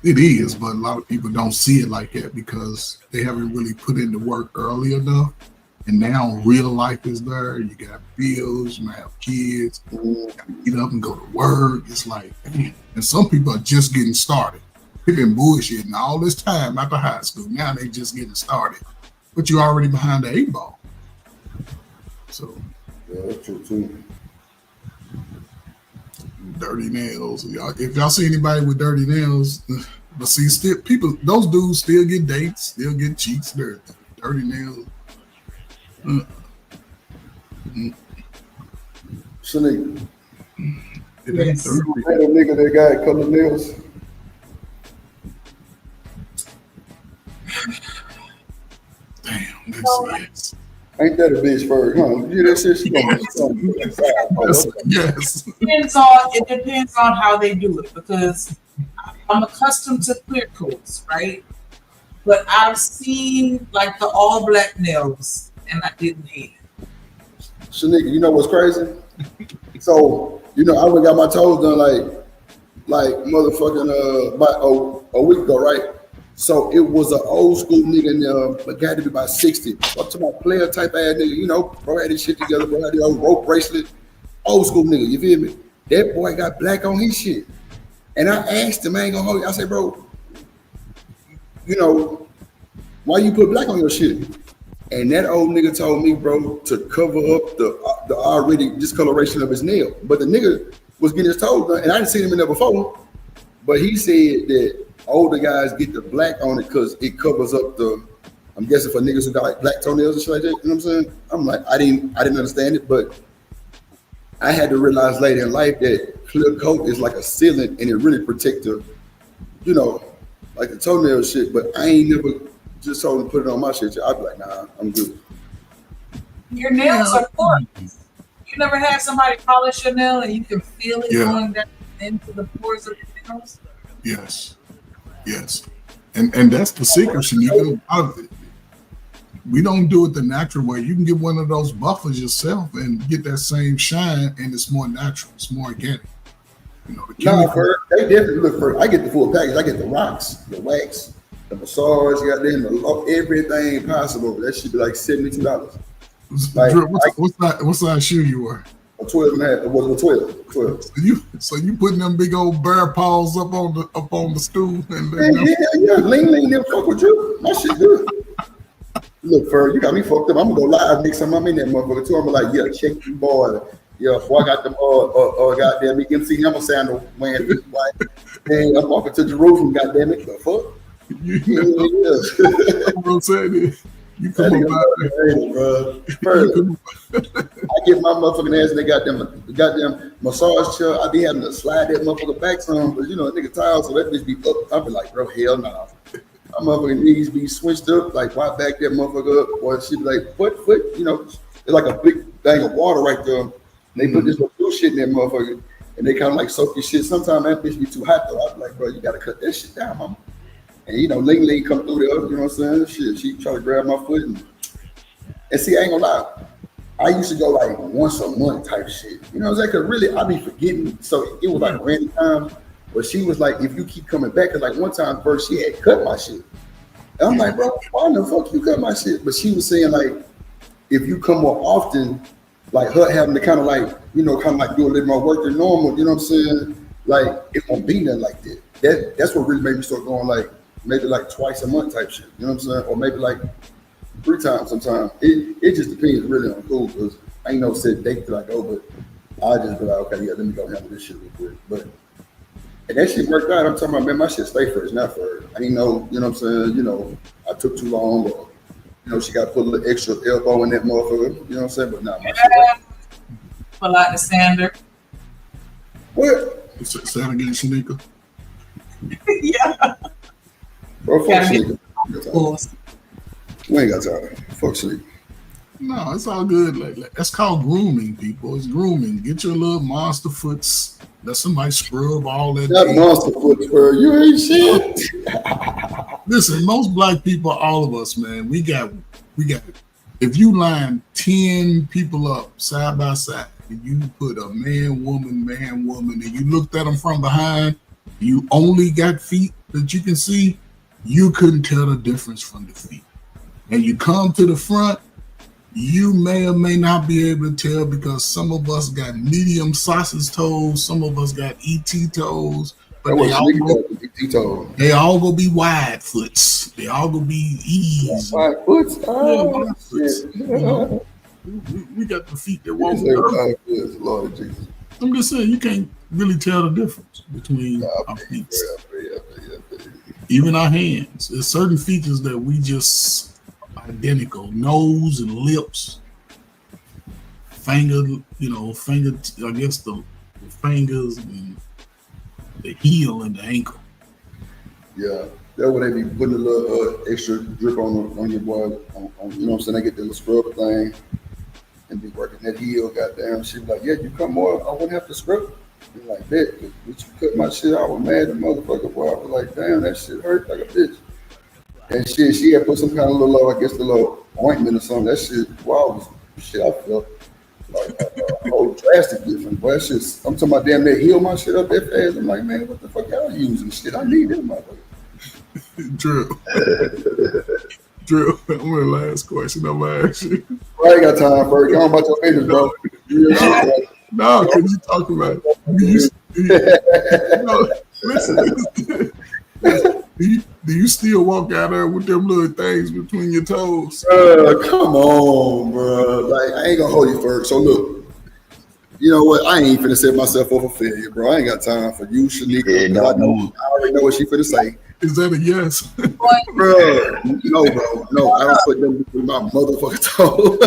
It is, but a lot of people don't see it like that because they haven't really put in the work early enough. And now real life is there. You got bills, you might have kids, you gotta get up and go to work. It's like, man. And some people are just getting started. They've been bullshitting all this time after high school. Now they just getting started. But you're already behind the 8 ball. So yeah, that's true too. Dirty nails. If y'all see anybody with dirty nails, but see, still people, those dudes still get dates, still get cheeks, dirty nails. Shanika, Yes. that nigga that got color nails. Damn, this is. Ain't that a bitch for her? Huh? Yeah, that shit she gonna Yes. It depends on how they do it because I'm accustomed to clear coats, right? But I've seen like the all black nails and I didn't hate it. Shanika, you know what's crazy? So, you know, I went got my toes done like motherfucking about a week ago, right? So it was an old school nigga in there, but got to be about 60. I'm talking about player type ass nigga, you know, bro had his shit together, bro had the old rope bracelet, old school nigga, you feel me? That boy got black on his shit. And I asked him, I ain't gonna hold you, I said, bro, you know, why you put black on your shit? And that old nigga told me, bro, to cover up the already discoloration of his nail. But the nigga was getting his toes done, and I didn't see him in there before. But he said that older guys get the black on it because it covers up the, I'm guessing for niggas who got like black toenails and shit like that, you know what I'm saying? I'm like, I didn't understand it, but I had to realize later in life that clear coat is like a sealant and it really protects the, you know, like the toenail shit, but I ain't never just told him to put it on my shit. I'd be like, nah, I'm good. Your nails are porous. You never had somebody polish your nail and you can feel it going down into the pores of your nails? Yes. And that's the secret, Shanika. We don't do it the natural way. You can get one of those buffers yourself and get that same shine, and it's more natural. It's more organic. You know, they definitely look for. I get the full package. I get the rocks, the wax, the massage, everything possible. That should be like $72. Like, what size shoe you wear? A 12 and a half. It was a 12. So you putting them big old bear paws up on the stool and yeah. Lean them fuck with you. My shit good. Look, Fur, you got me fucked up. I'm gonna go live next time I'm in that motherfucker too. I'm like, yeah, check you boy. Yeah, boy, I got them goddamn MC Hammer sandal wearing this white. And I'm walking to Jerusalem, goddamn it. The fuck? What I'm saying is, you come about bro. I get my motherfucking ass in the goddamn massage chair. I be having to slide that motherfucker back some, but you know, nigga tired, so that bitch be up. I be like, bro, hell nah. My motherfucking knees be switched up, like why back that motherfucker up? Or she be like, foot, you know, it's like a big thing of water right there. And they put this little blue shit in that motherfucker, and they kind of like soak your shit. Sometimes that bitch be too hot though. I be like, bro, you gotta cut that shit down, mama. And you know, Ling come through there, you know what I'm saying? Shit, she try to grab my foot and see, I ain't gonna lie. I used to go like once a month type shit. You know what I'm saying? Cause really I be forgetting. So it was like random time. But she was like, if you keep coming back, cause like one time first she had cut my shit. And I'm like, bro, why the fuck you cut my shit? But she was saying like, if you come more often, like her having to kind of like, you know, kind of like do a little more work than normal, you know what I'm saying? Like it won't be nothing like that. That's what really made me start going like, maybe like twice a month type shit, you know what I'm saying? Or maybe like 3 times sometimes. It just depends really on who, because I ain't no set date that I go, but I just be like, okay, yeah, let me go handle this shit real quick. But and that shit worked out. I'm talking about, man, my shit stay fresh, not for I ain't know, you know what I'm saying? You know, I took too long, or you know, she got to put a little extra elbow in that motherfucker, you know what I'm saying? But nah, my shit. Pull out the sander. What? Say that again, Shanika. Yeah. Bro, fuck sleep. We ain't got time. Fuck sleep. No, it's all good. Like that's called grooming, people. It's grooming. Get your little monster foots. Let somebody scrub all that. That monster foot, bro. You ain't shit. Listen, most black people, all of us, man, we got If you line 10 people up side by side, and you put a man, woman, and you looked at them from behind, you only got feet that you can see, you couldn't tell the difference from the feet. And you come to the front, you may or may not be able to tell because some of us got medium sausage toes, some of us got ET toes, but they all gonna be wide foots. They all gonna be ease. Wide foots? Oh, wide foots. You know, we got the feet that won't wide foots, Lord Jesus. I'm just saying, you can't really tell the difference between our feet. Even our hands. There's certain features that we just identical. Nose and lips, finger, I guess the fingers and the heel and the ankle. Yeah, that's when they be putting a little extra drip on your boy. You know what I'm saying? They get the little scrub thing and be working that heel. Goddamn, she be like, yeah, you come more, I wouldn't have to scrub. I'm like, bet, but you cut my shit out. I was mad, the motherfucker. Boy, I was like, damn, that shit hurt like a bitch. And shit, she had put some kind of little, I guess, the little ointment or something. That shit, wow, shit, I felt like a whole drastic difference. But that shit, I'm talking about damn, they heal my shit up that fast. I'm like, man, what the fuck y'all using shit? I need this motherfucker. Drew, I'm the last question I'm gonna ask you. I ain't got time for it. Go on about your business, bro. No, because you talking about listen. Do you still walk out there with them little things between your toes? Come on, bro. Like, I ain't gonna hold you first. So look, you know what? I ain't finna set myself up for failure, bro. I ain't got time for you, Shanika. I already know what she finna say. Is that a yes? Bro, no, bro. No, I don't put them between my motherfucking toes.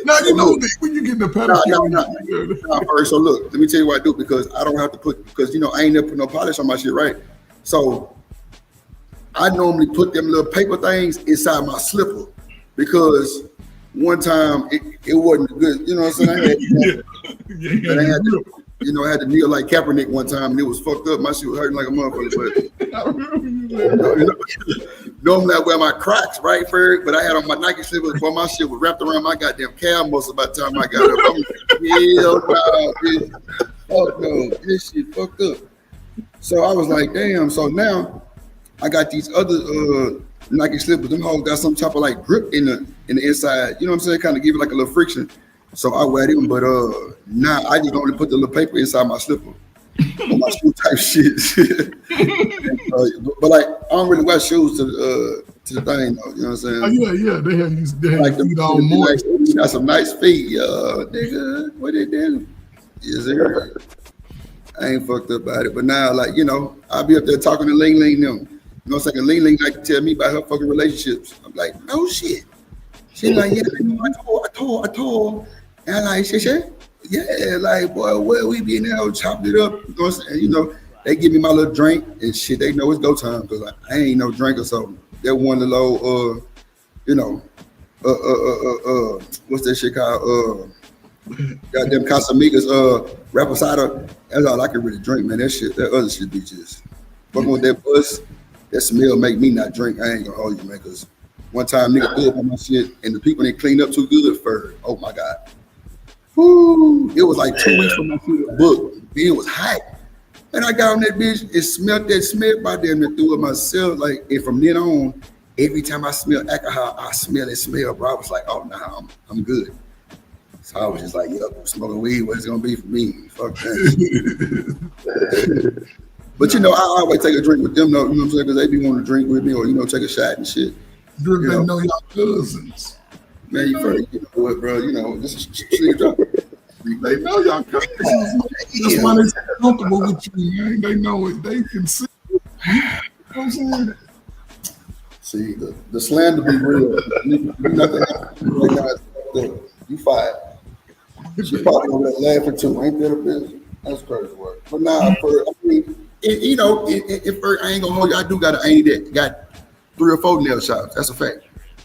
Now, you know, when you get the pedicure. No, first. So look, let me tell you what I do because I don't have to because, you know, I ain't never put no polish on my shit, right? So I normally put them little paper things inside my slipper because one time it wasn't good. You know what I'm saying? I had to kneel like Kaepernick one time and it was fucked up. My shit was hurting like a motherfucker. But normally I wear my Crocs, right, Ferg? But I had on my Nike slippers before my shit was wrapped around my goddamn calf muscle by the time I got up. I'm like, hell no, bitch. Fuck no, this shit fucked up. So I was like, damn. So now I got these other Nike slippers. Them hoes got some type of like grip in the inside. You know what I'm saying? Kind of give it like a little friction. So I wear them, but now I just only put the little paper inside my slipper. On my shoe type shit. But like I don't really wear shoes to the thing though. You know what I'm saying? Oh, yeah. They have like feet all moist. Like, got some nice feet, nigga. What they do? Yes, sir. I ain't fucked up about it, but now, like, you know, I'll be up there talking to Ling Ling them. You know what I'm saying? Ling Ling like to tell me about her fucking relationships. I'm like, no shit. She's like, yeah, I told. And I'm like, shit. Yeah, like, boy, where we be now, chopped it up. You know what I'm saying? You know, they give me my little drink and shit. They know it's go time because I ain't no drinker. So that one little, what's that shit called? Goddamn Casamigos, Reposado. That's all I can really drink, man. That other shit be just fucking with that buzz. That smell make me not drink. I ain't gonna hold you, man, because one time nigga threw up on my shit and the people they cleaned up too good for. Oh my God. Woo. It was like 2 weeks from my shit book. It was hot. And I got on that bitch and smelled that smell by them and threw it myself. Like, and from then on, every time I smell alcohol, I smell that smell, bro. I was like, oh nah, I'm good. So I was just like, yo, smoking weed, what it's gonna be for me? Fuck that. But you know, I always take a drink with them though, you know what I'm saying? Because they be wanting to drink with me or, you know, take a shot and shit. They know y'all cousins. Man, you know what, bro? You know, this is shit drop. They know y'all cousins. That's why they're comfortable with you, man. They know it. They can see. You know what I'm saying? See, the slander be real. Nothing. You fired. She probably gonna laughing too. Ain't that a bitch? That's crazy work. But nah, I ain't gonna hold you. I do got an auntie that got 3 or 4 nail shops. That's a fact.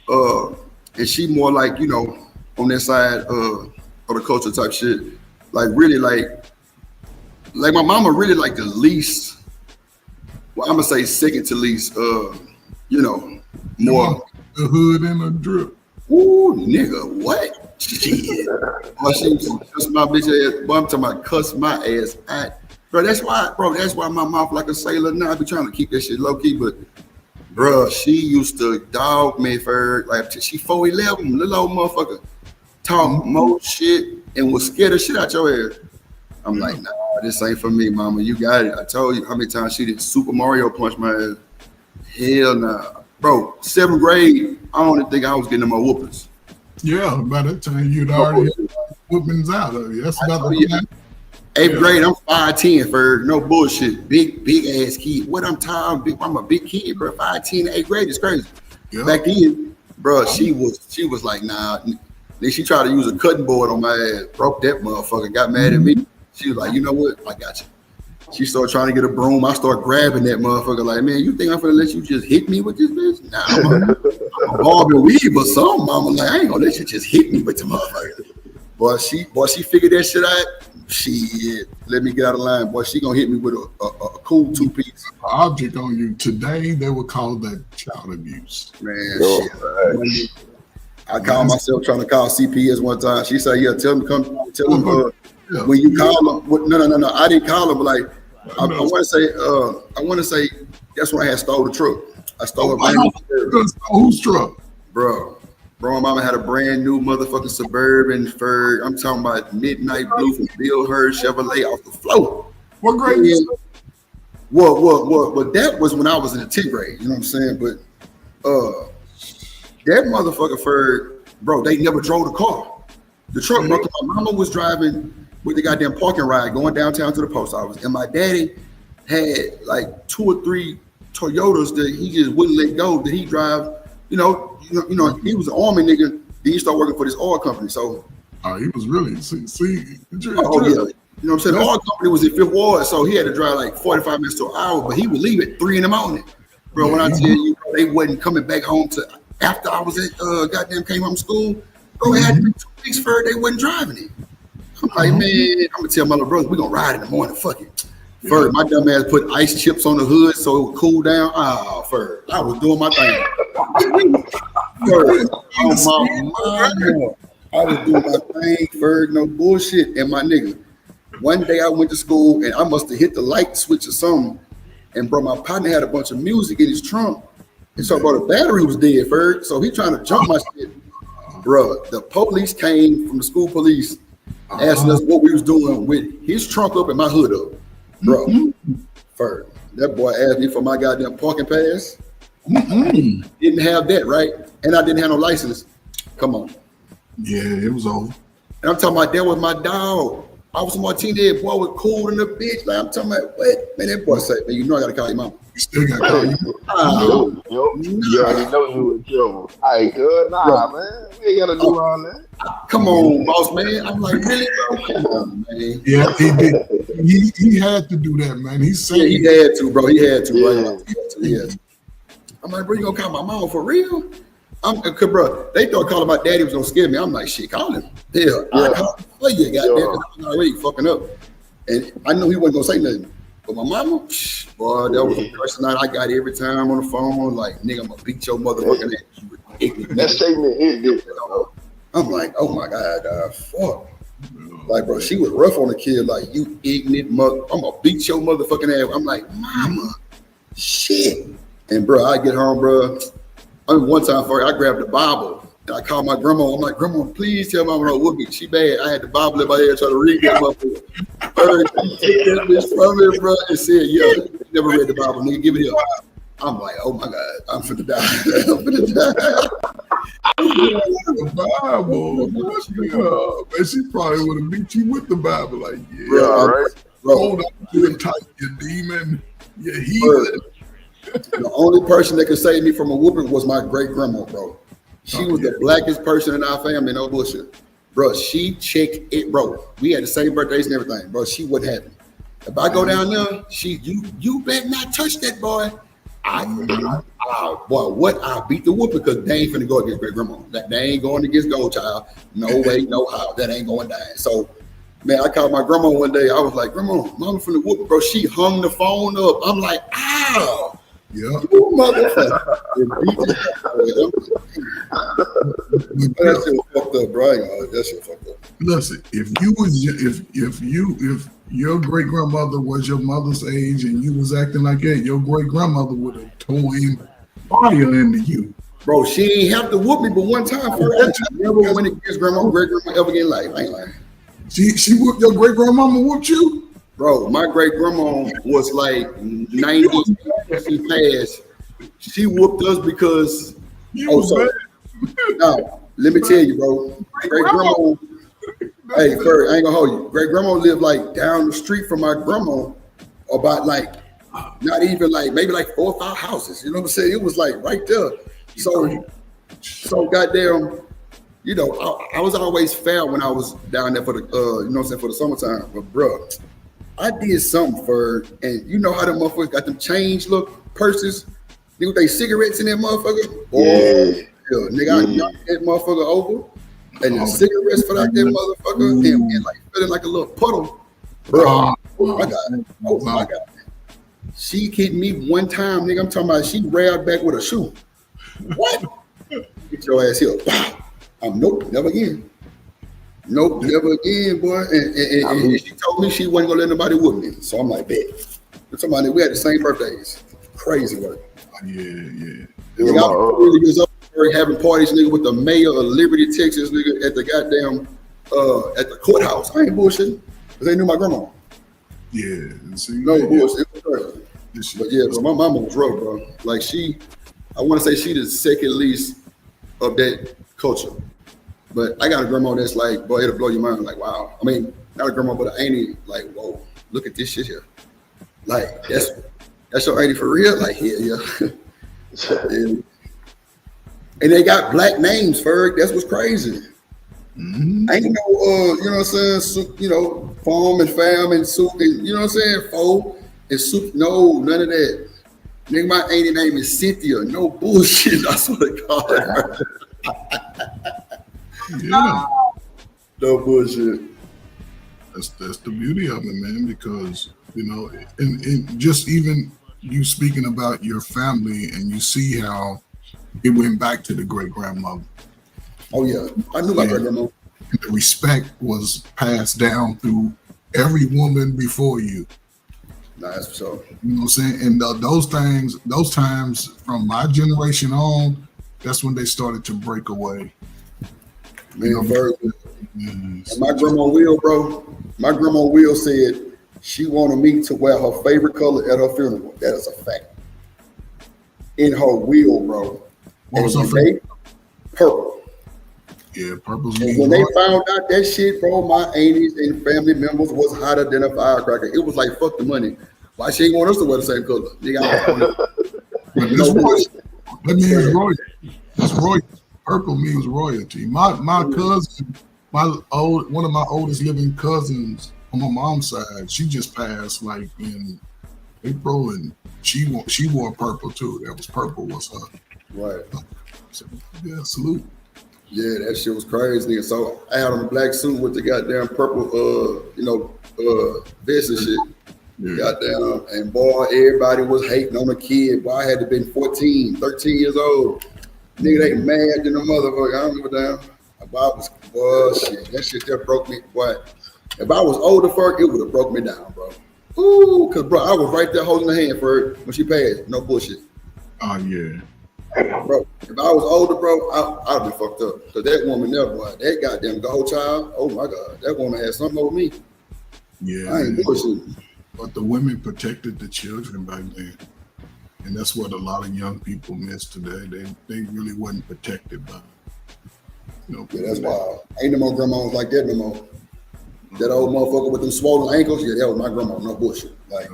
And she more like, you know, on that side of the culture type shit. Like really like my mama really like the least. Well, I'm gonna say second to least. You know, more the hood and the drip. Ooh, nigga, what? Shit. Boy, she used to cuss my bitch ass. Boy, I'm talking about cuss my ass out. Bro, that's why my mouth like a sailor now. I be trying to keep that shit low key, but bro, she used to dog me for like she 4'11", little old motherfucker. Talk more shit and was scared the shit out your ass. I'm like, nah, this ain't for me, mama. You got it. I told you how many times she did Super Mario punch my ass. Hell nah. Bro, 7th grade, I don't even think I was getting my whoopings. Yeah, by that time you'd already whoopings out of you. That's about the time. 8th grade, I'm 5'10", for no bullshit. Big ass kid. What I'm talking, I'm a big kid, bro. 5'10", 8th grade is crazy. Yeah. Back then, bro, she was like, nah. Then she tried to use a cutting board on my ass. Broke that motherfucker. Got mad at me. She was like, you know what? I got you. She started trying to get a broom. I started grabbing that motherfucker. Like, man, you think I'm gonna let you just hit me with this bitch? Nah, I'm a Barbie weave or something. Mama, like, I ain't gonna let you just hit me with the motherfucker. Boy, she figured that shit out. She let me get out of line. Boy, she gonna hit me with a cool 2-piece. Object on you. Today, they would call that child abuse. Man, shit. I called myself trying to call CPS one time. She said, yeah, tell them when you call them. No. I didn't call them, but like, I want to say that's when I had stole the truck. I stole a brand new whose truck? Bro, my mama had a brand new motherfucking Suburban for, I'm talking about midnight blue from Bill Hurd Chevrolet off the floor. What grade is that? Well, that was when I was in the 10th grade, you know what I'm saying? But that motherfucker for, bro, they never drove the car. The truck, my mama was driving with the goddamn parking ride going downtown to the post office. And my daddy had like 2 or 3 Toyotas that he just wouldn't let go, that he drive, you know, he was an army nigga. Then he started working for this oil company. So he was really yeah. You know what I'm saying? The oil company was in 5th Ward, so he had to drive like 45 minutes to an hour, but he would leave at 3 in the morning. Bro, when I tell you, they wasn't coming back home to after I was at goddamn came home from school, bro, it had to be 2 weeks for they wasn't driving it. I'm like, man, I'm gonna tell my little brother, we're gonna ride in the morning, fuck it. First, my dumb ass put ice chips on the hood so it would cool down. First, I was doing my thing. First, I was doing my thing, Ferg, no bullshit. And my nigga, one day I went to school and I must have hit the light switch or something. And bro, my partner had a bunch of music in his trunk. And so, bro, the battery was dead, Ferg. So he trying to jump my shit. Bro, the police came from the school police, asking us what we was doing with his trunk up and my hood up. Bro, Ferg, that boy asked me for my goddamn parking pass. Didn't have that, right? And I didn't have no license. Come on. Yeah, it was over. And I'm talking about that was my dog. I was a Martinez, boy was cool in the bitch. Like I'm talking about, what? Man, that boy said, man, you know I gotta call your mama. You still gotta call your mama. You already know you in trouble. Hey, good. Nah, man. We ain't gotta do all that. Come on, boss man. I'm like, really, bro? Come on, man. Yeah, he did. He had to do that, man. He said he had to, bro. He had to, right? He had to. I'm like, bro, you gonna call my mama for real? Cause bro, they thought calling my daddy was gonna scare me. I'm like, shit, call him. Hell, I call him for you, goddamn, cause I'm already fucking up. And I knew he wasn't gonna say nothing. But my mama, boy, that was the first night I got every time on the phone. Like, nigga, I'm gonna beat your motherfucking ass. That statement is different. I'm like, oh my god, fuck. Like, bro, she was rough on the kid. Like, you ignorant mother, I'm gonna beat your motherfucking ass. I'm like, mama, shit. And bro, I get home, bro. I mean, one time for I grabbed the Bible and I called my grandma. I'm like, grandma, please tell mama don't whoop me. She bad. I had the Bible in my head trying to read that motherfucker. She took that bitch from me, bro, and said, yo, you never read the Bible, nigga, give it here. I'm like, oh my God, I'm finna die. I'm finna die. The Bible. Man, she probably would have beat you with the Bible. Like, yeah, right. Hold on to it tight, you demon. You heathen. The only person that could save me from a whooping was my great grandma, bro. She was the blackest person in our family, no bullshit. Bro, she checked it, bro. We had the same birthdays and everything, bro. She wouldn't have me. If I go down there, you better not touch that boy. Boy, what? I beat the whooping because they ain't finna go against great grandma. They ain't going against Goldchild. No way, no how. That ain't going down. So, man, I called my grandma one day. I was like, grandma, mama finna whoop, bro. She hung the phone up. I'm like, ow. Yeah. You motherfucker. That shit was fucked up, bro. That shit fucked up. Listen, if your great grandmother was your mother's age and you was acting like that, your great grandmother would have torn fire into you. Bro, she ain't have to whoop me, but one time for that. Never when it gets great grandma ever get life. I ain't lying. She whooped your great grandmama whooped you? Bro, my great grandma was like 90. She passed. She whooped us because now let me tell you, bro. Great grandma. Hey, Ferg, I ain't gonna hold you. Great grandma lived like down the street from my grandma, about like not even like maybe like 4 or 5 houses. You know what I'm saying? It was like right there. So goddamn, you know, I was always fair when I was down there for the you know what I'm saying, for the summertime. But bro, I did something for, and you know how them motherfuckers got them change look purses, nigga, with they cigarettes in that motherfucker. Yeah, nigga, I knocked that motherfucker over, and the cigarettes fell out that motherfucker, and like feeling like a little puddle. Bro, oh my god, she hit me one time, nigga. I'm talking about she railed back with a shoe. What? Get your ass here. Nope, never again. Nope, never again, boy. And she told me she wasn't gonna let nobody whoop me. So I'm like, bet. Somebody, we had the same birthdays. Crazy work. Yeah. Nigga, I was 40 years old, having parties, nigga, with the mayor of Liberty, Texas, nigga, at the goddamn at the courthouse. I ain't bullshitting, because they knew my grandma. Yeah. See, no bullshit. It was crazy. But yeah, bro, my mama was rough, bro. Like I want to say she the second least of that culture. But I got a grandma that's like, boy, it'll blow your mind. Like, wow. I mean, not a grandma, but an auntie. Like, whoa, look at this shit here. Like, that's your auntie for real? Like, yeah. And they got black names, Ferg. That's what's crazy. Mm-hmm. Ain't no, you know what I'm saying? You know, farm and fam and soup, and you know what I'm saying? Fo and soup. No, none of that. Nigga, my auntie name is Cynthia. No bullshit. I swear to God. Yeah. No bullshit. That's the beauty of it, man, because, you know, and just even you speaking about your family and you see how it went back to the great grandmother. Oh yeah. I knew my great grandmother. The respect was passed down through every woman before you. Nah, that's for sure. You know what I'm saying? And those times from my generation on, that's when they started to break away. Man, and my grandma Will, bro. My grandma Will said she wanted me to wear her favorite color at her funeral. That is a fact. In her will, bro. What was her favorite? Purple. Yeah, purple's and when they found out that shit, bro, my aunties and family members was hotter than a firecracker. It was like, fuck the money. Why she ain't want us to wear the same color? Nigga, that means royalty. That's royalty. Purple means royalty. My cousin, one of my oldest living cousins on my mom's side, she just passed like in April, and she wore purple too. Purple was her. Right. So, yeah, salute. Yeah, that shit was crazy. So I had on a black suit with the goddamn purple, vest and shit. Yeah. Goddamn, and boy, everybody was hating on the kid. Boy, I had to be 14, 13 years old. Nigga, they mad than a motherfucker. I don't give a damn. Shit. That shit just broke me. Boy, if I was older, Ferg, it would have broke me down, bro. Ooh, cause bro, I was right there holding her hand for her when she passed. No bullshit. Oh yeah. Bro, if I was older, bro, I'd be fucked up. Cause that woman there, boy, that goddamn godchild, oh my God, that woman had something over me. Yeah. I ain't bullshitting. But the women protected the children back then. And that's what a lot of young people miss today. They really wasn't protected by, Yeah, that's wild. Ain't no more grandmas like that no more. That old motherfucker with them swollen ankles, yeah, that was my grandma, no bullshit. Like,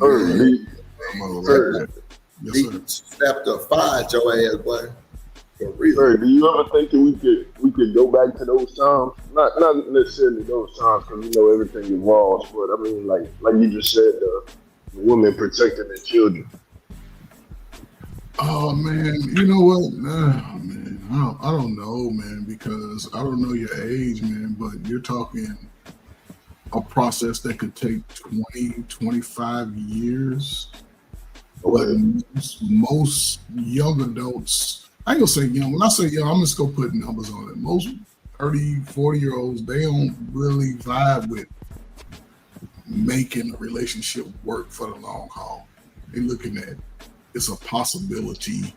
slapped the fire at your ass, boy. For real. Sir, do you ever think that we could go back to those times? Not necessarily those times, because everything evolves, but I mean, like you just said, the women protecting their children. Oh man, you know what? Man, I don't know, man, because I don't know your age, man, but you're talking a process that could take 20, 25 years. But most young adults I ain't gonna say young. When I say young, I'm just gonna put numbers on it. Most 30, 40-year-olds, they don't really vibe with making a relationship work for the long haul. They looking at it's a possibility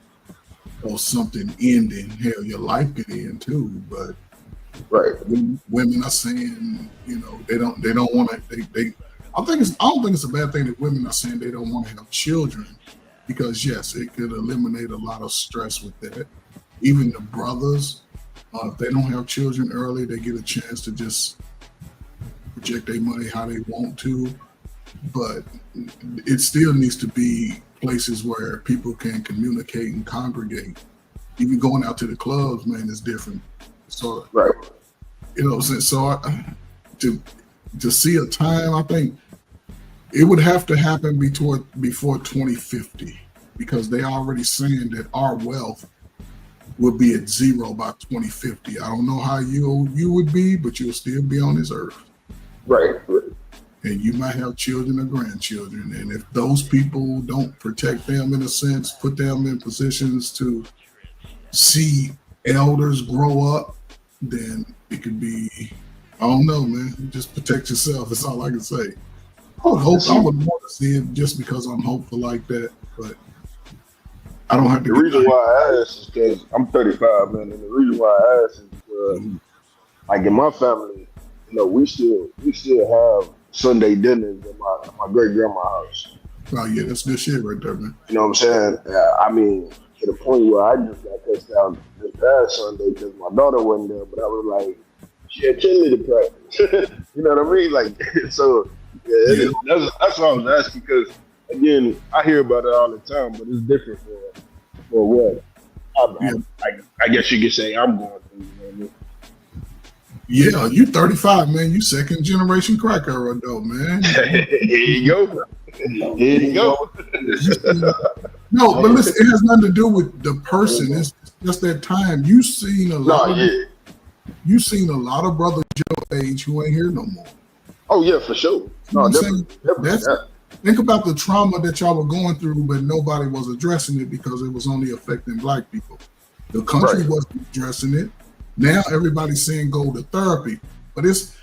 of something ending. Hell, your life could end too, but women are saying, you know, they don't want to. I don't think it's a bad thing that women are saying they don't want to have children, because yes, it could eliminate a lot of stress with that. Even the brothers, if they don't have children early, they get a chance to just project their money how they want to. But it still needs to be places where people can communicate and congregate. Even going out to the clubs, man, is different. So, you know what I'm saying? So to see a time, I think it would have to happen before 2050, because they already saying that our wealth will be at zero by 2050. I don't know how you would be, but you'll still be on this earth. Right. And you might have children or grandchildren. And if those people don't protect them, in a sense, put them in positions to see elders grow up, then it could be, I don't know, man. Just protect yourself. That's all I can say. I would want to see it just because I'm hopeful like that, but I don't have to. The reason why I ask is because I'm 35, man, and the reason why I ask is because, like in my family, you know, we still have Sunday dinners at my great grandma's house. Oh yeah, that's good shit right there, man. You know what I'm saying? I mean, to the point where I just got cussed out this past Sunday because my daughter wasn't there, but I was like, she had taken me to practice. You know what I mean? Like, so yeah, that's what I was asking, because again, I hear about it all the time, but it's different for what I guess you could say I'm going through. You know what I mean? Yeah, you 35, man. You second generation cracker adult, man. Here you go. Here you go. No, but listen, it has nothing to do with the person. It's just that time. You've seen a lot. You've seen a lot of brothers your age who ain't here no more. Oh yeah, for sure. No, definitely. Think about the trauma that y'all were going through, but nobody was addressing it because it was only affecting black people. The country wasn't addressing it. Now everybody's saying go to therapy, but it's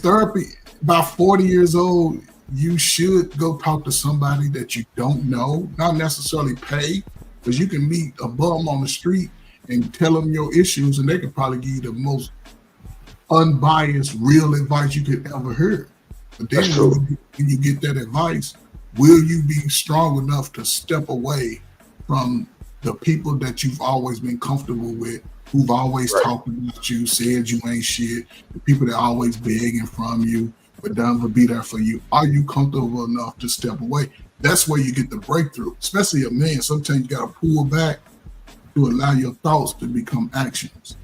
therapy. By 40 years old, you should go talk to somebody that you don't know, not necessarily pay, because you can meet a bum on the street and tell them your issues, and they can probably give you the most unbiased, real advice you could ever hear. But then when you get that advice, will you be strong enough to step away from the people that you've always been comfortable with, who've always talked about you, said you ain't shit, the people that always begging from you, but don't ever be there for you? Are you comfortable enough to step away? That's where you get the breakthrough, especially a man. Sometimes you got to pull back to allow your thoughts to become actions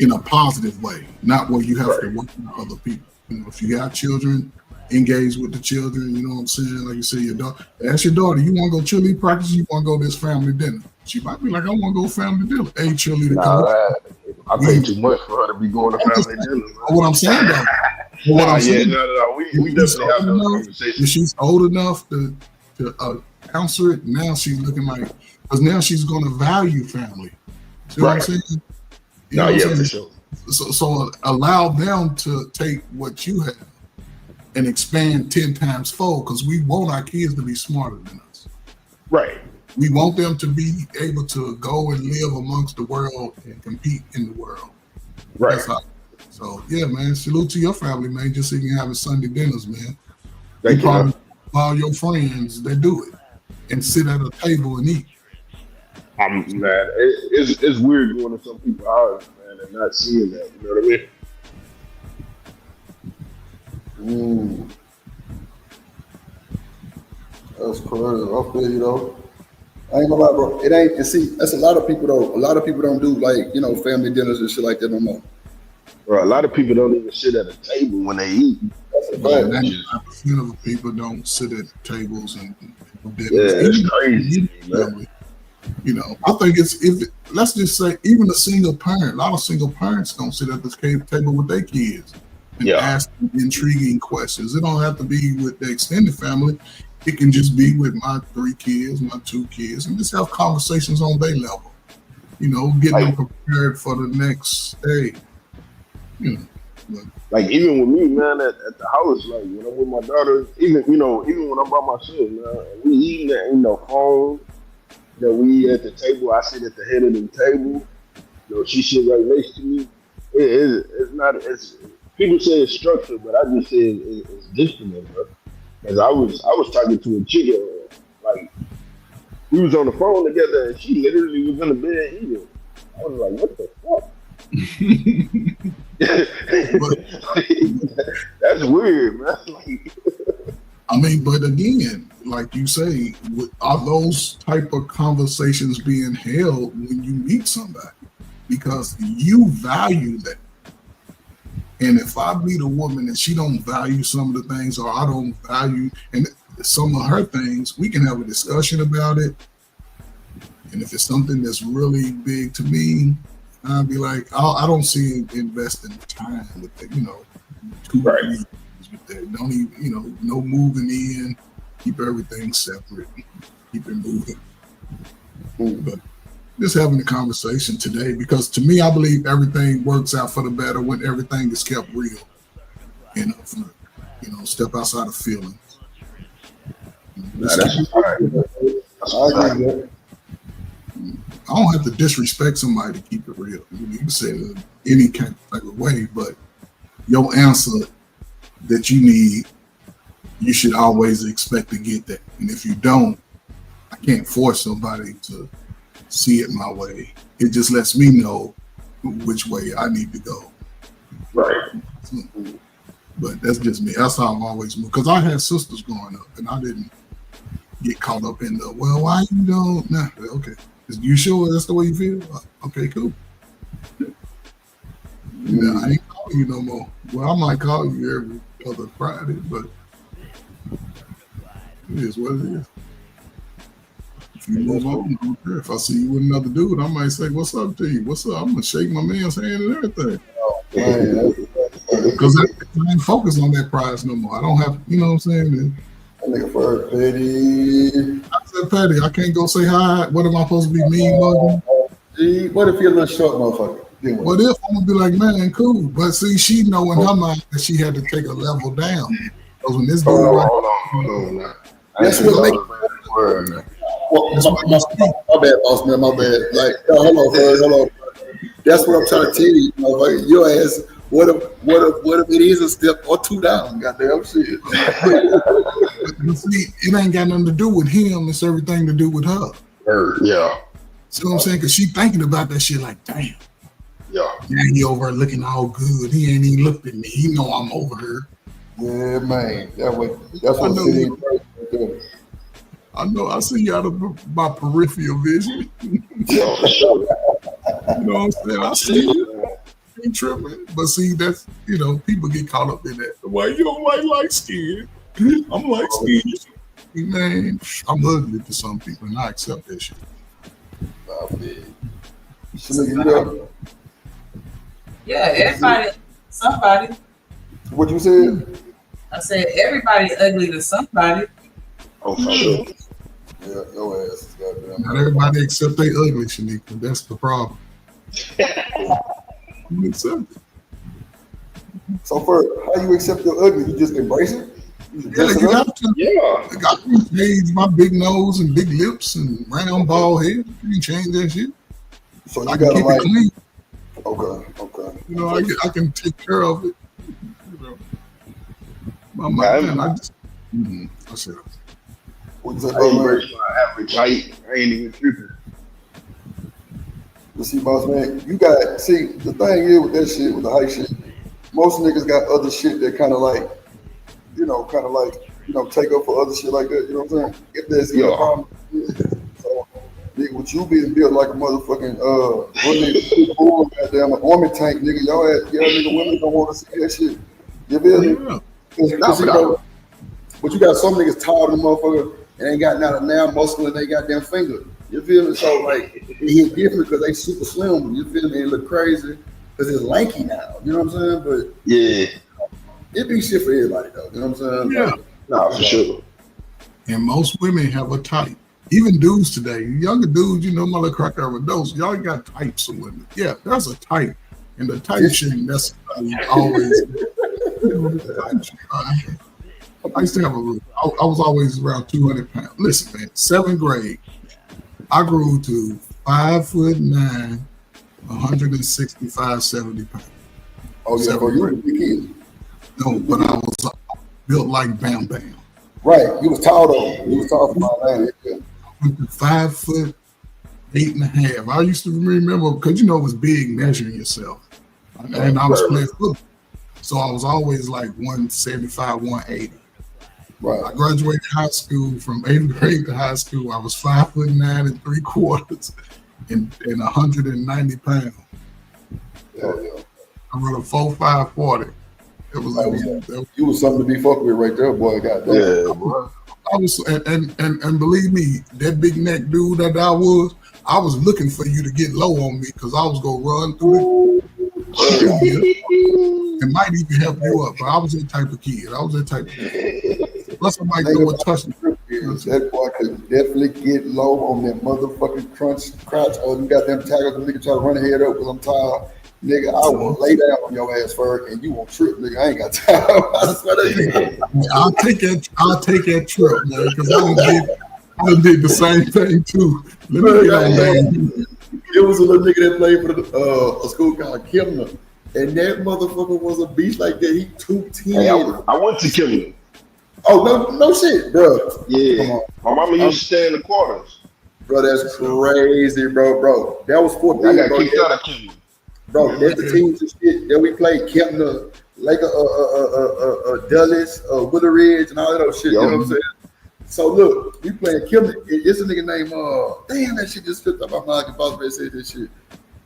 in a positive way, not where you have to work with other people. You know, if you got children, engage with the children. You know what I'm saying? Like you say, your daughter. Ask your daughter, you want to go cheerleading practice? You want to go to this family dinner? She might be like, I want to go family dinner. Hey, cheerleader coach. I pay too much for her to be going to family dinner. What I'm saying, though. What I'm saying. No. We definitely have those conversations. If she's old enough to answer it, now she's looking like, because now she's going to value family. See what I'm saying? You know what I'm saying? For sure. So allow them to take what you have and expand 10 times fold, because we want our kids to be smarter than us. Right. We want them to be able to go and live amongst the world and compete in the world. Right. So yeah, man, salute to your family, man. Just so you can have a Sunday dinners, man. Thank you. Probably all your friends that do it and sit at a table and eat. Man, it's weird going to some people's houses, man, and not seeing that. You know what I mean? That's crazy. I feel you though. I ain't gonna lie, bro. It ain't. And see, that's a lot of people though. A lot of people don't do family dinners and shit like that no more. Bro, a lot of people don't even sit at a table when they eat. That's a fact. 99% of people don't sit at tables and dinners. Yeah, it's crazy, man. You know, I think let's just say, even a single parent, a lot of single parents don't sit at this table with their kids and ask intriguing questions. It don't have to be with the extended family. It can just be with my 3 kids, my 2 kids, and just have conversations on their level. You know, getting them prepared for the next stage. You know, like even with me, man, at the house, like when I'm with my daughter, even when I'm by myself, man, we eating, there ain't no phone. That we at the table, I sit at the head of the table. She sit right next to me. It's not. It's people say it's structured, but I just say it's discipline, bro. Because I was talking to a chick, like we was on the phone together, and she literally was in the bed eating. I was like, what the fuck? That's weird, man. I mean, but again, like you say, are those type of conversations being held when you meet somebody? Because you value that. And if I meet a woman and she don't value some of the things, or I don't value and some of her things, we can have a discussion about it. And if it's something that's really big to me, I'll be like, I don't see investing time with it, 2 years with that. Don't even, no moving in, keep everything separate, keep it moving. But just having the conversation today, because to me, I believe everything works out for the better when everything is kept real. Step outside of feelings. I don't have to disrespect somebody to keep it real. You can say it any kind of way, but your answer that you need, you should always expect to get that. And if you don't, I can't force somebody to see it my way. It just lets me know which way I need to go. Right. But that's just me. That's how I've always moved. Because I had sisters growing up, and I didn't get caught up in the, well, why you don't? Nah, okay. You sure that's the way you feel? Okay, cool. Yeah, I ain't calling you no more. Well, I might call you every other Friday, but it is what it is. If you move on, I don't care. If I see you with another dude, I might say, what's up to you? What's up? I'm going to shake my man's hand and everything. Because I ain't focused on that prize no more. I don't have, you know what I'm saying? That nigga for petty. I said, Patty, I can't go say hi. What am I supposed to be mean mugging? What if you're a little short motherfucker? What if I'm gonna be like, man, cool? But see, she know in her mind that she had to take a level down. Because when this dude Hold on. That's what makes my bad, boss man, my bad. Like, hold on. That's what I'm trying to tell you, motherfucker. Your ass. What if it is a step or 2 down? Goddamn shit. See, it ain't got nothing to do with him. It's everything to do with her. Yeah. See what I'm saying? Because she thinking about that shit like, damn. Yeah. Now he over looking all good. He ain't even looked at me. He know I'm over her. Yeah, man. That's what city. I know. I see you out of my peripheral vision. You know what I'm saying? I see you. Ain't tripping. But see, that's, people get caught up in that. Why you don't like light skin? I'm light skin. Man, I'm ugly to some people, and I accept that shit. Yeah, everybody, somebody. What you said? I said everybody ugly to somebody. Oh, for sure. Yeah, your ass is goddamn. Not everybody accept they ugly, Shanika. That's the problem. You accept it. So for how you accept your ugly, you just embrace it? You have to. Yeah. Like, I can change my big nose and big lips and round bald head. You can change that shit. So you I gotta can keep it clean. Okay. I can take care of it. My mind, I just. I said. What's up, I embrace my average height. I ain't even tripping. You see, boss man, the thing is with that shit, with the height shit, most niggas got other shit that kind of like, take up for other shit like that. You know what I'm saying? If there's a problem, so nigga, with you being built like a motherfucking goddamn army tank, nigga, y'all nigga, women don't want to see that shit. You feel me? But you got some niggas taller than motherfucker and ain't got not a damn muscle in they goddamn finger. You feel me? So like it hit different because they super slim. You feel me? It look crazy because it's lanky now. You know what I'm saying? But yeah, it be shit for everybody though. You know what I'm saying? Yeah. Nah, for sure. And most women have a type. Even dudes today, younger dudes, my little crack overdose, y'all got types of women. Yeah, there's a type. And the type shouldn't necessarily always. I used to have I was always around 200 pounds. Listen, man, 7th grade, I grew to 5'9", 165, 70 pounds. Oh, yeah, you were a big kid. No, but I was built like Bam Bam. Right, you was tall though. You was tall for my land. I went to 5'8.5". I used to remember, because it was big measuring yourself. And I was playing football. So I was always like 175, 180. Right. I graduated high school from 8th grade to high school. I was 5'9" 3/4 and 190 pounds. Yeah. I run a 4.5 40. You was something to be fucked with right there, boy. Goddamn. Yeah, boy. I was, and believe me, that big neck dude that I was looking for you to get low on me because I was gonna run through it might even help you up. But I was that type of kid. Plus, I might go and touch me. That boy could definitely get low on that motherfucking crotch or them goddamn tackles. The nigga try to run ahead up because I'm tired. Nigga, I will lay down on your ass first and you won't trip, nigga. I ain't got time. I swear to God. I'll take that trip, man, because I did the same thing too. It was a little nigga that played for a school called Kimner, and that motherfucker was a beast like that. He 210. Hey, I went to Kimner. Oh no shit, bro. Yeah, come on. My mama used to stay in the quarters. Bro, that's crazy, bro. That was 14. I got kicked out of Kimner. Bro, that's the teams and shit that we played. Kempner, like Dulles, Willow Ridge, and all that other shit. You know what I'm saying? So look, we playing Kempner. It's a nigga named damn, that shit just slipped up my mind. Boss man said this shit.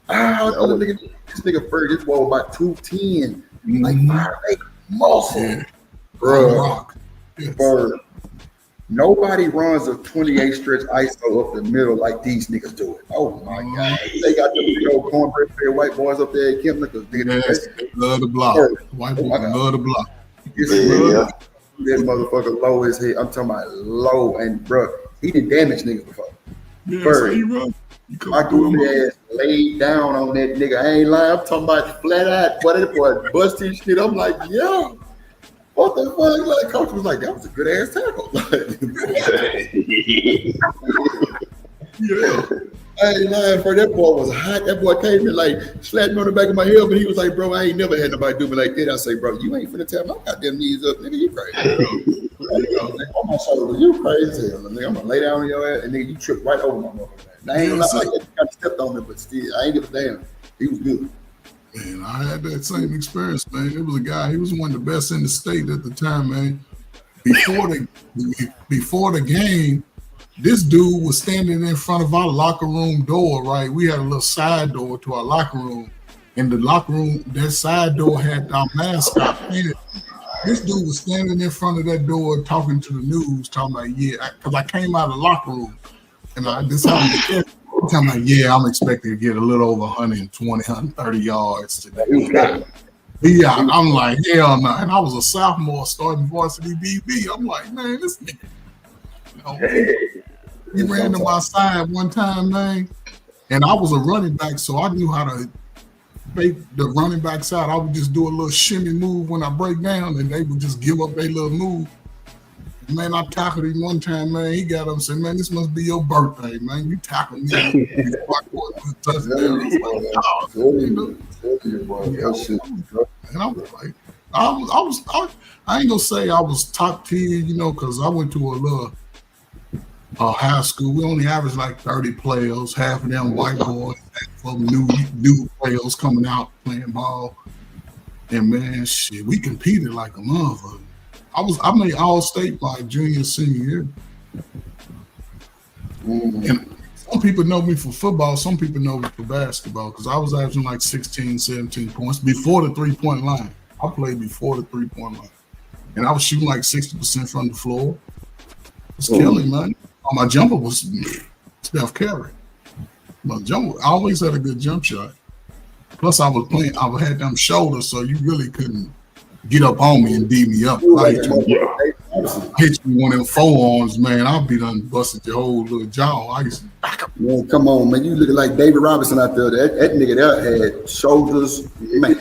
This nigga Ferg, this boy about 210, like 5'8" muscle, bro. Ferg. Nobody runs a 28 stretch ISO up the middle like these niggas do it. Oh my God. They got them big old cornbread white boys up there at Kempner because they love the block. White boys love the block. That motherfucker low as hell. I'm talking about low, and bro, he did damage niggas before. Yeah, my goofy ass laid down on that nigga. I ain't lying. I'm talking about flat out. Boy, that boy busting shit. I'm like, yo. What the fuck? Like, coach was like, that was a good ass tackle. Yeah. I ain't lying, for that boy was hot. That boy came in like slapped me on the back of my head, but he was like, bro, I ain't never had nobody do me like that. I say, bro, you ain't finna tear my goddamn knees up, nigga. You crazy. On my shoulder, you crazy as hell, nigga. I'm gonna lay down on your ass and nigga, you tripped right over my motherfucker. I ain't like that. Kind of stepped on me, but still, I ain't give a damn. He was good. Man, I had that same experience, man. It was a guy, he was one of the best in the state at the time, man. Before the game, this dude was standing in front of our locker room door, right? We had a little side door to our locker room. In the locker room, that side door had our mascot in it. This dude was standing in front of that door talking to the news, talking about, because I came out of the locker room and this happened to Kevin. I'm like, I'm expecting to get a little over 120, 130 yards today. Yeah, I'm like, hell no. And I was a sophomore starting varsity DB. I'm like, man, this nigga. He ran to my side one time, man. And I was a running back, so I knew how to make the running back side. I would just do a little shimmy move when I break down, and they would just give up their little move. Man, I tackled him one time, man. He got up and said, man, this must be your birthday, man. You tackled me. And I was like, I ain't gonna say I was top 10, because I went to a little high school. We only averaged like 30 players, half of them white boys, half of them new players coming out playing ball. And man, shit, we competed like a motherfucker. I made all-state my junior, senior year. And some people know me for football, some people know me for basketball, because I was averaging like 16, 17 points before the three-point line. I played before the three-point line. And I was shooting like 60% from the floor. It's killing, man. My jumper was Steph Curry. My jumper, I always had a good jump shot. Plus, I had them shoulders, so you really couldn't get up on me and beat me up. I hit you one of them forearms, man, I'll be done busted your whole little jaw. I used to, Man, come on, man. You looking like David Robinson out there. That nigga there had shoulders, man.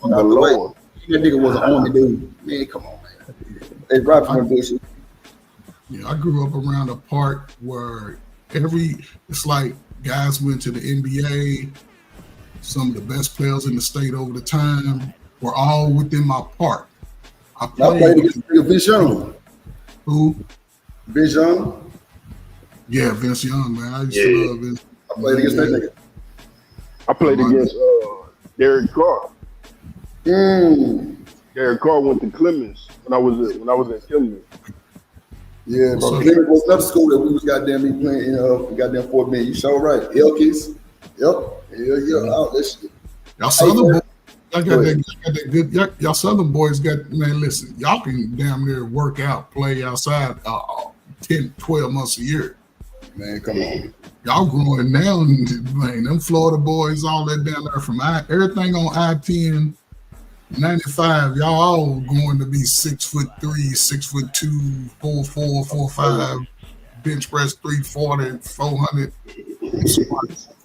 My Lord. That nigga was an army dude. Man, come on, man. Hey, Robinson bullshit. Yeah, I grew up around a park where it's like guys went to the NBA. Some of the best players in the state over the time were all within my park. I played against Vince Young. Who? Vince Young? Yeah, Vince Young, man. I used to love Vince. I played against that nigga. I played against Derek Carr. Derek Carr went to Clemens when I was at Clemens. Yeah, bro. Clemens was another school that we was goddamn be playing in goddamn Fort Bend. You sure right. Elkins. Yep. Yeah. All that shit. Y'all Southern boys, y'all got that good. Y'all Southern boys got, man, listen, y'all can damn near work out, play outside 10, 12 months a year. Man, come on. Y'all growing now, man, them Florida boys, all that down there from everything on I-10, 95, y'all all going to be 6'3", 6'2", 4'4", 4'5", bench press 340, 400,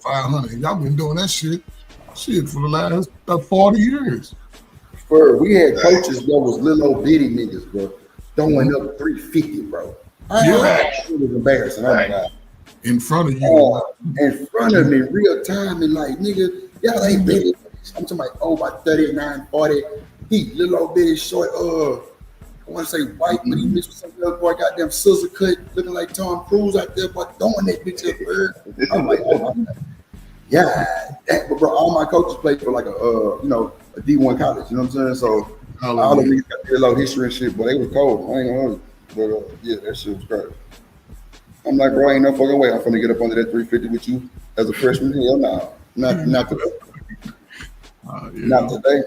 500. Y'all been doing that shit for the last 40 years. We had coaches that was little old bitty niggas, bro, throwing up 350, bro. It was embarrassing. Oh my God. In front of you. In front of me, real time, and like, nigga, y'all ain't big. I'm talking about, about 39, 40. He little old bitty short, I want to say white, but he mixed with some other boy, goddamn scissor cut, looking like Tom Cruise out there, but throwing that bitch up there. I'm like, oh my God. Yeah, but bro, all my coaches played for like a D1 college, you know what I'm saying? So all the niggas got their little history and shit, but they was cold. I ain't gonna hold you. But yeah, that shit was crazy. I'm like, bro, ain't no fucking way I'm finna get up under that 350 with you as a freshman. Hell no, not today. Not today.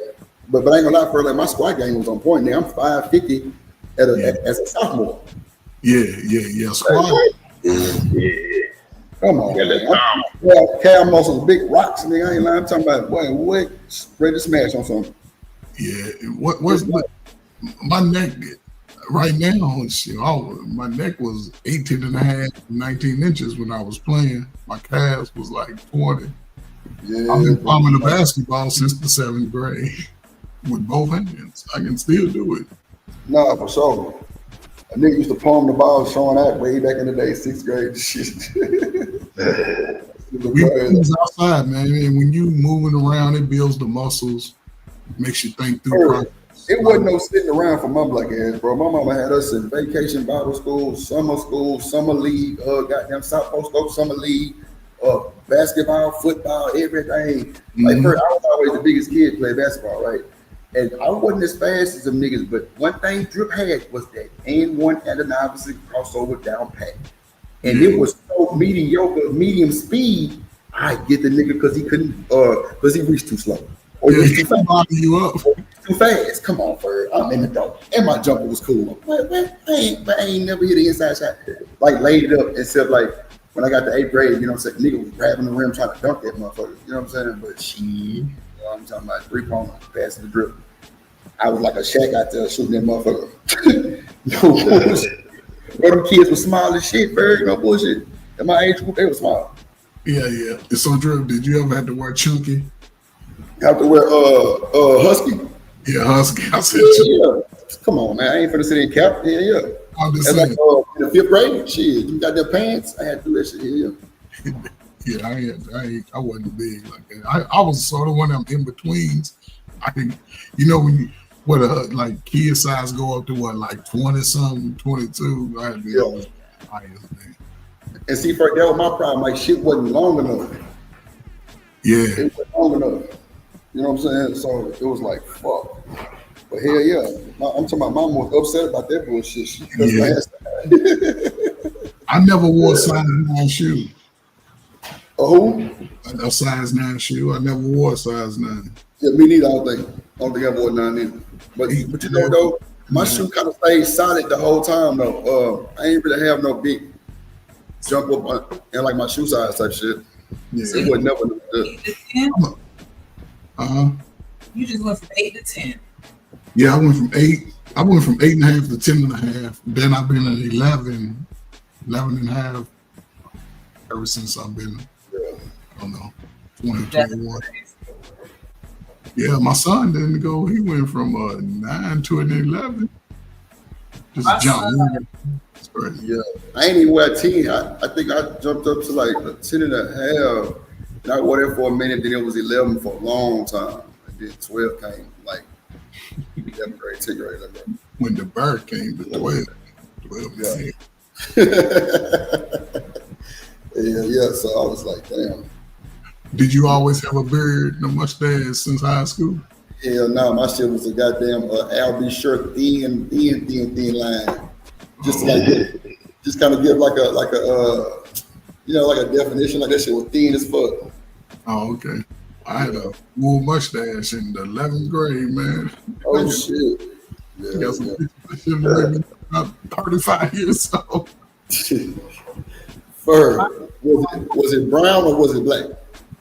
But I ain't gonna lie, for like my squat game was on point. Now I'm 550 as a sophomore. Yeah. Squat. Yeah. Come on, man. Cal muscles, big rocks, nigga. I ain't lying. I'm talking about, boy, what? Ready to smash on something. Yeah. What's my neck right now? Shit, my neck was 18 and a half, 19 inches when I was playing. My calves was like 20. Yeah. I've been palming the basketball since the 7th grade with both hands. I can still do it. Nah, for sure. A nigga used to palm the ball showing that way back in the day, 6th grade. We was outside, man, and when you moving around, it builds the muscles, makes you think through process. It wasn't no sitting around for my black ass, bro. My mama had us in vacation Bible school, summer league, goddamn South Coast Oak summer league, basketball, football, everything. Like first, I was always the biggest kid playing basketball, right? And I wasn't as fast as them niggas, but one thing Drip had was that N1 and an opposite crossover down pat. And it was so medium speed, I get the nigga because he couldn't, because he reached too slow. Or he reached too fast. You up. Too fast. Come on, Ferg. I'm in the dope. And my jumper was cool. But I ain't never hit an inside shot. Like laid it up, except like when I got to 8th grade, you know what I'm saying? Nigga was grabbing the rim trying to dunk that motherfucker. You know what I'm saying? But shit, I'm talking about 3-pointer, passing the dribble. I was like a Shaq out there shooting that motherfucker. No bullshit. Them kids were small as shit, Ferg. No bullshit. At my age group, they were small. Yeah. And so, Drip, did you ever have to wear chunky? Have to wear husky? Yeah, husky. I said yeah. Come on, man. I ain't finna sit in cap. Yeah. I'm just saying. saying. Like, in the 5th grade, shit, you got their pants. I had to do that shit. Yeah, I wasn't big like that. I was sort of one of them in betweens. I think, when you like kid size go up to like 20 something, 22. I had to be always highest thing. And see, Ferg, that was my problem. Like shit wasn't long enough. Yeah, it wasn't long enough. You know what I'm saying? So it was like fuck. But hell yeah, I'm talking about my mom was upset about that bullshit. She I never wore a size 9 shoe. Who? A size 9 shoe. I never wore a size 9. Yeah, me neither. I don't think I wore 9 either. But you know though, my shoe kind of stayed solid the whole time though. I ain't really have no big jump up and like my shoe size type shit. Yeah. It was never good. You just went from 8 to 10. Yeah, I went from 8 I went from 8.5 to 10.5. Then I've been at 11 and a half ever since I've been, I don't know, 2021. Yeah, my son didn't go. He went from 9 to an 11. Just jump. Yeah, I ain't even wear 10. I think I jumped up to like a 10 and a half. And I wore that for a minute. Then it was 11 for a long time. And then 12 came like 11th grade, 10th grade, 11th grade. When the bird came to 12. 12 yeah. Yeah. So I was like, damn. Did you always have a beard and a mustache since high school? Hell no, my shit was a goddamn Albie shirt, thin line. Just to like, just kind of give like a like a definition. Like that shit was thin as fuck. Oh, okay. I had a wool mustache in the 11th grade, man. Oh shit. Yeah, got some pictures about 35 years old. Fur. Was it brown or was it black?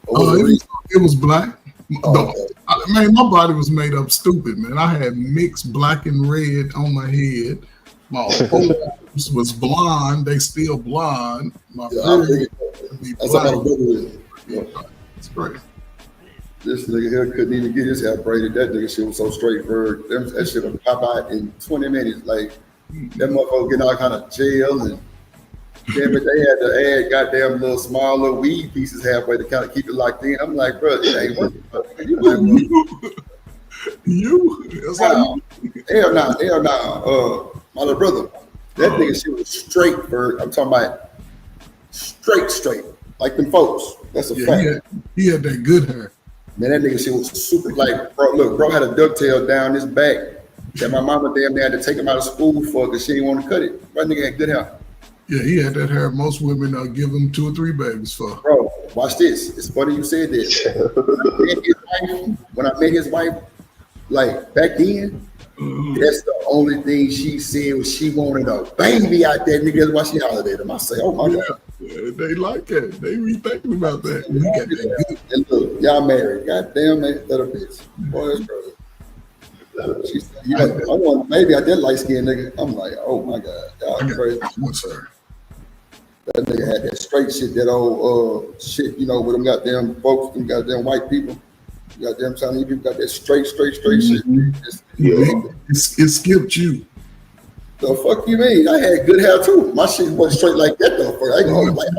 It was black. Oh, okay. Man, my body was made up stupid, man. I had mixed black and red on my head. My arms was blonde. They still blonde. My beard That's how my brother is. It's great. This nigga here couldn't even get his hair braided. That nigga shit was so straight for that shit would pop out in 20 minutes. Like that motherfucker getting all kind of gel and damn it, they had to add goddamn little small little weed pieces halfway to kind of keep it locked in. I'm like, bro, it ain't working. Hell nah. My little brother, that nigga shit was straight for. I'm talking about straight, like them folks. That's a fact. He had that good hair. Man, that nigga shit was super like, bro had a ducktail down his back that my mama damn near had to take him out of school for because she didn't want to cut it. That nigga had good hair. Yeah, he had that hair most women give him 2 or 3 babies for. Bro, watch this. It's funny you said that. When I met his wife, like back then, that's the only thing she said was she wanted a baby out there. Nigga, that's why she hollered at him. I say, oh my God. Yeah, they like that. They be thinking about that. We got that good. And look, y'all married. Goddamn, that little bitch. Boy, that's crazy. She said, I want maybe I did light skinned nigga. I'm like, oh my God. Y'all crazy. What's her? That nigga had that straight shit, that old shit, with them goddamn folks, them goddamn white people. Goddamn Chinese people got that straight shit. It skipped you. The fuck you mean? I had good hair too. My shit wasn't straight like that though. I ain't gonna like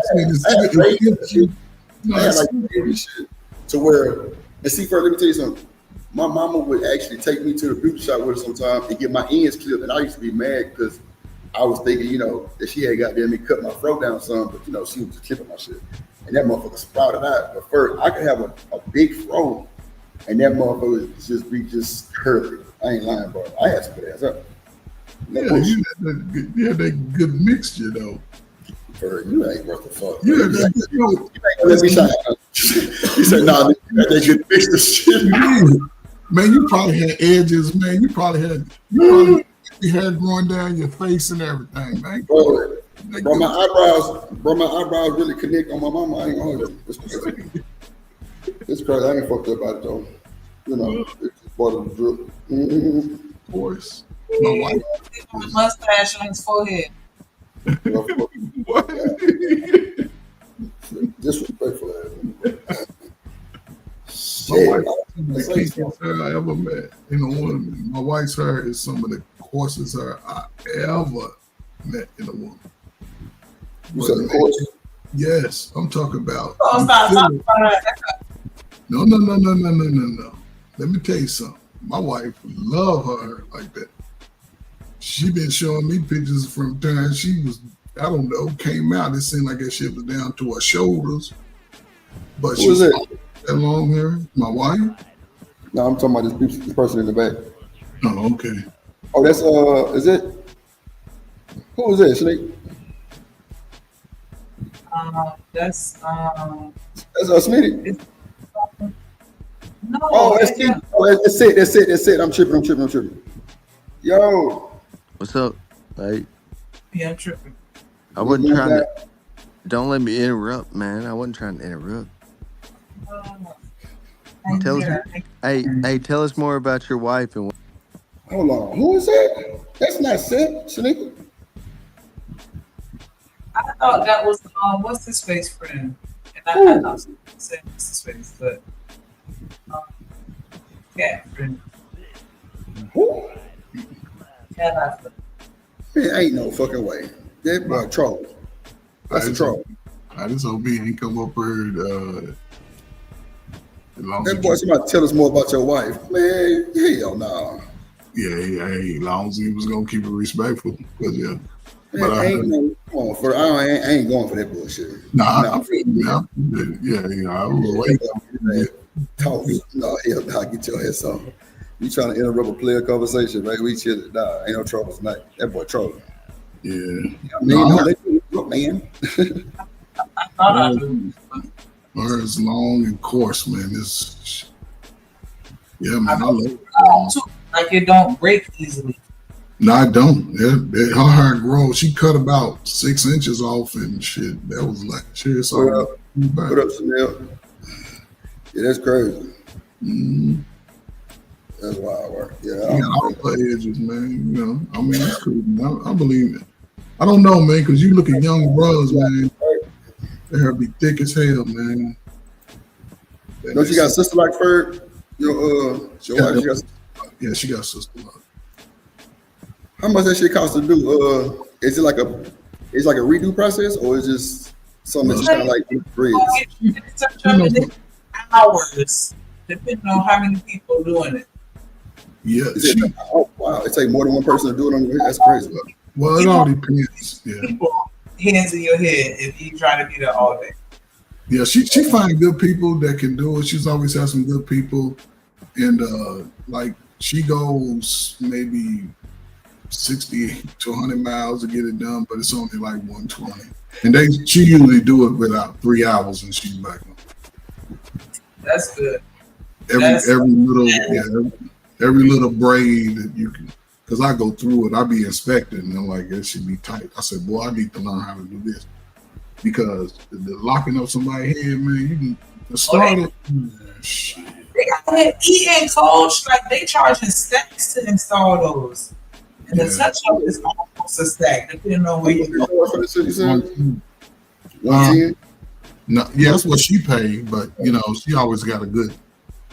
I had like baby shit to where, and see, first let me tell you something. My mama would actually take me to the beauty shop with her sometimes and get my ends clipped, and I used to be mad because I was thinking, that she had goddamn me cut my throat down some, but she was just clipping my shit, and that motherfucker sprouted out. But first, I could have a big fro, and that motherfucker would just be curly. I ain't lying, bro. I had some good ass up. Yeah, you had that good mixture though. You ain't worth a fuck. You had that, you ain't gonna let me shine. You said, nah, you had that good mixture shit. Man, you probably had edges, man. You probably had hair growing down your face and everything, man. Bro, my eyebrows really connect on my mama. I ain't gonna hold you. It's crazy. It's crazy. I ain't fucked up about it though. It's part of the drip. Of course. My wife. Mustache on his forehead. What? Disrespectful. My wife is the cutest hair I ever met in a woman. My wife's hair is some of the coarsest hair I ever met in a woman. You said the coarse? Yes, I'm talking about. Oh, stop talking about that. No. Let me tell you something. My wife love her hair like that. She been showing me pictures from time she was, I don't know, came out. It seemed like that shit was down to her shoulders. But she was that long hair. My wife? No, I'm talking about this person in the back. Oh, okay. Oh, that's is it? Who is that, Snake? That's Smitty. No. Oh, that's it. Oh, that's it. I'm tripping. Yo. What's up? Hey. Yeah, I'm tripping. I wasn't trying to. Don't let me interrupt, man. I wasn't trying to interrupt. Tell us more about your wife and. Hold on. Who is that? That's not Seth, Shanika. I thought that was what's his face friend, and I know said what's his face, but cat friend. Who? Cat Africa. Man, ain't no fucking way. That boy troll. That's a troll. I just hope he ain't come up here. That boy, somebody tell us more about your wife. Man, hell no. Yeah, as long as he was gonna keep it respectful, because yeah. Man, But I ain't going for that bullshit. I was waiting. Talk. No, hell nah, get your ass on. You trying to interrupt a player conversation, right? We chill. Nah, ain't no trouble tonight. That boy trolling. Yeah. Look, man. It's long and coarse, man. It's man. I love it. Like it don't break easily. No, I don't. Her hair grows. She cut about 6 inches off and shit. That was like shit. So What up, Chanel? Yeah, that's crazy. Mm-hmm. That's wild work. Yeah, all the edges, man. You know, I mean, that's cool. I believe it. I don't know, man, because you look at young brothers, man. Their hair be thick as hell, man. Don't you got sister like Ferg? Your wife, she got sister like. How much that shit cost to do? Is it like a redo process, or is it just something that you kind of like breeds? Hours, depending on how many people are doing it. Yeah. Oh wow! It take more than one person to do it on your head. That's crazy. Well, it all depends. Yeah. People, hands in your head if you try to be there all day. Yeah, she find good people that can do it. She's always had some good people, and like she goes maybe 60 to 100 miles to get it done, but it's only like 120. And she usually do it without 3 hours, and she's back on. That's good. Every little braid that you can, because I go through it, I be inspecting, and I'm like, it should be tight. I said, boy, I need to learn how to do this, because the locking up somebody's head, man, you can start it. They got that E&, Coach, like they charging stacks to install those. And the touch up is almost a stack, depending on where you go. No, yeah, that's what she paid, but you know, she always got a good.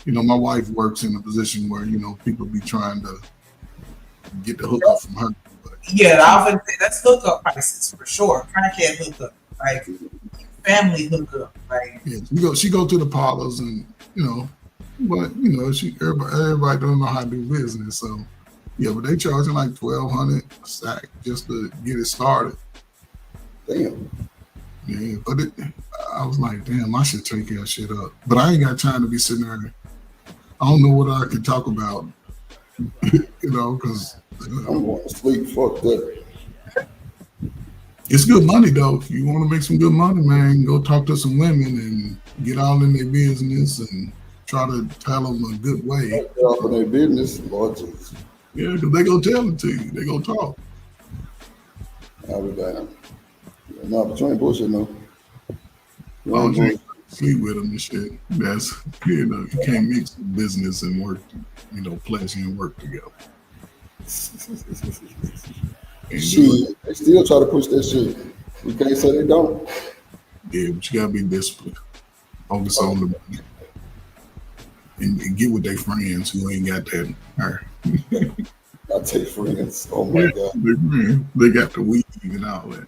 You know, my wife works in a position where people be trying to get the hookup from her. But, yeah, I would say that's hookup prices for sure. Crackhead hookup, like family hookup, like. Yeah, she go to the parlors and but everybody don't know how to do business, so yeah, but they charging like $1,200 a stack just to get it started. Damn. Yeah, but I was like, damn, I should take that shit up. But I ain't got time to be sitting there. I don't know what I can talk about, because I'm going to sleep. Fuck that. It's good money though. If you want to make some good money, man, go talk to some women and get all in their business and try to tell them a good way. Get off in their business, Lord Jesus. Yeah, because they gonna tell it to you. They gonna talk. I'll be back. No, but you ain't bullshit, no. You sleep with them and shit. That's, you can't mix business and work, pleasure and work together. Shit, they still try to push that shit. We can't say they don't. Yeah, but you gotta be disciplined. Focus on the money. And get with their friends who ain't got that. I take friends. Oh my God. They got the weed and all that.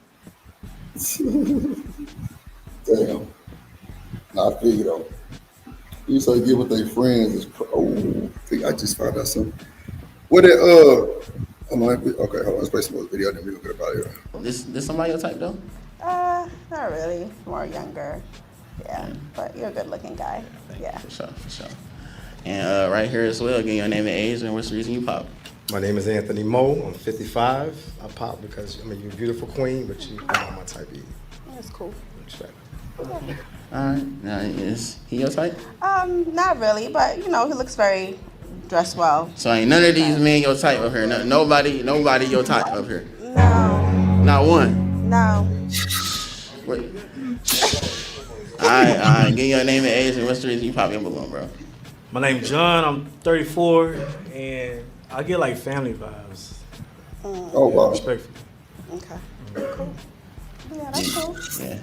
Damn. I figured out. You say get with their friends. I just found out something. What it okay, hold on, let's play some more video, then we'll get about here. This somebody your type though? Not really. More younger. Yeah, but you're a good looking guy. Yeah. For sure. And right here as well, getting your name and age, and what's the reason you pop? My name is Anthony Moe. I'm 55. I pop because you're a beautiful queen, but you're not my type either. That's cool. Respect. All right. Now, is he your type? Not really, but he looks very dressed well. So ain't none of these men your type up here. Nobody your type up here. No. Not one. No. Wait. All right. Give your name and age, and what's the reason you pop your balloon, bro? My name's John. I'm 34, and I get like family vibes. Oh wow. Respectfully. Okay. Cool. Yeah, that's cool. Yeah.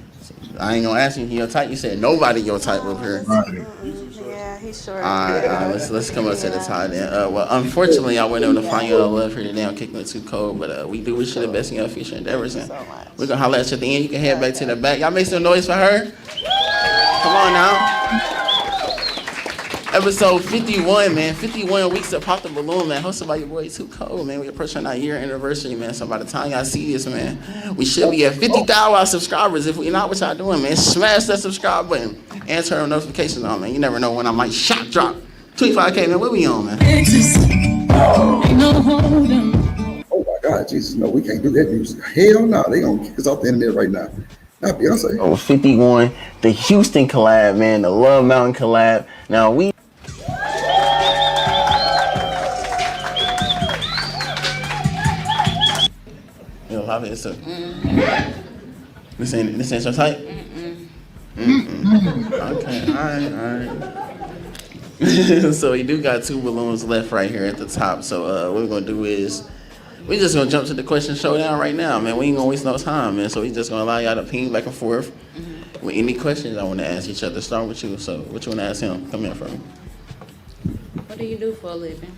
I ain't gonna ask you your type. You said nobody your type up here. Yeah, he's short. All right, let's come up to the top then. Well, unfortunately, I wasn't able to find your love here today. I'm kicking it too cold, but we do wish you the best in your future endeavors. And we're gonna holler at you at the end. You can head back to the back. Y'all make some noise for her. Come on now. Episode 51, man. 51 weeks to pop the balloon, man. Hosted by your boy Too Cold, man. We approaching our year anniversary, man. So by the time y'all see this, man, we should be at 50,000 subscribers. If we not, what y'all doing, man? Smash that subscribe button and turn notifications on, man. You never know when I might shock drop. 25K, man. What we on, man? Oh my God, Jesus, no, we can't do that music. Hell no, they gonna kick us off the internet right now. Not Beyonce. Oh, 51, the Houston collab, man. The Love Mountain collab. Now we. Yo, Papa, it's a. This ain't your type? Okay, alright. So we do got 2 balloons left right here at the top. So what we're gonna do is we just gonna jump to the question showdown right now, man. We ain't gonna waste no time, man. So we just gonna allow y'all to ping back and forth with any questions I want to ask each other. Start with you. So what you want to ask him? Come here for me. What do you do for a living?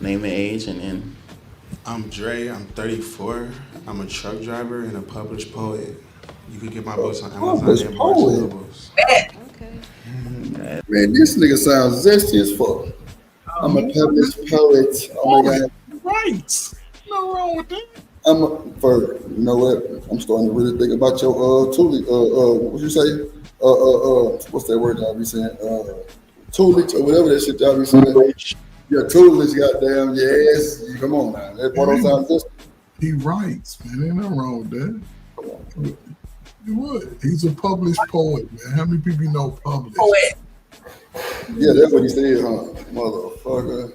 Name and age and. I'm Dre. I'm 34. I'm a truck driver and a published poet. You can get my books on Amazon and Barnes and Nobles. Man, this nigga sounds zesty as fuck. I'm a published poet. Oh my God. Right. No wrong with that. You know what? I'm starting to really think about your what you say? What's that word y'all be saying? Tulich or whatever that shit y'all be saying. Yeah, Tulich, goddamn, yes. Come on now. That boy don't sound zesty. He writes, man. Ain't nothing wrong with that. What? He's a published poet, man. How many people you know published? Poet. Yeah, that's what he said, huh? Motherfucker.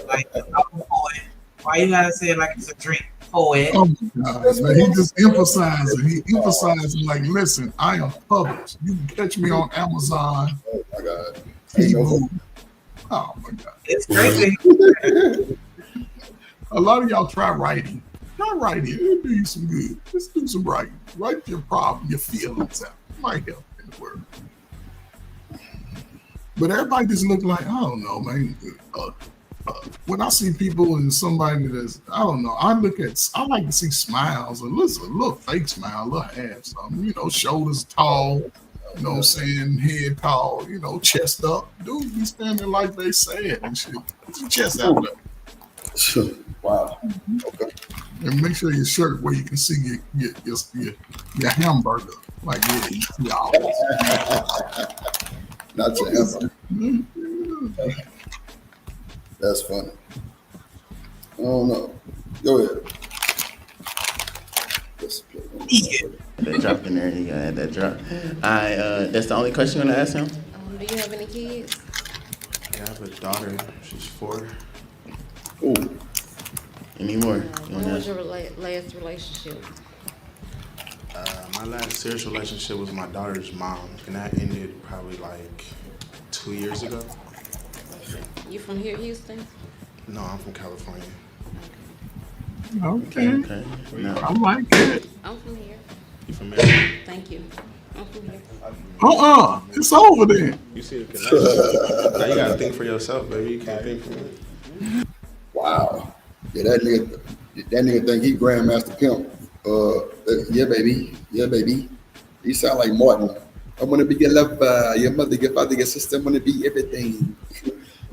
Like, I'm a poet. Why you gotta say it like it's a drink? Poet. Oh my God, man. He just emphasizes. He emphasizes like, listen, I am published. You can catch me on Amazon. Oh my God. Oh my God. It's crazy. A lot of y'all try writing. Try writing. It'll do you some good. Just do some writing. Write your problem, your feelings out. It might help in the world. But everybody just look like, I don't know, man. When I see people and somebody that's, I don't know, I like to see smiles, a little fake smile, a little half something, you know, shoulders tall, you know what I'm saying, head tall, you know, chest up. Dudes be standing like they sad and shit. Put your chest out there. Wow. Okay. And make sure your shirt where you can see your hamburger. Like, yeah, Not your hamburger. That's funny. I don't know. Go ahead. That dropped in there. You gotta add that drop. That's the only question you want to ask him? Do you have any kids? I have a daughter. She's 4. Ooh. Any more? When was your last relationship? My last serious relationship was my daughter's mom, and that ended probably like 2 years ago. You from here, Houston? No, I'm from California. Okay. No. I like it. I'm from here. You from Maryland? Thank you. I'm from here. It's over there. You see the connection. Now you gotta think for yourself, baby. You can't think for me. Wow. Yeah, that nigga think he Grandmaster Pimp. Yeah, baby. He sound like Martin. I want to be your lover, your mother, your father, your sister. I want to be everything.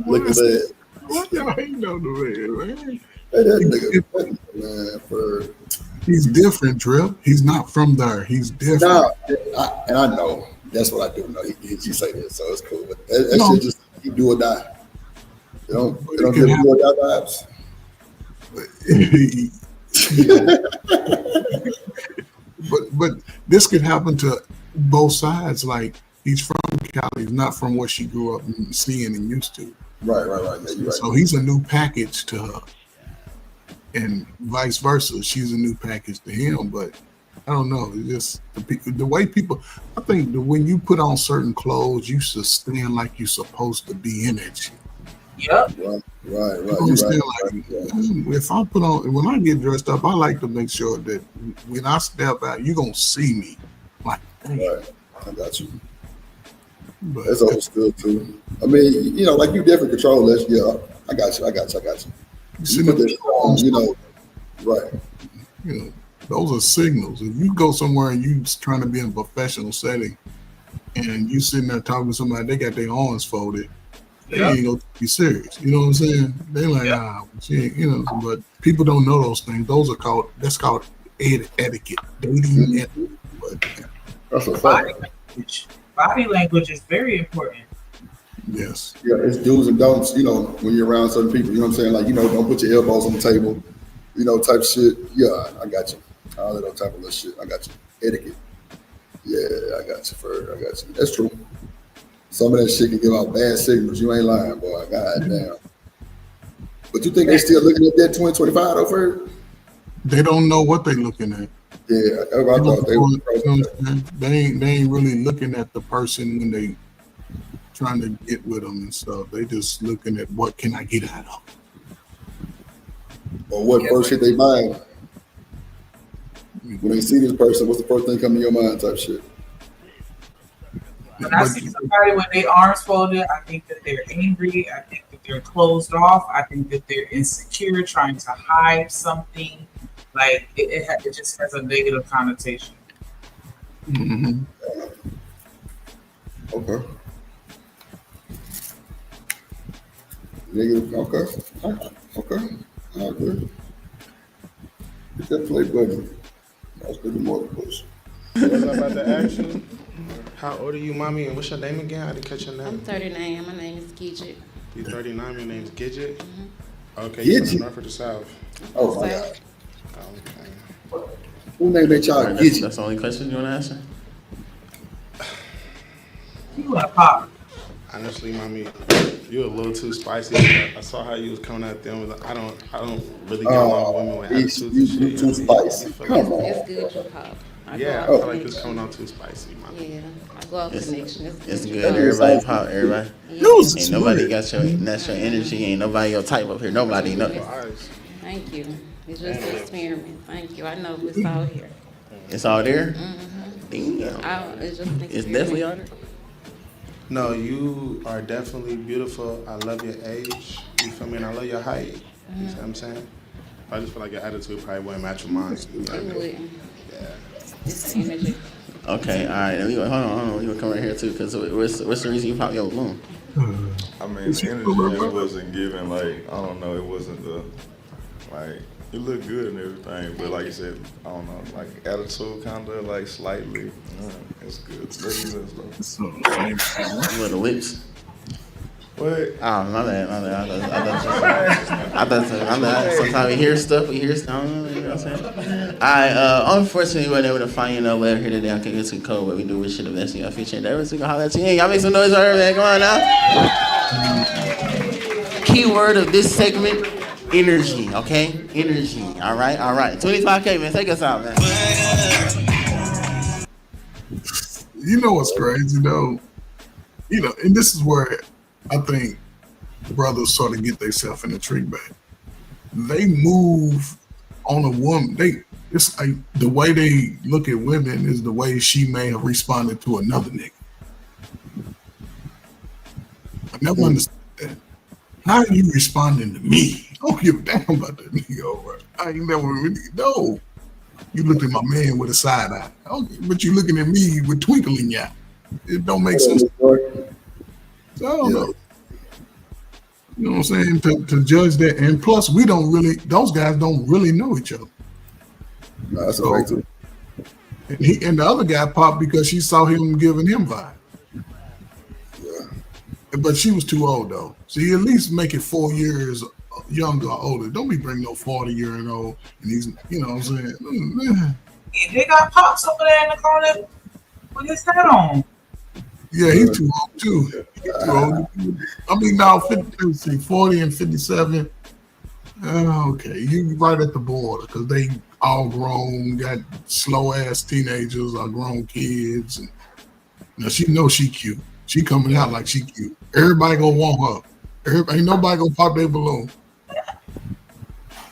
Look at that. What y'all hating on the man? Hey, that nigga, man, he's different, Drip. He's not from there. He's different. Nah, and I know. That's what I do know. He say that, so it's cool. But that shit just, he do or die. They don't give him do or die vibes. but this could happen to both sides. Like, he's from Cali, he's not from what she grew up seeing and used to. Right. Yeah, you're right. So he's a new package to her, and vice versa. She's a new package to him. But I don't know. It's just the way people. I think that when you put on certain clothes, you should stand like you're supposed to be in that shit. Yep. Right. You understand, like, if I put on, when I get dressed up, I like to make sure that when I step out, you're gonna see me. Like, Right. I got you. But That's old school too. I mean, you know, like you definitely control this. Yeah, I got you. You put this on, you know, right. You know, those are signals. If you go somewhere and you trying to be in a professional setting, and you sitting there talking to somebody, they got their arms folded. They ain't gonna be serious. You know what I'm saying? They like, she ain't, you know. But people don't know those things. That's called etiquette, dating etiquette. But, that's a fact. Body language is very important. Yes. Yeah, it's do's and don'ts, you know, when you're around certain people. You know what I'm saying? Like, you know, don't put your elbows on the table, you know, type shit. Yeah, I got you. All that type of little shit. I got you. Etiquette. Yeah, I got you, Ferg. I got you. That's true. Some of that shit can give out bad signals. You ain't lying, boy. God damn. But you think they still looking at that 2025 though, Ferg? They don't know what they looking at. Yeah, that's what I thought. They ain't really looking at the person when they trying to get with them and stuff. They just looking at what can I get out of them. Or what first shit they mind. When they see this person, what's the first thing come to your mind type shit? When I see somebody with their arms folded, I think that they're angry. I think that they're closed off. I think that they're insecure, trying to hide something. Like it just has a negative connotation. Mm-hmm. Okay. Negative. Okay. I agree. Hit that play button. I was thinking more push. What was I about to ask you? How old are you, mommy? And what's your name again? I didn't catch your name. I'm 39. My name is Gidget. You 39. Your name's Gidget. Mm-hmm. Okay. You from the north or the south? Oh my God. Okay. Who named that child Gidget? That's the only question you want to answer? You want to pop? Honestly, mommy, you a little too spicy. I saw how you was coming at them. I don't really get along with women with attitudes and shit. Too spicy. Come on. It's good you pop. Yeah, I feel like it's coming on too spicy, mommy. Yeah, I go out connection. It's good. Everybody pop. Everybody. Ain't nobody got your natural energy. Ain't nobody your type up here. Nobody. No. Thank you. It's just an experiment. Thank you. I know it's all here. It's all there? Mm-hmm. Damn. It's just an It's definitely all there? No, you are definitely beautiful. I love your age. You feel me? And I love your height. You see what I'm saying? I just feel like your attitude probably wouldn't match with mine. Yeah. It's the energy. Okay, all right. Hold on. You gonna come right here too? Cause what's the reason you pop your balloon? I mean, the energy it wasn't given. Like, I don't know. It wasn't the like. You look good and everything, but like you said, I don't know. Like attitude, kind of like slightly. It's good. With the lips. What? Oh, my bad. I thought sometimes we hear stuff. I don't know, you know what I'm saying? Unfortunately, we weren't able to find you no letter here today. I can't get too cold, but we do wish you the best in your future endeavors. We gonna holler at you. Y'all make some noise right here, man. Come on now. Keyword of this segment, energy, okay? Energy, all right? 25K, man. Take us out, man. You know what's crazy, though? You know, and this is where I think brothers sort of get themselves in the tree bag. They move on a woman. It's like the way they look at women is the way she may have responded to another nigga. I never understood that. How are you responding to me? I don't give a damn about that nigga over. I ain't never really know. You looked at my man with a side eye. Okay, but you looking at me with twinkle in your eye. It don't make sense. So I don't know. You know what I'm saying? To judge that. And plus, those guys don't really know each other. No, that's a fact too. And the other guy popped because she saw him giving him vibe. Yeah. But she was too old, though. So you at least make it 4 years younger or older. Don't be bringing no 40-year-old and he's, you know what I'm saying? Yeah, they got pops over there in the corner with his hat on. Yeah, he's too old too. He's too old. I mean, now 40 and 57. Okay, you right at the border because they all grown, got slow ass teenagers or grown kids. And now she knows she cute. She coming out like she cute. Everybody gonna want her. Ain't nobody gonna pop their balloon.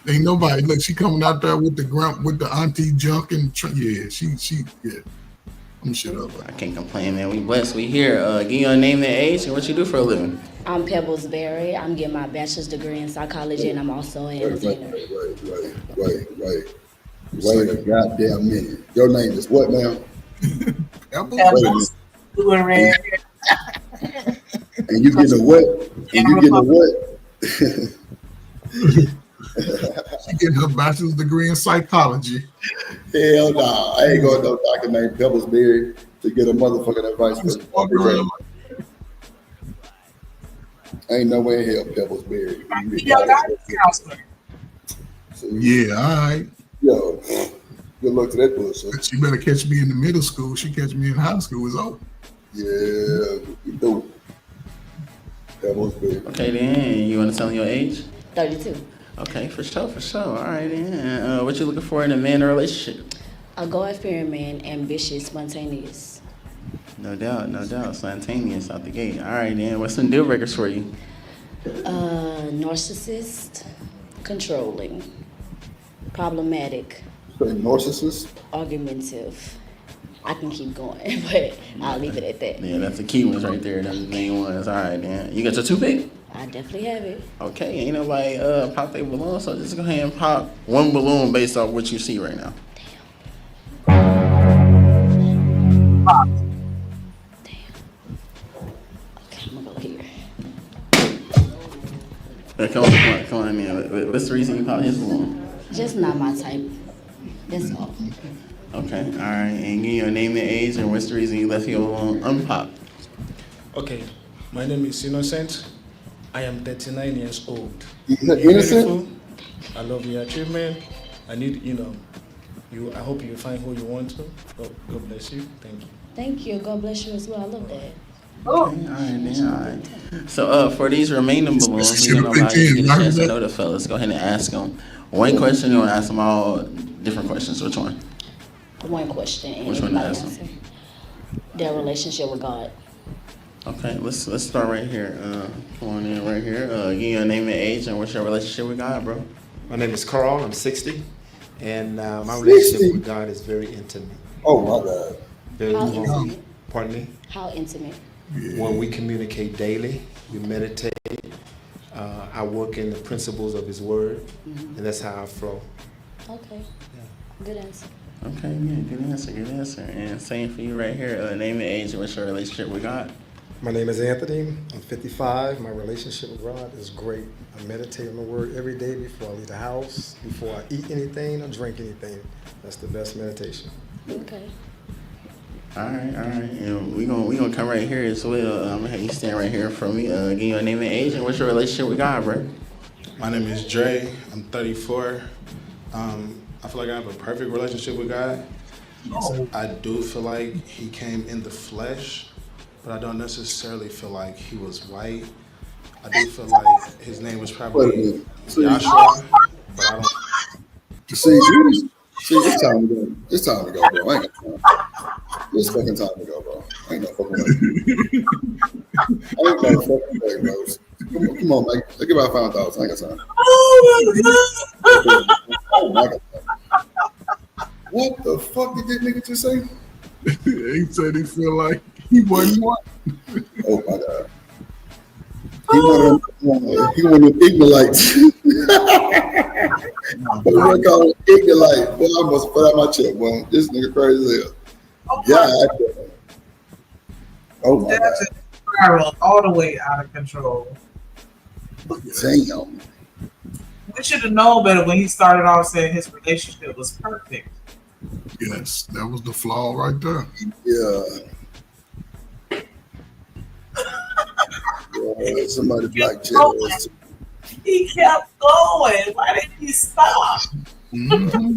Ain't nobody. Look, she coming out there with the auntie junk and yeah. I'm shut up. I can't complain, man. We blessed. We here. Give you a name and age and what you do for a living. I'm Pebbles Berry. I'm getting my bachelor's degree in psychology, and I'm also an entertainer. Wait a goddamn minute. Your name is what now? Pebbles. And you getting a what? And you getting a what? She getting her bachelor's degree in psychology. Hell nah. I ain't going to no doctor named Pebbles Berry to get a motherfucking advice. Ain't no way in hell Pebbles Berry. Yeah, all right. Yo, good luck to that bullshit. She better catch me in the middle school. She catch me in high school. It's over. Yeah, you do. Pebbles Berry. Okay, then you want to tell me your age? 32. Okay, for sure. All right, then. What you looking for in a man or relationship? A God-fearing man, ambitious, spontaneous. No doubt. Spontaneous out the gate. All right, then. What's some deal breakers for you? Narcissist, controlling, problematic. Narcissist? Argumentative. I can keep going, but I'll leave it at that. Yeah, that's the key ones right there. That's the main ones. All right, then. You got your toothpick? I definitely have it. Okay, ain't nobody pop their balloon, so just go ahead and pop one balloon based off what you see right now. Pop. Damn. Okay, I'm gonna go here. Come on, man. What's the reason you pop his balloon? Just not my type. That's all. Okay, all right. And give your name and age, and what's the reason you left your balloon unpopped? Okay, my name is Innocent. I am 39 years old. Innocent? Beautiful. I love your achievement. I need, I hope you find who you want to. God bless you. Thank you. Thank you. God bless you as well. I love that. Okay, all right. So for these remaining balloons, we don't know how you get a chance to know the fellas. Go ahead and ask them. One question, you want to ask them all different questions. Which one? One question. Which one to ask them? Their relationship with God. Okay, let's start right here. Come on in right here. Give your name and age, and what's your relationship with God, bro? My name is Carl. I'm 60, and my relationship with God is very intimate. Oh my God. Very intimate. Pardon me? How intimate? When we communicate daily, we meditate. I work in the principles of His Word, and that's how I flow. Okay. Good answer. Okay, yeah, good answer. And same for you right here. Name and age, and what's your relationship with God? My name is Anthony. I'm 55. My relationship with God is great. I meditate on the Word every day before I leave the house, before I eat anything or drink anything. That's the best meditation. Okay. All right. And we gonna come right here as well. I'm gonna have you stand right here for me. Give your name and age, and what's your relationship with God, bro? My name is Dre. I'm 34. I feel like I have a perfect relationship with God. I do feel like He came in the flesh, but I don't necessarily feel like He was white. I do feel like His name was probably Joshua, but I don't. See, it's time to go. It's time to go, bro. I ain't got time. It's fucking time to go, bro. I ain't no fucking way. Bro. Come on, Mike. Think about $5,000. I ain't got time. What the fuck did that nigga just say? He said he feel like he wasn't one. Oh my God. He one of them Ignolites. But I call him Ignolite. Boy, I must put out my check, boy. This nigga crazy as hell. Yeah. Oh my God. Spiraled all the way out of control. Damn. We should have known better when he started off saying his relationship was perfect. Yes, that was the flaw right there. Yeah. Somebody black jealous. He kept going. Why didn't he stop? Mm-hmm.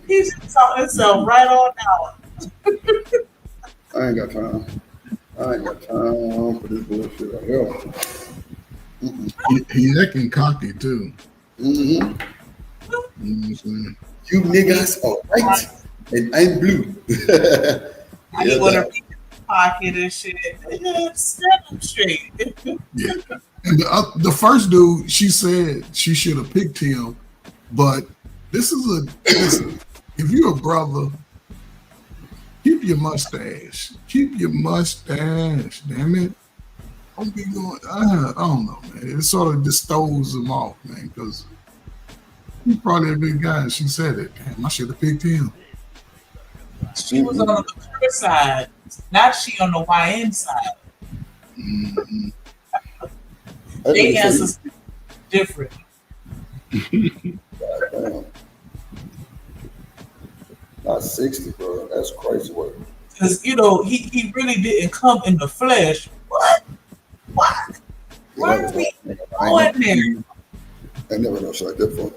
He just saw himself right on out. I ain't got time for this bullshit right here. He acting cocky too. Mm-hmm. You niggas are white and I'm blue. You want to pocket and shit. Stand up straight. Yeah. And the first dude, she said she should have picked him, but listen, if you're a brother, keep your mustache. Keep your mustache, damn it. Don't be going, I don't know, man. It sort of just throws him off, man, because he's probably a big guy. And she said it. Damn, I should have picked him. She was on the mature side. Now she on the YN side. Mm-hmm. They answers different. Not 60, bro. That's crazy work. Because, you know, he really didn't come in the flesh. What? Why are we going there? I never know shit like that before.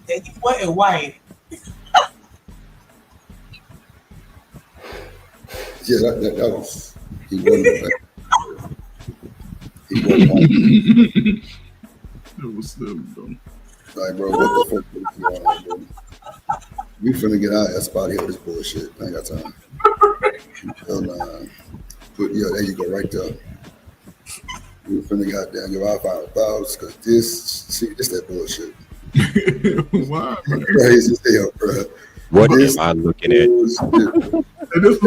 And he wasn't white. Yeah, that was. He wasn't. He wasn't. It was them, though. Like, bro, what the fuck is going on, bro? We finna get our ass out of here with this bullshit. I ain't got time. Hell nah. Yeah, there you go, right there. We finna goddamn give our 5,000 because this that bullshit. Wow. Crazy as hell, bro. What am I looking at? And this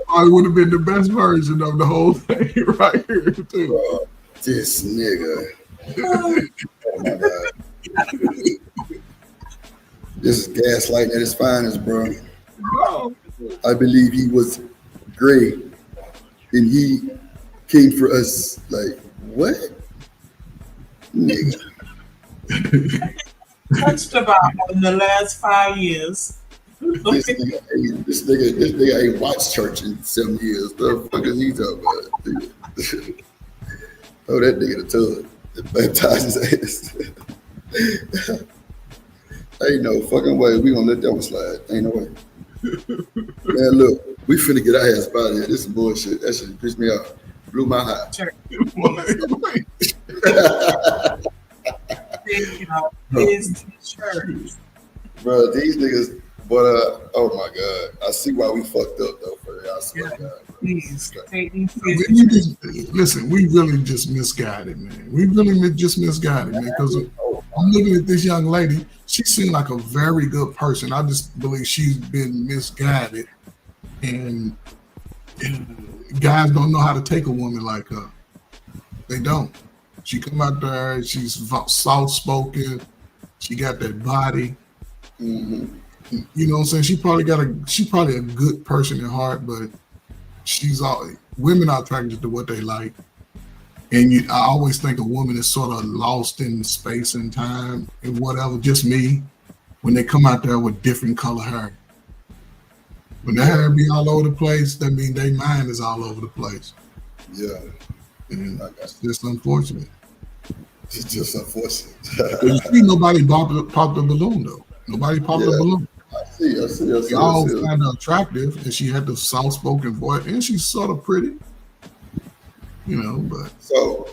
probably would have been the best version of the whole thing right here, too. This nigga. Oh my God. This is gaslighting at its finest, bro. I believe he was great and he came for us. Like, what? Nigga. Touched about in the last 5 years. This nigga ain't watched church in 7 years. The fuck is he talking about? Oh, that nigga the tub that baptized his ass. Ain't no fucking way we gonna let that one slide. Ain't no way. Man, look, we finna get our ass out of here. This is bullshit. That shit pissed me off. Blew my high. His church. Bro, these niggas, but oh my God. I see why we fucked up though, for real. I swear to God. Please take these Listen, we really just misguided, man. We really just misguided, man, because I'm looking at this young lady. She seemed like a very good person. I just believe she's been misguided, and guys don't know how to take a woman like her. They don't. She come out there, she's soft-spoken. She got that body. Mm-hmm. You know what I'm saying? She's probably a good person at heart, but women are attracted to what they like. And I always think a woman is sort of lost in space and time and whatever, just me, when they come out there with different color hair. When their hair be all over the place, that means their mind is all over the place. Yeah. And that's just unfortunate. It's just unfortunate. You see, nobody popped the balloon, though. Nobody popped the balloon. I see. They all find her attractive, and she had the soft-spoken voice, and she's sort of pretty. You know, but so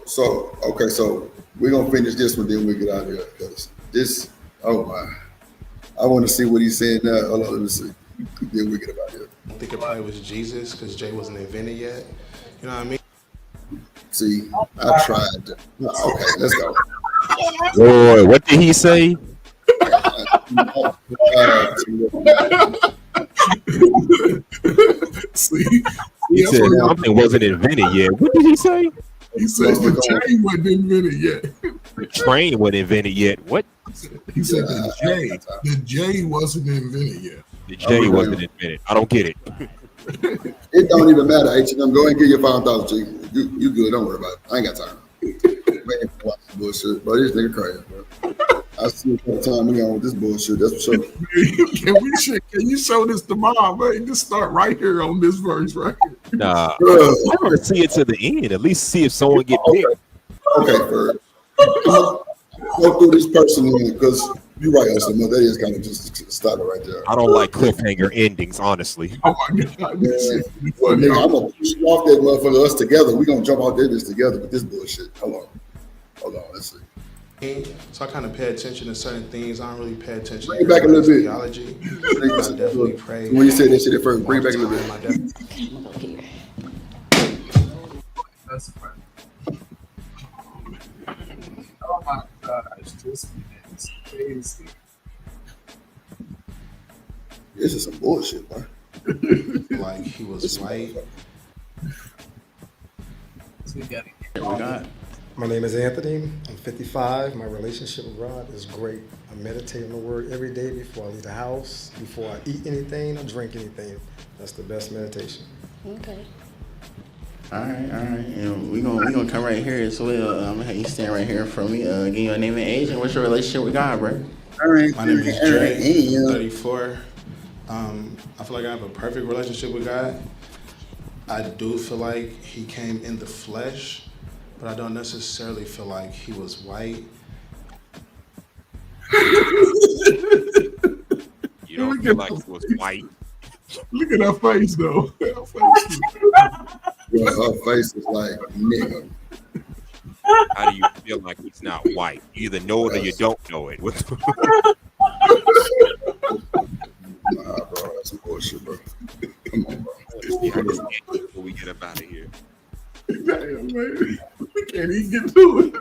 we're gonna finish this one, then we get out of here because this. Oh my! I want to see what he's saying now. Hold on, let me see. Then we get out of here. I think it probably was Jesus because Jay wasn't invented yet. You know what I mean? See, I tried. Okay, let's go. Boy, what did he say? See, he said something wasn't invented yet. What did he say? He said the train wasn't invented yet. The train wasn't invented yet. What? He said the J wasn't invented yet. The J wasn't invented. I don't get it. It don't even matter. H&M, go ahead and get your 5,000 G. You good? Don't worry about it. I ain't got time. Man, watch this bullshit, bro. This nigga crazy, bro. I see what kind of time we on with this bullshit. That's for sure. Can you show this to mom, man? Just start right here on this verse right here. Nah, I want to see it to the end. At least see if someone get picked. Okay, first. Go through this person because you're right, Osama. That is kind of just stop it right there. I don't like cliffhanger endings, honestly. Oh my God. Nigga, I'm going to push you off that motherfucker. Us together. We're going to jump out there together with this bullshit. Hold on. Let's see. So I kind of pay attention to certain things. I don't really pay attention Bring to it back a little bit. theology. But I definitely pray. When you said that shit at first, bring it back a little bit. That's funny. Oh my gosh, this man is crazy. This is some bullshit, bro. Like he was white. So we gotta get My name is Anthony. I'm 55. My relationship with God is great. I meditate on the word every day before I leave the house, before I eat anything or drink anything. That's the best meditation. Okay. All right. And we gonna come right here as well. I'm gonna have you stand right here for me. Give you a name and age, and what's your relationship with God, bro? All right. My name is Jay. I'm 34. I feel like I have a perfect relationship with God. I do feel like he came in the flesh, but I don't necessarily feel like he was white. You don't feel like he was white. Look at her face, though. Her face is like, nigga. How do you feel like he's not white? You either know it or you don't know it. Nah, bro, that's some bullshit, bro. Come on, bro. Before we get up out of here. Damn, man. We can't even get to it.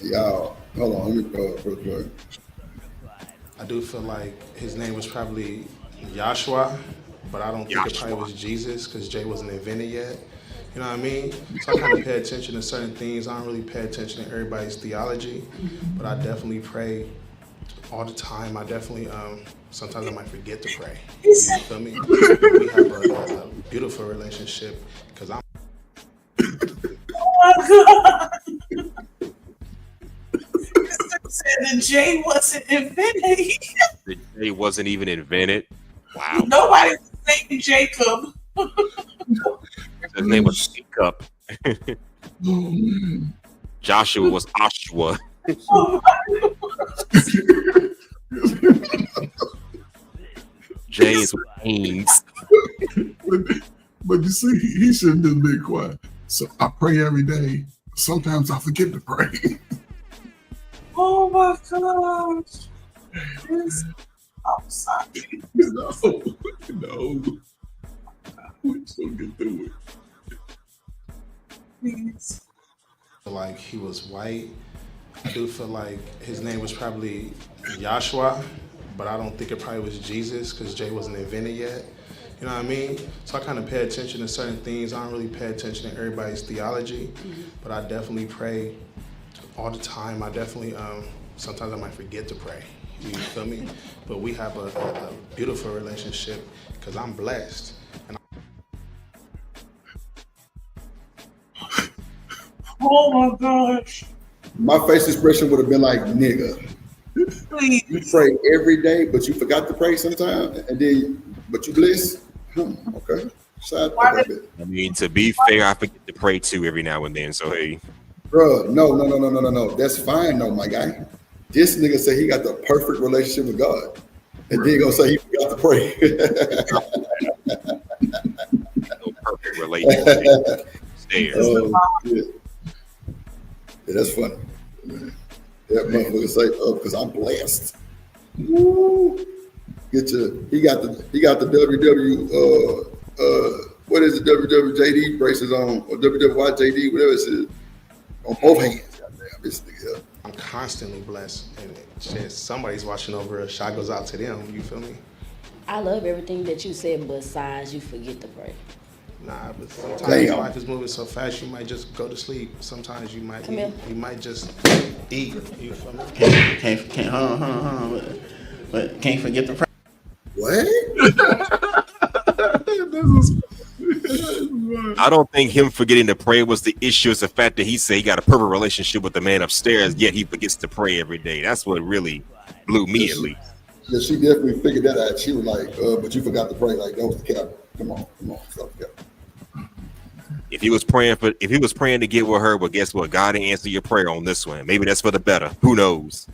Y'all, hold on. Let me I do feel like his name was probably Joshua, but I don't think it probably was Jesus because Jay wasn't invented yet. You know what I mean? So I kind of pay attention to certain things. I don't really pay attention to everybody's theology, but I definitely pray all the time. I definitely, sometimes I might forget to pray. You feel me? We have a beautiful relationship because I'm. Oh my God. Said the J wasn't invented. The J wasn't even invented. Wow. Nobody's named Jacob. His name was Jacob. Joshua was Oshua. James was Haynes. But you see, he shouldn't have been quiet. So I pray every day. Sometimes I forget to pray. Oh my gosh. I'm sorry. No. We just gonna get through it. Please. Like he was white. I do feel like his name was probably Joshua, but I don't think it probably was Jesus because Jay wasn't invented yet. You know what I mean? So I kind of pay attention to certain things. I don't really pay attention to everybody's theology, but I definitely pray all the time. I definitely, sometimes I might forget to pray. You feel me? But we have a beautiful relationship because I'm blessed. And Oh my gosh. My face expression would have been like, nigga. Please. You pray every day, but you forgot to pray sometime, and then, but you blessed? Okay. I mean, to be fair, I forget to pray too every now and then. So hey, bro, no. That's fine, though, my guy. This nigga say he got the perfect relationship with God, and then gonna say he forgot to pray. No perfect relationship. Yeah, that's funny. That motherfucker say, because I'm blessed. Woo. He got the WW what is it, WWJD braces on, or WWYJD, whatever it is, on both hands. Goddamn, this nigga. I'm constantly blessed, and shit, somebody's watching over us. Shot goes out to them. You feel me? I love everything that you said, besides you forget to pray. Nah, but sometimes life is moving so fast, you might just go to sleep. Sometimes you might just eat. You feel me? Can't hold on. But can't forget the. What? I don't think him forgetting to pray was the issue. It's the fact that he said he got a perfect relationship with the man upstairs, yet he forgets to pray every day. That's what really blew me, at least. Yeah, she definitely figured that out. She was like, but you forgot to pray. Like, that was the cap. Come on, stop the cap. If he was praying to get with her, but guess what? God didn't answer your prayer on this one. Maybe that's for the better. Who knows?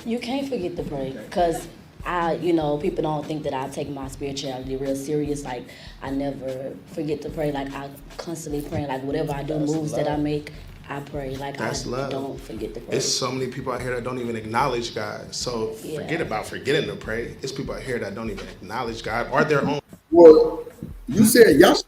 You can't forget to pray, because people don't think that I take my spirituality real serious. Like, I never forget to pray. Like, I constantly praying. Like, whatever I do, moves that I make, I pray. Like, That's I love. don't forget to pray. It's so many people out here that don't even acknowledge God. So forget about forgetting to pray. It's people out here that don't even acknowledge God or their own. Well, you said Yahshua.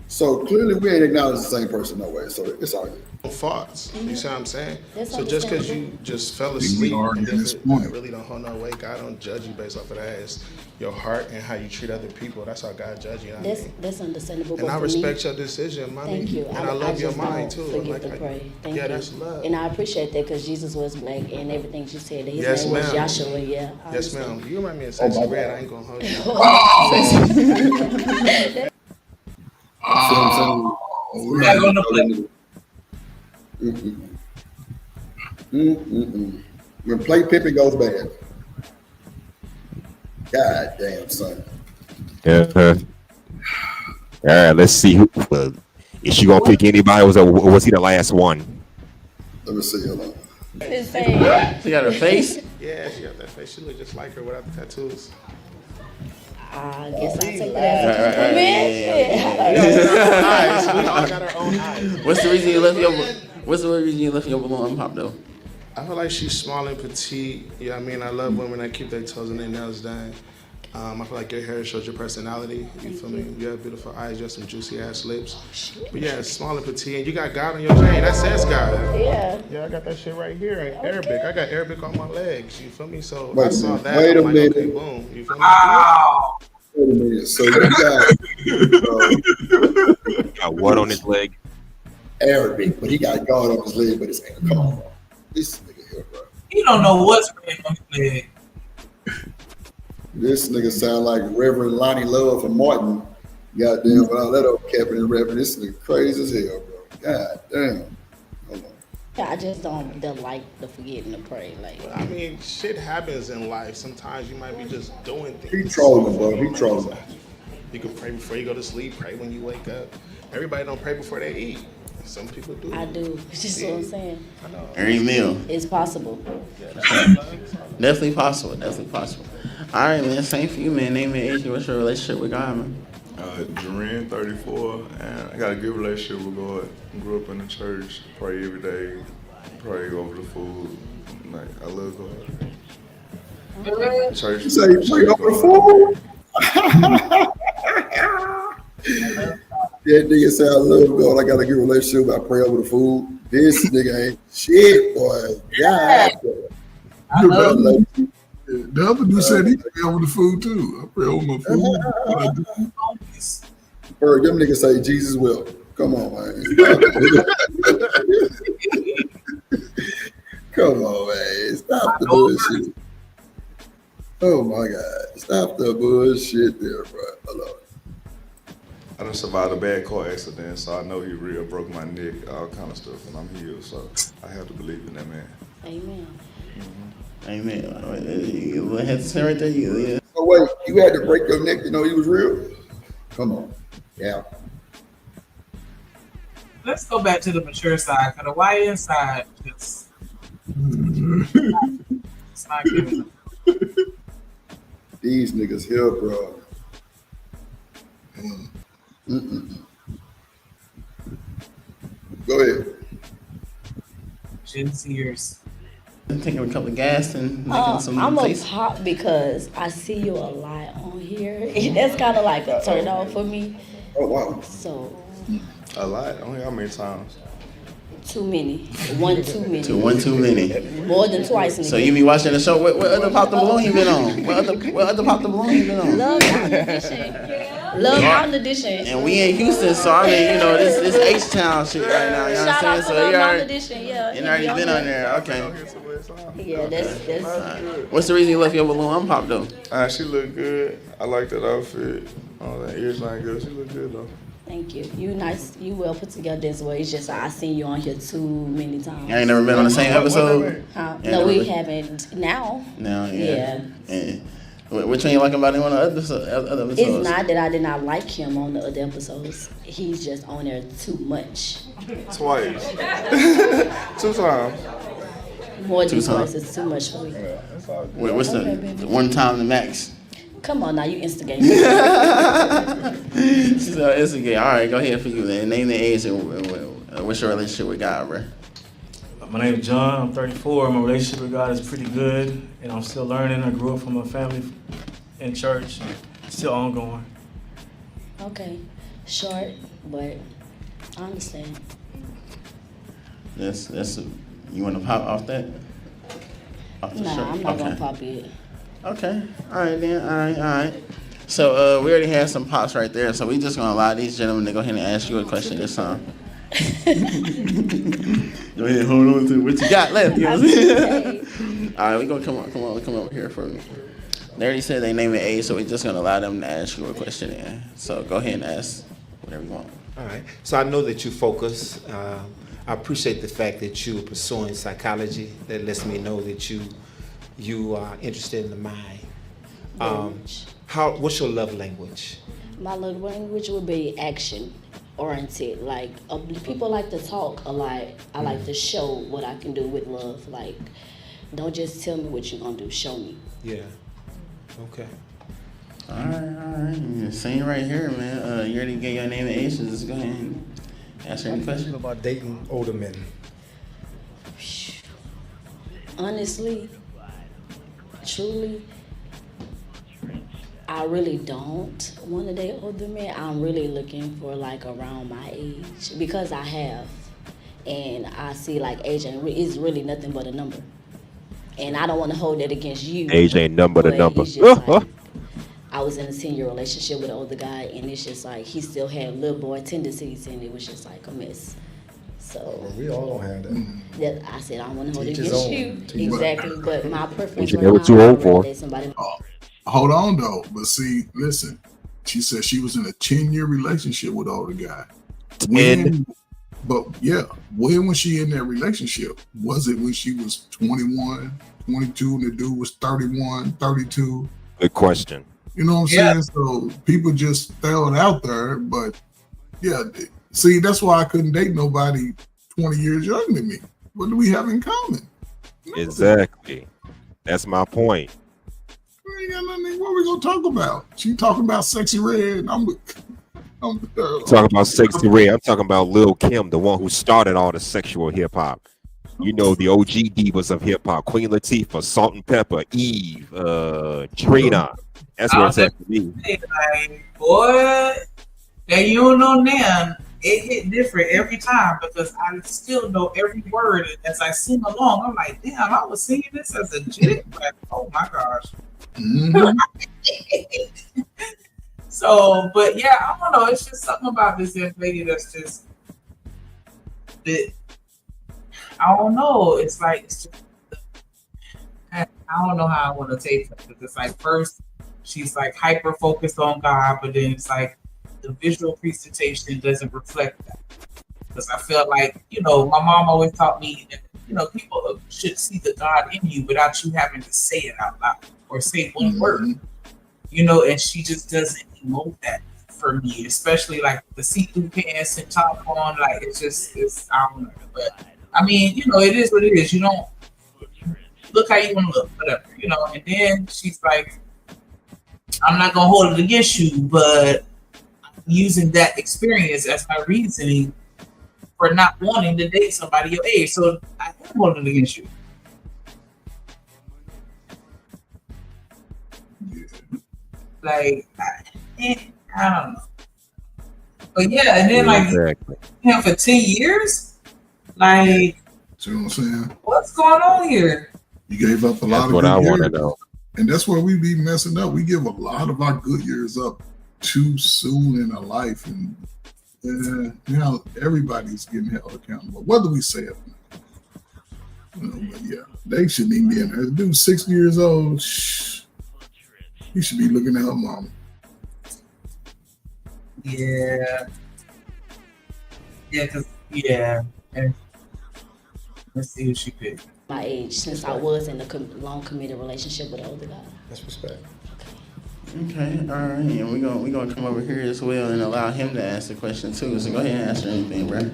So clearly we ain't acknowledged the same person no way. So it's all good. Faults. You see what I'm saying? That's So just because you just fell asleep, and this that point. really don't hold no weight. God don't judge you based off of that. It's your heart and how you treat other people. That's how God judge you. You know what I mean? That's understandable. And but I for respect me, your decision, mommy. Thank you. And I love your just mind don't too. Forget to pray. Thank yeah, you. that's love. And I appreciate that because Jesus was black and everything you said. That his Yes, name was ma'am. Yahshua. Yeah. I Yes, understand. ma'am. You remind me of Sexy Red. I ain't gonna hold you. We're not gonna play. When play pimping goes bad. God damn, son. All right, let's see. Is she gonna pick anybody? Was he the last one? Let me see. Hold on. She got her face. Yeah, she got that face. She look just like her without the tattoos. I guess I'll take that as a We all got our own eyes. What's the reason you left your balloon unpopped though? I feel like she's small and petite. You know what I mean? I love women that keep their toes and their nails done. I feel like your hair shows your personality. You feel me? You have beautiful eyes. You have some juicy ass lips. But yeah, small and petite. And you got God on your chain. That says God. Yeah. Yeah, I got that shit right here in Arabic. I got Arabic on my legs. You feel me? So Wait I a saw minute. that. Wait a I'm like, minute. okay, boom. You feel me? Wait a minute. So you Got what on his leg? Arabic, but he got God on his leg, but it's come on, bro. This nigga here, bro. You don't know what's red on his leg. This nigga sound like Reverend Lonnie Love from Martin. Goddamn, with all that old capping and rapping. This nigga crazy as hell, bro. God damn. Hold on. Yeah, I just don't like the forgetting to pray. Like, I mean, shit happens in life. Sometimes you might be just doing things. He trolling, bro. He trolling. You can pray before you go to sleep, pray when you wake up. Everybody don't pray before they eat. Some people do. I do. Just what I'm saying. I know. Every meal. It's possible. Definitely possible. Definitely possible. All right, man. Same for you, man. Name and age. What's your relationship with God, man? Jareen, 34, and I got a good relationship with God. Grew up in the church, pray every day, pray over the food. Like, I love God. Church. You say you pray over the food? That nigga say I love God. I got a good relationship. I pray over the food. This nigga ain't shit, boy. God. The other dude said he pray over the food too. I pray over my food. Bird, them niggas say Jesus will. Come on, man. Come on, man. Stop the bullshit. Oh my God. Stop the bullshit there, bro. Hold on. I done survived a bad car accident, so I know he real, broke my neck, all kind of stuff, and I'm healed, so I have to believe in that man. Amen. Amen. You had to say right there. Yeah. Oh, wait, you had to break your neck to know he was real? Come on. Yeah. Let's go back to the mature side, because the YN side just it's not giving. These niggas here, bro. Go ahead. Jen's ears. Taking a couple of gas and making some I'm a face. pop because I see you a lot on here. That's kind of like a turn off for me. Oh, wow. So. A lot? Only how many times? Too many. One too many. One too many. More than twice in a So day. you be watching the show. What other Pop the Balloon you been on? What other Pop the Balloon you been on? Love Mountain Edition. Love Mountain Edition. And we in Houston, so I mean, you know, this H-Town shit right now. You know Shout what I'm out saying? to So Love you Mountain already, Edition. Yeah. you already been on there. Okay. Yeah, that's. What's the reason you left your balloon unpopped though? She look good. I like that outfit. All that ears not good. She look good though. Thank you. You nice. You well put together as well. It's just I seen you on here too many times. You ain't never been on the same episode? Huh? You ain't No, never we been? haven't. Now. No, Yeah. Which one you like about him on the other episodes? It's not that I did not like him on the other episodes. He's just on there too much. Twice. 2 times. More than 2 twice. times. It's too much for me. Wait, what's the one time the max? Come on now, you instigate. So it's okay. All right, go ahead for you, man. Name the age and What's your relationship with God, bro? My name is John. I'm 34. My relationship with God is pretty good, and I'm still learning. I grew up from a family in church, and still ongoing. Okay, short, but I understand. That's you want to pop off that? Off the Nah, shirt? I'm not Okay. gonna pop it. Okay. All right then. All right. So we already had some pops right there. So we just gonna allow these gentlemen to go ahead and ask you a question this time. Go ahead, hold on to what you got left. You know what I'm saying? All right, we gonna come over here for me. They already said they name it age, so we just gonna allow them to ask you a question. Then. So go ahead and ask whatever you want. All right. So I know that you focus. I appreciate the fact that you are pursuing psychology. That lets me know that you are interested in the mind. What's your love language? My love language would be action oriented. Like people like to talk a lot. I like to show what I can do with love. Like, don't just tell me what you're gonna do. Show me. Yeah. Okay. All right. Yeah, same right here, man. You already gave your name and age. So just go ahead and answer any question about dating older men. Honestly, truly, I really don't want to date older men. I'm really looking for like around my age because I have, and I see like age is really nothing but a number, and I don't want to hold that against you. Age ain't number the number. It's just like, I was in a 10-year relationship with an older guy, and it's just like he still had little boy tendencies, and it was just like a mess. So Well, we all don't have that. I said I don't want to hold it Teach his against own. you. Teach his Exactly, own. but my preference You right never now, too I old would for. date somebody. Hold on though, but see, listen. She said she was in a 10-year relationship with an older guy. When was she in that relationship? Was it when she was 21, 22, and the dude was 31, 32? Good question. You know what I'm saying? So people just throw it out there, but yeah, see, that's why I couldn't date nobody 20 years younger than me. What do we have in common? Exactly. That's my point. We ain't got nothing. What we gonna talk about? She talking about Sexy Red. I'm Talking about Sexy Red. I'm talking about Lil' Kim, the one who started all the sexual hip hop. You know, the OG divas of hip hop: Queen Latifah, Salt and Pepper, Eve, Trina. That's where it's at for me. Like, boy, that you don't know now, it hit different every time because I still know every word as I sing along. I'm like, damn, I was singing this as a chick. Like, oh my gosh. So, but yeah, I don't know. It's just something about this young lady that's just that. I don't know. It's like I don't know how I want to take it because it's like first she's like hyper focused on God, but then it's like the visual presentation doesn't reflect that. Because I feel like, you know, my mom always taught me that, you know, people should see the God in you without you having to say it out loud or say one word, you know, and she just doesn't emote that for me, especially like the see-through pants and top on. Like, it's I don't know. But I mean, you know, it is what it is. You don't look how you want to look, whatever, you know. And then she's like, I'm not going to hold it against you, but using that experience as my reasoning for not wanting to date somebody your age. So I am holding it against you. Like, I don't know. But yeah, and then like, him for 10 years? Like, see what I'm saying? What's going on here? You gave up a lot of what good I want to years. know. And that's where we be messing up. We give a lot of our good years up too soon in our life. And now everybody's getting held accountable, whether we say it or not. You know, but yeah, they shouldn't even be in there. The dude's 60 years old. He should be looking at her mama. Yeah. Yeah, and let's see who she picked. My age, since I was in a long committed relationship with an older guy. That's respect. Okay, all right, and we're gonna come over here as well and allow him to ask the question too. So go ahead and answer anything, bro.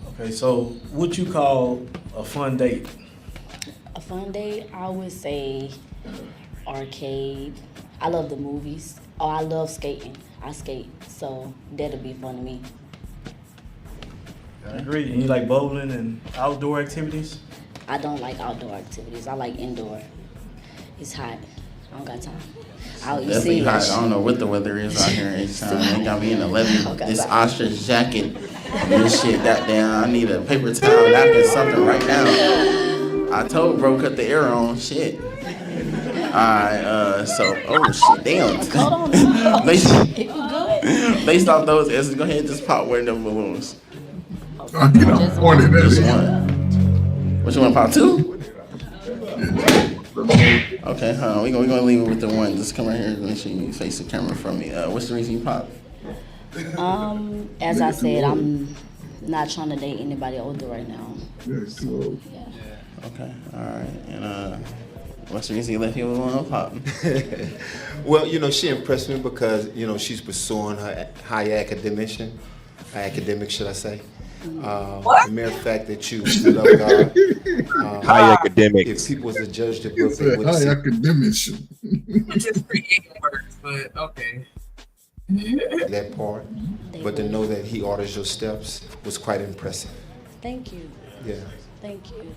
Okay, so what you call a fun date? A fun date, I would say arcade. I love the movies. Oh, I love skating. I skate, so that'll be fun to me. I agree. And you like bowling and outdoor activities? I don't like outdoor activities. I like indoor. It's hot. I don't got time. Definitely hot. I don't know what the weather is out here each time. They got me in a leather, this ostrich jacket, this shit. Goddamn, I need a paper towel, napkin, something right now. I told bro cut the air on. Shit. Alright, so shit, damn. Based off those answers, go ahead and just pop one of them balloons. Which one? Which one? Pop two? Okay, hold on. We're gonna leave it with the one. Just come right here and make sure you face the camera from me. What's the reason you pop? As I said, I'm not trying to date anybody older right now. So, yeah. Okay, all right. And what's the reason you left your one pop? Well, you know, she impressed me because, you know, she's pursuing her high academics, should I say. The mere fact that you love God. High academics. If people was to judge the book, they would High see. academics. Just creating words, but okay. That part. But to know that he orders your steps was quite impressive. Thank you. Yeah. Thank you.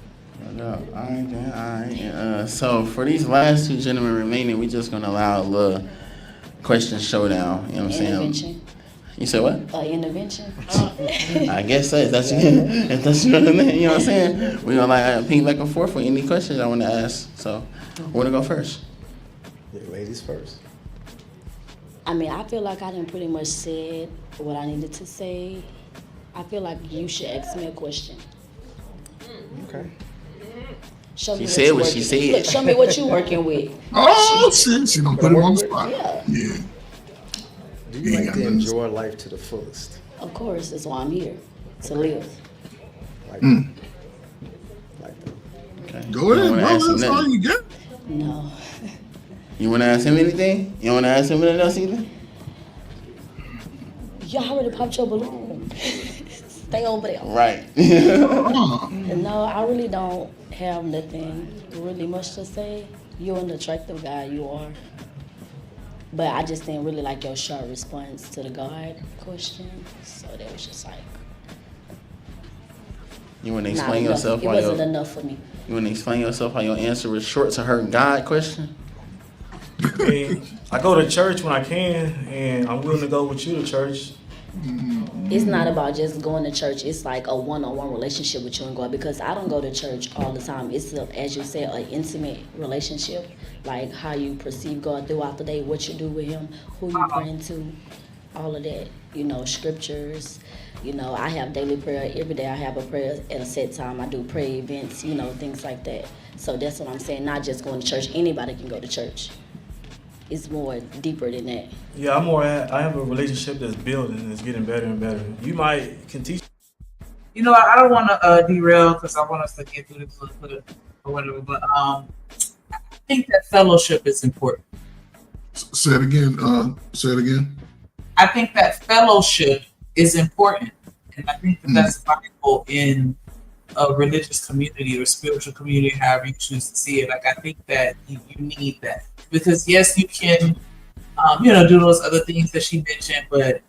No, all right, then, all right. So for these last two gentlemen remaining, we just gonna allow a little question showdown. You know what I'm saying? Intervention. You said what? Intervention. I guess so. If that's you know what I'm saying? We're gonna ping back and forth with any questions I want to ask. So, want to go first? Yeah, ladies first. I mean, I feel like I done pretty much said what I needed to say. I feel like you should ask me a question. Okay. Show me She said what she working- said. Look, show me what you working with. Oh, shit. She don't put him on the spot. Yeah. Do you like to enjoy life to the fullest? Of course, that's why I'm here, to live. Like, like that. Okay. Go ahead, wanna bro. ask him That's all nothing? you get. No. You want to ask him anything? You want to ask him anything else either? Y'all already popped your balloon. Stay over there. Right. No, I really don't have nothing really much to say. You're an attractive guy, you are. But I just didn't really like your short response to the God question. So that was just like, You want to explain enough. yourself? It wasn't enough for me. You want to explain yourself how your answer was short to her God question? I go to church when I can, and I'm willing to go with you to church. It's not about just going to church. It's like a one-on-one relationship with you and God, because I don't go to church all the time. It's, as you said, an intimate relationship, like how you perceive God throughout the day, what you do with him, who you praying to, all of that, you know, scriptures. You know, I have daily prayer. Every day I have a prayer at a set time. I do prayer events, you know, things like that. So that's what I'm saying, not just going to church. Anybody can go to church. It's more deeper than that. Yeah, I have a relationship that's building and it's getting better and better. You can teach. You know, I don't want to derail because I want us to get through this or whatever. But I think that fellowship is important. Say it again. Say it again. I think that fellowship is important, and I think that that's vital in a religious community or spiritual community, however you choose to see it. Like, I think that you need that, because yes, you can, do those other things that she mentioned, but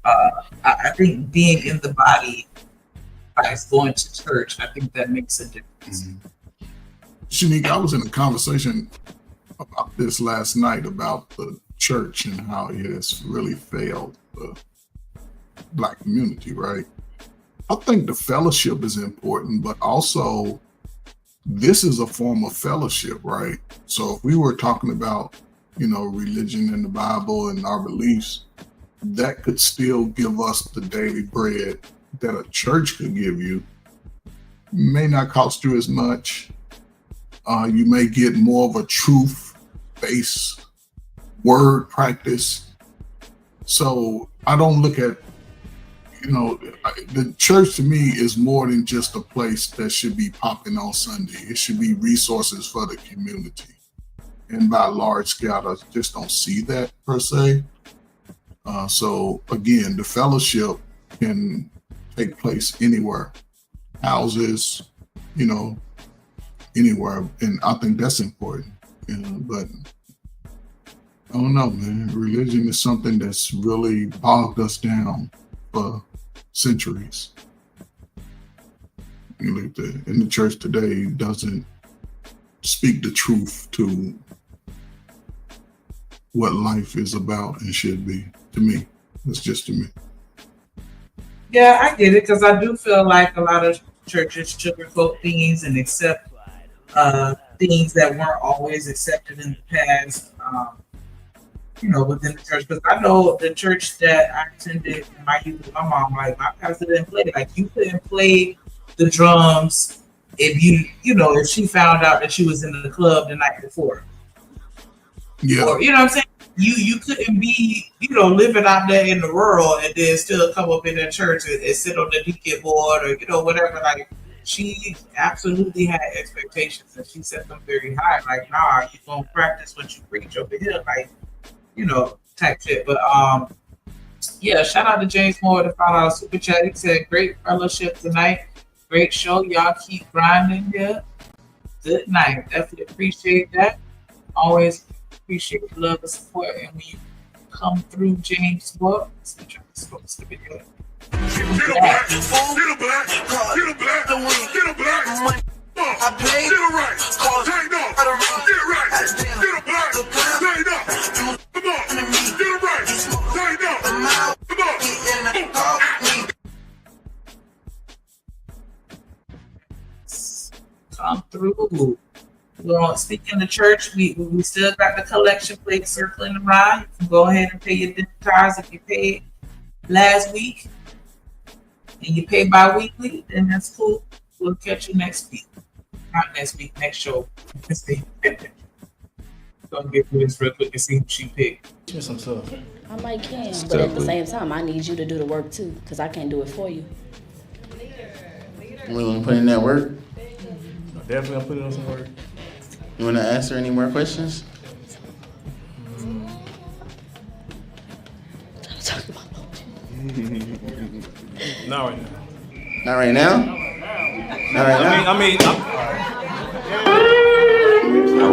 I think being in the body, going to church, I think that makes a difference. Shanique, I was in a conversation about this last night about the church and how it has really failed the Black community, right? I think the fellowship is important, but also this is a form of fellowship, right? So if we were talking about, religion and the Bible and our beliefs, that could still give us the daily bread that a church could give you. May not cost you as much. You may get more of a truth-based word practice. So I don't look at, the church to me is more than just a place that should be popping on Sunday. It should be resources for the community. And by large scale, I just don't see that per se. So again, the fellowship can take place anywhere, houses, anywhere. And I think that's important. But I don't know, man. Religion is something that's really bogged us down for centuries. You look at in the church today doesn't speak the truth to what life is about and should be. To me, that's just to me. Yeah, I get it, because I do feel like a lot of churches sugarcoat things and accept things that weren't always accepted in the past, within the church. Because I know the church that I attended in my youth with my mom, like my pastor didn't play. Like you couldn't play the drums if if she found out that she was in the club the night before. Yeah. Or, you know what I'm saying? You couldn't be, living out there in the world and then still come up in the church and sit on the deacon board or, whatever. Like, she absolutely had expectations and she set them very high. Like, nah, you're going to practice what you preach over here. Like, type shit. But, yeah, shout out to James Moore, the $5 super chat. He said, great fellowship tonight. Great show. Y'all keep grinding here. Good night. Definitely appreciate that. Always appreciate the love and support, and when you come through James Moore, let's try to focus the video. Get a black, get a black, get a black, get a black. I play, get it right, take off, get right, get a black, take off, come on, get it right, take off, come on. Come through. Well, speaking of the church, we still got the collection plate circling around. You can go ahead and pay your tithes if you paid last week and you pay bi-weekly, then that's cool. We'll catch you next week. Not next week, next show. Let's see. Gonna get through this real quick and see who she picked. Some stuff. I might can, but at the same time, I need you to do the work too, because I can't do it for you. We gonna put in that work. Definitely gonna put in some work. You wanna answer any more questions? Not right now. Not right now? Not right now? Not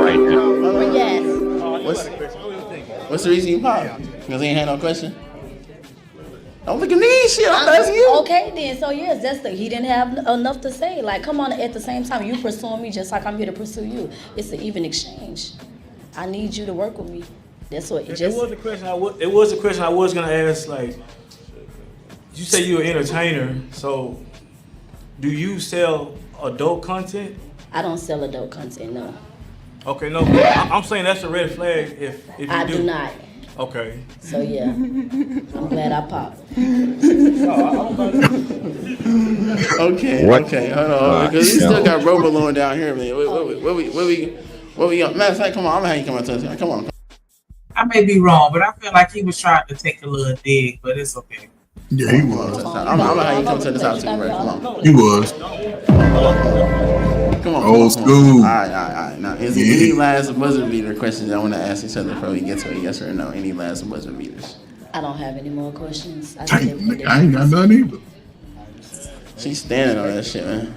right now. What's the reason you pop? Because he ain't had no question? Don't look at me, shit, I'm asking you. Okay then, so yes, he didn't have enough to say. Like, come on, at the same time, you pursuing me just like I'm here to pursue you. It's an even exchange. I need you to work with me. That's what It was a question I was gonna ask. Like, you say you're an entertainer, so do you sell adult content? I don't sell adult content, no. Okay, no, I'm saying that's a red flag if you I do not. Okay. So yeah, I'm glad I popped. Okay, hold on, because we still got Bro Balloon down here, man. What we matter of fact, come on, I'm gonna have you come out to us. Come on. I may be wrong, but I feel like he was trying to take a little dig, but it's okay. Yeah, he was. I'm gonna have you come to the top too, bro. Come on. He was. Come on. Old school. All right. Now, is there any last buzzer beater questions I want to ask each other before we get to a yes or no? Any last buzzer beaters? I don't have any more questions. I ain't got none either. She's standing on that shit, man.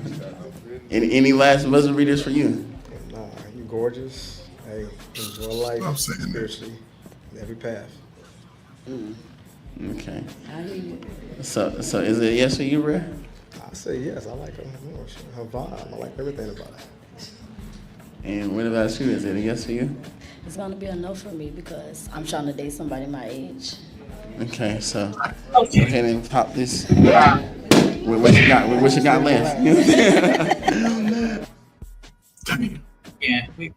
Any last buzzer beaters for you? Nah, you gorgeous. Hey, enjoy life. I'm saying spiritually, every path. Okay. So is it a yes for you, bro? I say yes. I like her vibe. I like everything about her. And what about you? Is it a yes for you? It's gonna be a no for me because I'm trying to date somebody my age. Okay, so go ahead and pop this. What you got? What you got left? Yeah, we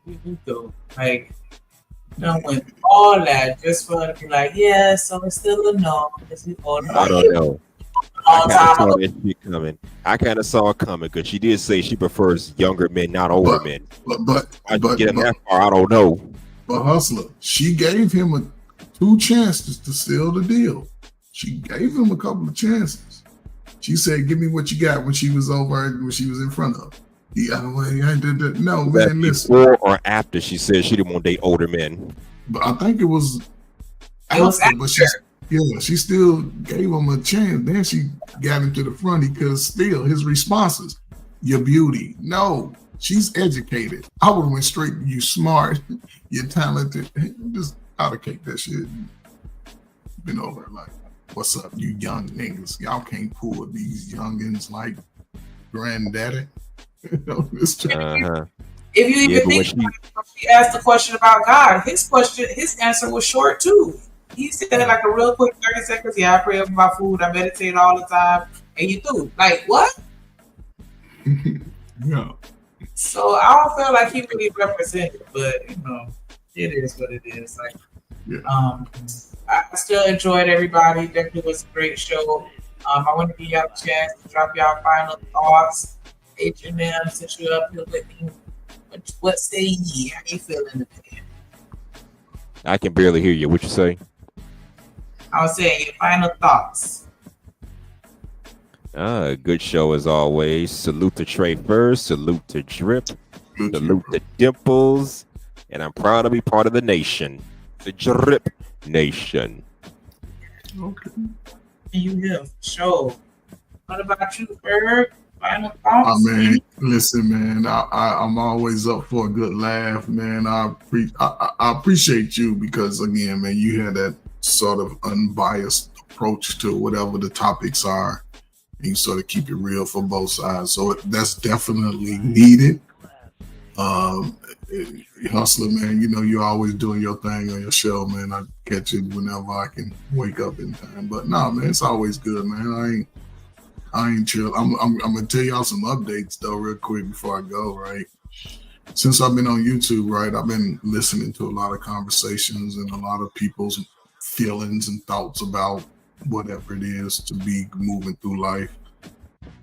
go. Like, with all that, just for her to be like, yeah, so it's still a no. I don't know. I kind of saw that shit coming. I kind of saw it coming because she did say she prefers younger men, not older men. But getting that far, I don't know. But Hustler, she gave him 2 chances to seal the deal. She gave him a couple of chances. She said, "Give me what you got." When she was in front of. No, man, listen. Before or after she said she didn't want to date older men? But I think it was after. But she still gave him a chance. Then she got him to the front because still his responses, your beauty. No, she's educated. I would have went straight, you smart, you're talented. Just out-of-cake that shit. Been over like, what's up, you young niggas? Y'all can't pull these youngins like granddaddy. Mr. Uh-huh. If you Yeah, even but when think about it, when she asked the question about God, his answer was short too. He said like a real quick 30 seconds. Yeah, I pray over my food. I meditate all the time. And you do. Like, what? Yeah. So I don't feel like he really represented, but you know, it is what it is. Like, I still enjoyed everybody. Definitely was a great show. I want to give y'all a chance to drop y'all final thoughts. H&M, since you're up here with me, what say ye? How you feeling today? I can barely hear you. What you say? I was saying your final thoughts. Good show as always. Salute to Trey first. Salute to Drip. Salute to Dimples. And I'm proud to be part of the nation. The Drip Nation. Okay. You have show. What about you, Ferg? Final thoughts? Man, listen, man. I'm always up for a good laugh, man. I appreciate you because, again, man, you had that sort of unbiased approach to whatever the topics are. And you sort of keep it real for both sides. So that's definitely needed. Hustler, man, you know, you're always doing your thing on your show, man. I catch it whenever I can wake up in time. But no, man, it's always good, man. I ain't chill. I'm gonna tell y'all some updates though, real quick before I go. Right, since I've been on YouTube, right, I've been listening to a lot of conversations and a lot of people's feelings and thoughts about whatever it is to be moving through life.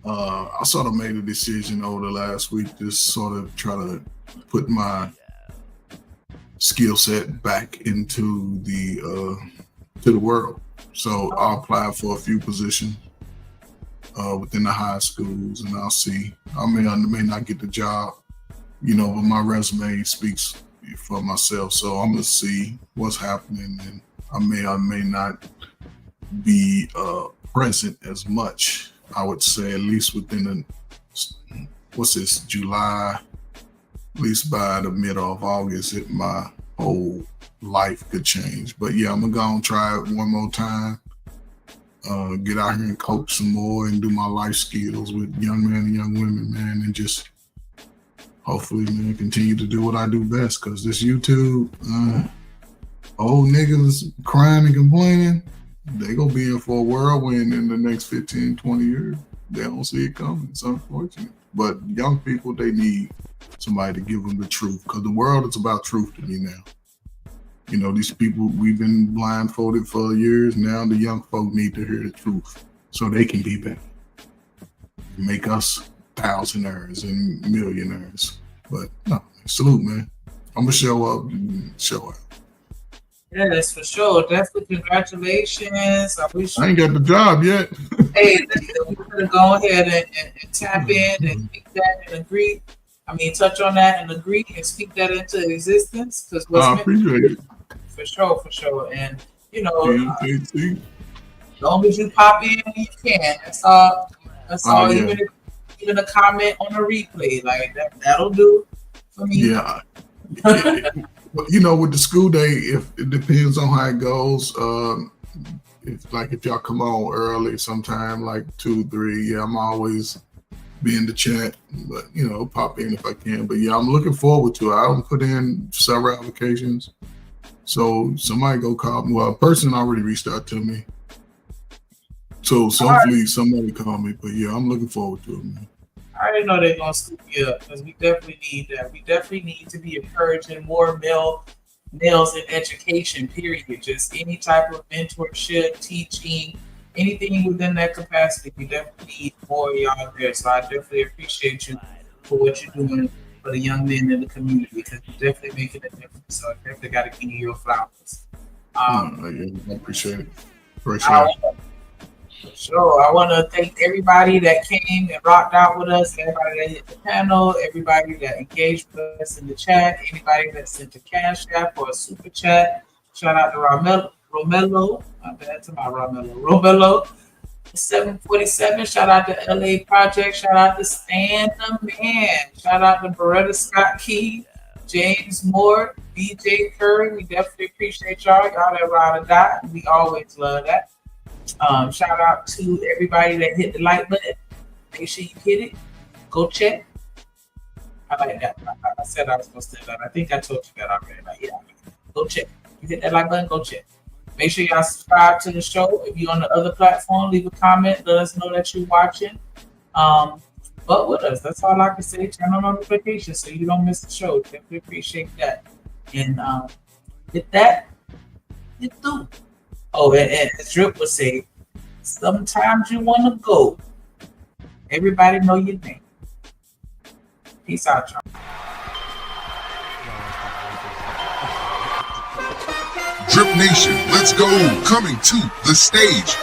I sort of made a decision over the last week to sort of try to put my skill set back into the world. So I'll apply for a few positions within the high schools, and I'll see. I may not get the job, you know, but my resume speaks for myself. So I'm gonna see what's happening, and I may or may not be present as much. I would say at least within July, at least by the middle of August, my whole life could change. But yeah, I'm gonna go and try it one more time. Get out here and coach some more and do my life skills with young men and young women, man, and just hopefully, man, continue to do what I do best. Cause this YouTube, old niggas crying and complaining, they gonna be in for a whirlwind in the next 15, 20 years. They don't see it coming. It's unfortunate. But young people, they need somebody to give them the truth. Cause the world is about truth to me now. You know, these people, we've been blindfolded for years. Now the young folk need to hear the truth so they can be better. Make us thousandaires and millionaires. But no, salute, man. I'm going to show up and show out. Yes, for sure. Definitely congratulations. I ain't got the job yet. Hey, we're going to go ahead and tap in and speak that and agree. I mean, touch on that and agree and speak that into existence. Because I appreciate it. For sure. And, you know, as long as you pop in when you can, that's all. Yeah. Even a comment on a replay, like that'll do for me. Yeah. You know, with the school day, if it depends on how it goes. If y'all come on early, sometime like 2, 3, yeah, I'm always be in the chat, but you know, pop in if I can. But yeah, I'm looking forward to it. I don't put in several applications. So somebody go call me. Well, a person already reached out to me. So hopefully somebody call me. But yeah, I'm looking forward to it, man. I already know they're going to scoop you up because we definitely need that. We definitely need to be encouraging more males in education, period. Just any type of mentorship, teaching, anything within that capacity. We definitely need more of y'all there. So I definitely appreciate you for what you're doing for the young men in the community because you're definitely making a difference. So I definitely got to give you your flowers. I appreciate it. Sure. I want to thank everybody that came and rocked out with us, everybody that hit the panel, everybody that engaged with us in the chat, anybody that sent a cash app or a super chat. Shout out to Romello. My bad to my Romello. 747. Shout out to LA Project. Shout out to Stan the Man. Shout out to Beretta Scott Key, James Moore, DJ Curry. We definitely appreciate y'all. Y'all that ride or die. We always love that. Shout out to everybody that hit the like button. Make sure you hit it. go check. I like that. I said I was supposed to do that. I think I told you that already. Like, yeah, go check. You hit that like button, go check. Make sure y'all subscribe to the show. If you're on the other platform, leave a comment. Let us know that you're watching. But with us, that's all I can say. Turn on notifications so you don't miss the show. Definitely appreciate that. And with that, you do. Oh, and as Drip would say, sometimes you want to go. Everybody know your name. Peace out, y'all. Drip Nation, let's go. Coming to the stage.